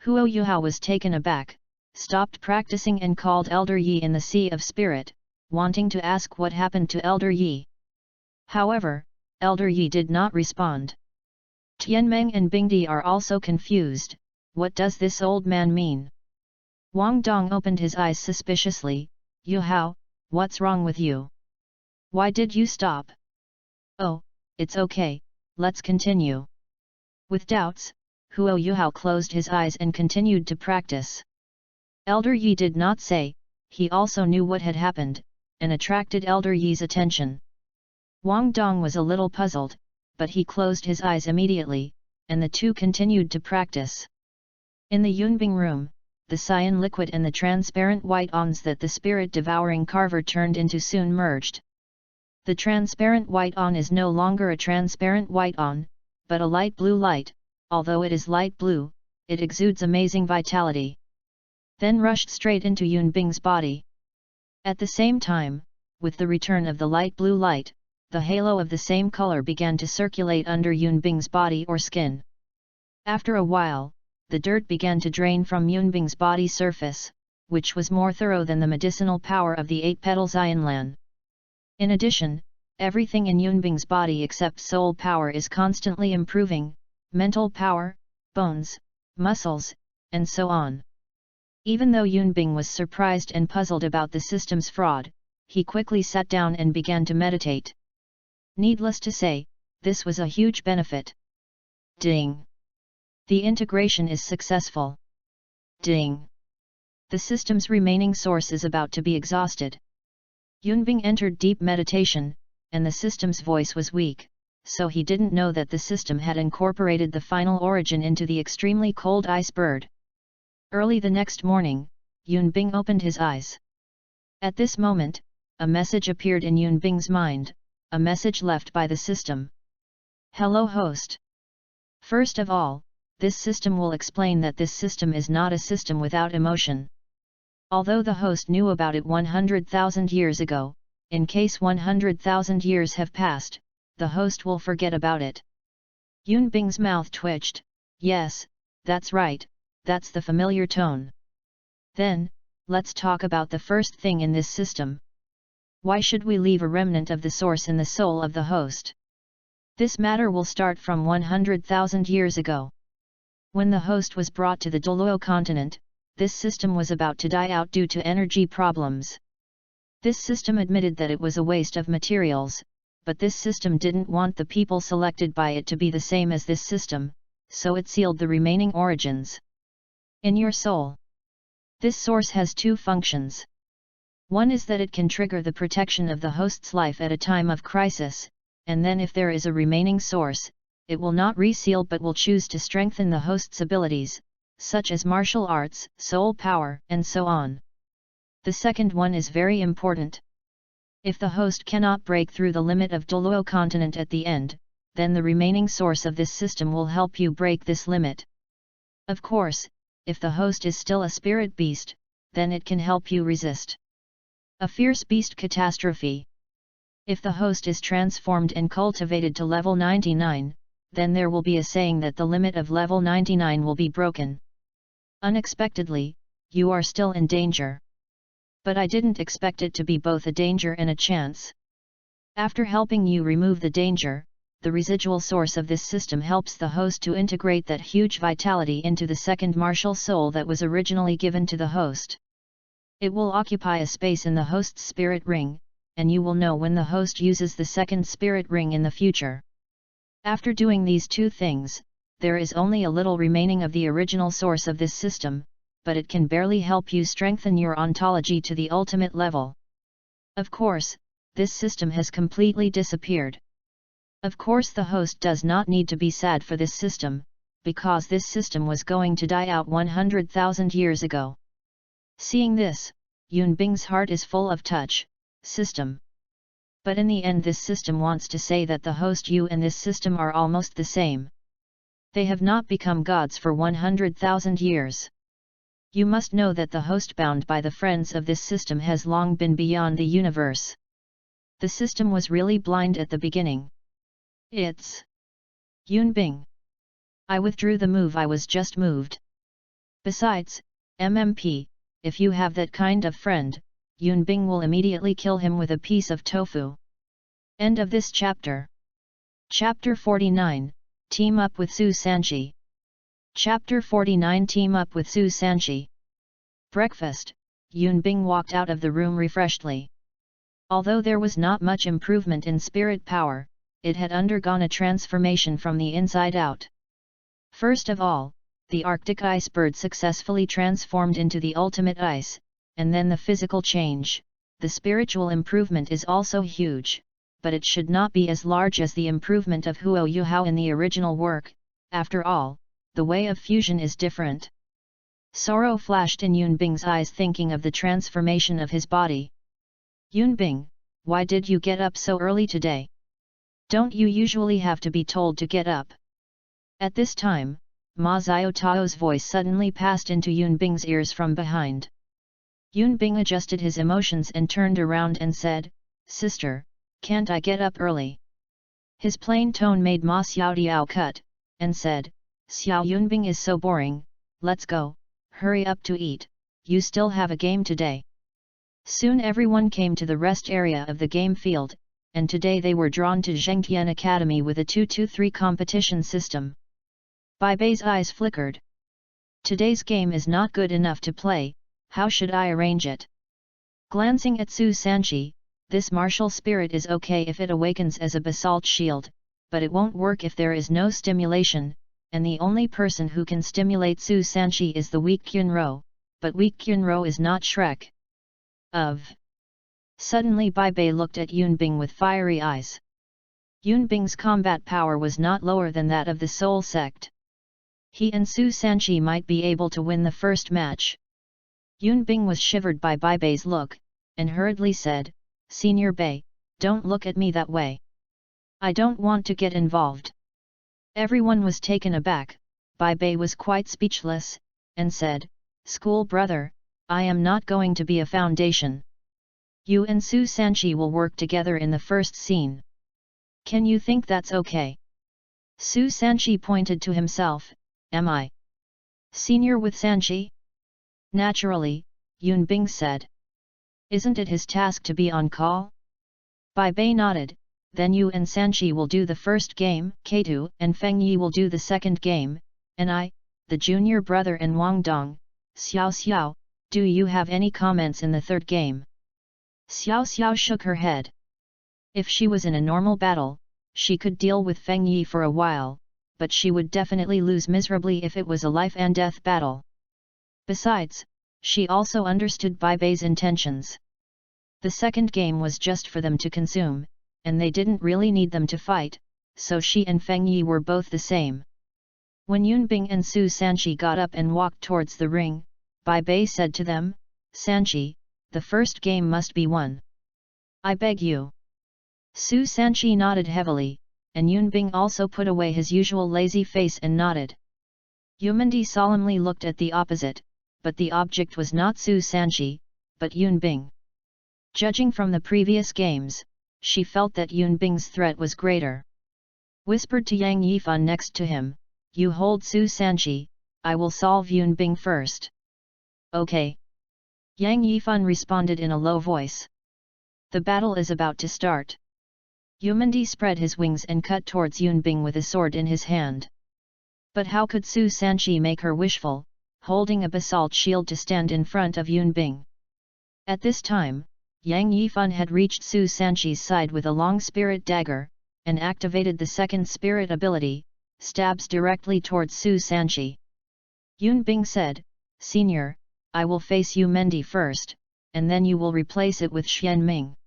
Huo Yuhao was taken aback, stopped practicing and called Elder Yi in the sea of spirit, wanting to ask what happened to Elder Yi. However, Elder Yi did not respond. Tianmeng and Bingdi are also confused. What does this old man mean? Wang Dong opened his eyes suspiciously. Yuhao, what's wrong with you? Why did you stop? Oh, it's okay, let's continue. With doubts, Huo Yuhao closed his eyes and continued to practice. Elder Yi did not say, he also knew what had happened, and attracted Elder Yi's attention. Wang Dong was a little puzzled, but he closed his eyes immediately, and the 2 continued to practice. In the Yunbing room, the cyan liquid and the transparent white ons that the spirit-devouring carver turned into soon merged. The transparent white on is no longer a transparent white on, but a light blue light. Although it is light blue, it exudes amazing vitality. Then rushed straight into Yunbing's body. At the same time, with the return of the light blue light, the halo of the same color began to circulate under Yunbing's body or skin. After a while, the dirt began to drain from Yunbing's body surface, which was more thorough than the medicinal power of the 8-petal Xianlan. In addition, everything in Yunbing's body except soul power is constantly improving, mental power, bones, muscles, and so on. Even though Yunbing was surprised and puzzled about the system's fraud, he quickly sat down and began to meditate. Needless to say, this was a huge benefit. Ding! The integration is successful. Ding! The system's remaining source is about to be exhausted. Yunbing entered deep meditation, and the system's voice was weak, so he didn't know that the system had incorporated the final origin into the extremely cold ice bird. Early the next morning, Yunbing opened his eyes. At this moment, a message appeared in Yunbing's mind, a message left by the system. Hello host. First of all, this system will explain that this system is not a system without emotion. Although the host knew about it 100,000 years ago, in case 100,000 years have passed, the host will forget about it. Yunbing's mouth twitched. Yes, that's right, that's the familiar tone. Then, let's talk about the first thing in this system. Why should we leave a remnant of the source in the soul of the host? This matter will start from 100,000 years ago. When the host was brought to the Douluo continent, this system was about to die out due to energy problems. This system admitted that it was a waste of materials, but this system didn't want the people selected by it to be the same as this system, so it sealed the remaining origins. In your soul, this source has 2 functions. One is that it can trigger the protection of the host's life at a time of crisis, and then if there is a remaining source, it will not reseal but will choose to strengthen the host's abilities, such as martial arts, soul power, and so on. The second one is very important. If the host cannot break through the limit of Douluo continent at the end, then the remaining source of this system will help you break this limit. Of course, if the host is still a spirit beast, then it can help you resist a fierce beast catastrophe. If the host is transformed and cultivated to level 99, then there will be a saying that the limit of level 99 will be broken. Unexpectedly, you are still in danger. But I didn't expect it to be both a danger and a chance. After helping you remove the danger, the residual source of this system helps the host to integrate that huge vitality into the second martial soul that was originally given to the host. It will occupy a space in the host's spirit ring, and you will know when the host uses the second spirit ring in the future. After doing these two things, there is only a little remaining of the original source of this system, but it can barely help you strengthen your ontology to the ultimate level. Of course, this system has completely disappeared. Of course, the host does not need to be sad for this system, because this system was going to die out 100,000 years ago. Seeing this, Yunbing's heart is full of touch, system. But in the end, this system wants to say that the host you and this system are almost the same. They have not become gods for 100,000 years. You must know that the host bound by the friends of this system has long been beyond the universe. The system was really blind at the beginning. It's Yunbing. I withdrew the move I was just moved. Besides, MMP, if you have that kind of friend, Yunbing will immediately kill him with a piece of tofu. End of this chapter. Chapter 49, Team Up with Su Sanchi. Chapter 49 Team Up with Su Sanchi. Breakfast, Yunbing walked out of the room refreshedly. Although there was not much improvement in spirit power, it had undergone a transformation from the inside out. First of all, the Arctic ice bird successfully transformed into the ultimate ice, and then the physical change. The spiritual improvement is also huge, but it should not be as large as the improvement of Huo Yuhao in the original work. After all, the way of fusion is different. Sorrow flashed in Yunbing's eyes thinking of the transformation of his body. Yunbing, why did you get up so early today? Don't you usually have to be told to get up? At this time, Ma Xiaotao's voice suddenly passed into Yunbing's ears from behind. Yunbing adjusted his emotions and turned around and said, "Sister, can't I get up early?" His plain tone made Ma Xiaotiao cut, and said, "Xiao Yunbing is so boring, let's go, hurry up to eat, you still have a game today." Soon everyone came to the rest area of the game field, and today they were drawn to Zhengtian Academy with a 2-2-3 competition system. Bai Bei's eyes flickered. Today's game is not good enough to play, how should I arrange it? Glancing at Su Sanchi, this martial spirit is okay if it awakens as a basalt shield, but it won't work if there is no stimulation, and the only person who can stimulate Su Sanchi is the weak Kyunro, but weak Kyunro is not Shrek. Suddenly Bai Bei looked at Yunbing with fiery eyes. Yunbing's combat power was not lower than that of the Soul Sect. He and Su Sanchi might be able to win the first match. Yunbing was shivered by Bai Bei's look, and hurriedly said, "Senior Bei, don't look at me that way. I don't want to get involved." Everyone was taken aback. Bai Bei was quite speechless, and said, "School brother, I am not going to be a foundation. You and Su Sanchi will work together in the first scene. Can you think that's okay?" Su Sanchi pointed to himself, "Am I senior with Sanchi?" "Naturally," Yunbing said. "Isn't it his task to be on call?" Bai Bei nodded. "Then you and Sanchi will do the first game, Keitu and Feng Yi will do the second game, and I, the junior brother and Wang Dong, Xiao Xiao, do you have any comments in the third game?" Xiao Xiao shook her head. If she was in a normal battle, she could deal with Feng Yi for a while, but she would definitely lose miserably if it was a life and death battle. Besides, she also understood Bai Bei's intentions. The second game was just for them to consume, and they didn't really need them to fight, so she and Feng Yi were both the same. When Yunbing and Su Sanchi got up and walked towards the ring, Bai Bei said to them, "Sanchi, the first game must be won. I beg you." Su Sanchi nodded heavily, and Yunbing also put away his usual lazy face and nodded. Yumandi solemnly looked at the opposite, but the object was not Su Sanchi, but Yunbing. Judging from the previous games, she felt that Yunbing's threat was greater. Whispered to Yang Yifan next to him, "You hold Su Sanchi, I will solve Yunbing first." "Okay." Yang Yifan responded in a low voice. The battle is about to start. Yumandi spread his wings and cut towards Yunbing with a sword in his hand. But how could Su Sanchi make her wishful, holding a basalt shield to stand in front of Yunbing? At this time, Yang Yifan had reached Su Sanqi's side with a long spirit dagger, and activated the second spirit ability, stabs directly towards Su Sanqi. Yun Bing said, "Senior, I will face Yu Mendi first, and then you will replace it with Xian Ming."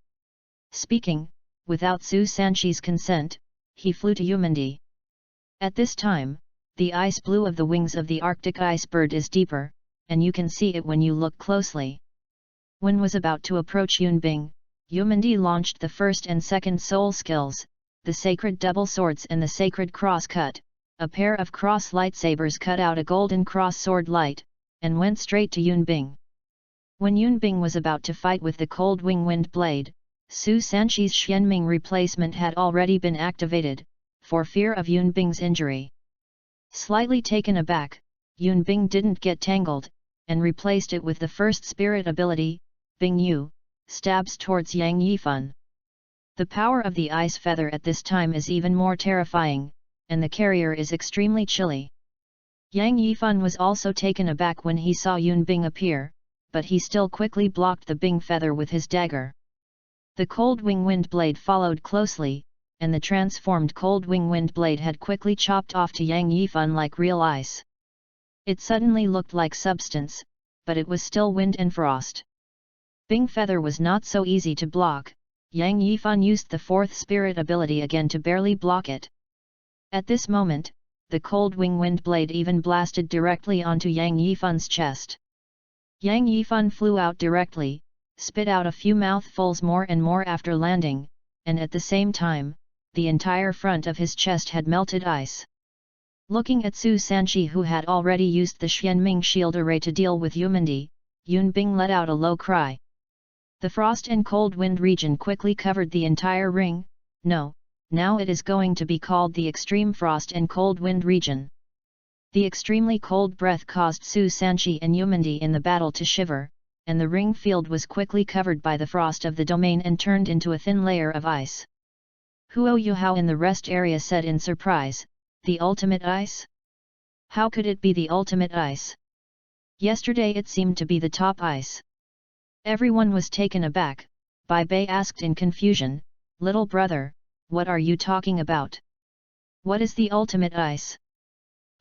Speaking, without Su Sanqi's consent, he flew to Yu Mendi. At this time, the ice blue of the wings of the Arctic ice bird is deeper, and you can see it when you look closely. When was about to approach Yun Bing, Yu Mendi launched the first and second soul skills, the sacred double swords and the sacred cross cut. A pair of cross lightsabers cut out a golden cross sword light, and went straight to Yun Bing. When Yun Bing was about to fight with the cold wing wind blade, Su Sanqi's Xianming replacement had already been activated, for fear of Yun Bing's injury. Slightly taken aback, Yun Bing didn't get tangled, and replaced it with the first spirit ability, Bing Yu, stabs towards Yang Yifan. The power of the ice feather at this time is even more terrifying, and the carrier is extremely chilly. Yang Yifan was also taken aback when he saw Yun Bing appear, but he still quickly blocked the Bing feather with his dagger. The cold wing wind blade followed closely, and the transformed cold wing wind blade had quickly chopped off to Yang Yifan like real ice. It suddenly looked like substance, but it was still wind and frost. Bing feather was not so easy to block. Yang Yifan used the fourth spirit ability again to barely block it. At this moment, the cold wing wind blade even blasted directly onto Yang Yifan's chest. Yang Yifan flew out directly, spit out a few mouthfuls more and more after landing, and at the same time, the entire front of his chest had melted ice. Looking at Su Sanqi, who had already used the Xianming shield array to deal with Yu Mendi, Yun Bing let out a low cry. The frost and cold wind region quickly covered the entire ring. No, now it is going to be called the extreme frost and cold wind region. The extremely cold breath caused Su Sanqi and Yu Mendi in the battle to shiver, and the ring field was quickly covered by the frost of the domain and turned into a thin layer of ice. Huo Yuhao in the rest area said in surprise, "The ultimate ice? How could it be the ultimate ice? Yesterday it seemed to be the top ice." Everyone was taken aback. Bai Bei asked in confusion, "Little brother, what are you talking about? What is the ultimate ice?"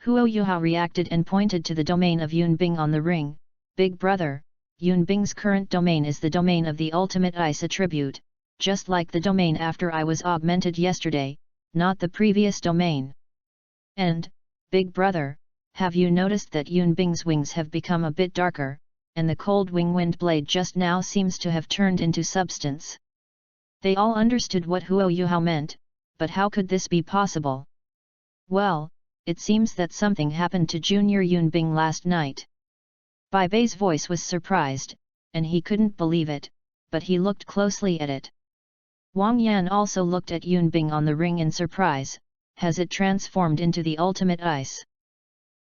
Huo Yuhao reacted and pointed to the domain of Yun Bing on the ring. "Big brother, Yun Bing's current domain is the domain of the ultimate ice attribute, just like the domain after I was augmented yesterday, not the previous domain. And, big brother, have you noticed that Yun Bing's wings have become a bit darker, and the cold wing wind blade just now seems to have turned into substance?" They all understood what Huo Yuhao meant, but how could this be possible? "Well, it seems that something happened to Junior Yun Bing last night." Bai Bei's voice was surprised, and he couldn't believe it, but he looked closely at it. Wang Yan also looked at Yun Bing on the ring in surprise. Has it transformed into the ultimate ice?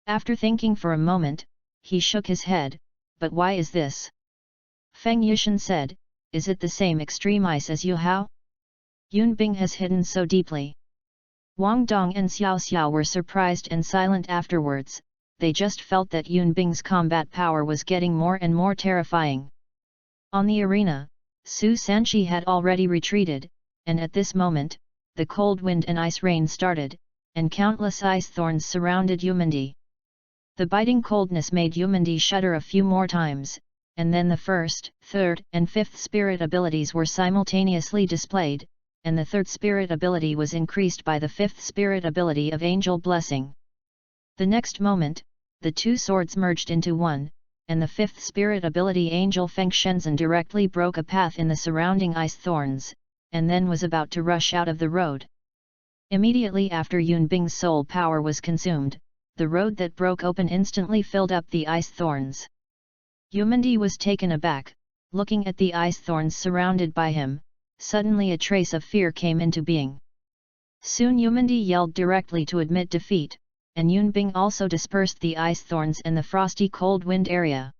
After thinking for a moment, he shook his head, "But why is this?" Feng Yushan said, "Is it the same extreme ice as Yuhao? Yun Bing has hidden so deeply." Wang Dong and Xiao Xiao were surprised and silent afterwards. They just felt that Yun Bing's combat power was getting more and more terrifying. On the arena, Su Sanqi had already retreated, and at this moment, the cold wind and ice rain started, and countless ice thorns surrounded Yu Mendi. The biting coldness made Yu Mendi shudder a few more times, and then the first, third, and fifth spirit abilities were simultaneously displayed, and the third spirit ability was increased by the fifth spirit ability of Angel Blessing. The next moment, the two swords merged into one, and the fifth spirit ability Angel Feng Shenzhen directly broke a path in the surrounding ice thorns, and then was about to rush out of the road. Immediately after Yun Bing's soul power was consumed, the road that broke open instantly filled up the ice thorns. Yu Mendi was taken aback, looking at the ice thorns surrounded by him. Suddenly a trace of fear came into being. Soon Yu Mendi yelled directly to admit defeat, and Yun Bing also dispersed the ice thorns in the frosty cold wind area.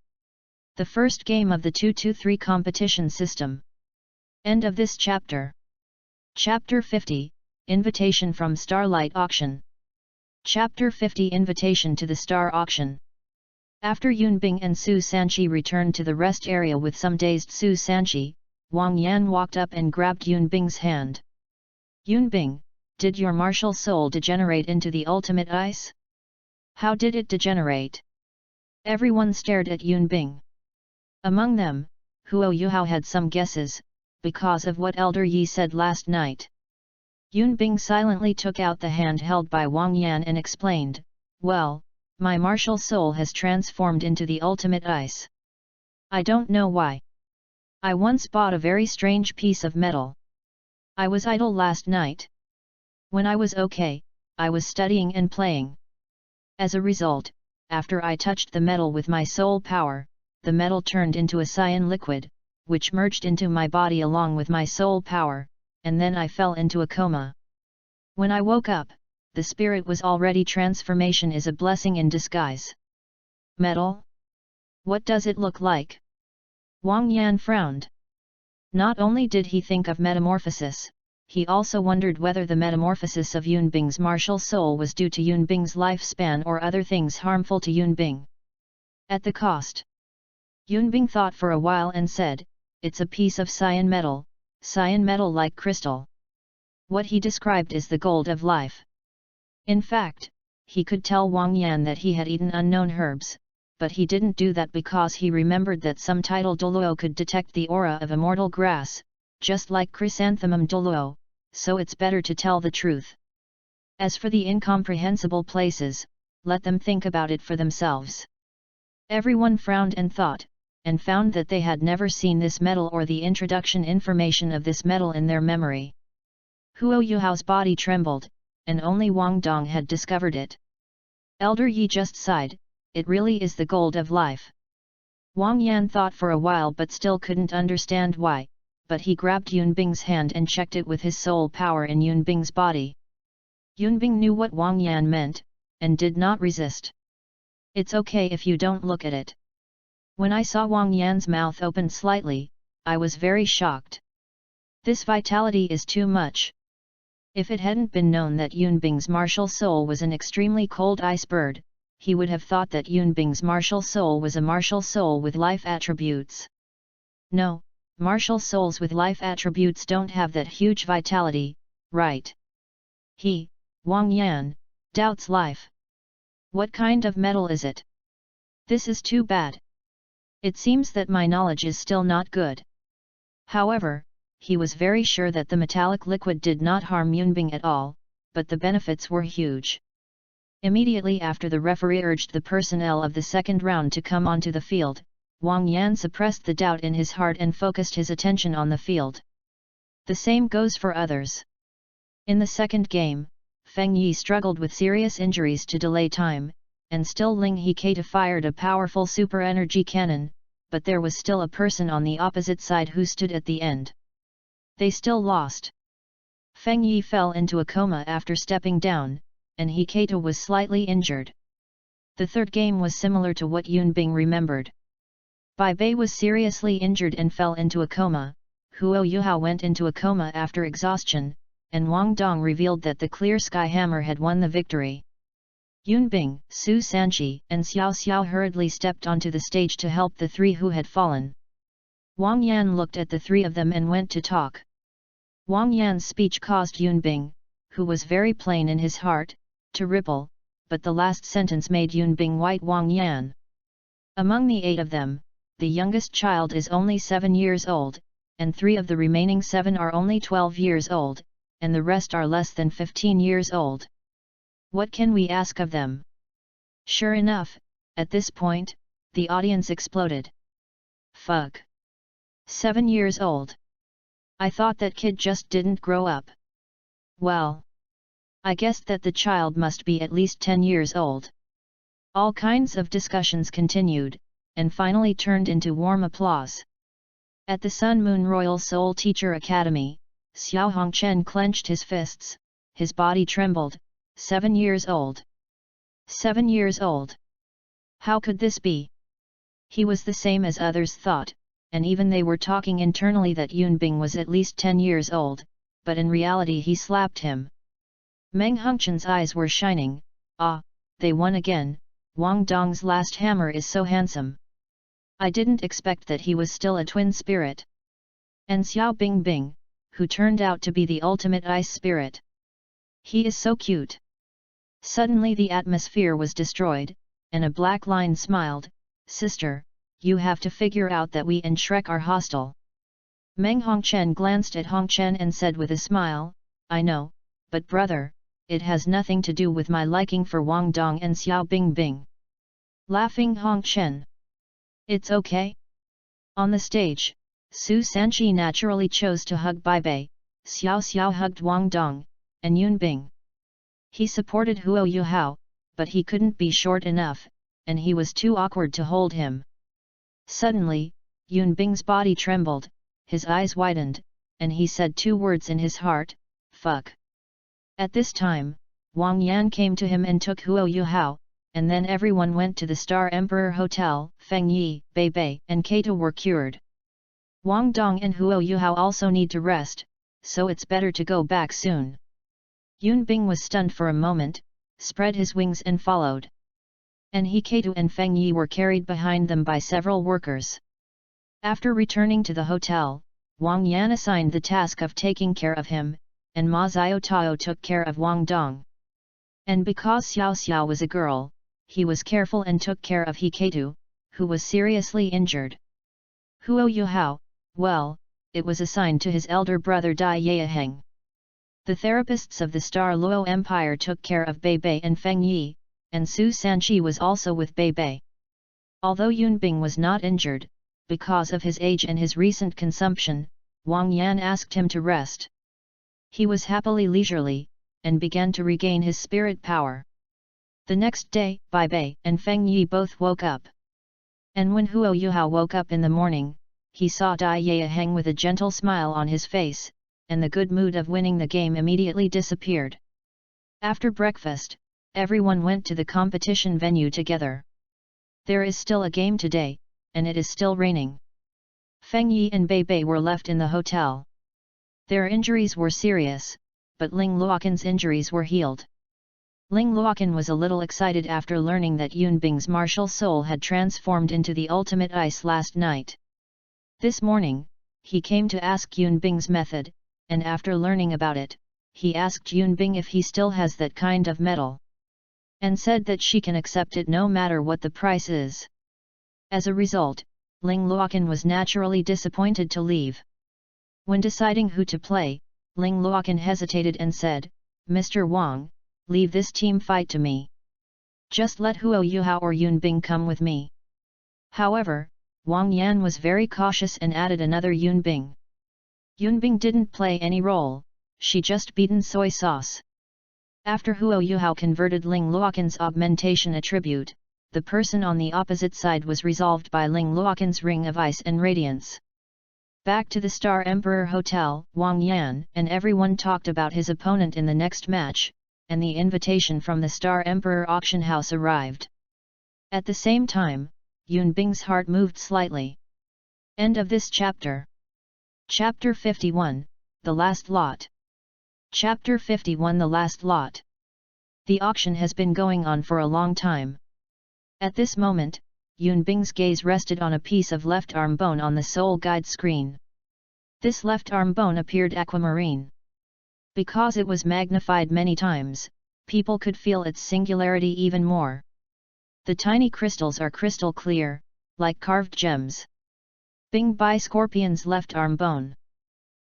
The first game of the 2-3 competition system. End of this chapter. Chapter 50, Invitation from Starlight Auction. Chapter 50 Invitation to the Star Auction. After Yunbing and Su Sanqi returned to the rest area with some dazed Su Sanqi, Wang Yan walked up and grabbed Yunbing's hand. Yunbing, did your martial soul degenerate into the ultimate ice? How did it degenerate? Everyone stared at Yunbing. Among them, Huo Yuhao had some guesses, because of what Elder Yi said last night. Yunbing silently took out the hand held by Wang Yan and explained, well, my martial soul has transformed into the ultimate ice. I don't know why. I once bought a very strange piece of metal. I was idle last night. When I was okay, I was studying and playing. As a result, after I touched the metal with my soul power, the metal turned into a cyan liquid, which merged into my body along with my soul power, and then I fell into a coma. When I woke up, the spirit was already transformation is a blessing in disguise. Metal? What does it look like? Wang Yan frowned. Not only did he think of metamorphosis, he also wondered whether the metamorphosis of Yunbing's martial soul was due to Yunbing's lifespan or other things harmful to Yunbing. At the cost. Yunbing thought for a while and said, it's a piece of cyan metal like crystal. What he described is the gold of life. In fact, he could tell Wang Yan that he had eaten unknown herbs, but he didn't do that because he remembered that some title Douluo could detect the aura of immortal grass, just like chrysanthemum Douluo, so it's better to tell the truth. As for the incomprehensible places, let them think about it for themselves. Everyone frowned and thought, and found that they had never seen this metal or the introduction information of this metal in their memory. Huo Yuhao's body trembled, and only Wang Dong had discovered it. Elder Yi just sighed, it really is the gold of life. Wang Yan thought for a while but still couldn't understand why, but he grabbed Yunbing's hand and checked it with his soul power in Yunbing's body. Yunbing knew what Wang Yan meant, and did not resist. It's okay if you don't look at it. When I saw Wang Yan's mouth open slightly, I was very shocked. This vitality is too much. If it hadn't been known that Yunbing's martial soul was an extremely cold ice bird, he would have thought that Yunbing's martial soul was a martial soul with life attributes. No, martial souls with life attributes don't have that huge vitality, right? He, Wang Yan, doubts life. What kind of metal is it? This is too bad. It seems that my knowledge is still not good. However, he was very sure that the metallic liquid did not harm Yunbing at all, but the benefits were huge. Immediately after the referee urged the personnel of the second round to come onto the field, Wang Yan suppressed the doubt in his heart and focused his attention on the field. The same goes for others. In the second game, Feng Yi struggled with serious injuries to delay time, and still Ling Hikata fired a powerful super energy cannon, but there was still a person on the opposite side who stood at the end. They still lost. Feng Yi fell into a coma after stepping down, and Hikata was slightly injured. The third game was similar to what Yunbing remembered. Bai Bei was seriously injured and fell into a coma, Huo Yuhao went into a coma after exhaustion, and Wang Dong revealed that the Clear Sky Hammer had won the victory. Yunbing, Su Sanqi, and Xiao Xiao hurriedly stepped onto the stage to help the three who had fallen. Wang Yan looked at the three of them and went to talk. Wang Yan's speech caused Yunbing, who was very plain in his heart, to ripple, but the last sentence made Yunbing white Wang Yan. Among the 8 of them, the youngest child is only 7 years old, and 3 of the remaining 7 are only 12 years old, and the rest are less than 15 years old. What can we ask of them? Sure enough, at this point, the audience exploded. Fug! 7 years old. I thought that kid just didn't grow up. Well, I guessed that the child must be at least 10 years old. All kinds of discussions continued, and finally turned into warm applause. At the Sun Moon Royal Soul Teacher Academy, Xiao Hongchen clenched his fists, his body trembled. 7 years old. 7 years old. How could this be? He was the same as others thought, and even they were talking internally that Yunbing was at least 10 years old, but in reality he slapped him. Meng Hongchen's eyes were shining. Ah, they won again, Wang Dong's last hammer is so handsome. I didn't expect that he was still a twin spirit. And Xiao Bingbing, who turned out to be the ultimate ice spirit. He is so cute. Suddenly the atmosphere was destroyed, and a black line smiled, Sister, you have to figure out that we and Shrek are hostile. Meng Hongchen glanced at Hongchen and said with a smile, I know, but brother, it has nothing to do with my liking for Wang Dong and Xiao Bingbing. Laughing Hongchen. It's okay? On the stage, Su Sanqi naturally chose to hug Bei, Xiao Xiao hugged Wang Dong, and Yun Bing. He supported Huo Yuhao, but he couldn't be short enough, and he was too awkward to hold him. Suddenly, Yun Bing's body trembled, his eyes widened, and he said two words in his heart, fuck. At this time, Wang Yan came to him and took Huo Yuhao, and then everyone went to the Star Emperor Hotel. Feng Yi, Bei, and Kato were cured. Wang Dong and Huo Yuhao also need to rest, so it's better to go back soon. Yun Bing was stunned for a moment, spread his wings and followed. And Kato and Feng Yi were carried behind them by several workers. After returning to the hotel, Wang Yan assigned the task of taking care of him, and Ma Xiaotao took care of Wang Dong. And because Xiao Xiao was a girl, he was careful and took care of Kato, who was seriously injured. Huo Yuhao, well, it was assigned to his elder brother Dai Yaheng. The therapists of the Star Luo Empire took care of Bei and Feng Yi, and Su Sanqi was also with Bei. Although Yun Bing was not injured, because of his age and his recent consumption, Wang Yan asked him to rest. He was happily leisurely, and began to regain his spirit power. The next day, Bei and Feng Yi both woke up. And when Huo Yuhao woke up in the morning, he saw Dai Yaheng with a gentle smile on his face, and the good mood of winning the game immediately disappeared. After breakfast, everyone went to the competition venue together. There is still a game today, and it is still raining. Feng Yi and Bei were left in the hotel. Their injuries were serious, but Ling Luoqin's injuries were healed. Ling Luoqin was a little excited after learning that Yun Bing's martial soul had transformed into the ultimate ice last night. This morning, he came to ask Yun Bing's method, and after learning about it, he asked Yun Bing if he still has that kind of metal. And said that she can accept it no matter what the price is. As a result, Ling Luoqin was naturally disappointed to leave. When deciding who to play, Ling Luoqin hesitated and said, Mr. Wang, leave this team fight to me. Just let Huo Yuhao or Yun Bing come with me. However, Wang Yan was very cautious and added another Yun Bing. Yun Bing didn't play any role, she just beaten soy sauce. After Huo Yuhao converted Ling Luoqin's augmentation attribute, the person on the opposite side was resolved by Ling Luoqin's ring of ice and radiance. Back to the Star Emperor Hotel, Wang Yan and everyone talked about his opponent in the next match, and the invitation from the Star Emperor auction house arrived. At the same time, Yun Bing's heart moved slightly. End of this chapter. Chapter 51, The Last Lot. Chapter 51 The Last Lot. The auction has been going on for a long time. At this moment, Yun Bing's gaze rested on a piece of left arm bone on the Soul Guide screen. This left arm bone appeared aquamarine. Because it was magnified many times, people could feel its singularity even more. The tiny crystals are crystal clear, like carved gems. Bing Bai Scorpion's left arm bone.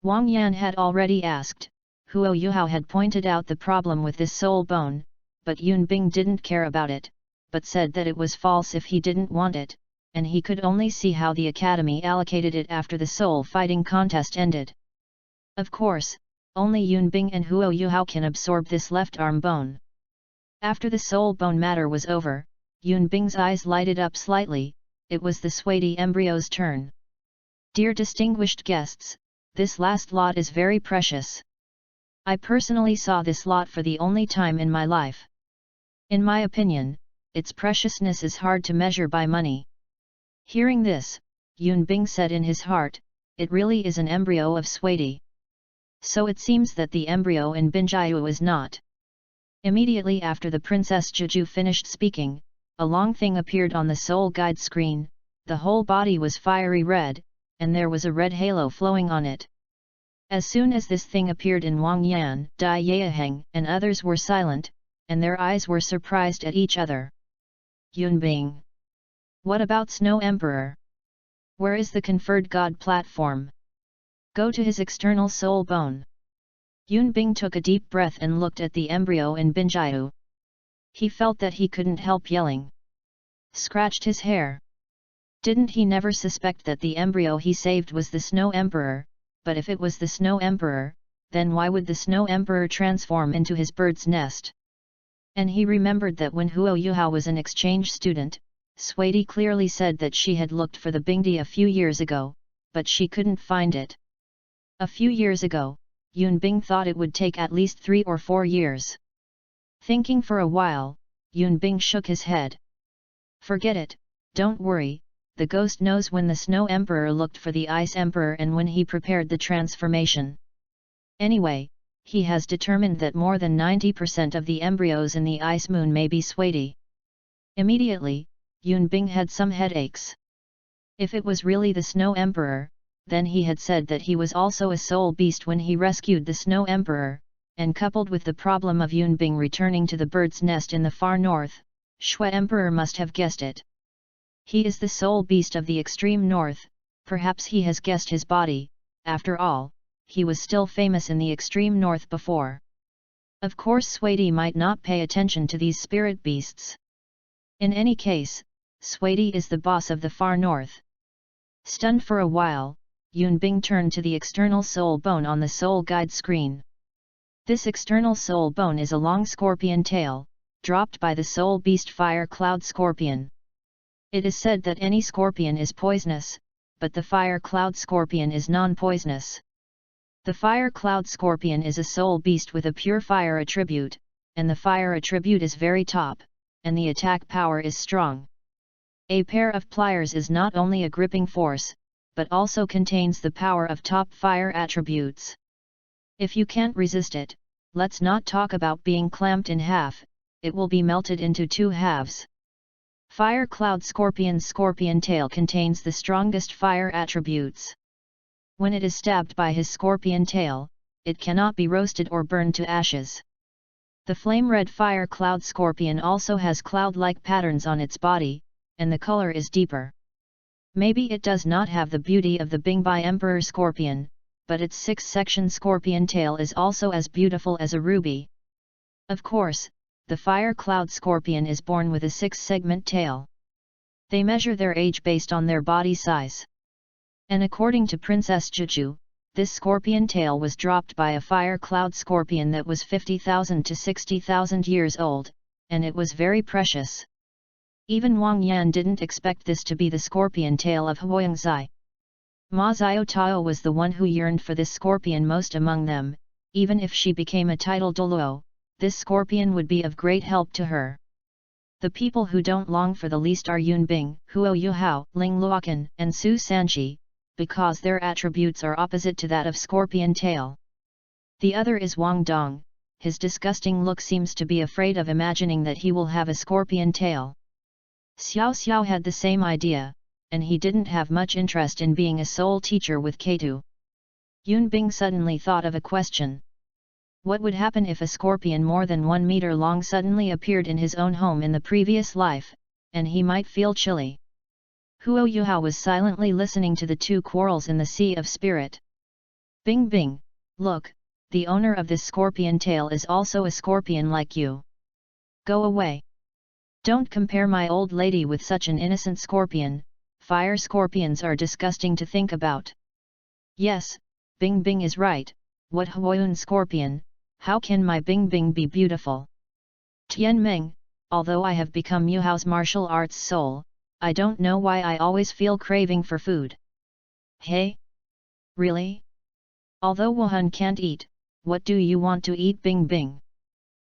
Wang Yan had already asked, Huo Yuhao had pointed out the problem with this soul bone, but Yun Bing didn't care about it, but said that it was false if he didn't want it, and he could only see how the academy allocated it after the soul fighting contest ended. Of course, only Yun Bing and Huo Yuhao can absorb this left arm bone. After the soul bone matter was over, Yun Bing's eyes lighted up slightly, it was the Swaity embryo's turn. Dear distinguished guests, this last lot is very precious. I personally saw this lot for the only time in my life. In my opinion, its preciousness is hard to measure by money. Hearing this, Yun Bing said in his heart, it really is an embryo of Swaity. So it seems that the embryo in Binjiu is not. Immediately after the Princess Juju finished speaking, a long thing appeared on the soul guide screen. The whole body was fiery red, and there was a red halo flowing on it. As soon as this thing appeared in Wang Yan, Dai Yaheng and others were silent, and their eyes were surprised at each other. Yunbing. What about Snow Emperor? Where is the conferred god platform? Go to his external soul bone. Yunbing took a deep breath and looked at the embryo in Binjiu. He felt that he couldn't help yelling. Scratched his hair. Didn't he never suspect that the embryo he saved was the Snow Emperor? But if it was the Snow Emperor, then why would the Snow Emperor transform into his bird's nest? And he remembered that when Huo Yuhao was an exchange student, Suidi clearly said that she had looked for the Bingdi a few years ago, but she couldn't find it. A few years ago, Yunbing thought it would take at least 3 or 4 years. Thinking for a while, Yunbing shook his head. Forget it, don't worry. The ghost knows when the Snow Emperor looked for the Ice Emperor and when he prepared the transformation. Anyway, he has determined that more than 90% of the embryos in the Ice Moon may be Suidi. Immediately, Yunbing had some headaches. If it was really the Snow Emperor, then he had said that he was also a soul beast when he rescued the Snow Emperor, and coupled with the problem of Yunbing returning to the bird's nest in the far north, Shui Emperor must have guessed it. He is the soul beast of the extreme north, perhaps he has guessed his body. After all, he was still famous in the extreme north before. Of course Suidi might not pay attention to these spirit beasts. In any case, Suidi is the boss of the far north. Stunned for a while, Yunbing turned to the external soul bone on the soul guide screen. This external soul bone is a long scorpion tail, dropped by the soul beast fire cloud scorpion. It is said that any scorpion is poisonous, but the fire cloud scorpion is non-poisonous. The fire cloud scorpion is a soul beast with a pure fire attribute, and the fire attribute is very top, and the attack power is strong. A pair of pliers is not only a gripping force, but also contains the power of top fire attributes. If you can't resist it, let's not talk about being clamped in half, it will be melted into 2 halves. Fire Cloud Scorpion's scorpion tail contains the strongest fire attributes. When it is stabbed by his scorpion tail, it cannot be roasted or burned to ashes. The flame red fire cloud scorpion also has cloud-like patterns on its body, and the color is deeper. Maybe it does not have the beauty of the Bingbai Emperor scorpion, but its 6-section scorpion tail is also as beautiful as a ruby. Of course, the fire cloud scorpion is born with a 6-segment tail. They measure their age based on their body size. And according to Princess Juju, this scorpion tail was dropped by a fire cloud scorpion that was 50,000 to 60,000 years old, and it was very precious. Even Wang Yan didn't expect this to be the scorpion tail of Huangzai. Ma Xiaotao was the one who yearned for this scorpion most among them. Even if she became a title Douluo, this scorpion would be of great help to her. The people who don't long for the least are Yunbing, Huo Yuhao, Ling Luokan, and Su Sanqi, because their attributes are opposite to that of scorpion tail. The other is Wang Dong. His disgusting look seems to be afraid of imagining that he will have a scorpion tail. Xiao Xiao had the same idea, and he didn't have much interest in being a soul teacher with K2. Yunbing suddenly thought of a question. What would happen if a scorpion more than 1 meter long suddenly appeared in his own home in the previous life, and he might feel chilly? Huo Yuhao was silently listening to the 2 quarrels in the Sea of Spirit. Bing Bing, look, the owner of this scorpion tail is also a scorpion like you. Go away. Don't compare my old lady with such an innocent scorpion. Fire scorpions are disgusting to think about. Yes, Bing Bing is right. What Huoyun scorpion? How can my Bing Bing be beautiful? Tian Meng, although I have become Yuhao's martial arts soul, I don't know why I always feel craving for food. Hey? Really? Although Wuhan can't eat, what do you want to eat, Bing Bing?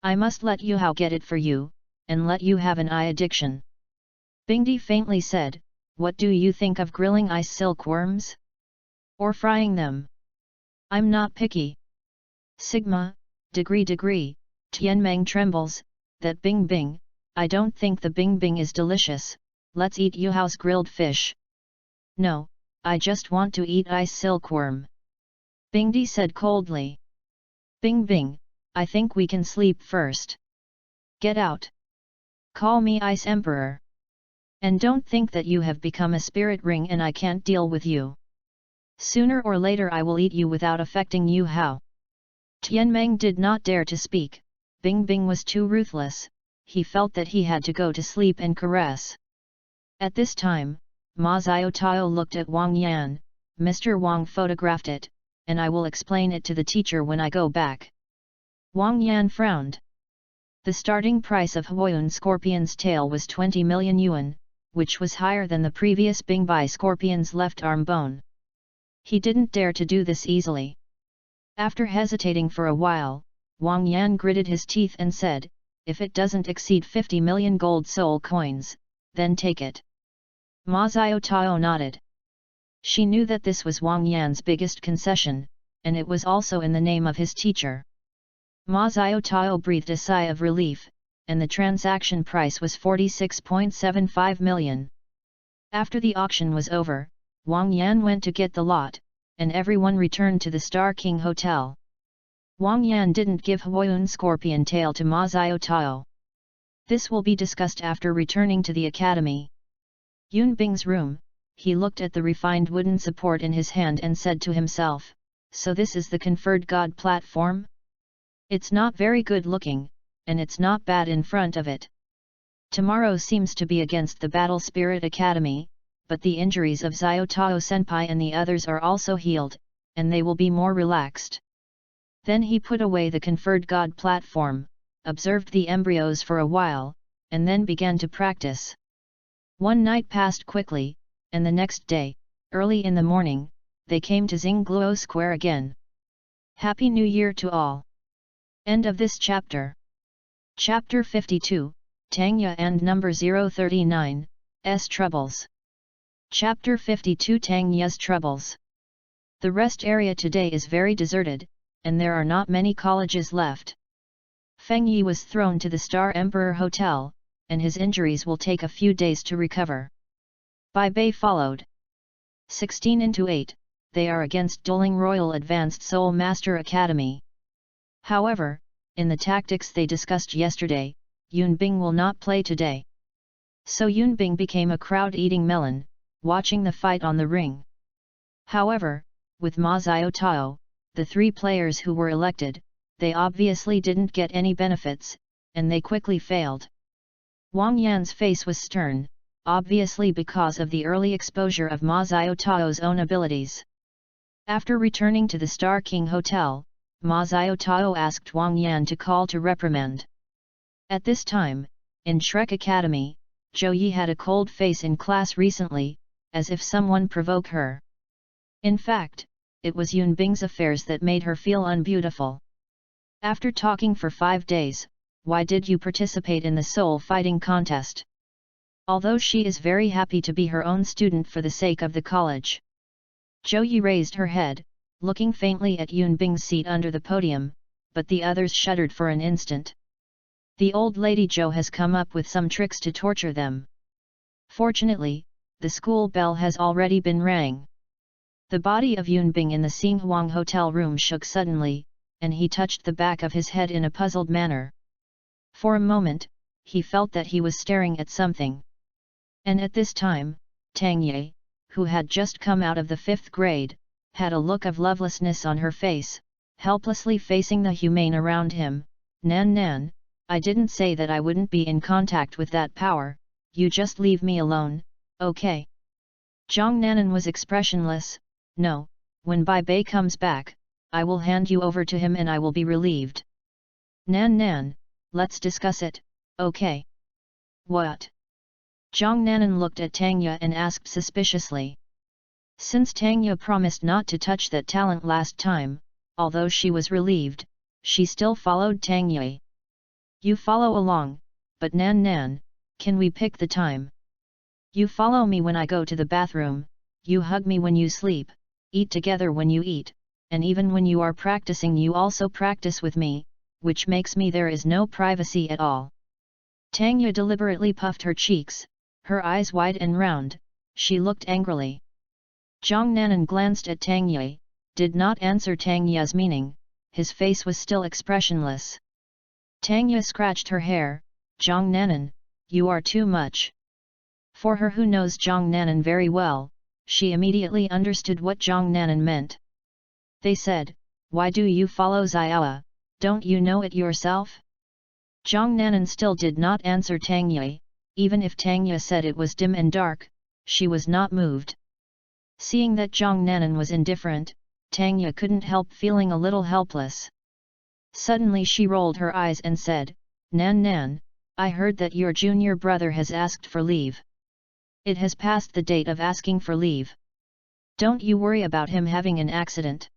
I must let Yuhao get it for you, and let you have an eye addiction. Bingdi faintly said, what do you think of grilling ice silkworms? Or frying them? I'm not picky. Sigma, degree, Tianmeng trembles, that Bing Bing, I don't think the Bing Bing is delicious, let's eat Yuhao's grilled fish. No, I just want to eat ice silkworm. Bingdi said coldly. Bing Bing, I think we can sleep first. Get out. Call me Ice Emperor. And don't think that you have become a spirit ring and I can't deal with you. Sooner or later I will eat you without affecting you how. Tianmeng did not dare to speak, Bing Bing was too ruthless, he felt that he had to go to sleep and caress. At this time, Ma Xiaotao looked at Wang Yan, Mr. Wang photographed it, and I will explain it to the teacher when I go back. Wang Yan frowned. The starting price of Huoyun Scorpion's tail was 20 million yuan, which was higher than the previous Bingbai Scorpion's left arm bone. He didn't dare to do this easily. After hesitating for a while, Wang Yan gritted his teeth and said, if it doesn't exceed 50 million gold soul coins, then take it. Ma Xiaotao nodded. She knew that this was Wang Yan's biggest concession, and it was also in the name of his teacher. Ma Xiaotao breathed a sigh of relief, and the transaction price was 46.75 million. After the auction was over, Wang Yan went to get the lot, and everyone returned to the Star King Hotel. Wang Yan didn't give Huoyun Scorpion tail to Ma Xiaotao. This will be discussed after returning to the academy. Yun Bing's room, he looked at the refined wooden support in his hand and said to himself, so this is the conferred god platform? It's not very good looking, and it's not bad in front of it. Tomorrow seems to be against the Battle Spirit Academy, but the injuries of Xiaotao Senpai and the others are also healed, and they will be more relaxed. Then he put away the conferred god platform, observed the embryos for a while, and then began to practice. One night passed quickly, and the next day, early in the morning, they came to Xingluo Square again. Happy New Year to all! End of this chapter. Chapter 52, Tangya and number 039, S Troubles. Chapter 52 Tangya's Troubles. The rest area today is very deserted, and there are not many colleges left. Feng Yi was thrown to the Star Emperor Hotel, and his injuries will take a few days to recover. Bai Bei followed. 16-8, they are against Dueling Royal Advanced Soul Master Academy. However, in the tactics they discussed yesterday, Yun Bing will not play today. So Yun Bing became a crowd-eating melon, watching the fight on the ring. However, with Ma Xiaotao, the three players who were elected, they obviously didn't get any benefits, and they quickly failed. Wang Yan's face was stern, obviously because of the early exposure of Ma Xiaotao's own abilities. After returning to the Star King Hotel, Ma Xiaotao asked Wang Yan to call to reprimand. At this time, in Shrek Academy, Zhou Yi had a cold face in class recently, as if someone provoked her. In fact, it was Yun Bing's affairs that made her feel unbeautiful. After talking for 5 days, why did you participate in the soul fighting contest? Although she is very happy to be her own student for the sake of the college. Zhou Yi raised her head, looking faintly at Yun Bing's seat under the podium, but the others shuddered for an instant. The old lady Zhou has come up with some tricks to torture them. Fortunately, the school bell has already been rang. The body of Yun Bing in the Xinghuang hotel room shook suddenly, and he touched the back of his head in a puzzled manner. For a moment, he felt that he was staring at something. And at this time, Tang Ye, who had just come out of the 5th grade, had a look of lovelessness on her face, helplessly facing the humane around him. Nan Nan, I didn't say that I wouldn't be in contact with that power, you just leave me alone, okay? Zhang Nanan was expressionless. No, when Bai Bei comes back, I will hand you over to him and I will be relieved. Nan Nan, let's discuss it, okay? What? Zhang Nanan looked at Tangya and asked suspiciously. Since Tangya promised not to touch that talent last time, although she was relieved, she still followed Tangya. You follow along, but Nan Nan, can we pick the time? You follow me when I go to the bathroom, you hug me when you sleep, eat together when you eat, and even when you are practicing you also practice with me, which makes me there is no privacy at all. Tanya deliberately puffed her cheeks, her eyes wide and round, she looked angrily. Zhang Nanan glanced at Tanya, did not answer Tanya's meaning, his face was still expressionless. Tanya scratched her hair, Zhang Nanan, you are too much. For her who knows Zhang Nanan very well, she immediately understood what Zhang Nanan meant. They said, why do you follow Xiao? Don't you know it yourself? Zhang Nanan still did not answer Tanya, even if Tanya said it was dim and dark, she was not moved. Seeing that Zhang Nanan was indifferent, Tanya couldn't help feeling a little helpless. Suddenly she rolled her eyes and said, Nan Nan, I heard that your junior brother has asked for leave. It has passed the date of asking for leave. Don't you worry about him having an accident.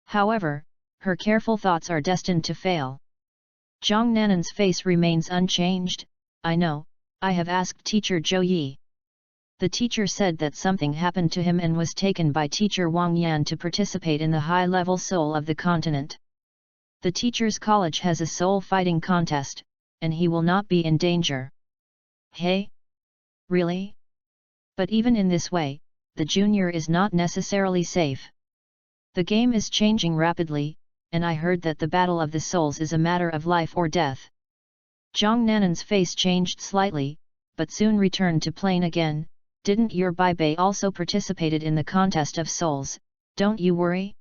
However, her careful thoughts are destined to fail. Zhang Nanan's face remains unchanged. I know, I have asked teacher Zhou Yi. The teacher said that something happened to him and was taken by teacher Wang Yan to participate in the high-level soul of the continent. The teacher's college has a soul fighting contest, and he will not be in danger. Hey? Really? But even in this way, the junior is not necessarily safe. The game is changing rapidly, and I heard that the battle of the souls is a matter of life or death. Zhang Nanan's face changed slightly, but soon returned to plain again. Didn't your Bai Bei also participated in the contest of souls? Don't you worry?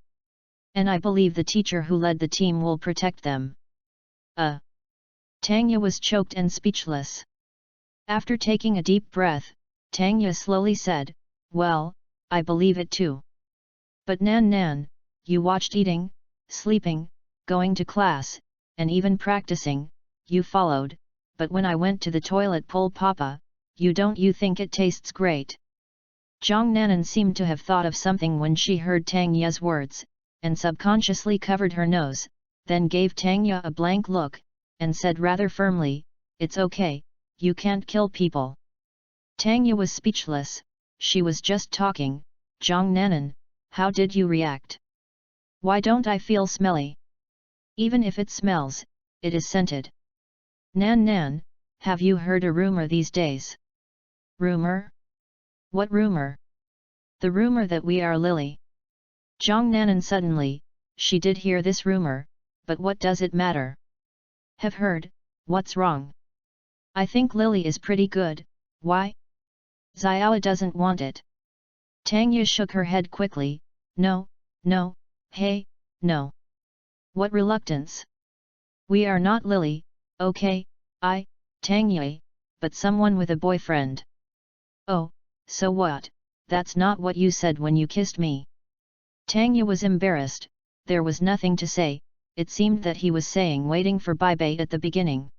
And I believe the teacher who led the team will protect them. Tanya was choked and speechless. After taking a deep breath, Tanya slowly said, well, I believe it too. But Nan Nan, you watched eating, sleeping, going to class, and even practicing, you followed, but when I went to the toilet pull Papa, you think it tastes great? Zhang Nanan seemed to have thought of something when she heard Tanya's words, and subconsciously covered her nose, then gave Tanya a blank look, and said rather firmly, it's okay, you can't kill people. Tanya was speechless, she was just talking. Zhang Nanan, how did you react? Why don't I feel smelly? Even if it smells, it is scented. Nan Nan, have you heard a rumor these days? Rumor? What rumor? The rumor that we are Lily. Zhang Nanan suddenly, she did hear this rumor, but what does it matter? Have heard, what's wrong? I think Lily is pretty good, why? Xiao doesn't want it. Tanya shook her head quickly, no, hey, no. What reluctance? We are not Lily, okay, Tanya, but someone with a boyfriend. Oh, so what? That's not what you said when you kissed me. Tanya was embarrassed, there was nothing to say, it seemed that he was saying waiting for Bai Bei at the beginning.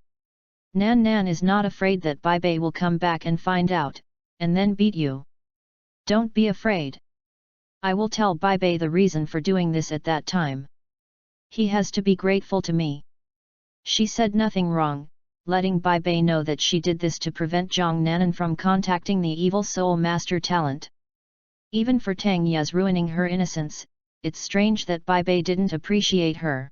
Nan Nan is not afraid that Bai Bei will come back and find out, and then beat you. Don't be afraid. I will tell Bai Bei the reason for doing this at that time. He has to be grateful to me. She said nothing wrong, letting Bai Bei know that she did this to prevent Zhang Nanan from contacting the evil soul master talent. Even for Tanya's ruining her innocence, it's strange that Bai Bei didn't appreciate her.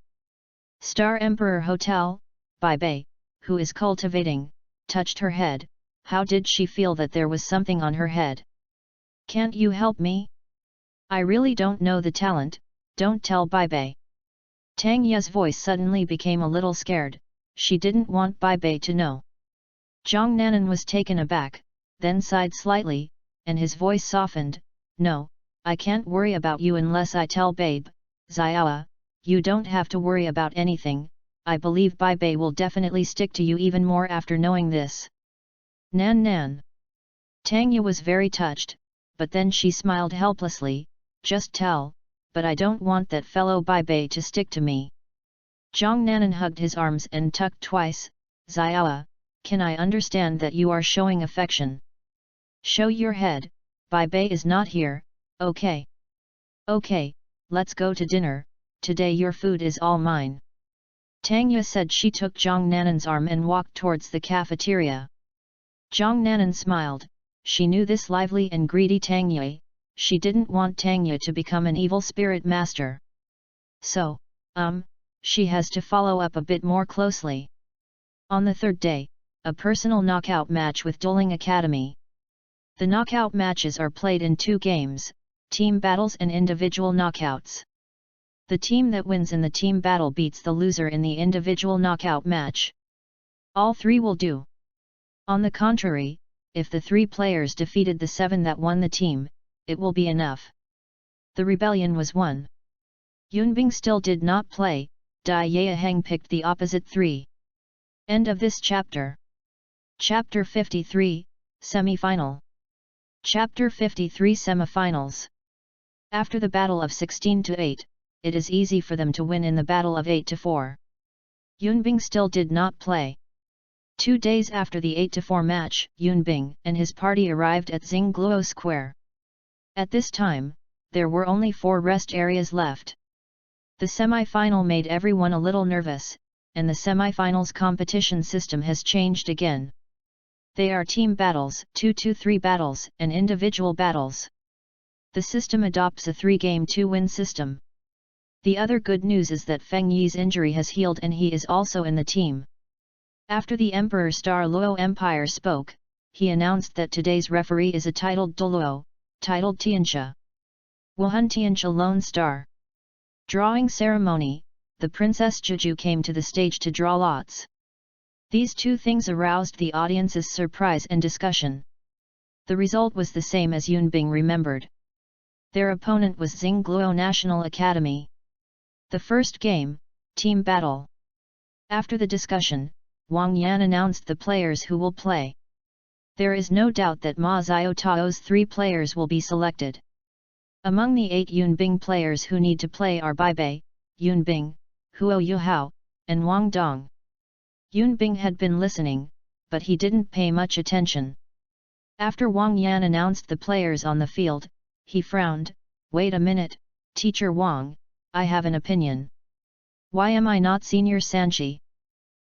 Star Emperor Hotel, Bai Bei, who is cultivating, touched her head. How did she feel that there was something on her head? Can't you help me? I really don't know the talent, don't tell Bai Bei. Tanya's voice suddenly became a little scared, she didn't want Bai Bei to know. Zhang Nanan was taken aback, then sighed slightly, and his voice softened, no, I can't worry about you unless I tell Babe. Xiao, you don't have to worry about anything, I believe Bai Bei will definitely stick to you even more after knowing this. Nan Nan. Tanya was very touched, but then she smiled helplessly, just tell, but I don't want that fellow Bai Bei to stick to me. Zhang Nanan hugged his arms and tucked twice, Xiao, can I understand that you are showing affection? Show your head, Bai Bei is not here, okay. Okay, let's go to dinner, today your food is all mine. Tanya said. She took Zhang Nanan's arm and walked towards the cafeteria. Zhang Nanan smiled, she knew this lively and greedy Tanya, she didn't want Tanya to become an evil spirit master. So, she has to follow up a bit more closely. On the third day, a personal knockout match with Douluo Academy. The knockout matches are played in 2 games, team battles and individual knockouts. The team that wins in the team battle beats the loser in the individual knockout match. All 3 will do. On the contrary, if the 3 players defeated the 7 that won the team, it will be enough. The rebellion was won. Yunbing still did not play, Dai Yaheng picked the opposite 3. End of this chapter. Chapter 53, Semi-Final. Chapter 53 Semi-Finals. After the battle of 16-8, it is easy for them to win in the battle of 8-4. Yunbing still did not play. 2 days after the 8-4 match, Yunbing and his party arrived at Xingluo Square. At this time, there were only 4 rest areas left. The semi-final made everyone a little nervous, and the semi-finals competition system has changed again. They are team battles, 2-3 battles, and individual battles. The system adopts a 3-game 2-win system. The other good news is that Feng Yi's injury has healed and he is also in the team. After the Emperor Star Luo Empire spoke, he announced that today's referee is a titled Douluo, titled Tianxia. Wuhan Tianxia Lone Star. Drawing ceremony, the Princess Juju came to the stage to draw lots. These 2 things aroused the audience's surprise and discussion. The result was the same as Yunbing remembered. Their opponent was Xingluo National Academy. The first game, team battle. After the discussion, Wang Yan announced the players who will play. There is no doubt that Ma Xiaotao's 3 players will be selected. Among the 8 Yunbing players who need to play are Baibei, Yunbing, Huo Yuhao, and Wang Dong. Yunbing had been listening, but he didn't pay much attention. After Wang Yan announced the players on the field, he frowned. Wait a minute, Teacher Wang, I have an opinion. Why am I not Senior Sanchi?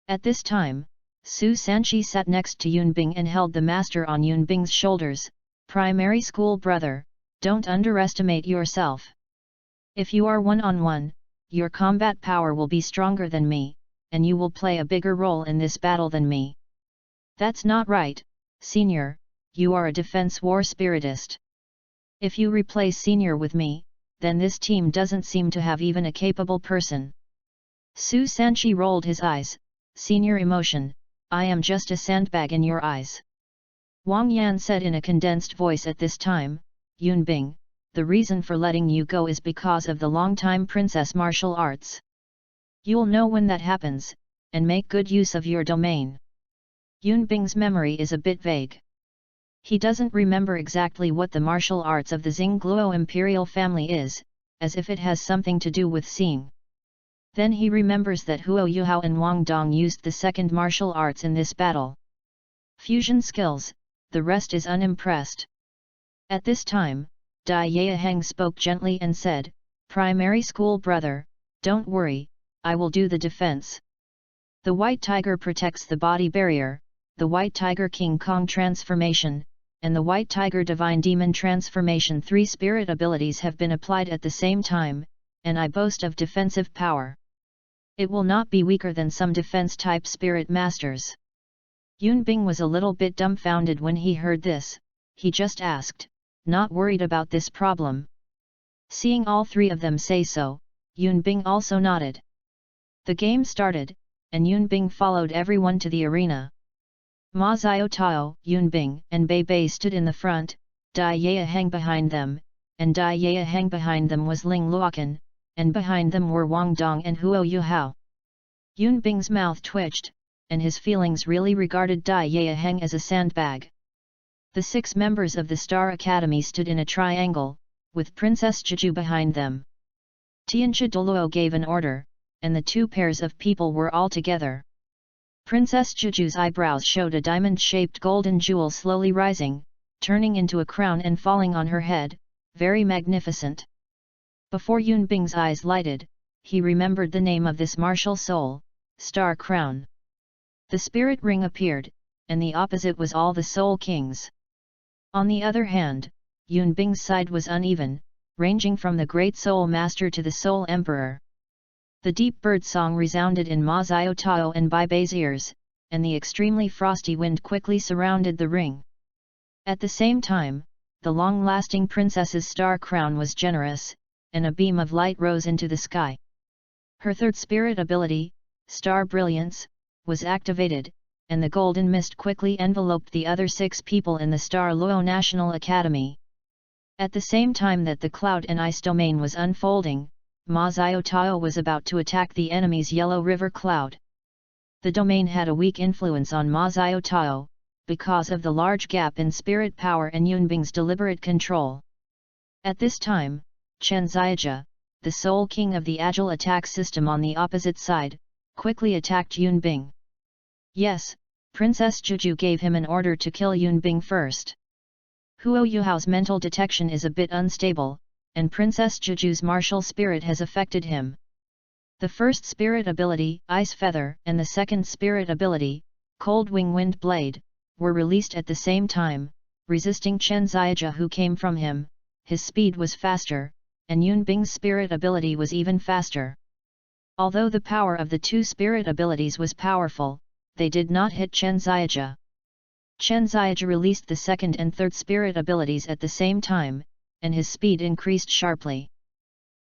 At this time, Su Sanchi sat next to Yunbing and held the master on Yunbing's shoulders. Primary school brother, don't underestimate yourself. If you are one-on-one, your combat power will be stronger than me, and you will play a bigger role in this battle than me. That's not right, Senior, you are a defense war spiritist. If you replace Senior with me, then this team doesn't seem to have even a capable person. Su Sanchi rolled his eyes. Senior emotion, I am just a sandbag in your eyes. Wang Yan said in a condensed voice at this time, Yunbing, the reason for letting you go is because of the long-time princess martial arts. You'll know when that happens, and make good use of your domain. Yunbing's memory is a bit vague. He doesn't remember exactly what the martial arts of the Xingluo imperial family is, as if it has something to do with seeing. Then he remembers that Huo Yuhao and Wang Dong used the second martial arts in this battle. Fusion skills, the rest is unimpressed. At this time, Dai Yaheng spoke gently and said, Primary school brother, don't worry, I will do the defense. The White Tiger protects the body barrier, the White Tiger King Kong transformation, and the White Tiger Divine Demon transformation. 3 spirit abilities have been applied at the same time, and I boast of defensive power. It will not be weaker than some defense-type spirit masters. Yunbing was a little bit dumbfounded when he heard this. He just asked, not worried about this problem. Seeing all 3 of them say so, Yunbing also nodded. The game started, and Yunbing followed everyone to the arena. Ma Xiaotao, Yunbing, and Bei stood in the front, Dai Yaheng behind them, and Dai Yaheng behind them was Ling Luokan, and behind them were Wang Dong and Huo Yuhao. Yunbing's mouth twitched, and his feelings really regarded Dai Yaheng as a sandbag. The 6 members of the Star Academy stood in a triangle, with Princess Juju behind them. Tianxia Douluo gave an order, and the 2 pairs of people were all together. Princess Juju's eyebrows showed a diamond-shaped golden jewel slowly rising, turning into a crown and falling on her head, very magnificent. Before Yunbing's eyes lighted, he remembered the name of this martial soul, Star Crown. The spirit ring appeared, and the opposite was all the Soul Kings. On the other hand, Yunbing's side was uneven, ranging from the Great Soul Master to the Soul Emperor. The deep bird song resounded in Ma Xiaotao and Baibei's ears, and the extremely frosty wind quickly surrounded the ring. At the same time, the long-lasting princess's star crown was generous, and a beam of light rose into the sky. Her third spirit ability, Star Brilliance, was activated, and the golden mist quickly enveloped the other 6 people in the Douluo National Academy. At the same time that the cloud and ice domain was unfolding, Ma Xiaotao was about to attack the enemy's Yellow River Cloud. The domain had a weak influence on Ma Xiaotao, because of the large gap in spirit power and Yunbing's deliberate control. At this time, Chen Xiaojia, the sole king of the agile attack system on the opposite side, quickly attacked Yunbing. Yes, Princess Juju gave him an order to kill Yunbing first. Huo Yuhao's mental detection is a bit unstable, and Princess Juju's martial spirit has affected him. The first spirit ability, Ice Feather, and the second spirit ability, Cold Wing Wind Blade, were released at the same time, resisting Chen Xiaojia who came from him. His speed was faster, and Yunbing's spirit ability was even faster. Although the power of the 2 spirit abilities was powerful, they did not hit Chen Xiaojia. Chen Xiaojia released the second and third spirit abilities at the same time, and his speed increased sharply.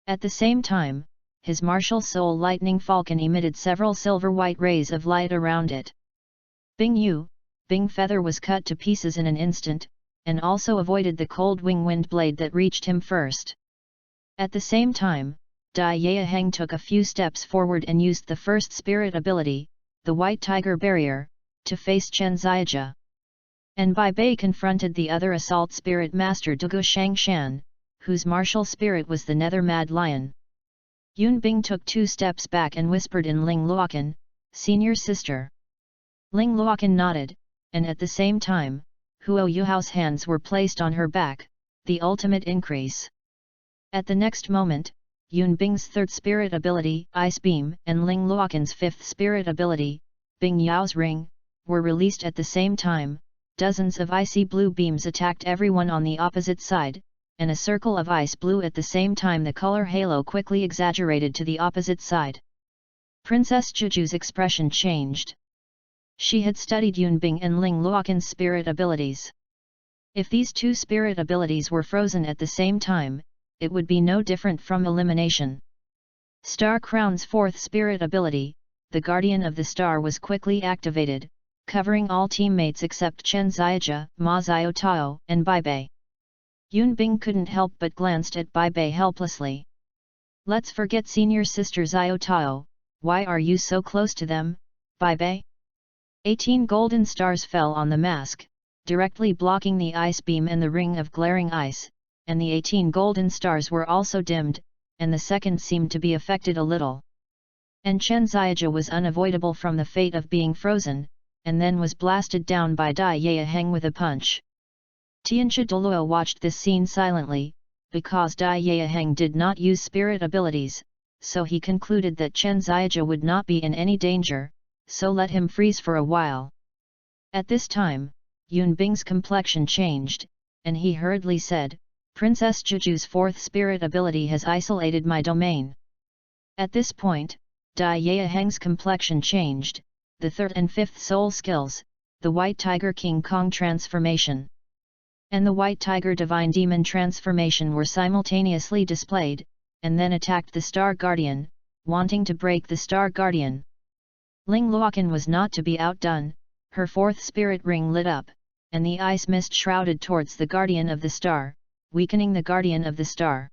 At the same time, his martial soul lightning falcon emitted several silver-white rays of light around it. Bing Feather was cut to pieces in an instant, and also avoided the cold wing wind blade that reached him first. At the same time, Dai Yaoheng took a few steps forward and used the first spirit ability, the White Tiger Barrier, to face Chen Xiaojia. And Bai Bei confronted the other assault spirit master Dugu Shangshan, whose martial spirit was the Nether Mad Lion. Yunbing took 2 steps back and whispered in Ling Luoqan, "Senior sister." Ling Luoqan nodded, and at the same time, Huo Yuhao's hands were placed on her back, the ultimate increase. At the next moment, Yunbing's third spirit ability, Ice Beam, and Ling Luoqan's fifth spirit ability, Bing Yao's Ring, were released at the same time. Dozens of icy blue beams attacked everyone on the opposite side, and a circle of ice blew at the same time. The color halo quickly exaggerated to the opposite side. Princess Juju's expression changed. She had studied Yunbing and Ling Luoqan's spirit abilities. If these 2 spirit abilities were frozen at the same time, it would be no different from elimination. Star Crown's 4th spirit ability, the Guardian of the Star, was quickly activated, covering all teammates except Chen Xiaojia, Ma Xiaotao, and Bai Bei. Yunbing couldn't help but glanced at Bai Bei helplessly. "Let's forget senior sister Xiaotao, why are you so close to them, Bai Bei?" 18 golden stars fell on the mask, directly blocking the ice beam and the ring of glaring ice, and the 18 golden stars were also dimmed, and the second seemed to be affected a little. And Chen Xiaojia was unavoidable from the fate of being frozen, and then was blasted down by Dai Yaoheng with a punch. Tianxia Douluo watched this scene silently, because Dai Yaoheng did not use spirit abilities, so he concluded that Chen Xiaojia would not be in any danger, so let him freeze for a while. At this time, Yunbing's complexion changed, and he hurriedly said, "Princess Juju's 4th spirit ability has isolated my domain." At this point, Dai Yaoheng's complexion changed, the 3rd and 5th soul skills, the White Tiger King Kong transformation, and the White Tiger Divine Demon transformation were simultaneously displayed, and then attacked the Star Guardian, wanting to break the Star Guardian. Ling Luoqan was not to be outdone, her 4th spirit ring lit up, and the ice mist shrouded towards the Guardian of the Star, weakening the Guardian of the Star.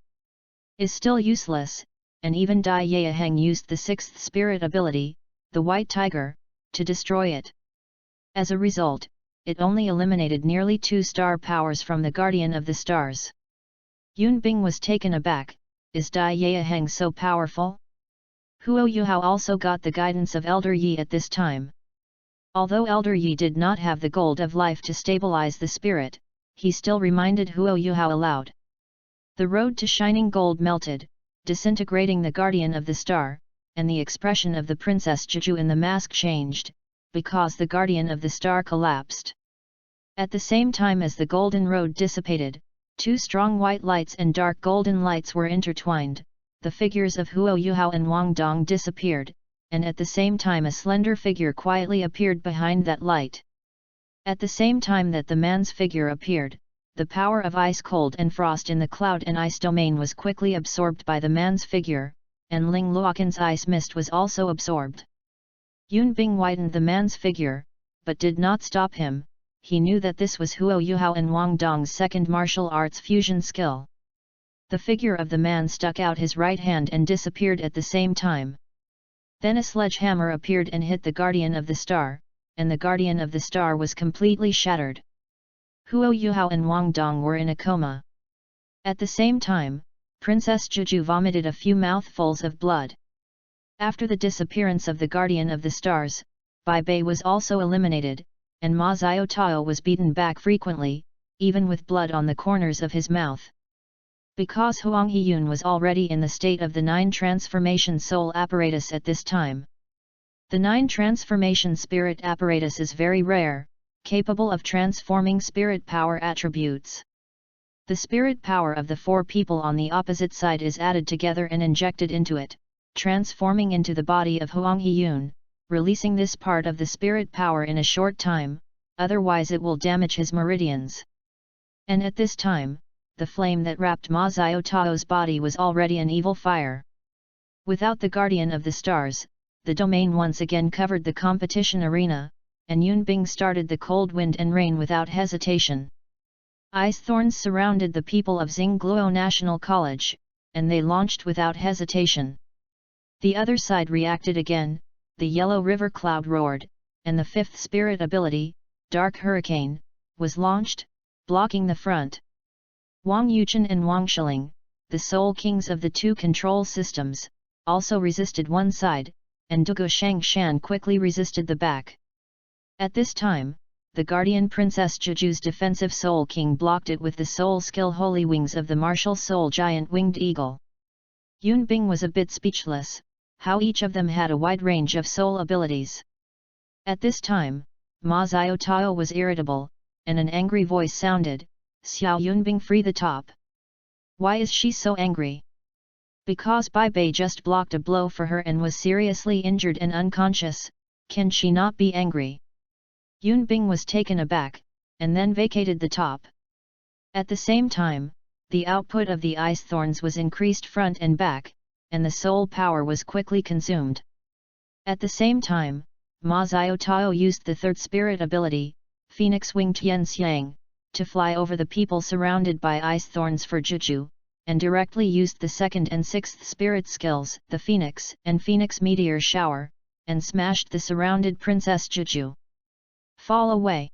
Is still useless, and even Dai Yaoheng used the 6th spirit ability, the White Tiger, to destroy it. As a result, it only eliminated nearly 2 star powers from the Guardian of the Stars. Yunbing was taken aback. Is Dai Yaoheng so powerful? Huo Yuhao also got the guidance of Elder Yi at this time. Although Elder Yi did not have the gold of life to stabilize the spirit, he still reminded Huo Yuhao aloud. The road to shining gold melted, disintegrating the Guardian of the Star, and the expression of the Princess Juju in the mask changed, because the Guardian of the Star collapsed. At the same time as the golden road dissipated, 2 strong white lights and dark golden lights were intertwined, the figures of Huo Yuhao and Wang Dong disappeared, and at the same time a slender figure quietly appeared behind that light. At the same time that the man's figure appeared, the power of ice cold and frost in the cloud and ice domain was quickly absorbed by the man's figure, and Ling Luoqin's ice mist was also absorbed. Yun Bing widened the man's figure, but did not stop him. He knew that this was Huo Yuhao and Wang Dong's second martial arts fusion skill. The figure of the man stuck out his right hand and disappeared at the same time. Then a sledgehammer appeared and hit the Guardian of the Star, and the Guardian of the Star was completely shattered. Huo Yuhao and Wang Dong were in a coma. At the same time, Princess Juju vomited a few mouthfuls of blood. After the disappearance of the Guardian of the Stars, Bai Bei was also eliminated, and Ma Xiao Tao was beaten back frequently, even with blood on the corners of his mouth. Because Huang Heyun was already in the state of the 9 transformation soul apparatus at this time. The 9 transformation spirit apparatus is very rare, capable of transforming spirit power attributes. The spirit power of the 4 people on the opposite side is added together and injected into it, transforming into the body of Huang Heyun, releasing this part of the spirit power in a short time, otherwise it will damage his meridians. And at this time, the flame that wrapped Ma Xiao Tao's body was already an evil fire. Without the Guardian of the Stars, the domain once again covered the competition arena, and Yun Bing started the cold wind and rain without hesitation. Ice thorns surrounded the people of Xingluo National College, and they launched without hesitation. The other side reacted again, the yellow river cloud roared, and the 5th spirit ability, Dark Hurricane, was launched, blocking the front. Wang Yuchen and Wang Shiling, the soul kings of the 2 control systems, also resisted one side, and Dugu Shangshan quickly resisted the back. At this time, the Guardian Princess Juju's defensive Soul King blocked it with the soul skill Holy Wings of the martial soul giant Winged Eagle. Yun Bing was a bit speechless, how each of them had a wide range of soul abilities. At this time, Ma Xiao Tao was irritable, and an angry voice sounded, "Xiao Yunbing, free the top." Why is she so angry? Because Bai Bei just blocked a blow for her and was seriously injured and unconscious, can she not be angry? Yun Bing was taken aback, and then vacated the top. At the same time, the output of the ice thorns was increased front and back, and the soul power was quickly consumed. At the same time, Ma Xiao Tao used the 3rd spirit ability, Phoenix Wing Tian Xiang, to fly over the people surrounded by ice thorns for Juju, and directly used the 2nd and 6th spirit skills, the Phoenix and Phoenix Meteor Shower, and smashed the surrounded Princess Juju. Fall away!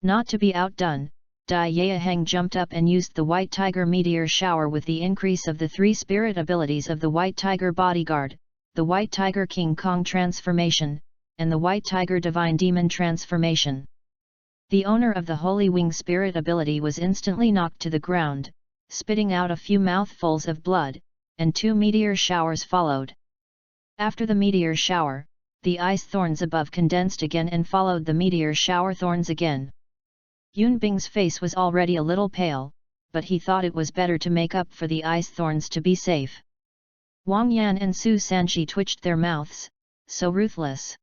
Not to be outdone, Dai Yaheng jumped up and used the White Tiger Meteor Shower with the increase of the 3 spirit abilities of the White Tiger Bodyguard, the White Tiger King Kong Transformation, and the White Tiger Divine Demon Transformation. The owner of the Holy Wing spirit ability was instantly knocked to the ground, spitting out a few mouthfuls of blood, and 2 meteor showers followed. After the meteor shower, the ice thorns above condensed again and followed the meteor shower thorns again. Yun Bing's face was already a little pale, but he thought it was better to make up for the ice thorns to be safe. Wang Yan and Su Sanchi twitched their mouths, so ruthless.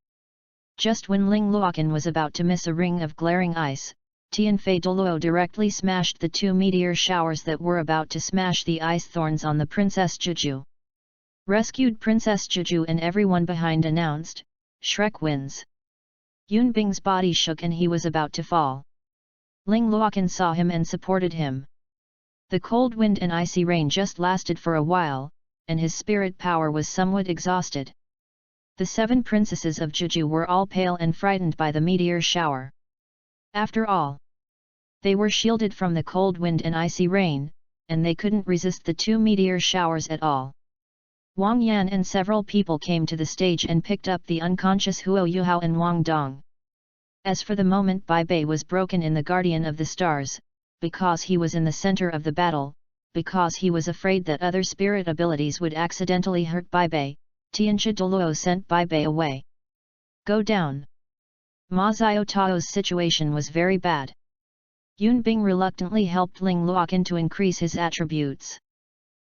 Just when Ling Luoqin was about to miss a ring of glaring ice, Tianfei Douluo directly smashed the 2 meteor showers that were about to smash the ice thorns on the Princess Juju. Rescued Princess Juju and everyone behind announced, "Shrek wins." Yun Bing's body shook and he was about to fall. Ling Luoqin saw him and supported him. The cold wind and icy rain just lasted for a while, and his spirit power was somewhat exhausted. The 7 princesses of Juju were all pale and frightened by the meteor shower. After all, they were shielded from the cold wind and icy rain, and they couldn't resist the 2 meteor showers at all. Wang Yan and several people came to the stage and picked up the unconscious Huo Yuhao and Wang Dong. As for the moment Bai Bei was broken in the Guardian of the Stars, because he was in the center of the battle, because he was afraid that other spirit abilities would accidentally hurt Bai Bei, Tianchi Douluo sent Bai Bei away. Go down! Ma Xiao Tao's situation was very bad. Yun Bing reluctantly helped Ling Luoqin to increase his attributes.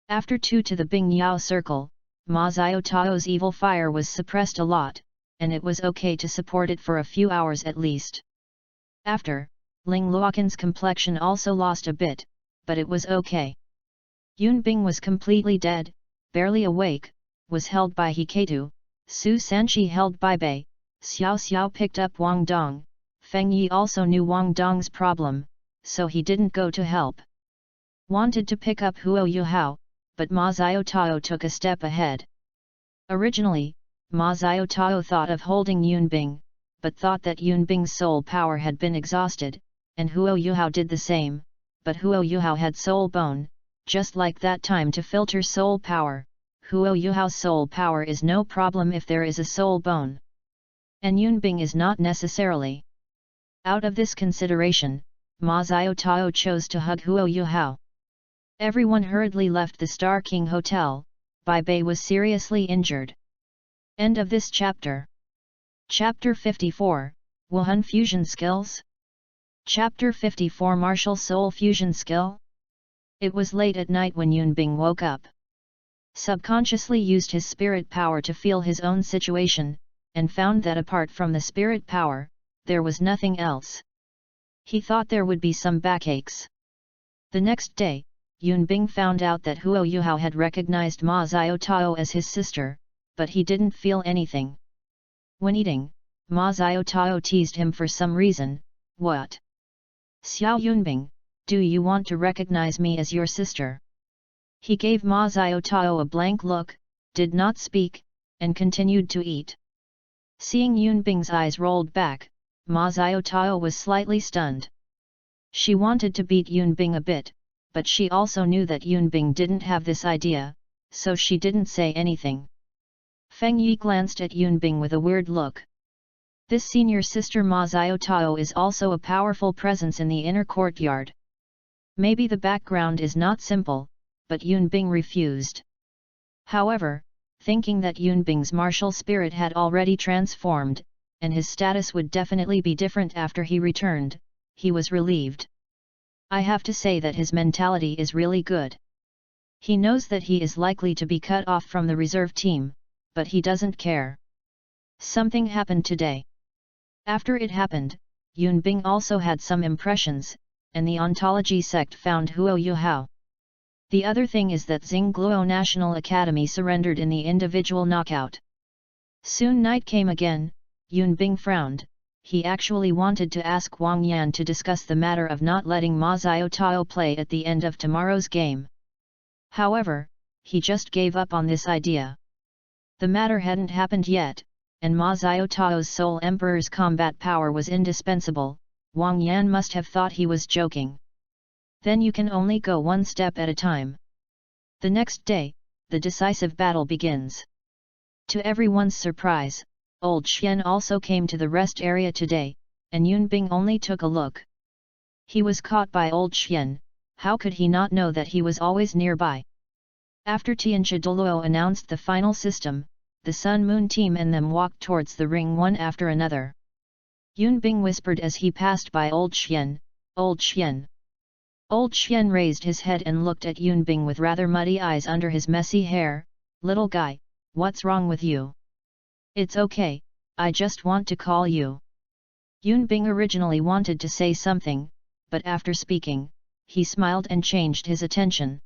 After 2 to the Bing Yao circle, Ma Xiaotao's evil fire was suppressed a lot, and it was okay to support it for a few hours at least. After, Ling Luoqin's complexion also lost a bit, but it was okay. Yun Bing was completely dead, barely awake, was held by Hikatu, Su Sanqi held by Bei, Xiao Xiao picked up Wang Dong, Feng Yi also knew Wang Dong's problem, so he didn't go to help. Wanted to pick up Huo Yuhao, but Ma Xiaotao took a step ahead. Originally, Ma Xiaotao thought of holding Yun Bing, but thought that Yun Bing's soul power had been exhausted, and Huo Yuhao did the same, but Huo Yuhao had soul bone, just like that time to filter soul power. Huo Yuhao's soul power is no problem if there is a soul bone. And Yun Bing is not necessarily. Out of this consideration, Ma Xiaotao chose to hug Huo Yuhao. Everyone hurriedly left the Star King Hotel. Bai Bei was seriously injured. End of this chapter. Chapter 54, Wuhan Fusion Skills? Chapter 54 Martial Soul Fusion Skill? It was late at night when Yun Bing woke up. Subconsciously used his spirit power to feel his own situation, and found that apart from the spirit power, there was nothing else. He thought there would be some backaches. The next day, Yun Bing found out that Huo Yuhao had recognized Ma Xiaotao as his sister, but he didn't feel anything. When eating, Ma Xiaotao teased him for some reason. What? Xiao Yunbing, do you want to recognize me as your sister? He gave Ma Xiaotao a blank look, did not speak, and continued to eat. Seeing Yunbing's eyes rolled back, Ma Xiaotao was slightly stunned. She wanted to beat Yunbing a bit, but she also knew that Yunbing didn't have this idea, so she didn't say anything. Feng Yi glanced at Yunbing with a weird look. This senior sister Ma Xiaotao is also a powerful presence in the inner courtyard. Maybe the background is not simple, but Yunbing refused. However, thinking that Yunbing's martial spirit had already transformed, and his status would definitely be different after he returned, he was relieved. I have to say that his mentality is really good. He knows that he is likely to be cut off from the reserve team, but he doesn't care. Something happened today. After it happened, Yunbing also had some impressions, and the ontology sect found Huo Yuhao. The other thing is that Xingluo National Academy surrendered in the individual knockout. Soon night came again. Yunbing frowned. He actually wanted to ask Wang Yan to discuss the matter of not letting Ma Xiaotao play at the end of tomorrow's game. However, he just gave up on this idea. The matter hadn't happened yet, and Ma Xiaotao's Soul Emperor's combat power was indispensable. Wang Yan must have thought he was joking. Then you can only go one step at a time. The next day, the decisive battle begins. To everyone's surprise, Old Xian also came to the rest area today, and Yunbing only took a look. He was caught by Old Xian. How could he not know that he was always nearby? After Tianxia Douluo announced the final system, the Sun Moon team and them walked towards the ring one after another. Yunbing whispered as he passed by Old Xian, "Old Xian." Old Xian raised his head and looked at Yunbing with rather muddy eyes under his messy hair. "Little guy, what's wrong with you?" "It's okay, I just want to call you." Yunbing originally wanted to say something, but after speaking, he smiled and changed his attention.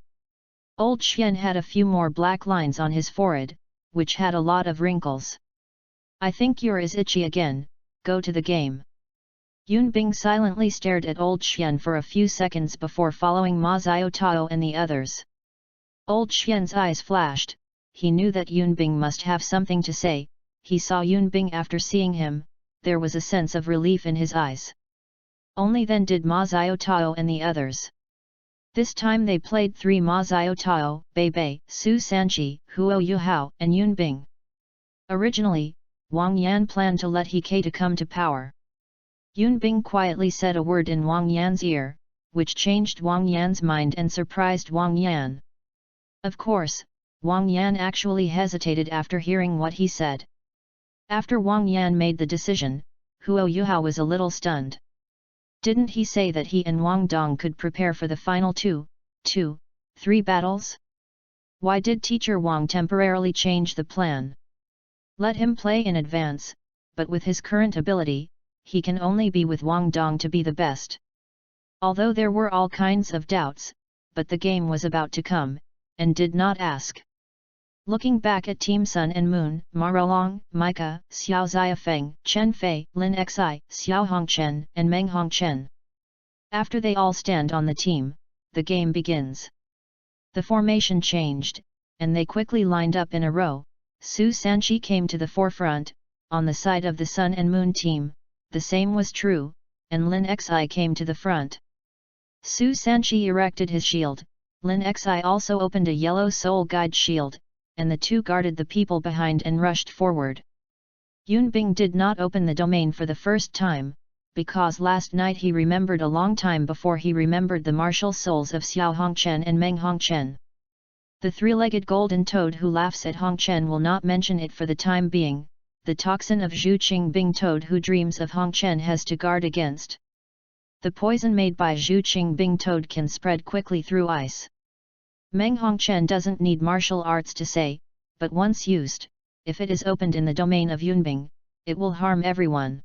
Old Xian had a few more black lines on his forehead, which had a lot of wrinkles. "I think you're as itchy again, go to the game." Yunbing silently stared at Old Xian for a few seconds before following Ma Xiaotao and the others. Old Xian's eyes flashed. He knew that Yunbing must have something to say. He saw Yunbing after seeing him. There was a sense of relief in his eyes. Only then did Ma Xiaotao and the others. This time they played three: Ma Xiaotao, Bei Bei, Su Sanqi, Huo Yuhao, and Yunbing. Originally, Wang Yan planned to let Hikata come to power. Yunbing quietly said a word in Wang Yan's ear, which changed Wang Yan's mind and surprised Wang Yan. Of course, Wang Yan actually hesitated after hearing what he said. After Wang Yan made the decision, Huo Yuhao was a little stunned. Didn't he say that he and Wang Dong could prepare for the final 2, 3 battles? Why did Teacher Wang temporarily change the plan? Let him play in advance, but with his current ability, he can only be with Wang Dong to be the best. Although there were all kinds of doubts, but the game was about to come, and did not ask. Looking back at Team Sun and Moon, Ma Rolong, Micah, Xiao Ziafeng, Chen Fei, Lin Xi, Xiao Hongchen, and Meng Hongchen. After they all stand on the team, the game begins. The formation changed, and they quickly lined up in a row. Su Sanqi came to the forefront, on the side of the Sun and Moon team, the same was true, and Lin Xi came to the front. Su Sanqi erected his shield, Lin Xi also opened a yellow soul guide shield, and the two guarded the people behind and rushed forward. Yun Bing did not open the domain for the first time, because last night he remembered a long time before he remembered the martial souls of Xiao Hongchen and Meng Hongchen. The three-legged golden toad who laughs at Hongchen will not mention it for the time being, the toxin of Zhu Qingbing toad who dreams of Hongchen has to guard against. The poison made by Zhu Qingbing toad can spread quickly through ice. Meng Hongchen doesn't need martial arts to say, but once used, if it is opened in the domain of Yunbing, it will harm everyone.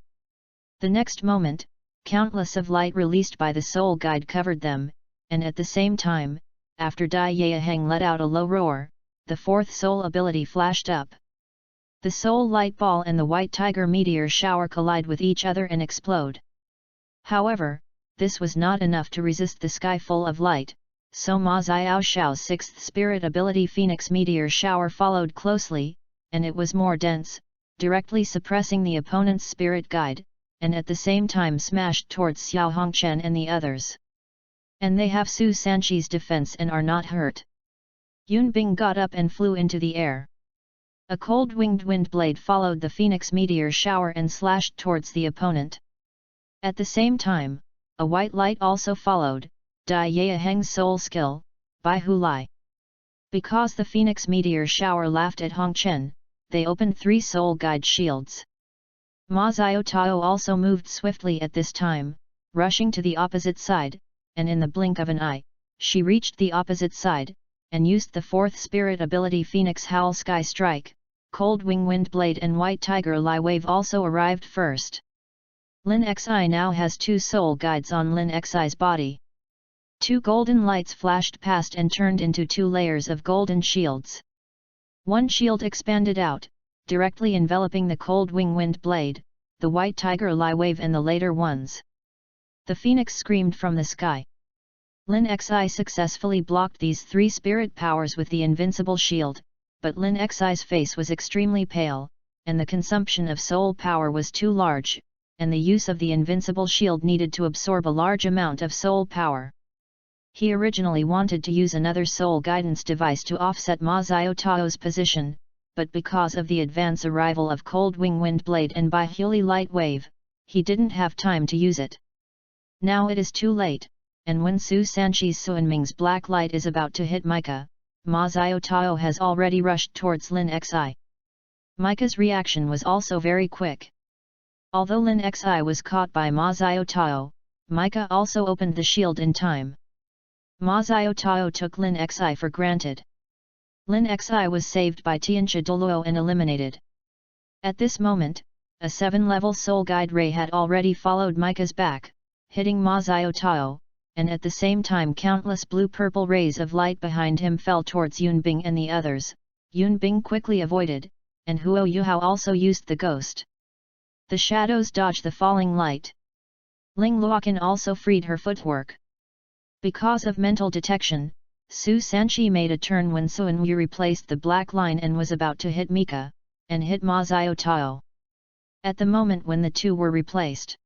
The next moment, countless of light released by the soul guide covered them, and at the same time, after Dai Yaheng let out a low roar, the fourth soul ability flashed up. The soul light ball and the white tiger meteor shower collide with each other and explode. However, this was not enough to resist the sky full of light. So Ma Xiao Xiao's sixth spirit ability Phoenix Meteor Shower followed closely, and it was more dense, directly suppressing the opponent's spirit guide, and at the same time smashed towards Xiao Hongchen and the others. And they have Su Sanqi's defense and are not hurt. Yun Bing got up and flew into the air. A cold-winged wind blade followed the Phoenix Meteor Shower and slashed towards the opponent. At the same time, a white light also followed, Dai Yaheng's soul skill, Bai Hu Lai. Because the Phoenix Meteor Shower laughed at Hongchen, they opened 3 soul guide shields. Ma Xiao Tao also moved swiftly at this time, rushing to the opposite side, and in the blink of an eye, she reached the opposite side, and used the 4th spirit ability Phoenix Howl Sky Strike. Cold Wing Wind Blade and White Tiger Lai Wave also arrived first. Lin Xi now has 2 soul guides on Lin Xi's body. 2 golden lights flashed past and turned into 2 layers of golden shields. One shield expanded out, directly enveloping the Cold Wing Wind Blade, the White Tiger Lai Wave and the later ones. The phoenix screamed from the sky. Lin Xi successfully blocked these 3 spirit powers with the invincible shield, but Lin Xi's face was extremely pale, and the consumption of soul power was too large, and the use of the invincible shield needed to absorb a large amount of soul power. He originally wanted to use another soul guidance device to offset Ma Xiao Tao's position, but because of the advance arrival of Cold Wing Wind Blade and Bai Huli Light Wave, he didn't have time to use it. Now it is too late, and when Su Sanqi's Suanming's black light is about to hit Micah, Ma Xiao Tao has already rushed towards Lin Xi. Micah's reaction was also very quick. Although Lin Xi was caught by Ma Xiao Tao, Micah also opened the shield in time. Ma Xiao Tao took Lin Xi for granted. Lin Xi was saved by Tianxia Douluo and eliminated. At this moment, a 7-level soul guide ray had already followed Micah's back, hitting Ma Xiao Tao, and at the same time countless blue-purple rays of light behind him fell towards Yun Bing and the others. Yun Bing quickly avoided, and Huo Yuhao also used the ghost. The shadows dodged the falling light. Ling Luoqan also freed her footwork. Because of mental detection, Su Sanqi made a turn when Suan Yu replaced the black line and was about to hit Mika, and hit Ma Xiao Tao. At the moment when the two were replaced,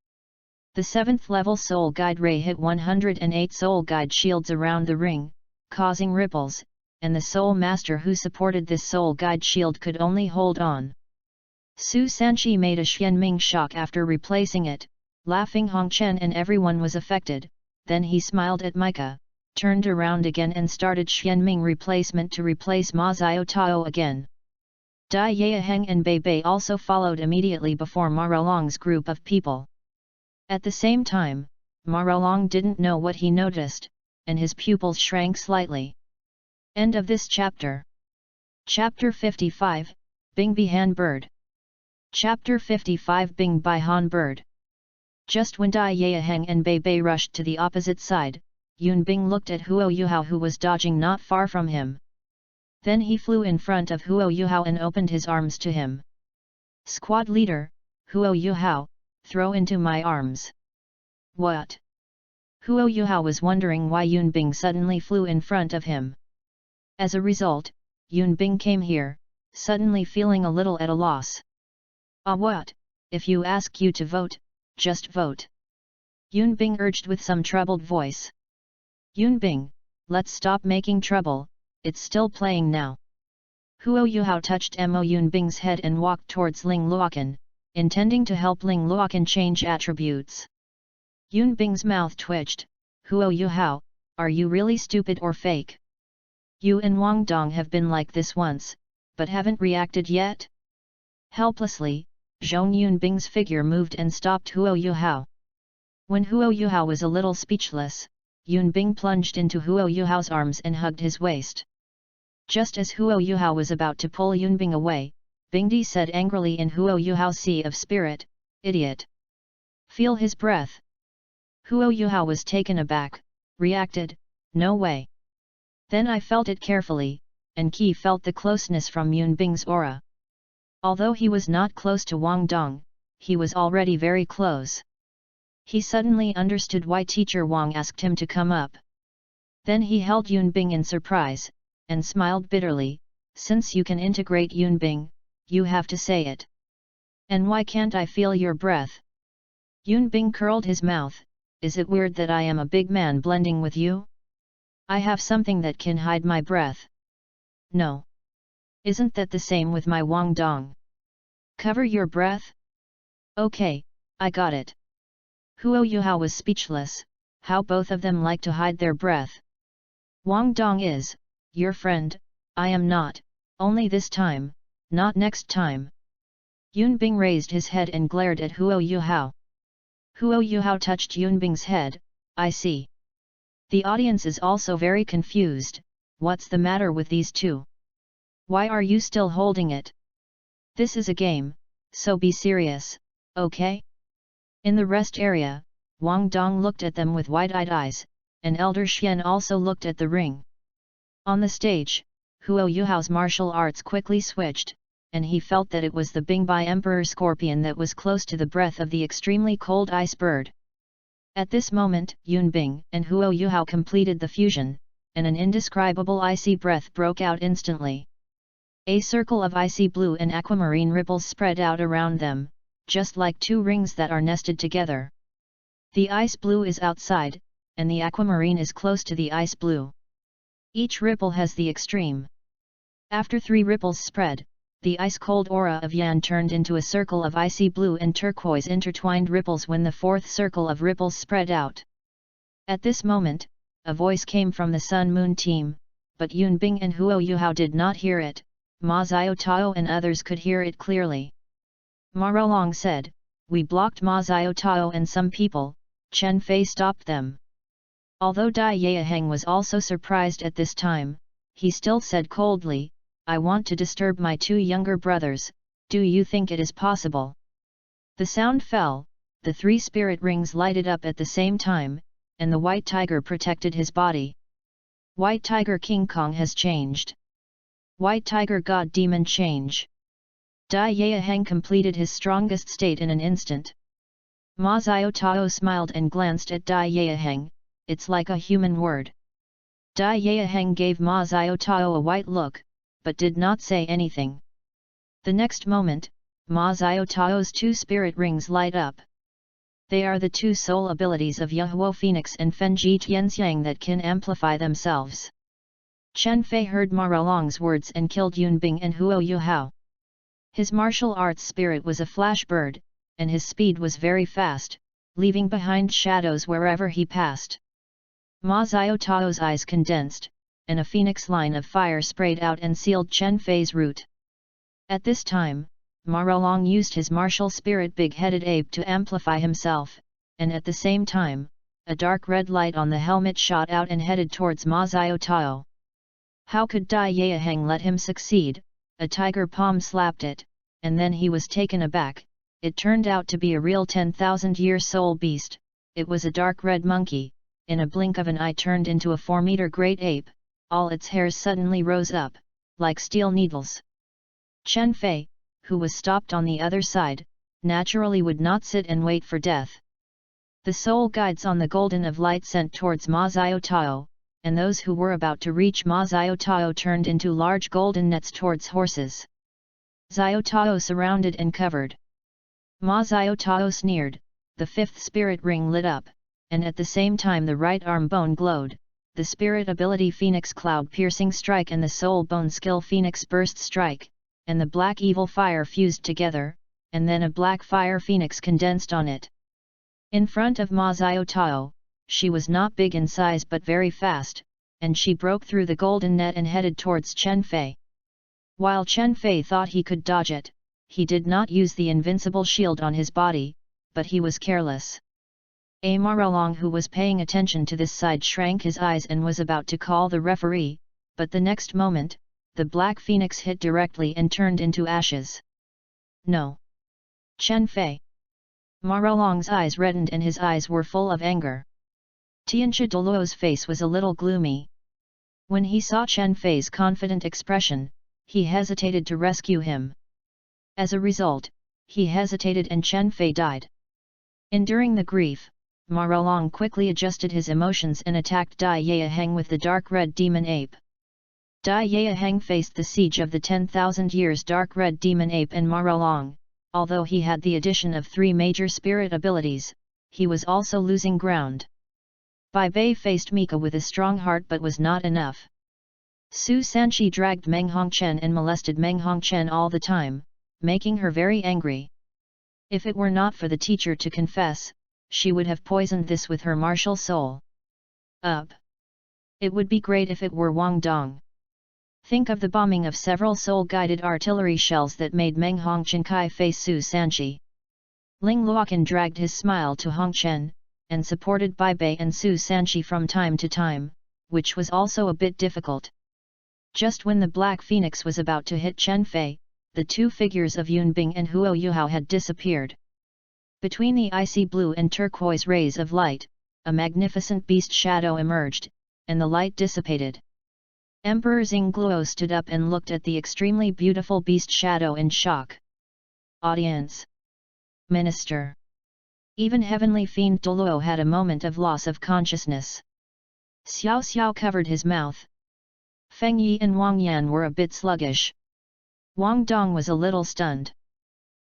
the 7th level soul guide ray hit 108 soul guide shields around the ring, causing ripples, and the soul master who supported this soul guide shield could only hold on. Su Sanqi made a Xianming shock after replacing it, laughing. Hongchen and everyone was affected. Then he smiled at Micah, turned around again and started Xianming replacement to replace Ma Xiao Tao again. Dai Yaheng and Bei Bei also followed immediately before Ma Rolong's group of people. At the same time, Ma Rolong didn't know what he noticed, and his pupils shrank slightly. End of this chapter. Chapter 55, Bing Bi Han Bird. Chapter 55 Bing Bi Han Bird. Just when Dai Yaheng and Bei Bei rushed to the opposite side, Yun Bing looked at Huo Yuhao who was dodging not far from him. Then he flew in front of Huo Yuhao and opened his arms to him. Squad leader, Huo Yuhao, throw into my arms. What? Huo Yuhao was wondering why Yun Bing suddenly flew in front of him. As a result, Yun Bing came here, suddenly feeling a little at a loss. Ah what, if you ask you to vote, just vote. Yun Bing urged with some troubled voice. Yun Bing, let's stop making trouble, it's still playing now. Huo Yuhao touched Mo Yun Bing's head and walked towards Ling Luokan, intending to help Ling Luokan change attributes. Yun Bing's mouth twitched. Huo Yuhao, are you really stupid or fake? You and Wang Dong have been like this once, but haven't reacted yet? Helplessly, Zhong Yun Bing's figure moved and stopped Huo Yuhao. When Huo Yuhao was a little speechless, Yun Bing plunged into Huo Yuhao's arms and hugged his waist. Just as Huo Yuhao was about to pull Yun Bing away, Bingdi said angrily in Huo Yuhao's sea of spirit, "Idiot! Feel his breath." Huo Yuhao was taken aback, reacted, "No way." Then I felt it carefully, and Qi felt the closeness from Yun Bing's aura. Although he was not close to Wang Dong, he was already very close. He suddenly understood why teacher Wang asked him to come up. Then he held Yun Bing in surprise, and smiled bitterly, "Since you can integrate Yun Bing, you have to say it. And why can't I feel your breath?" Yun Bing curled his mouth, "Is it weird that I am a big man blending with you? I have something that can hide my breath." "No. Isn't that the same with my Wang Dong? Cover your breath?" "Okay, I got it." Huo Yuhao was speechless, how both of them like to hide their breath. "Wang Dong is your friend, I am not, only this time, not next time." Yun Bing raised his head and glared at Huo Yuhao. Huo Yuhao touched Yun Bing's head, "I see. The audience is also very confused, what's the matter with these two? Why are you still holding it? This is a game, so be serious, okay?" In the rest area, Wang Dong looked at them with wide-eyed eyes, and Elder Xian also looked at the ring. On the stage, Huo Yuhao's martial arts quickly switched, and he felt that it was the Bingbai Emperor Scorpion that was close to the breath of the extremely cold ice bird. At this moment, Yun Bing and Huo Yuhao completed the fusion, and an indescribable icy breath broke out instantly. A circle of icy blue and aquamarine ripples spread out around them, just like two rings that are nested together. The ice blue is outside, and the aquamarine is close to the ice blue. Each ripple has the extreme. After 3 ripples spread, the ice-cold aura of Yan turned into a circle of icy blue and turquoise intertwined ripples when the 4th circle of ripples spread out. At this moment, a voice came from the Sun Moon team, but Yun Bing and Huo Yuhao did not hear it. Ma Xiao Tao and others could hear it clearly. Ma Rolong said, "We blocked Ma Xiao Tao and some people, Chen Fei stopped them." Although Dai Yaheng was also surprised at this time, he still said coldly, "I want to disturb my 2 younger brothers, do you think it is possible?" The sound fell, the 3 spirit rings lighted up at the same time, and the white tiger protected his body. White tiger King Kong has changed. White tiger god demon change. Dai Yaheng completed his strongest state in an instant. Ma Xiao Tao smiled and glanced at Dai Yaheng, "It's like a human word." Dai Yaheng gave Ma Xiao Tao a white look, but did not say anything. The next moment, Ma Xiao Tao's 2 spirit rings light up. They are the 2 soul abilities of Yahuo Phoenix and Fenji Tianxiang that can amplify themselves. Chen Fei heard Ma Rolong's words and killed Yun Bing and Huo Yuhao. His martial arts spirit was a flash bird, and his speed was very fast, leaving behind shadows wherever he passed. Ma Xiao Tao's eyes condensed, and a phoenix line of fire sprayed out and sealed Chen Fei's route. At this time, Ma Rolong used his martial spirit Big-Headed Ape to amplify himself, and at the same time, a dark red light on the helmet shot out and headed towards Ma Xiao Tao. How could Dai Yaheng let him succeed? A tiger palm slapped it, and then he was taken aback. It turned out to be a real 10,000-year soul beast. It was a dark red monkey, in a blink of an eye turned into a 4-meter great ape. All its hairs suddenly rose up, like steel needles. Chen Fei, who was stopped on the other side, naturally would not sit and wait for death. The soul guides on the golden of light sent towards Ma Xiao Tao, and those who were about to reach Ma Xiao Tao turned into large golden nets towards horses. Xiao Tao surrounded and covered. Ma Xiao Tao sneered, the fifth spirit ring lit up, and at the same time the right arm bone glowed, the spirit ability Phoenix Cloud Piercing Strike and the soul bone skill Phoenix Burst Strike, and the black evil fire fused together, and then a black fire phoenix condensed on it. In front of Ma Xiao Tao, she was not big in size but very fast, and she broke through the golden net and headed towards Chen Fei. While Chen Fei thought he could dodge it, he did not use the invincible shield on his body, but he was careless. A Marolong who was paying attention to this side shrank his eyes and was about to call the referee, but the next moment, the black phoenix hit directly and turned into ashes. No! Chen Fei! Marolong's eyes reddened and his eyes were full of anger. Tianchi Douluo's face was a little gloomy. When he saw Chen Fei's confident expression, he hesitated to rescue him. As a result, he hesitated and Chen Fei died. Enduring the grief, Marolong quickly adjusted his emotions and attacked Dai Yaheng with the dark red demon ape. Dai Yaheng faced the siege of the 10,000 years dark red demon ape and Marolong. Although he had the addition of 3 major spirit abilities, he was also losing ground. Bai Bei faced Mika with a strong heart but was not enough. Su Sanqi dragged Meng Hongchen and molested Meng Hongchen all the time, making her very angry. If it were not for the teacher to confess, she would have poisoned this with her martial soul. It would be great if it were Wang Dong. Think of the bombing of several soul-guided artillery shells that made Meng Hongchen Kai face Su Sanqi. Ling Luoqan dragged his smile to Hongchen, and supported Bai Bei and Su Sanqi from time to time, which was also a bit difficult. Just when the Black Phoenix was about to hit Chen Fei, the 2 figures of Yunbing and Huo Yuhao had disappeared. Between the icy blue and turquoise rays of light, a magnificent beast shadow emerged, and the light dissipated. Emperor Xingluo stood up and looked at the extremely beautiful beast shadow in shock. Audience. Minister. Even heavenly fiend Douluo had a moment of loss of consciousness. Xiao Xiao covered his mouth. Feng Yi and Wang Yan were a bit sluggish. Wang Dong was a little stunned.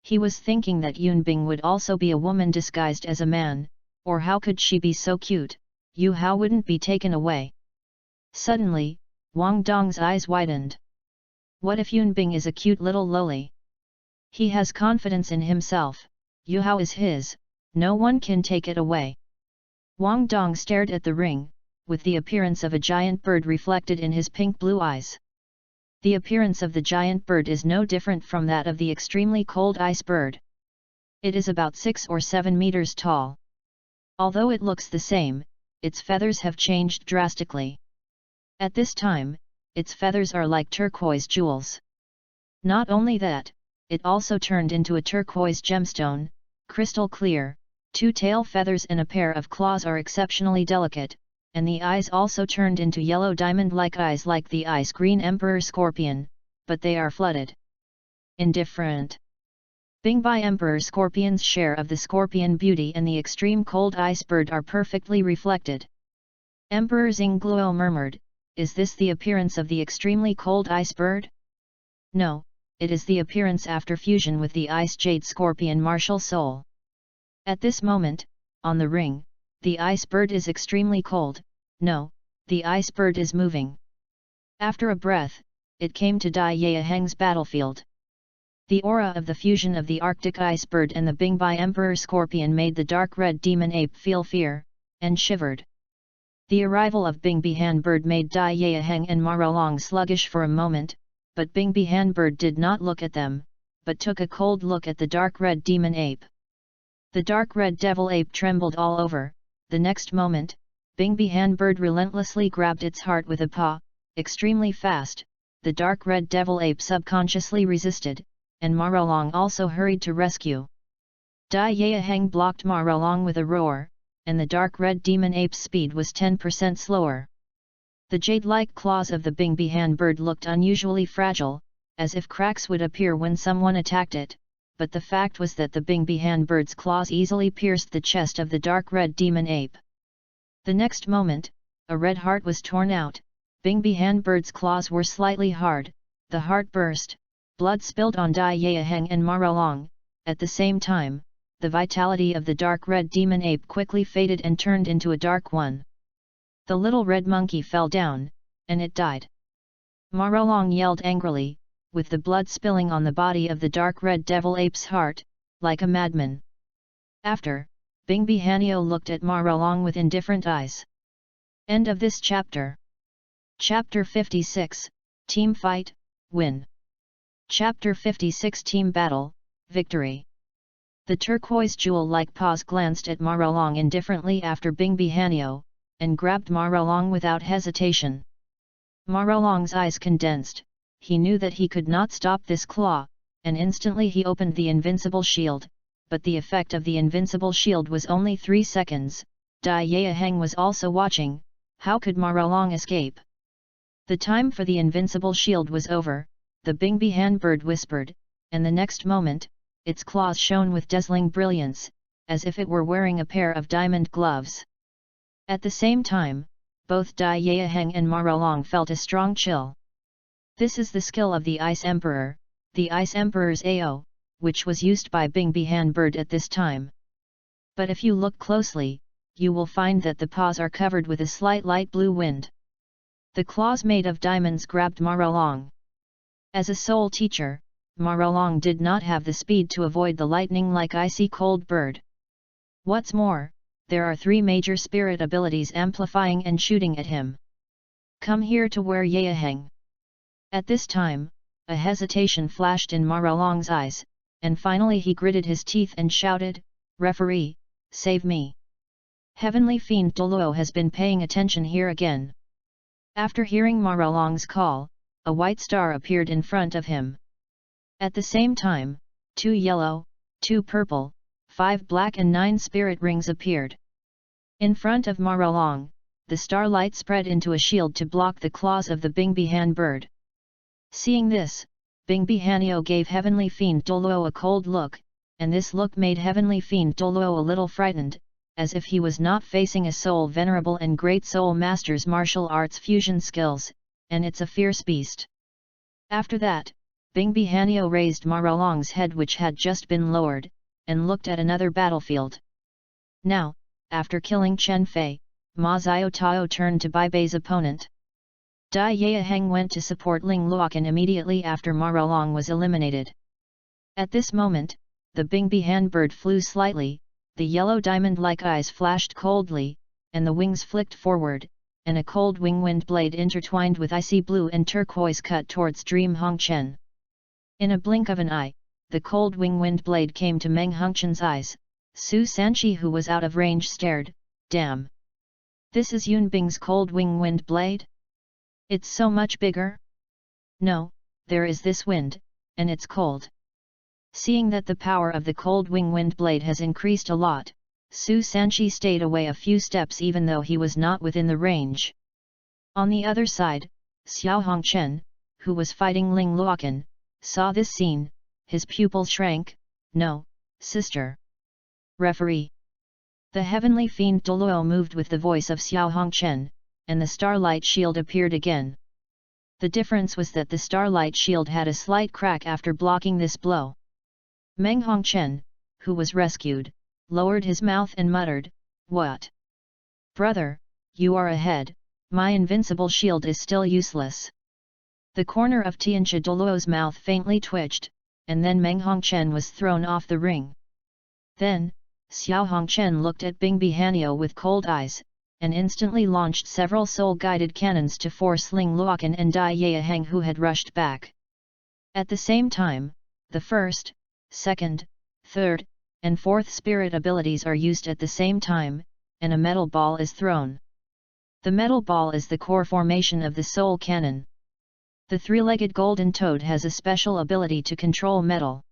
He was thinking that Yunbing would also be a woman disguised as a man, or how could she be so cute, Yu Hao wouldn't be taken away. Suddenly, Wang Dong's eyes widened. What if Yunbing is a cute little loli? He has confidence in himself, Yu Hao is his, no one can take it away. Wang Dong stared at the ring, with the appearance of a giant bird reflected in his pink-blue eyes. The appearance of the giant bird is no different from that of the extremely cold ice bird. It is about 6 or 7 meters tall. Although it looks the same, its feathers have changed drastically. At this time, its feathers are like turquoise jewels. Not only that, it also turned into a turquoise gemstone, crystal clear. 2 tail feathers and a pair of claws are exceptionally delicate, and the eyes also turned into yellow diamond-like eyes like the ice green emperor scorpion, but they are flooded. Indifferent. Bingbai emperor scorpion's share of the scorpion beauty and the extreme cold ice bird are perfectly reflected. Emperor Xingluo murmured, is this the appearance of the extremely cold ice bird? No, it is the appearance after fusion with the ice jade scorpion martial soul. At this moment, on the ring, the ice bird is extremely cold. No, the ice bird is moving. After a breath, it came to Dai Yaheng's battlefield. The aura of the fusion of the Arctic ice bird and the Bingbai emperor scorpion made the dark red demon ape feel fear, and shivered. The arrival of Bingbihan bird made Dai Yaheng and Marolong sluggish for a moment, but Bingbihan bird did not look at them, but took a cold look at the dark red demon ape. The dark red devil ape trembled all over. The next moment, Bingbihan bird relentlessly grabbed its heart with a paw, extremely fast, the dark red devil ape subconsciously resisted, and Marolong also hurried to rescue. Dai Yaheng blocked Marolong with a roar, and the dark red demon ape's speed was 10% slower. The jade-like claws of the Bingbihan bird looked unusually fragile, as if cracks would appear when someone attacked it, but the fact was that the Bingbihan bird's claws easily pierced the chest of the dark red demon ape. The next moment, a red heart was torn out. Bingbihan bird's claws were slightly hard, the heart burst, blood spilled on Dai Yaheng and Marolong. At the same time, the vitality of the dark red demon ape quickly faded and turned into a dark one. The little red monkey fell down, and it died. Marolong yelled angrily, with the blood spilling on the body of the dark red devil ape's heart, like a madman. After, Bingbihanio looked at Marolong with indifferent eyes. End of this chapter. Chapter 56, Team Fight, Win. Chapter 56 Team Battle, Victory. The turquoise jewel-like paws glanced at Marolong indifferently after Bingbihanio, and grabbed Marolong without hesitation. Marolong's eyes condensed, he knew that he could not stop this claw, and instantly he opened the invincible shield, but the effect of the invincible shield was only 3 seconds. Dai Yaheng was also watching. How could Marolong escape? The time for the invincible shield was over, the Bingbihan bird whispered, and the next moment, its claws shone with dazzling brilliance, as if it were wearing a pair of diamond gloves. At the same time, both Dai Yaheng and Marolong felt a strong chill. This is the skill of the Ice Emperor, the Ice Emperor's AO, which was used by Bingbihan bird at this time. But if you look closely, you will find that the paws are covered with a slight light blue wind. The claws made of diamonds grabbed Marolong. As a soul teacher, Marolong did not have the speed to avoid the lightning-like icy cold bird. What's more, there are 3 major spirit abilities amplifying and shooting at him. Come here to where Yaheng. At this time, a hesitation flashed in Marolong's eyes, and finally he gritted his teeth and shouted, "Referee, save me! Heavenly Fiend Douluo has been paying attention here again." After hearing Marolong's call, a white star appeared in front of him. At the same time, 2 yellow, 2 purple, 5 black and 9 spirit rings appeared. In front of Marolong, the starlight spread into a shield to block the claws of the Bingbihan bird. Seeing this, Bingbihanio gave Heavenly Fiend Douluo a cold look, and this look made Heavenly Fiend Douluo a little frightened, as if he was not facing a soul venerable and great soul master's martial arts fusion skills, and it's a fierce beast. After that, Bingbihanio raised Marolong's head, which had just been lowered, and looked at another battlefield. Now, after killing Chen Fei, Ma Xiaotao turned to Bai Bei's opponent. Dai Yaheng went to support Ling Luoqan immediately after Marolong was eliminated. At this moment, the Bingbihan bird flew slightly, the yellow diamond-like eyes flashed coldly, and the wings flicked forward, and a cold wing-wind blade intertwined with icy blue and turquoise cut towards Dream Hongchen. In a blink of an eye, the cold wing-wind blade came to Meng Hongchen's eyes. Su Sanqi, who was out of range, stared. "Damn! This is Yun Bing's cold wing-wind blade? It's so much bigger?" "No, there is this wind, and it's cold." Seeing that the power of the cold wing-wind blade has increased a lot, Su Sanqi stayed away a few steps even though he was not within the range. On the other side, Xiao Hongchen, who was fighting Ling Luoqan, saw this scene. His pupils shrank. "No, sister." "Referee." The heavenly fiend Douluo moved with the voice of Xiao Hongchen, and the starlight shield appeared again. The difference was that the starlight shield had a slight crack after blocking this blow. Meng Hongchen, who was rescued, lowered his mouth and muttered, "What? Brother, you are ahead, my invincible shield is still useless." The corner of Tianxia Douluo's mouth faintly twitched, and then Meng Hongchen was thrown off the ring. Then, Xiao Hongchen looked at Bingbihanio with cold eyes, and instantly launched several soul-guided cannons to force Ling Luoqan and Dai Yaheng, who had rushed back. At the same time, the first, second, third, and fourth spirit abilities are used at the same time, and a metal ball is thrown. The metal ball is the core formation of the soul cannon. The three-legged golden toad has a special ability to control metal.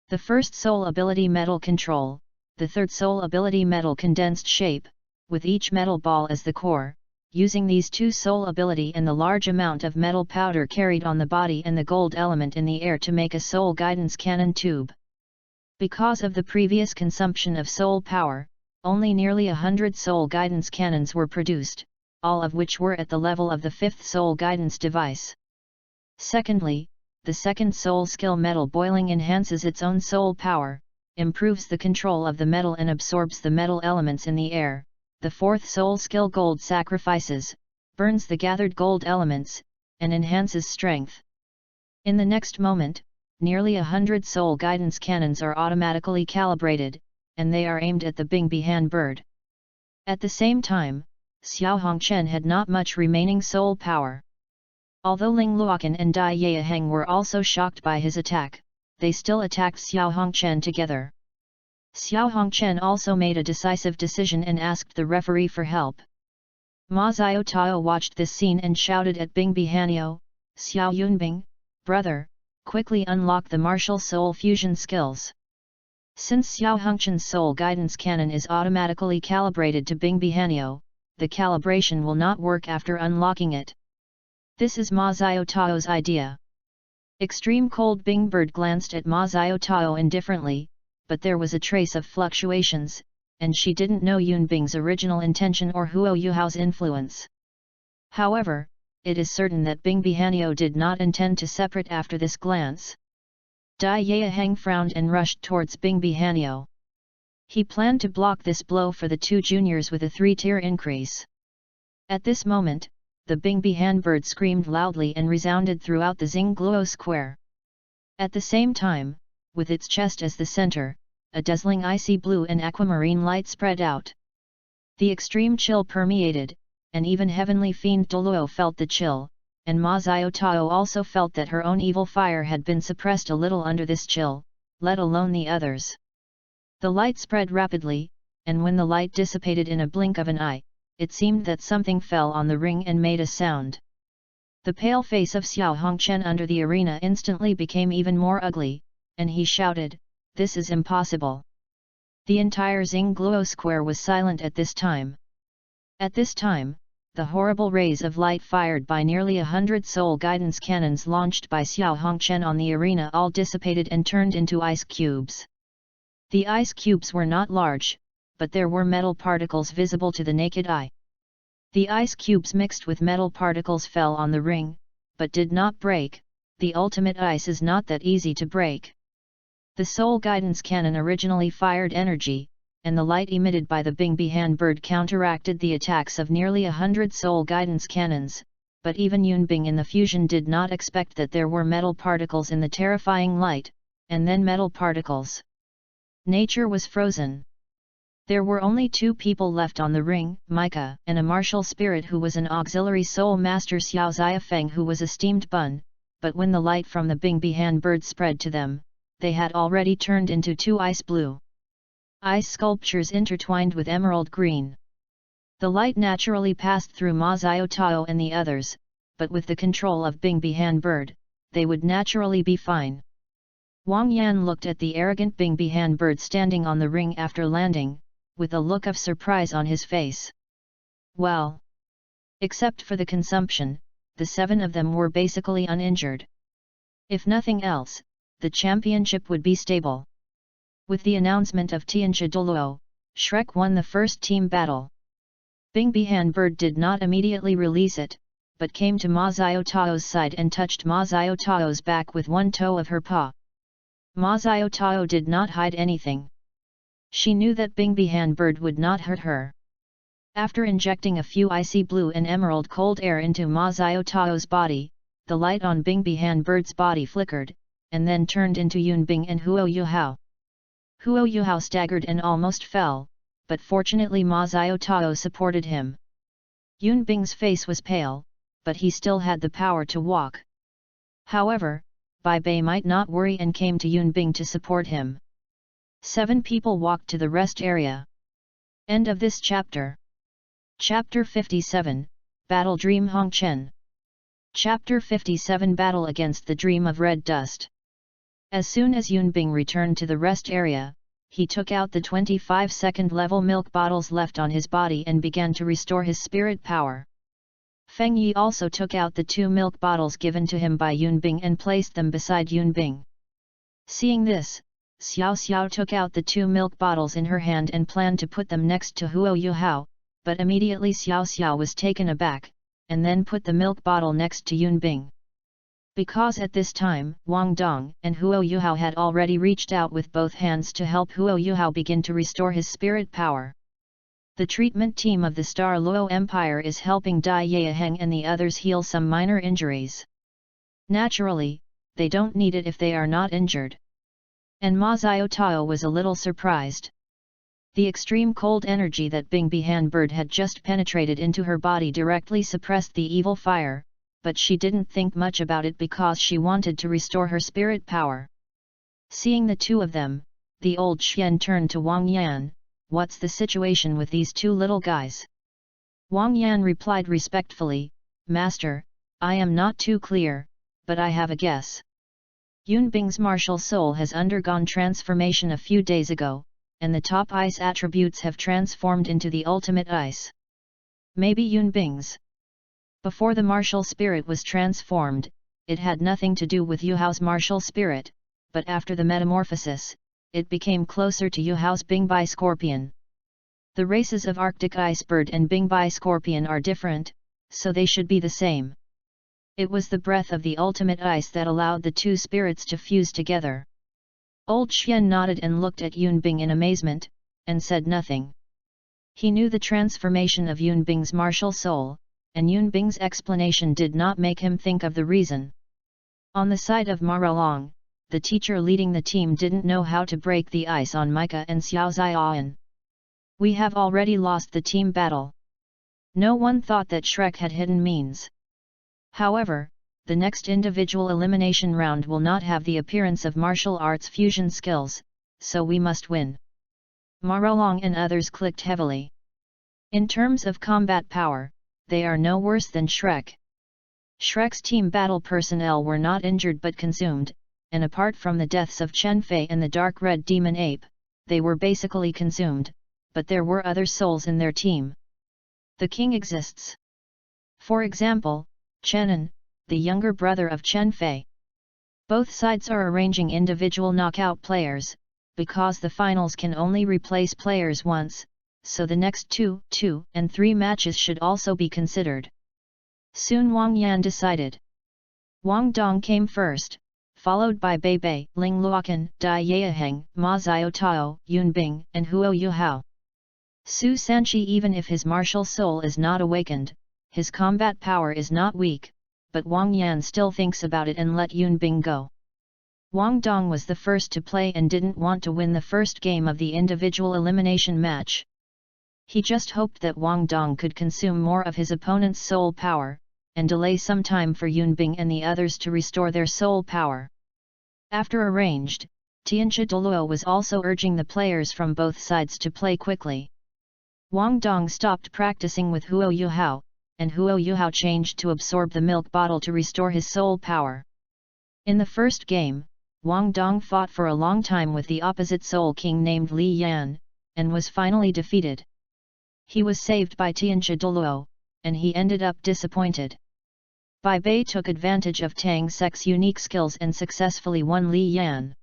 The first soul ability metal control, the third soul ability metal condensed shape, with each metal ball as the core, using these two soul ability and the large amount of metal powder carried on the body and the gold element in the air to make a soul guidance cannon tube. Because of the previous consumption of soul power, only nearly 100 soul guidance cannons were produced, all of which were at the level of the fifth soul guidance device. Secondly, the second soul skill metal boiling enhances its own soul power, improves the control of the metal and absorbs the metal elements in the air. The fourth soul skill gold sacrifices, burns the gathered gold elements, and enhances strength. In the next moment, nearly 100 soul guidance cannons are automatically calibrated, and they are aimed at the Bingbihan bird. At the same time, Xiao Hongchen had not much remaining soul power. Although Ling Luoqan and Dai Yaheng were also shocked by his attack, they still attacked Xiao Hongchen together. Xiao Hongchen also made a decisive decision and asked the referee for help. Ma Xiao Tao watched this scene and shouted at Bingbihanio, "Xiao Yunbing, brother, quickly unlock the martial soul fusion skills." Since Xiao Hongchen's soul guidance cannon is automatically calibrated to Bingbihanio, the calibration will not work after unlocking it. This is Ma Xiao Tao's idea. Extreme Cold Bingbird glanced at Ma Xiao Tao indifferently, but there was a trace of fluctuations, and she didn't know Yunbing's original intention or Huo Yuhao's influence. However, it is certain that Bingbihanio did not intend to separate after this glance. Dai Yaheng frowned and rushed towards Bingbihanio. He planned to block this blow for the two juniors with a 3-tier increase. At this moment, the Bingbihan bird screamed loudly and resounded throughout the Xingluo square. At the same time, with its chest as the center, a dazzling icy blue and aquamarine light spread out. The extreme chill permeated, and even heavenly fiend Douluo felt the chill, and Ma Xiao Tao also felt that her own evil fire had been suppressed a little under this chill, let alone the others. The light spread rapidly, and when the light dissipated in a blink of an eye, it seemed that something fell on the ring and made a sound. The pale face of Xiao Hongchen under the arena instantly became even more ugly, and he shouted, "This is impossible." The entire Xingluo square was silent at this time. At this time, the horrible rays of light fired by nearly 100 soul guidance cannons launched by Xiao Hongchen on the arena all dissipated and turned into ice cubes. The ice cubes were not large, but there were metal particles visible to the naked eye. The ice cubes mixed with metal particles fell on the ring, but did not break. The ultimate ice is not that easy to break. The soul guidance cannon originally fired energy, and the light emitted by the Bingbihan bird counteracted the attacks of nearly 100 soul guidance cannons, but even Yunbing in the fusion did not expect that there were metal particles in the terrifying light, and then metal particles. Nature was frozen. There were only 2 people left on the ring, Micah and a martial spirit who was an auxiliary soul master Xiao Xiafeng who was a steamed bun, but when the light from the Bingbihan bird spread to them, they had already turned into 2 ice blue. Ice sculptures intertwined with emerald green. The light naturally passed through Ma Xiao Tao and the others, but with the control of Bingbihan bird, they would naturally be fine. Wang Yan looked at the arrogant Bingbihan bird standing on the ring after landing, with a look of surprise on his face. Well, except for the consumption, the 7 of them were basically uninjured. If nothing else, the championship would be stable. With the announcement of Tianxia Douluo, Shrek won the first team battle. Bingbihan bird did not immediately release it, but came to Ma Xiao Tao's side and touched Ma Xiao Tao's back with one toe of her paw. Ma Xiao Tao did not hide anything. She knew that Bingbihan bird would not hurt her. After injecting a few icy blue and emerald cold air into Ma Xiao Tao's body, the light on Bingbihan bird's body flickered, and then turned into Yunbing and Huo Yuhao. Huo Yuhao staggered and almost fell, but fortunately Ma Xiao Tao supported him. Yunbing's face was pale, but he still had the power to walk. However, Bai Bei might not worry and came to Yunbing to support him. 7 people walked to the rest area. End of this chapter. Chapter 57, Battle Dream Hongchen. Chapter 57 Battle against the Dream of Red Dust. As soon as Yunbing returned to the rest area, he took out the 25-second level milk bottles left on his body and began to restore his spirit power. Feng Yi also took out the 2 milk bottles given to him by Yunbing and placed them beside Yunbing. Seeing this, Xiao Xiao took out the 2 milk bottles in her hand and planned to put them next to Huo Yuhao, but immediately Xiao Xiao was taken aback, and then put the milk bottle next to Yunbing. Because at this time, Wang Dong and Huo Yuhao had already reached out with both hands to help Huo Yuhao begin to restore his spirit power. The treatment team of the Star Luo Empire is helping Dai Yeheng and the others heal some minor injuries. Naturally, they don't need it if they are not injured. And Ma Xiaotao was a little surprised. The extreme cold energy that Bing Bihan bird had just penetrated into her body directly suppressed the evil fire, but she didn't think much about it because she wanted to restore her spirit power. Seeing the two of them, the old Xian turned to Wang Yan. What's the situation with these 2 little guys? Wang Yan replied respectfully, Master, I am not too clear, but I have a guess. Yunbing's martial soul has undergone transformation a few days ago, and the top ice attributes have transformed into the ultimate ice. Maybe Yunbing's. Before the martial spirit was transformed, it had nothing to do with Yuhao's martial spirit, but after the metamorphosis, it became closer to Yuhao's Bingbai scorpion. The races of Arctic ice bird and Bingbai scorpion are different, so they should be the same. It was the breath of the ultimate ice that allowed the 2 spirits to fuse together. Old Xian nodded and looked at Yunbing in amazement, and said nothing. He knew the transformation of Yunbing's martial soul, and Yunbing's explanation did not make him think of the reason. On the side of Maralong, the teacher leading the team didn't know how to break the ice on Micah and Xiao Xiaoan. We have already lost the team battle. No one thought that Shrek had hidden means. However, the next individual elimination round will not have the appearance of martial arts fusion skills, so we must win. Maralong and others clicked heavily. In terms of combat power, they are no worse than Shrek. Shrek's team battle personnel were not injured but consumed, and apart from the deaths of Chen Fei and the dark red demon ape, they were basically consumed, but there were other souls in their team. The king exists. For example, Chenan, the younger brother of Chen Fei. Both sides are arranging individual knockout players, because the finals can only replace players once, so the next 2, 2, and 3 matches should also be considered. Soon Wang Yan decided. Wang Dong came first, followed by Bei Bei, Ling Luocan, Dai Yeheng, Ma Xiaotao, Yunbing, and Huo Yuhao. Su Sanqi, even if his martial soul is not awakened, his combat power is not weak, but Wang Yan still thinks about it and let Yunbing go. Wang Dong was the first to play and didn't want to win the first game of the individual elimination match. He just hoped that Wang Dong could consume more of his opponent's soul power, and delay some time for Yunbing and the others to restore their soul power. After arranged, Tianchi Douluo was also urging the players from both sides to play quickly. Wang Dong stopped practicing with Huo Yuhao, and Huo Yuhao changed to absorb the milk bottle to restore his soul power. In the first game, Wang Dong fought for a long time with the opposite soul king named Li Yan, and was finally defeated. He was saved by Tianchi Douluo, and he ended up disappointed. Bai Bei took advantage of Tang Sek's unique skills and successfully won Li Yan.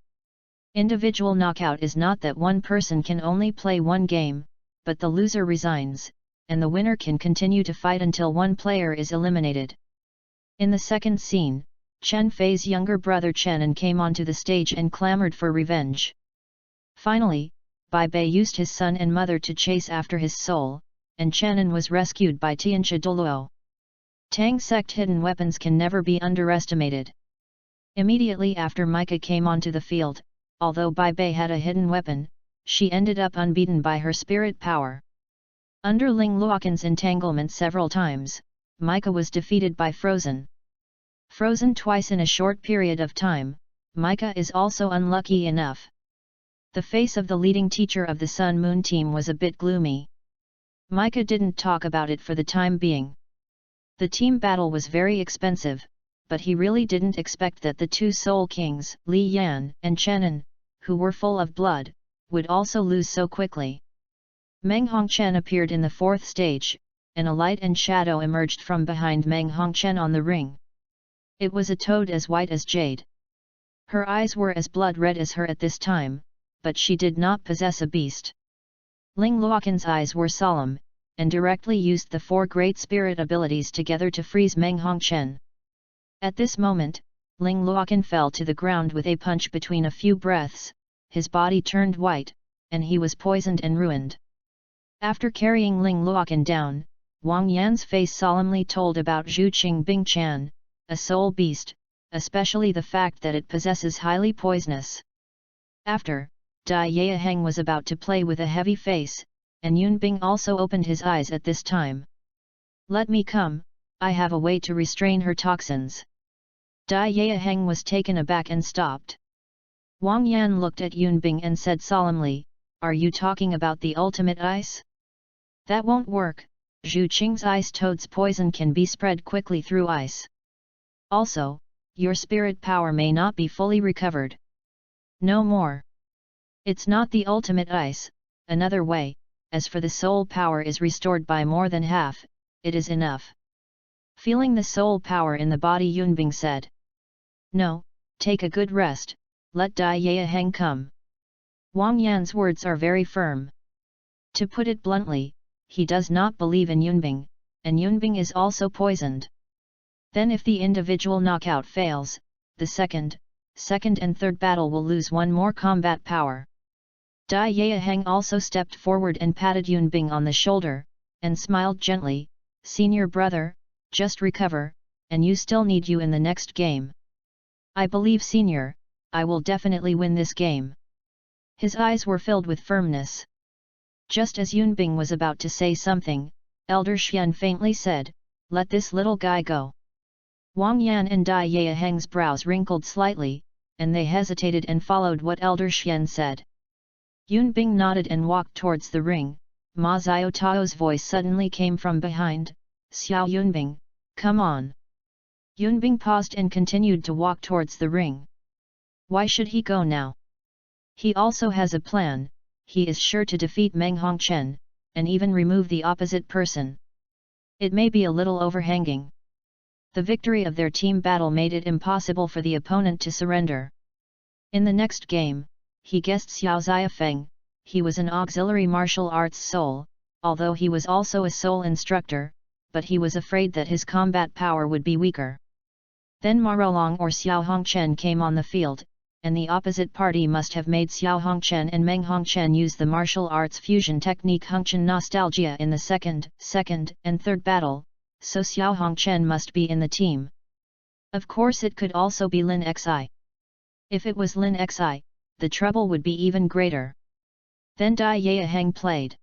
Individual knockout is not that one person can only play one game, but the loser resigns, and the winner can continue to fight until one player is eliminated. In the second scene, Chen Fei's younger brother Chenan came onto the stage and clamored for revenge. Finally, Bai Bei used his son and mother to chase after his soul, and Chenan was rescued by Tianchi Douluo. Tang sect hidden weapons can never be underestimated. Immediately after Micah came onto the field, although Bai Bei had a hidden weapon, she ended up unbeaten by her spirit power. Under Ling Luocan's entanglement several times, Micah was defeated by Frozen. Frozen twice in a short period of time, Micah is also unlucky enough. The face of the leading teacher of the Sun Moon team was a bit gloomy. Micah didn't talk about it for the time being. The team battle was very expensive, but he really didn't expect that the two Soul Kings, Li Yan and Chenan, who were full of blood, would also lose so quickly. Meng Hongchen appeared in the fourth stage, and a light and shadow emerged from behind Meng Hongchen on the ring. It was a toad as white as jade. Her eyes were as blood-red as her at this time, but she did not possess a beast. Ling Luoqin's eyes were solemn, and directly used the four great spirit abilities together to freeze Meng Hongchen. At this moment, Ling Luoqin fell to the ground with a punch between a few breaths, his body turned white, and he was poisoned and ruined. After carrying Ling Luoqin down, Wang Yan's face solemnly told about Zhu Qingbing Chan, a soul beast, especially the fact that it possesses highly poisonous. After, Dai Yaoheng was about to play with a heavy face, and Yunbing also opened his eyes at this time. "Let me come, I have a way to restrain her toxins." Dai Yaoheng was taken aback and stopped. Wang Yan looked at Yunbing and said solemnly, "Are you talking about the ultimate ice? That won't work, Zhu Qing's ice toad's poison can be spread quickly through ice. Also, your spirit power may not be fully recovered. No more. It's not the ultimate ice, another way. As for the soul power is restored by more than half, it is enough." Feeling the soul power in the body, Yunbing said, "No, take a good rest, let Dai Yaoheng come." Wang Yan's words are very firm. To put it bluntly, he does not believe in Yunbing, and Yunbing is also poisoned. Then if the individual knockout fails, the second and third battle will lose one more combat power. Dai Yaoheng also stepped forward and patted Yunbing on the shoulder, and smiled gently, "Senior brother, just recover, and you still need you in the next game. I believe, senior, I will definitely win this game." His eyes were filled with firmness. Just as Yunbing was about to say something, Elder Xian faintly said, "Let this little guy go." Wang Yan and Dai Yaoheng's brows wrinkled slightly, and they hesitated and followed what Elder Xian said. Yunbing nodded and walked towards the ring. Ma Xiaotao's voice suddenly came from behind, "Xiao Yunbing, come on." Yunbing paused and continued to walk towards the ring. Why should he go now? He also has a plan. He is sure to defeat Meng Hongchen, and even remove the opposite person. It may be a little overhanging. The victory of their team battle made it impossible for the opponent to surrender. In the next game, he guessed Xiao Xiafeng. He was an auxiliary martial arts soul, although he was also a soul instructor, but he was afraid that his combat power would be weaker. Then Marolong or Xiao Hongchen came on the field, and the opposite party must have made Xiao Hongchen and Meng Hongchen use the martial arts fusion technique Hongchen Nostalgia in the second and third battle, so Xiao Hongchen must be in the team. Of course it could also be Lin Xi. If it was Lin Xi, the trouble would be even greater. Then Dai Yaoheng played.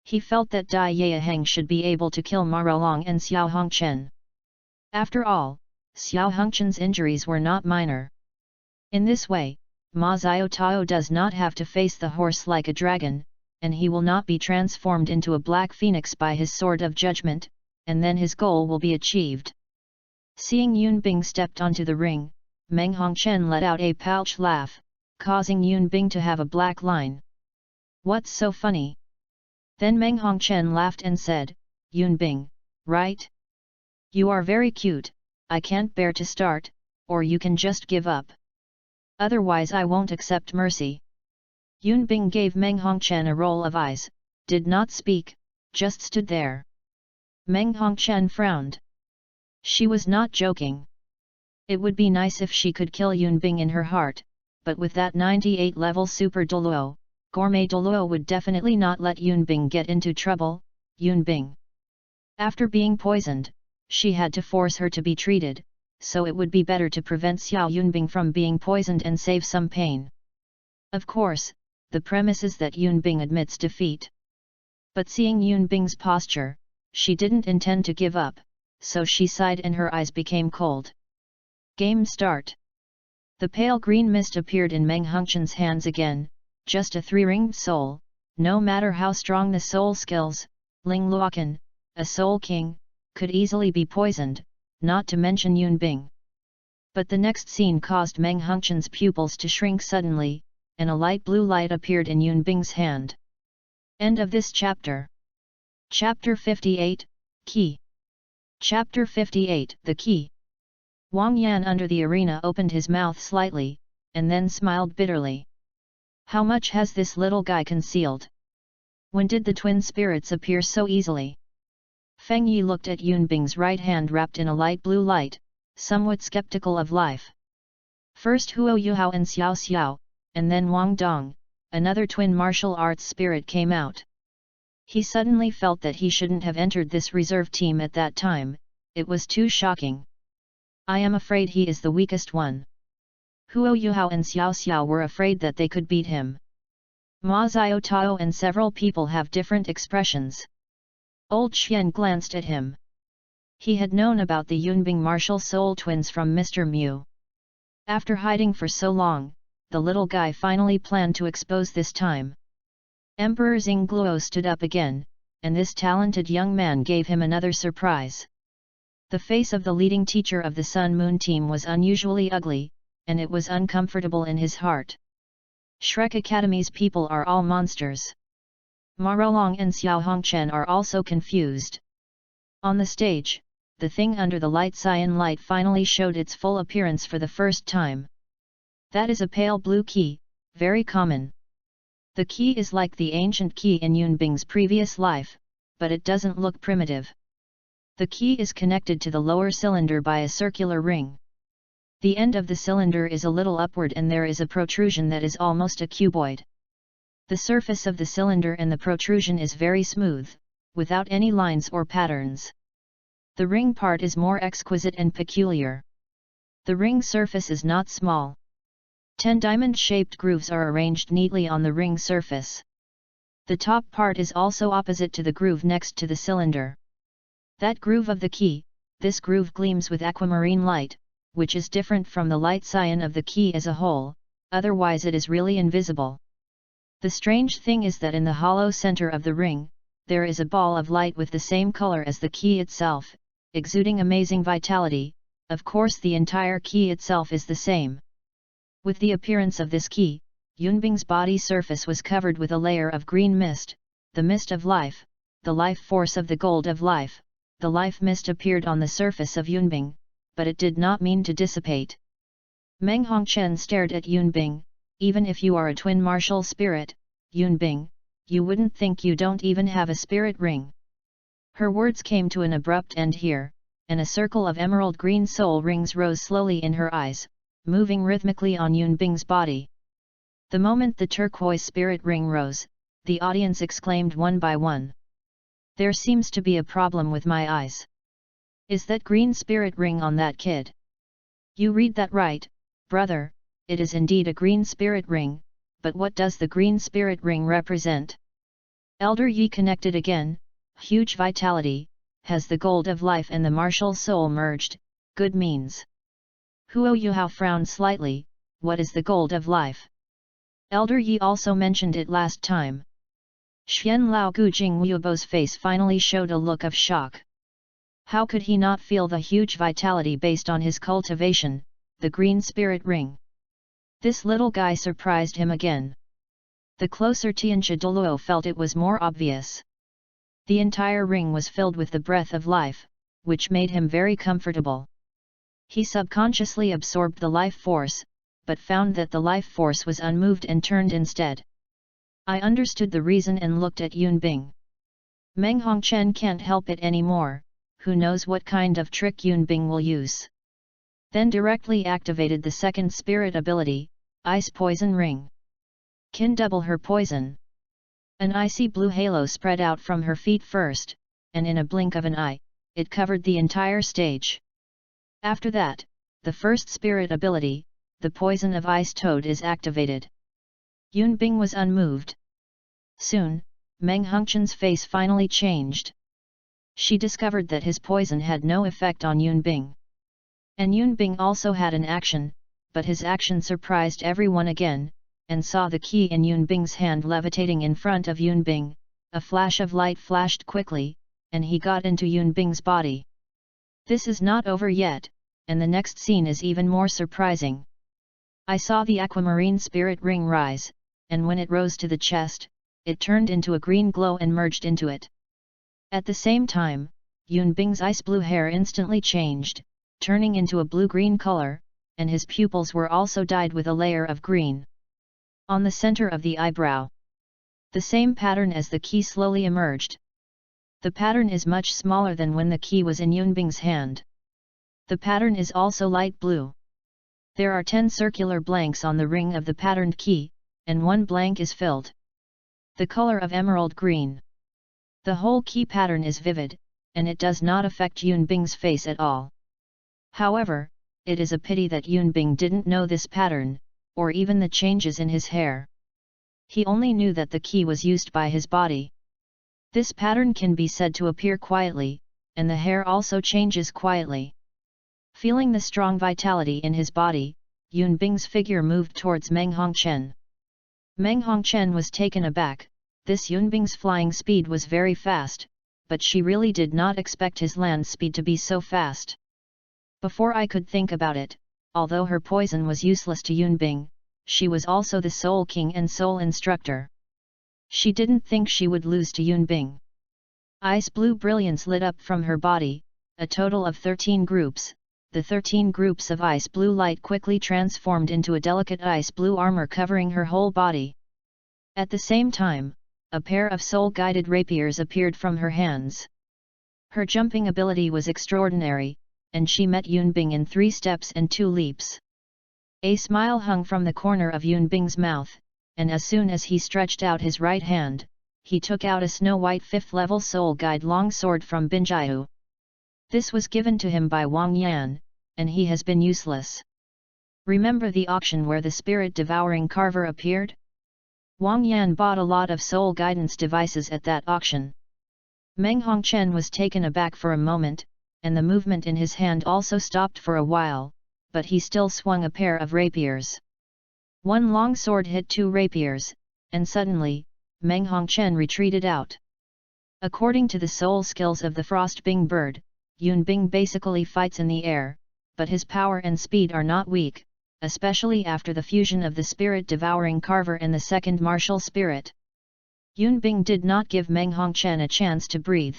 He felt that Dai Yaoheng should be able to kill Marolong and Xiao Hongchen. After all, Xiao Hongchen's injuries were not minor. In this way, Ma Xiaotao does not have to face the horse like a dragon, and he will not be transformed into a black phoenix by his sword of judgment, and then his goal will be achieved. Seeing Yunbing stepped onto the ring, Meng Hongchen let out a pouch laugh, causing Yunbing to have a black line. "What's so funny?" Then Meng Hongchen laughed and said, "Yunbing, right? You are very cute, I can't bear to start, or you can just give up. Otherwise I won't accept mercy." Yunbing gave Meng Hongchen a roll of eyes, did not speak, just stood there. Meng Hongchen frowned. She was not joking. It would be nice if she could kill Yunbing in her heart, but with that 98 level Super Douluo, Gourmet Douluo would definitely not let Yunbing get into trouble. Yunbing. After being poisoned, she had to force her to be treated, so it would be better to prevent Xiao Yunbing from being poisoned and save some pain. Of course, the premise is that Yunbing admits defeat. But seeing Yunbing's posture, she didn't intend to give up, so she sighed and her eyes became cold. Game start. The pale green mist appeared in Meng Hongchen's hands again, just a three-ringed soul. No matter how strong the soul skills, Ling Luokan, a Soul King, could easily be poisoned, not to mention Yun Bing. But the next scene caused Meng Hongchen's pupils to shrink suddenly, and a light blue light appeared in Yun Bing's hand. End of this chapter. Chapter 58, Key. Chapter 58, The Key. Wang Yan under the arena opened his mouth slightly, and then smiled bitterly. How much has this little guy concealed? When did the twin spirits appear so easily? Feng Yi looked at Yun Bing's right hand wrapped in a light blue light, somewhat skeptical of life. First Huo Yuhao and Xiao Xiao, and then Wang Dong, another twin martial arts spirit came out. He suddenly felt that he shouldn't have entered this reserve team at that time, it was too shocking. I am afraid he is the weakest one. Huo Yuhao and Xiao Xiao were afraid that they could beat him. Ma Xiao Tao and several people have different expressions. Old Xian glanced at him. He had known about the Yunbing martial soul twins from Mr. Mu. After hiding for so long, the little guy finally planned to expose this time. Emperor Xingluo stood up again, and this talented young man gave him another surprise. The face of the leading teacher of the Sun Moon team was unusually ugly, and it was uncomfortable in his heart. Shrek Academy's people are all monsters. Marolong and Xiao Hongchen are also confused. On the stage, the thing under the light cyan light finally showed its full appearance for the first time. That is a pale blue key, very common. The key is like the ancient key in Yunbing's previous life, but it doesn't look primitive. The key is connected to the lower cylinder by a circular ring. The end of the cylinder is a little upward and there is a protrusion that is almost a cuboid. The surface of the cylinder and the protrusion is very smooth, without any lines or patterns. The ring part is more exquisite and peculiar. The ring surface is not small. 10 diamond-shaped grooves are arranged neatly on the ring surface. The top part is also opposite to the groove next to the cylinder. That groove of the key, this groove gleams with aquamarine light, which is different from the light cyan of the key as a whole, otherwise it is really invisible. The strange thing is that in the hollow center of the ring, there is a ball of light with the same color as the key itself, exuding amazing vitality. Of course the entire key itself is the same. With the appearance of this key, Yunbing's body surface was covered with a layer of green mist, the mist of life, the life force of the gold of life. The life mist appeared on the surface of Yunbing, but it did not mean to dissipate. Meng Hongchen stared at Yunbing. Even if you are a twin martial spirit, Yunbing, you wouldn't think you don't even have a spirit ring. Her words came to an abrupt end here, and a circle of emerald green soul rings rose slowly in her eyes, moving rhythmically on Yunbing's body. The moment the turquoise spirit ring rose, the audience exclaimed one by one. There seems to be a problem with my eyes. Is that green spirit ring on that kid? You read that right, brother, it is indeed a green spirit ring, but what does the green spirit ring represent? Elder Yi connected again, huge vitality, has the gold of life and the martial soul merged, good means. Huo Yuhao frowned slightly, what is the gold of life? Elder Yi also mentioned it last time. Xian Lao Gujing Wuobo's face finally showed a look of shock. How could he not feel the huge vitality based on his cultivation, the green spirit ring? This little guy surprised him again. The closer Tianxia Douluo felt it was more obvious. The entire ring was filled with the breath of life, which made him very comfortable. He subconsciously absorbed the life force, but found that the life force was unmoved and turned instead. I understood the reason and looked at Yunbing. Meng Hongchen can't help it anymore, who knows what kind of trick Yunbing will use. Then directly activated the second spirit ability, Ice Poison Ring. Can double her poison. An icy blue halo spread out from her feet first, and in a blink of an eye, it covered the entire stage. After that, the first spirit ability, the Poison of Ice Toad is activated. Yunbing was unmoved. Soon, Meng Hongchen's face finally changed. She discovered that his poison had no effect on Yunbing. And Yunbing also had an action, but his action surprised everyone again, and saw the key in Yunbing's hand levitating in front of Yunbing, a flash of light flashed quickly, and he got into Yunbing's body. This is not over yet, and the next scene is even more surprising. I saw the aquamarine spirit ring rise, and when it rose to the chest, it turned into a green glow and merged into it. At the same time, Yunbing's ice blue hair instantly changed, turning into a blue-green color, and his pupils were also dyed with a layer of green. On the center of the eyebrow, the same pattern as the key slowly emerged. The pattern is much smaller than when the key was in Yunbing's hand. The pattern is also light blue. There are 10 circular blanks on the ring of the patterned key, and 1 blank is filled. The color of emerald green. The whole key pattern is vivid, and it does not affect Yunbing's face at all. However, it is a pity that Yunbing didn't know this pattern, or even the changes in his hair. He only knew that the key was used by his body. This pattern can be said to appear quietly, and the hair also changes quietly. Feeling the strong vitality in his body, Yunbing's figure moved towards Meng Hongchen. Meng Hongchen was taken aback. This Yunbing's flying speed was very fast, but she really did not expect his land speed to be so fast. Before I could think about it, although her poison was useless to Yunbing, she was also the Soul King and Soul Instructor. She didn't think she would lose to Yunbing. Ice blue brilliance lit up from her body, a total of 13 groups. The 13 groups of ice blue light quickly transformed into a delicate ice blue armor covering her whole body. At the same time, a pair of soul-guided rapiers appeared from her hands. Her jumping ability was extraordinary, and she met Yunbing in 3 steps and 2 leaps. A smile hung from the corner of Yunbing's mouth, and as soon as he stretched out his right hand, he took out a snow-white 5th-level soul guide longsword from Binjiu. This was given to him by Wang Yan, and he has been useless. Remember the auction where the spirit-devouring carver appeared? Wang Yan bought a lot of soul guidance devices at that auction. Meng Hongchen was taken aback for a moment, and the movement in his hand also stopped for a while, but he still swung a pair of rapiers. One long sword hit 2 rapiers, and suddenly, Meng Hongchen retreated out. According to the soul skills of the Frostbing bird, Yunbing basically fights in the air, but his power and speed are not weak, especially after the fusion of the spirit-devouring carver and the second martial spirit. Yunbing did not give Meng Hongchen a chance to breathe.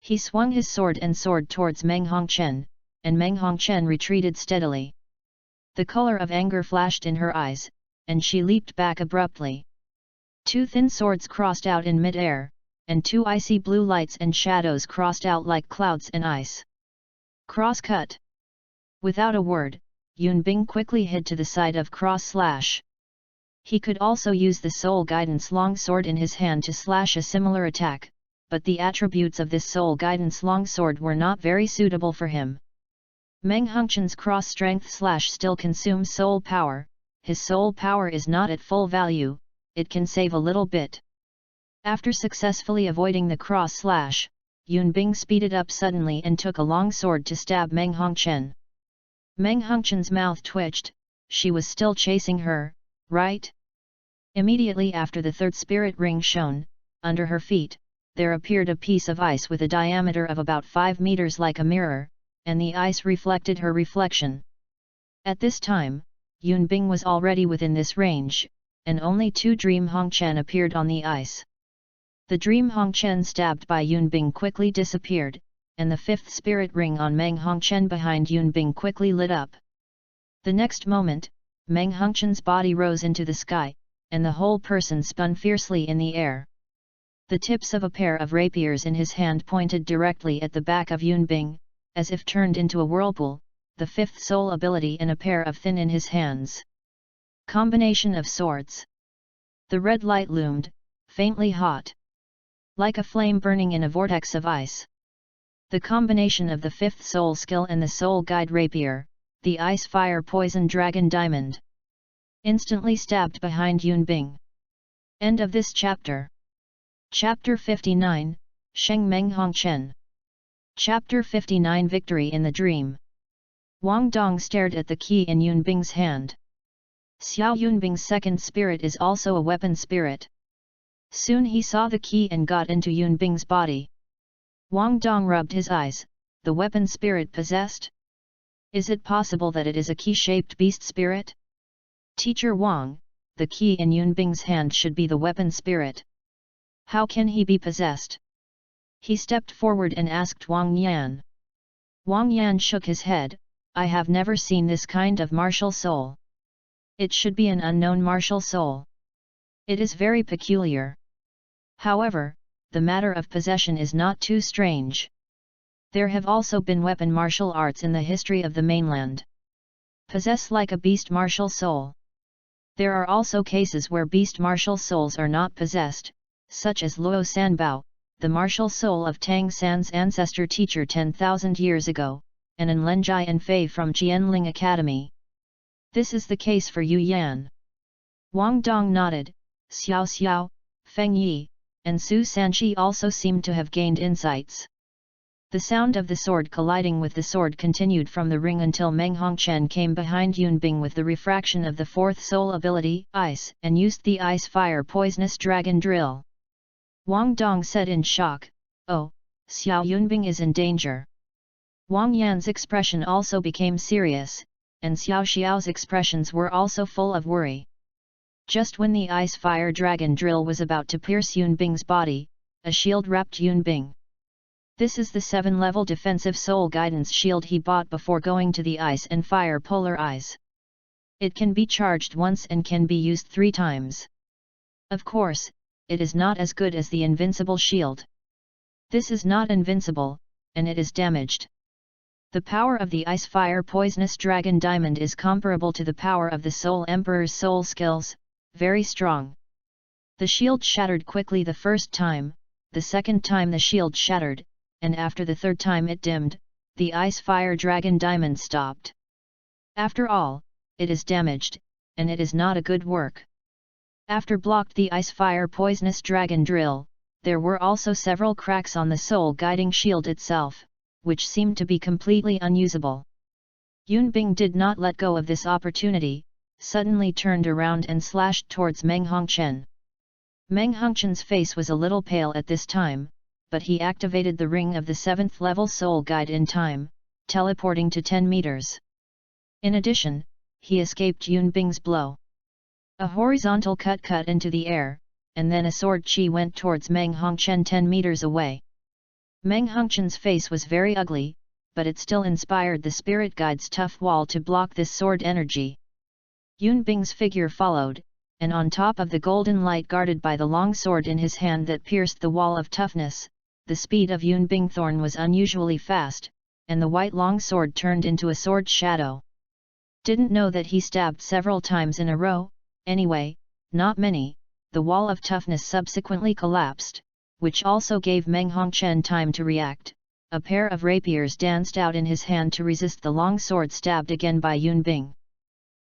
He swung his sword and soared towards Meng Hongchen, and Meng Hongchen retreated steadily. The color of anger flashed in her eyes, and she leaped back abruptly. 2 thin swords crossed out in mid-air, and 2 icy blue lights and shadows crossed out like clouds and ice. Cross-cut. Without a word, Yunbing quickly hid to the side of cross-slash. He could also use the soul guidance longsword in his hand to slash a similar attack, but the attributes of this soul guidance longsword were not very suitable for him. Meng Hongchen's cross-strength slash still consumes soul power. His soul power is not at full value, it can save a little bit. After successfully avoiding the cross-slash, Yunbing speeded up suddenly and took a long sword to stab Meng Hongchen. Meng Hongchen's mouth twitched. She was still chasing her, right? Immediately after the 3rd spirit ring shone, under her feet, there appeared a piece of ice with a diameter of about 5 meters like a mirror, and the ice reflected her reflection. At this time, Yunbing was already within this range, and only 2 Dream Hongchen appeared on the ice. The Dream Hongchen stabbed by Yunbing quickly disappeared, and the 5th spirit ring on Meng Hongchen behind Yunbing quickly lit up. The next moment, Meng Hongchen's body rose into the sky, and the whole person spun fiercely in the air. The tips of a pair of rapiers in his hand pointed directly at the back of Yunbing, as if turned into a whirlpool, the 5th soul ability in a pair of thin in his hands. Combination of swords. The red light loomed, faintly hot, like a flame burning in a vortex of ice. The combination of the 5th soul skill and the soul guide rapier, the ice fire poison dragon diamond, instantly stabbed behind Yunbing. End of this chapter. Chapter 59, Sheng Meng Hongchen. Chapter 59 Victory in the Dream. Wang Dong stared at the key in Yunbing's hand. Xiao Yunbing's second spirit is also a weapon spirit. Soon he saw the key and got into Yun Bing's body. Wang Dong rubbed his eyes. The weapon spirit possessed? Is it possible that it is a key-shaped beast spirit? Teacher Wang, the key in Yun Bing's hand should be the weapon spirit. How can he be possessed? He stepped forward and asked Wang Yan. Wang Yan shook his head. I have never seen this kind of martial soul. It should be an unknown martial soul. It is very peculiar. However, the matter of possession is not too strange. There have also been weapon martial arts in the history of the mainland. Possess like a beast martial soul. There are also cases where beast martial souls are not possessed, such as Luo Sanbao, the martial soul of Tang San's ancestor teacher 10,000 years ago, and An Lenjai and Fei from Jianling Academy. This is the case for Yu Yan. Wang Dong nodded. Xiao Xiao, Feng Yi, and Su Sanqi also seemed to have gained insights. The sound of the sword colliding with the sword continued from the ring until Meng Hongchen came behind Yun Bing with the refraction of the fourth soul ability, Ice, and used the Ice Fire Poisonous Dragon Drill. Wang Dong said in shock, "Oh, Xiao Yunbing is in danger." Wang Yan's expression also became serious, and Xiao Xiao's expressions were also full of worry. Just when the Ice Fire Dragon Drill was about to pierce Yun Bing's body, a shield wrapped Yun Bing. This is the 7-level defensive soul guidance shield he bought before going to the Ice and Fire Polar Eyes. It can be charged once and can be used 3 times. Of course, it is not as good as the invincible shield. This is not invincible, and it is damaged. The power of the Ice Fire Poisonous Dragon Diamond is comparable to the power of the Soul Emperor's soul skills, very strong. The shield shattered quickly the first time, the second time the shield shattered, and after the third time it dimmed, the Ice Fire Dragon Diamond stopped. After all, it is damaged, and it is not a good work. After blocked the Ice Fire Poisonous Dragon Drill, there were also several cracks on the soul guiding shield itself, which seemed to be completely unusable. Yun Bing did not let go of this opportunity, suddenly turned around and slashed towards Meng Hongchen. Meng Hongchen's face was a little pale at this time, but he activated the ring of the 7th level soul guide in time, teleporting to 10 meters. In addition, he escaped Yun Bing's blow. A horizontal cut into the air, and then a sword chi went towards Meng Hongchen 10 meters away. Meng Hongchen's face was very ugly, but it still inspired the spirit guide's tough wall to block this sword energy. Yun Bing's figure followed, and on top of the golden light guarded by the long sword in his hand that pierced the wall of toughness, the speed of Yun Bing Thorn was unusually fast, and the white long sword turned into a sword shadow. Didn't know that he stabbed several times in a row, anyway, not many. The wall of toughness subsequently collapsed, which also gave Meng Hongchen time to react. A pair of rapiers danced out in his hand to resist the long sword stabbed again by Yun Bing.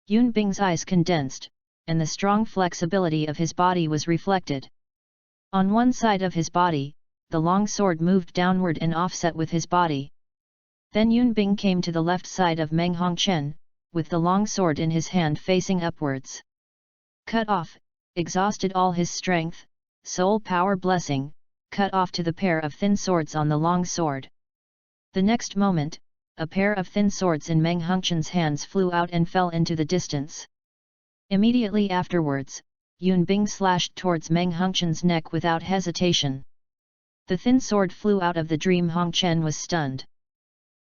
Yun Bing's eyes condensed, and the strong flexibility of his body was reflected. On one side of his body, the long sword moved downward and offset with his body. Then Yun Bing came to the left side of Meng Hongchen, with the long sword in his hand facing upwards. Cut off, exhausted all his strength, soul power blessing, cut off to the pair of thin swords on the long sword. The next moment, a pair of thin swords in Meng Hongchen's hands flew out and fell into the distance. Immediately afterwards, Yun Bing slashed towards Meng Hongchen's neck without hesitation. The thin sword flew out of the dream. Hongchen was stunned.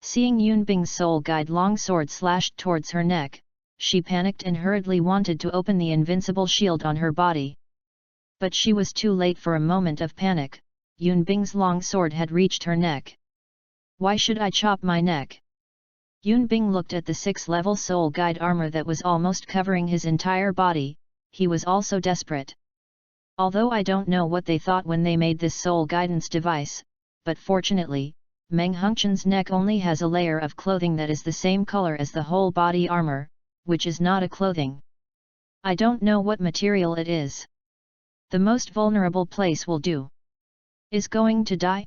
Seeing Yun Bing's soul guide long sword slashed towards her neck, she panicked and hurriedly wanted to open the invincible shield on her body. But she was too late for a moment of panic. Yun Bing's long sword had reached her neck. Why should I chop my neck? Yun Bing looked at the 6th-level soul guide armor that was almost covering his entire body. He was also desperate. Although I don't know what they thought when they made this soul guidance device, but fortunately, Meng Hongchen's neck only has a layer of clothing that is the same color as the whole body armor, which is not a clothing. I don't know what material it is. The most vulnerable place will do. Is going to die?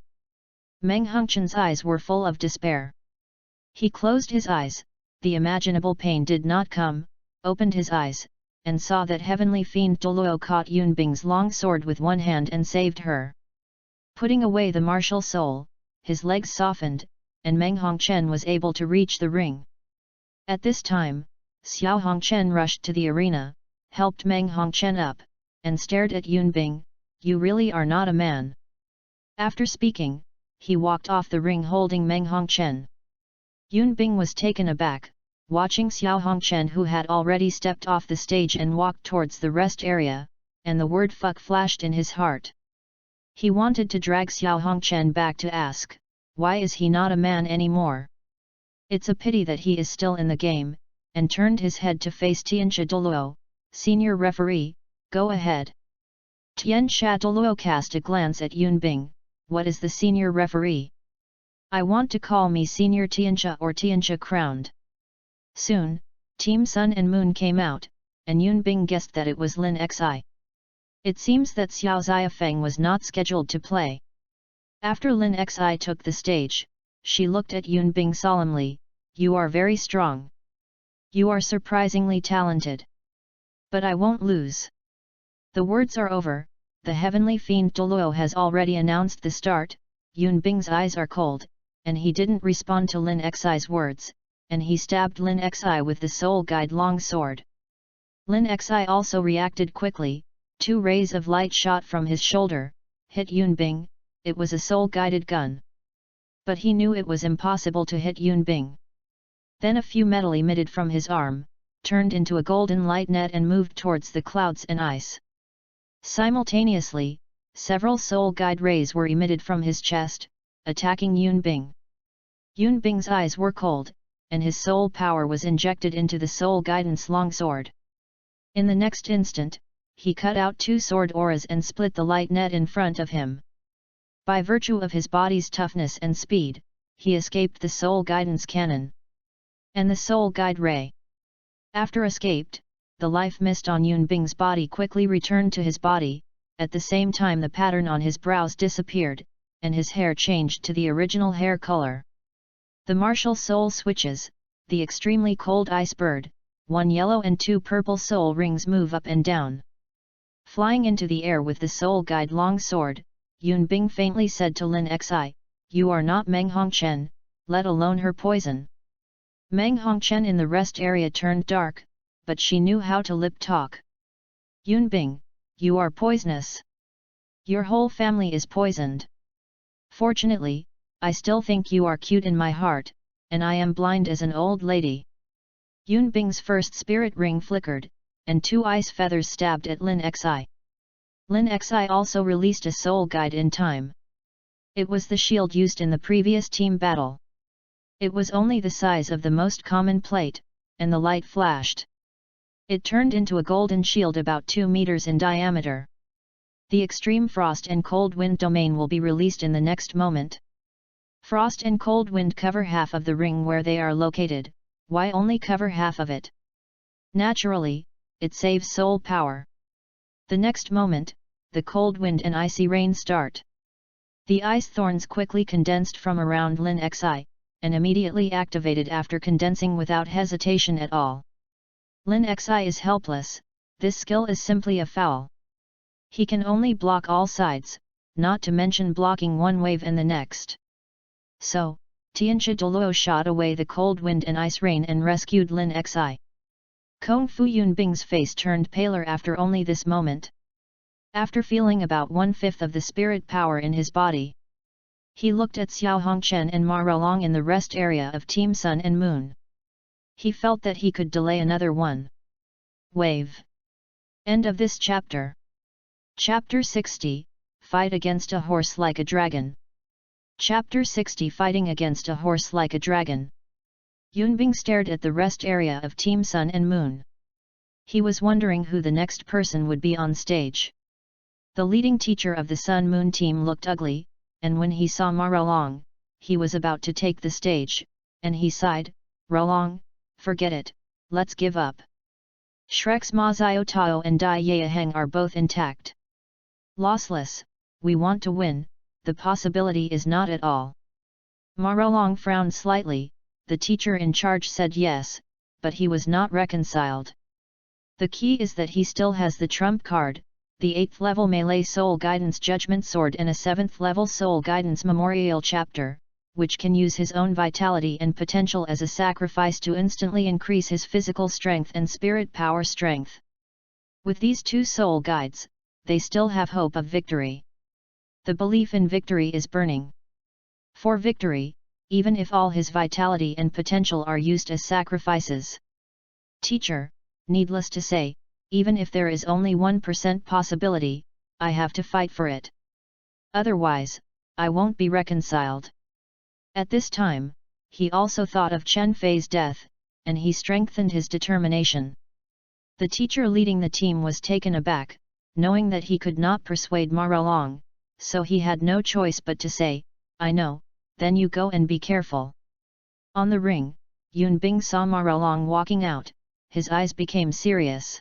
Meng Hongchen's eyes were full of despair. He closed his eyes, the imaginable pain did not come, opened his eyes, and saw that heavenly fiend Douluo caught Yunbing's long sword with one hand and saved her. Putting away the martial soul, his legs softened, and Meng Hongchen was able to reach the ring. At this time, Xiao Hongchen rushed to the arena, helped Meng Hongchen up, and stared at Yunbing. "You really are not a man." After speaking, he walked off the ring holding Meng Hongchen. Yunbing was taken aback, watching Xiao Hongchen, who had already stepped off the stage and walked towards the rest area, and the word "fuck" flashed in his heart. He wanted to drag Xiao Hongchen back to ask, why is he not a man anymore? It's a pity that he is still in the game, and turned his head to face Tianxia Douluo. "Senior referee, go ahead." Tianxia Douluo cast a glance at Yunbing. "What is the senior referee? I want to call me Senior Tianxia or Tianxia Crowned." Soon, Team Sun and Moon came out, and Yunbing guessed that it was Lin Xi. It seems that Xiao Xiafeng was not scheduled to play. After Lin Xi took the stage, she looked at Yunbing solemnly. "You are very strong. You are surprisingly talented. But I won't lose." The words are over. The heavenly fiend Douluo has already announced the start. Yunbing's eyes are cold, and he didn't respond to Lin Xi's words, and he stabbed Lin Xi with the soul guide long sword. Lin Xi also reacted quickly. 2 rays of light shot from his shoulder, hit Yunbing. It was a soul-guided gun. But he knew it was impossible to hit Yunbing. Then a few metal emitted from his arm, turned into a golden light net and moved towards the clouds and ice. Simultaneously, several soul guide rays were emitted from his chest, attacking Yunbing. Yunbing's eyes were cold, and his soul power was injected into the soul guidance longsword. In the next instant, he cut out 2 sword auras and split the light net in front of him. By virtue of his body's toughness and speed, he escaped the soul guidance cannon and the soul guide ray. After escaped, the life mist on Yunbing's body quickly returned to his body. At the same time the pattern on his brows disappeared, and his hair changed to the original hair color. The martial soul switches, the extremely cold ice bird, 1 yellow and 2 purple soul rings move up and down. Flying into the air with the soul guide long sword, Yunbing faintly said to Lin Xi, "You are not Meng Hongchen, let alone her poison." Meng Hongchen in the rest area turned dark, but she knew how to lip talk. "Yunbing, you are poisonous. Your whole family is poisoned. Fortunately, I still think you are cute in my heart, and I am blind as an old lady." Yunbing's first spirit ring flickered, and 2 ice feathers stabbed at Lin Xi. Lin Xi also released a soul guide in time. It was the shield used in the previous team battle. It was only the size of the most common plate, and the light flashed. It turned into a golden shield about 2 meters in diameter. The extreme frost and cold wind domain will be released in the next moment. Frost and cold wind cover half of the ring where they are located. Why only cover half of it? Naturally, it saves soul power. The next moment, the cold wind and icy rain start. The ice thorns quickly condensed from around Lin Xi, and immediately activated after condensing without hesitation at all. Lin Xi is helpless. This skill is simply a foul. He can only block all sides, not to mention blocking one wave and the next. So, Tianxia Douluo shot away the cold wind and ice rain and rescued Lin Xi. Kung Fu Yunbing's face turned paler after only this moment. After feeling about 1/5 of the spirit power in his body, he looked at Xiao Hongchen and Ma Rolong in the rest area of Team Sun and Moon. He felt that he could delay another one wave. End of this chapter. Chapter 60, Fight against a horse like a dragon. Chapter 60 Fighting against a horse like a dragon. Yunbing stared at the rest area of Team Sun and Moon. He was wondering who the next person would be on stage. The leading teacher of the Sun Moon team looked ugly, and when he saw Ma Rolong, he was about to take the stage, and he sighed, "Rolong, forget it, let's give up. Shrek's Ma Xiaotao and Dai Yaheng are both intact. Lossless, we want to win, the possibility is not at all." Ma Rolong frowned slightly. The teacher in charge said yes, but he was not reconciled. The key is that he still has the trump card, the 8th level melee soul guidance judgment sword and a 7th level soul guidance memorial chapter, which can use his own vitality and potential as a sacrifice to instantly increase his physical strength and spirit power strength. With these two soul guides, they still have hope of victory. The belief in victory is burning. For victory, even if all his vitality and potential are used as sacrifices. Teacher, needless to say, even if there is only 1% possibility, I have to fight for it. Otherwise, I won't be reconciled. At this time, he also thought of Chen Fei's death, and he strengthened his determination. The teacher leading the team was taken aback, knowing that he could not persuade Maralong, so he had no choice but to say, I know, then you go and be careful. On the ring, Yunbing saw Maralong walking out, his eyes became serious.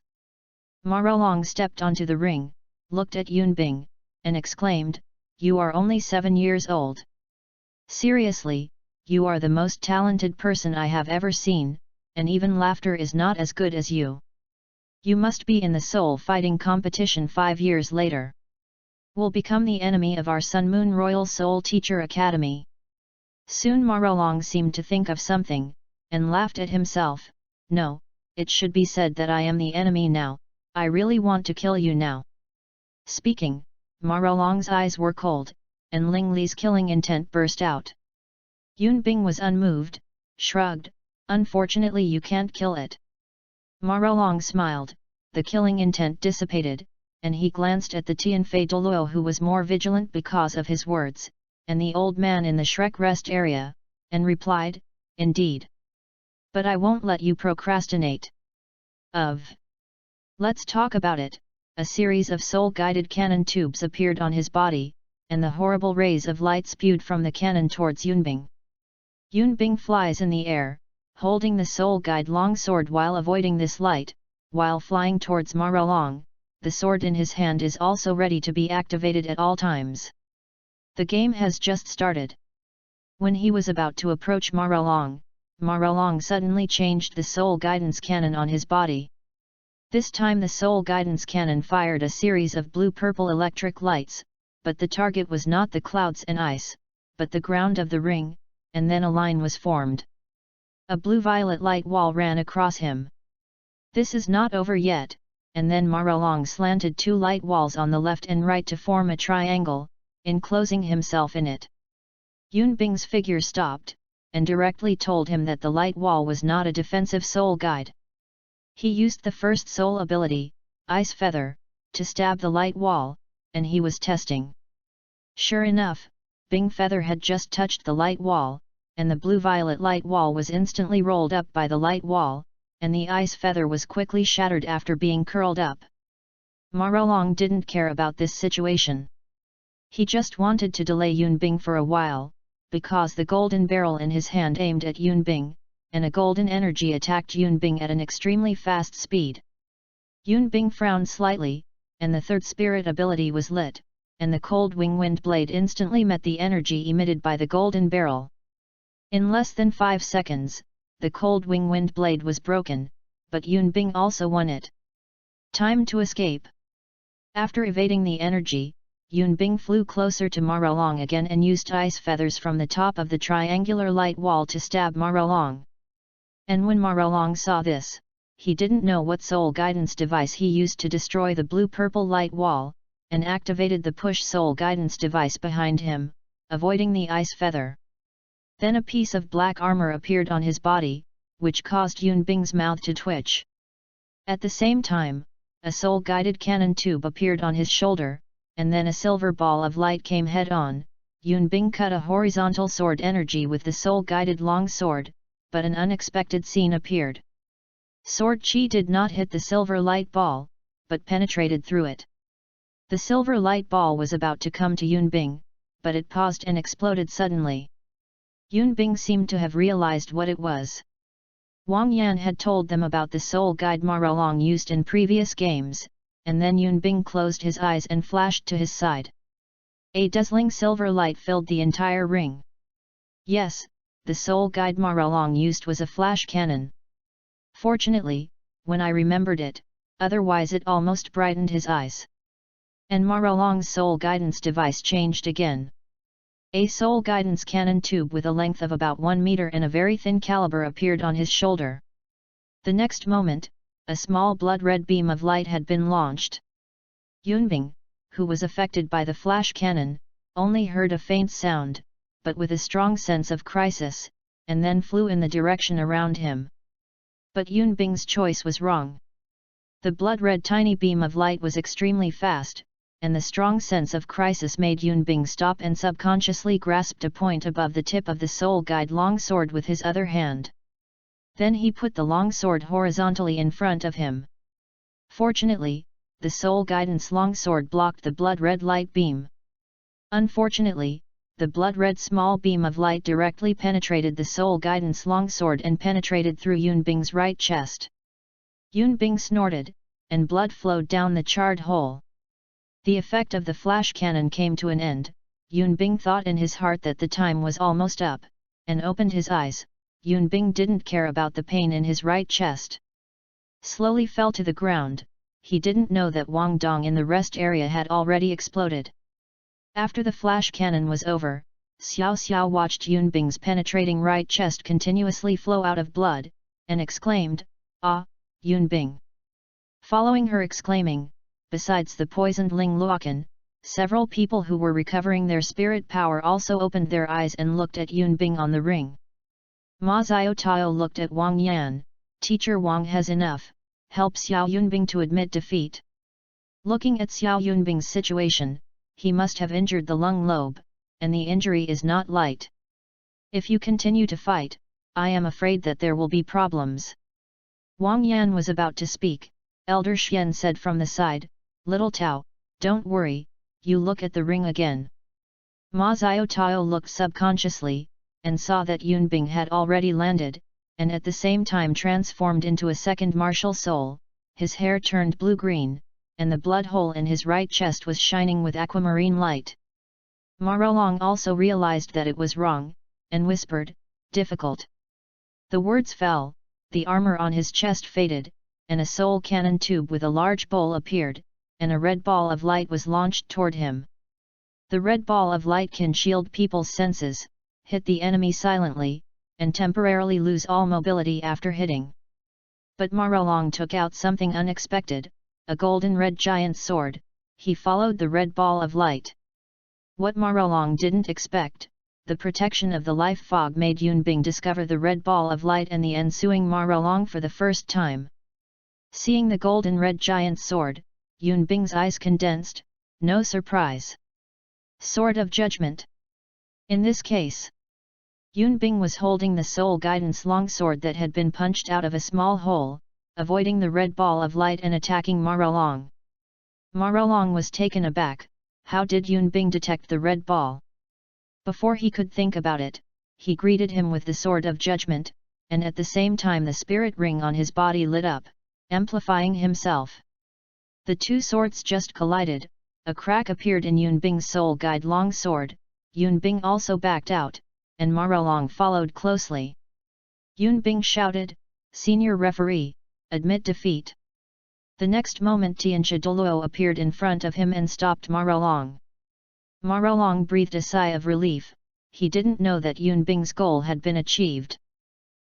Maralong stepped onto the ring, looked at Yunbing, and exclaimed, You are only 7 years old. Seriously, you are the most talented person I have ever seen, and even laughter is not as good as you. You must be in the soul fighting competition 5 years later. Will become the enemy of our Sun Moon Royal Soul Teacher Academy. Soon Maralong seemed to think of something, and laughed at himself. No, it should be said that I am the enemy now, I really want to kill you now. Speaking, Maralong's eyes were cold, and Ling Li's killing intent burst out. Yunbing was unmoved, shrugged, unfortunately you can't kill it. Maralong smiled, the killing intent dissipated, and he glanced at the Tianfei Douluo who was more vigilant because of his words, and the old man in the Shrek rest area, and replied, Indeed. But I won't let you procrastinate. Let's talk about it. A series of soul-guided cannon tubes appeared on his body, and the horrible rays of light spewed from the cannon towards Yunbing. Yunbing flies in the air, holding the soul guide long sword while avoiding this light, while flying towards Maralong, the sword in his hand is also ready to be activated at all times. The game has just started. When he was about to approach Maralong, Maralong suddenly changed the soul guidance cannon on his body. This time the soul guidance cannon fired a series of blue-purple electric lights, but the target was not the clouds and ice, but the ground of the ring, and then a line was formed. A blue-violet light wall ran across him. This is not over yet, and then Maralong slanted 2 light walls on the left and right to form a triangle, enclosing himself in it. Yunbing's figure stopped, and directly told him that the light wall was not a defensive soul guide. He used the first soul ability, Ice Feather, to stab the light wall, and he was testing. Sure enough, Bing Feather had just touched the light wall, and the blue-violet light wall was instantly rolled up by the light wall, and the Ice Feather was quickly shattered after being curled up. Maralong didn't care about this situation. He just wanted to delay Yunbing for a while, because the golden barrel in his hand aimed at Yunbing, and a golden energy attacked Yunbing at an extremely fast speed. Yunbing frowned slightly, and the third spirit ability was lit, and the cold wing wind blade instantly met the energy emitted by the golden barrel. In less than 5 seconds, the cold wing wind blade was broken, but Yunbing also won it. Time to escape. After evading the energy, Yunbing flew closer to Maralong again and used ice feathers from the top of the triangular light wall to stab Maralong. And when Maralong saw this, he didn't know what soul guidance device he used to destroy the blue-purple light wall, and activated the push soul guidance device behind him, avoiding the ice feather. Then a piece of black armor appeared on his body, which caused Yunbing's mouth to twitch. At the same time, a soul-guided cannon tube appeared on his shoulder, and then a silver ball of light came head-on. Yunbing cut a horizontal sword energy with the soul-guided long sword, but an unexpected scene appeared. Sword chi did not hit the silver light ball, but penetrated through it. The silver light ball was about to come to Yunbing, but it paused and exploded suddenly. Yunbing seemed to have realized what it was. Wang Yan had told them about the soul guide Maralong used in previous games, and then Yunbing closed his eyes and flashed to his side. A dazzling silver light filled the entire ring. Yes, the soul guide Maralong used was a flash cannon. Fortunately, when I remembered it, otherwise it almost brightened his eyes. And Marolong's soul guidance device changed again. A soul guidance cannon tube with a length of about 1 meter and a very thin caliber appeared on his shoulder. The next moment, a small blood-red beam of light had been launched. Yunbing, who was affected by the flash cannon, only heard a faint sound, but with a strong sense of crisis, and then flew in the direction around him. But Yunbing's choice was wrong. The blood-red tiny beam of light was extremely fast, and the strong sense of crisis made Yunbing stop and subconsciously grasped a point above the tip of the soul guide longsword with his other hand. Then he put the longsword horizontally in front of him. Fortunately, the soul guidance longsword blocked the blood-red light beam. Unfortunately, the blood-red small beam of light directly penetrated the soul guidance longsword and penetrated through Yunbing's right chest. Yunbing snorted, and blood flowed down the charred hole. The effect of the flash cannon came to an end. Yunbing thought in his heart that the time was almost up, and opened his eyes. Yunbing didn't care about the pain in his right chest. Slowly fell to the ground. He didn't know that Wang Dong in the rest area had already exploded. After the flash cannon was over, Xiao Xiao watched Yunbing's penetrating right chest continuously flow out of blood, and exclaimed, "Ah, Yunbing!" Following her exclaiming, besides the poisoned Ling Luokan, several people who were recovering their spirit power also opened their eyes and looked at Yunbing on the ring. Ma Xiaotao looked at Wang Yan. "Teacher Wang has enough, help Xiao Yunbing to admit defeat." Looking at Xiao Yunbing's situation, he must have injured the lung lobe, and the injury is not light. If you continue to fight, I am afraid that there will be problems. Wang Yan was about to speak. Elder Xian said from the side, "Little Tao, don't worry, you look at the ring again." Ma Xiaotao looked subconsciously, and saw that Yunbing had already landed, and at the same time transformed into a second martial soul. His hair turned blue-green, and the blood hole in his right chest was shining with aquamarine light. Marolong also realized that it was wrong, and whispered, "Difficult." The words fell, the armor on his chest faded, and a soul cannon tube with a large bowl appeared, and a red ball of light was launched toward him. The red ball of light can shield people's senses, hit the enemy silently, and temporarily lose all mobility after hitting. But Marolong took out something unexpected, a golden red giant sword. He followed the red ball of light. What Marolong didn't expect, the protection of the life fog made Yunbing discover the red ball of light and the ensuing Marolong for the first time. Seeing the golden red giant sword, Yunbing's eyes condensed. No surprise. Sword of Judgment. In this case, Yunbing was holding the soul guidance longsword that had been punched out of a small hole, avoiding the red ball of light and attacking Marolong. Marolong was taken aback. How did Yunbing detect the red ball? Before he could think about it, he greeted him with the Sword of Judgment, and at the same time the spirit ring on his body lit up, amplifying himself. The two swords just collided. A crack appeared in Yunbing's soul guide longsword. Yunbing also backed out, and Marolong followed closely. Yunbing shouted, "Senior referee, admit defeat." The next moment Tianxia Douluo appeared in front of him and stopped Marolong. Marolong breathed a sigh of relief. He didn't know that Yunbing's goal had been achieved.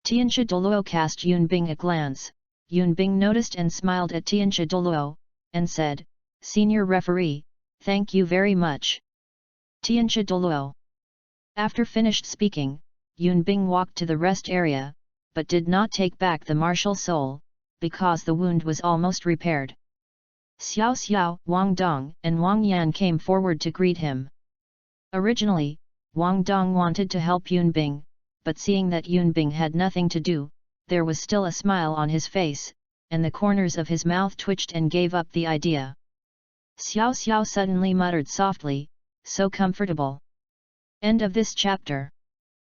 Tianxia Douluo cast Yunbing a glance. Yunbing noticed and smiled at Tianxia Douluo, and said, "Senior referee, thank you very much." Tianxia Douluo. After finished speaking, Yunbing walked to the rest area, but did not take back the martial soul, because the wound was almost repaired. Xiao Xiao, Wang Dong and Wang Yan came forward to greet him. Originally, Wang Dong wanted to help Yunbing, but seeing that Yunbing had nothing to do, there was still a smile on his face, and the corners of his mouth twitched and gave up the idea. Xiao Xiao suddenly muttered softly, "So comfortable." End of this chapter.